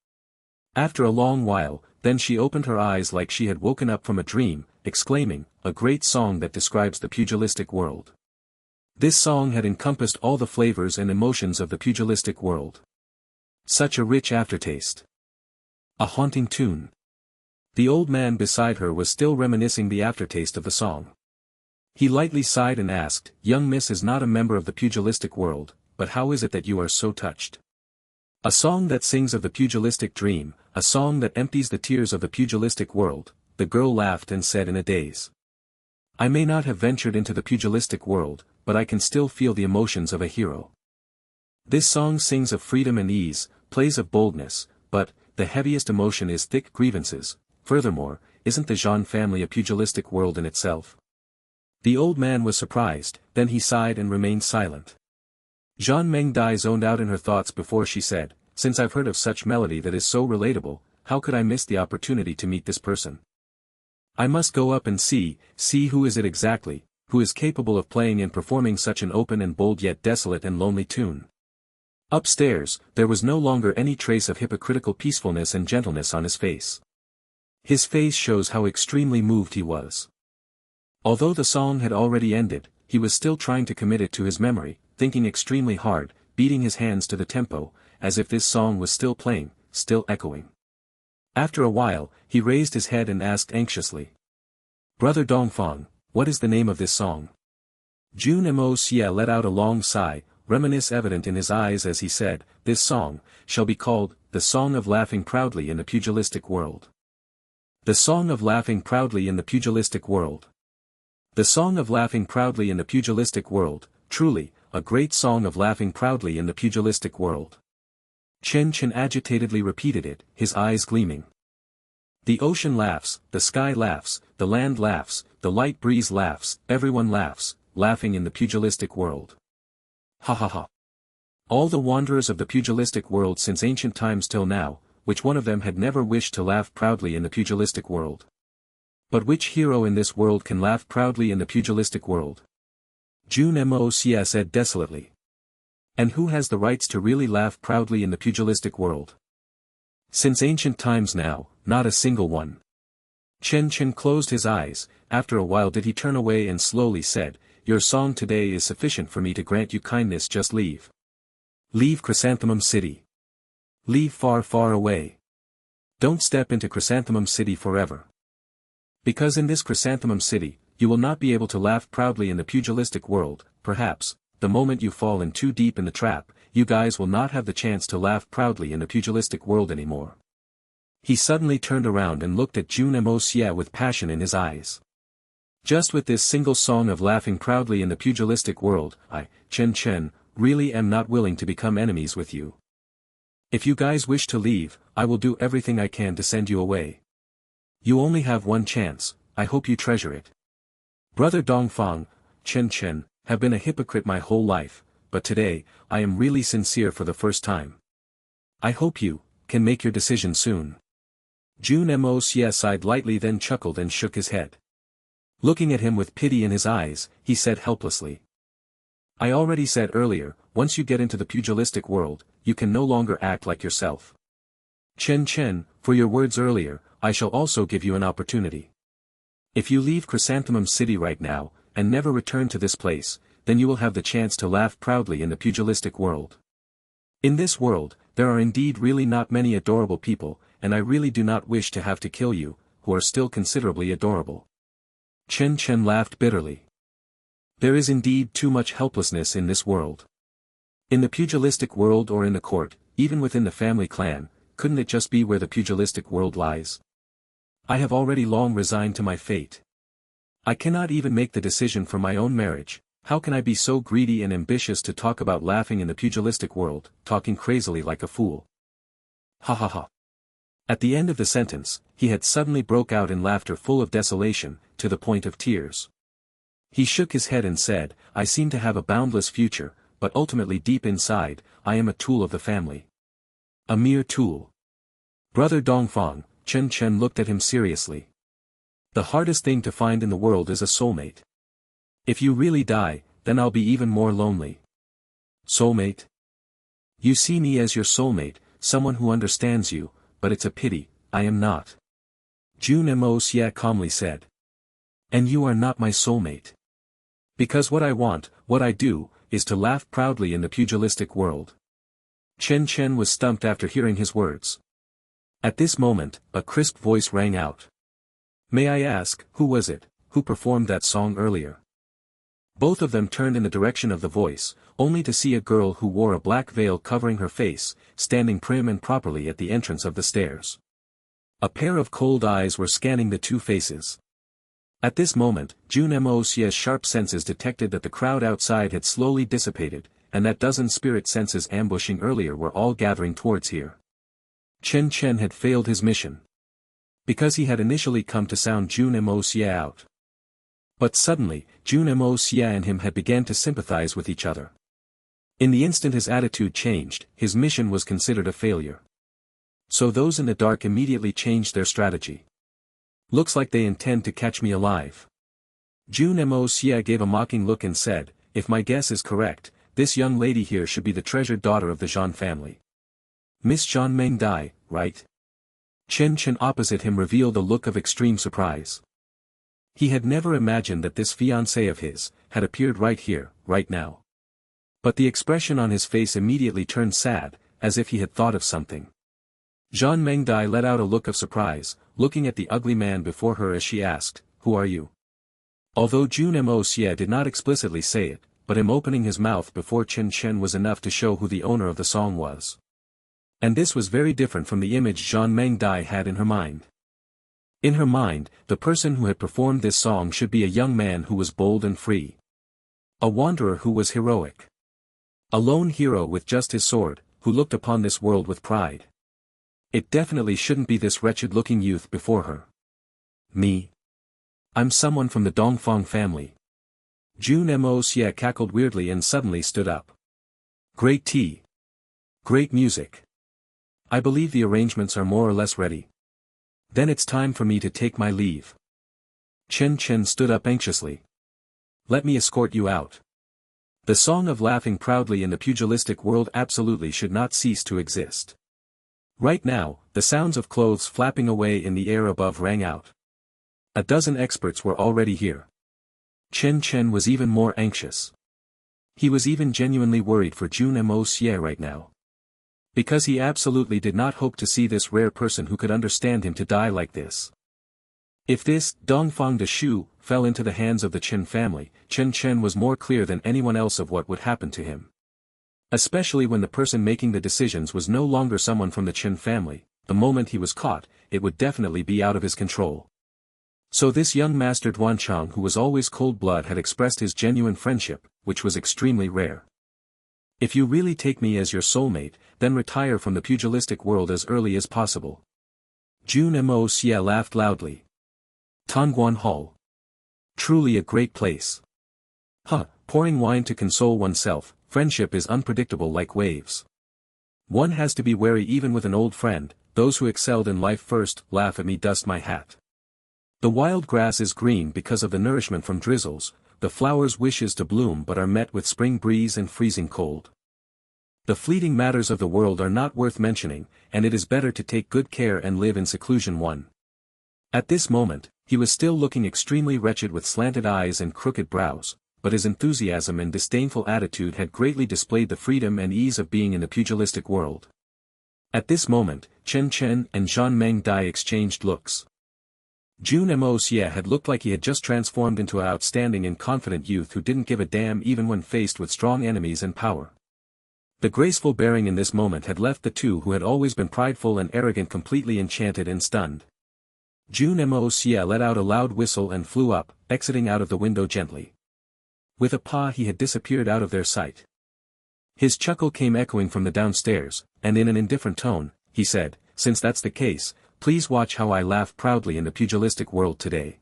After a long while, then she opened her eyes like she had woken up from a dream, exclaiming, "A great song that describes the pugilistic world." This song had encompassed all the flavors and emotions of the pugilistic world. Such a rich aftertaste. A haunting tune. The old man beside her was still reminiscing the aftertaste of the song. He lightly sighed and asked, "Young miss is not a member of the pugilistic world, but how is it that you are so touched?" "A song that sings of the pugilistic dream, a song that empties the tears of the pugilistic world," the girl laughed and said in a daze. "I may not have ventured into the pugilistic world, but I can still feel the emotions of a hero. This song sings of freedom and ease, plays of boldness, but the heaviest emotion is thick grievances. Furthermore, isn't the Zhan family a pugilistic world in itself?" The old man was surprised, then he sighed and remained silent. Zhan Mengdai zoned out in her thoughts before she said, "Since I've heard of such melody that is so relatable, how could I miss the opportunity to meet this person? I must go up and see who is it exactly, who is capable of playing and performing such an open and bold yet desolate and lonely tune." Upstairs, there was no longer any trace of hypocritical peacefulness and gentleness on his face. His face shows how extremely moved he was. Although the song had already ended, he was still trying to commit it to his memory, thinking extremely hard, beating his hands to the tempo, as if this song was still playing, still echoing. After a while, he raised his head and asked anxiously, "Brother Dongfang, what is the name of this song?" Jun Moxie let out a long sigh, reminiscence evident in his eyes as he said, "This song shall be called, the Song of Laughing Proudly in the Pugilistic World." The Song of Laughing Proudly in the Pugilistic World. The Song of Laughing Proudly in the Pugilistic World, truly, a great song of laughing proudly in the pugilistic world. Chen Chen agitatedly repeated it, his eyes gleaming. The ocean laughs, the sky laughs, the land laughs, the light breeze laughs, everyone laughs, laughing in the pugilistic world. Ha ha ha. All the wanderers of the pugilistic world since ancient times till now, which one of them had never wished to laugh proudly in the pugilistic world? But which hero in this world can laugh proudly in the pugilistic world? Jun Moxie said desolately. And who has the rights to really laugh proudly in the pugilistic world? Since ancient times now, not a single one. Chen Chen closed his eyes, after a while did he turn away and slowly said, "Your song today is sufficient for me to grant you kindness, just leave. Leave Chrysanthemum City. Leave far far away. Don't step into Chrysanthemum City forever. Because in this Chrysanthemum City, you will not be able to laugh proudly in the pugilistic world, perhaps, the moment you fall in too deep in the trap, you guys will not have the chance to laugh proudly in the pugilistic world anymore." He suddenly turned around and looked at Jun Moxie with passion in his eyes. "Just with this single song of laughing proudly in the pugilistic world, I, Chen Chen, really am not willing to become enemies with you. If you guys wish to leave, I will do everything I can to send you away. You only have one chance, I hope you treasure it. Brother Dongfang, Chen Chen, have been a hypocrite my whole life, but today, I am really sincere for the first time. I hope you can make your decision soon." Jun Moxie sighed lightly then chuckled and shook his head. Looking at him with pity in his eyes, he said helplessly. "I already said earlier, once you get into the pugilistic world, you can no longer act like yourself. Chen Chen, for your words earlier, I shall also give you an opportunity. If you leave Chrysanthemum City right now, and never return to this place, then you will have the chance to laugh proudly in the pugilistic world. In this world, there are indeed really not many adorable people, and I really do not wish to have to kill you, who are still considerably adorable." Chen Chen laughed bitterly. There is indeed too much helplessness in this world. In the pugilistic world or in the court, even within the family clan, couldn't it just be where the pugilistic world lies? I have already long resigned to my fate. I cannot even make the decision for my own marriage. How can I be so greedy and ambitious to talk about laughing in the pugilistic world, talking crazily like a fool? Ha ha ha. At the end of the sentence, he had suddenly broke out in laughter full of desolation, to the point of tears. He shook his head and said, I seem to have a boundless future, but ultimately deep inside, I am a tool of the family. A mere tool. Brother Dongfang, Chen Chen looked at him seriously. The hardest thing to find in the world is a soulmate. If you really die, then I'll be even more lonely. Soulmate? You see me as your soulmate, someone who understands you, but it's a pity, I am not. Jun Moxie calmly said. And you are not my soulmate. Because what I want, what I do, is to laugh proudly in the pugilistic world. Chen Chen was stumped after hearing his words. At this moment, a crisp voice rang out. May I ask, who was it, who performed that song earlier? Both of them turned in the direction of the voice, only to see a girl who wore a black veil covering her face, standing prim and properly at the entrance of the stairs. A pair of cold eyes were scanning the two faces. At this moment, Jun Moxie's sharp senses detected that the crowd outside had slowly dissipated, and that dozen spirit senses ambushing earlier were all gathering towards here. Chen Chen had failed his mission. Because he had initially come to sound Jun Moxie out. But suddenly, Jun Moxie and him had began to sympathize with each other. In the instant his attitude changed, his mission was considered a failure. So those in the dark immediately changed their strategy. Looks like they intend to catch me alive. Jun Moxie gave a mocking look and said, if my guess is correct, this young lady here should be the treasured daughter of the Zhan family. Miss Zhan Mengdai, right? Chen Chen opposite him revealed a look of extreme surprise. He had never imagined that this fiancée of his, had appeared right here, right now. But the expression on his face immediately turned sad, as if he had thought of something. Zhan Mengdai let out a look of surprise, looking at the ugly man before her as she asked, who are you? Although Jun Moxie did not explicitly say it, but him opening his mouth before Chen Chen was enough to show who the owner of the song was. And this was very different from the image Zhan Mengdai had in her mind. In her mind, the person who had performed this song should be a young man who was bold and free. A wanderer who was heroic. A lone hero with just his sword, who looked upon this world with pride. It definitely shouldn't be this wretched-looking youth before her. Me? I'm someone from the Dongfang family. Jun Moxie cackled weirdly and suddenly stood up. Great tea. Great music. I believe the arrangements are more or less ready. Then it's time for me to take my leave. Chen Chen stood up anxiously. Let me escort you out. The song of laughing proudly in the pugilistic world absolutely should not cease to exist. Right now, the sounds of clothes flapping away in the air above rang out. A dozen experts were already here. Chen Chen was even more anxious. He was even genuinely worried for Jun Moxie right now. Because he absolutely did not hope to see this rare person who could understand him to die like this. If this, Dongfang de Shu, fell into the hands of the Chen family, Chen Chen was more clear than anyone else of what would happen to him. Especially when the person making the decisions was no longer someone from the Chen family, the moment he was caught, it would definitely be out of his control. So this young master Duanchang who was always cold-blooded had expressed his genuine friendship, which was extremely rare. If you really take me as your soulmate, then retire from the pugilistic world as early as possible. Jun Moxie laughed loudly. Tongguan Hall. Truly a great place. Pouring wine to console oneself, friendship is unpredictable like waves. One has to be wary even with an old friend, those who excelled in life first, laugh at me dust my hat. The wild grass is green because of the nourishment from drizzles, the flowers wishes to bloom but are met with spring breeze and freezing cold. The fleeting matters of the world are not worth mentioning, and it is better to take good care and live in seclusion. At this moment, he was still looking extremely wretched with slanted eyes and crooked brows, but his enthusiasm and disdainful attitude had greatly displayed the freedom and ease of being in the pugilistic world. At this moment, Chen Chen and Zhan Mengdai exchanged looks. Jun Moxie had looked like he had just transformed into an outstanding and confident youth who didn't give a damn even when faced with strong enemies and power. The graceful bearing in this moment had left the two who had always been prideful and arrogant completely enchanted and stunned. Jun Moxie let out a loud whistle and flew up, exiting out of the window gently. With a paw he had disappeared out of their sight. His chuckle came echoing from the downstairs, and in an indifferent tone, he said, "Since that's the case, please watch how I laugh proudly in the pugilistic world today.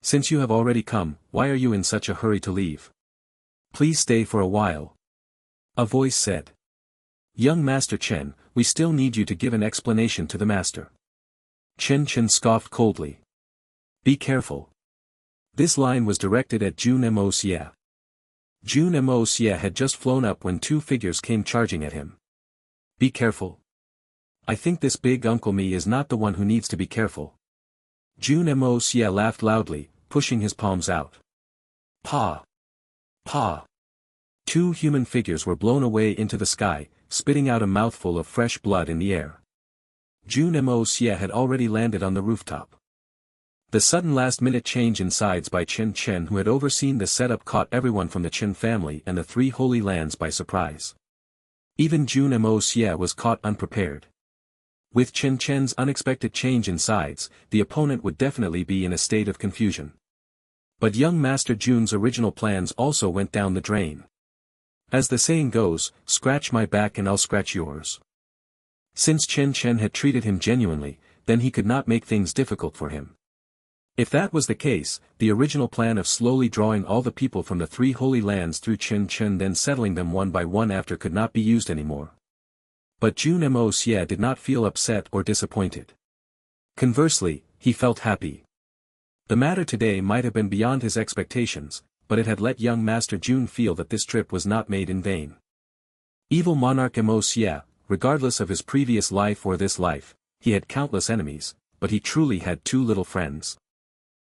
Since you have already come, why are you in such a hurry to leave? Please stay for a while." A voice said. "Young Master Chen, we still need you to give an explanation to the master." Chen scoffed coldly. "Be careful." This line was directed at Jun Moxie. Jun Moxie had just flown up when two figures came charging at him. "Be careful. I think this big Uncle Me is not the one who needs to be careful." Jun Moxie laughed loudly, pushing his palms out. "Pa! Pa!" Two human figures were blown away into the sky, spitting out a mouthful of fresh blood in the air. Jun Moxie had already landed on the rooftop. The sudden last-minute change in sides by Chen who had overseen the setup caught everyone from the Chen family and the Three Holy Lands by surprise. Even Jun Moxie was caught unprepared. With Chen's unexpected change in sides, the opponent would definitely be in a state of confusion. But young Master Jun's original plans also went down the drain. As the saying goes, scratch my back and I'll scratch yours. Since Chen had treated him genuinely, then he could not make things difficult for him. If that was the case, the original plan of slowly drawing all the people from the Three Holy Lands through Chen then settling them one by one after could not be used anymore. But Jun Moxie did not feel upset or disappointed. Conversely, he felt happy. The matter today might have been beyond his expectations, but it had let young Master Jun feel that this trip was not made in vain. Evil Monarch Moxie, regardless of his previous life or this life, he had countless enemies, but he truly had too little friends.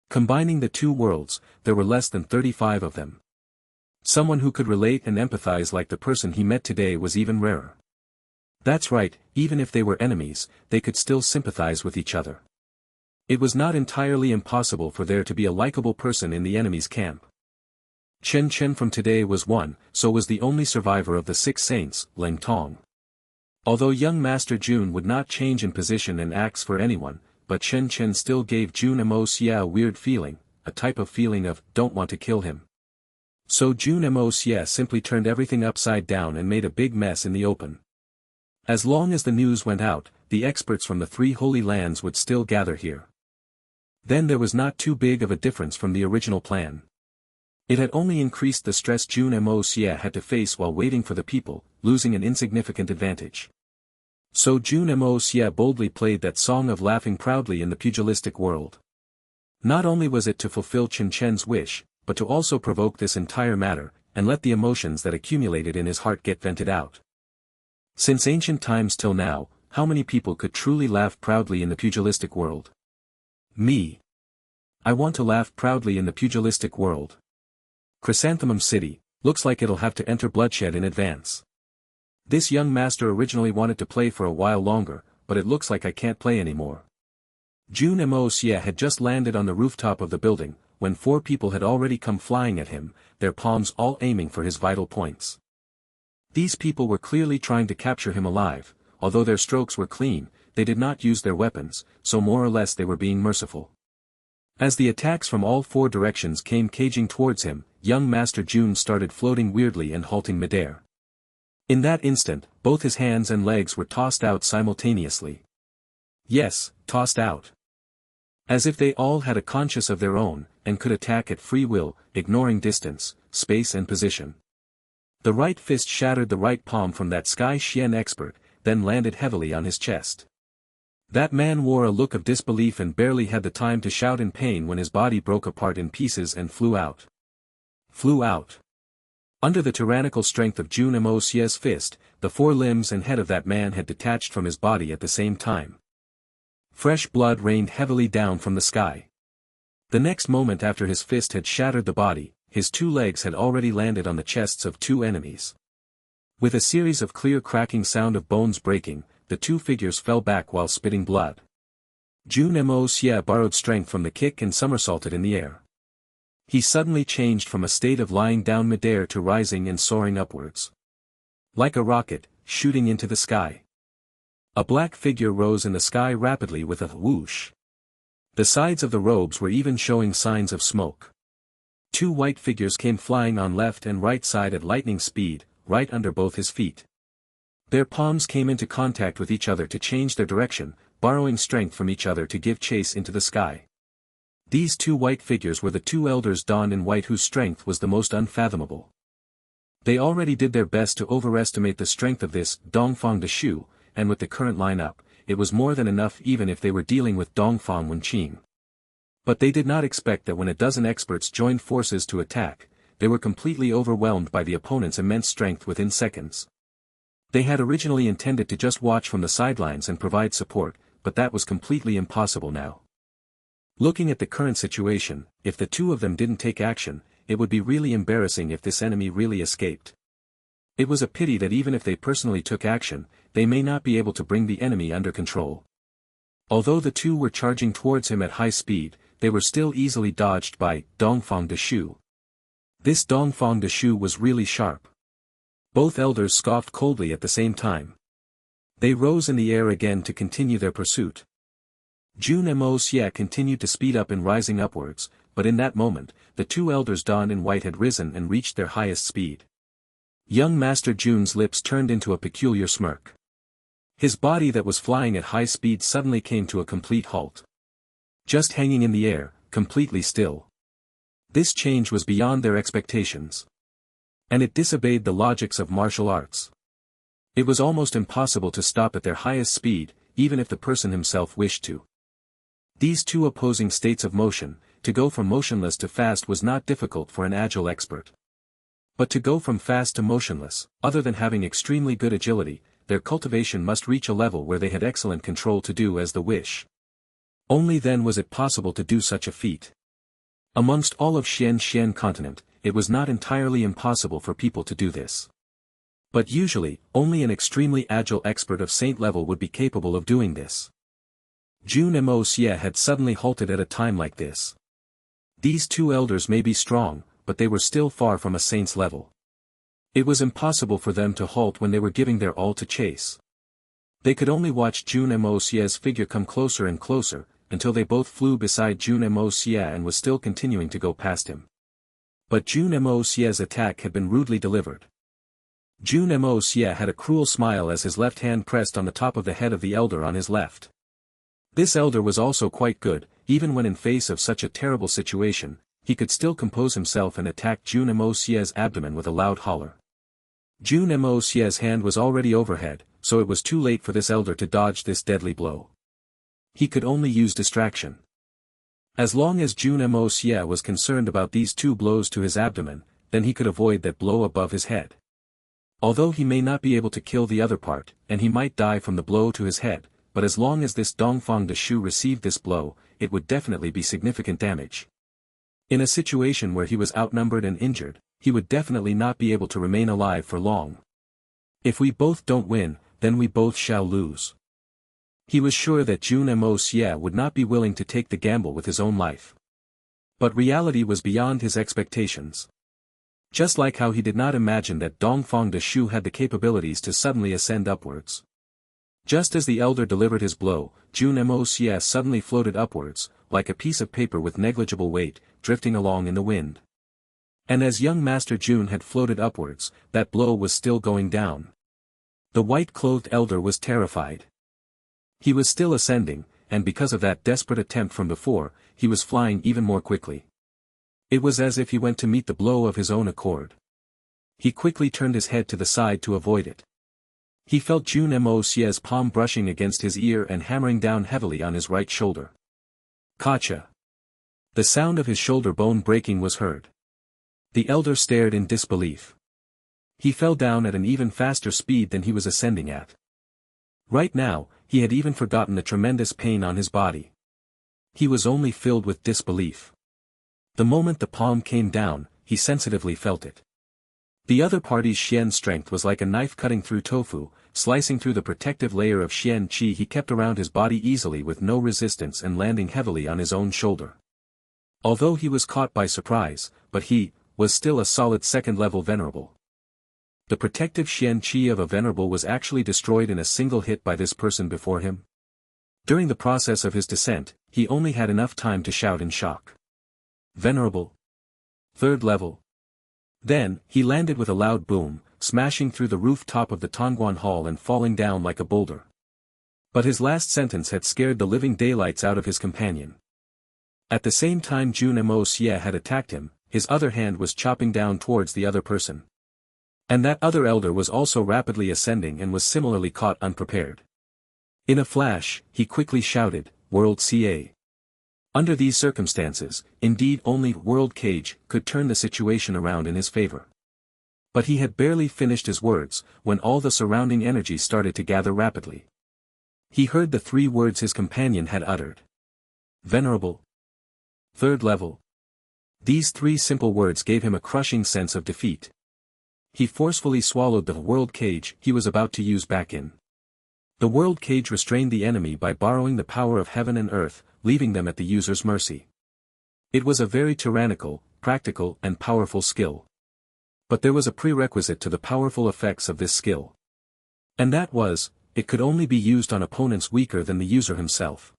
Combining the two worlds, there were less than 35 of them. Someone who could relate and empathize like the person he met today was even rarer. That's right, even if they were enemies, they could still sympathize with each other. It was not entirely impossible for there to be a likable person in the enemy's camp. Chen from today was one, so was the only survivor of the Six Saints, Leng Tong. Although young Master Jun would not change in position and acts for anyone, but Chen still gave Jun Moxie a weird feeling, a type of feeling of, don't want to kill him. So Jun Moxie simply turned everything upside down and made a big mess in the open. As long as the news went out, the experts from the Three Holy Lands would still gather here. Then there was not too big of a difference from the original plan. It had only increased the stress Jun Moxie had to face while waiting for the people, losing an insignificant advantage. So Jun Moxie boldly played that song of laughing proudly in the pugilistic world. Not only was it to fulfill Chen's wish, but to also provoke this entire matter, and let the emotions that accumulated in his heart get vented out. Since ancient times till now, how many people could truly laugh proudly in the pugilistic world? Me. I want to laugh proudly in the pugilistic world. Chrysanthemum City, looks like it'll have to enter bloodshed in advance. This young master originally wanted to play for a while longer, but it looks like I can't play anymore. Jun Moxie had just landed on the rooftop of the building, when 4 people had already come flying at him, their palms all aiming for his vital points. These people were clearly trying to capture him alive, although their strokes were clean, they did not use their weapons, so more or less they were being merciful. As the attacks from all 4 directions came caging towards him, young Master Jun started floating weirdly and halting midair. In that instant, both his hands and legs were tossed out simultaneously. Yes, tossed out. As if they all had a conscience of their own, and could attack at free will, ignoring distance, space and position. The right fist shattered the right palm from that Sky Xian expert, then landed heavily on his chest. That man wore a look of disbelief and barely had the time to shout in pain when his body broke apart in pieces and flew out. Flew out. Under the tyrannical strength of Jun Moxie's fist, the 4 limbs and head of that man had detached from his body at the same time. Fresh blood rained heavily down from the sky. The next moment after his fist had shattered the body, his 2 legs had already landed on the chests of 2 enemies. With a series of clear cracking sound of bones breaking, the 2 figures fell back while spitting blood. Jun Moxie borrowed strength from the kick and somersaulted in the air. He suddenly changed from a state of lying down midair to rising and soaring upwards. Like a rocket, shooting into the sky. A black figure rose in the sky rapidly with a whoosh. The sides of the robes were even showing signs of smoke. Two white figures came flying on left and right side at lightning speed, right under both his feet. Their palms came into contact with each other to change their direction, borrowing strength from each other to give chase into the sky. These two white figures were the two elders donned in white whose strength was the most unfathomable. They already did their best to overestimate the strength of this Dongfang Deshu, and with the current lineup, it was more than enough even if they were dealing with Dongfang Wenqing. But they did not expect that when a dozen experts joined forces to attack, they were completely overwhelmed by the opponent's immense strength within seconds. They had originally intended to just watch from the sidelines and provide support, but that was completely impossible now. Looking at the current situation, if the two of them didn't take action, it would be really embarrassing if this enemy really escaped. It was a pity that even if they personally took action, they may not be able to bring the enemy under control. Although the two were charging towards him at high speed, they were still easily dodged by Dongfang Deshu. This Dongfang Deshu was really sharp. Both elders scoffed coldly at the same time. They rose in the air again to continue their pursuit. Jun Moxie continued to speed up in rising upwards, but in that moment, the two elders donned in white had risen and reached their highest speed. Young Master Jun's lips turned into a peculiar smirk. His body that was flying at high speed suddenly came to a complete halt. Just hanging in the air, completely still. This change was beyond their expectations. And it disobeyed the logics of martial arts. It was almost impossible to stop at their highest speed, even if the person himself wished to. These two opposing states of motion, to go from motionless to fast was not difficult for an agile expert. But to go from fast to motionless, other than having extremely good agility, their cultivation must reach a level where they had excellent control to do as the wish. Only then was it possible to do such a feat. Amongst all of Xian continent, it was not entirely impossible for people to do this. But usually, only an extremely agile expert of saint level would be capable of doing this. Jun Moxie had suddenly halted at a time like this. These two elders may be strong, but they were still far from a saint's level. It was impossible for them to halt when they were giving their all to chase. They could only watch Jun Moxie's figure come closer and closer, until they both flew beside Jun Moxie and was still continuing to go past him. But Jun Moxie's attack had been rudely delivered. Jun Moxie had a cruel smile as his left hand pressed on the top of the head of the elder on his left. This elder was also quite good, even when in face of such a terrible situation, he could still compose himself and attack Jun Moxie's abdomen with a loud holler. Jun Moxie's hand was already overhead, so it was too late for this elder to dodge this deadly blow. He could only use distraction. As long as Jun Moxie was concerned about these two blows to his abdomen, then he could avoid that blow above his head. Although he may not be able to kill the other part, and he might die from the blow to his head, but as long as this Dongfang Deshu received this blow, it would definitely be significant damage. In a situation where he was outnumbered and injured, he would definitely not be able to remain alive for long. If we both don't win, then we both shall lose. He was sure that Jun Moxie would not be willing to take the gamble with his own life. But reality was beyond his expectations. Just like how he did not imagine that Dongfang Deshu had the capabilities to suddenly ascend upwards. Just as the elder delivered his blow, Jun Moxie suddenly floated upwards, like a piece of paper with negligible weight, drifting along in the wind. And as young Master Jun had floated upwards, that blow was still going down. The white-clothed elder was terrified. He was still ascending, and because of that desperate attempt from before, he was flying even more quickly. It was as if he went to meet the blow of his own accord. He quickly turned his head to the side to avoid it. He felt Jun Moxie's palm brushing against his ear and hammering down heavily on his right shoulder. Kacha! The sound of his shoulder bone breaking was heard. The elder stared in disbelief. He fell down at an even faster speed than he was ascending at. Right now, he had even forgotten the tremendous pain on his body. He was only filled with disbelief. The moment the palm came down, he sensitively felt it. The other party's Xian strength was like a knife cutting through tofu, slicing through the protective layer of Xian Qi he kept around his body easily with no resistance and landing heavily on his own shoulder. Although he was caught by surprise, but he was still a solid second-level venerable. The protective Xian Qi of a venerable was actually destroyed in a single hit by this person before him. During the process of his descent, he only had enough time to shout in shock. Venerable. Third level. Then, he landed with a loud boom, smashing through the rooftop of the Tongguan Hall and falling down like a boulder. But his last sentence had scared the living daylights out of his companion. At the same time Jun Moxie had attacked him, his other hand was chopping down towards the other person. And that other elder was also rapidly ascending and was similarly caught unprepared. In a flash, he quickly shouted, "World Ca." Under these circumstances, indeed only World Cage could turn the situation around in his favor. But he had barely finished his words, when all the surrounding energy started to gather rapidly. He heard the 3 words his companion had uttered. Venerable. Third level. These 3 simple words gave him a crushing sense of defeat. He forcefully swallowed the World Cage he was about to use back in. The World Cage restrained the enemy by borrowing the power of heaven and earth, leaving them at the user's mercy. It was a very tyrannical, practical and powerful skill. But there was a prerequisite to the powerful effects of this skill. And that was, it could only be used on opponents weaker than the user himself.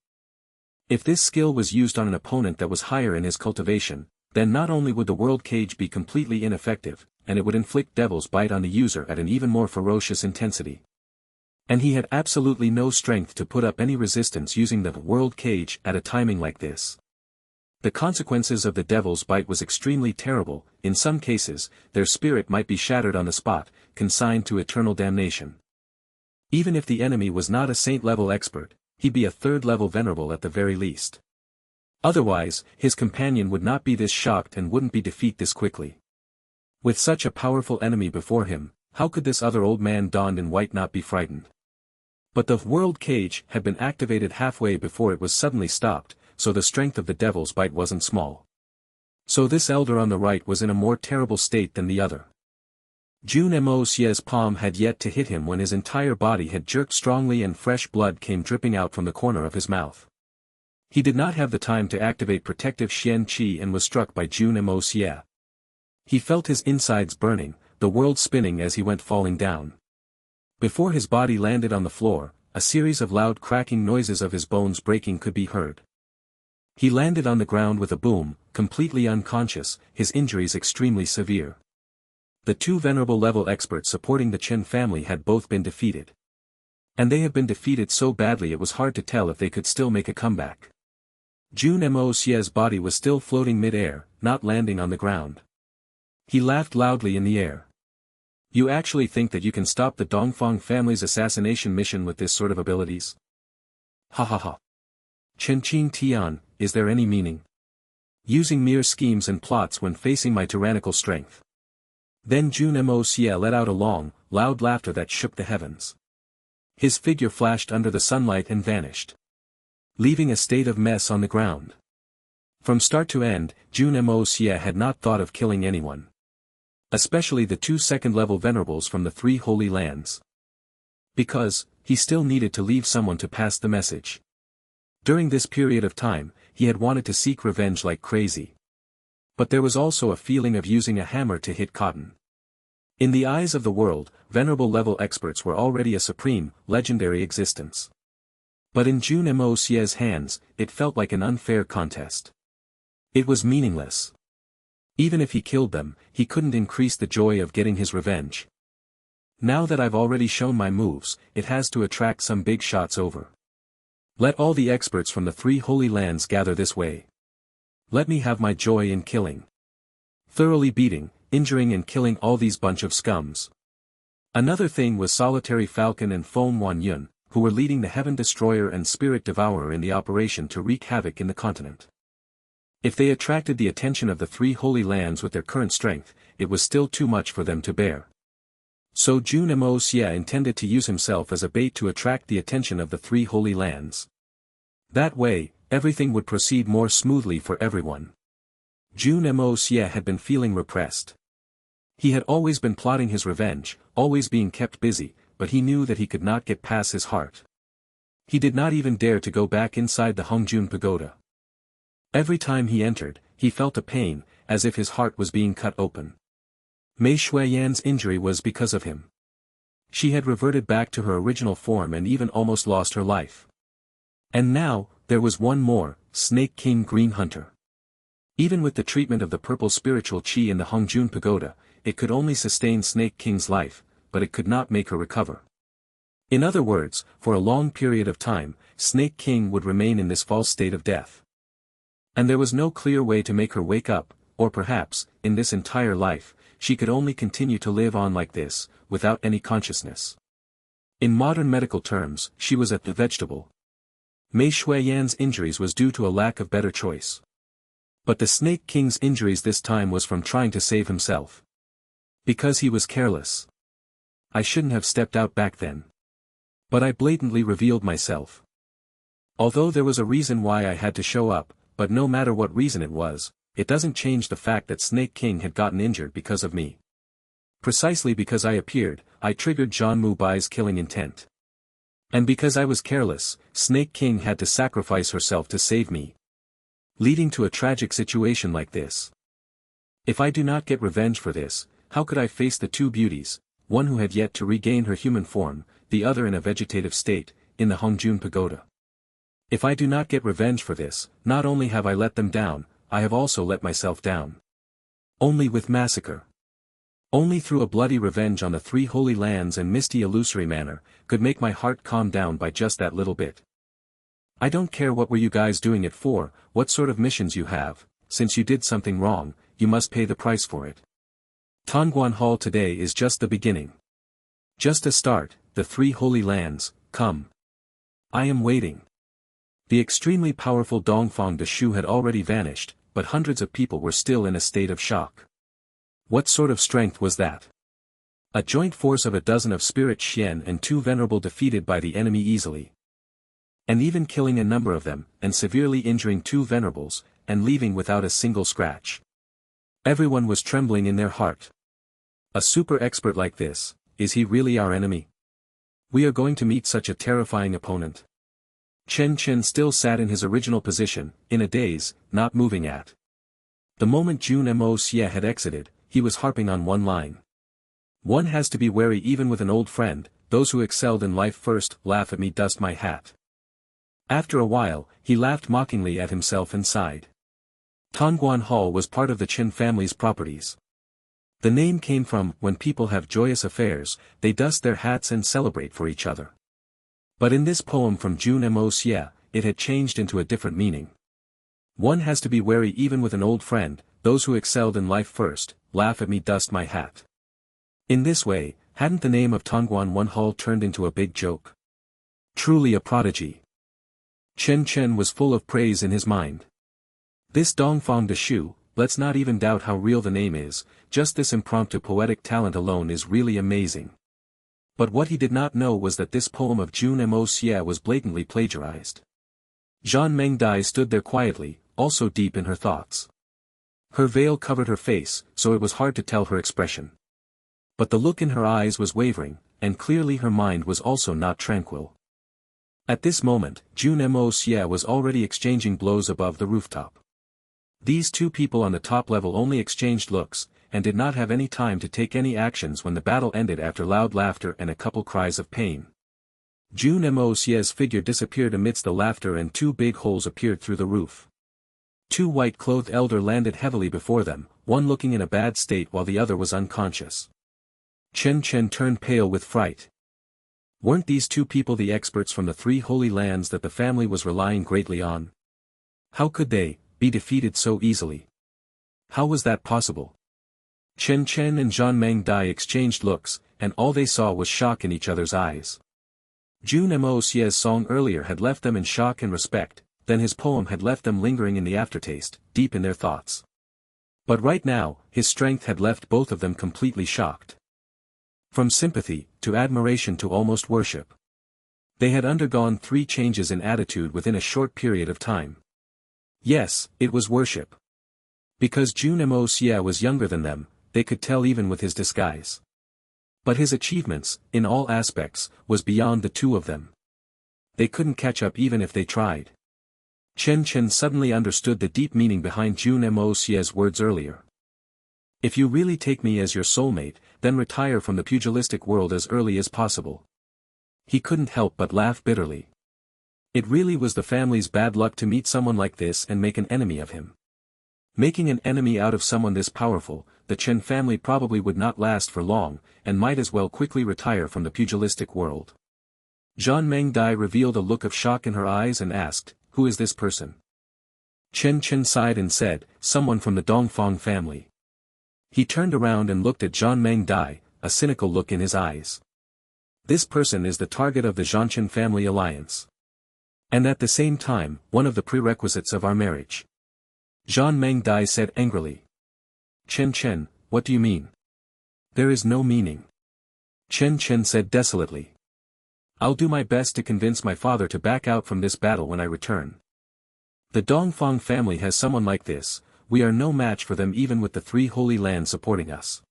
If this skill was used on an opponent that was higher in his cultivation, then not only would the World Cage be completely ineffective, and it would inflict Devil's Bite on the user at an even more ferocious intensity. And he had absolutely no strength to put up any resistance using the World Cage at a timing like this. The consequences of the Devil's Bite was extremely terrible. In some cases, their spirit might be shattered on the spot, consigned to eternal damnation. Even if the enemy was not a saint-level expert, he'd be a third-level venerable at the very least. Otherwise, his companion would not be this shocked and wouldn't be defeated this quickly. With such a powerful enemy before him, how could this other old man donned in white not be frightened? But the World Cage had been activated halfway before it was suddenly stopped, so the strength of the Devil's Bite wasn't small. So this elder on the right was in a more terrible state than the other. Jun Moxie's palm had yet to hit him when his entire body had jerked strongly and fresh blood came dripping out from the corner of his mouth. He did not have the time to activate protective Xian Qi and was struck by Jun Moxie. He felt his insides burning, the world spinning as he went falling down. Before his body landed on the floor, a series of loud cracking noises of his bones breaking could be heard. He landed on the ground with a boom, completely unconscious, his injuries extremely severe. The 2 venerable level experts supporting the Chen family had both been defeated. And they had been defeated so badly it was hard to tell if they could still make a comeback. Jun Moxie's body was still floating mid-air, not landing on the ground. He laughed loudly in the air. You actually think that you can stop the Dongfang family's assassination mission with this sort of abilities? Ha ha ha. Chen Qing Tian, is there any meaning? Using mere schemes and plots when facing my tyrannical strength. Then Jun Moxie let out a long, loud laughter that shook the heavens. His figure flashed under the sunlight and vanished, leaving a state of mess on the ground. From start to end, Jun Moxie had not thought of killing anyone. Especially the 2 second-level venerables from the 3 holy lands. Because, he still needed to leave someone to pass the message. During this period of time, he had wanted to seek revenge like crazy. But there was also a feeling of using a hammer to hit cotton. In the eyes of the world, venerable level experts were already a supreme, legendary existence. But in Jun Moxie's hands, it felt like an unfair contest. It was meaningless. Even if he killed them, he couldn't increase the joy of getting his revenge. Now that I've already shown my moves, it has to attract some big shots over. Let all the experts from the 3 holy lands gather this way. Let me have my joy in killing. Thoroughly beating, injuring and killing all these bunch of scums. Another thing was Solitary Falcon and Feng Wanyun, who were leading the Heaven Destroyer and Spirit Devourer in the operation to wreak havoc in the continent. If they attracted the attention of the 3 holy lands with their current strength, it was still too much for them to bear. So Jun Moxie intended to use himself as a bait to attract the attention of the 3 holy lands. That way, everything would proceed more smoothly for everyone. Jun Moxie had been feeling repressed. He had always been plotting his revenge, always being kept busy, but he knew that he could not get past his heart. He did not even dare to go back inside the Hongjun Pagoda. Every time he entered, he felt a pain, as if his heart was being cut open. Mei Shuiyan's injury was because of him. She had reverted back to her original form and even almost lost her life. And now, there was one more, Snake King Green Hunter. Even with the treatment of the purple spiritual chi in the Hongjun Pagoda, it could only sustain Snake King's life, but it could not make her recover. In other words, for a long period of time, Snake King would remain in this false state of death. And there was no clear way to make her wake up, or perhaps, in this entire life, she could only continue to live on like this, without any consciousness. In modern medical terms, she was a vegetable. Mei Shuiyan's injuries was due to a lack of better choice. But the Snake King's injuries this time was from trying to save himself. Because he was careless. I shouldn't have stepped out back then. But I blatantly revealed myself. Although there was a reason why I had to show up, but no matter what reason it was, it doesn't change the fact that Snake King had gotten injured because of me. Precisely because I appeared, I triggered Zhan Mubai's killing intent. And because I was careless, Snake King had to sacrifice herself to save me. Leading to a tragic situation like this. If I do not get revenge for this, how could I face the two beauties, one who had yet to regain her human form, the other in a vegetative state, in the Hongjun Pagoda? If I do not get revenge for this, not only have I let them down, I have also let myself down. Only with massacre. Only through a bloody revenge on the three holy lands and misty illusory manner, could make my heart calm down by just that little bit. I don't care what were you guys doing it for, what sort of missions you have, since you did something wrong, you must pay the price for it. Tongguan Hall today is just the beginning. Just a start, the three holy lands, come. I am waiting. The extremely powerful Dongfang de Shu had already vanished, but hundreds of people were still in a state of shock. What sort of strength was that? A joint force of a dozen of spirit Xian and 2 venerable defeated by the enemy easily. And even killing a number of them, and severely injuring 2 venerables, and leaving without a single scratch. Everyone was trembling in their heart. A super expert like this, is he really our enemy? We are going to meet such a terrifying opponent. Chen Chen still sat in his original position, in a daze, not moving at. The moment Jun Moxie had exited, he was harping on one line. One has to be wary even with an old friend, those who excelled in life first laugh at me, dust my hat. After a while, he laughed mockingly at himself and sighed. Tongguan Hall was part of the Qin family's properties. The name came from, when people have joyous affairs, they dust their hats and celebrate for each other. But in this poem from Jun Moxie, it had changed into a different meaning. One has to be wary even with an old friend, those who excelled in life first, laugh at me, dust my hat. In this way, hadn't the name of Tongguan Hall turned into a big joke? Truly a prodigy. Chen Chen was full of praise in his mind. This Dongfang de Shu, let's not even doubt how real the name is, just this impromptu poetic talent alone is really amazing. But what he did not know was that this poem of Jun Moxie was blatantly plagiarized. Zhan Mengdai stood there quietly, also deep in her thoughts. Her veil covered her face, so it was hard to tell her expression. But the look in her eyes was wavering, and clearly her mind was also not tranquil. At this moment, Jun Moxie was already exchanging blows above the rooftop. These two people on the top level only exchanged looks, and did not have any time to take any actions when the battle ended after loud laughter and a couple cries of pain. Jun Moxie's figure disappeared amidst the laughter and 2 big holes appeared through the roof. 2 white-clothed elder landed heavily before them, one looking in a bad state while the other was unconscious. Chen Chen turned pale with fright. Weren't these 2 people the experts from the 3 holy lands that the family was relying greatly on? How could they be defeated so easily? How was that possible? Chen Chen and Zhan Mengdai exchanged looks, and all they saw was shock in each other's eyes. Jun Moxie's song earlier had left them in shock and respect, then his poem had left them lingering in the aftertaste, deep in their thoughts. But right now, his strength had left both of them completely shocked. From sympathy, to admiration to almost worship. They had undergone 3 changes in attitude within a short period of time. Yes, it was worship. Because Jun Moxie was younger than them, they could tell even with his disguise. But his achievements, in all aspects, was beyond the 2 of them. They couldn't catch up even if they tried. Chen Chen suddenly understood the deep meaning behind Jun Moxie's words earlier. If you really take me as your soulmate, then retire from the pugilistic world as early as possible. He couldn't help but laugh bitterly. It really was the family's bad luck to meet someone like this and make an enemy of him. Making an enemy out of someone this powerful, the Chen family probably would not last for long, and might as well quickly retire from the pugilistic world. Zhan Mengdai revealed a look of shock in her eyes and asked, "Who is this person?" Chen sighed and said, "Someone from the Dongfang family." He turned around and looked at Zhan Mengdai, a cynical look in his eyes. "This person is the target of the Zhanchen family alliance. And at the same time, one of the prerequisites of our marriage." Zhan Mengdai said angrily. Chen, what do you mean?" "There is no meaning." Chen said desolately. "I'll do my best to convince my father to back out from this battle when I return. The Dongfang family has someone like this, we are no match for them even with the 3 holy lands supporting us.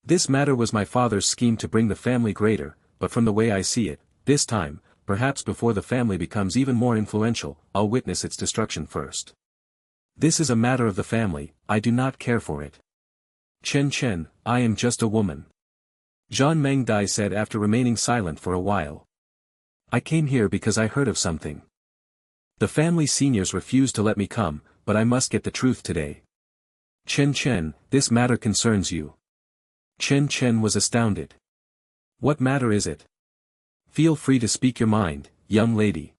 This matter was my father's scheme to bring the family greater, but from the way I see it, this time, perhaps before the family becomes even more influential, I'll witness its destruction first. This is a matter of the family, I do not care for it. Chen, I am just a woman." Zhan Mengdai said after remaining silent for a while. "I came here because I heard of something. The family seniors refused to let me come, but I must get the truth today." Chen, this matter concerns you." Chen was astounded. "What matter is it? Feel free to speak your mind, young lady.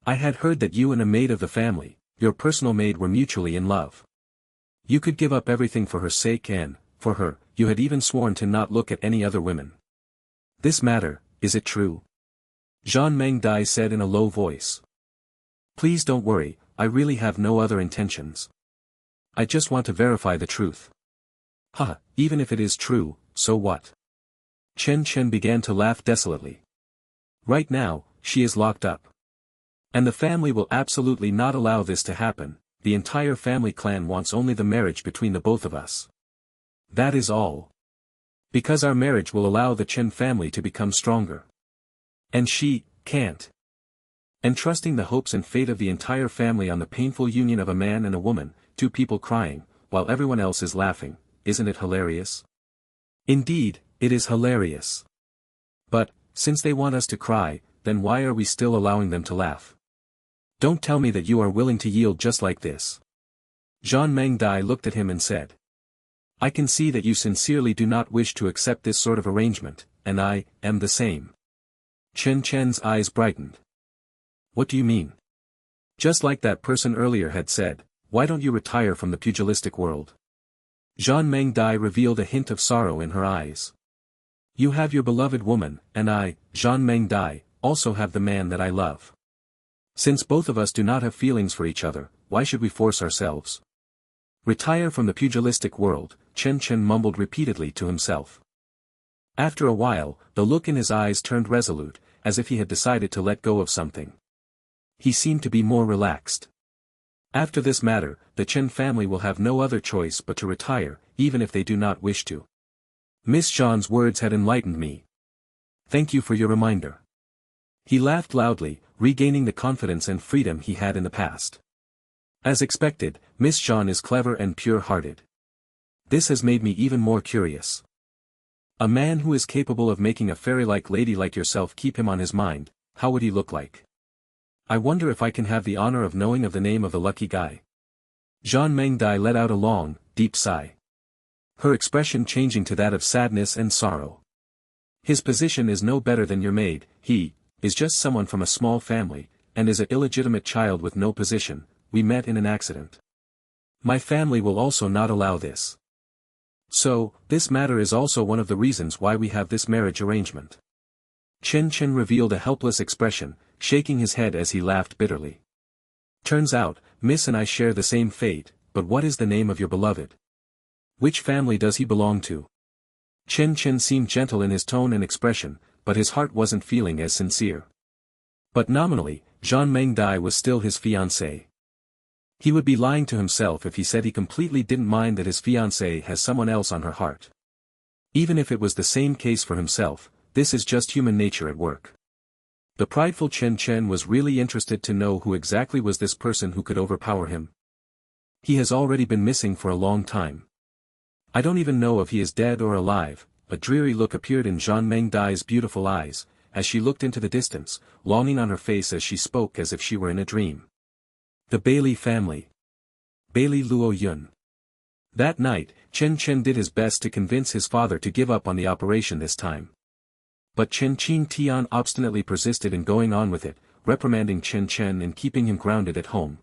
I had heard that you and a maid of the family, your personal maid, were mutually in love. You could give up everything for her sake and, for her, you had even sworn to not look at any other women. This matter, is it true?" Zhan Mengdai said in a low voice. "Please don't worry, I really have no other intentions. I just want to verify the truth." Even if it is true, so what?" Chen began to laugh desolately. "Right now, she is locked up. And the family will absolutely not allow this to happen, the entire family clan wants only the marriage between the both of us. That is all. Because our marriage will allow the Chen family to become stronger. And she can't. Entrusting the hopes and fate of the entire family on the painful union of a man and a woman, 2 people crying, while everyone else is laughing, isn't it hilarious?" "Indeed, it is hilarious. But, since they want us to cry, then why are we still allowing them to laugh? Don't tell me that you are willing to yield just like this." Zhan Mengdai looked at him and said. "I can see that you sincerely do not wish to accept this sort of arrangement, and I am the same." Chen's eyes brightened. "What do you mean?" "Just like that person earlier had said, why don't you retire from the pugilistic world?" Zhan Mengdai revealed a hint of sorrow in her eyes. "You have your beloved woman, and I, Zhan Mengdai, also have the man that I love. Since both of us do not have feelings for each other, why should we force ourselves? Retire from the pugilistic world," Chen mumbled repeatedly to himself. After a while, the look in his eyes turned resolute, as if he had decided to let go of something. He seemed to be more relaxed. "After this matter, the Chen family will have no other choice but to retire, even if they do not wish to. Miss Zhan's words had enlightened me. Thank you for your reminder." He laughed loudly, regaining the confidence and freedom he had in the past. "As expected, Miss Zhan is clever and pure-hearted. This has made me even more curious. A man who is capable of making a fairy-like lady like yourself keep him on his mind, how would he look like? I wonder if I can have the honor of knowing of the name of the lucky guy." Zhan Mengdai let out a long, deep sigh. Her expression changing to that of sadness and sorrow. "His position is no better than your maid, he is just someone from a small family, and is an illegitimate child with no position, we met in an accident. My family will also not allow this. So, this matter is also one of the reasons why we have this marriage arrangement." Chen revealed a helpless expression, shaking his head as he laughed bitterly. "Turns out, Miss and I share the same fate, but what is the name of your beloved? Which family does he belong to?" Chen seemed gentle in his tone and expression, but his heart wasn't feeling as sincere. But nominally, Zhan Mengdai was still his fiancée. He would be lying to himself if he said he completely didn't mind that his fiancée has someone else on her heart. Even if it was the same case for himself, this is just human nature at work. The prideful Chen was really interested to know who exactly was this person who could overpower him. He has already been missing for a long time. I don't even know if he is dead or alive. A dreary look appeared in Zhan Mengdai's beautiful eyes, as she looked into the distance, longing on her face as she spoke as if she were in a dream. The Bailey family. Bailey Luo Yun. That night, Chen Chen did his best to convince his father to give up on the operation this time. But Chen Qing Tian obstinately persisted in going on with it, reprimanding Chen Chen and keeping him grounded at home.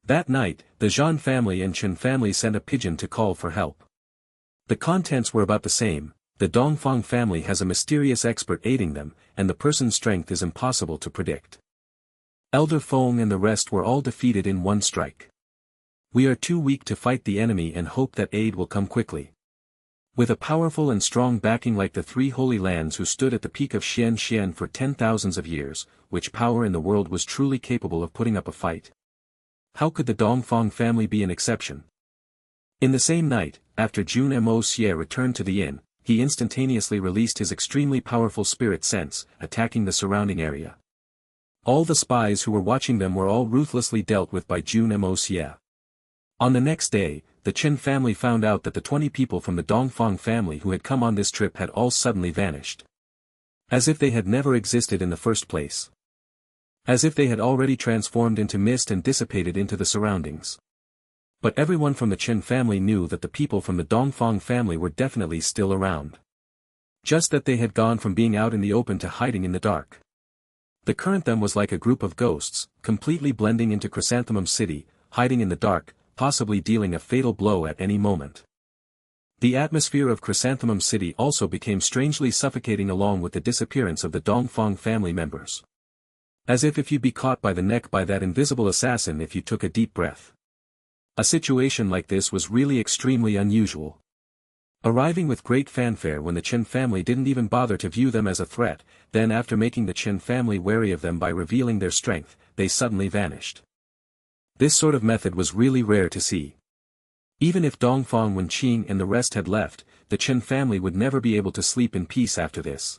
That night, the Zhan family and Chen family sent a pigeon to call for help. The contents were about the same: the Dongfang family has a mysterious expert aiding them, and the person's strength is impossible to predict. Elder Feng and the rest were all defeated in one strike. We are too weak to fight the enemy and hope that aid will come quickly. With a powerful and strong backing like the three holy lands who stood at the peak of Xian for 10,000s of years, which power in the world was truly capable of putting up a fight? How could the Dongfang family be an exception? In the same night, after Jun Moxie returned to the inn, he instantaneously released his extremely powerful spirit sense, attacking the surrounding area. All the spies who were watching them were all ruthlessly dealt with by Jun Moxie. On the next day, the Chen family found out that the 20 people from the Dongfang family who had come on this trip had all suddenly vanished. As if they had never existed in the first place. As if they had already transformed into mist and dissipated into the surroundings. But everyone from the Chen family knew that the people from the Dongfang family were definitely still around. Just that they had gone from being out in the open to hiding in the dark. The current them was like a group of ghosts, completely blending into Chrysanthemum City, hiding in the dark, possibly dealing a fatal blow at any moment. The atmosphere of Chrysanthemum City also became strangely suffocating along with the disappearance of the Dongfang family members. As if you'd be caught by the neck by that invisible assassin if you took a deep breath. A situation like this was really extremely unusual. Arriving with great fanfare when the Chen family didn't even bother to view them as a threat, then after making the Chen family wary of them by revealing their strength, they suddenly vanished. This sort of method was really rare to see. Even if Dongfang Wenqing and the rest had left, the Chen family would never be able to sleep in peace after this.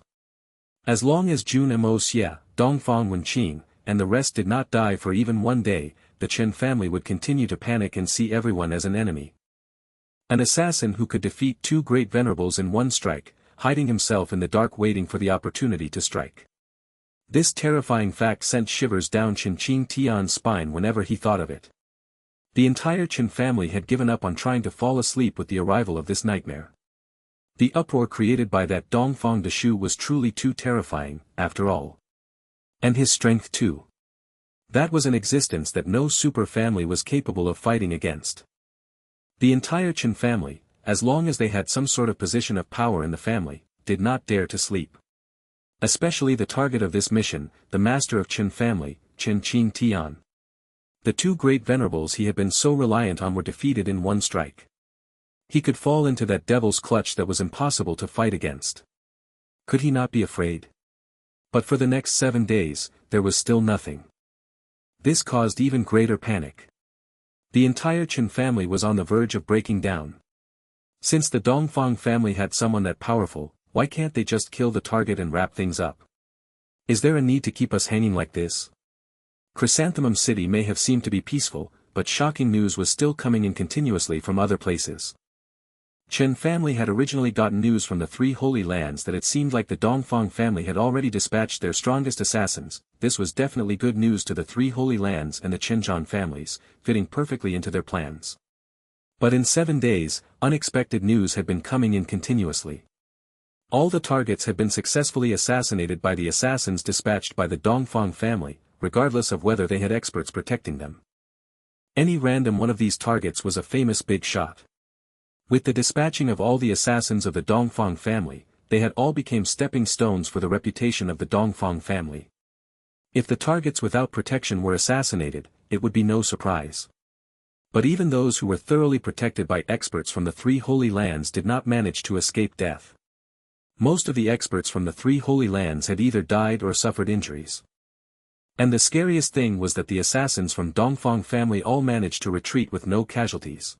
As long as Jun Moxie, Dongfang Wenqing, and the rest did not die for even one day, the Chen family would continue to panic and see everyone as an enemy. An assassin who could defeat two great venerables in one strike, hiding himself in the dark waiting for the opportunity to strike. This terrifying fact sent shivers down Chen Qing Tian's spine whenever he thought of it. The entire Chen family had given up on trying to fall asleep with the arrival of this nightmare. The uproar created by that Dongfang Deshu was truly too terrifying, after all. And his strength too. That was an existence that no super family was capable of fighting against. The entire Chen family, as long as they had some sort of position of power in the family, did not dare to sleep. Especially the target of this mission, the master of Chen family, Chen Qing Tian. The two great venerables he had been so reliant on were defeated in one strike. He could fall into that devil's clutch that was impossible to fight against. Could he not be afraid? But for the next 7 days, there was still nothing. This caused even greater panic. The entire Chen family was on the verge of breaking down. Since the Dongfang family had someone that powerful, why can't they just kill the target and wrap things up? Is there a need to keep us hanging like this? Chrysanthemum City may have seemed to be peaceful, but shocking news was still coming in continuously from other places. Chen family had originally gotten news from the three holy lands that it seemed like the Dongfang family had already dispatched their strongest assassins. This was definitely good news to the three holy lands and the Chenjian families, fitting perfectly into their plans. But in 7 days, unexpected news had been coming in continuously. All the targets had been successfully assassinated by the assassins dispatched by the Dongfang family, regardless of whether they had experts protecting them. Any random one of these targets was a famous big shot. With the dispatching of all the assassins of the Dongfang family, they had all become stepping stones for the reputation of the Dongfang family. If the targets without protection were assassinated, it would be no surprise. But even those who were thoroughly protected by experts from the three holy lands did not manage to escape death. Most of the experts from the three holy lands had either died or suffered injuries. And the scariest thing was that the assassins from Dongfang family all managed to retreat with no casualties.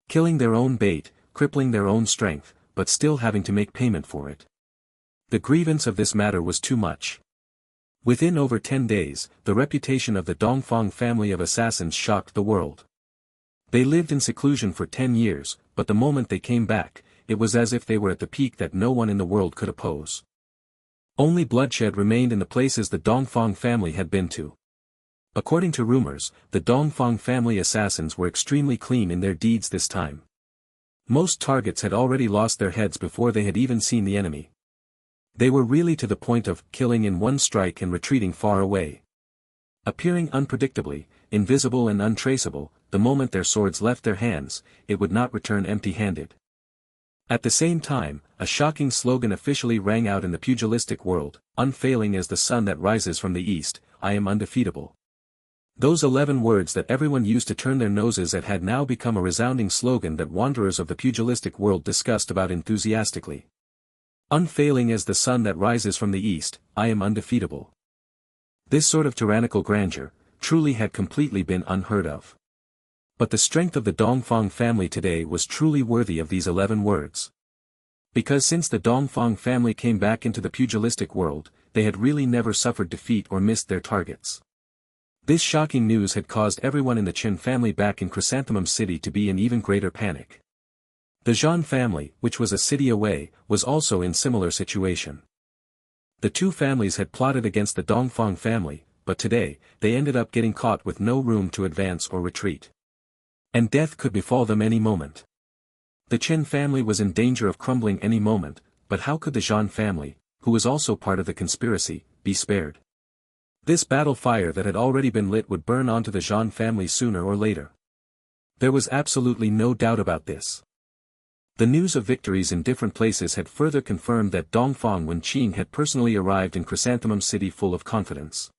Killing their own bait, crippling their own strength, but still having to make payment for it. The grievance of this matter was too much. Within over 10 days, the reputation of the Dongfang family of assassins shocked the world. They lived in seclusion for 10 years, but the moment they came back, it was as if they were at the peak that no one in the world could oppose. Only bloodshed remained in the places the Dongfang family had been to. According to rumors, the Dongfang family assassins were extremely clean in their deeds this time. Most targets had already lost their heads before they had even seen the enemy. They were really to the point of killing in one strike and retreating far away. Appearing unpredictably, invisible and untraceable, the moment their swords left their hands, it would not return empty-handed. At the same time, a shocking slogan officially rang out in the pugilistic world, "Unfailing as the sun that rises from the east, I am undefeatable." Those 11 words that everyone used to turn their noses at had now become a resounding slogan that wanderers of the pugilistic world discussed about enthusiastically. Unfailing as the sun that rises from the east, I am undefeatable. This sort of tyrannical grandeur, truly had completely been unheard of. But the strength of the Dongfang family today was truly worthy of these 11 words. Because since the Dongfang family came back into the pugilistic world, they had really never suffered defeat or missed their targets. This shocking news had caused everyone in the Qin family back in Chrysanthemum City to be in even greater panic. The Zhan family, which was a city away, was also in similar situation. The two families had plotted against the Dongfang family, but today, they ended up getting caught with no room to advance or retreat. And death could befall them any moment. The Qin family was in danger of crumbling any moment, but how could the Zhan family, who was also part of the conspiracy, be spared? This battle fire that had already been lit would burn onto the Zhan family sooner or later. There was absolutely no doubt about this. The news of victories in different places had further confirmed that Dongfang Wenqing had personally arrived in Chrysanthemum City full of confidence.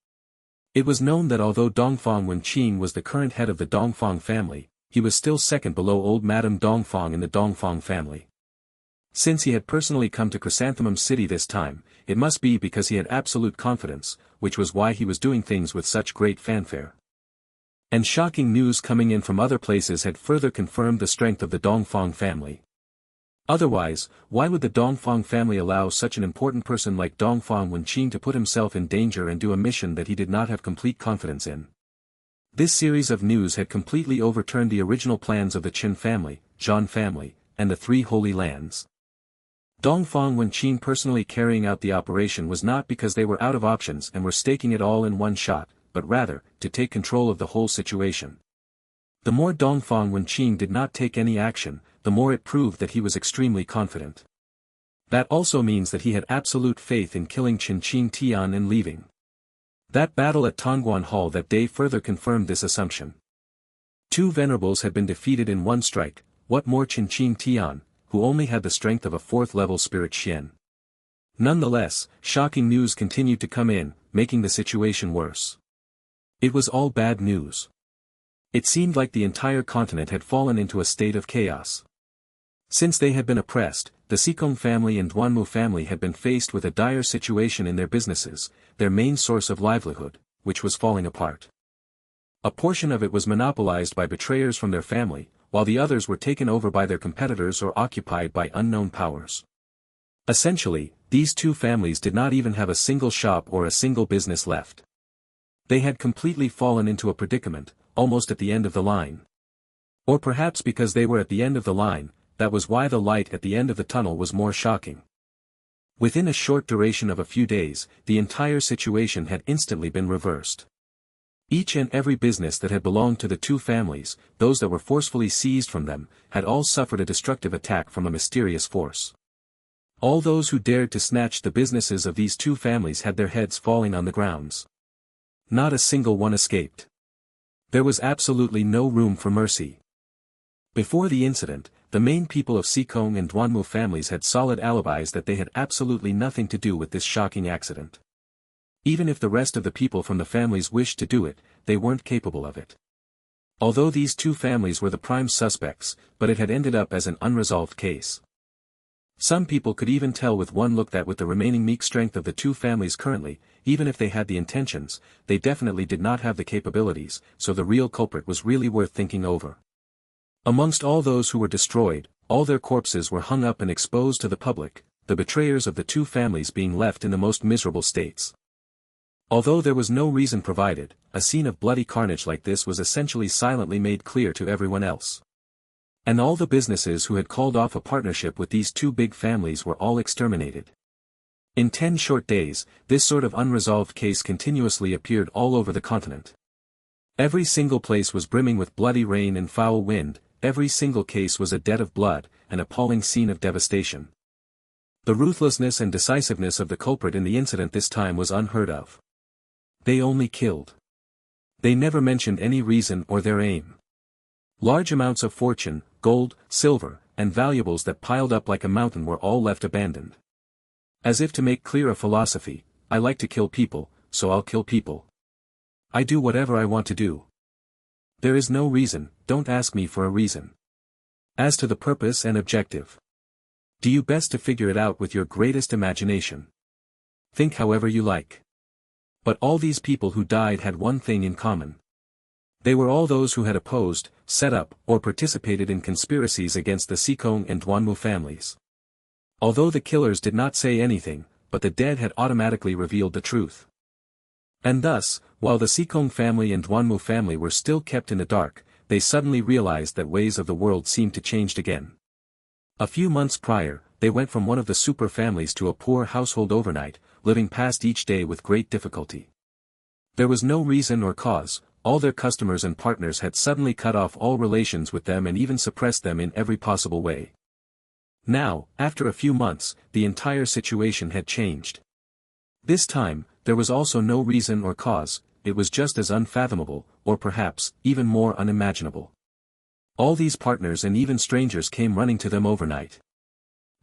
It was known that although Dongfang Wenqing was the current head of the Dongfang family, he was still second below old Madame Dongfang in the Dongfang family. Since he had personally come to Chrysanthemum City this time, it must be because he had absolute confidence, which was why he was doing things with such great fanfare. And shocking news coming in from other places had further confirmed the strength of the Dongfang family. Otherwise, why would the Dongfang family allow such an important person like Dongfang Wenqing to put himself in danger and do a mission that he did not have complete confidence in? This series of news had completely overturned the original plans of the Qin family, Zhan family, and the Three Holy Lands. Dongfang Wenqing personally carrying out the operation was not because they were out of options and were staking it all in one shot, but rather, to take control of the whole situation. The more Dongfang Wenqing did not take any action, the more it proved that he was extremely confident. That also means that he had absolute faith in killing Qin Tian and leaving. That battle at Tongguan Hall that day further confirmed this assumption. Two venerables had been defeated in one strike, what more Qin Tian, who only had the strength of a 4th-level spirit Xian. Nonetheless, shocking news continued to come in, making the situation worse. It was all bad news. It seemed like the entire continent had fallen into a state of chaos. Since they had been oppressed, the Xikong family and Duanmu family had been faced with a dire situation in their businesses, their main source of livelihood, which was falling apart. A portion of it was monopolized by betrayers from their family, while the others were taken over by their competitors or occupied by unknown powers. Essentially, these two families did not even have a single shop or a single business left. They had completely fallen into a predicament, almost at the end of the line. Or perhaps because they were at the end of the line, that was why the light at the end of the tunnel was more shocking. Within a short duration of a few days, the entire situation had instantly been reversed. Each and every business that had belonged to the two families, those that were forcefully seized from them, had all suffered a destructive attack from a mysterious force. All those who dared to snatch the businesses of these two families had their heads falling on the grounds. Not a single one escaped. There was absolutely no room for mercy. Before the incident, the main people of Xikong and Duanmu families had solid alibis that they had absolutely nothing to do with this shocking accident. Even if the rest of the people from the families wished to do it, they weren't capable of it. Although these two families were the prime suspects, but it had ended up as an unresolved case. Some people could even tell with one look that with the remaining meek strength of the two families currently, even if they had the intentions, they definitely did not have the capabilities, so the real culprit was really worth thinking over. Amongst all those who were destroyed, all their corpses were hung up and exposed to the public, the betrayers of the two families being left in the most miserable states. Although there was no reason provided, a scene of bloody carnage like this was essentially silently made clear to everyone else. And all the businesses who had called off a partnership with these two big families were all exterminated. In 10 short days, this sort of unresolved case continuously appeared all over the continent. Every single place was brimming with bloody rain and foul wind, every single case was a debt of blood, an appalling scene of devastation. The ruthlessness and decisiveness of the culprit in the incident this time was unheard of. They only killed. They never mentioned any reason or their aim. Large amounts of fortune, gold, silver, and valuables that piled up like a mountain were all left abandoned. As if to make clear a philosophy, I like to kill people, so I'll kill people. I do whatever I want to do. There is no reason, don't ask me for a reason. As to the purpose and objective, do you best to figure it out with your greatest imagination. Think however you like. But all these people who died had one thing in common. They were all those who had opposed, set up, or participated in conspiracies against the Sikong and Duanmu families. Although the killers did not say anything, but the dead had automatically revealed the truth. And thus, while the Sikong family and Duanmu family were still kept in the dark, they suddenly realized that ways of the world seemed to change again. A few months prior, they went from one of the super families to a poor household overnight, living past each day with great difficulty. There was no reason or cause, all their customers and partners had suddenly cut off all relations with them and even suppressed them in every possible way. Now, after a few months, the entire situation had changed. This time, there was also no reason or cause, it was just as unfathomable, or perhaps, even more unimaginable. All these partners and even strangers came running to them overnight.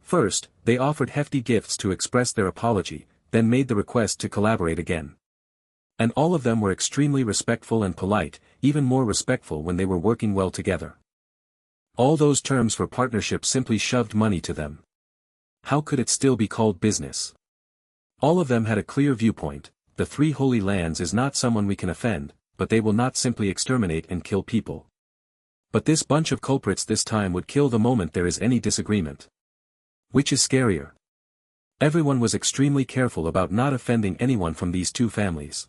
First, they offered hefty gifts to express their apology, then made the request to collaborate again. And all of them were extremely respectful and polite, even more respectful when they were working well together. All those terms for partnership simply shoved money to them. How could it still be called business? All of them had a clear viewpoint, the three holy lands is not someone we can offend, but they will not simply exterminate and kill people. But this bunch of culprits this time would kill the moment there is any disagreement. Which is scarier? Everyone was extremely careful about not offending anyone from these two families.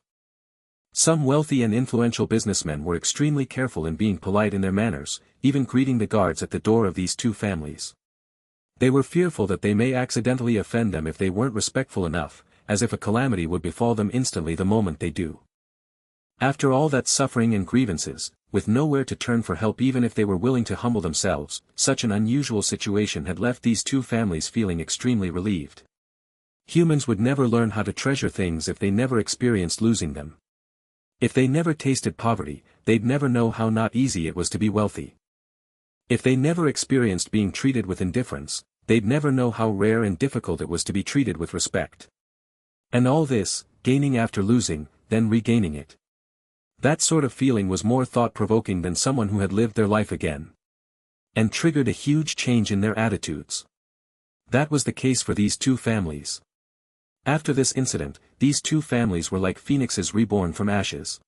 Some wealthy and influential businessmen were extremely careful in being polite in their manners, even greeting the guards at the door of these two families. They were fearful that they may accidentally offend them if they weren't respectful enough, as if a calamity would befall them instantly the moment they do. After all that suffering and grievances, with nowhere to turn for help even if they were willing to humble themselves, such an unusual situation had left these two families feeling extremely relieved. Humans would never learn how to treasure things if they never experienced losing them. If they never tasted poverty, they'd never know how not easy it was to be wealthy. If they never experienced being treated with indifference, they'd never know how rare and difficult it was to be treated with respect. And all this, gaining after losing, then regaining it. That sort of feeling was more thought-provoking than someone who had lived their life again. And triggered a huge change in their attitudes. That was the case for these two families. After this incident, these two families were like phoenixes reborn from ashes.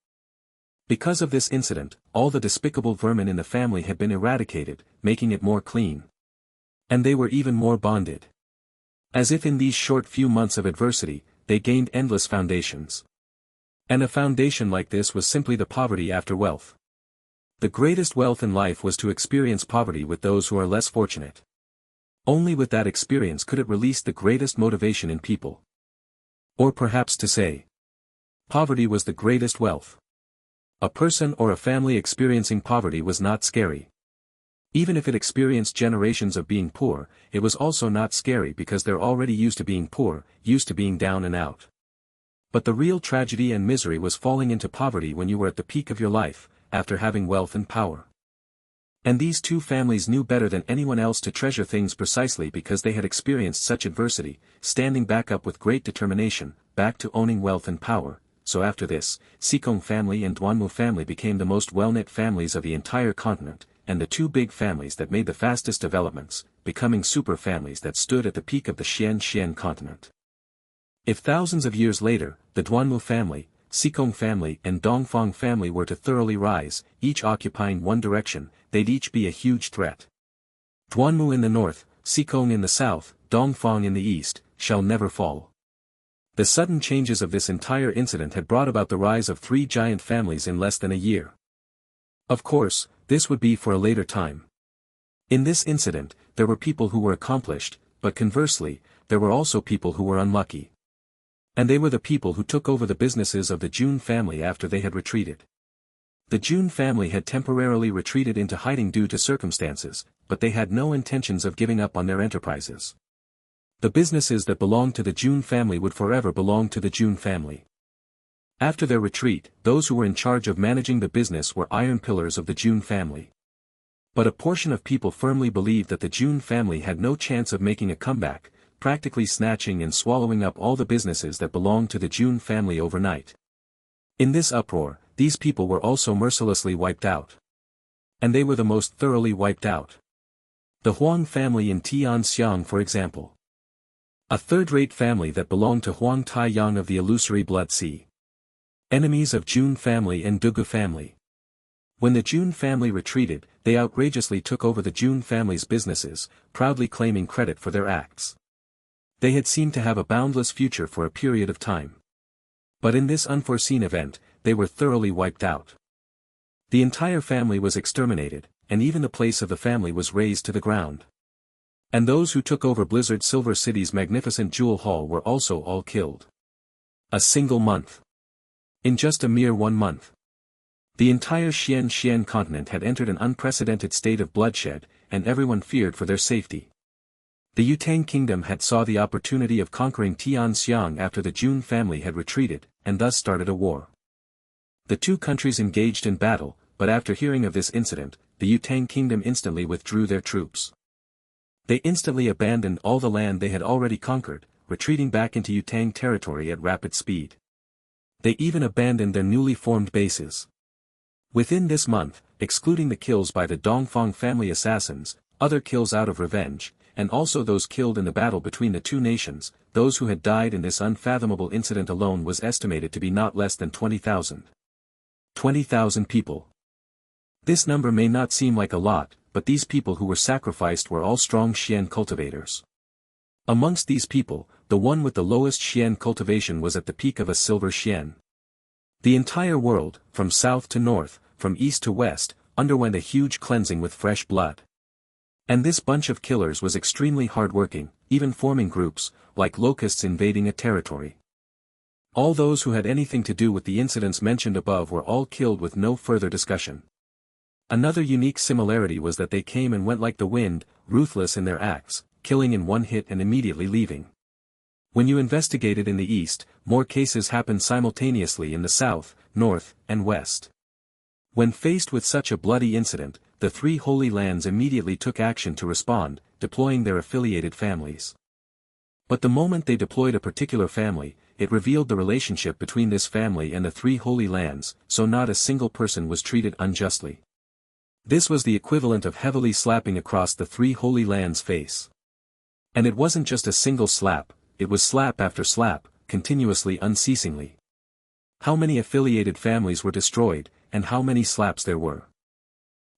Because of this incident, all the despicable vermin in the family had been eradicated, making it more clean. And they were even more bonded. As if in these short few months of adversity, they gained endless foundations. And a foundation like this was simply the poverty after wealth. The greatest wealth in life was to experience poverty with those who are less fortunate. Only with that experience could it release the greatest motivation in people. Or perhaps to say, poverty was the greatest wealth. A person or a family experiencing poverty was not scary. Even if it experienced generations of being poor, it was also not scary because they're already used to being poor, used to being down and out. But the real tragedy and misery was falling into poverty when you were at the peak of your life, after having wealth and power. And these two families knew better than anyone else to treasure things precisely because they had experienced such adversity, standing back up with great determination, back to owning wealth and power. So after this, Sikong family and Duanmu family became the most well-knit families of the entire continent, and the two big families that made the fastest developments, becoming super families that stood at the peak of the Xian continent. If thousands of years later, the Duanmu family, Sikong family and Dongfang family were to thoroughly rise, each occupying one direction, they'd each be a huge threat. Duanmu in the north, Sikong in the south, Dongfang in the east, shall never fall. The sudden changes of this entire incident had brought about the rise of three giant families in less than a year. Of course, this would be for a later time. In this incident, there were people who were accomplished, but conversely, there were also people who were unlucky. And they were the people who took over the businesses of the Jun family after they had retreated. The Jun family had temporarily retreated into hiding due to circumstances, but they had no intentions of giving up on their enterprises. The businesses that belonged to the Jun family would forever belong to the Jun family. After their retreat, those who were in charge of managing the business were iron pillars of the Jun family. But a portion of people firmly believed that the Jun family had no chance of making a comeback, practically snatching and swallowing up all the businesses that belonged to the Jun family overnight. In this uproar, these people were also mercilessly wiped out. And they were the most thoroughly wiped out. The Huang family in Tianxiang, for example. A third-rate family that belonged to Huang Taiyang of the illusory Blood Sea. Enemies of Jun family and Dugu family. When the Jun family retreated, they outrageously took over the Jun family's businesses, proudly claiming credit for their acts. They had seemed to have a boundless future for a period of time. But in this unforeseen event, they were thoroughly wiped out. The entire family was exterminated, and even the place of the family was razed to the ground. And those who took over Blizzard Silver City's magnificent jewel hall were also all killed. A single month. In just a mere 1 month. The entire Xian continent had entered an unprecedented state of bloodshed, and everyone feared for their safety. The Yutang kingdom had saw the opportunity of conquering Tianxiang after the Jun family had retreated, and thus started a war. The two countries engaged in battle, but after hearing of this incident, the Yutang kingdom instantly withdrew their troops. They instantly abandoned all the land they had already conquered, retreating back into Yutang territory at rapid speed. They even abandoned their newly formed bases. Within this month, excluding the kills by the Dongfang family assassins, other kills out of revenge, and also those killed in the battle between the two nations, those who had died in this unfathomable incident alone was estimated to be not less than 20,000. 20,000 people. This number may not seem like a lot, but these people who were sacrificed were all strong Xian cultivators. Amongst these people, the one with the lowest Xian cultivation was at the peak of a silver Xian. The entire world, from south to north, from east to west, underwent a huge cleansing with fresh blood. And this bunch of killers was extremely hard-working, even forming groups, like locusts invading a territory. All those who had anything to do with the incidents mentioned above were all killed with no further discussion. Another unique similarity was that they came and went like the wind, ruthless in their acts, killing in one hit and immediately leaving. When you investigated in the east, more cases happened simultaneously in the south, north, and west. When faced with such a bloody incident, the three Holy Lands immediately took action to respond, deploying their affiliated families. But the moment they deployed a particular family, it revealed the relationship between this family and the three Holy Lands, so not a single person was treated unjustly. This was the equivalent of heavily slapping across the three Holy Lands' face. And it wasn't just a single slap, it was slap after slap, continuously unceasingly. How many affiliated families were destroyed, and how many slaps there were.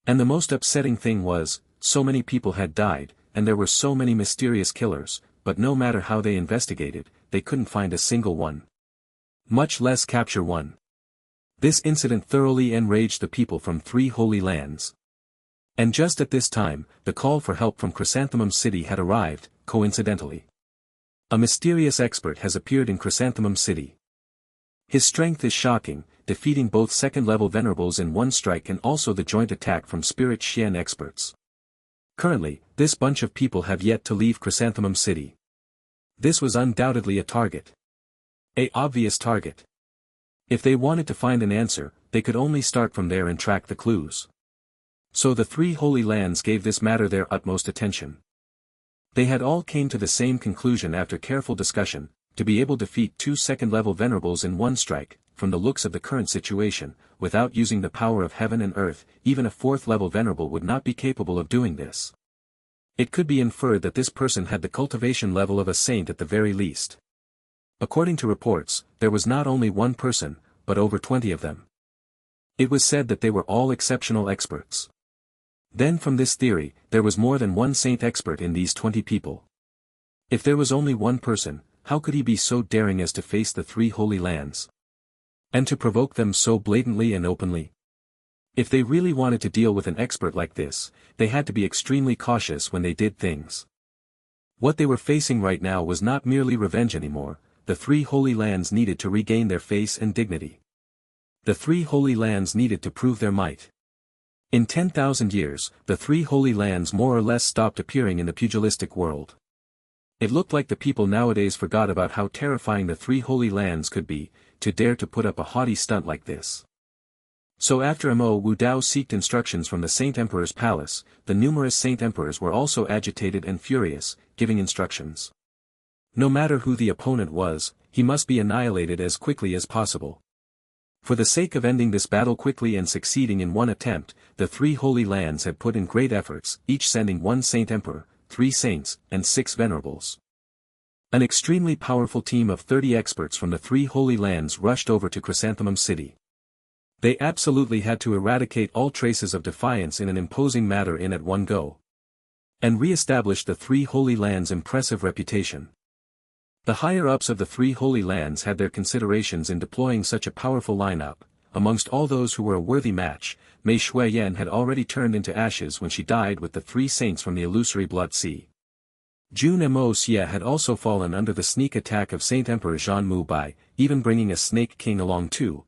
And the most upsetting thing was, so many people had died, and there were so many mysterious killers, but no matter how they investigated, they couldn't find a single one. Much less capture one. This incident thoroughly enraged the people from three Holy Lands. And just at this time, the call for help from Chrysanthemum City had arrived, coincidentally. A mysterious expert has appeared in Chrysanthemum City. His strength is shocking, defeating both second-level venerables in one strike and also the joint attack from Spirit Xian experts. Currently, this bunch of people have yet to leave Chrysanthemum City. This was undoubtedly a target. An obvious target. If they wanted to find an answer, they could only start from there and track the clues. So the three Holy Lands gave this matter their utmost attention. They had all came to the same conclusion after careful discussion, to be able to defeat two second-level venerables in one strike, from the looks of the current situation, without using the power of heaven and earth, even a fourth-level venerable would not be capable of doing this. It could be inferred that this person had the cultivation level of a saint at the very least. According to reports, there was not only one person, but over 20 of them. It was said that they were all exceptional experts. Then from this theory, there was more than one saint expert in these 20 people. If there was only one person, how could he be so daring as to face the three Holy Lands? And to provoke them so blatantly and openly? If they really wanted to deal with an expert like this, they had to be extremely cautious when they did things. What they were facing right now was not merely revenge anymore, the three Holy Lands needed to regain their face and dignity. The three Holy Lands needed to prove their might. In 10,000 years, the three Holy Lands more or less stopped appearing in the pugilistic world. It looked like the people nowadays forgot about how terrifying the three Holy Lands could be, to dare to put up a haughty stunt like this. So after Mo Wu Dao sought instructions from the Saint Emperor's palace, the numerous Saint Emperors were also agitated and furious, giving instructions. No matter who the opponent was, he must be annihilated as quickly as possible. For the sake of ending this battle quickly and succeeding in one attempt, the three Holy Lands had put in great efforts, each sending one Saint Emperor, 3 saints, and 6 venerables. An extremely powerful team of 30 experts from the three Holy Lands rushed over to Chrysanthemum City. They absolutely had to eradicate all traces of defiance in an imposing manner in at one go. And re-establish the three Holy Lands' impressive reputation. The higher-ups of the three Holy Lands had their considerations in deploying such a powerful lineup. Amongst all those who were a worthy match, Mei Shuiyan had already turned into ashes when she died with the 3 saints from the illusory blood sea. Jun Moxie had also fallen under the sneak attack of Saint Emperor Zhan Mubai, even bringing a Snake King along too.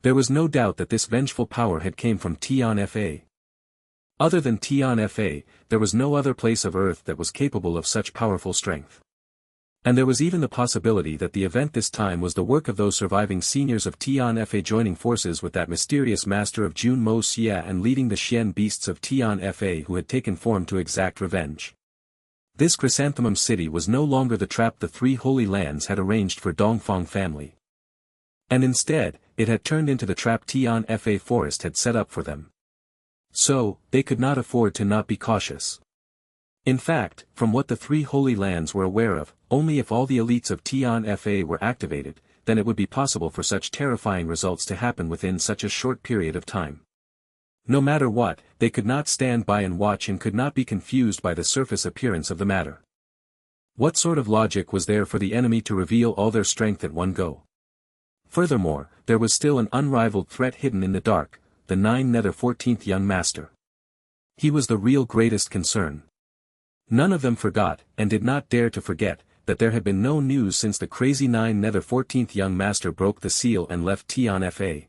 There was no doubt that this vengeful power had came from Tian Fa. Other than Tian Fa, there was no other place of earth that was capable of such powerful strength. And there was even the possibility that the event this time was the work of those surviving seniors of Tian Fa joining forces with that mysterious master of Jun Moxie and leading the Xian beasts of Tian Fa who had taken form to exact revenge. This Chrysanthemum City was no longer the trap the three Holy Lands had arranged for Dongfang family. And instead, it had turned into the trap Tian Fa Forest had set up for them. So, they could not afford to not be cautious. In fact, from what the three Holy Lands were aware of, only if all the elites of Tian Fa were activated, then it would be possible for such terrifying results to happen within such a short period of time. No matter what, they could not stand by and watch and could not be confused by the surface appearance of the matter. What sort of logic was there for the enemy to reveal all their strength at one go? Furthermore, there was still an unrivaled threat hidden in the dark, the 14th young master. He was the real greatest concern. None of them forgot, and did not dare to forget, that there had been no news since the crazy 14th young master broke the seal and left Tian Fa.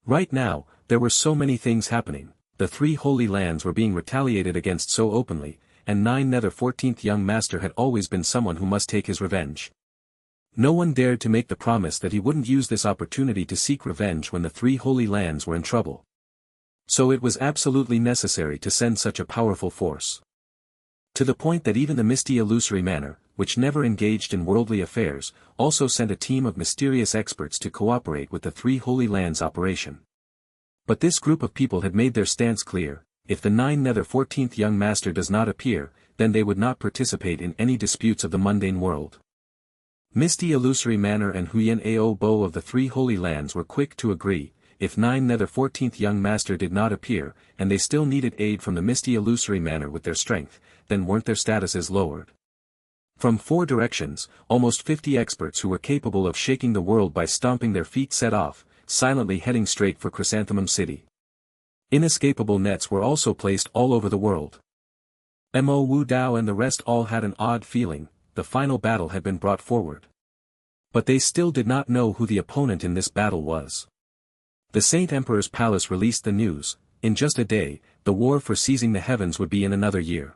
Right now, there were so many things happening, the three Holy Lands were being retaliated against so openly, and 14th young master had always been someone who must take his revenge. No one dared to make the promise that he wouldn't use this opportunity to seek revenge when the three Holy Lands were in trouble. So it was absolutely necessary to send such a powerful force. To the point that even the misty illusory manor, which never engaged in worldly affairs, also sent a team of mysterious experts to cooperate with the three Holy Lands operation. But this group of people had made their stance clear: if the 14th young master does not appear, then they would not participate in any disputes of the mundane world. Misty Illusory Manor and Huyen Ao Bo of the three Holy Lands were quick to agree: if 14th young master did not appear, and they still needed aid from the Misty Illusory Manor with their strength, then weren't their statuses lowered? From 4 directions, almost 50 experts who were capable of shaking the world by stomping their feet set off, silently heading straight for Chrysanthemum City. Inescapable nets were also placed all over the world. Mo Wu Dao and the rest all had an odd feeling: the final battle had been brought forward. But they still did not know who the opponent in this battle was. The Saint Emperor's palace released the news: in just a day, the war for seizing the heavens would be in another year.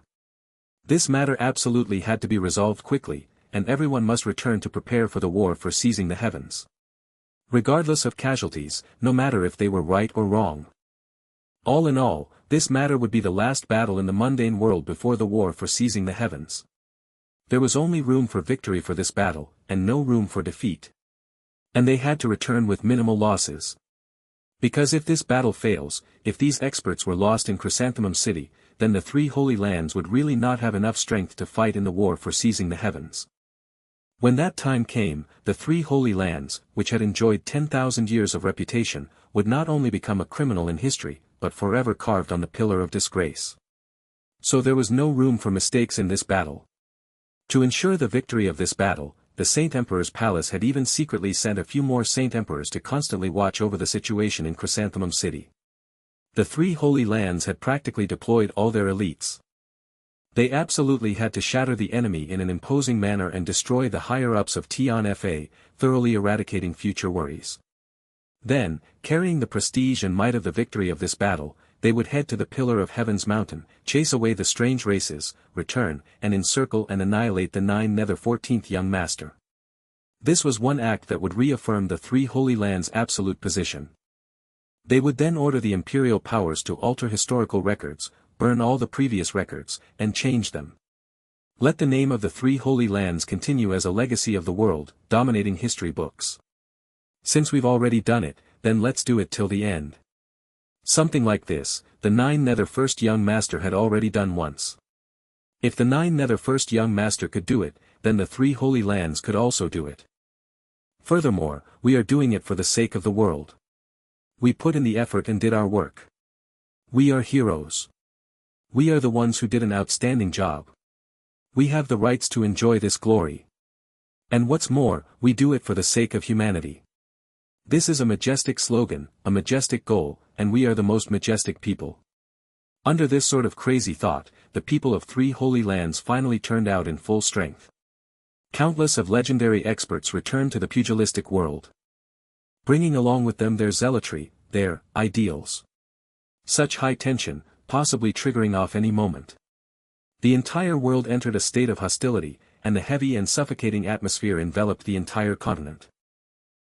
This matter absolutely had to be resolved quickly, and everyone must return to prepare for the war for seizing the heavens. Regardless of casualties, no matter if they were right or wrong. All in all, this matter would be the last battle in the mundane world before the war for seizing the heavens. There was only room for victory for this battle, and no room for defeat. And they had to return with minimal losses. Because if this battle fails, if these experts were lost in Chrysanthemum City, then the three Holy Lands would really not have enough strength to fight in the war for seizing the heavens. When that time came, the three Holy Lands, which had enjoyed 10,000 years of reputation, would not only become a criminal in history, but forever carved on the pillar of disgrace. So there was no room for mistakes in this battle. To ensure the victory of this battle, the Saint Emperor's palace had even secretly sent a few more Saint Emperors to constantly watch over the situation in Chrysanthemum City. The three Holy Lands had practically deployed all their elites. They absolutely had to shatter the enemy in an imposing manner and destroy the higher-ups of Tianfa, thoroughly eradicating future worries. Then, carrying the prestige and might of the victory of this battle, they would head to the Pillar of Heaven's mountain, chase away the strange races, return, and encircle and annihilate the 9 Nether 14th Young Master. This was one act that would reaffirm the 3 Holy Lands' absolute position. They would then order the imperial powers to alter historical records, burn all the previous records, and change them. Let the name of the 3 Holy Lands continue as a legacy of the world, dominating history books. Since we've already done it, then let's do it till the end. Something like this, the 9 Nether First Young Master had already done once. If the 9 Nether First Young Master could do it, then the 3 Holy Lands could also do it. Furthermore, we are doing it for the sake of the world. We put in the effort and did our work. We are heroes. We are the ones who did an outstanding job. We have the rights to enjoy this glory. And what's more, we do it for the sake of humanity. This is a majestic slogan, a majestic goal, and we are the most majestic people. Under this sort of crazy thought, the people of 3 Holy Lands finally turned out in full strength. Countless of legendary experts returned to the pugilistic world, bringing along with them their zealotry, their ideals. Such high tension, possibly triggering off any moment. The entire world entered a state of hostility, and the heavy and suffocating atmosphere enveloped the entire continent.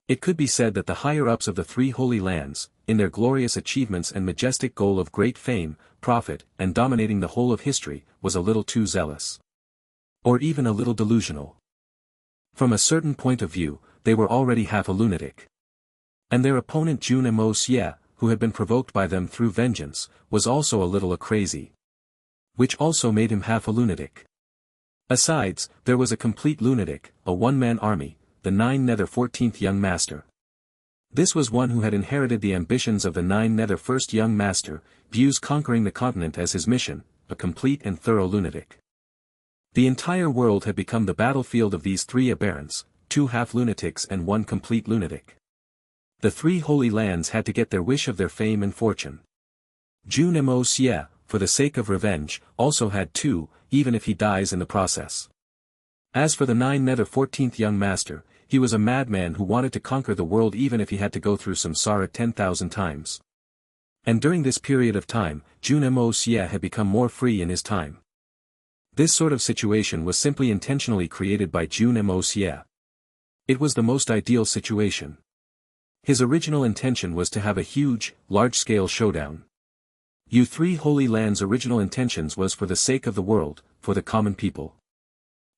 It could be said that the higher-ups of the 3 Holy Lands, in their glorious achievements and majestic goal of great fame, profit, and dominating the whole of history, was a little too zealous. Or even a little delusional. From a certain point of view, they were already half a lunatic. And their opponent Jun Moxie, who had been provoked by them through vengeance, was also a little crazy. Which also made him half a lunatic. Besides, there was a complete lunatic, a one-man army, the 9 Nether 14th Young Master. This was one who had inherited the ambitions of the 9 Nether First Young Master, views conquering the continent as his mission, a complete and thorough lunatic. The entire world had become the battlefield of these 3 aberrants, 2 half-lunatics and 1 complete lunatic. The 3 Holy Lands had to get their wish of their fame and fortune. Jun Moxie, for the sake of revenge, also had 2, even if he dies in the process. As for the 9 Nether 14th Young Master, he was a madman who wanted to conquer the world even if he had to go through samsara 10,000 times. And during this period of time, Jun Moxie had become more free in his time. This sort of situation was simply intentionally created by Jun Moxie. It was the most ideal situation. His original intention was to have a huge, large-scale showdown. You 3 Holy Lands' original intentions was for the sake of the world, for the common people.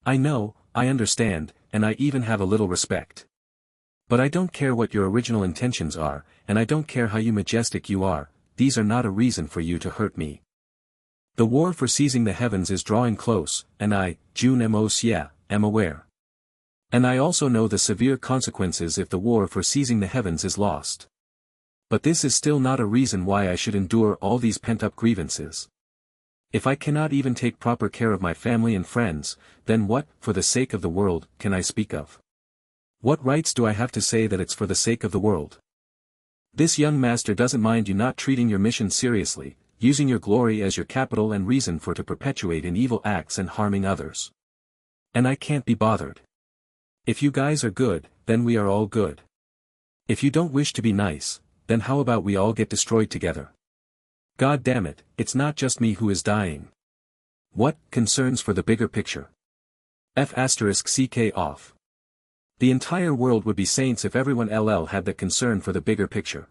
I know, I understand, and I even have a little respect. But I don't care what your original intentions are, and I don't care how majestic you are, these are not a reason for you to hurt me. The war for seizing the heavens is drawing close, and I, Jun Moxie, am aware. And I also know the severe consequences if the war for seizing the heavens is lost. But this is still not a reason why I should endure all these pent-up grievances. If I cannot even take proper care of my family and friends, then what, for the sake of the world, can I speak of? What rights do I have to say that it's for the sake of the world? This young master doesn't mind you not treating your mission seriously, using your glory as your capital and reason for to perpetuate in evil acts and harming others. And I can't be bothered. If you guys are good, then we are all good. If you don't wish to be nice, then how about we all get destroyed together? God damn it, it's not just me who is dying. What, concerns for the bigger picture? F***ck off. The entire world would be saints if everyone had the concern for the bigger picture.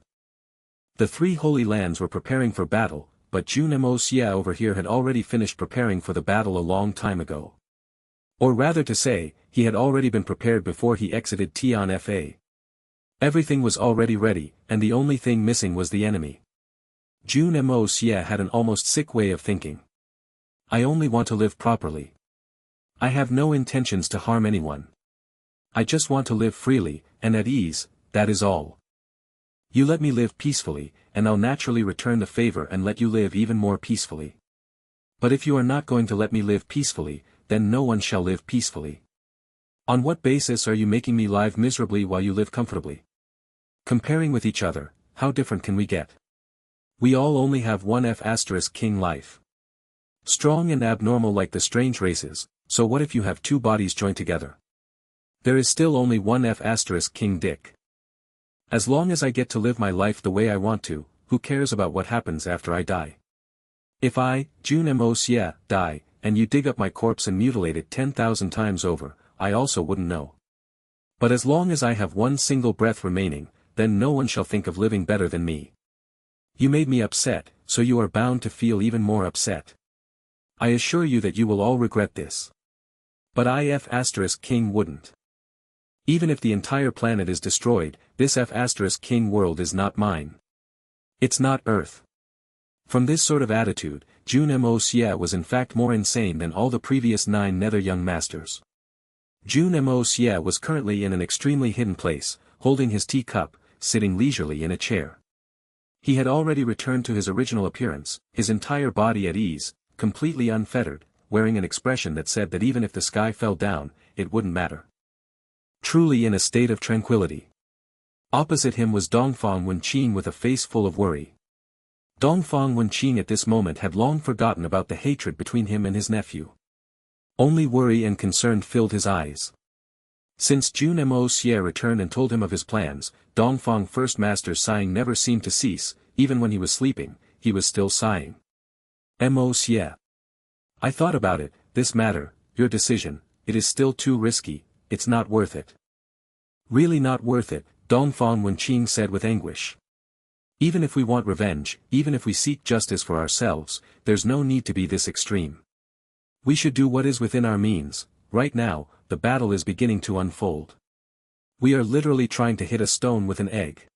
The 3 Holy Lands were preparing for battle, but Jun Moxie over here had already finished preparing for the battle a long time ago. Or rather to say, he had already been prepared before he exited Tianfa. Everything was already ready, and the only thing missing was the enemy. Jun Moxie had an almost sick way of thinking. I only want to live properly. I have no intentions to harm anyone. I just want to live freely, and at ease, that is all. You let me live peacefully, and I'll naturally return the favor and let you live even more peacefully. But if you are not going to let me live peacefully, then no one shall live peacefully. On what basis are you making me live miserably while you live comfortably? Comparing with each other, how different can we get? We all only have one **king life. Strong and abnormal like the strange races, so what if you have two bodies joined together? There is still only one King Dick. As long as I get to live my life the way I want to, who cares about what happens after I die? If I, Jun Moxie, die, and you dig up my corpse and mutilate it 10,000 times over, I also wouldn't know. But as long as I have one single breath remaining, then no one shall think of living better than me. You made me upset, so you are bound to feel even more upset. I assure you that you will all regret this. But King wouldn't. Even if the entire planet is destroyed, this King world is not mine. It's not Earth. From this sort of attitude, Jun Moxie was in fact more insane than all the previous 9 nether young masters. Jun Moxie was currently in an extremely hidden place, holding his teacup, sitting leisurely in a chair. He had already returned to his original appearance, his entire body at ease, completely unfettered, wearing an expression that said that even if the sky fell down, it wouldn't matter. Truly in a state of tranquility. Opposite him was Dongfang Wenqing with a face full of worry. Dongfang Wenqing at this moment had long forgotten about the hatred between him and his nephew. Only worry and concern filled his eyes. Since Jun Moxie returned and told him of his plans, Dongfang First Master's sighing never seemed to cease, even when he was sleeping, he was still sighing. Moxie. I thought about it, this matter, your decision, it is still too risky, it's not worth it. Really not worth it, Dongfang Wenqing said with anguish. Even if we want revenge, even if we seek justice for ourselves, there's no need to be this extreme. We should do what is within our means. Right now, the battle is beginning to unfold. We are literally trying to hit a stone with an egg.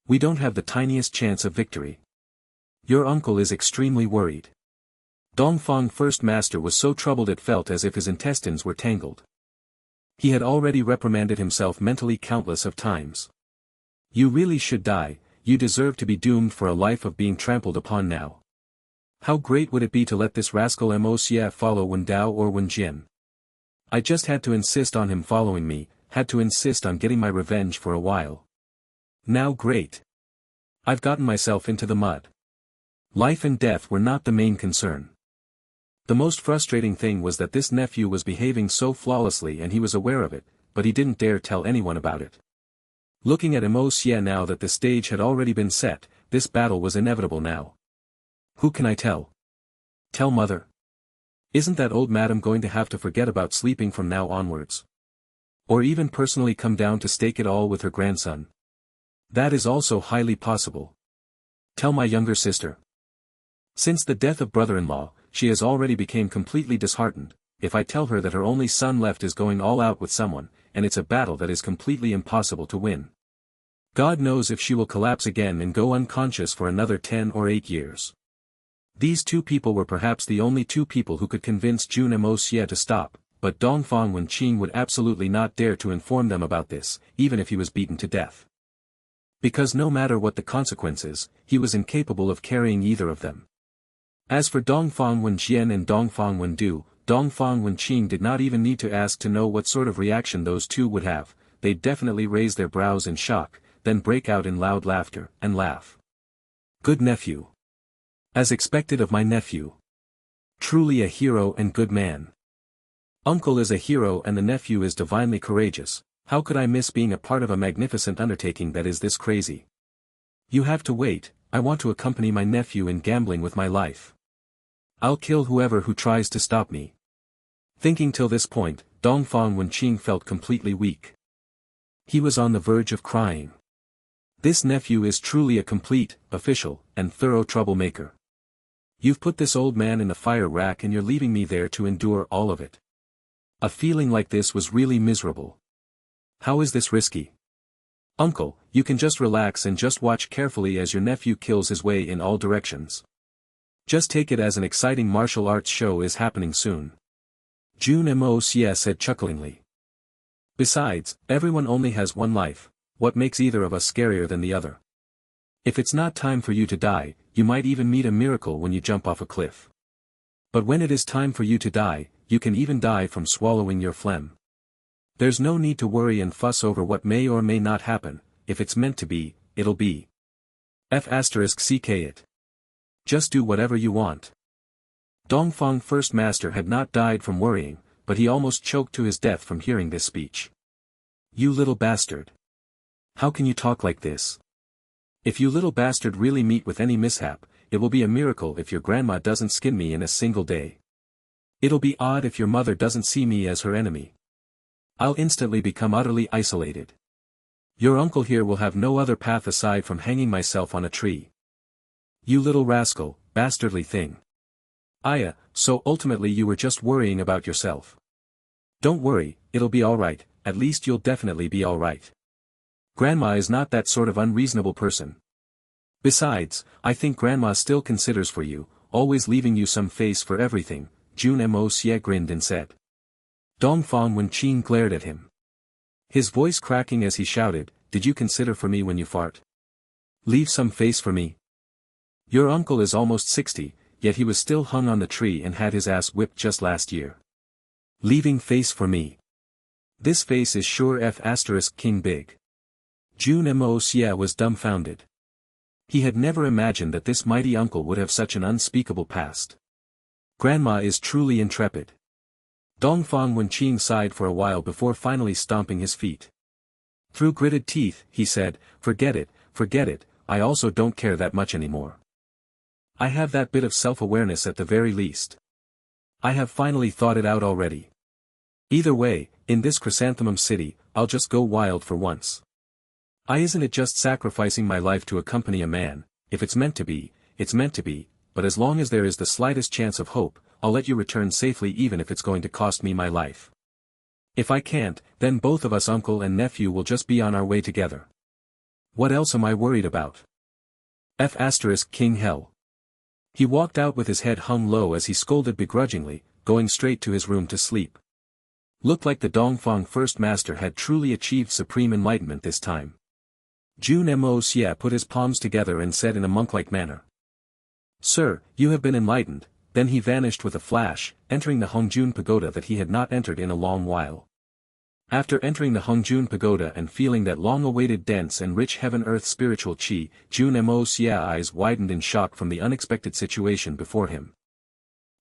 We don't have the tiniest chance of victory. Your uncle is extremely worried. Dongfang First Master was so troubled it felt as if his intestines were tangled. He had already reprimanded himself mentally countless of times. You really should die, you deserve to be doomed for a life of being trampled upon now. How great would it be to let this rascal Moxie follow Wen Dao or Wen Jin? I just had to insist on him following me, had to insist on getting my revenge for a while. Now great. I've gotten myself into the mud. Life and death were not the main concern. The most frustrating thing was that this nephew was behaving so flawlessly and he was aware of it, but he didn't dare tell anyone about it. Looking at Moxie now that the stage had already been set, this battle was inevitable now. Who can I tell? Tell mother? Isn't that old madam going to have to forget about sleeping from now onwards? Or even personally come down to stake it all with her grandson? That is also highly possible. Tell my younger sister. Since the death of brother-in-law, she has already become completely disheartened. If I tell her that her only son left is going all out with someone, and it's a battle that is completely impossible to win. God knows if she will collapse again and go unconscious for another 10 or 8 years. These 2 people were perhaps the only 2 people who could convince Jun Moxie to stop, but Dongfang Wenqing would absolutely not dare to inform them about this, even if he was beaten to death. Because no matter what the consequences, he was incapable of carrying either of them. As for Dongfang Wenjian and Dongfang Wendu, Dongfang Wenqing did not even need to ask to know what sort of reaction those 2 would have. They'd definitely raise their brows in shock, then break out in loud laughter, and laugh. Good nephew. As expected of my nephew. Truly a hero and good man. Uncle is a hero and the nephew is divinely courageous. How could I miss being a part of a magnificent undertaking that is this crazy? You have to wait, I want to accompany my nephew in gambling with my life. I'll kill whoever who tries to stop me. Thinking till this point, Dongfang Wenqing felt completely weak. He was on the verge of crying. This nephew is truly a complete, official, and thorough troublemaker. You've put this old man in the fire rack and you're leaving me there to endure all of it. A feeling like this was really miserable. How is this risky? Uncle, you can just relax and just watch carefully as your nephew kills his way in all directions. Just take it as an exciting martial arts show is happening soon. Jun Moxie said chucklingly. Besides, everyone only has one life, what makes either of us scarier than the other? If it's not time for you to die, you might even meet a miracle when you jump off a cliff. But when it is time for you to die, you can even die from swallowing your phlegm. There's no need to worry and fuss over what may or may not happen. If it's meant to be, it'll be. F***ck it. Just do whatever you want. Dongfang First Master had not died from worrying, but he almost choked to his death from hearing this speech. You little bastard. How can you talk like this? If you little bastard really meet with any mishap, it will be a miracle if your grandma doesn't skin me in a single day. It'll be odd if your mother doesn't see me as her enemy. I'll instantly become utterly isolated. Your uncle here will have no other path aside from hanging myself on a tree. You little rascal, bastardly thing. Aya, so ultimately you were just worrying about yourself. Don't worry, it'll be alright, at least you'll definitely be alright. Grandma is not that sort of unreasonable person. Besides, I think Grandma still considers for you, always leaving you some face for everything, Jun Moxie grinned and said. Dongfang Wenqin glared at him. His voice cracking as he shouted, did you consider for me when you fart? Leave some face for me. Your uncle is almost 60, yet he was still hung on the tree and had his ass whipped just last year. Leaving face for me. This face is sure King big. Jun Moxie was dumbfounded. He had never imagined that this mighty uncle would have such an unspeakable past. Grandma is truly intrepid. Dongfang Wenqin sighed for a while before finally stomping his feet. Through gritted teeth, he said, forget it, I also don't care that much anymore. I have that bit of self-awareness at the very least. I have finally thought it out already. Either way, in this chrysanthemum city, I'll just go wild for once. Isn't it just sacrificing my life to accompany a man? If it's meant to be, it's meant to be, but as long as there is the slightest chance of hope, I'll let you return safely even if it's going to cost me my life. If I can't, then both of us uncle and nephew will just be on our way together. What else am I worried about? King Hell. He walked out with his head hung low as he scolded begrudgingly, going straight to his room to sleep. Looked like the Dongfang First Master had truly achieved supreme enlightenment this time. Jun Moxie put his palms together and said in a monk-like manner. Sir, you have been enlightened. Then he vanished with a flash, entering the Hongjun Pagoda that he had not entered in a long while. After entering the Hongjun Pagoda and feeling that long-awaited dense and rich heaven-earth spiritual chi, Jun Moxie's eyes widened in shock from the unexpected situation before him.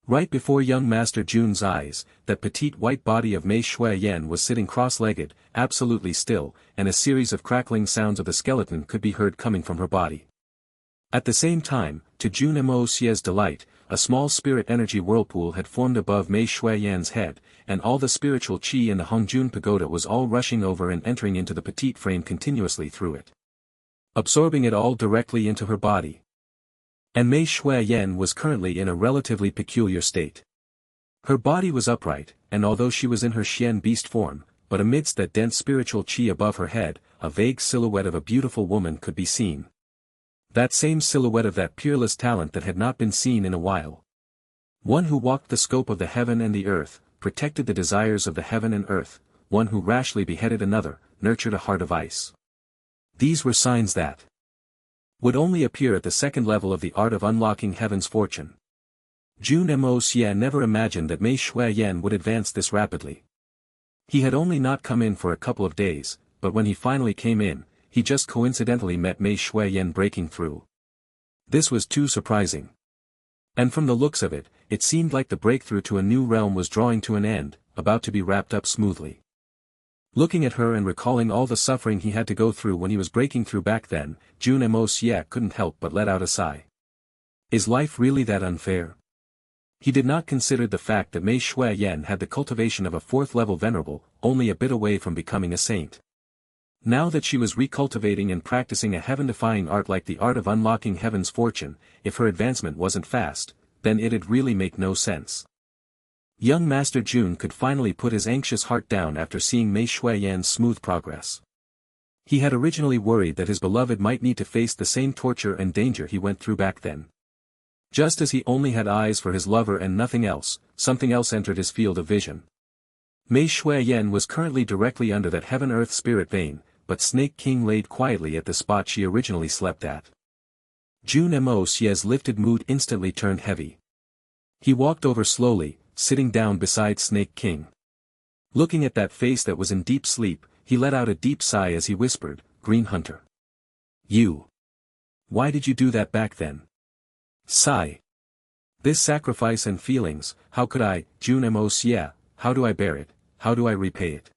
Right before young Master Jun's eyes, that petite white body of Mei Shui Yen was sitting cross-legged, absolutely still, and a series of crackling sounds of the skeleton could be heard coming from her body. At the same time, to Jun Moxie's delight, a small spirit energy whirlpool had formed above Mei Shui Yan's head, and all the spiritual chi in the Hongjun Pagoda was all rushing over and entering into the petite frame continuously through it. Absorbing it all directly into her body. And Mei Shui Yan was currently in a relatively peculiar state. Her body was upright, and although she was in her Xian beast form, but amidst that dense spiritual chi above her head, a vague silhouette of a beautiful woman could be seen. That same silhouette of that peerless talent that had not been seen in a while. One who walked the scope of the heaven and the earth, protected the desires of the heaven and earth, one who rashly beheaded another, nurtured a heart of ice. These were signs that would only appear at the second level of the art of unlocking heaven's fortune. Jun Moxie never imagined that Mei Shui Yan would advance this rapidly. He had only not come in for a couple of days, but when he finally came in, he just coincidentally met Mei Shui Yan breaking through. This was too surprising. And from the looks of it, it seemed like the breakthrough to a new realm was drawing to an end, about to be wrapped up smoothly. Looking at her and recalling all the suffering he had to go through when he was breaking through back then, Jun Moxie couldn't help but let out a sigh. Is life really that unfair? He did not consider the fact that Mei Shui Yan had the cultivation of a fourth-level venerable, only a bit away from becoming a saint. Now that she was recultivating and practicing a heaven-defying art like the art of unlocking heaven's fortune, if her advancement wasn't fast, then it'd really make no sense. Young Master Jun could finally put his anxious heart down after seeing Mei Shui Yan's smooth progress. He had originally worried that his beloved might need to face the same torture and danger he went through back then. Just as he only had eyes for his lover and nothing else, something else entered his field of vision. Mei Shui Yan was currently directly under that heaven-earth spirit vein, but Snake King laid quietly at the spot she originally slept at. Jun Moxie's lifted mood instantly turned heavy. He walked over slowly, sitting down beside Snake King. Looking at that face that was in deep sleep, he let out a deep sigh as he whispered, Green Hunter. You. Why did you do that back then? Sigh. This sacrifice and feelings, how could I, Jun Moxie, how do I bear it, how do I repay it?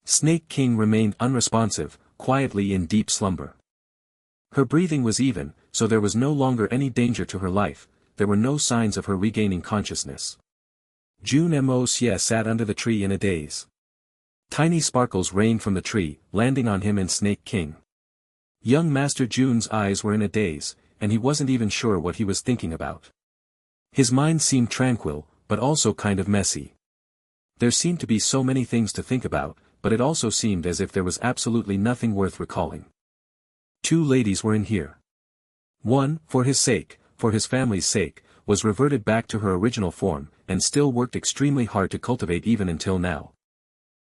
Snake King remained unresponsive, quietly in deep slumber. Her breathing was even, so there was no longer any danger to her life, there were no signs of her regaining consciousness. Jun Moxie sat under the tree in a daze. Tiny sparkles rained from the tree, landing on him and Snake King. Young Master Jun's eyes were in a daze, and he wasn't even sure what he was thinking about. His mind seemed tranquil, but also kind of messy. There seemed to be so many things to think about, but it also seemed as if there was absolutely nothing worth recalling. Two ladies were in here. One, for his sake, for his family's sake, was reverted back to her original form, and still worked extremely hard to cultivate even until now.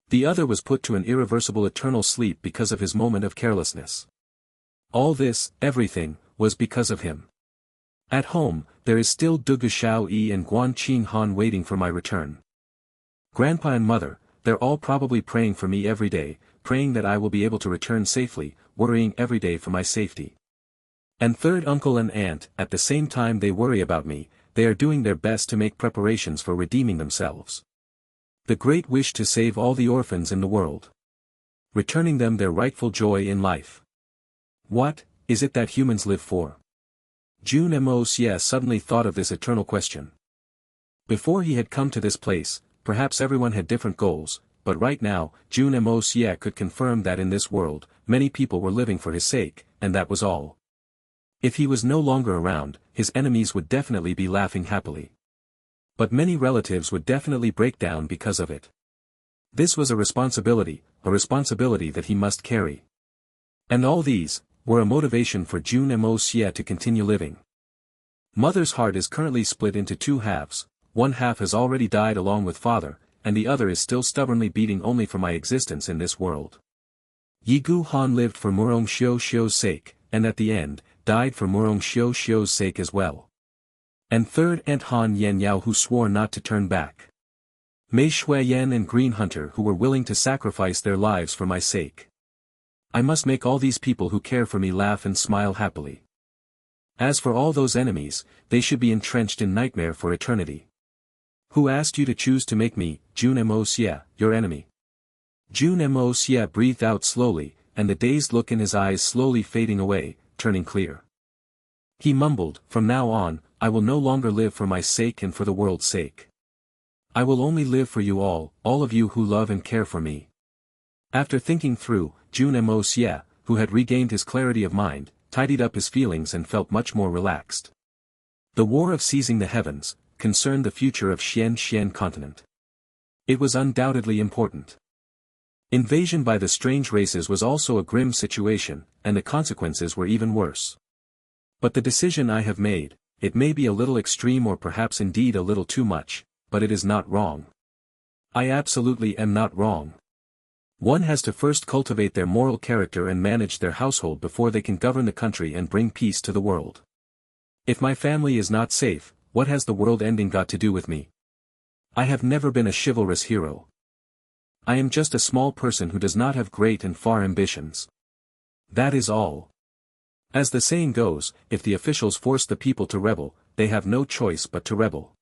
The other was put to an irreversible eternal sleep because of his moment of carelessness. All this, everything, was because of him. At home, there is still Dugu Xiao Yi and Guan Qing Han waiting for my return. Grandpa and mother, they're all probably praying for me every day, praying that I will be able to return safely, worrying every day for my safety. And third uncle and aunt, at the same time they worry about me, they are doing their best to make preparations for redeeming themselves. The great wish to save all the orphans in the world. Returning them their rightful joy in life. What is it that humans live for? Jun Moxie suddenly thought of this eternal question. Before he had come to this place, perhaps everyone had different goals, but right now, Jun Moxie could confirm that in this world, many people were living for his sake, and that was all. If he was no longer around, his enemies would definitely be laughing happily. But many relatives would definitely break down because of it. This was a responsibility that he must carry. And all these were a motivation for Jun Moxie to continue living. Mother's heart is currently split into two halves, one half has already died along with father, and the other is still stubbornly beating only for my existence in this world. Yigu Han lived for Murong Xiu Xiu's sake, and at the end, died for Murong Xiu Xiu's sake as well. And third Aunt Han Yan Yao who swore not to turn back. Mei Shui Yan and Green Hunter who were willing to sacrifice their lives for my sake. I must make all these people who care for me laugh and smile happily. As for all those enemies, they should be entrenched in nightmare for eternity. Who asked you to choose to make me, Jun Moxie, your enemy? Jun Moxie breathed out slowly, and the dazed look in his eyes slowly fading away, turning clear. He mumbled, from now on, I will no longer live for my sake and for the world's sake. I will only live for you all of you who love and care for me. After thinking through, Jun Moxie, who had regained his clarity of mind, tidied up his feelings and felt much more relaxed. The war of seizing the heavens concerned the future of Xian continent. It was undoubtedly important. Invasion by the strange races was also a grim situation, and the consequences were even worse. But the decision I have made, it may be a little extreme or perhaps indeed a little too much, but it is not wrong. I absolutely am not wrong. One has to first cultivate their moral character and manage their household before they can govern the country and bring peace to the world. If my family is not safe, what has the world ending got to do with me? I have never been a chivalrous hero. I am just a small person who does not have great and far ambitions. That is all. As the saying goes, if the officials force the people to rebel, they have no choice but to rebel.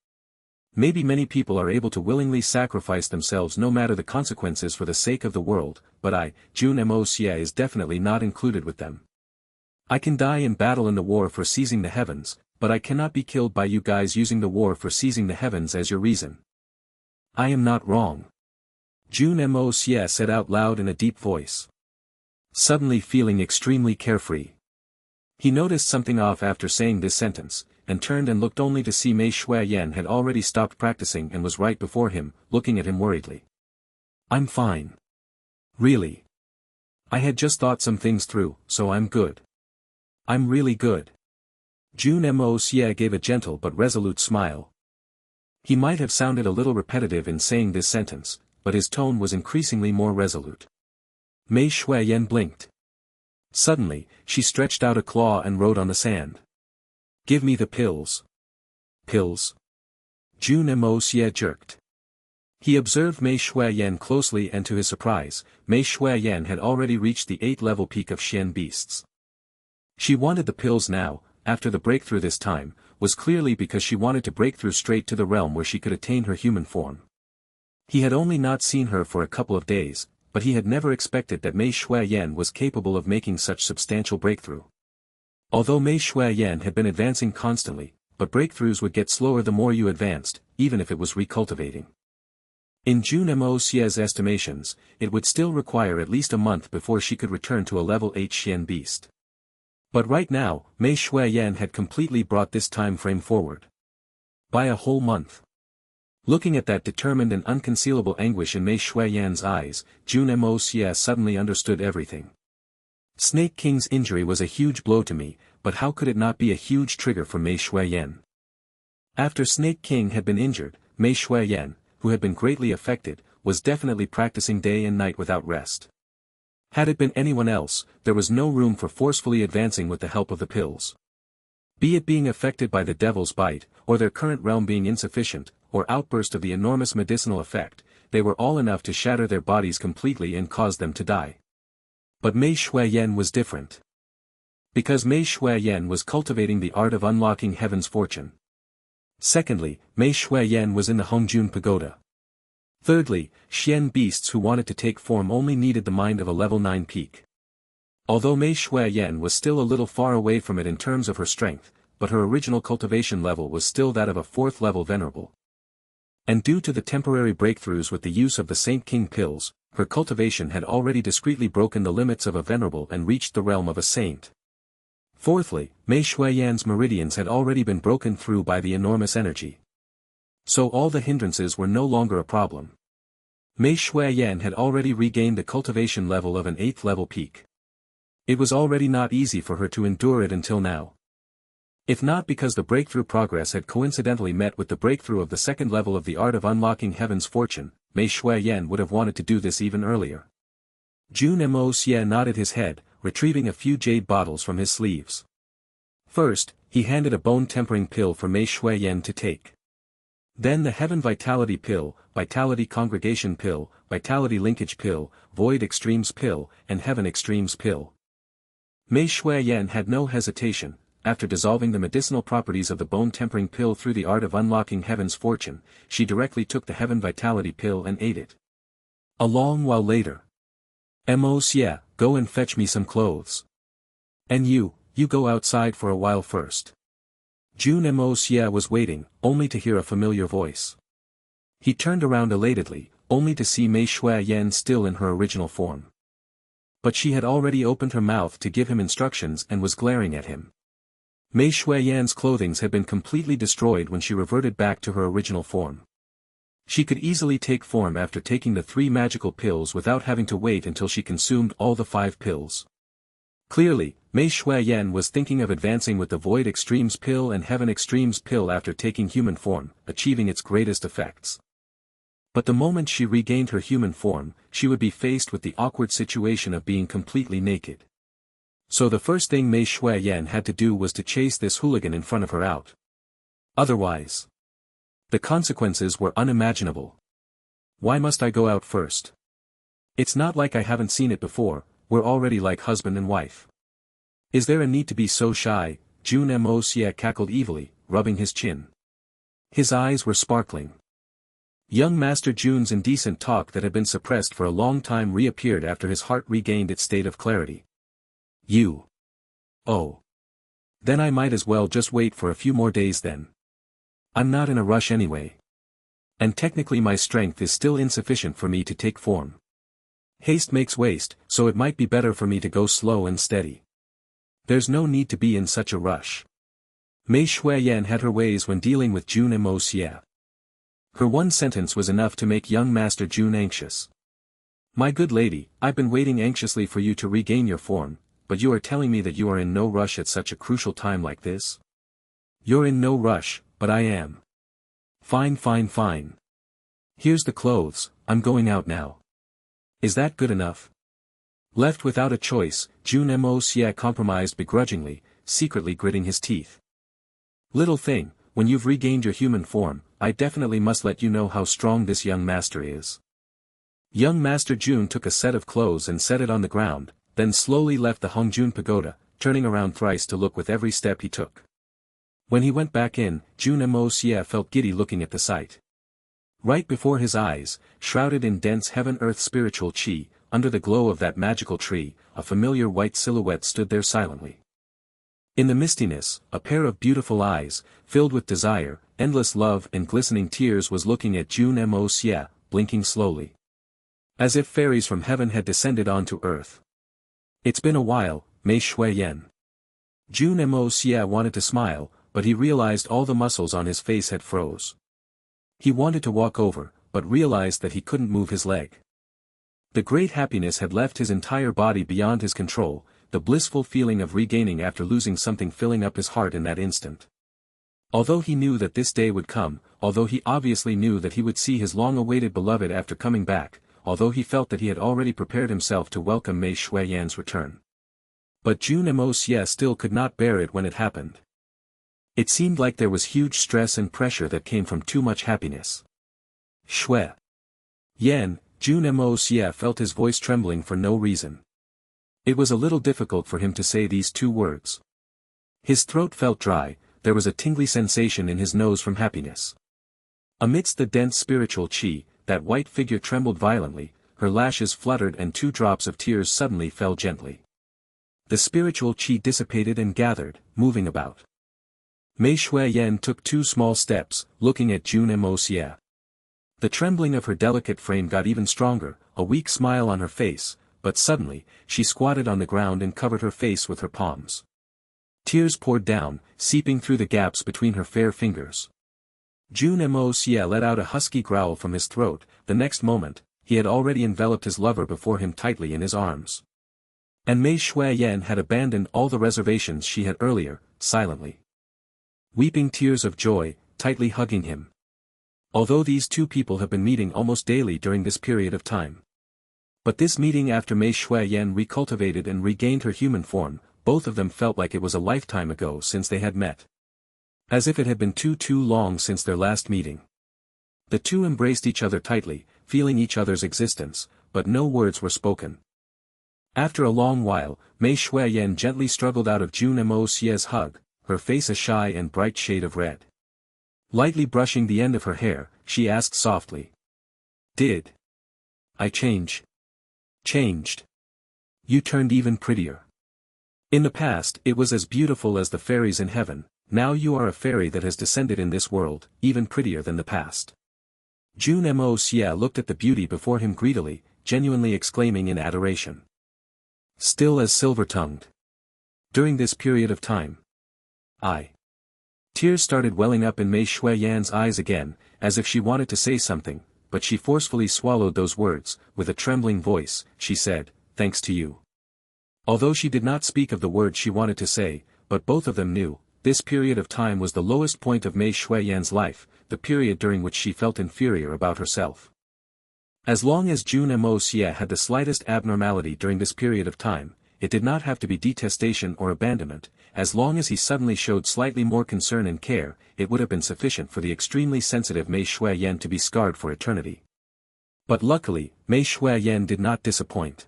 Maybe many people are able to willingly sacrifice themselves no matter the consequences for the sake of the world, but I, Jun Moxie is definitely not included with them. I can die in battle in the war for seizing the heavens, but I cannot be killed by you guys using the war for seizing the heavens as your reason. I am not wrong. Jun Moxie said out loud in a deep voice. Suddenly feeling extremely carefree. He noticed something off after saying this sentence, and turned and looked only to see Mei Shui Yan had already stopped practicing and was right before him, looking at him worriedly. I'm fine. Really. I had just thought some things through, so I'm good. I'm really good. Jun Moxie gave a gentle but resolute smile. He might have sounded a little repetitive in saying this sentence, but his tone was increasingly more resolute. Mei Shui Yan blinked. Suddenly, she stretched out a claw and wrote on the sand. Give me the pills. Pills? Jun Moxie jerked. He observed Mei Shui Yan closely and to his surprise, Mei Shui Yan had already reached the 8th level peak of Xian beasts. She wanted the pills now, after the breakthrough this time, was clearly because she wanted to break through straight to the realm where she could attain her human form. He had only not seen her for a couple of days, but he had never expected that Mei Xueyan was capable of making such substantial breakthrough. Although Mei Xueyan had been advancing constantly, but breakthroughs would get slower the more you advanced, even if it was recultivating. In Jun Moxie's estimations, it would still require at least a month before she could return to a level 8 Xian beast. But right now, Mei Xueyan had completely brought this time frame forward. By a whole month. Looking at that determined and unconcealable anguish in Mei Xueyan's eyes, Jun Moxie suddenly understood everything. Snake King's injury was a huge blow to me, but how could it not be a huge trigger for Mei Xueyan? After Snake King had been injured, Mei Xueyan, who had been greatly affected, was definitely practicing day and night without rest. Had it been anyone else, there was no room for forcefully advancing with the help of the pills. Be it being affected by the devil's bite, or their current realm being insufficient, or outburst of the enormous medicinal effect, they were all enough to shatter their bodies completely and cause them to die. But Mei Xueyan was different. Because Mei Xueyan was cultivating the art of unlocking heaven's fortune. Secondly, Mei Xueyan was in the Hongjun Pagoda. Thirdly, Xian beasts who wanted to take form only needed the mind of a level 9 peak. Although Mei Xueyan was still a little far away from it in terms of her strength, but her original cultivation level was still that of a 4th level venerable. And due to the temporary breakthroughs with the use of the Saint King pills, her cultivation had already discreetly broken the limits of a venerable and reached the realm of a saint. Fourthly, Mei Xueyan's meridians had already been broken through by the enormous energy. So all the hindrances were no longer a problem. Mei Xueyan had already regained the cultivation level of an 8th level peak. It was already not easy for her to endure it until now. If not because the breakthrough progress had coincidentally met with the breakthrough of the 2nd level of the art of unlocking heaven's fortune, Mei Xueyan would have wanted to do this even earlier. Jun Moxie nodded his head, retrieving a few jade bottles from his sleeves. First, he handed a bone-tempering pill for Mei Xueyan to take. Then the Heaven Vitality Pill, Vitality Congregation Pill, Vitality Linkage Pill, Void Extremes Pill, and Heaven Extremes Pill. Mei Xueyan had no hesitation. After dissolving the medicinal properties of the bone-tempering pill through the art of unlocking heaven's fortune, she directly took the Heaven Vitality Pill and ate it. A long while later. Moxie, go and fetch me some clothes. And you go outside for a while first. Jun Moxie was waiting, only to hear a familiar voice. He turned around elatedly, only to see Mei Xueyan still in her original form. But she had already opened her mouth to give him instructions and was glaring at him. Mei Xueyan's clothing had been completely destroyed when she reverted back to her original form. She could easily take form after taking the 3 magical pills without having to wait until she consumed all the 5 pills. Clearly, Mei Xueyan was thinking of advancing with the Void Extremes Pill and Heaven Extremes Pill after taking human form, achieving its greatest effects. But the moment she regained her human form, she would be faced with the awkward situation of being completely naked. So the first thing Mei Xueyan had to do was to chase this hooligan in front of her out. Otherwise, the consequences were unimaginable. Why must I go out first? It's not like I haven't seen it before, we're already like husband and wife. Is there a need to be so shy? Jun Moxie cackled evilly, rubbing his chin. His eyes were sparkling. Young Master Jun's indecent talk that had been suppressed for a long time reappeared after his heart regained its state of clarity. You. Oh. Then I might as well just wait for a few more days then. I'm not in a rush anyway. And technically my strength is still insufficient for me to take form. Haste makes waste, so it might be better for me to go slow and steady. There's no need to be in such a rush. Mei Xueyan had her ways when dealing with Jun Moxie. Her one sentence was enough to make young Master Jun anxious. My good lady, I've been waiting anxiously for you to regain your form, but you are telling me that you are in no rush at such a crucial time like this? You're in no rush, but I am. Fine fine fine. Here's the clothes, I'm going out now. Is that good enough? Left without a choice, Jun Moxie compromised begrudgingly, secretly gritting his teeth. Little thing, when you've regained your human form, I definitely must let you know how strong this young master is. Young Master Jun took a set of clothes and set it on the ground, then slowly left the Hongjun Pagoda, turning around thrice to look with every step he took. When he went back in, Jun Moxie felt giddy looking at the sight. Right before his eyes, shrouded in dense heaven-earth spiritual chi, under the glow of that magical tree, a familiar white silhouette stood there silently. In the mistiness, a pair of beautiful eyes, filled with desire, endless love and glistening tears was looking at Jun Moxie, blinking slowly. As if fairies from heaven had descended onto earth. It's been a while, Mei Shui-yen. Jun Moxie wanted to smile, but he realized all the muscles on his face had froze. He wanted to walk over, but realized that he couldn't move his leg. The great happiness had left his entire body beyond his control, the blissful feeling of regaining after losing something filling up his heart in that instant. Although he knew that this day would come, although he obviously knew that he would see his long-awaited beloved after coming back, although he felt that he had already prepared himself to welcome Mei Shui-yan's return. But Jun Moxie still could not bear it when it happened. It seemed like there was huge stress and pressure that came from too much happiness. Shui-yan, Jun Moxie felt his voice trembling for no reason. It was a little difficult for him to say these two words. His throat felt dry, there was a tingly sensation in his nose from happiness. Amidst the dense spiritual chi, that white figure trembled violently, her lashes fluttered and 2 drops of tears suddenly fell gently. The spiritual chi dissipated and gathered, moving about. Mei Shui-yan took 2 small steps, looking at Jun Moxie. The trembling of her delicate frame got even stronger, a weak smile on her face, but suddenly, she squatted on the ground and covered her face with her palms. Tears poured down, seeping through the gaps between her fair fingers. Jun Moxie let out a husky growl from his throat. The next moment, he had already enveloped his lover before him tightly in his arms. And Mei Shui-yan had abandoned all the reservations she had earlier, silently. Weeping tears of joy, tightly hugging him. Although these 2 people have been meeting almost daily during this period of time. But this meeting after Mei Shui-yan recultivated and regained her human form, both of them felt like it was a lifetime ago since they had met. As if it had been too long since their last meeting. The 2 embraced each other tightly, feeling each other's existence, but no words were spoken. After a long while, Mei Shui-yan gently struggled out of Jun Moxie's hug, her face a shy and bright shade of red. Lightly brushing the end of her hair, she asked softly. Did I change? Changed. You turned even prettier. In the past it was as beautiful as the fairies in heaven, now you are a fairy that has descended in this world, even prettier than the past. Jun Moxie looked at the beauty before him greedily, genuinely exclaiming in adoration. Still as silver-tongued. During this period of time. Tears started welling up in Mei Shui-yan's eyes again, as if she wanted to say something, but she forcefully swallowed those words. With a trembling voice, she said, thanks to you. Although she did not speak of the words she wanted to say, but both of them knew, this period of time was the lowest point of Mei Shui-yan's life, the period during which she felt inferior about herself. As long as Jun Moxie had the slightest abnormality during this period of time, it did not have to be detestation or abandonment. As long as he suddenly showed slightly more concern and care, it would have been sufficient for the extremely sensitive Mei Shui-yan to be scarred for eternity. But luckily, Mei Shui-yan did not disappoint.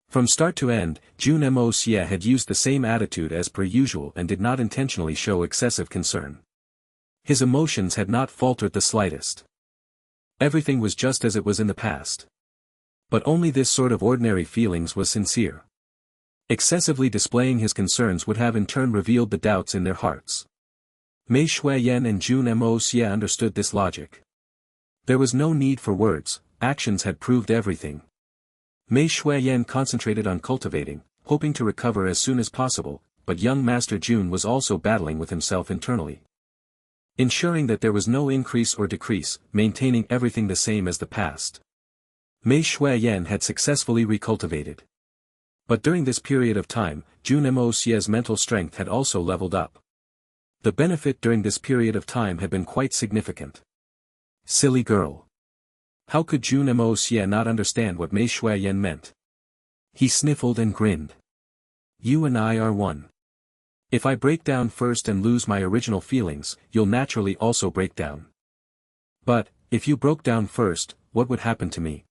From start to end, Jun Moxie had used the same attitude as per usual and did not intentionally show excessive concern. His emotions had not faltered the slightest. Everything was just as it was in the past. But only this sort of ordinary feelings was sincere. Excessively displaying his concerns would have in turn revealed the doubts in their hearts. Mei Shui-yan and Jun Moxie understood this logic. There was no need for words, actions had proved everything. Mei Shui-yan concentrated on cultivating, hoping to recover as soon as possible, but young Master Jun was also battling with himself internally. Ensuring that there was no increase or decrease, maintaining everything the same as the past. Mei Shui-yan had successfully recultivated. But during this period of time, Jun Moxie's mental strength had also leveled up. The benefit during this period of time had been quite significant. Silly girl. How could Jun Moxie not understand what Mei Shui-yan meant? He sniffled and grinned. You and I are one. If I break down first and lose my original feelings, you'll naturally also break down. But, if you broke down first, what would happen to me?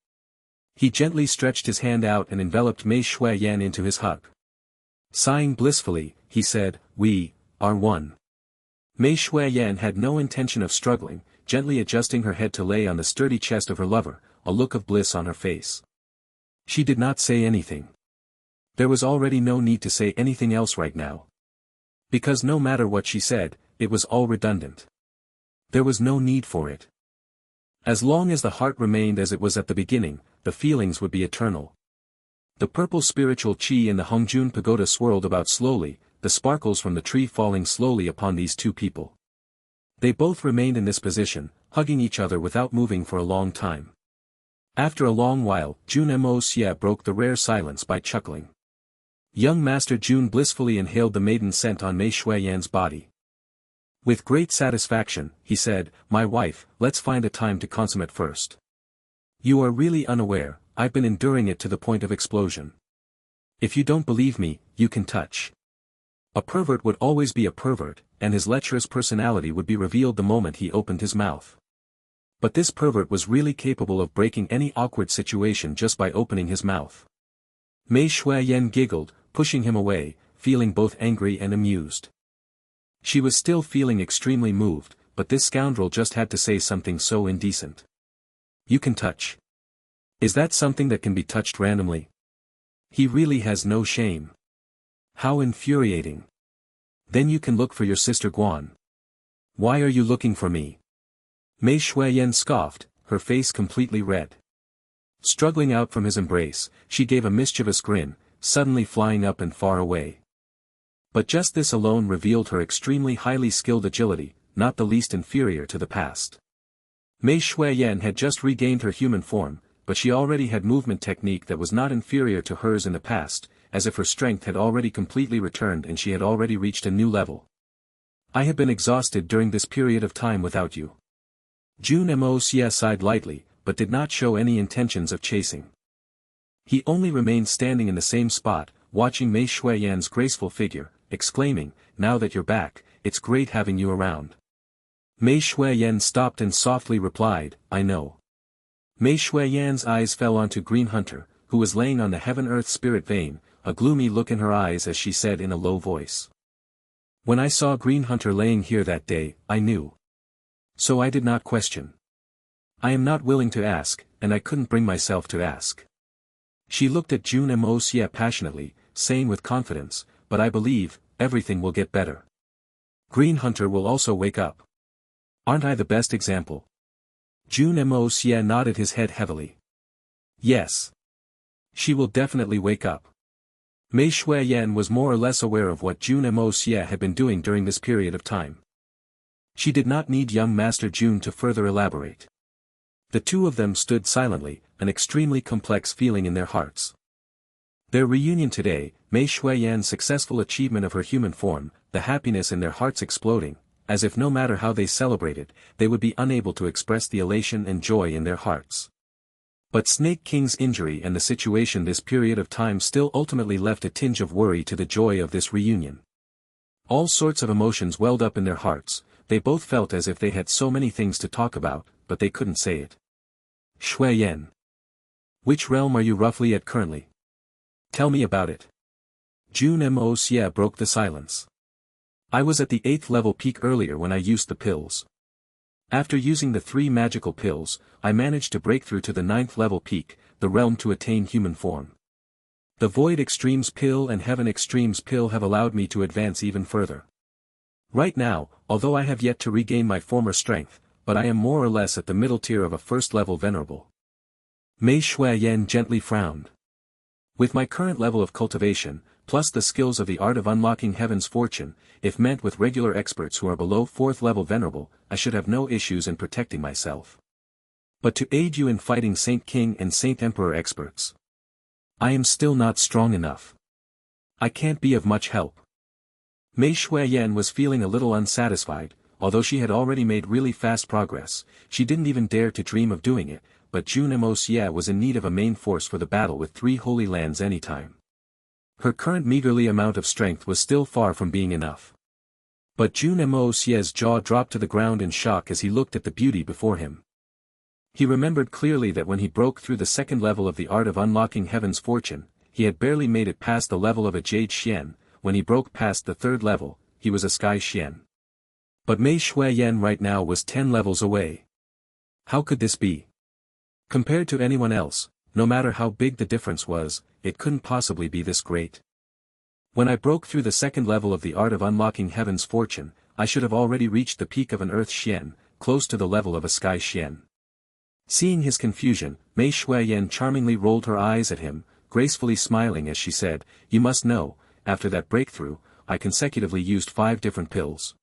He gently stretched his hand out and enveloped Mei Shui-yan into his hug. Sighing blissfully, he said, we are one. Mei Shuiyan had no intention of struggling, gently adjusting her head to lay on the sturdy chest of her lover, a look of bliss on her face. She did not say anything. There was already no need to say anything else right now. Because no matter what she said, it was all redundant. There was no need for it. As long as the heart remained as it was at the beginning, the feelings would be eternal. The purple spiritual chi in the Hongjun pagoda swirled about slowly, the sparkles from the tree falling slowly upon these two people. They both remained in this position, hugging each other without moving for a long time. After a long while, Jun Moxie broke the rare silence by chuckling. Young Master Jun blissfully inhaled the maiden scent on Mei Shuiyan's body. With great satisfaction, he said, "My wife, let's find a time to consummate first. You are really unaware, I've been enduring it to the point of explosion. If you don't believe me, you can touch." A pervert would always be a pervert, and his lecherous personality would be revealed the moment he opened his mouth. But this pervert was really capable of breaking any awkward situation just by opening his mouth. Mei Shuiyan giggled, pushing him away, feeling both angry and amused. She was still feeling extremely moved, but this scoundrel just had to say something so indecent. "You can touch. Is that something that can be touched randomly? He really has no shame. How infuriating. Then you can look for your sister Guan. Why are you looking for me?" Mei Shuiyan scoffed, her face completely red. Struggling out from his embrace, she gave a mischievous grin, suddenly flying up and far away. But just this alone revealed her extremely highly skilled agility, not the least inferior to the past. Mei Shuiyan had just regained her human form, but she already had movement technique that was not inferior to hers in the past, as if her strength had already completely returned and she had already reached a new level. "I have been exhausted during this period of time without you." Jun Moxie sighed lightly, but did not show any intentions of chasing. He only remained standing in the same spot, watching Mei Shuiyan's graceful figure, exclaiming, "Now that you're back, it's great having you around." Mei Shuiyan stopped and softly replied, "I know." Mei Shuiyan's eyes fell onto Green Hunter, who was laying on the heaven-earth spirit vein, a gloomy look in her eyes as she said in a low voice. "When I saw Green Hunter laying here that day, I knew. So I did not question. I am not willing to ask, and I couldn't bring myself to ask." She looked at Jun Moxie passionately, saying with confidence, "But I believe, everything will get better. Green Hunter will also wake up. Aren't I the best example?" Jun Moxie nodded his head heavily. "Yes. She will definitely wake up." Mei Shuiyan was more or less aware of what Jun Moxie had been doing during this period of time. She did not need young Master Jun to further elaborate. The two of them stood silently, an extremely complex feeling in their hearts. Their reunion today, Mei Shuiyan's successful achievement of her human form, the happiness in their hearts exploding, as if no matter how they celebrated, they would be unable to express the elation and joy in their hearts. But Snake King's injury and the situation this period of time still ultimately left a tinge of worry to the joy of this reunion. All sorts of emotions welled up in their hearts, they both felt as if they had so many things to talk about, but they couldn't say it. "Shuiyan. Which realm are you roughly at currently? Tell me about it." Jun Moxie broke the silence. "I was at the 8th level peak earlier when I used the pills. After using the 3 magical pills, I managed to break through to the 9th level peak, the realm to attain human form. The Void Extremes pill and Heaven Extremes pill have allowed me to advance even further. Right now, although I have yet to regain my former strength, but I am more or less at the middle tier of a first-level venerable." Mei Shuiyan gently frowned. "With my current level of cultivation, plus the skills of the art of unlocking heaven's fortune, if meant with regular experts who are below 4th-level venerable, I should have no issues in protecting myself. But to aid you in fighting Saint King and Saint Emperor experts, I am still not strong enough. I can't be of much help." Mei Shuiyan was feeling a little unsatisfied. Although she had already made really fast progress, she didn't even dare to dream of doing it, but Jun Moxie was in need of a main force for the battle with 3 holy lands anytime. Her current meagerly amount of strength was still far from being enough. But Jun Moxie's jaw dropped to the ground in shock as he looked at the beauty before him. He remembered clearly that when he broke through the 2nd level of the art of unlocking heaven's fortune, he had barely made it past the level of a Jade Xian. When he broke past the 3rd level, he was a Sky Xian. But Mei Shuiyan right now was 10 levels away. How could this be? Compared to anyone else, no matter how big the difference was, it couldn't possibly be this great. When I broke through the second level of the art of unlocking heaven's fortune, I should have already reached the peak of an earth Xian, close to the level of a sky Xian. Seeing his confusion, Mei Shuiyan charmingly rolled her eyes at him, gracefully smiling as she said, "You must know, after that breakthrough, I consecutively used 5 different pills.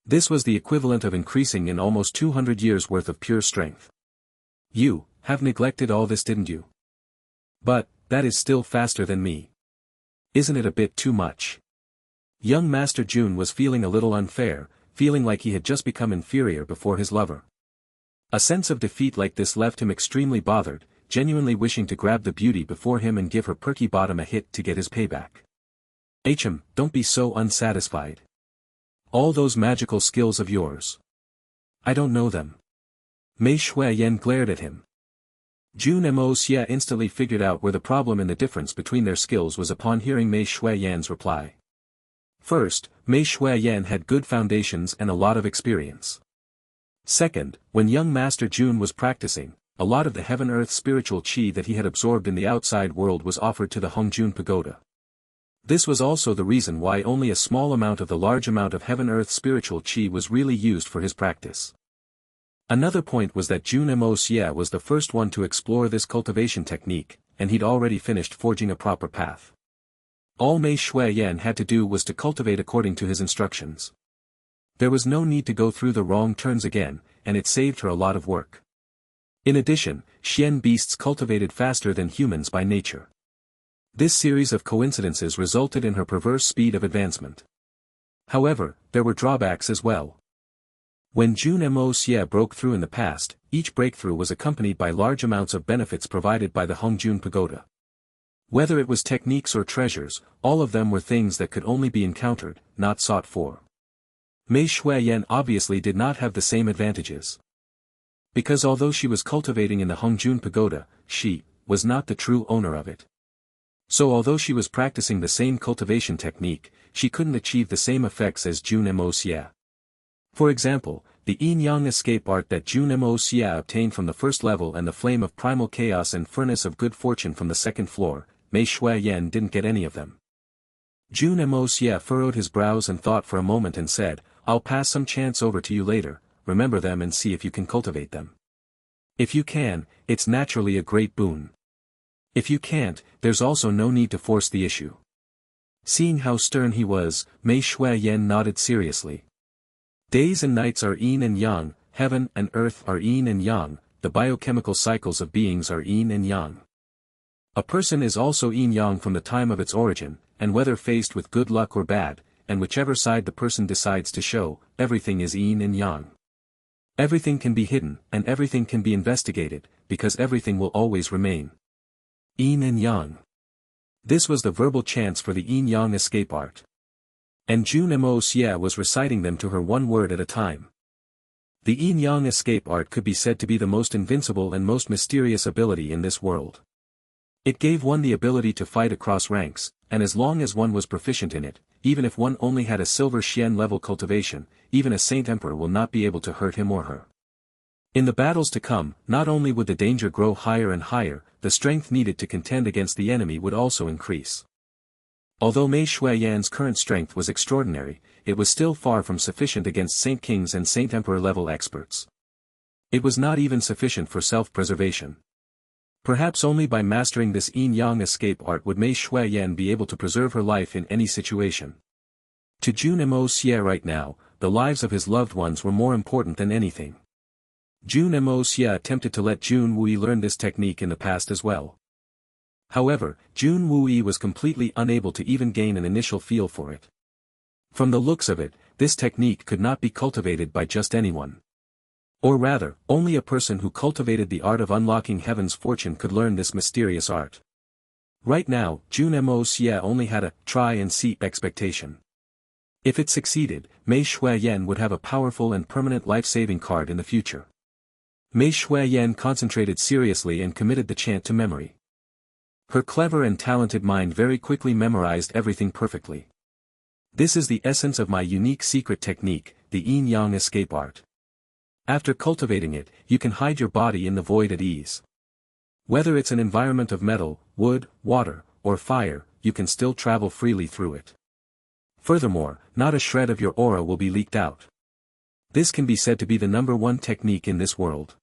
This was the equivalent of increasing in almost 200 years worth of pure strength. You have neglected all this, didn't you? But that is still faster than me. Isn't it a bit too much?" Young Master Jun was feeling a little unfair, feeling like he had just become inferior before his lover. A sense of defeat like this left him extremely bothered, genuinely wishing to grab the beauty before him and give her perky bottom a hit to get his payback. Don't be so unsatisfied. All those magical skills of yours. I don't know them." Mei Shuiyan glared at him. Jun Moxie instantly figured out where the problem in the difference between their skills was upon hearing Mei Shuiyan's reply. First, Mei Shuiyan had good foundations and a lot of experience. Second, when young Master Jun was practicing, a lot of the heaven-earth spiritual qi that he had absorbed in the outside world was offered to the Hongjun Pagoda. This was also the reason why only a small amount of the large amount of heaven-earth spiritual qi was really used for his practice. Another point was that Jun Moxie was the first one to explore this cultivation technique, and he'd already finished forging a proper path. All Mei Shuiyan had to do was to cultivate according to his instructions. There was no need to go through the wrong turns again, and it saved her a lot of work. In addition, Xian beasts cultivated faster than humans by nature. This series of coincidences resulted in her perverse speed of advancement. However, there were drawbacks as well. When Jun Moxie broke through in the past, each breakthrough was accompanied by large amounts of benefits provided by the Hongjun Pagoda. Whether it was techniques or treasures, all of them were things that could only be encountered, not sought for. Mei Shuiyan obviously did not have the same advantages. Because although she was cultivating in the Hongjun Pagoda, she was not the true owner of it. So although she was practicing the same cultivation technique, she couldn't achieve the same effects as Jun Moxie. For example, the yin-yang escape art that Jun Moxie obtained from the first level and the flame of primal chaos and furnace of good fortune from the second floor, Mei Shuiyan didn't get any of them. Jun Moxie furrowed his brows and thought for a moment and said, "I'll pass some chance over to you later, remember them and see if you can cultivate them. If you can, it's naturally a great boon. If you can't, there's also no need to force the issue." Seeing how stern he was, Mei Shuiyan nodded seriously. Days and nights are yin and yang, heaven and earth are yin and yang, the biochemical cycles of beings are yin and yang. A person is also yin-yang from the time of its origin, and whether faced with good luck or bad, and whichever side the person decides to show, everything is yin and yang. Everything can be hidden, and everything can be investigated, because everything will always remain yin and yang. This was the verbal chants for the yin-yang escape art. And Jun Moxie was reciting them to her one word at a time. The yin-yang escape art could be said to be the most invincible and most mysterious ability in this world. It gave one the ability to fight across ranks, and as long as one was proficient in it, even if one only had a silver Xian level cultivation, even a Saint Emperor will not be able to hurt him or her. In the battles to come, not only would the danger grow higher and higher, the strength needed to contend against the enemy would also increase. Although Mei Shuiyan's current strength was extraordinary, it was still far from sufficient against Saint Kings and Saint Emperor level experts. It was not even sufficient for self-preservation. Perhaps only by mastering this yin-yang escape art would Mei Shuiyan be able to preserve her life in any situation. To Jun Moxie right now, the lives of his loved ones were more important than anything. Jun Moxie attempted to let Jun Wui learn this technique in the past as well. However, Jun Wui was completely unable to even gain an initial feel for it. From the looks of it, this technique could not be cultivated by just anyone. Or rather, only a person who cultivated the art of unlocking heaven's fortune could learn this mysterious art. Right now, Jun Moxie only had a try-and-see expectation. If it succeeded, Mei Shuiyan would have a powerful and permanent life-saving card in the future. Mei Shuiyan concentrated seriously and committed the chant to memory. Her clever and talented mind very quickly memorized everything perfectly. This is the essence of my unique secret technique, the yin-yang escape art. After cultivating it, you can hide your body in the void at ease. Whether it's an environment of metal, wood, water, or fire, you can still travel freely through it. Furthermore, not a shred of your aura will be leaked out. This can be said to be the #1 technique in this world.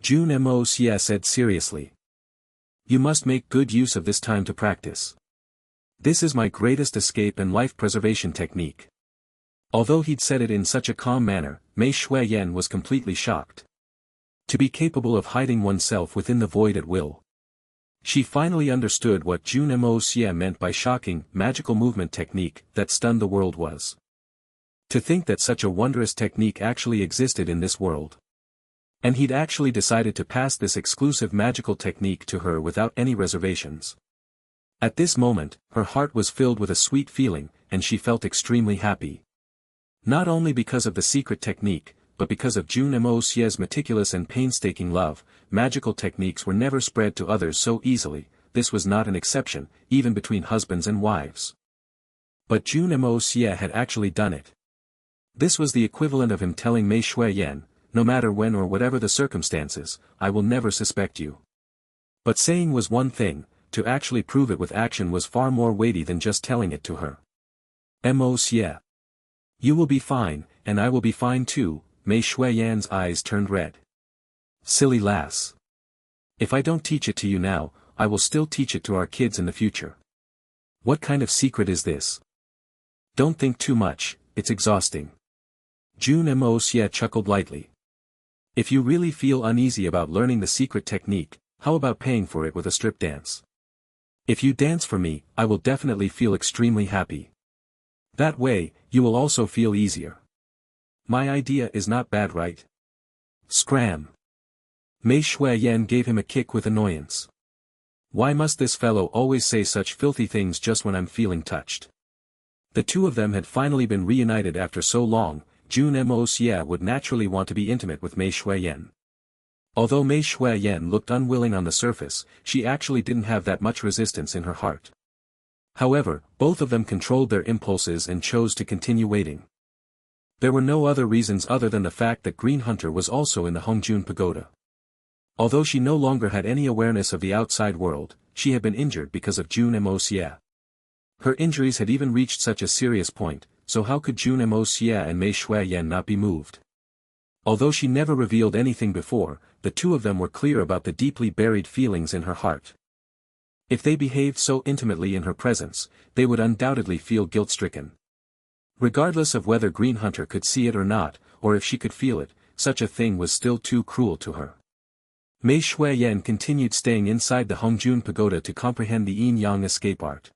Jun Moxie said seriously. You must make good use of this time to practice. This is my greatest escape and life preservation technique. Although he'd said it in such a calm manner, Mei Shuiyan was completely shocked. To be capable of hiding oneself within the void at will. She finally understood what Jun Moxie meant by shocking, magical movement technique that stunned the world was. To think that such a wondrous technique actually existed in this world. And he'd actually decided to pass this exclusive magical technique to her without any reservations. At this moment, her heart was filled with a sweet feeling, and she felt extremely happy. Not only because of the secret technique, but because of Jun Moxie's meticulous and painstaking love, magical techniques were never spread to others so easily. This was not an exception, even between husbands and wives. But Jun Moxie had actually done it. This was the equivalent of him telling Mei Shuiyan, no matter when or whatever the circumstances, I will never suspect you. But saying was one thing, to actually prove it with action was far more weighty than just telling it to her. Moxie. You will be fine, and I will be fine too. Mei Shuiyan's eyes turned red. Silly lass. If I don't teach it to you now, I will still teach it to our kids in the future. What kind of secret is this? Don't think too much, it's exhausting. Jun Moxie chuckled lightly. If you really feel uneasy about learning the secret technique, how about paying for it with a strip dance? If you dance for me, I will definitely feel extremely happy. That way, you will also feel easier. My idea is not bad, right? Scram. Mei Shuiyan gave him a kick with annoyance. Why must this fellow always say such filthy things just when I'm feeling touched? The two of them had finally been reunited after so long. Jun Moxie would naturally want to be intimate with Mei Shuiyan. Although Mei Shuiyan looked unwilling on the surface, she actually didn't have that much resistance in her heart. However, both of them controlled their impulses and chose to continue waiting. There were no other reasons other than the fact that Green Hunter was also in the Hongjun Pagoda. Although she no longer had any awareness of the outside world, she had been injured because of Jun Moxie. Her injuries had even reached such a serious point, so how could Jun Moxie and Mei Shuiyan not be moved? Although she never revealed anything before, the two of them were clear about the deeply buried feelings in her heart. If they behaved so intimately in her presence, they would undoubtedly feel guilt-stricken. Regardless of whether Green Hunter could see it or not, or if she could feel it, such a thing was still too cruel to her. Mei Shuiyan continued staying inside the Hongjun Pagoda to comprehend the yin-yang escape art.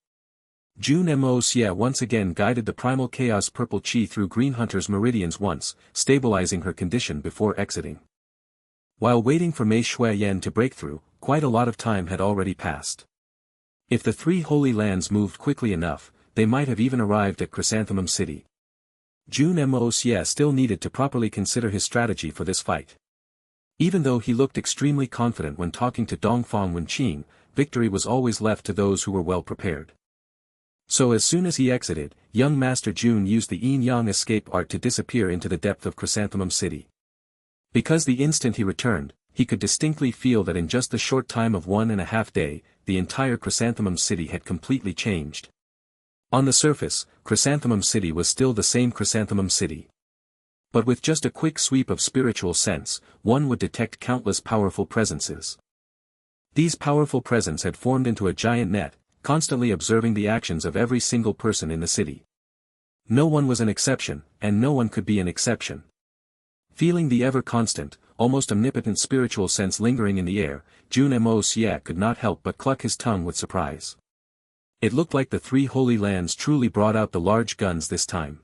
Jun Moxie once again guided the primal chaos purple chi through Green Hunter's meridians once, stabilizing her condition before exiting. While waiting for Mei Shuiyan to break through, quite a lot of time had already passed. If the three holy lands moved quickly enough, they might have even arrived at Chrysanthemum City. Jun Moxie still needed to properly consider his strategy for this fight. Even though he looked extremely confident when talking to Dongfang Wenqing, victory was always left to those who were well prepared. So as soon as he exited, young Master Jun used the yin-yang escape art to disappear into the depth of Chrysanthemum City. Because the instant he returned, he could distinctly feel that in just the short time of 1.5 days, the entire Chrysanthemum City had completely changed. On the surface, Chrysanthemum City was still the same Chrysanthemum City. But with just a quick sweep of spiritual sense, one would detect countless powerful presences. These powerful presence had formed into a giant net, constantly observing the actions of every single person in the city. No one was an exception, and no one could be an exception. Feeling the ever-constant, almost omnipotent spiritual sense lingering in the air, Jun Moxie could not help but cluck his tongue with surprise. It looked like the three holy lands truly brought out the large guns this time.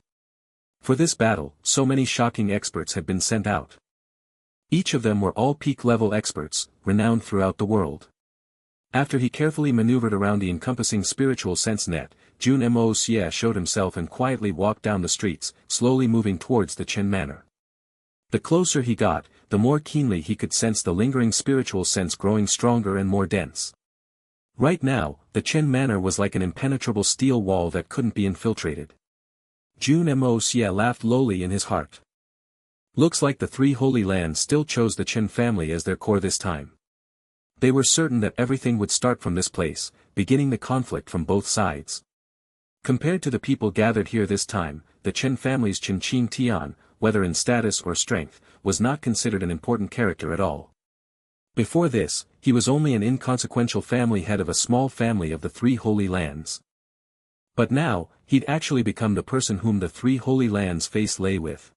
For this battle, so many shocking experts had been sent out. Each of them were all peak-level experts, renowned throughout the world. After he carefully maneuvered around the encompassing spiritual sense net, Jun Moxie showed himself and quietly walked down the streets, slowly moving towards the Chen Manor. The closer he got, the more keenly he could sense the lingering spiritual sense growing stronger and more dense. Right now, the Chen Manor was like an impenetrable steel wall that couldn't be infiltrated. Jun Moxie laughed lowly in his heart. Looks like the three holy lands still chose the Chen family as their core this time. They were certain that everything would start from this place, beginning the conflict from both sides. Compared to the people gathered here this time, the Chen family's Chen Qing Tian, whether in status or strength, was not considered an important character at all. Before this, he was only an inconsequential family head of a small family of the three holy lands. But now, he'd actually become the person whom the three holy lands face lay with.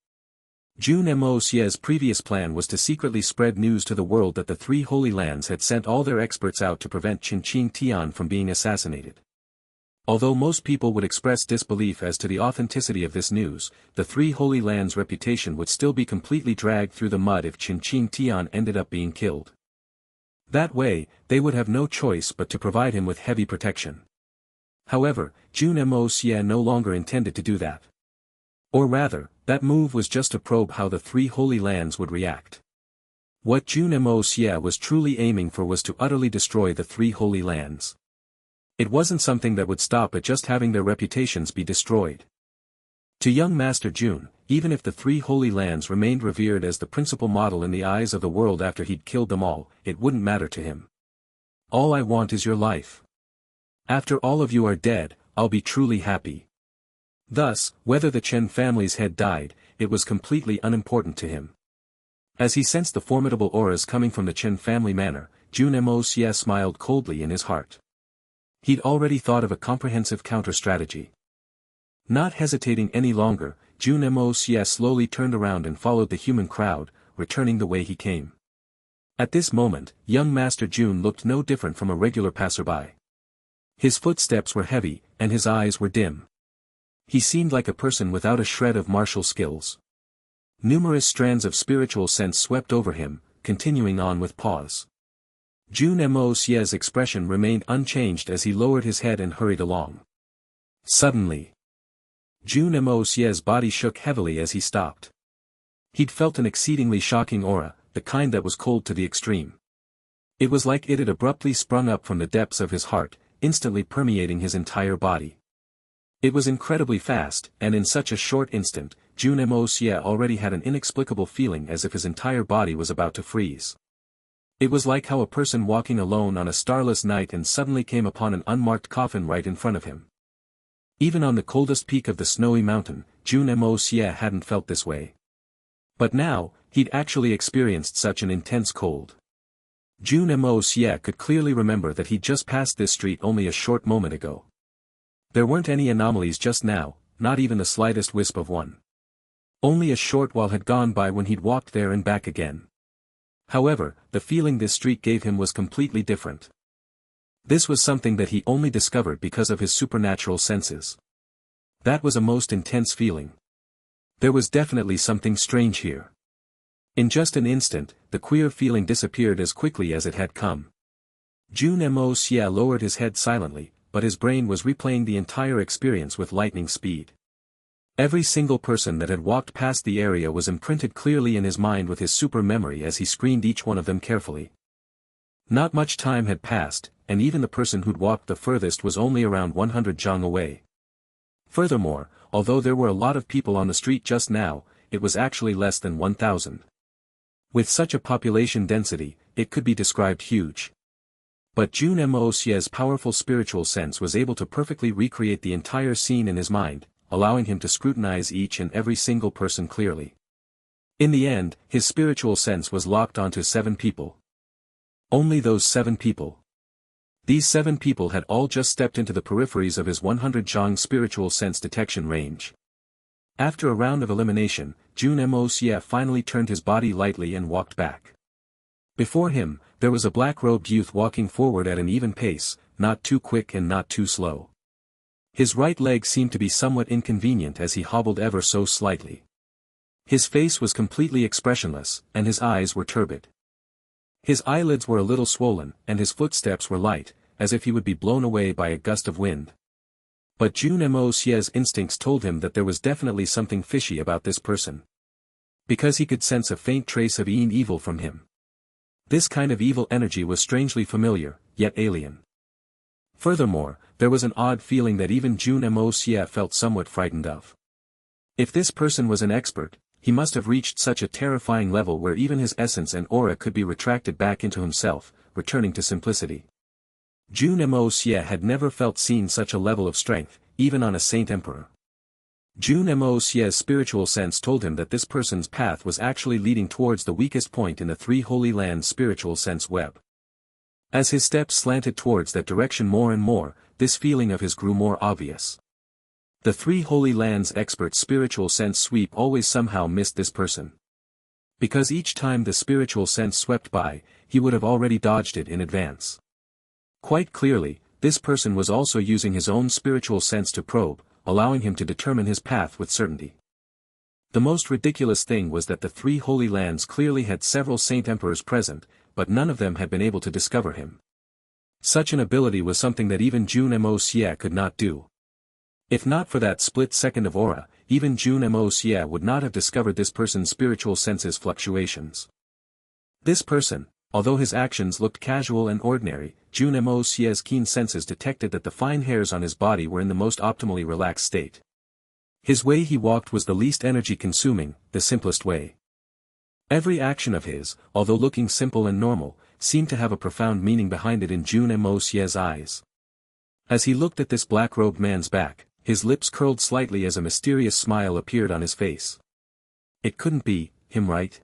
Jun Moxie's previous plan was to secretly spread news to the world that the three holy lands had sent all their experts out to prevent Chen Qing Tian from being assassinated. Although most people would express disbelief as to the authenticity of this news, the three holy lands' reputation would still be completely dragged through the mud if Chen Qing Tian ended up being killed. That way, they would have no choice but to provide him with heavy protection. However, Jun Moxie no longer intended to do that. Or rather, that move was just to probe how the three holy lands would react. What Jun Moxie was truly aiming for was to utterly destroy the three holy lands. It wasn't something that would stop at just having their reputations be destroyed. To young Master Jun, even if the three holy lands remained revered as the principal model in the eyes of the world after he'd killed them all, it wouldn't matter to him. All I want is your life. After all of you are dead, I'll be truly happy. Thus, whether the Chen family's head died, it was completely unimportant to him. As he sensed the formidable auras coming from the Chen family manor, Jun Moxie smiled coldly in his heart. He'd already thought of a comprehensive counter-strategy. Not hesitating any longer, Jun Moxie slowly turned around and followed the human crowd, returning the way he came. At this moment, young Master Jun looked no different from a regular passerby. His footsteps were heavy, and his eyes were dim. He seemed like a person without a shred of martial skills. Numerous strands of spiritual sense swept over him, continuing on with pause. Jun Moxie's expression remained unchanged as he lowered his head and hurried along. Suddenly, Jun Moxie's body shook heavily as he stopped. He'd felt an exceedingly shocking aura, the kind that was cold to the extreme. It was like it had abruptly sprung up from the depths of his heart, instantly permeating his entire body. It was incredibly fast, and in such a short instant, Jun Moxie already had an inexplicable feeling as if his entire body was about to freeze. It was like how a person walking alone on a starless night and suddenly came upon an unmarked coffin right in front of him. Even on the coldest peak of the snowy mountain, Jun Moxie hadn't felt this way. But now, he'd actually experienced such an intense cold. Jun Moxie could clearly remember that he'd just passed this street only a short moment ago. There weren't any anomalies just now, not even the slightest wisp of one. Only a short while had gone by when he'd walked there and back again. However, the feeling this street gave him was completely different. This was something that he only discovered because of his supernatural senses. That was a most intense feeling. There was definitely something strange here. In just an instant, the queer feeling disappeared as quickly as it had come. Jun Moxie lowered his head silently, but his brain was replaying the entire experience with lightning speed. Every single person that had walked past the area was imprinted clearly in his mind with his super memory as he screened each one of them carefully. Not much time had passed, and even the person who'd walked the furthest was only around 100 zhang away. Furthermore, although there were a lot of people on the street just now, it was actually less than 1,000. With such a population density, it could be described huge. But Jun Moxie's powerful spiritual sense was able to perfectly recreate the entire scene in his mind, allowing him to scrutinize each and every single person clearly. In the end, his spiritual sense was locked onto 7 people. Only those 7 people. These 7 people had all just stepped into the peripheries of his 100 zhang spiritual sense detection range. After a round of elimination, Jun Moxie finally turned his body lightly and walked back. Before him, there was a black-robed youth walking forward at an even pace, not too quick and not too slow. His right leg seemed to be somewhat inconvenient as he hobbled ever so slightly. His face was completely expressionless, and his eyes were turbid. His eyelids were a little swollen, and his footsteps were light, as if he would be blown away by a gust of wind. But Jun Moxie's instincts told him that there was definitely something fishy about this person. Because he could sense a faint trace of evil from him. This kind of evil energy was strangely familiar, yet alien. Furthermore, there was an odd feeling that even Jun Moxie felt somewhat frightened of. If this person was an expert, he must have reached such a terrifying level where even his essence and aura could be retracted back into himself, returning to simplicity. Jun Moxie had never seen such a level of strength, even on a saint emperor. Jun Moxie's spiritual sense told him that this person's path was actually leading towards the weakest point in the Three Holy Lands' spiritual sense web. As his steps slanted towards that direction more and more, this feeling of his grew more obvious. The Three Holy Lands' expert spiritual sense sweep always somehow missed this person. Because each time the spiritual sense swept by, he would have already dodged it in advance. Quite clearly, this person was also using his own spiritual sense to probe, allowing him to determine his path with certainty. The most ridiculous thing was that the Three Holy Lands clearly had several saint emperors present, but none of them had been able to discover him. Such an ability was something that even Jun Moxie could not do. If not for that split second of aura, even Jun Moxie would not have discovered this person's spiritual senses fluctuations. This person, although his actions looked casual and ordinary, Jun Moxie's keen senses detected that the fine hairs on his body were in the most optimally relaxed state. His way he walked was the least energy-consuming, the simplest way. Every action of his, although looking simple and normal, seemed to have a profound meaning behind it in Jun Moxie's eyes. As he looked at this black-robed man's back, his lips curled slightly as a mysterious smile appeared on his face. It couldn't be him, right?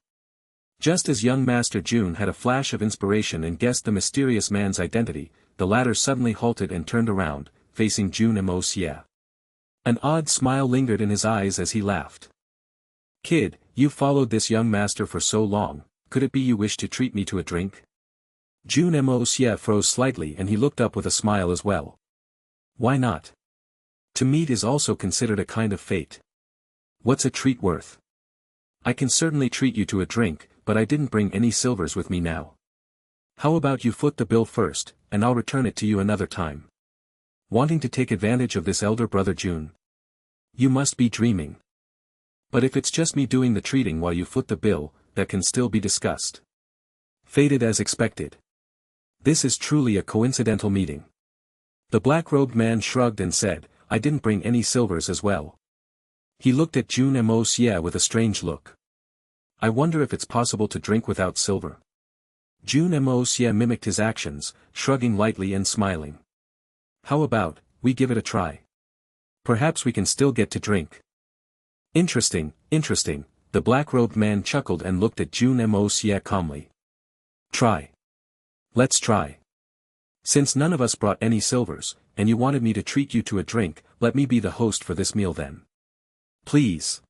Just as young Master Jun had a flash of inspiration and guessed the mysterious man's identity, the latter suddenly halted and turned around, facing Jun Moxie. An odd smile lingered in his eyes as he laughed. "Kid, you've followed this young master for so long, could it be you wish to treat me to a drink?" Jun Moxie froze slightly and he looked up with a smile as well. "Why not? To meet is also considered a kind of fate. What's a treat worth? I can certainly treat you to a drink, but I didn't bring any silvers with me now. How about you foot the bill first, and I'll return it to you another time. Wanting to take advantage of this elder brother Jun? You must be dreaming. But if it's just me doing the treating while you foot the bill, that can still be discussed." Fated as expected. This is truly a coincidental meeting. The black-robed man shrugged and said, "I didn't bring any silvers as well." He looked at Jun Moxie with a strange look. "I wonder if it's possible to drink without silver." Jun Moxie mimicked his actions, shrugging lightly and smiling. "How about, we give it a try? Perhaps we can still get to drink." Interesting, the black-robed man chuckled and looked at Jun Moxie calmly. "Try. Let's try. Since none of us brought any silvers, and you wanted me to treat you to a drink, let me be the host for this meal then. Please."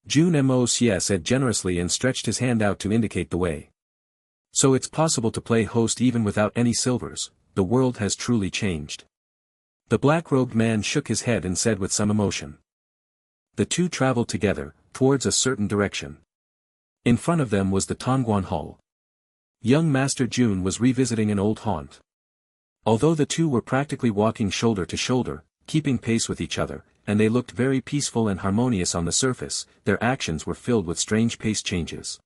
Jun Moxie said generously and stretched his hand out to indicate the way. So it's possible to play host even without any silvers, the world has truly changed. The black-robed man shook his head and said with some emotion. The two traveled together, towards a certain direction. In front of them was the Tongguan Hall. Young Master Jun was revisiting an old haunt. Although the two were practically walking shoulder to shoulder, keeping pace with each other, and they looked very peaceful and harmonious on the surface, their actions were filled with strange pace changes.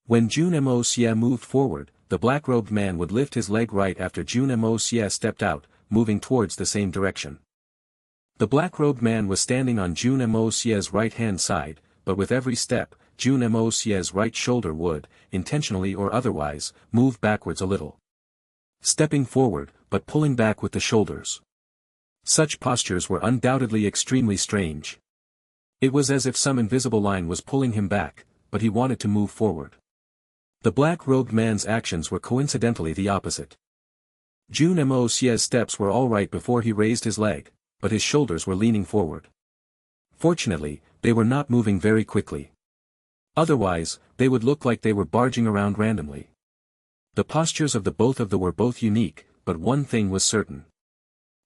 When Jun Moxie moved forward, the black-robed man would lift his leg right after Jun Moxie stepped out, moving towards the same direction. The black-robed man was standing on Jun Moxie's right-hand side, but with every step, Jun Moxie's right shoulder would, intentionally or otherwise, move backwards a little. Stepping forward, but pulling back with the shoulders. Such postures were undoubtedly extremely strange. It was as if some invisible line was pulling him back, but he wanted to move forward. The black-robed man's actions were coincidentally the opposite. Jun Moxie's steps were all right before he raised his leg, but his shoulders were leaning forward. Fortunately, they were not moving very quickly. Otherwise, they would look like they were barging around randomly. The postures of the both were both unique, but one thing was certain.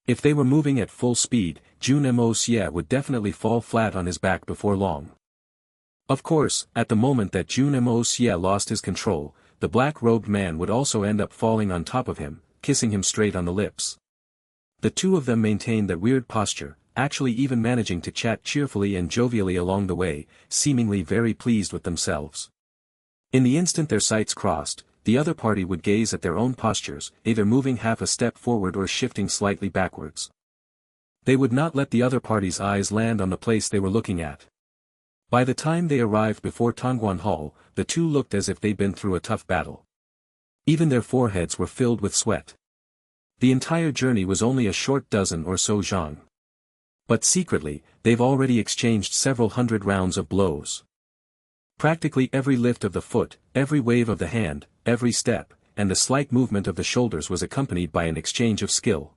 If they were moving at full speed, Jun Moxie would definitely fall flat on his back before long. Of course, at the moment that Jun Moxie lost his control, the black-robed man would also end up falling on top of him, kissing him straight on the lips. The two of them maintained that weird posture, actually even managing to chat cheerfully and jovially along the way, seemingly very pleased with themselves. In the instant their sights crossed, the other party would gaze at their own postures, either moving half a step forward or shifting slightly backwards. They would not let the other party's eyes land on the place they were looking at. By the time they arrived before Tongguan Hall, the two looked as if they'd been through a tough battle. Even their foreheads were filled with sweat. The entire journey was only a short dozen or so zhang. But secretly, they've already exchanged several hundred rounds of blows. Practically every lift of the foot, every wave of the hand, every step, and the slight movement of the shoulders was accompanied by an exchange of skill.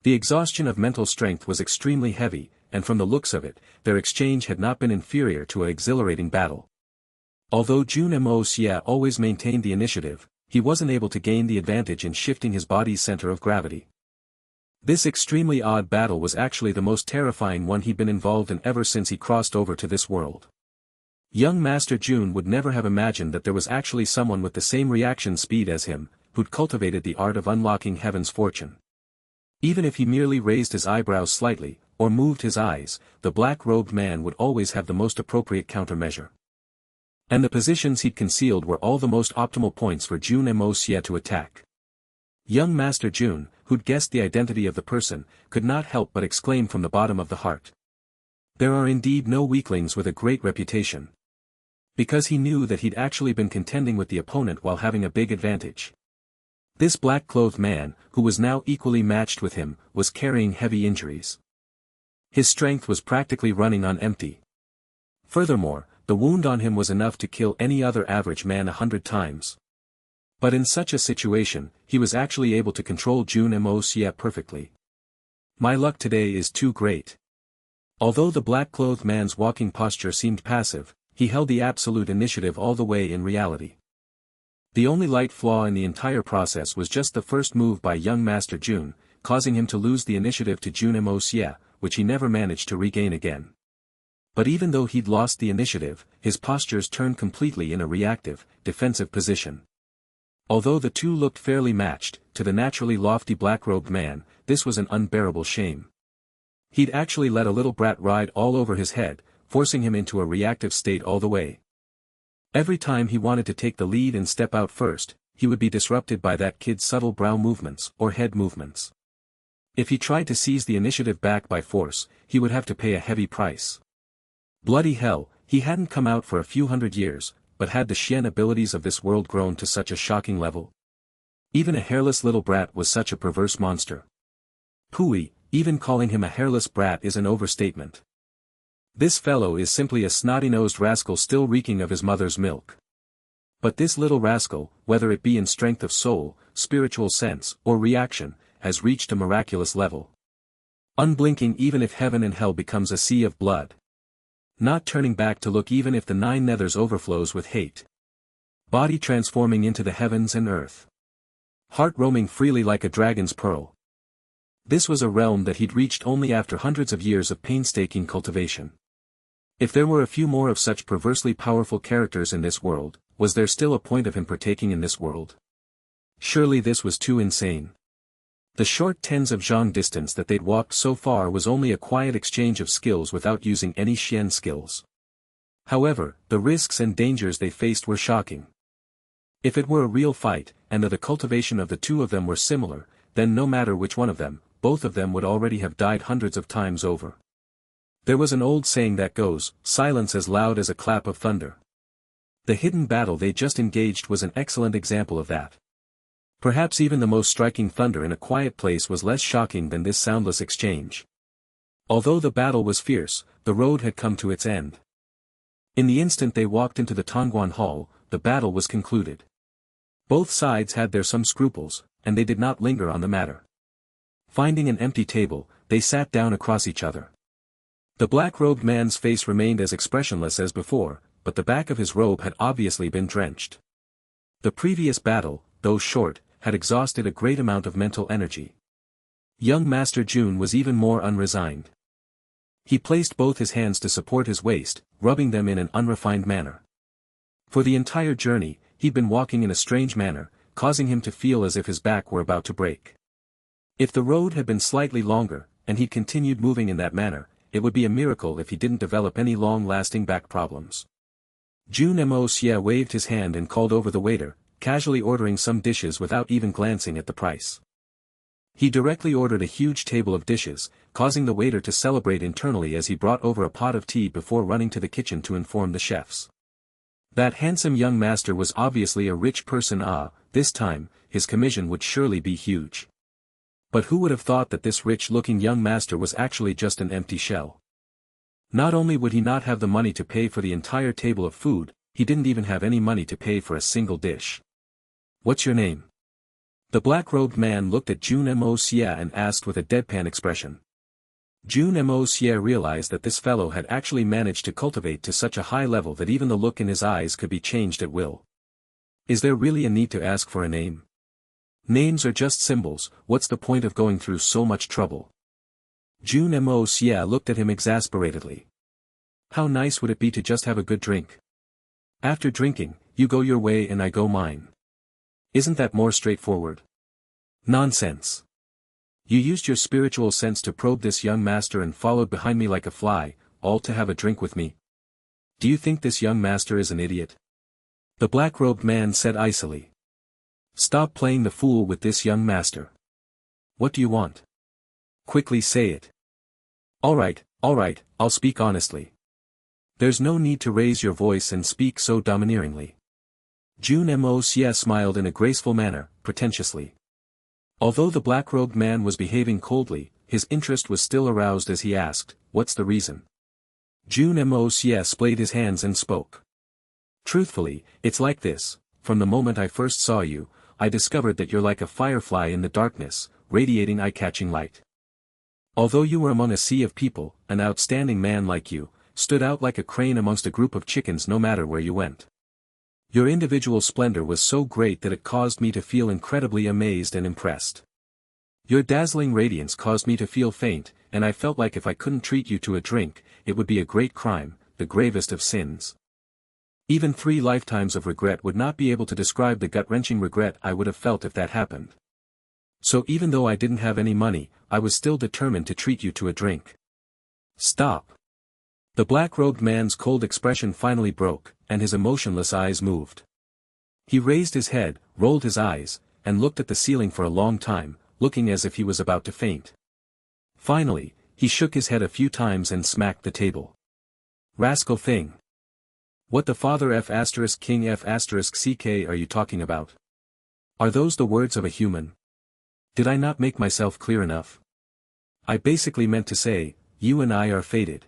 The exhaustion of mental strength was extremely heavy, and from the looks of it, their exchange had not been inferior to an exhilarating battle. Although Jun Moxie always maintained the initiative, he wasn't able to gain the advantage in shifting his body's center of gravity. This extremely odd battle was actually the most terrifying one he'd been involved in ever since he crossed over to this world. Young Master Jun would never have imagined that there was actually someone with the same reaction speed as him, who'd cultivated the art of unlocking heaven's fortune. Even if he merely raised his eyebrows slightly, or moved his eyes, the black-robed man would always have the most appropriate countermeasure. And the positions he'd concealed were all the most optimal points for Jun Moxie to attack. Young Master Jun, who'd guessed the identity of the person, could not help but exclaim from the bottom of the heart. There are indeed no weaklings with a great reputation. Because he knew that he'd actually been contending with the opponent while having a big advantage. This black-clothed man, who was now equally matched with him, was carrying heavy injuries. His strength was practically running on empty. Furthermore, the wound on him was enough to kill any other average man 100 times. But in such a situation, he was actually able to control Jun Moxie perfectly. My luck today is too great. Although the black-clothed man's walking posture seemed passive, he held the absolute initiative all the way in reality. The only light flaw in the entire process was just the first move by young Master Jun, causing him to lose the initiative to Jun Moxie, which he never managed to regain again. But even though he'd lost the initiative, his postures turned completely in a reactive, defensive position. Although the two looked fairly matched, to the naturally lofty black-robed man, this was an unbearable shame. He'd actually let a little brat ride all over his head, forcing him into a reactive state all the way. Every time he wanted to take the lead and step out first, he would be disrupted by that kid's subtle brow movements or head movements. If he tried to seize the initiative back by force, he would have to pay a heavy price. Bloody hell, he hadn't come out for a few hundred years, but had the Xian abilities of this world grown to such a shocking level? Even a hairless little brat was such a perverse monster. Pooey, even calling him a hairless brat is an overstatement. This fellow is simply a snotty-nosed rascal still reeking of his mother's milk. But this little rascal, whether it be in strength of soul, spiritual sense, or reaction, has reached a miraculous level. Unblinking even if heaven and hell becomes a sea of blood. Not turning back to look even if the nine nethers overflows with hate. Body transforming into the heavens and earth. Heart roaming freely like a dragon's pearl. This was a realm that he'd reached only after hundreds of years of painstaking cultivation. If there were a few more of such perversely powerful characters in this world, was there still a point of him partaking in this world? Surely this was too insane. The short tens of zhang distance that they'd walked so far was only a quiet exchange of skills without using any Xian skills. However, the risks and dangers they faced were shocking. If it were a real fight, and the cultivation of the two of them were similar, then no matter which one of them, both of them would already have died hundreds of times over. There was an old saying that goes, silence as loud as a clap of thunder. The hidden battle they just engaged was an excellent example of that. Perhaps even the most striking thunder in a quiet place was less shocking than this soundless exchange. Although the battle was fierce, the road had come to its end. In the instant they walked into the Tongguan Hall, the battle was concluded. Both sides had their some scruples, and they did not linger on the matter. Finding an empty table, they sat down across each other. The black-robed man's face remained as expressionless as before, but the back of his robe had obviously been drenched. The previous battle, though short, had exhausted a great amount of mental energy. Young Master Jun was even more unresigned. He placed both his hands to support his waist, rubbing them in an unrefined manner. For the entire journey, he'd been walking in a strange manner, causing him to feel as if his back were about to break. If the road had been slightly longer, and he continued moving in that manner, it would be a miracle if he didn't develop any long-lasting back problems. Jun Moxie waved his hand and called over the waiter, casually ordering some dishes without even glancing at the price. He directly ordered a huge table of dishes, causing the waiter to celebrate internally as he brought over a pot of tea before running to the kitchen to inform the chefs. That handsome young master was obviously a rich person. This time, his commission would surely be huge. But who would have thought that this rich-looking young master was actually just an empty shell? Not only would he not have the money to pay for the entire table of food, he didn't even have any money to pay for a single dish. "What's your name?" The black-robed man looked at Jun Moxie and asked with a deadpan expression. Jun Moxie realized that this fellow had actually managed to cultivate to such a high level that even the look in his eyes could be changed at will. Is there really a need to ask for a name? Names are just symbols, what's the point of going through so much trouble? Jun Moxie looked at him exasperatedly. How nice would it be to just have a good drink? After drinking, you go your way and I go mine. Isn't that more straightforward? Nonsense. You used your spiritual sense to probe this young master and followed behind me like a fly, all to have a drink with me. Do you think this young master is an idiot? The black-robed man said icily. Stop playing the fool with this young master. What do you want? Quickly say it. All right, I'll speak honestly. There's no need to raise your voice and speak so domineeringly. Jun Moxie smiled in a graceful manner, pretentiously. Although the black-robed man was behaving coldly, his interest was still aroused as he asked, "What's the reason?" Jun Moxie splayed his hands and spoke. Truthfully, it's like this. From the moment I first saw you, I discovered that you're like a firefly in the darkness, radiating eye-catching light. Although you were among a sea of people, an outstanding man like you, stood out like a crane amongst a group of chickens no matter where you went. Your individual splendor was so great that it caused me to feel incredibly amazed and impressed. Your dazzling radiance caused me to feel faint, and I felt like if I couldn't treat you to a drink, it would be a great crime, the gravest of sins. Even 3 lifetimes of regret would not be able to describe the gut-wrenching regret I would have felt if that happened. So even though I didn't have any money, I was still determined to treat you to a drink. Stop. The black-robed man's cold expression finally broke, and his emotionless eyes moved. He raised his head, rolled his eyes, and looked at the ceiling for a long time, looking as if he was about to faint. Finally, he shook his head a few times and smacked the table. Rascal thing. What the father F***king F***ck are you talking about? Are those the words of a human? Did I not make myself clear enough? I basically meant to say, you and I are fated.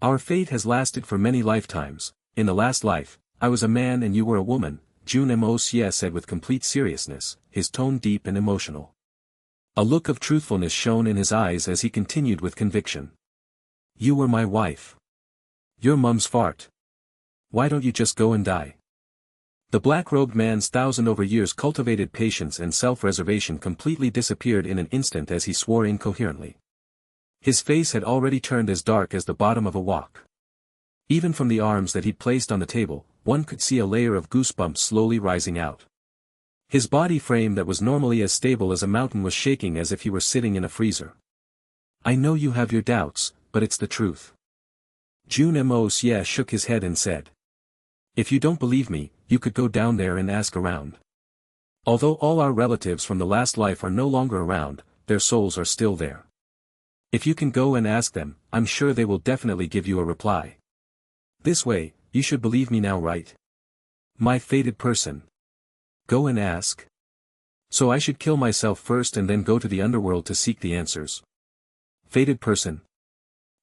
Our fate has lasted for many lifetimes. In the last life, I was a man and you were a woman, Jun Moxie said with complete seriousness, his tone deep and emotional. A look of truthfulness shone in his eyes as he continued with conviction. You were my wife. Your mum's fart. Why don't you just go and die? The black-robed man's 1,000 over years cultivated patience and self-reservation completely disappeared in an instant as he swore incoherently. His face had already turned as dark as the bottom of a wok. Even from the arms that he'd placed on the table, one could see a layer of goosebumps slowly rising out. His body frame that was normally as stable as a mountain was shaking as if he were sitting in a freezer. I know you have your doubts, but it's the truth. Jun Moxie shook his head and said. If you don't believe me, you could go down there and ask around. Although all our relatives from the last life are no longer around, their souls are still there. If you can go and ask them, I'm sure they will definitely give you a reply. This way, you should believe me now, right? My fated person. Go and ask. So I should kill myself first and then go to the underworld to seek the answers. Fated person.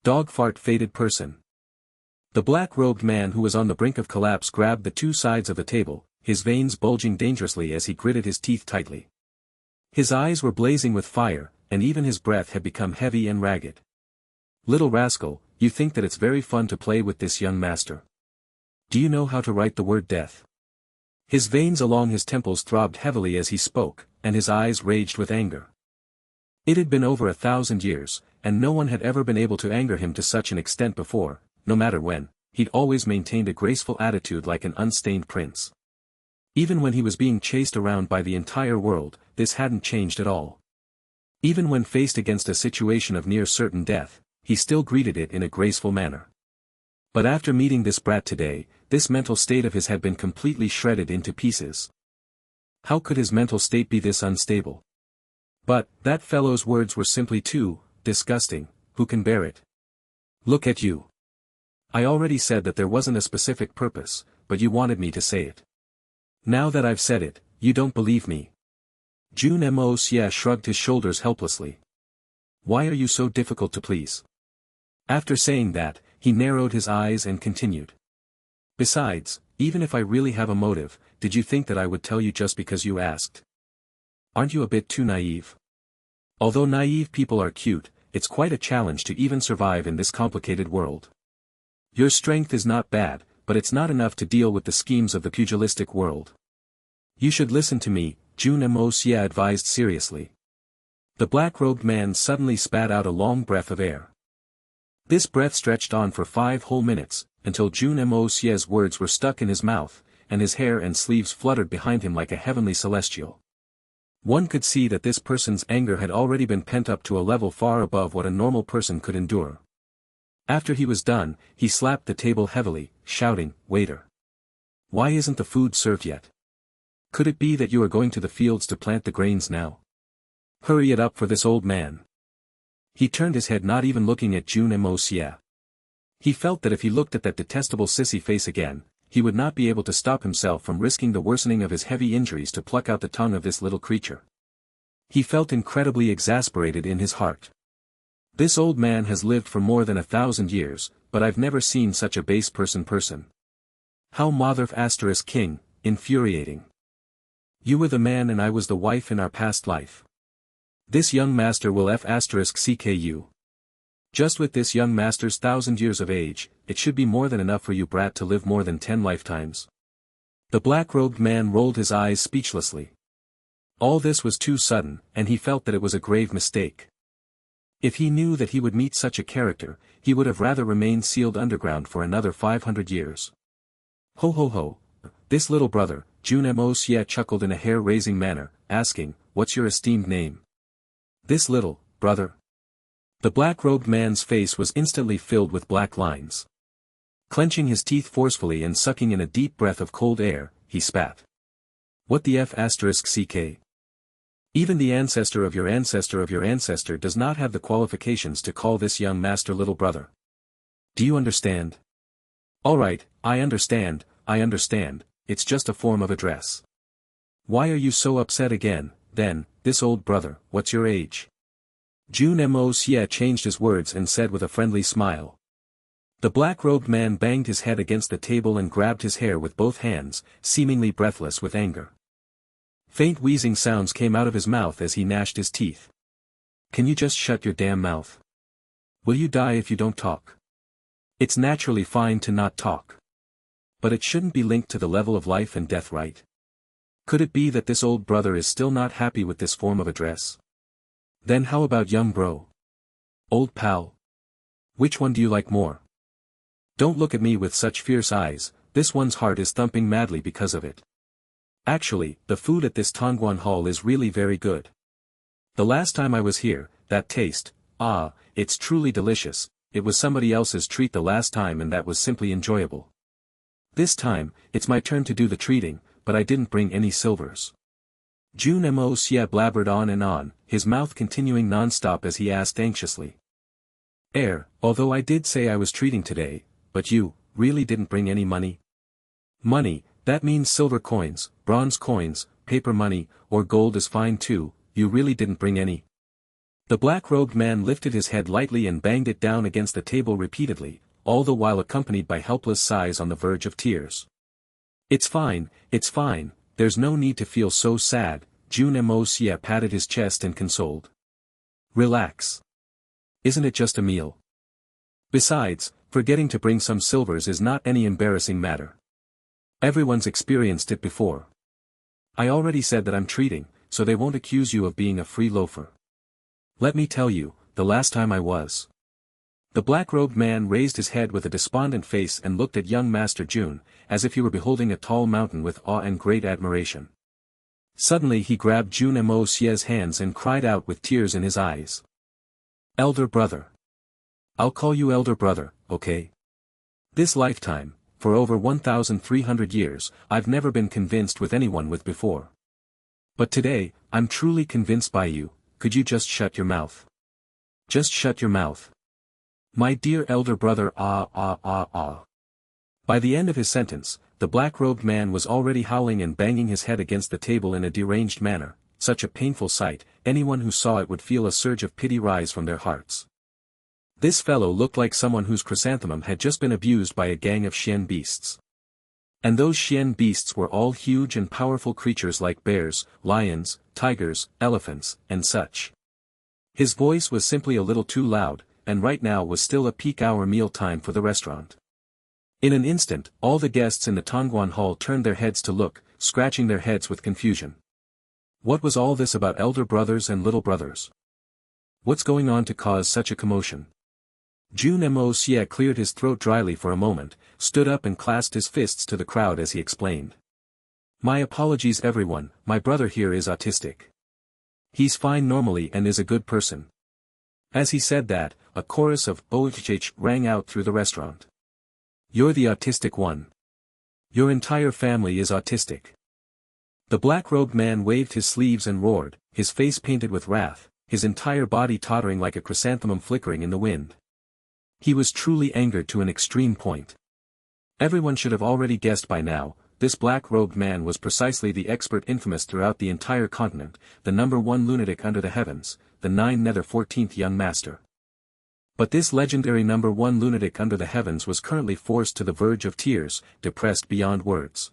Dog fart fated person. The black-robed man who was on the brink of collapse grabbed the 2 sides of the table, his veins bulging dangerously as he gritted his teeth tightly. His eyes were blazing with fire, and even his breath had become heavy and ragged. Little rascal, you think that it's very fun to play with this young master. Do you know how to write the word death? His veins along his temples throbbed heavily as he spoke, and his eyes raged with anger. It had been over 1,000 years, and no one had ever been able to anger him to such an extent before. No matter when, he'd always maintained a graceful attitude like an unstained prince. Even when he was being chased around by the entire world, this hadn't changed at all. Even when faced against a situation of near certain death, he still greeted it in a graceful manner. But after meeting this brat today, this mental state of his had been completely shredded into pieces. How could his mental state be this unstable? But, that fellow's words were simply too disgusting. Who can bear it? Look at you. I already said that there wasn't a specific purpose, but you wanted me to say it. Now that I've said it, you don't believe me. Jun Moxie shrugged his shoulders helplessly. Why are you so difficult to please? After saying that, he narrowed his eyes and continued. Besides, even if I really have a motive, did you think that I would tell you just because you asked? Aren't you a bit too naive? Although naive people are cute, it's quite a challenge to even survive in this complicated world. Your strength is not bad, but it's not enough to deal with the schemes of the pugilistic world. You should listen to me, Jun Moxie advised seriously. The black-robed man suddenly spat out a long breath of air. This breath stretched on for 5 whole minutes, until Jun Moxie's words were stuck in his mouth, and his hair and sleeves fluttered behind him like a heavenly celestial. One could see that this person's anger had already been pent up to a level far above what a normal person could endure. After he was done, he slapped the table heavily, shouting, "Waiter! Why isn't the food served yet? Could it be that you are going to the fields to plant the grains now? Hurry it up for this old man." He turned his head, not even looking at Jun Moxie. He felt that if he looked at that detestable sissy face again, he would not be able to stop himself from risking the worsening of his heavy injuries to pluck out the tongue of this little creature. He felt incredibly exasperated in his heart. This old man has lived for more than 1,000 years, but I've never seen such a base person. How **king, infuriating. You were the man and I was the wife in our past life. This young master will **CKU. Just with this young master's 1,000 years of age, it should be more than enough for you brat to live more than 10 lifetimes. The black-robed man rolled his eyes speechlessly. All this was too sudden, and he felt that it was a grave mistake. If he knew that he would meet such a character, he would have rather remained sealed underground for another 500 years. Ho ho ho, this little brother, Jun Moxie chuckled in a hair-raising manner, asking, "What's your esteemed name?" This little brother. The black-robed man's face was instantly filled with black lines. Clenching his teeth forcefully and sucking in a deep breath of cold air, he spat. What the **CK? Even the ancestor of your ancestor does not have the qualifications to call this young master little brother. Do you understand? Alright, I understand, it's just a form of address. Why are you so upset again, then, this old brother, what's your age? Jun Moxie changed his words and said with a friendly smile. The black-robed man banged his head against the table and grabbed his hair with both hands, seemingly breathless with anger. Faint wheezing sounds came out of his mouth as he gnashed his teeth. Can you just shut your damn mouth? Will you die if you don't talk? It's naturally fine to not talk. But it shouldn't be linked to the level of life and death, right? Could it be that this old brother is still not happy with this form of address? Then how about young bro? Old pal? Which one do you like more? Don't look at me with such fierce eyes, this one's heart is thumping madly because of it. Actually, the food at this Tongguan Hall is really very good. The last time I was here, that taste, it's truly delicious. It was somebody else's treat the last time and that was simply enjoyable. This time, it's my turn to do the treating, but I didn't bring any silvers. Jun Moxie blabbered on and on, his mouth continuing non-stop as he asked anxiously. Heir, although I did say I was treating today, but you, really didn't bring any money? Money, that means silver coins, bronze coins, paper money, or gold is fine too, you really didn't bring any? The black-robed man lifted his head lightly and banged it down against the table repeatedly, all the while accompanied by helpless sighs on the verge of tears. It's fine, there's no need to feel so sad, Jun Moxie patted his chest and consoled. Relax. Isn't it just a meal? Besides, forgetting to bring some silvers is not any embarrassing matter. Everyone's experienced it before. I already said that I'm treating, so they won't accuse you of being a free loafer. Let me tell you, the last time I was. The black-robed man raised his head with a despondent face and looked at young Master Jun, as if he were beholding a tall mountain with awe and great admiration. Suddenly he grabbed Jun Moxie's hands and cried out with tears in his eyes. Elder brother. I'll call you elder brother, okay? This lifetime, for over 1,300 years, I've never been convinced with anyone with before. But today, I'm truly convinced by you, could you just shut your mouth? Just shut your mouth. My dear elder brother By the end of his sentence, the black-robed man was already howling and banging his head against the table in a deranged manner, such a painful sight, anyone who saw it would feel a surge of pity rise from their hearts. This fellow looked like someone whose chrysanthemum had just been abused by a gang of Xian beasts. And those Xian beasts were all huge and powerful creatures like bears, lions, tigers, elephants, and such. His voice was simply a little too loud, and right now was still a peak hour meal time for the restaurant. In an instant, all the guests in the Tongguan Hall turned their heads to look, scratching their heads with confusion. What was all this about elder brothers and little brothers? What's going on to cause such a commotion? Jun Moxie cleared his throat dryly for a moment, stood up and clasped his fists to the crowd as he explained. My apologies everyone, my brother here is autistic. He's fine normally and is a good person. As he said that, a chorus of "oh-ch-ch" rang out through the restaurant. You're the autistic one. Your entire family is autistic. The black-robed man waved his sleeves and roared, his face painted with wrath, his entire body tottering like a chrysanthemum flickering in the wind. He was truly angered to an extreme point. Everyone should have already guessed by now, this black-robed man was precisely the expert infamous throughout the entire continent, the #1 lunatic under the heavens, the 9th-14th young master. But this legendary #1 lunatic under the heavens was currently forced to the verge of tears, depressed beyond words.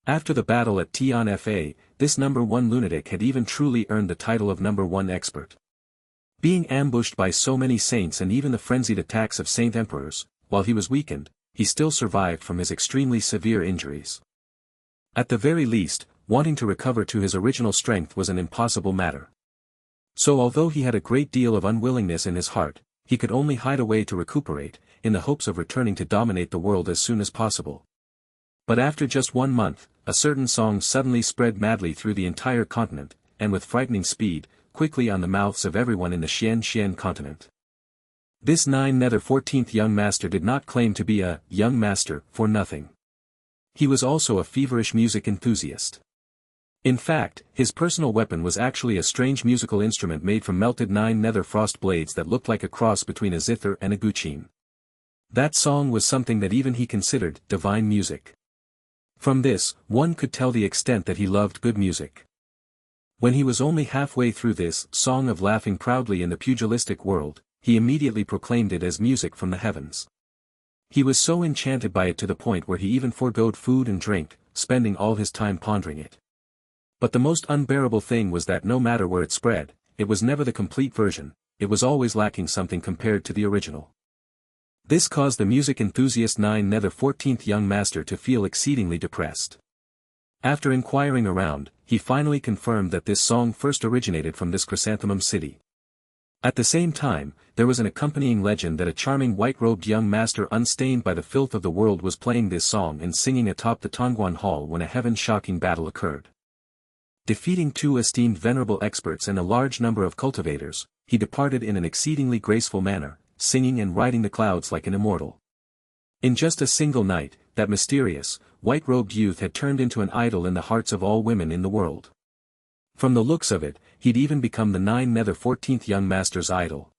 After the battle at Tianfa, this #1 lunatic had even truly earned the title of #1 expert. Being ambushed by so many saints and even the frenzied attacks of saint emperors, while he was weakened, he still survived from his extremely severe injuries. At the very least, wanting to recover to his original strength was an impossible matter. So although he had a great deal of unwillingness in his heart, he could only hide away to recuperate, in the hopes of returning to dominate the world as soon as possible. But after just 1 month, a certain song suddenly spread madly through the entire continent, and with frightening speed, quickly on the mouths of everyone in the Xian continent. This 9th-14th young master did not claim to be a young master for nothing. He was also a feverish music enthusiast. In fact, his personal weapon was actually a strange musical instrument made from melted 9 nether frost blades that looked like a cross between a zither and a guqin. That song was something that even he considered divine music. From this, one could tell the extent that he loved good music. When he was only halfway through this song of laughing proudly in the pugilistic world, he immediately proclaimed it as music from the heavens. He was so enchanted by it to the point where he even forgoed food and drink, spending all his time pondering it. But the most unbearable thing was that no matter where it spread, it was never the complete version, it was always lacking something compared to the original. This caused the music enthusiast 9th-14th young master to feel exceedingly depressed. After inquiring around, he finally confirmed that this song first originated from this chrysanthemum city. At the same time, there was an accompanying legend that a charming white-robed young master unstained by the filth of the world was playing this song and singing atop the Tongguan Hall when a heaven-shocking battle occurred. Defeating 2 esteemed venerable experts and a large number of cultivators, he departed in an exceedingly graceful manner, singing and riding the clouds like an immortal. In just a single night, that mysterious, white-robed youth had turned into an idol in the hearts of all women in the world. From the looks of it, he'd even become the 9th-14th young master's idol.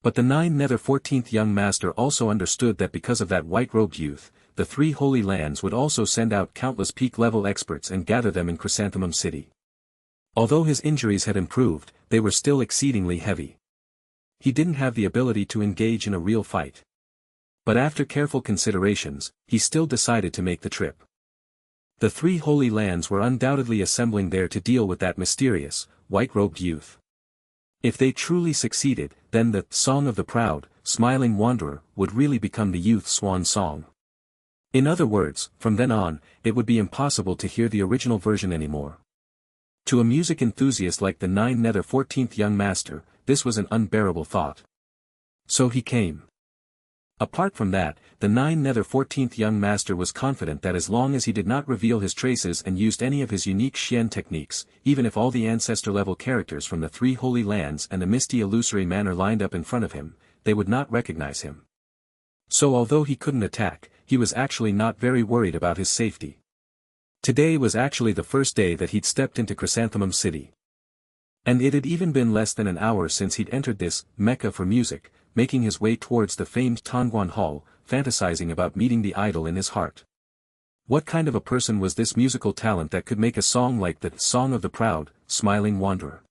But the 9th-14th young master also understood that because of that white-robed youth, the 3 holy lands would also send out countless peak-level experts and gather them in Chrysanthemum City. Although his injuries had improved, they were still exceedingly heavy. He didn't have the ability to engage in a real fight. But after careful considerations, he still decided to make the trip. The 3 holy lands were undoubtedly assembling there to deal with that mysterious, white-robed youth. If they truly succeeded, then the Song of the Proud, Smiling Wanderer would really become the youth's swan song. In other words, from then on, it would be impossible to hear the original version anymore. To a music enthusiast like the 9th-14th young master, this was an unbearable thought. So he came. Apart from that, the 9th-14th young master was confident that as long as he did not reveal his traces and used any of his unique Xian techniques, even if all the ancestor-level characters from the 3 holy lands and the misty illusory manner lined up in front of him, they would not recognize him. So although he couldn't attack, he was actually not very worried about his safety. Today was actually the first day that he'd stepped into Chrysanthemum City. And it had even been less than an hour since he'd entered this mecca for music, making his way towards the famed Tongguan Hall, fantasizing about meeting the idol in his heart. What kind of a person was this musical talent that could make a song like the Song of the Proud, Smiling Wanderer?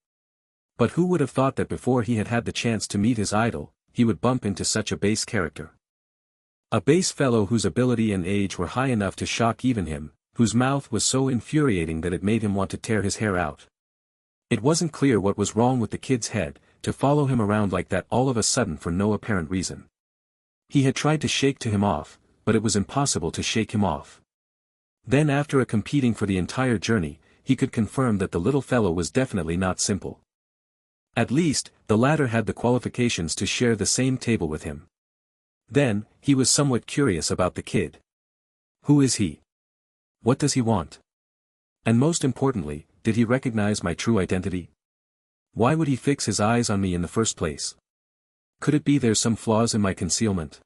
But who would have thought that before he had had the chance to meet his idol, he would bump into such a base character? A base fellow whose ability and age were high enough to shock even him, whose mouth was so infuriating that it made him want to tear his hair out. It wasn't clear what was wrong with the kid's head, to follow him around like that all of a sudden for no apparent reason. He had tried to shake him off, but it was impossible to shake him off. Then after competing for the entire journey, he could confirm that the little fellow was definitely not simple. At least, the latter had the qualifications to share the same table with him. Then, he was somewhat curious about the kid. Who is he? What does he want? And most importantly, did he recognize my true identity? Why would he fix his eyes on me in the first place? Could it be there's some flaws in my concealment?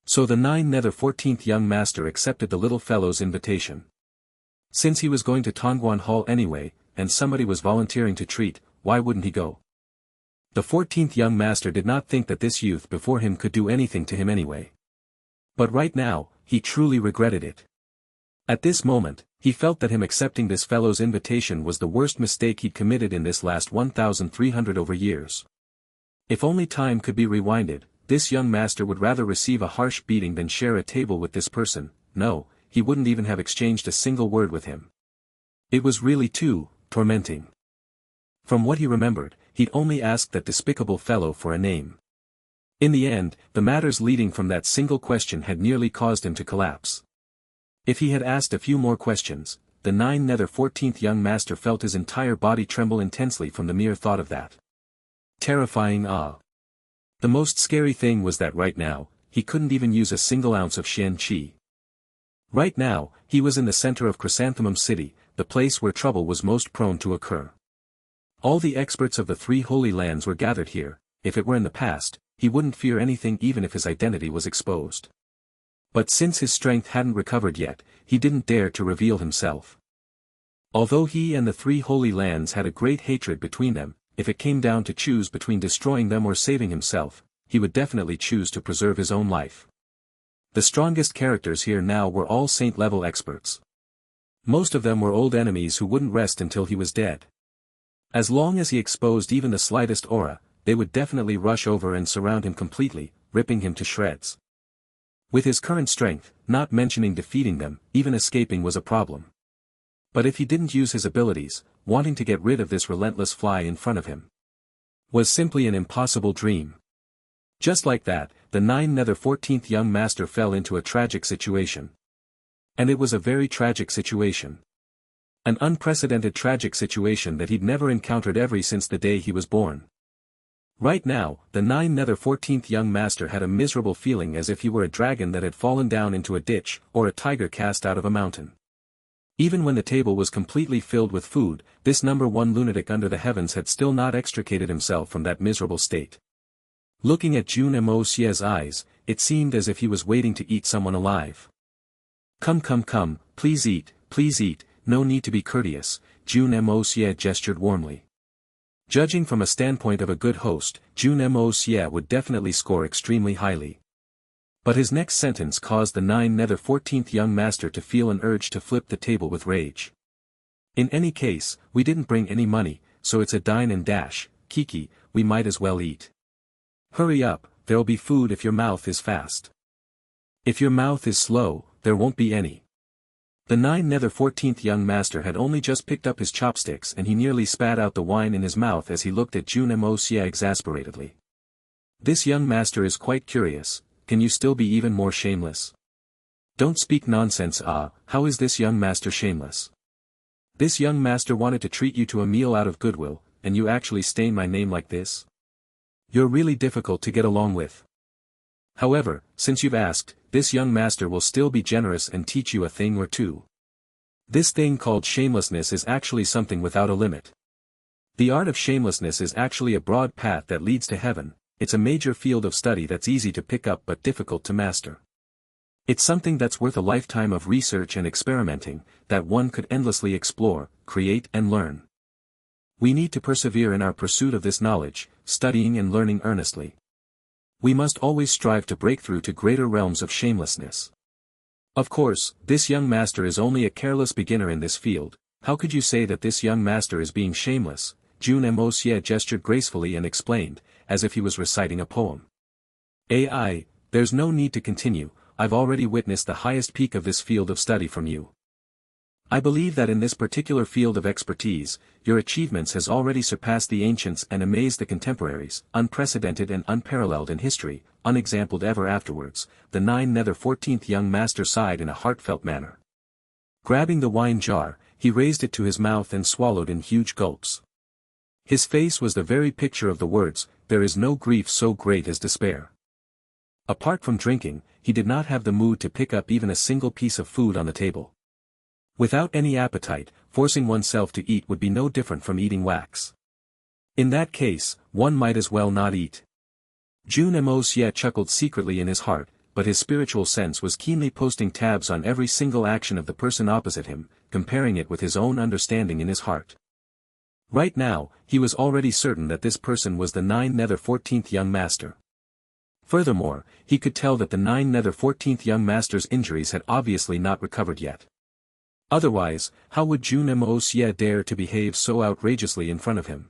So the 14th young master accepted the little fellow's invitation. Since he was going to Tongguan Hall anyway, and somebody was volunteering to treat, why wouldn't he go? The 14th young master did not think that this youth before him could do anything to him anyway. But right now, he truly regretted it. At this moment, he felt that him accepting this fellow's invitation was the worst mistake he'd committed in this last 1,300 over years. If only time could be rewinded, this young master would rather receive a harsh beating than share a table with this person. No, he wouldn't even have exchanged a single word with him. It was really too tormenting. From what he remembered, he'd only asked that despicable fellow for a name. In the end, the matters leading from that single question had nearly caused him to collapse. If he had asked a few more questions, the 14th young master felt his entire body tremble intensely from the mere thought of that. Terrifying awe. The most scary thing was that right now, he couldn't even use a single ounce of Xian Qi. Right now, he was in the center of Chrysanthemum City, the place where trouble was most prone to occur. All the experts of the three holy lands were gathered here. If it were in the past, he wouldn't fear anything even if his identity was exposed. But since his strength hadn't recovered yet, he didn't dare to reveal himself. Although he and the three holy lands had a great hatred between them, if it came down to choose between destroying them or saving himself, he would definitely choose to preserve his own life. The strongest characters here now were all saint-level experts. Most of them were old enemies who wouldn't rest until he was dead. As long as he exposed even the slightest aura, they would definitely rush over and surround him completely, ripping him to shreds. With his current strength, not mentioning defeating them, even escaping was a problem. But if he didn't use his abilities, wanting to get rid of this relentless fly in front of him was simply an impossible dream. Just like that, the 14th young master fell into a tragic situation. And it was a very tragic situation. An unprecedented tragic situation that he'd never encountered ever since the day he was born. Right now, the 14th young master had a miserable feeling as if he were a dragon that had fallen down into a ditch, or a tiger cast out of a mountain. Even when the table was completely filled with food, this #1 lunatic under the heavens had still not extricated himself from that miserable state. Looking at Jun Moxie's eyes, it seemed as if he was waiting to eat someone alive. Come, please eat, no need to be courteous, Jun Moxie gestured warmly. Judging from a standpoint of a good host, Jun Moxie would definitely score extremely highly. But his next sentence caused the 14th young master to feel an urge to flip the table with rage. In any case, we didn't bring any money, so it's a dine and dash, Kiki, we might as well eat. Hurry up, there'll be food if your mouth is fast. If your mouth is slow, there won't be any. The 14th young master had only just picked up his chopsticks and he nearly spat out the wine in his mouth as he looked at Jun Moxie exasperatedly. This young master is quite curious, can you still be even more shameless? Don't speak nonsense. How is this young master shameless? This young master wanted to treat you to a meal out of goodwill, and you actually stain my name like this? You're really difficult to get along with. However, since you've asked, this young master will still be generous and teach you a thing or two. This thing called shamelessness is actually something without a limit. The art of shamelessness is actually a broad path that leads to heaven. It's a major field of study that's easy to pick up but difficult to master. It's something that's worth a lifetime of research and experimenting, that one could endlessly explore, create and learn. We need to persevere in our pursuit of this knowledge, studying and learning earnestly. We must always strive to break through to greater realms of shamelessness. Of course, this young master is only a careless beginner in this field. How could you say that this young master is being shameless? Jun Moxie gestured gracefully and explained, as if he was reciting a poem. There's no need to continue, I've already witnessed the highest peak of this field of study from you. I believe that in this particular field of expertise, your achievements has already surpassed the ancients and amazed the contemporaries, unprecedented and unparalleled in history, unexampled ever afterwards. The 14th young master sighed in a heartfelt manner. Grabbing the wine jar, he raised it to his mouth and swallowed in huge gulps. His face was the very picture of the words, "There is no grief so great as despair." Apart from drinking, he did not have the mood to pick up even a single piece of food on the table. Without any appetite, forcing oneself to eat would be no different from eating wax. In that case, one might as well not eat. Jun Moxie chuckled secretly in his heart, but his spiritual sense was keenly posting tabs on every single action of the person opposite him, comparing it with his own understanding in his heart. Right now, he was already certain that this person was the 14th young master. Furthermore, he could tell that the 14th young master's injuries had obviously not recovered yet. Otherwise, how would Jun Moxie dare to behave so outrageously in front of him?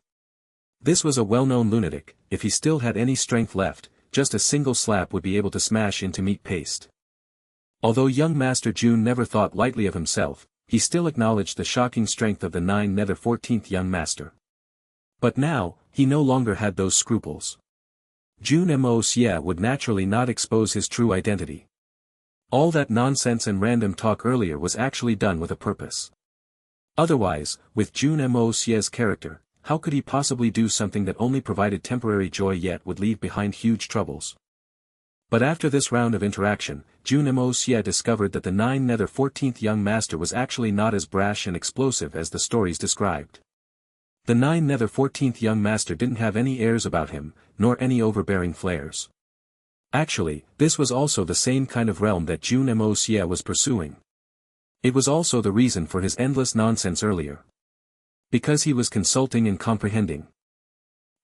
This was a well-known lunatic. If he still had any strength left, just a single slap would be able to smash into meat paste. Although young Master Jun never thought lightly of himself, he still acknowledged the shocking strength of the 14th young master. But now, he no longer had those scruples. Jun Moxie would naturally not expose his true identity. All that nonsense and random talk earlier was actually done with a purpose. Otherwise, with Jun Moxie's character, how could he possibly do something that only provided temporary joy yet would leave behind huge troubles? But after this round of interaction, Jun Moxie discovered that the 14th young master was actually not as brash and explosive as the stories described. The 14th young master didn't have any airs about him, nor any overbearing flares. Actually, this was also the same kind of realm that Jun Moxie was pursuing. It was also the reason for his endless nonsense earlier. Because he was consulting and comprehending.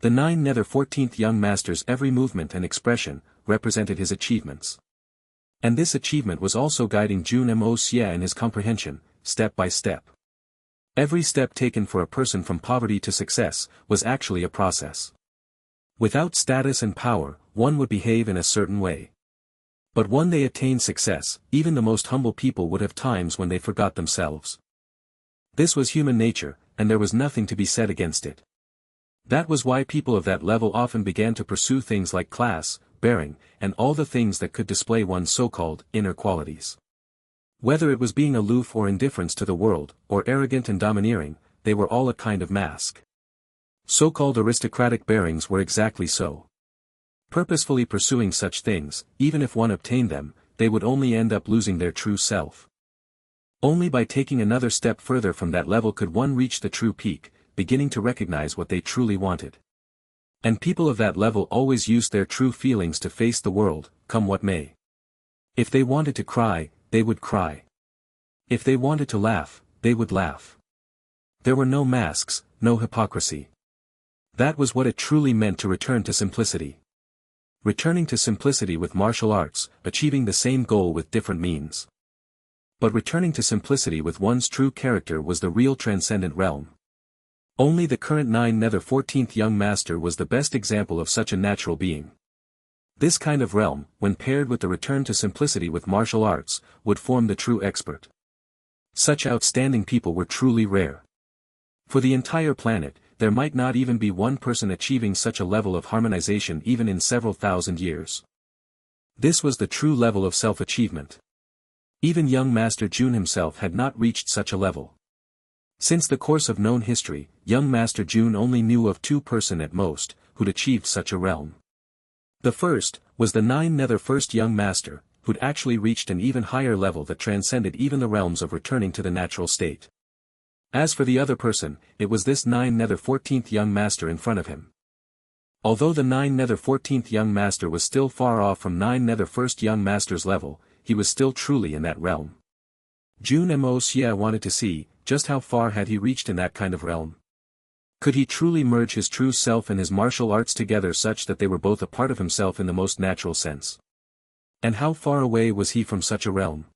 The 14th young master's every movement and expression represented his achievements. And this achievement was also guiding Jun Moxie in his comprehension, step by step. Every step taken for a person from poverty to success was actually a process. Without status and power, one would behave in a certain way. But when they attained success, even the most humble people would have times when they forgot themselves. This was human nature, and there was nothing to be said against it. That was why people of that level often began to pursue things like class, bearing, and all the things that could display one's so-called inner qualities. Whether it was being aloof or indifference to the world, or arrogant and domineering, they were all a kind of mask. So-called aristocratic bearings were exactly so. Purposefully pursuing such things, even if one obtained them, they would only end up losing their true self. Only by taking another step further from that level could one reach the true peak, beginning to recognize what they truly wanted. And people of that level always used their true feelings to face the world, come what may. If they wanted to cry, they would cry. If they wanted to laugh, they would laugh. There were no masks, no hypocrisy. That was what it truly meant to return to simplicity. Returning to simplicity with martial arts, achieving the same goal with different means. But returning to simplicity with one's true character was the real transcendent realm. Only the current 14th young master was the best example of such a natural being. This kind of realm, when paired with the return to simplicity with martial arts, would form the true expert. Such outstanding people were truly rare. For the entire planet, there might not even be one person achieving such a level of harmonization even in several thousand years. This was the true level of self-achievement. Even young Master Jun himself had not reached such a level. Since the course of known history, young Master Jun only knew of two persons at most, who'd achieved such a realm. The first, was the 1st young master, who'd actually reached an even higher level that transcended even the realms of returning to the natural state. As for the other person, it was this 14th young master in front of him. Although the 14th young master was still far off from 1st young master's level, he was still truly in that realm. Jun Moxie wanted to see, just how far had he reached in that kind of realm. Could he truly merge his true self and his martial arts together such that they were both a part of himself in the most natural sense? And how far away was he from such a realm?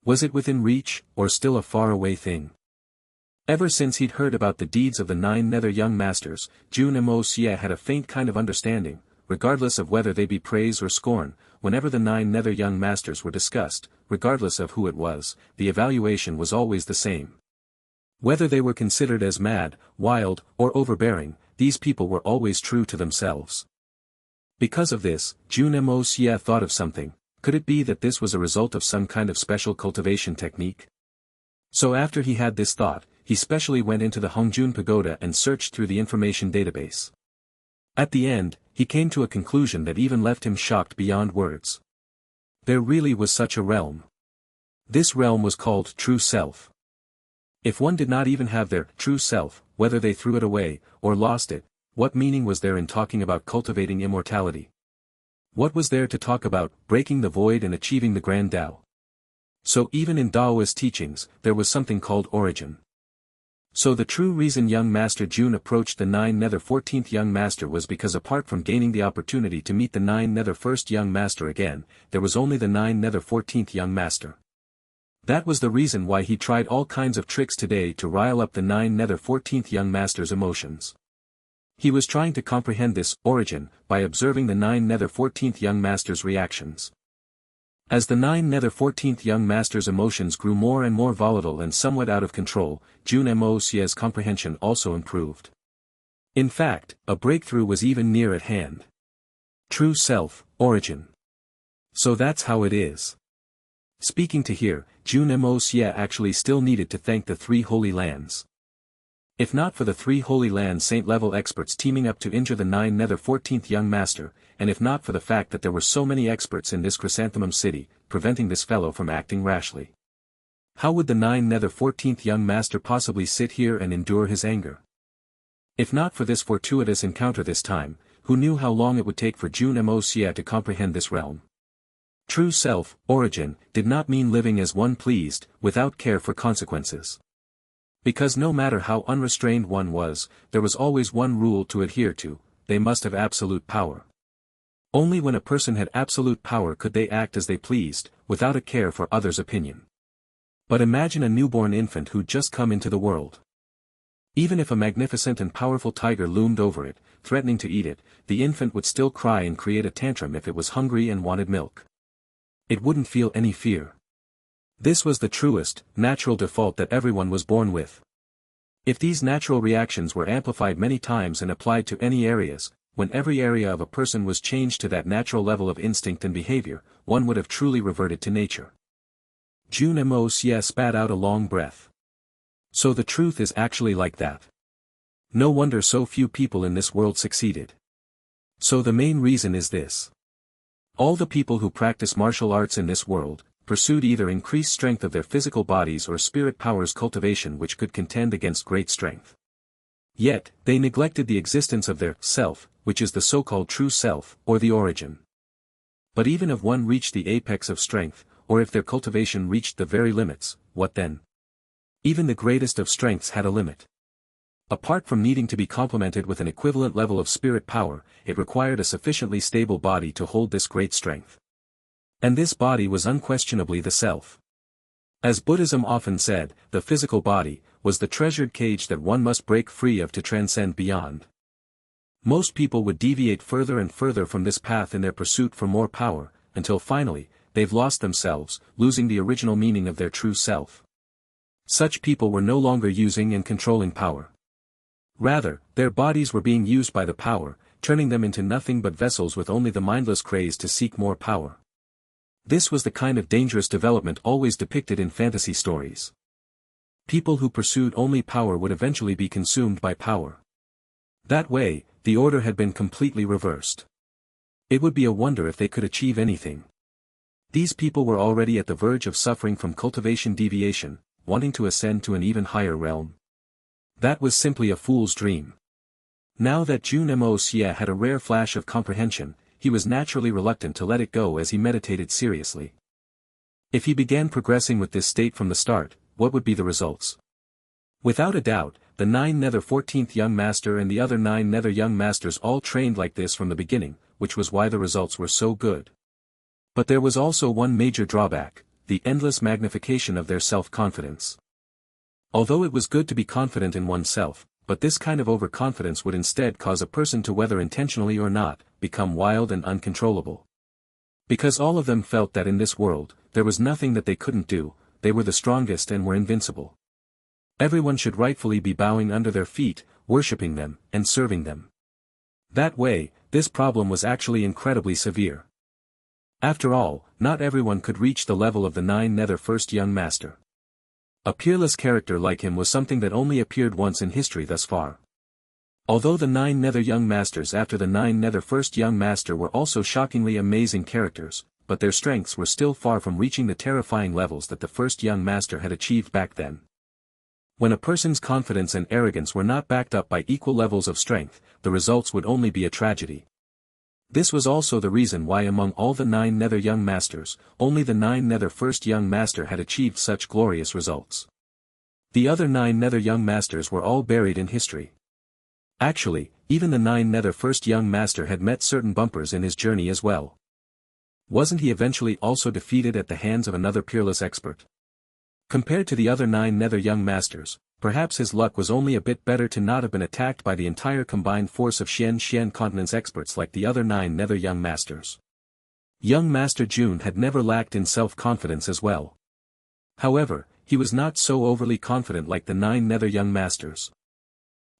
Was it within reach, or still a far-away thing? Ever since he'd heard about the deeds of the 9 nether young masters, Jun Moxie had a faint kind of understanding, regardless of whether they be praise or scorn, whenever the 9 nether young masters were discussed, regardless of who it was, the evaluation was always the same. Whether they were considered as mad, wild, or overbearing, these people were always true to themselves. Because of this, Jun Moxie thought of something. Could it be that this was a result of some kind of special cultivation technique? So after he had this thought, he specially went into the Hongjun Pagoda and searched through the information database. At the end, he came to a conclusion that even left him shocked beyond words. There really was such a realm. This realm was called True Self. If one did not even have their true self, whether they threw it away, or lost it, what meaning was there in talking about cultivating immortality? What was there to talk about breaking the void and achieving the grand Tao? So even in Taoist teachings, there was something called origin. So the true reason young Master Jun approached the 9 nether 14th young master was because apart from gaining the opportunity to meet the 9 nether 1st young master again, there was only the 9 nether 14th young master. That was the reason why he tried all kinds of tricks today to rile up the 9 nether 14th young master's emotions. He was trying to comprehend this origin by observing the 9 nether 14th young master's reactions. As the 9 nether 14th young master's emotions grew more and more volatile and somewhat out of control, Jun Moxie's comprehension also improved. In fact, a breakthrough was even near at hand. True self, origin. So that's how it is. Speaking to here, Jun Moxie actually still needed to thank the 3 holy lands. If not for the 3 holy land saint-level experts teaming up to injure the 9 nether 14th young master, and if not for the fact that there were so many experts in this chrysanthemum city, preventing this fellow from acting rashly. How would the 9 nether 14th young master possibly sit here and endure his anger? If not for this fortuitous encounter this time, who knew how long it would take for Jun Moxie to comprehend this realm? True self, origin, did not mean living as one pleased, without care for consequences. Because no matter how unrestrained one was, there was always one rule to adhere to: they must have absolute power. Only when a person had absolute power could they act as they pleased, without a care for others' opinion. But imagine a newborn infant who'd just come into the world. Even if a magnificent and powerful tiger loomed over it, threatening to eat it, the infant would still cry and create a tantrum if it was hungry and wanted milk. It wouldn't feel any fear. This was the truest, natural default that everyone was born with. If these natural reactions were amplified many times and applied to any areas, when every area of a person was changed to that natural level of instinct and behavior, one would have truly reverted to nature. Jun Moxie spat out a long breath. So the truth is actually like that. No wonder so few people in this world succeeded. So the main reason is this. All the people who practice martial arts in this world, pursued either increased strength of their physical bodies or spirit powers cultivation which could contend against great strength. Yet, they neglected the existence of their self, which is the so-called true self, or the origin. But even if one reached the apex of strength, or if their cultivation reached the very limits, what then? Even the greatest of strengths had a limit. Apart from needing to be complemented with an equivalent level of spirit power, it required a sufficiently stable body to hold this great strength. And this body was unquestionably the self. As Buddhism often said, the physical body was the treasured cage that one must break free of to transcend beyond. Most people would deviate further and further from this path in their pursuit for more power, until finally, they've lost themselves, losing the original meaning of their true self. Such people were no longer using and controlling power. Rather, their bodies were being used by the power, turning them into nothing but vessels with only the mindless craze to seek more power. This was the kind of dangerous development always depicted in fantasy stories. People who pursued only power would eventually be consumed by power. That way, the order had been completely reversed. It would be a wonder if they could achieve anything. These people were already at the verge of suffering from cultivation deviation, wanting to ascend to an even higher realm. That was simply a fool's dream. Now that Jun Moxie had a rare flash of comprehension, he was naturally reluctant to let it go as he meditated seriously. If he began progressing with this state from the start, what would be the results? Without a doubt, the 9 Nether 14th young master and the other 9 Nether young masters all trained like this from the beginning, which was why the results were so good. But there was also one major drawback, the endless magnification of their self-confidence. Although it was good to be confident in oneself, but this kind of overconfidence would instead cause a person to, whether intentionally or not, become wild and uncontrollable. Because all of them felt that in this world, there was nothing that they couldn't do, they were the strongest and were invincible. Everyone should rightfully be bowing under their feet, worshipping them, and serving them. That way, this problem was actually incredibly severe. After all, not everyone could reach the level of the 9 Nether first young master. A peerless character like him was something that only appeared once in history thus far. Although the 9 Nether young masters after the 9 Nether first young master were also shockingly amazing characters, but their strengths were still far from reaching the terrifying levels that the first young master had achieved back then. When a person's confidence and arrogance were not backed up by equal levels of strength, the results would only be a tragedy. This was also the reason why among all the 9 Nether young masters, only the 9 Nether first young master had achieved such glorious results. The other 9 Nether young masters were all buried in history. Actually, even the 9 Nether first young master had met certain bumpers in his journey as well. Wasn't he eventually also defeated at the hands of another peerless expert? Compared to the other 9 Nether young masters, perhaps his luck was only a bit better to not have been attacked by the entire combined force of Xian continent's experts like the other 9 Nether young masters. Young Master Jun had never lacked in self-confidence as well. However, he was not so overly confident like the 9 Nether young masters.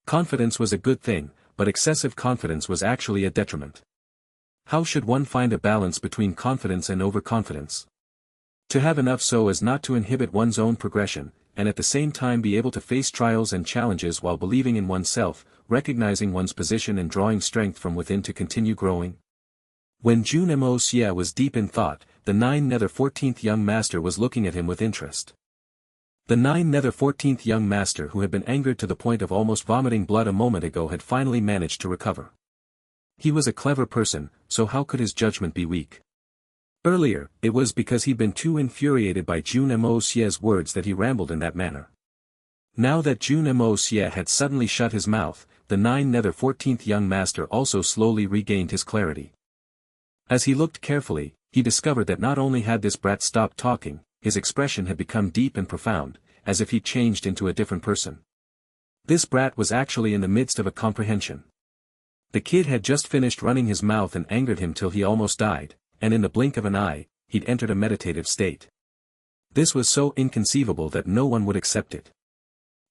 Confidence was a good thing, but excessive confidence was actually a detriment. How should one find a balance between confidence and overconfidence? To have enough so as not to inhibit one's own progression, and at the same time be able to face trials and challenges while believing in oneself, recognizing one's position and drawing strength from within to continue growing. When Jun Moxie was deep in thought, the 9 Nether 14th young master was looking at him with interest. The 9 Nether 14th young master who had been angered to the point of almost vomiting blood a moment ago had finally managed to recover. He was a clever person, so how could his judgment be weak? Earlier, it was because he'd been too infuriated by Jun Moxie's words that he rambled in that manner. Now that Jun Moxie had suddenly shut his mouth, the 9 Nether 14th young master also slowly regained his clarity. As he looked carefully, he discovered that not only had this brat stopped talking, his expression had become deep and profound, as if he changed into a different person. This brat was actually in the midst of a comprehension. The kid had just finished running his mouth and angered him till he almost died, and in the blink of an eye, he'd entered a meditative state. This was so inconceivable that no one would accept it.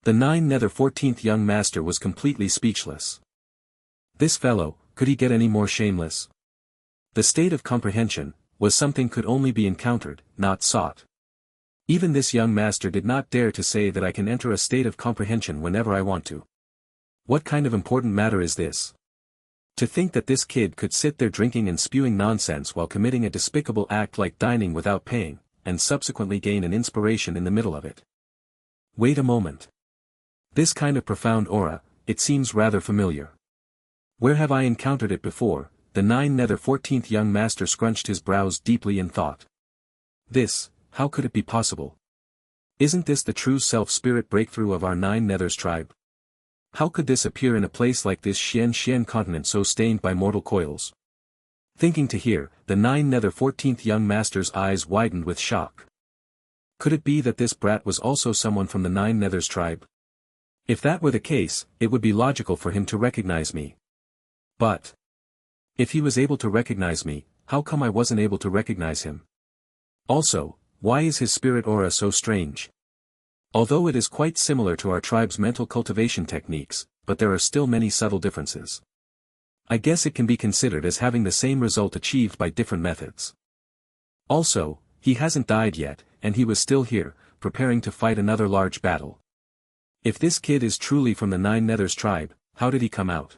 The 9 Nether 14th young master was completely speechless. This fellow, could he get any more shameless? The state of comprehension, was something could only be encountered, not sought. Even this young master did not dare to say that I can enter a state of comprehension whenever I want to. What kind of important matter is this? To think that this kid could sit there drinking and spewing nonsense while committing a despicable act like dining without paying, and subsequently gain an inspiration in the middle of it. Wait a moment. This kind of profound aura, it seems rather familiar. Where have I encountered it before? The 9 Nether 14th young master scrunched his brows deeply in thought. This, how could it be possible? Isn't this the true self-spirit breakthrough of our 9 Nethers tribe? How could this appear in a place like this Xian continent so stained by mortal coils? Thinking to hear, the 9 Nether 14th young master's eyes widened with shock. Could it be that this brat was also someone from the 9 Nethers tribe? If that were the case, it would be logical for him to recognize me. But if he was able to recognize me, how come I wasn't able to recognize him? Also, why is his spirit aura so strange? Although it is quite similar to our tribe's mental cultivation techniques, but there are still many subtle differences. I guess it can be considered as having the same result achieved by different methods. Also, he hasn't died yet, and he was still here, preparing to fight another large battle. If this kid is truly from the 9 Nethers tribe, how did he come out?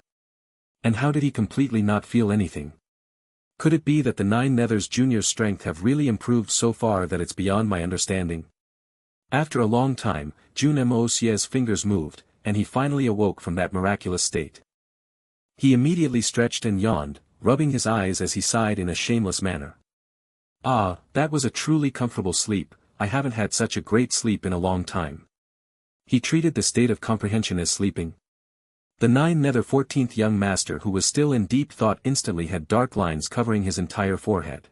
And how did he completely not feel anything? Could it be that the 9 Nethers Junior's strength have really improved so far that it's beyond my understanding? After a long time, Jun Moxie's fingers moved, and he finally awoke from that miraculous state. He immediately stretched and yawned, rubbing his eyes as he sighed in a shameless manner. Ah, that was a truly comfortable sleep. I haven't had such a great sleep in a long time. He treated the state of comprehension as sleeping. The 9 nether 14th young master who was still in deep thought instantly had dark lines covering his entire forehead.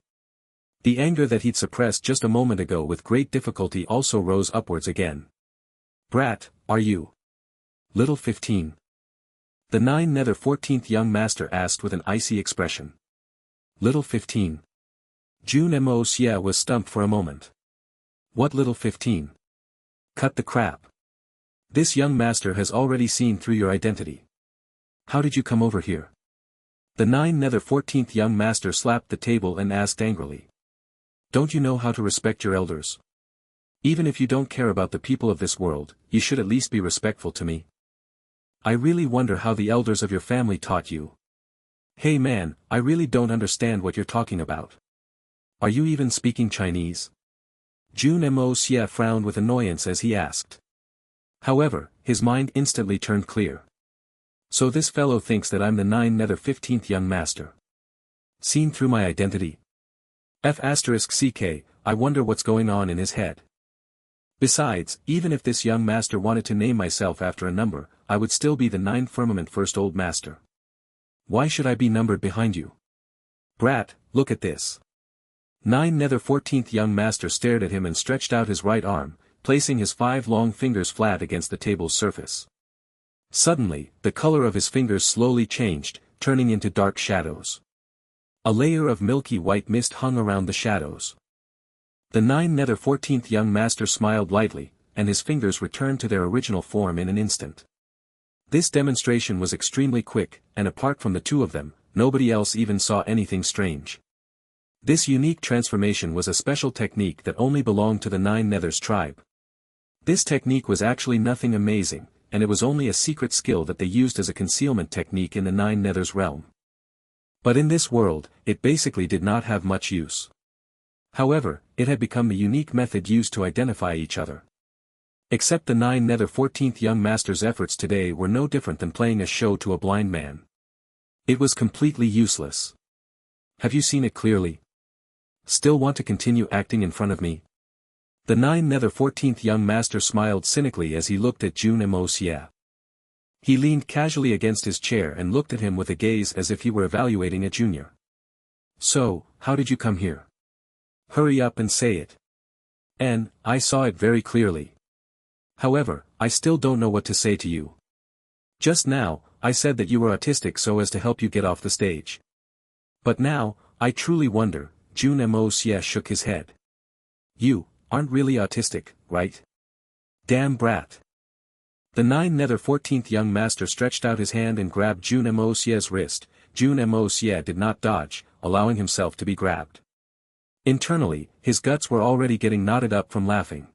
The anger that he'd suppressed just a moment ago with great difficulty also rose upwards again. Brat, are you? Little 15. The 9 nether 14th young master asked with an icy expression. Little 15. Jun Moxie was stumped for a moment. What little 15? Cut the crap. This young master has already seen through your identity. How did you come over here? The 9 nether 14th young master slapped the table and asked angrily. Don't you know how to respect your elders? Even if you don't care about the people of this world, you should at least be respectful to me. I really wonder how the elders of your family taught you. Hey man, I really don't understand what you're talking about. Are you even speaking Chinese? Jun Moxie frowned with annoyance as he asked. However, his mind instantly turned clear. So this fellow thinks that I'm the 9 nether 15th young master. Seen through my identity? F***ck, I wonder what's going on in his head. Besides, even if this young master wanted to name myself after a number, I would still be the 9 firmament first old master. Why should I be numbered behind you? Brat, look at this. 9 nether 14th young master stared at him and stretched out his right arm, placing his 5 long fingers flat against the table's surface. Suddenly, the color of his fingers slowly changed, turning into dark shadows. A layer of milky white mist hung around the shadows. The 9 nether 14th young master smiled lightly, and his fingers returned to their original form in an instant. This demonstration was extremely quick, and apart from the two of them, nobody else even saw anything strange. This unique transformation was a special technique that only belonged to the 9 Nethers tribe. This technique was actually nothing amazing, and it was only a secret skill that they used as a concealment technique in the 9 Nethers realm. But in this world, it basically did not have much use. However, it had become the unique method used to identify each other. Except the 9 nether 14th young master's efforts today were no different than playing a show to a blind man. It was completely useless. Have you seen it clearly? Still want to continue acting in front of me? The 9 nether 14th young master smiled cynically as he looked at Jun Moxie. He leaned casually against his chair and looked at him with a gaze as if he were evaluating a junior. So, how did you come here? Hurry up and say it. I saw it very clearly. However, I still don't know what to say to you. Just now, I said that you were autistic so as to help you get off the stage. But now, I truly wonder. Jun Moxie shook his head. You aren't really autistic, right? Damn brat. The 9 nether 14th young master stretched out his hand and grabbed Jun Moxie's wrist. Jun Moxie did not dodge, allowing himself to be grabbed. Internally, his guts were already getting knotted up from laughing.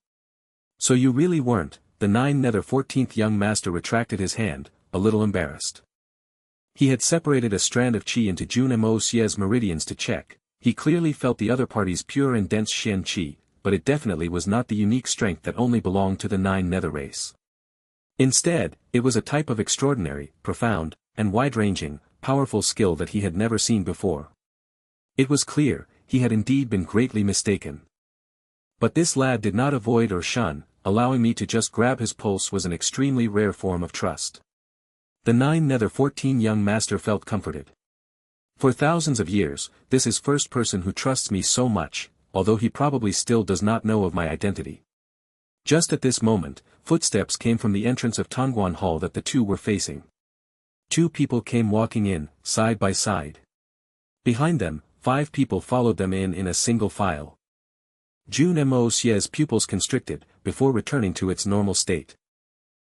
So you really weren't. The 9 nether 14th young master retracted his hand, a little embarrassed. He had separated a strand of chi into Jun Moxie's meridians to check. He clearly felt the other party's pure and dense Shen chi, but it definitely was not the unique strength that only belonged to the 9 nether race. Instead, it was a type of extraordinary, profound, and wide-ranging, powerful skill that he had never seen before. It was clear, he had indeed been greatly mistaken. But this lad did not avoid or shun. Allowing me to just grab his pulse was an extremely rare form of trust. The 9 nether 14 young master felt comforted. For thousands of years, this is first person who trusts me so much, although he probably still does not know of my identity. Just at this moment, footsteps came from the entrance of Tongguan Hall that the two were facing. 2 people came walking in, side by side. Behind them, 5 people followed them in a single file. Jun Moxie's pupils constricted, before returning to its normal state.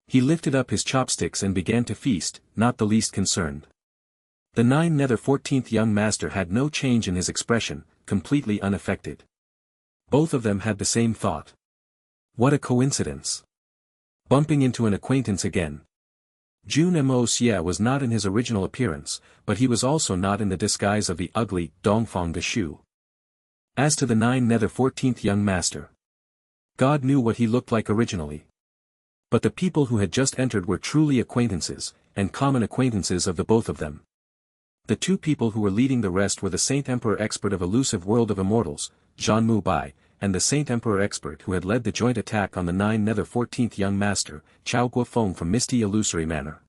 He lifted up his chopsticks and began to feast, not the least concerned. The 9 nether 14th young master had no change in his expression, completely unaffected. Both of them had the same thought. What a coincidence. Bumping into an acquaintance again. Jun Moxie was not in his original appearance, but he was also not in the disguise of the ugly Dongfang de Shu. As to the 9 nether 14th young master, God knew what he looked like originally. But the people who had just entered were truly acquaintances, and common acquaintances of the both of them. The 2 people who were leading the rest were the Saint Emperor expert of elusive world of immortals, Zhan Mu Bai, and the Saint Emperor expert who had led the joint attack on the 9 Nether 14th young master, Chao Guofeng from Misty Illusory Manor.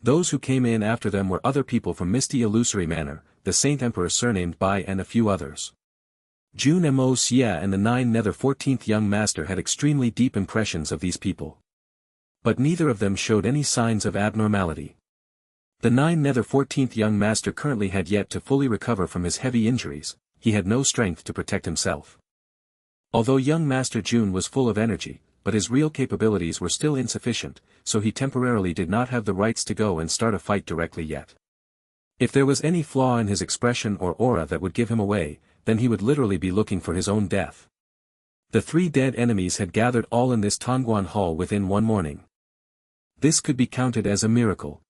Those who came in after them were other people from Misty Illusory Manor, the Saint Emperor surnamed Bai and a few others. Jun Moxie and the 9 Nether 14th young master had extremely deep impressions of these people. But neither of them showed any signs of abnormality. The 9 Nether 14th young master currently had yet to fully recover from his heavy injuries, he had no strength to protect himself. Although young Master Jun was full of energy, but his real capabilities were still insufficient, so he temporarily did not have the rights to go and start a fight directly yet. If there was any flaw in his expression or aura that would give him away, then he would literally be looking for his own death. The 3 dead enemies had gathered all in this Tongguan hall within one morning. This could be counted as a miracle,